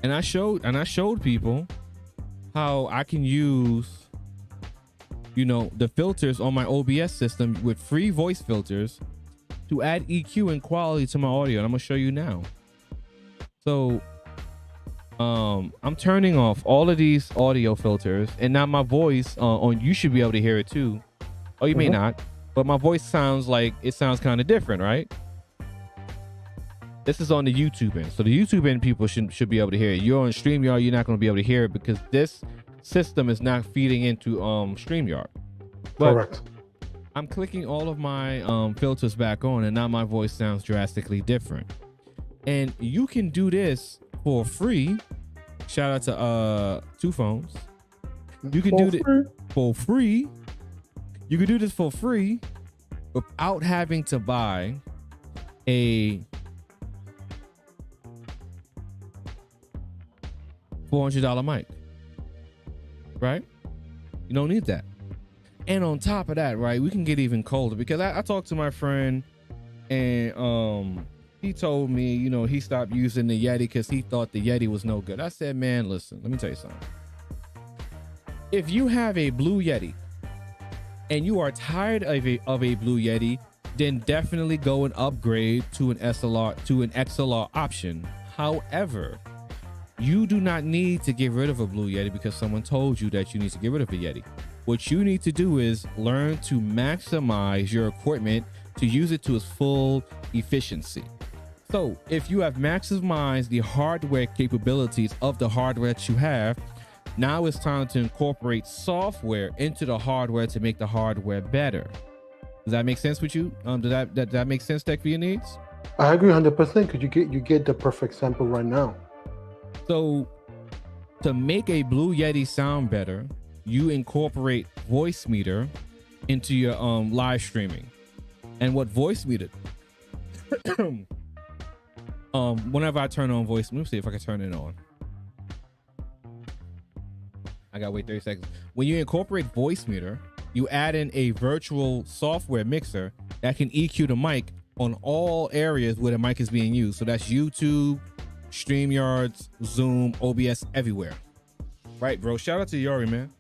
and I showed people how I can use, you know, the filters on my OBS system with free voice filters to add EQ and quality to my audio. And I'm gonna show you now. So I'm turning off all of these audio filters, and now my voice on you should be able to hear it too. Oh, you may not, but my voice sounds kind of different, right? This is on the YouTube end. So the YouTube end people should be able to hear it. You're on StreamYard, you're not going to be able to hear it because this system is not feeding into StreamYard. But correct. I'm clicking all of my filters back on, and now my voice sounds drastically different. And you can do this for free. Shout out to Two Phones. You can do this for free. You can do this for free without having to buy a $400 mic, right? You don't need that. And on top of that, right, we can get even colder because I talked to my friend and he told me, you know, he stopped using the Yeti because he thought the Yeti was no good. I said, man, listen, let me tell you something. If you have a Blue Yeti and you are tired of a Blue Yeti, then definitely go and upgrade to an XLR option. However, you do not need to get rid of a Blue Yeti because someone told you that you need to get rid of a Yeti. What you need to do is learn to maximize your equipment to use it to its full efficiency. So if you have maximized the hardware capabilities of the hardware that you have, now it's time to incorporate software into the hardware to make the hardware better. Does that make sense with you? Does that make sense, Tech, for your needs? I agree 100% because you get the perfect sample right now. So to make a Blue Yeti sound better, you incorporate voice meter into your live streaming. And what voice meter whenever I turn on voice, let me see if I can turn it on. I gotta wait 30 seconds. When you incorporate voice meter, you add in a virtual software mixer that can EQ the mic on all areas where the mic is being used. So that's YouTube, StreamYards, Zoom, OBS, everywhere. Right, bro? Shout out to Yori, man.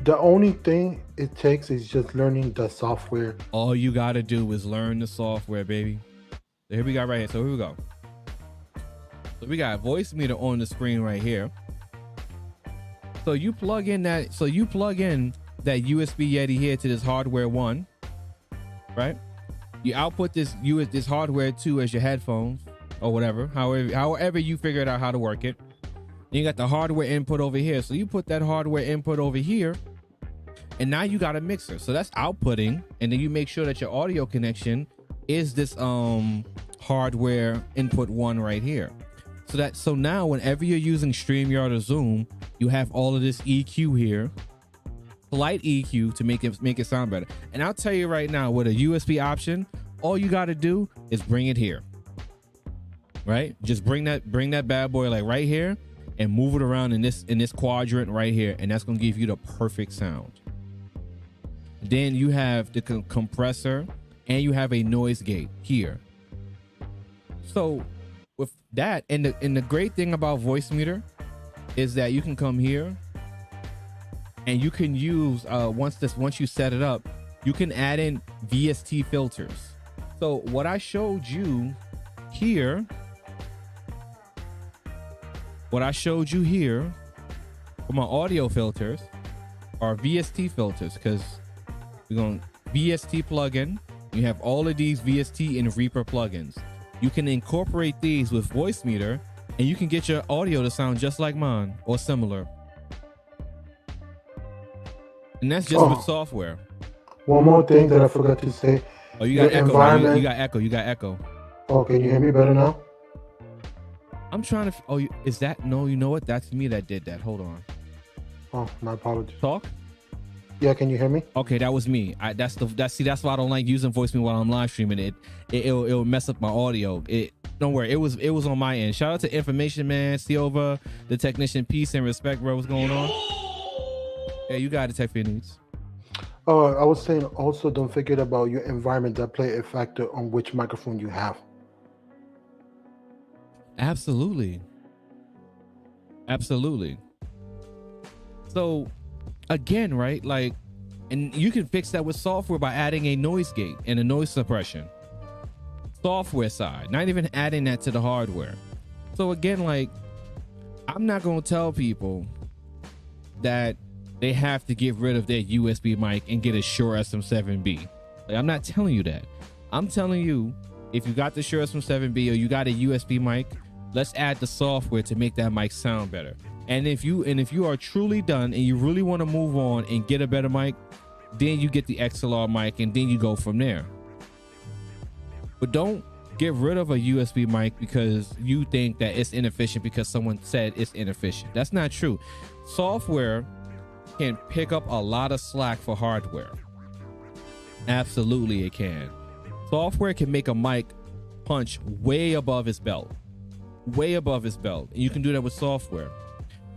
The only thing it takes is just learning the software. All you gotta do is learn the software, baby. So here we got right here. So here we go. So we got voice meter on the screen right here. So you plug in that USB Yeti here to this hardware 1, right? You output this hardware 2 as your headphones or whatever, however you figured out how to work it. You got the hardware input over here. So you put that hardware input over here, and now you got a mixer. So that's outputting, and then you make sure that your audio connection is this hardware input 1 right here. So now whenever you're using StreamYard or Zoom, you have all of this EQ here slight EQ to make it sound better. And I'll tell you right now, with a USB option, all you got to do is bring it here. Right? Just bring that bad boy like right here and move it around in this quadrant right here, and that's gonna give you the perfect sound. Then you have the compressor, and you have a noise gate here. So with that, and the great thing about Voicemeeter is that you can come here and you can use once you set it up, you can add in VST filters. So what I showed you here, for my audio filters are VST filters, because we're going VST plugin. You have all of these VST and Reaper plugins. You can incorporate these with Voicemeeter, and you can get your audio to sound just like mine or similar. And that's just with software. One more thing that I forgot to say. Oh, you got echo. You got echo. Oh, can you hear me better now? I'm trying to. Is that? No, you know what? That's me that did that. Hold on. Oh, my apologies. Talk. Yeah, can you hear me? Okay, that was me. That's why I don't like using Voicemeeter while I'm live streaming. It'll mess up my audio. Don't worry. It was on my end. Shout out to Information Man, Silva, the technician. Peace and respect, bro. What's going on? Yeah, you got it. Tech for your needs. Oh, I was saying also don't forget about your environment that play a factor on which microphone you have. Absolutely. So again, right? Like, and you can fix that with software by adding a noise gate and a noise suppression. Software side, not even adding that to the hardware. So again, like, I'm not going to tell people that they have to get rid of their USB mic and get a Shure SM7B. Like, I'm not telling you that. I'm telling you, if you got the Shure SM7B or you got a USB mic, let's add the software to make that mic sound better. And if you are truly done and you really want to move on and get a better mic, then you get the XLR mic and then you go from there. But don't get rid of a USB mic because you think that it's inefficient because someone said it's inefficient. That's not true. Software can pick up a lot of slack for hardware. Absolutely it can. Software can make a mic punch way above its belt. And you can do that with software.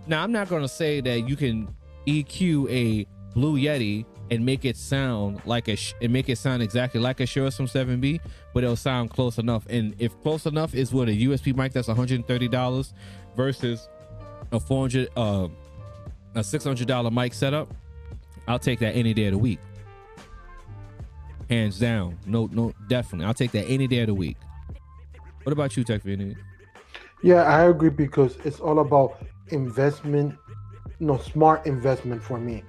Now, I'm not going to say that you can EQ a Blue Yeti and make it sound like sound exactly like a Shure SM7B, but it'll sound close enough. And if close enough is with a USB mic that's $130 versus a $600 mic setup, I'll take that any day of the week. Hands down. No, definitely. I'll take that any day of the week. What about you, Tech Vinny? Yeah, I agree because it's all about investment, smart investment for me.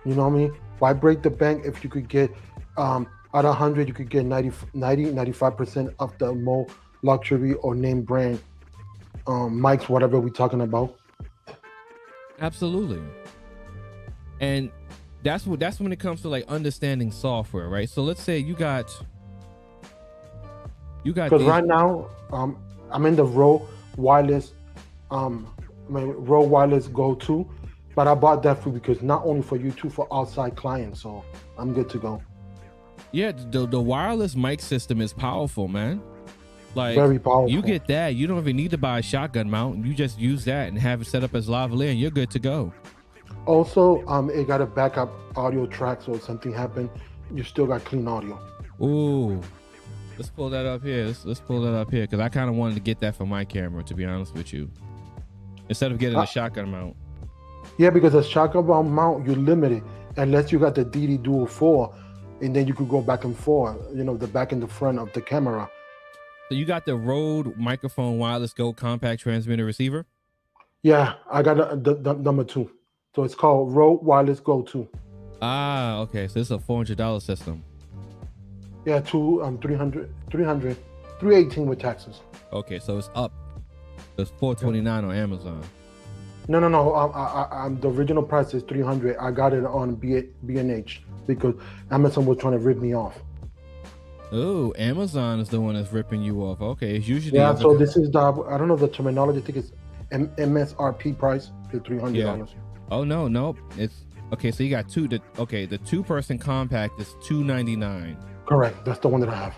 You know what I mean? Why break the bank if you could get out of 100, you could get 95% of the more luxury or name brand mics, whatever we're talking about. Absolutely. And that's when it comes to like understanding software, right? So let's say you got because right now I'm in the Rode Wireless Rode Wireless Go 2, but I bought that because not only for YouTube, for outside clients, so I'm good to go. Yeah, the wireless mic system is powerful, man. Like, very powerful. You get that, you don't even need to buy a shotgun mount. You just use that and have it set up as lavalier and you're good to go. Also, it got a backup audio track, so if something happened, you still got clean audio. Ooh, let's pull that up here. Let's pull that up here because I kind of wanted to get that for my camera, to be honest with you, instead of getting a shotgun mount. Yeah, because a shotgun mount, you're limited unless you got the DD Dual 4, and then you could go back and forth, the back and the front of the camera. So you got the Rode Microphone Wireless Go Compact Transmitter Receiver? Yeah, I got the number 2. So it's called Rode Wireless Go 2. Ah, okay. So it's a $400 system. Yeah, 318 with taxes. Okay, so it's up. It's $429 on Amazon. No. I'm the original price is $300. I got it on B&H because Amazon was trying to rip me off. Oh, Amazon is the one that's ripping you off. Okay, it's usually so this is I don't know the terminology. I think it's MSRP price is $300. Yeah. Oh no, it's Okay, so you got two. The 2-person compact is $299. Correct. That's the one that I have.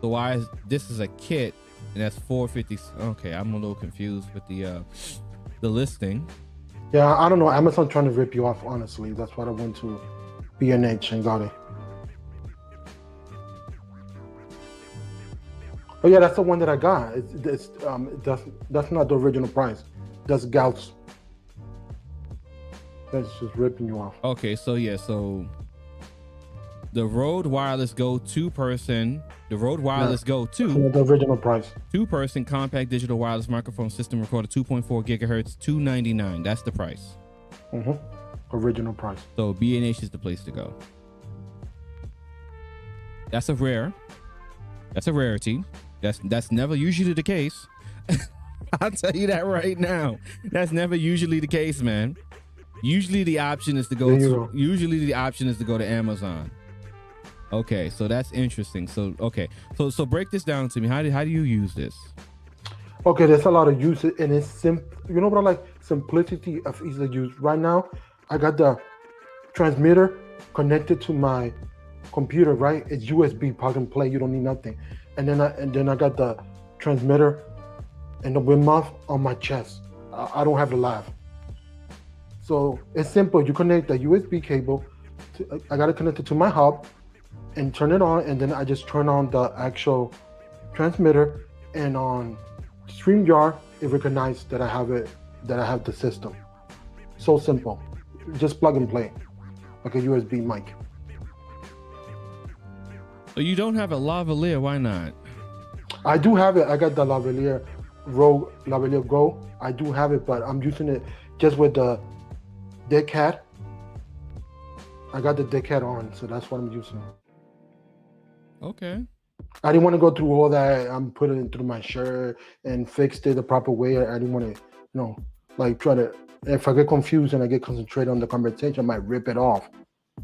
So why is this is a kit and that's $450? Okay, I'm a little confused with the listing. Yeah, I don't know. Amazon trying to rip you off, honestly. That's why I went to B&H and got it. Oh yeah, that's the one that I got. That's not the original price. That's Gauss. That's just ripping you off. Okay, so yeah, so the Rode Wireless Go 2-person, the Rode Wireless Go 2, the original price. 2-person compact digital wireless microphone system recorder 2.4 gigahertz, $299. That's the price. Original price. So B&H is the place to go. That's a rarity. That's never usually the case. I'll tell you that right now. That's never usually the case, man. Usually the option is to go to Amazon. Okay, so that's interesting. So so break this down to me. How do you use this? Okay, there's a lot of use, and it's simple. You know what I like? Simplicity of ease of use. Right now, I got the transmitter connected to my computer. Right, it's USB plug and play. You don't need nothing. And then I got the transmitter and the wind muff on my chest. I don't have the lav. So it's simple. You connect the USB cable. I got it connected to my hub and turn it on, and then I just turn on the actual transmitter, and on StreamYard it recognizes that I have the system. So simple. Just plug and play like a USB mic. So you don't have a lavalier, why not? I do have it. I got the lavalier Go. I do have it, but I'm using it just with the dead cat. I got the dead cat on, so that's what I'm using. Okay. I didn't want to go through all that. I'm putting it through my shirt and fixed it the proper way. I didn't want to, try to. If I get confused and I get concentrated on the conversation, I might rip it off.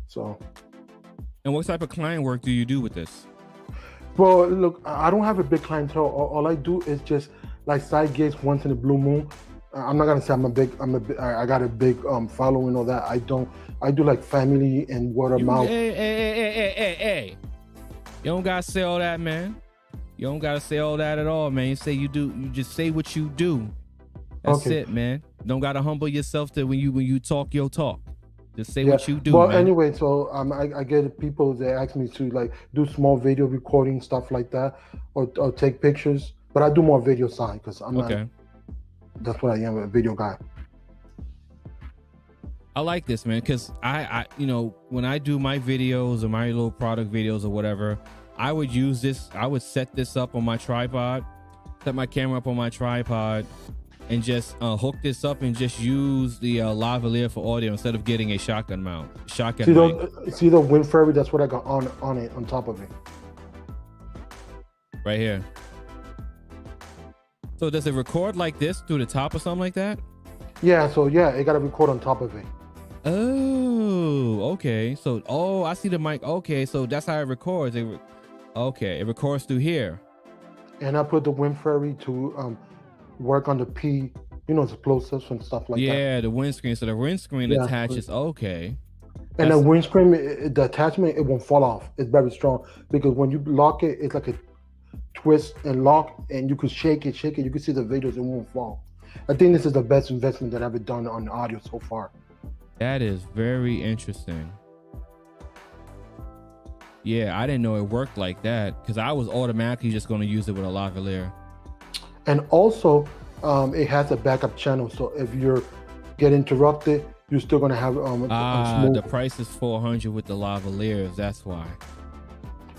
So. And what type of client work do you do with this? Well, look, I don't have a big clientele. All I do is just like side gigs once in a blue moon. I'm not gonna say I got a big following or that. I don't. I do like family and word of mouth. Hey. You don't gotta say all that, man. You don't gotta say all that at all, man. You say you do. You just say what you do. That's it, man. You don't gotta humble yourself to when you talk your talk. Just say what you do. Well, man. anyway, so I get people that ask me to like do small video recording stuff like that, or take pictures. But I do more video side because I'm not. That's what I am, a video guy. I like this, man, because I when I do my videos or my little product videos or whatever, I would use this. I would set this up on my tripod, set my camera up on my tripod, and just hook this up and just use the lavalier for audio instead of getting a shotgun mount. See the wind fairy? That's what I got on it, on top of it. Right here. So does it record like this through the top or something like that? Yeah, so it got to record on top of it. Oh, okay. So, I see the mic. Okay, so that's how it records. It records through here. And I put the wind fairy to work on the P, explosives and stuff like that. Yeah, the windscreen. So the windscreen attaches. Okay. And the windscreen, the attachment, it won't fall off. It's very strong because when you lock it, it's like a twist and lock, and you could shake it. You can see the videos, it won't fall. I think this is the best investment that I've ever done on audio so far. That is very interesting. Yeah, I didn't know it worked like that because I was automatically just going to use it with a lavalier. And also, it has a backup channel, so if you get interrupted, you're still going to have the price is $400 with the lavaliers. That's why.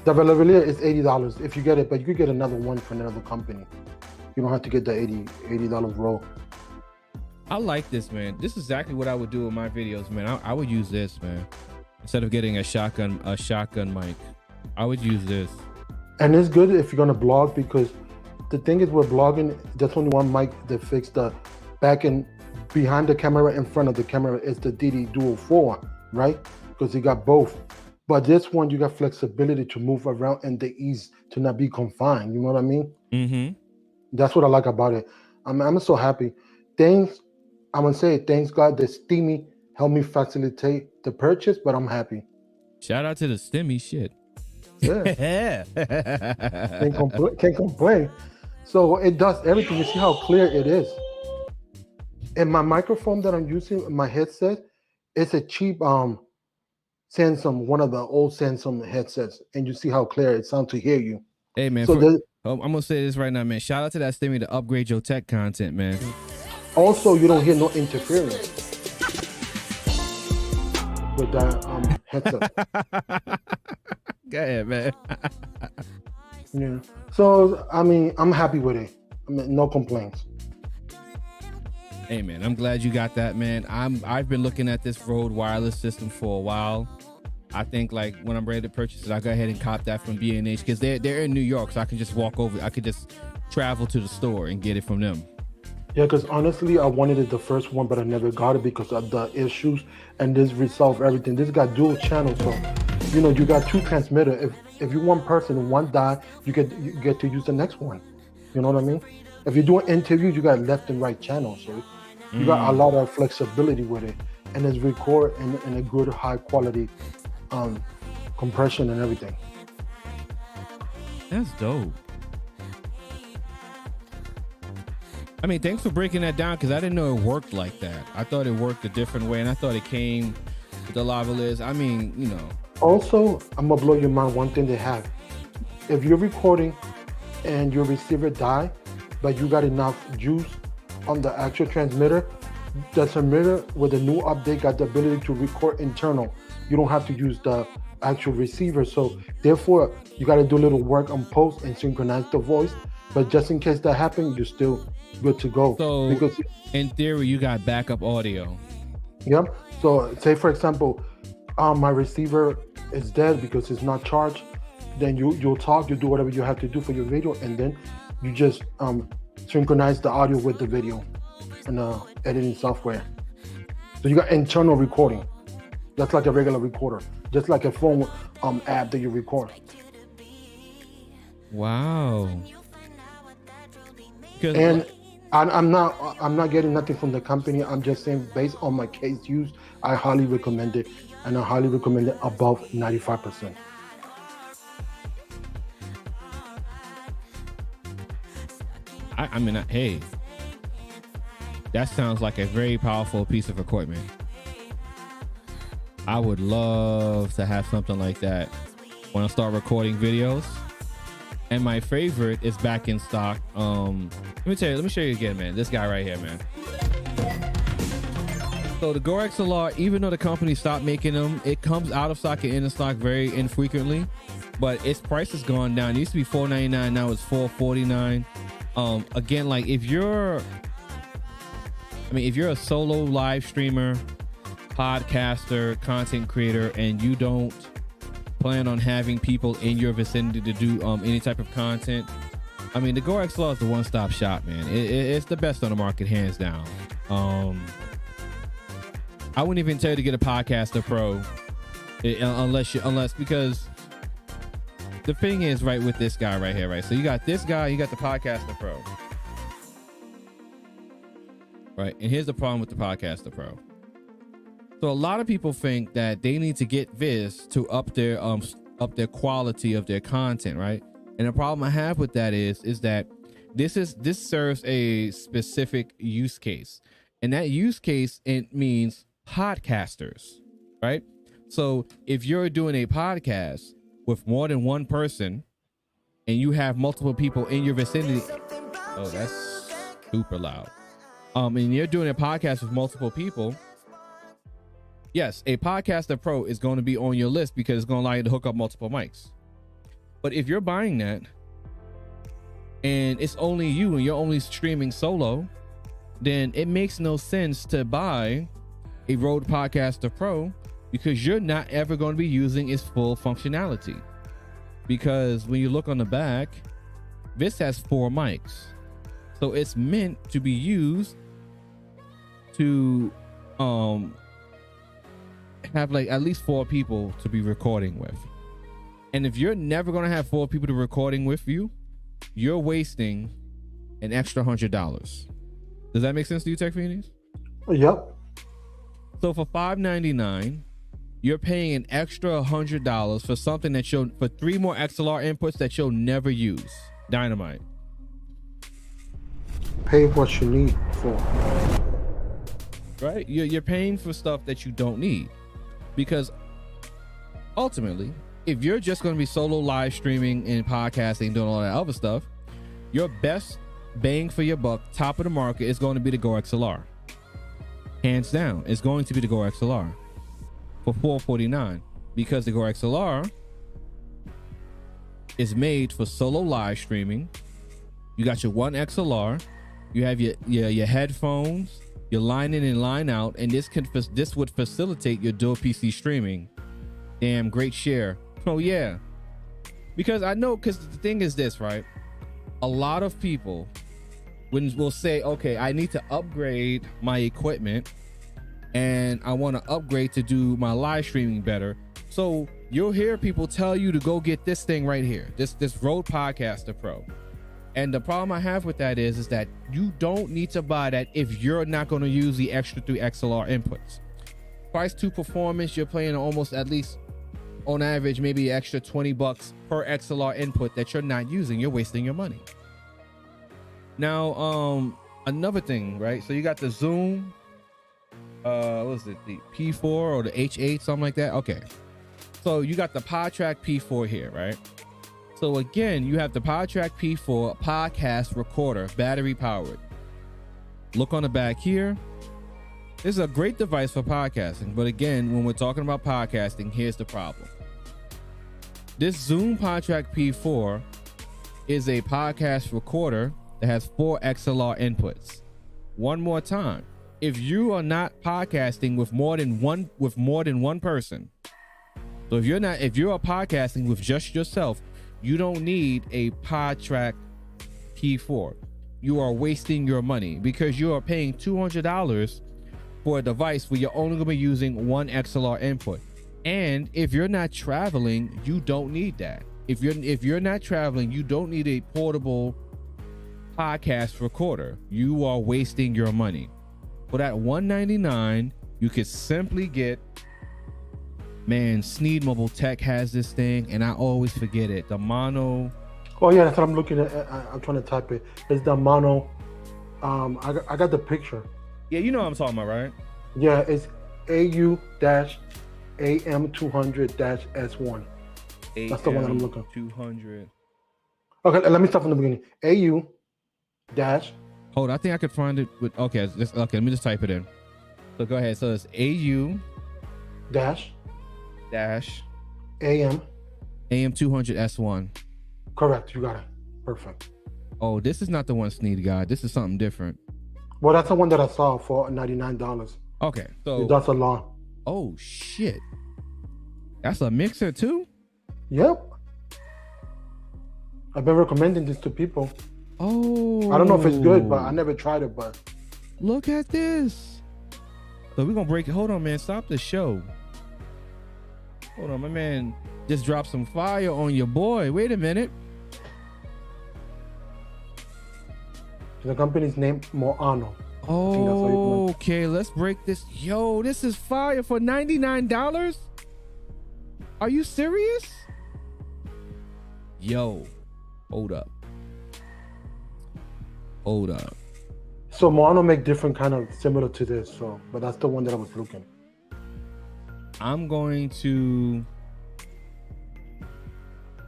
The lavalier is $80 if you get it, but you could get another one from another company. You don't have to get the $80 roll. I like this, man. This is exactly what I would do with my videos, man. I would use this, man. Instead of getting a shotgun mic, I would use this. And it's good if you're gonna blog, because the thing is with blogging, there's only one mic that fixes the back and behind the camera, in front of the camera. It's the DD Duo 4, right? Because you got both. But this one, you got flexibility to move around and the ease to not be confined. You know what I mean? Mm-hmm. That's what I like about it. I'm so happy. Thanks God, the Steamy helped me facilitate the purchase, but I'm happy. Shout out to the STEMI shit. Yeah. Can't complain. So it does everything. You see how clear it is. And my microphone that I'm using, my headset, it's a cheap Samsung, one of the old Samsung headsets, and you see how clear it sounds to hear you. Hey man, So I'm gonna say this right now, man. Shout out to that STEMI to upgrade your tech content, man. also you don't hear no interference with that headset. Go ahead, man. Yeah. So I mean, I'm happy with it. I mean, no complaints. Hey man, I'm glad you got that, man. I've been looking at this Rode wireless system for a while. I think like when I'm ready to purchase it, I'll go ahead and cop that from B&H because they're in New York, so I can just walk over. I could just travel to the store and get it from them. Yeah, because honestly, I wanted it the first one, but I never got it because of the issues, and this resolved everything. This got dual channel, so you got two transmitter. If you one person and one die, you get to use the next one. You know what I mean? If you're doing interviews, you got left and right channel, so you got a lot of flexibility with it, and it's record in a good high quality compression and everything. That's dope. I mean, thanks for breaking that down because I didn't know it worked like that. I thought it worked a different way, and I thought it came with the lavaliers. I mean, Also, I'm gonna blow your mind. One thing they have, if you're recording and your receiver die, but you got enough juice on the actual transmitter, the transmitter with the new update got the ability to record internal. You don't have to use the actual receiver. So therefore, you got to do a little work on post and synchronize the voice. But just in case that happens, you're still good to go. So because in theory, you got backup audio. Yep. So say for example, my receiver is dead because it's not charged. Then you'll talk, you do whatever you have to do for your video, and then you just synchronize the audio with the video and editing software. So you got internal recording. That's like a regular recorder, just like a phone app that you record. Wow. And I'm not getting nothing from the company. I'm just saying based on my case use, I highly recommend it, and I highly recommend it above 95%. I mean, hey, that sounds like a very powerful piece of equipment. I would love to have something like that when I start recording videos. And my favorite is back in stock. Let me show you again, man. This guy right here, man. So the Go XLR, even though the company stopped making them, it comes out of stock and in stock very infrequently, but its price has gone down. It used to be $499, now it's $449. Again, like if you're a solo live streamer, podcaster, content creator, and you don't plan on having people in your vicinity to do any type of content, I mean, the Go XLR is the one-stop shop, man. It's the best on the market, hands down. I wouldn't even tell you to get a Podcaster Pro unless because the thing is, right, with this guy right here, right? So you got this guy, you got the Podcaster Pro. Right, and here's the problem with the Podcaster Pro. So a lot of people think that they need to get this to up their quality of their content, right? And the problem I have with that is that this serves a specific use case, and that use case, it means podcasters, right? So if you're doing a podcast with more than one person and you have multiple people in your vicinity, oh, that's super loud. And you're doing a podcast with multiple people, yes, a Podcaster Pro is going to be on your list because it's going to allow you to hook up multiple mics. But if you're buying that and it's only you and you're only streaming solo, then it makes no sense to buy a Rode Podcaster Pro because you're not ever going to be using its full functionality. Because when you look on the back, this has 4 mics. So it's meant to be used to have like at least 4 people to be recording with. And if you're never going to have 4 people to recording with you, you're wasting an extra $100. Does that make sense to you, Tech Phoenix? Yep. So for $599, you're paying an extra $100 for something that for 3 more XLR inputs that you'll never use. Dynamite. Pay what you need for. Right? You're paying for stuff that you don't need, because ultimately, if you're just going to be solo live streaming and podcasting, doing all that other stuff, your best bang for your buck, top of the market, is going to be the Go XLR. Hands down, it's going to be the Go XLR for $449, because the Go XLR is made for solo live streaming. You got your one XLR, you have your headphones, your line in and line out, and this would facilitate your dual PC streaming. Damn, great share. Oh yeah, because the thing is this, right? A lot of people will say, okay, I need to upgrade my equipment and I want to upgrade to do my live streaming better. So you'll hear people tell you to go get this thing right here, this Rode Podcaster Pro. And the problem I have with that is that you don't need to buy that if you're not going to use the extra 3 XLR inputs. Price to performance, you're playing almost, at least on average, maybe an extra $20 per XLR input that you're not using. You're wasting your money. Now, another thing, right? So you got the Zoom, what was it, the P4 or the H8, something like that? Okay. So you got the PodTrack P4 here, right? So again, you have the PodTrack P4 podcast recorder, battery powered. Look on the back here. This is a great device for podcasting, but again, when we're talking about podcasting, here's the problem. This Zoom PodTrack P4 is a podcast recorder that has 4 XLR inputs. One more time, if you are not podcasting with more than one person, so if you're podcasting with just yourself, you don't need a PodTrack P4. You are wasting your money because you are paying $200 for a device where you're only going to be using 1 XLR input. And if you're not traveling, you don't need that. If you're not traveling, you don't need a portable podcast recorder. You are wasting your money. For that $199, you could simply get, man, Sneed Mobile Tech has this thing, and I always forget it. The mono. Oh yeah, that's what I'm looking at. I'm trying to type it. It's the mono. I got the picture. Yeah, you know what I'm talking about, right? Yeah, it's AU-AM200-S1. That's the one that I'm looking. 200. Okay, let me start from the beginning. AU dash. Hold on, I think I could find it with. Okay, let me just type it in. So go ahead. So it's AU dash AM 200 S1. Correct, you got it. Perfect. Oh, this is not the one Sneed got. This is something different. Well, that's the one that I saw for $99. Okay, so that's a lot. Oh shit, that's a mixer too. Yep. I've been recommending this to people. Oh, I don't know if it's good, but I never tried it. But look at this. So we're gonna break it. Hold on, man. Stop the show. Hold on, my man just dropped some fire on your boy. Wait a minute. The company's name Moano. Oh, okay. Let's break this. Yo, this is fire for $99. Are you serious? Yo, hold up. So Moano make different kind of similar to this. So, but that's the one that I was looking. I'm going to.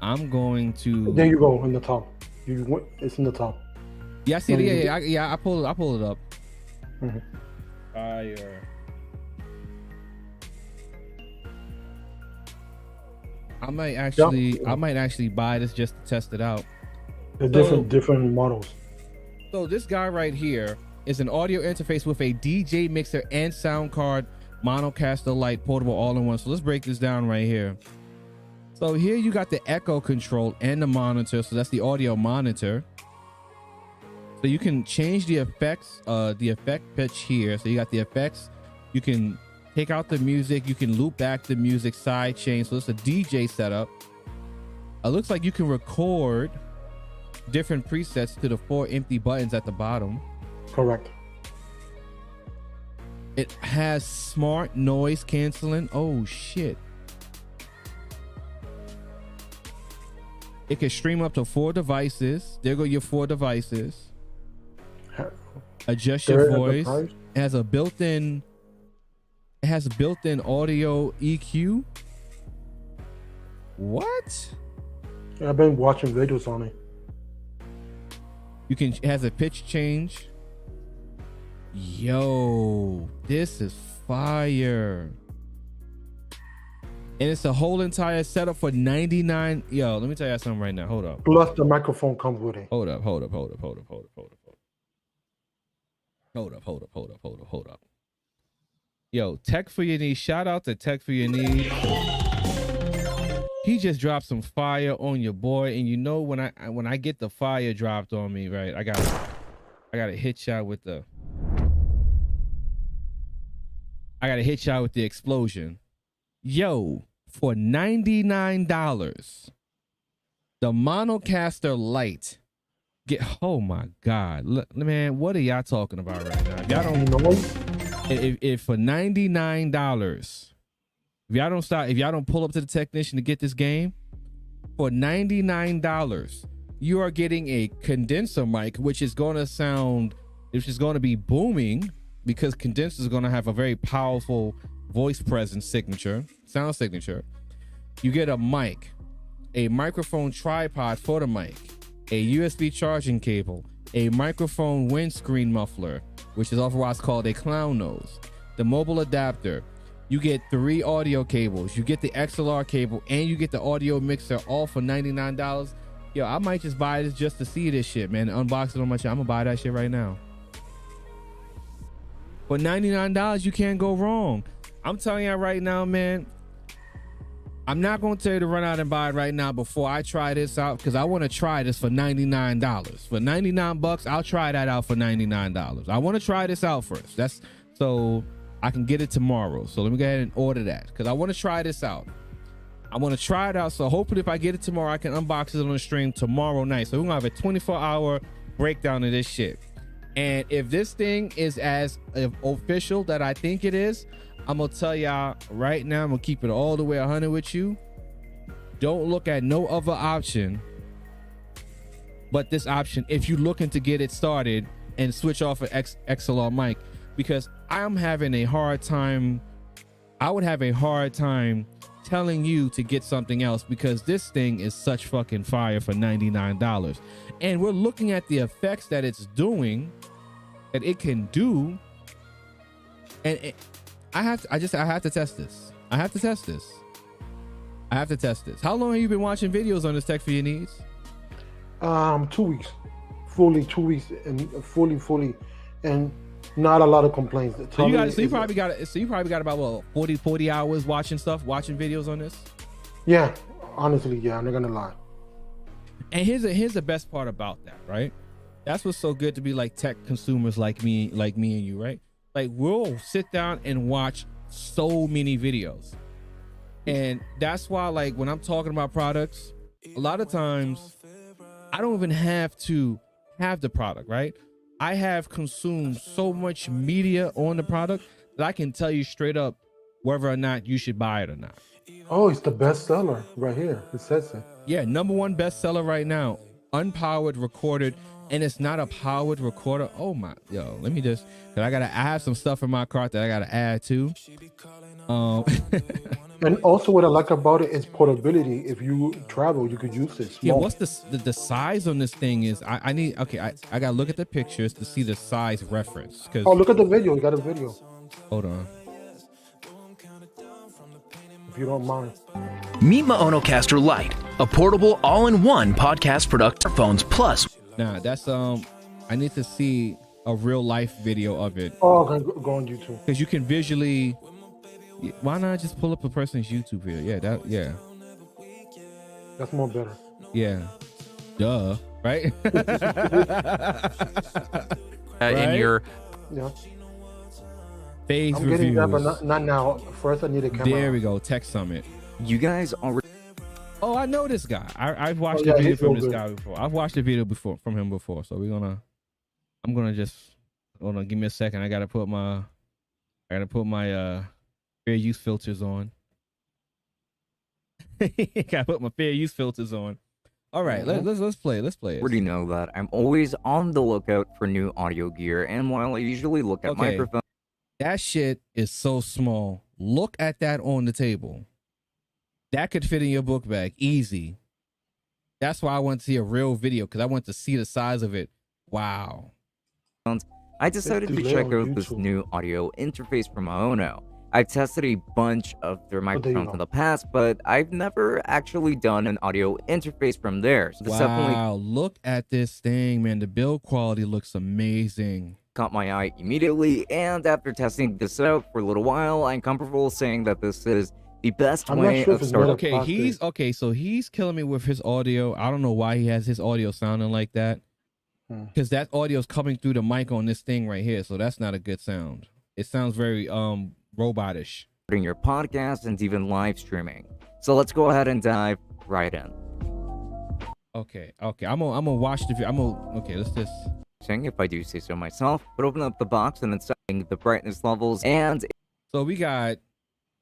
There you go in the top. It's in the top. Yeah, I see it. Yeah. I pull it up. Mm-hmm. Fire. I might actually buy this just to test it out. The different models. So this guy right here is an audio interface with a DJ mixer and sound card, Monocaster Lite portable all-in-one. So let's break this down right here. So here you got the echo control and the monitor. So that's the audio monitor. So you can change the effects, the effect pitch here. So you got the effects. You can take out the music. You can loop back the music side chain. So it's a DJ setup. It looks like you can record different presets to the 4 empty buttons at the bottom. Correct. It has smart noise canceling. Oh shit. It can stream up to 4 devices. There go your 4 devices. Adjust your voice. It has a built-in audio EQ. What? I've been watching videos on it. It has a pitch change. Yo, this is fire. And it's a whole entire setup for $99. Yo, let me tell you something right now. Hold up. Plus the microphone comes with it. Hold up. Yo, Tech for Your Needs. Shout out to Tech for Your Needs. He just dropped some fire on your boy, and you know when I get the fire dropped on me, right? I got a hit shot with the explosion. Yo, for $99, the Monocaster Lite. Oh my God, look, man, what are y'all talking about right now? If y'all don't know, if for $99. If y'all don't pull up to the technician to get this game, for $99, you are getting a condenser mic, which is going to be booming because condensers are going to have a very powerful voice presence sound signature. You get a mic, a microphone tripod for the mic, a USB charging cable, a microphone windscreen muffler, which is otherwise called a clown nose, the mobile adapter. You get 3 audio cables. You get the XLR cable, and you get the audio mixer, all for $99. Yo, I might just buy this just to see this shit, man. Unbox it on my channel. I'm gonna buy that shit right now. For $99, you can't go wrong. I'm telling you right now, man. I'm not gonna tell you to run out and buy it right now before I try this out, because I want to try this for $99. For $99, I'll try that out for $99. I want to try this out first. That's so I can get it tomorrow. So let me go ahead and order that, because I want to try this out. I want to try it out. So hopefully if I get it tomorrow, I can unbox it on the stream tomorrow night. So we're gonna have a 24-hour breakdown of this shit. And if this thing is as official that I think it is, I'm gonna tell y'all right now, I'm gonna keep it all the way 100 with you. Don't look at no other option but this option if you're looking to get it started and switch off an XLR mic, because I'm having a hard time. I would have a hard time telling you to get something else, because this thing is such fucking fire for $99. And we're looking at the effects that it's doing, that it can do. And I have to test this. I have to test this. How long have you been watching videos on this Tech for Your Needs? 2 weeks. Fully 2 weeks, and fully, and not a lot of complaints. So you probably got about what, 40 hours watching videos on this? Yeah, honestly, yeah, I'm not gonna lie. And here's the best part about that, right? That's what's so good to be like tech consumers like me and you, right? Like, we'll sit down and watch so many videos. And that's why, like, when I'm talking about products, a lot of times I don't even have to have the product, right? I have consumed so much media on the product that I can tell you straight up whether or not you should buy it or not. Oh, it's the bestseller right here. It says it. Yeah, #1 bestseller right now. Unpowered, recorded, and it's not a powered recorder. Oh my, yo, let me just, cause I have some stuff in my cart that I gotta add to. And also what I like about it is portability. If you travel, you could use this. Yeah, what's the size on this thing is, I gotta look at the pictures to see the size reference. Oh, look at the video. You got a video. Hold on. If you don't mind. Meet Monocaster Lite, a portable all-in-one podcast production phones plus. Nah, that's I need to see a real life video of it. Oh, okay, go on YouTube. Because you can visually. Why not just pull up a person's YouTube video? Yeah. That's more better. Yeah. Duh. Right? Right? In your phase I'm reviews. getting that, but not now. First, I need a camera. There we go. Tech Summit. You guys already. Oh, I know this guy. I've watched a video from this guy before. I've watched a video from him before. So I'm gonna give me a second. I gotta put my I gotta put my fair use filters on. Gotta put my fair use filters on. All right, let's play. Let's play it. Already know that I'm always on the lookout for new audio gear, and while I usually look at microphones, that shit is so small. Look at that on the table. That could fit in your book bag, easy. That's why I want to see a real video, because I want to see the size of it. Wow. I decided to check out this new audio interface from Maono. I've tested a bunch of their microphones in the past, but I've never actually done an audio interface from there. So this definitely look at this thing, man. The build quality looks amazing. Caught my eye immediately, and after testing this out for a little while, I'm comfortable saying that this is the best way of starting. So he's killing me with his audio. I don't know why he has his audio sounding like that. Because that audio is coming through the mic on this thing right here, so that's not a good sound. It sounds very robotish. Your podcast and even live streaming. So let's go ahead and dive right in. Okay. I'm gonna watch the video. Okay, let's just. If I do say so myself, but open up the box and then setting the brightness levels, and so we got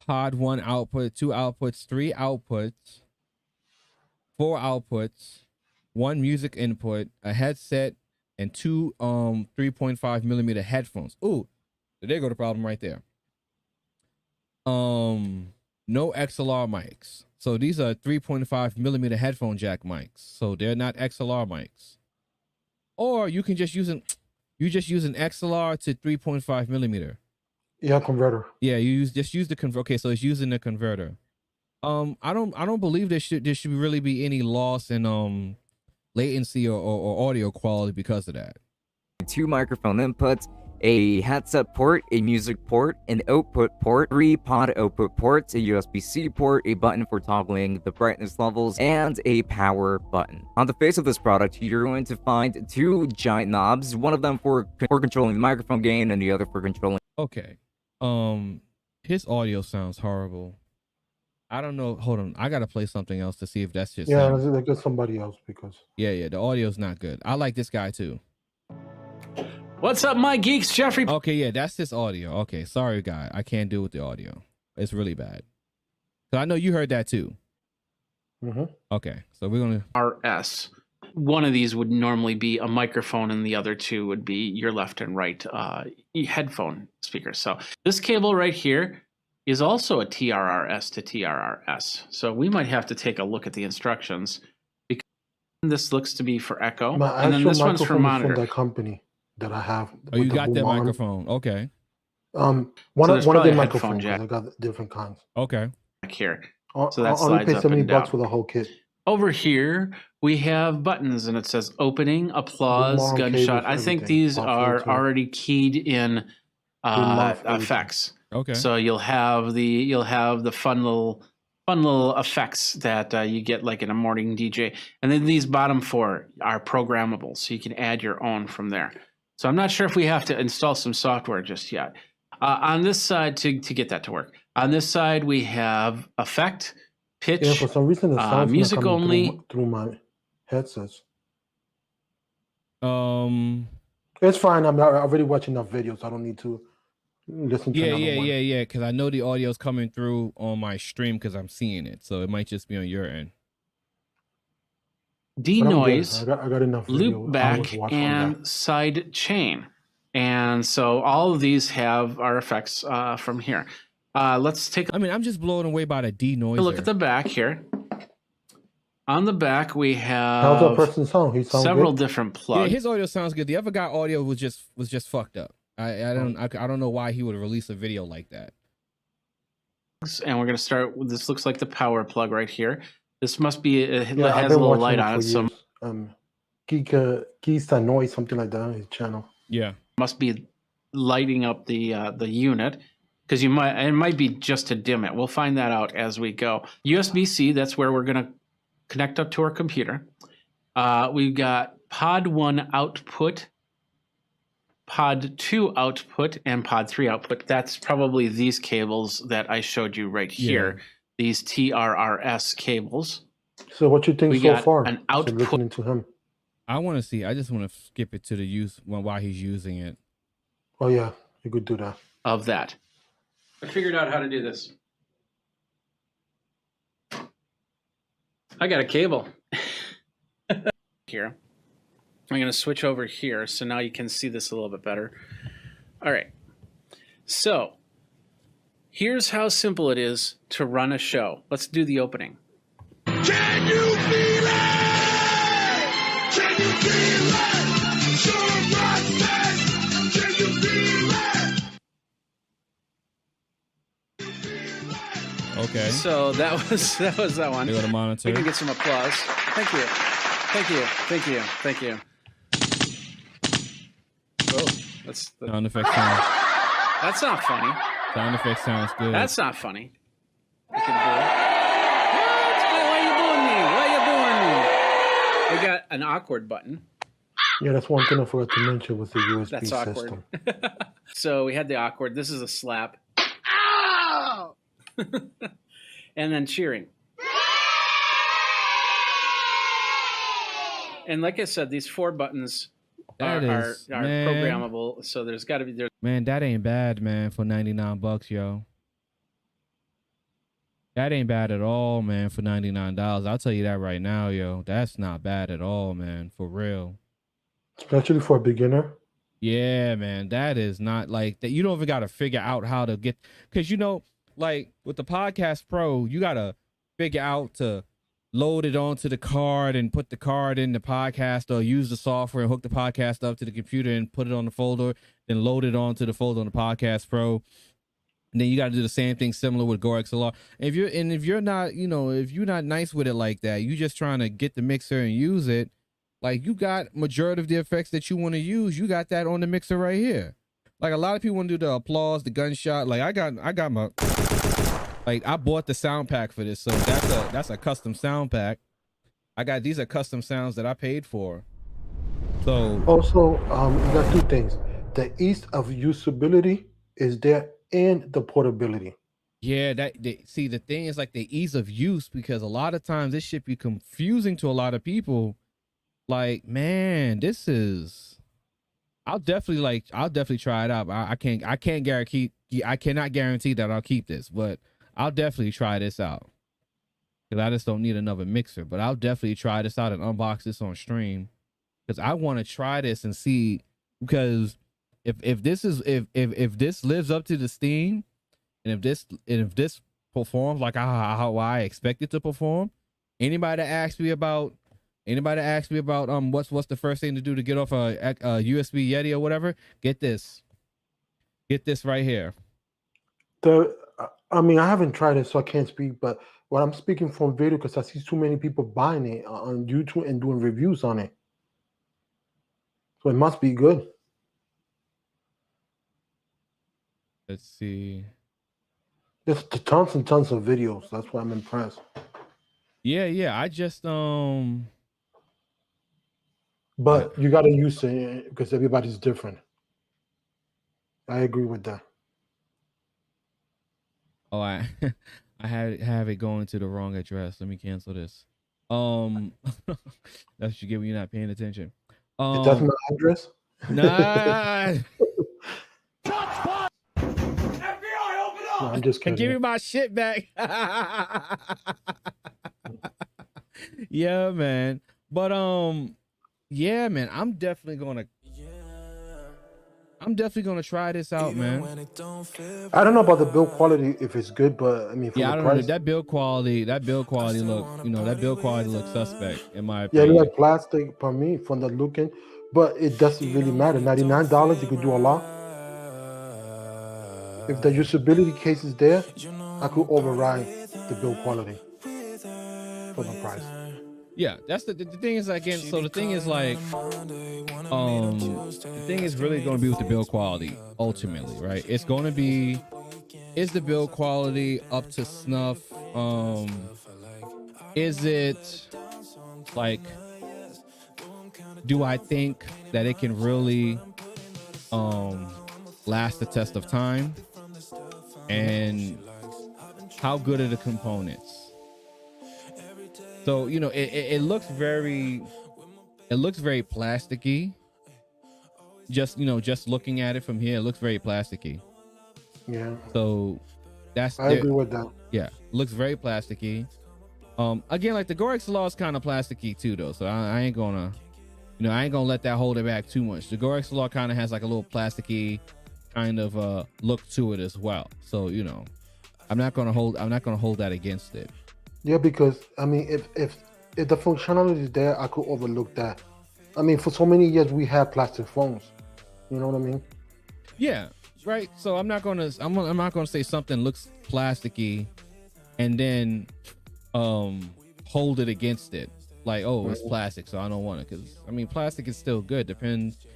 pod 1 output, 2 outputs, 3 outputs, 4 outputs, 1 music input, a headset, and 2 3.5 millimeter headphones. Ooh, there go the problem right there. No XLR mics. So these are 3.5 millimeter headphone jack mics. So they're not XLR mics. Or you can just use an XLR to 3.5 millimeter. Yeah, converter. Yeah, just use the converter. Okay, so it's using the converter. I don't believe there should really be any loss in latency or audio quality because of that. 2 microphone inputs, a headset port, a music port, an output port, 3 pod output ports, a USB-C port, a button for toggling the brightness levels, and a power button. On the face of this product, you're going to find 2 giant knobs, one of them for controlling the microphone gain and the other for controlling. Okay. His audio sounds horrible. I don't know. Hold on. I gotta play something else to see if that's just let's get somebody else because the audio's not good. I like this guy too. What's up, my geeks? Jeffrey. Okay, yeah, that's his audio. Okay, sorry, guy. I can't do with the audio. It's really bad. So I know you heard that too. Okay, so we're gonna RS. One of these would normally be a microphone, and the other 2 would be your left and right headphone speakers. So this cable right here is also a TRRS to TRRS. So we might have to take a look at the instructions because this looks to be for echo, and then this one's for monitor. From that company that I have. Oh, you got that microphone? Okay. One of the microphones. I got different kinds. Okay. Back here. So that slides pay $70 for the whole kit. Over here, we have buttons, and it says opening, applause, gunshot. I think these are already keyed in effects. Okay. So you'll have the fun little effects that you get like in a morning DJ, and then these bottom 4 are programmable, so you can add your own from there. So I'm not sure if we have to install some software just yet. On this side, to get that to work, on this side we have effect, pitch, yeah, for some reason, the sound's music not coming only through my headsets. It's fine. I'm already watching enough videos. I don't need to listen to Yeah. Because I know the audio's coming through on my stream because I'm seeing it, so it might just be on your end. denoise, I got enough loop back, and side chain. And so all of these have our effects from here. Let's take I mean, I'm just blown away by the denoiser. Look at the back here. On the back, we have how's that person sound? He sounds several good? different plugs. Yeah, his audio sounds good. The other guy audio was just fucked up. I don't know why he would release a video like that. And we're gonna start with this. Looks like the power plug right here. This must be it has a little light on it. So Geeks That Noise, something like that on his channel. Yeah, must be lighting up the unit because it might be just to dim it. We'll find that out as we go. USB-C, that's where we're gonna connect up to our computer. We've got pod 1 output, pod 2 output, and pod 3 output. That's probably these cables that I showed you right here. Yeah. These TRRS cables. So what you think we so got far? An output. Listening to him. I want to see. I just want to skip it to the use while he's using it. Oh yeah, you could do that. Of that. I figured out how to do this. I got a cable. Here. I'm going to switch over here so now you can see this a little bit better. All right. So here's how simple it is to run a show. Let's do the opening. Can you feel it? Can you feel it? Sure, right, can you feel it? Okay. So that was that one. You got a monitor. We can get some applause. Thank you. Thank you. Thank you. Thank you. Oh, that's sound effects sound. That's not funny. Sound effects sounds good. That's not funny. You can do it. Why you booing me? Why you booing me? We got an awkward button. Yeah, that's one thing I forgot to mention with the USB That's awkward. system. So we had the awkward. This is a slap. Ow! And then cheering. And like I said, these 4 buttons are programmable. So there's got to be Man, that ain't bad, man, for $99, yo. That ain't bad at all, man, for $99. I'll tell you that right now, yo. That's not bad at all, man, for real. Especially for a beginner. Yeah, man, that is not like that. You don't even got to figure out how to get, because you know, like with the Podcast Pro, you got to figure out to load it onto the card and put the card in the podcast, or use the software and hook the podcast up to the computer and put it on the folder, then load it onto the folder on the Podcast Pro. And then you got to do the same thing similar with Go XLR. If you're not, you know, if you're not nice with it like that, you just trying to get the mixer and use it. Like, you got majority of the effects that you want to use, you got that on the mixer right here. Like, a lot of people want to do the applause, the gunshot. Like, I got my, like, I bought the sound pack for this, so that's a custom sound pack. These are custom sounds that I paid for. So also, you got 2 things. The ease of usability is there, and the portability. Yeah, see, the thing is, like, the ease of use, because a lot of times this shit be confusing to a lot of people. Like, man, this is, I'll definitely try it out. I can't guarantee, I cannot guarantee that I'll keep this, but I'll definitely try this out. Cause I just don't need another mixer, but I'll definitely try this out and unbox this on stream. Cause I want to try this and see, because if this lives up to the Steam, and if this performs like how I expect it to perform, anybody that asks me about what's the first thing to do to get off a USB Yeti or whatever, get this right here. I mean, I haven't tried it, so I can't speak, but what I'm speaking from video, because I see too many people buying it on YouTube and doing reviews on it, so it must be good. Let's see. There's tons and tons of videos. That's why I'm impressed. Yeah. I just But you gotta use it because everybody's different. I agree with that. Oh, I have it going to the wrong address. Let me cancel this. That's what you get when you're not paying attention. That's my address. Nah. No, I'm just kidding. Give me my shit back. Yeah, man. But yeah, man. I'm definitely gonna try this out, man. I don't know about the build quality if it's good, but I mean, for Yeah, I the don't know. price, That build quality looks suspect in my yeah, opinion. it's like plastic for me from the looking, but it doesn't really matter. $99, you could do a lot. If the usability case is there, I could override the build quality for the price. Yeah, that's the thing is, again, so the thing is like the thing is really going to be with the build quality ultimately, right? It's going to be, is the build quality up to snuff? Is it like, do I think that it can really last the test of time? And how good are the components? So, you know, it looks very plasticky. Just, you know, just looking at it from here, it looks very plasticky. Yeah. So that's I agree with that. Yeah, looks very plasticky. Again, like the Go XLR is kind of plasticky too, though. So I ain't gonna, I ain't gonna let that hold it back too much. The Go XLR kind of has like a little plasticky kind of look to it as well. So I'm not gonna hold that against it. Yeah, because I mean, if the functionality is there, I could overlook that. I mean, for so many years we had plastic phones. You know what I mean? Yeah, right. So I'm not gonna say something looks plasticky, and then hold it against it. Like, oh, it's plastic, so I don't want it. Because I mean, plastic is still good.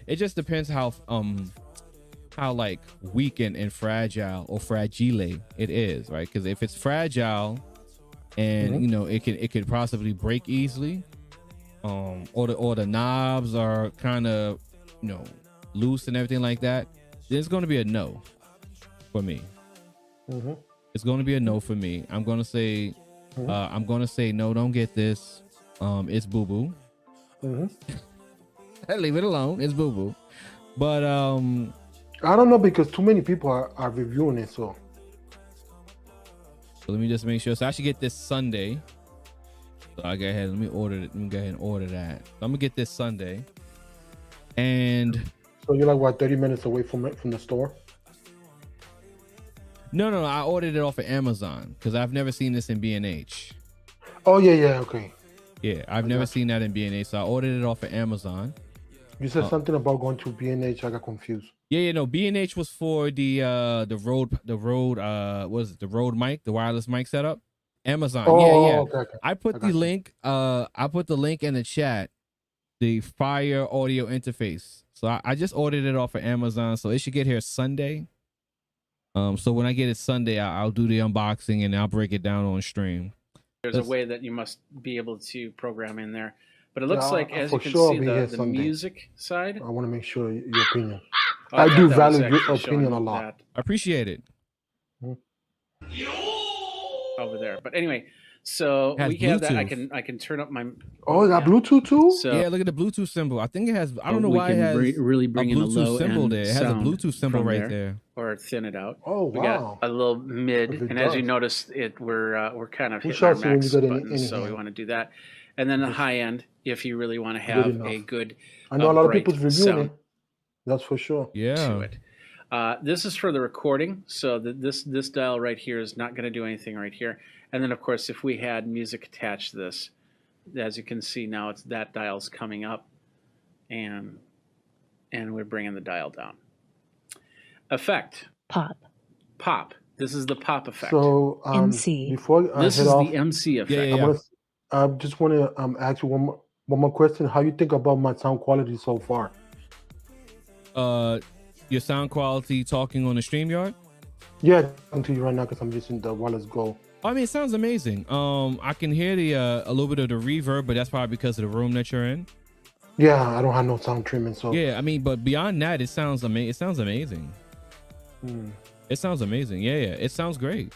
It just depends how like weak and fragile or fragile it is, right? Because if it's fragile and it could possibly break easily, or the knobs are kind of loose and everything like that, then it's going to be a no for me. It's going to be a no for me. I'm going to say no, don't get this. It's boo-boo. Leave it alone. It's boo-boo. But I don't know, because too many people are reviewing it. So let me just make sure. So I should get this Sunday. So I go ahead. Let me order it. Let me go ahead and order that. So I'm gonna get this Sunday. And so you're like what, 30 minutes away from the store? No. I ordered it off of Amazon because I've never seen this in B&H. Oh yeah, okay. Yeah, I've never seen that in B&H, so I ordered it off of Amazon. You said something about going to B&H. I got confused. Yeah, no. B&H was for the Rode the Rode mic, the wireless mic setup. Amazon. Yeah. Okay. I put the link. I put the link in the chat. The Fire audio interface. So I just ordered it off of Amazon, so it should get here Sunday. So when I get it Sunday, I'll do the unboxing and I'll break it down on stream. There's a way that you must be able to program in there. But it looks like, as you can see, the music side. I want to make sure your opinion. I do value your opinion a lot. I appreciate it. Over there. But anyway, so we have that. I can turn up my. Oh, is that Bluetooth too? So, yeah, look at the Bluetooth symbol. I think it has. I don't know why it has really bring in a low symbol there. It has a sound Bluetooth symbol right there. Or thin it out. Oh, we got a little mid, and as you notice, we're kind of hitting our max buttons, so we want to do that. And then the high end, if you really want to have a good. I know a lot of people's reviewing it. That's for sure. Yeah. To it. This is for the recording, so this dial right here is not going to do anything right here. And then, of course, if we had music attached to this, as you can see now, it's that dial's coming up, and we're bringing the dial down. Effect. Pop. This is the pop effect. So MC. Before I this head is off, the MC effect. I just want to ask you one more question. How you think about my sound quality so far? Your sound quality talking on the StreamYard? Yeah, I'm to you right now because I'm just in the wireless Go. I mean, it sounds amazing. I can hear the a little bit of the reverb, but that's probably because of the room that you're in. Yeah, I don't have no sound treatment, so yeah. I mean, but beyond that, it sounds amazing. It sounds amazing. It sounds amazing. Yeah. It sounds great.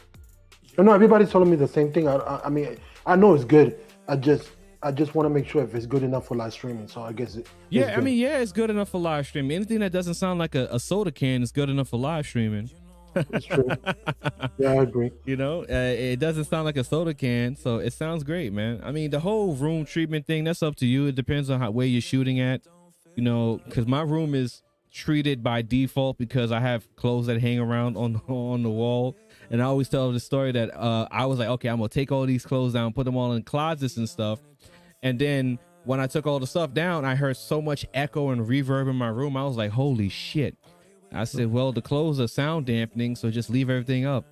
I know everybody's telling me the same thing. I mean, I know it's good. I just want to make sure if it's good enough for live streaming. So I guess it's good enough for live streaming. Anything that doesn't sound like a soda can is good enough for live streaming. That's true. Yeah, I agree. It doesn't sound like a soda can, so it sounds great, man. I mean, the whole room treatment thing, that's up to you. It depends on where you're shooting at, because my room is treated by default because I have clothes that hang around on the wall. And I always tell the story that I was like, okay, I'm gonna take all these clothes down, put them all in closets and stuff. And then when I took all the stuff down, I heard so much echo and reverb in my room. I was like, holy shit. I said, well, the clothes are sound dampening, so just leave everything up.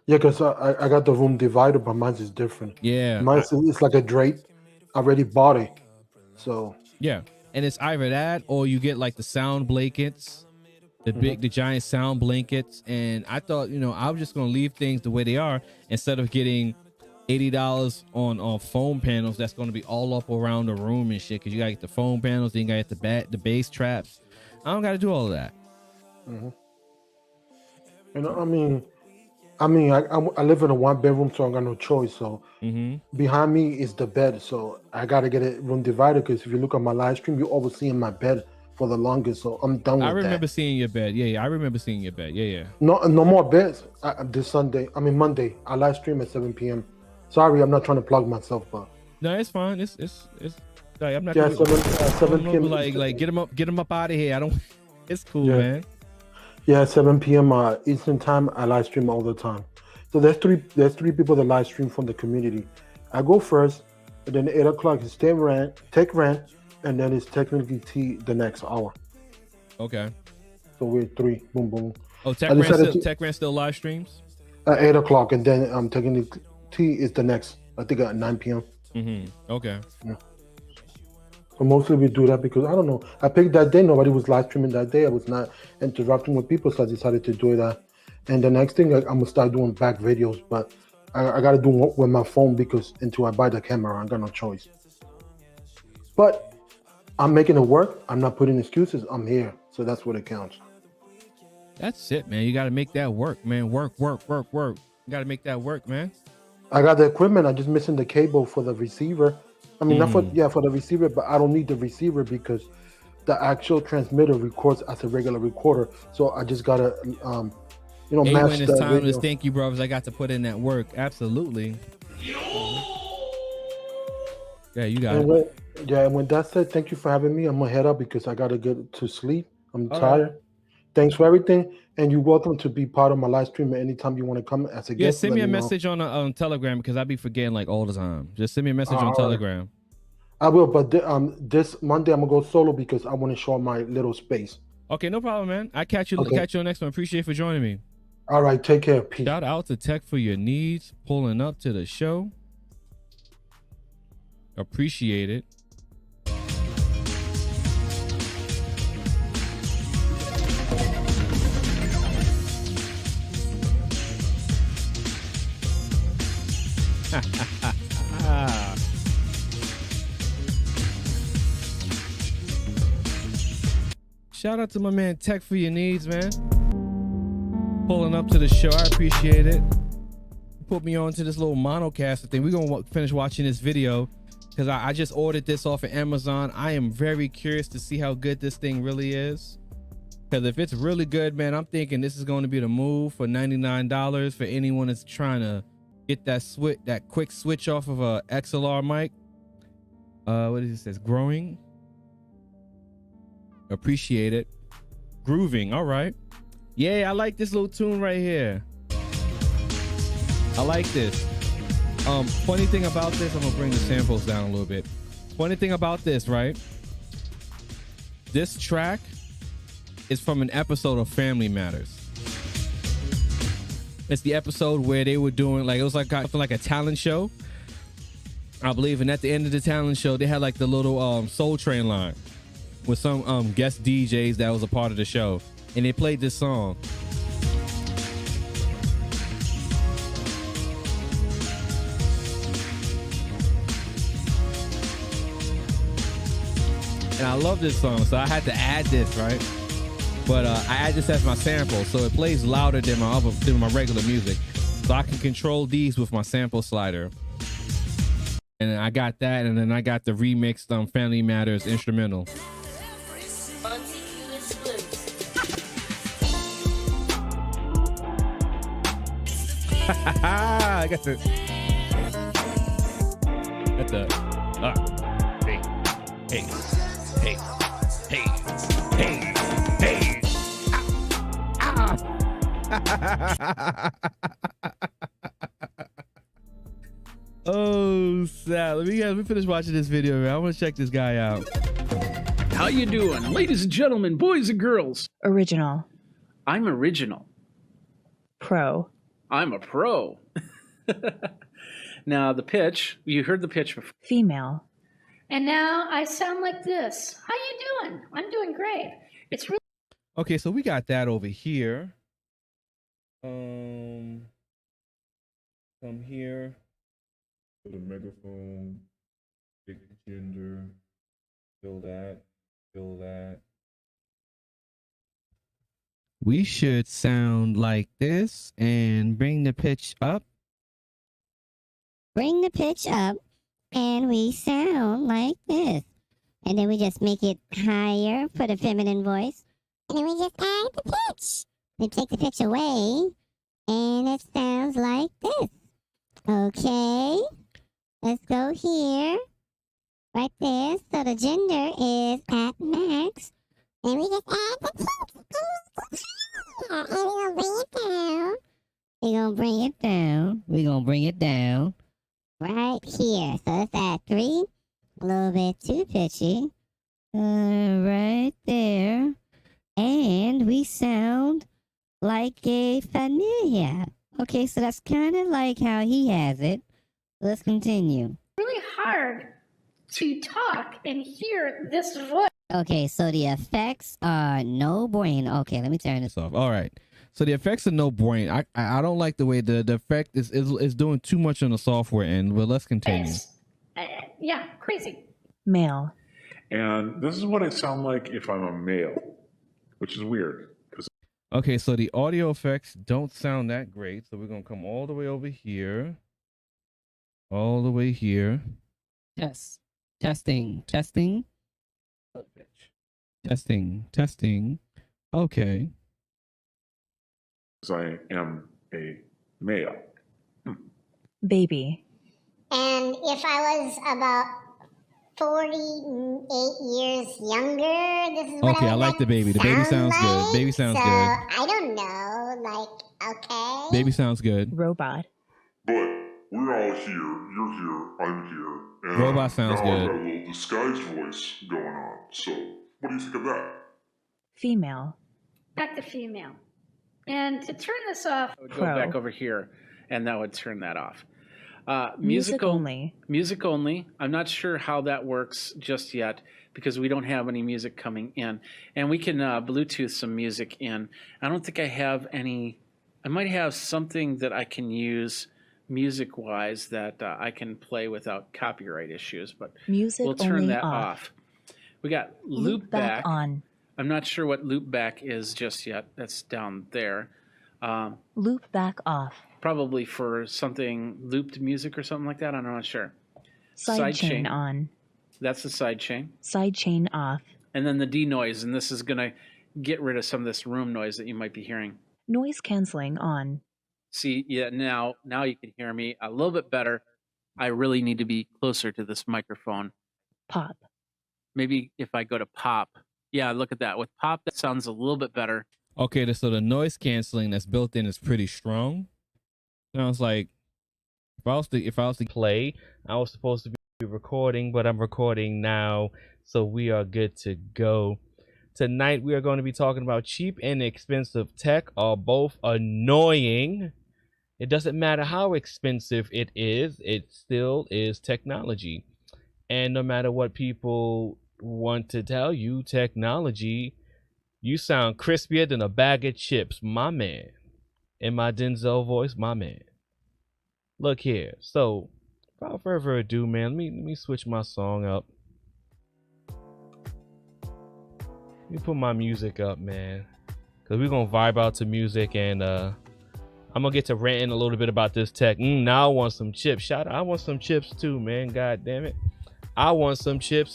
Yeah, because I got the room divided, but mine's is different. Yeah. Mine's it's like a drape. I already bought it. So. Yeah. And it's either that or you get like the sound blankets, the giant sound blankets. And I thought, I was just going to leave things the way they are instead of getting $80 on foam panels that's going to be all up around the room and shit. Because you got to get the foam panels, then you got to get the bass traps. I don't got to do all of that. I live in a 1-bedroom, so I got no choice. So behind me is the bed, so I gotta get a room divided. Because if you look at my live stream, you're overseeing my bed for the longest, so I'm done with I that. remember seeing your bed. Yeah, I remember seeing your bed. Yeah. No more bets this Monday. I live stream at 7 p.m. Sorry, I'm not trying to plug myself, but No, it's fine. It's like, I'm not yeah, gonna 7 p.m. like get him up out of here. I don't. It's cool, Yeah. man. Yeah, 7 p.m. Eastern time. I live stream all the time. So there's three people that live stream from the community. I go first, and then 8 o'clock is Tech Rant, and then it's technically T the next hour. Okay. So we're 3. Boom, boom. Oh, I decided Tech Rant still live streams? At 8 o'clock, and then technically T is the next. I think at 9 p.m. Okay. Yeah. So mostly we do that because I don't know. I picked that day. Nobody was live streaming that day. I was not interrupting with people, so I decided to do that. And the next thing, I'm gonna start doing back videos, but I gotta do it with my phone because until I buy the camera, I got no choice. But I'm making it work. I'm not putting excuses. I'm here, so that's what it counts. That's it, man. You got to make that work, man. Work. You got to make that work, man. I got the equipment. I'm just missing the cable for the receiver. I mean, not for the receiver, but I don't need the receiver because the actual transmitter records as a regular recorder. So I just gotta, match when the it's time video. to thank you, brothers. I got to put in that work. Absolutely. Yeah, you got it. And when that said, thank you for having me. I'm gonna head up because I gotta get to sleep. I'm All tired. right. Thanks for everything, and you're welcome to be part of my live stream anytime you want to come as a Yeah, guest. send me let a know. message on Telegram because I be forgetting like all the time. Just send me a message on All right. Telegram. I will, but this Monday I'm gonna go solo because I want to show my little space. Okay, no problem, man. I catch you on the next one. Appreciate you for joining me. All right, take care. Peace. Shout out to Tech for your needs, pulling up to the show. Appreciate it. Shout out to my man Tech for your needs, man. Pulling up to the show. I appreciate it. Put me on to this little monocaster thing. We're going to finish watching this video because I just ordered this off of Amazon. I am very curious to see how good this thing really is. Because if it's really good, man, I'm thinking this is going to be the move for $99 for anyone that's trying to get that quick switch off of a XLR mic. What is it? Says growing. Appreciate it. Grooving. All right. Yeah, I like this little tune right here. I like this. Funny thing about this, I'm gonna bring the samples down a little bit. Funny thing about this, right? This track is from an episode of Family Matters. It's the episode where they were doing it was like a talent show, I believe, and at the end of the talent show, they had like the little Soul Train line with some guest DJs that was a part of the show, and they played this song. And I love this song, so I had to add this, right? But I add this as my sample, so it plays louder than my regular music. So I can control these with my sample slider. And I got that, and then I got the remixed Family Matters instrumental. I got the hey. Oh, sad. Let me finish watching this video, man. I want to check this guy out. How you doing, ladies and gentlemen, boys and girls? Original. I'm original. Pro. I'm a pro. Now the pitch, you heard the pitch before. Female. And now I sound like this. How you doing? I'm doing great. It's really Okay, so we got that over here. Come here. Put a megaphone. Big gender. Fill that. We should sound like this and bring the pitch up. Bring the pitch up and we sound like this. And then we just make it higher for the feminine voice. And then we just add the pitch. We take the pitch away, and it sounds like this. Okay, let's go here, right there. So the gender is at max, and we just add the pitch. And we're gonna bring it down. We're gonna bring it down. We're gonna bring it down right here. So let's add 3. A little bit too pitchy. Right there. And we sound like a familia. Okay, so that's kind of like how he has it. Let's continue. Really hard to talk and hear this voice. Okay, so the effects are no bueno. Okay, let me turn this off. All right. So the effects are no bueno. I don't like the way the effect is doing too much on the software end, but let's continue. Yeah, crazy. Male. And this is what I sound like if I'm a male, which is weird. Okay, so the audio effects don't sound that great. So we're going to come all the way over here. All the way here. Yes. Testing. Testing. Testing. Testing. Okay. Because I am a male. Baby. And if I was about 48 years younger, this is what Okay, I like the baby. The baby sounds good. Baby sounds so, good. I don't know, like, okay. Baby sounds good. Robot. But we're all here. You're here. I'm here. And Robot sounds now good. I've got a little disguised voice going on. So, what do you think of that? Female. Back to female. And to turn this off, I would go back over here, and that would turn that off. Music only. Music only. I'm not sure how that works just yet because we don't have any music coming in. And we can Bluetooth some music in. I don't think I have any. I might have something that I can use music-wise that I can play without copyright issues, but Music we'll turn only that off. off. We got loop back on. I'm not sure what loop back is just yet. That's down there. Loop back off. Probably for something looped music or something like that. I'm not sure. Sidechain on. That's the sidechain. Sidechain off. And then the denoise, and this is going to get rid of some of this room noise that you might be hearing. Noise canceling on. See, yeah, now you can hear me a little bit better. I really need to be closer to this microphone. Pop. Maybe if I go to pop. Yeah, look at that. With pop, that sounds a little bit better. Okay, so the noise canceling that's built in is pretty strong. Sounds like if I was to play, I was supposed to be recording, but I'm recording now, so we are good to go. Tonight we are going to be talking about cheap and expensive tech are both annoying. It doesn't matter how expensive it still is technology. And no matter what people want to tell you, technology, you sound crispier than a bag of chips, my man. In my Denzel voice, my man. Look here. So, without further ado, man, let me switch my song up. Let me put my music up, man. Because we're going to vibe out to music, and I'm going to get to ranting a little bit about this tech. Now I want some chips. I want some chips too, man. God damn it. I want some chips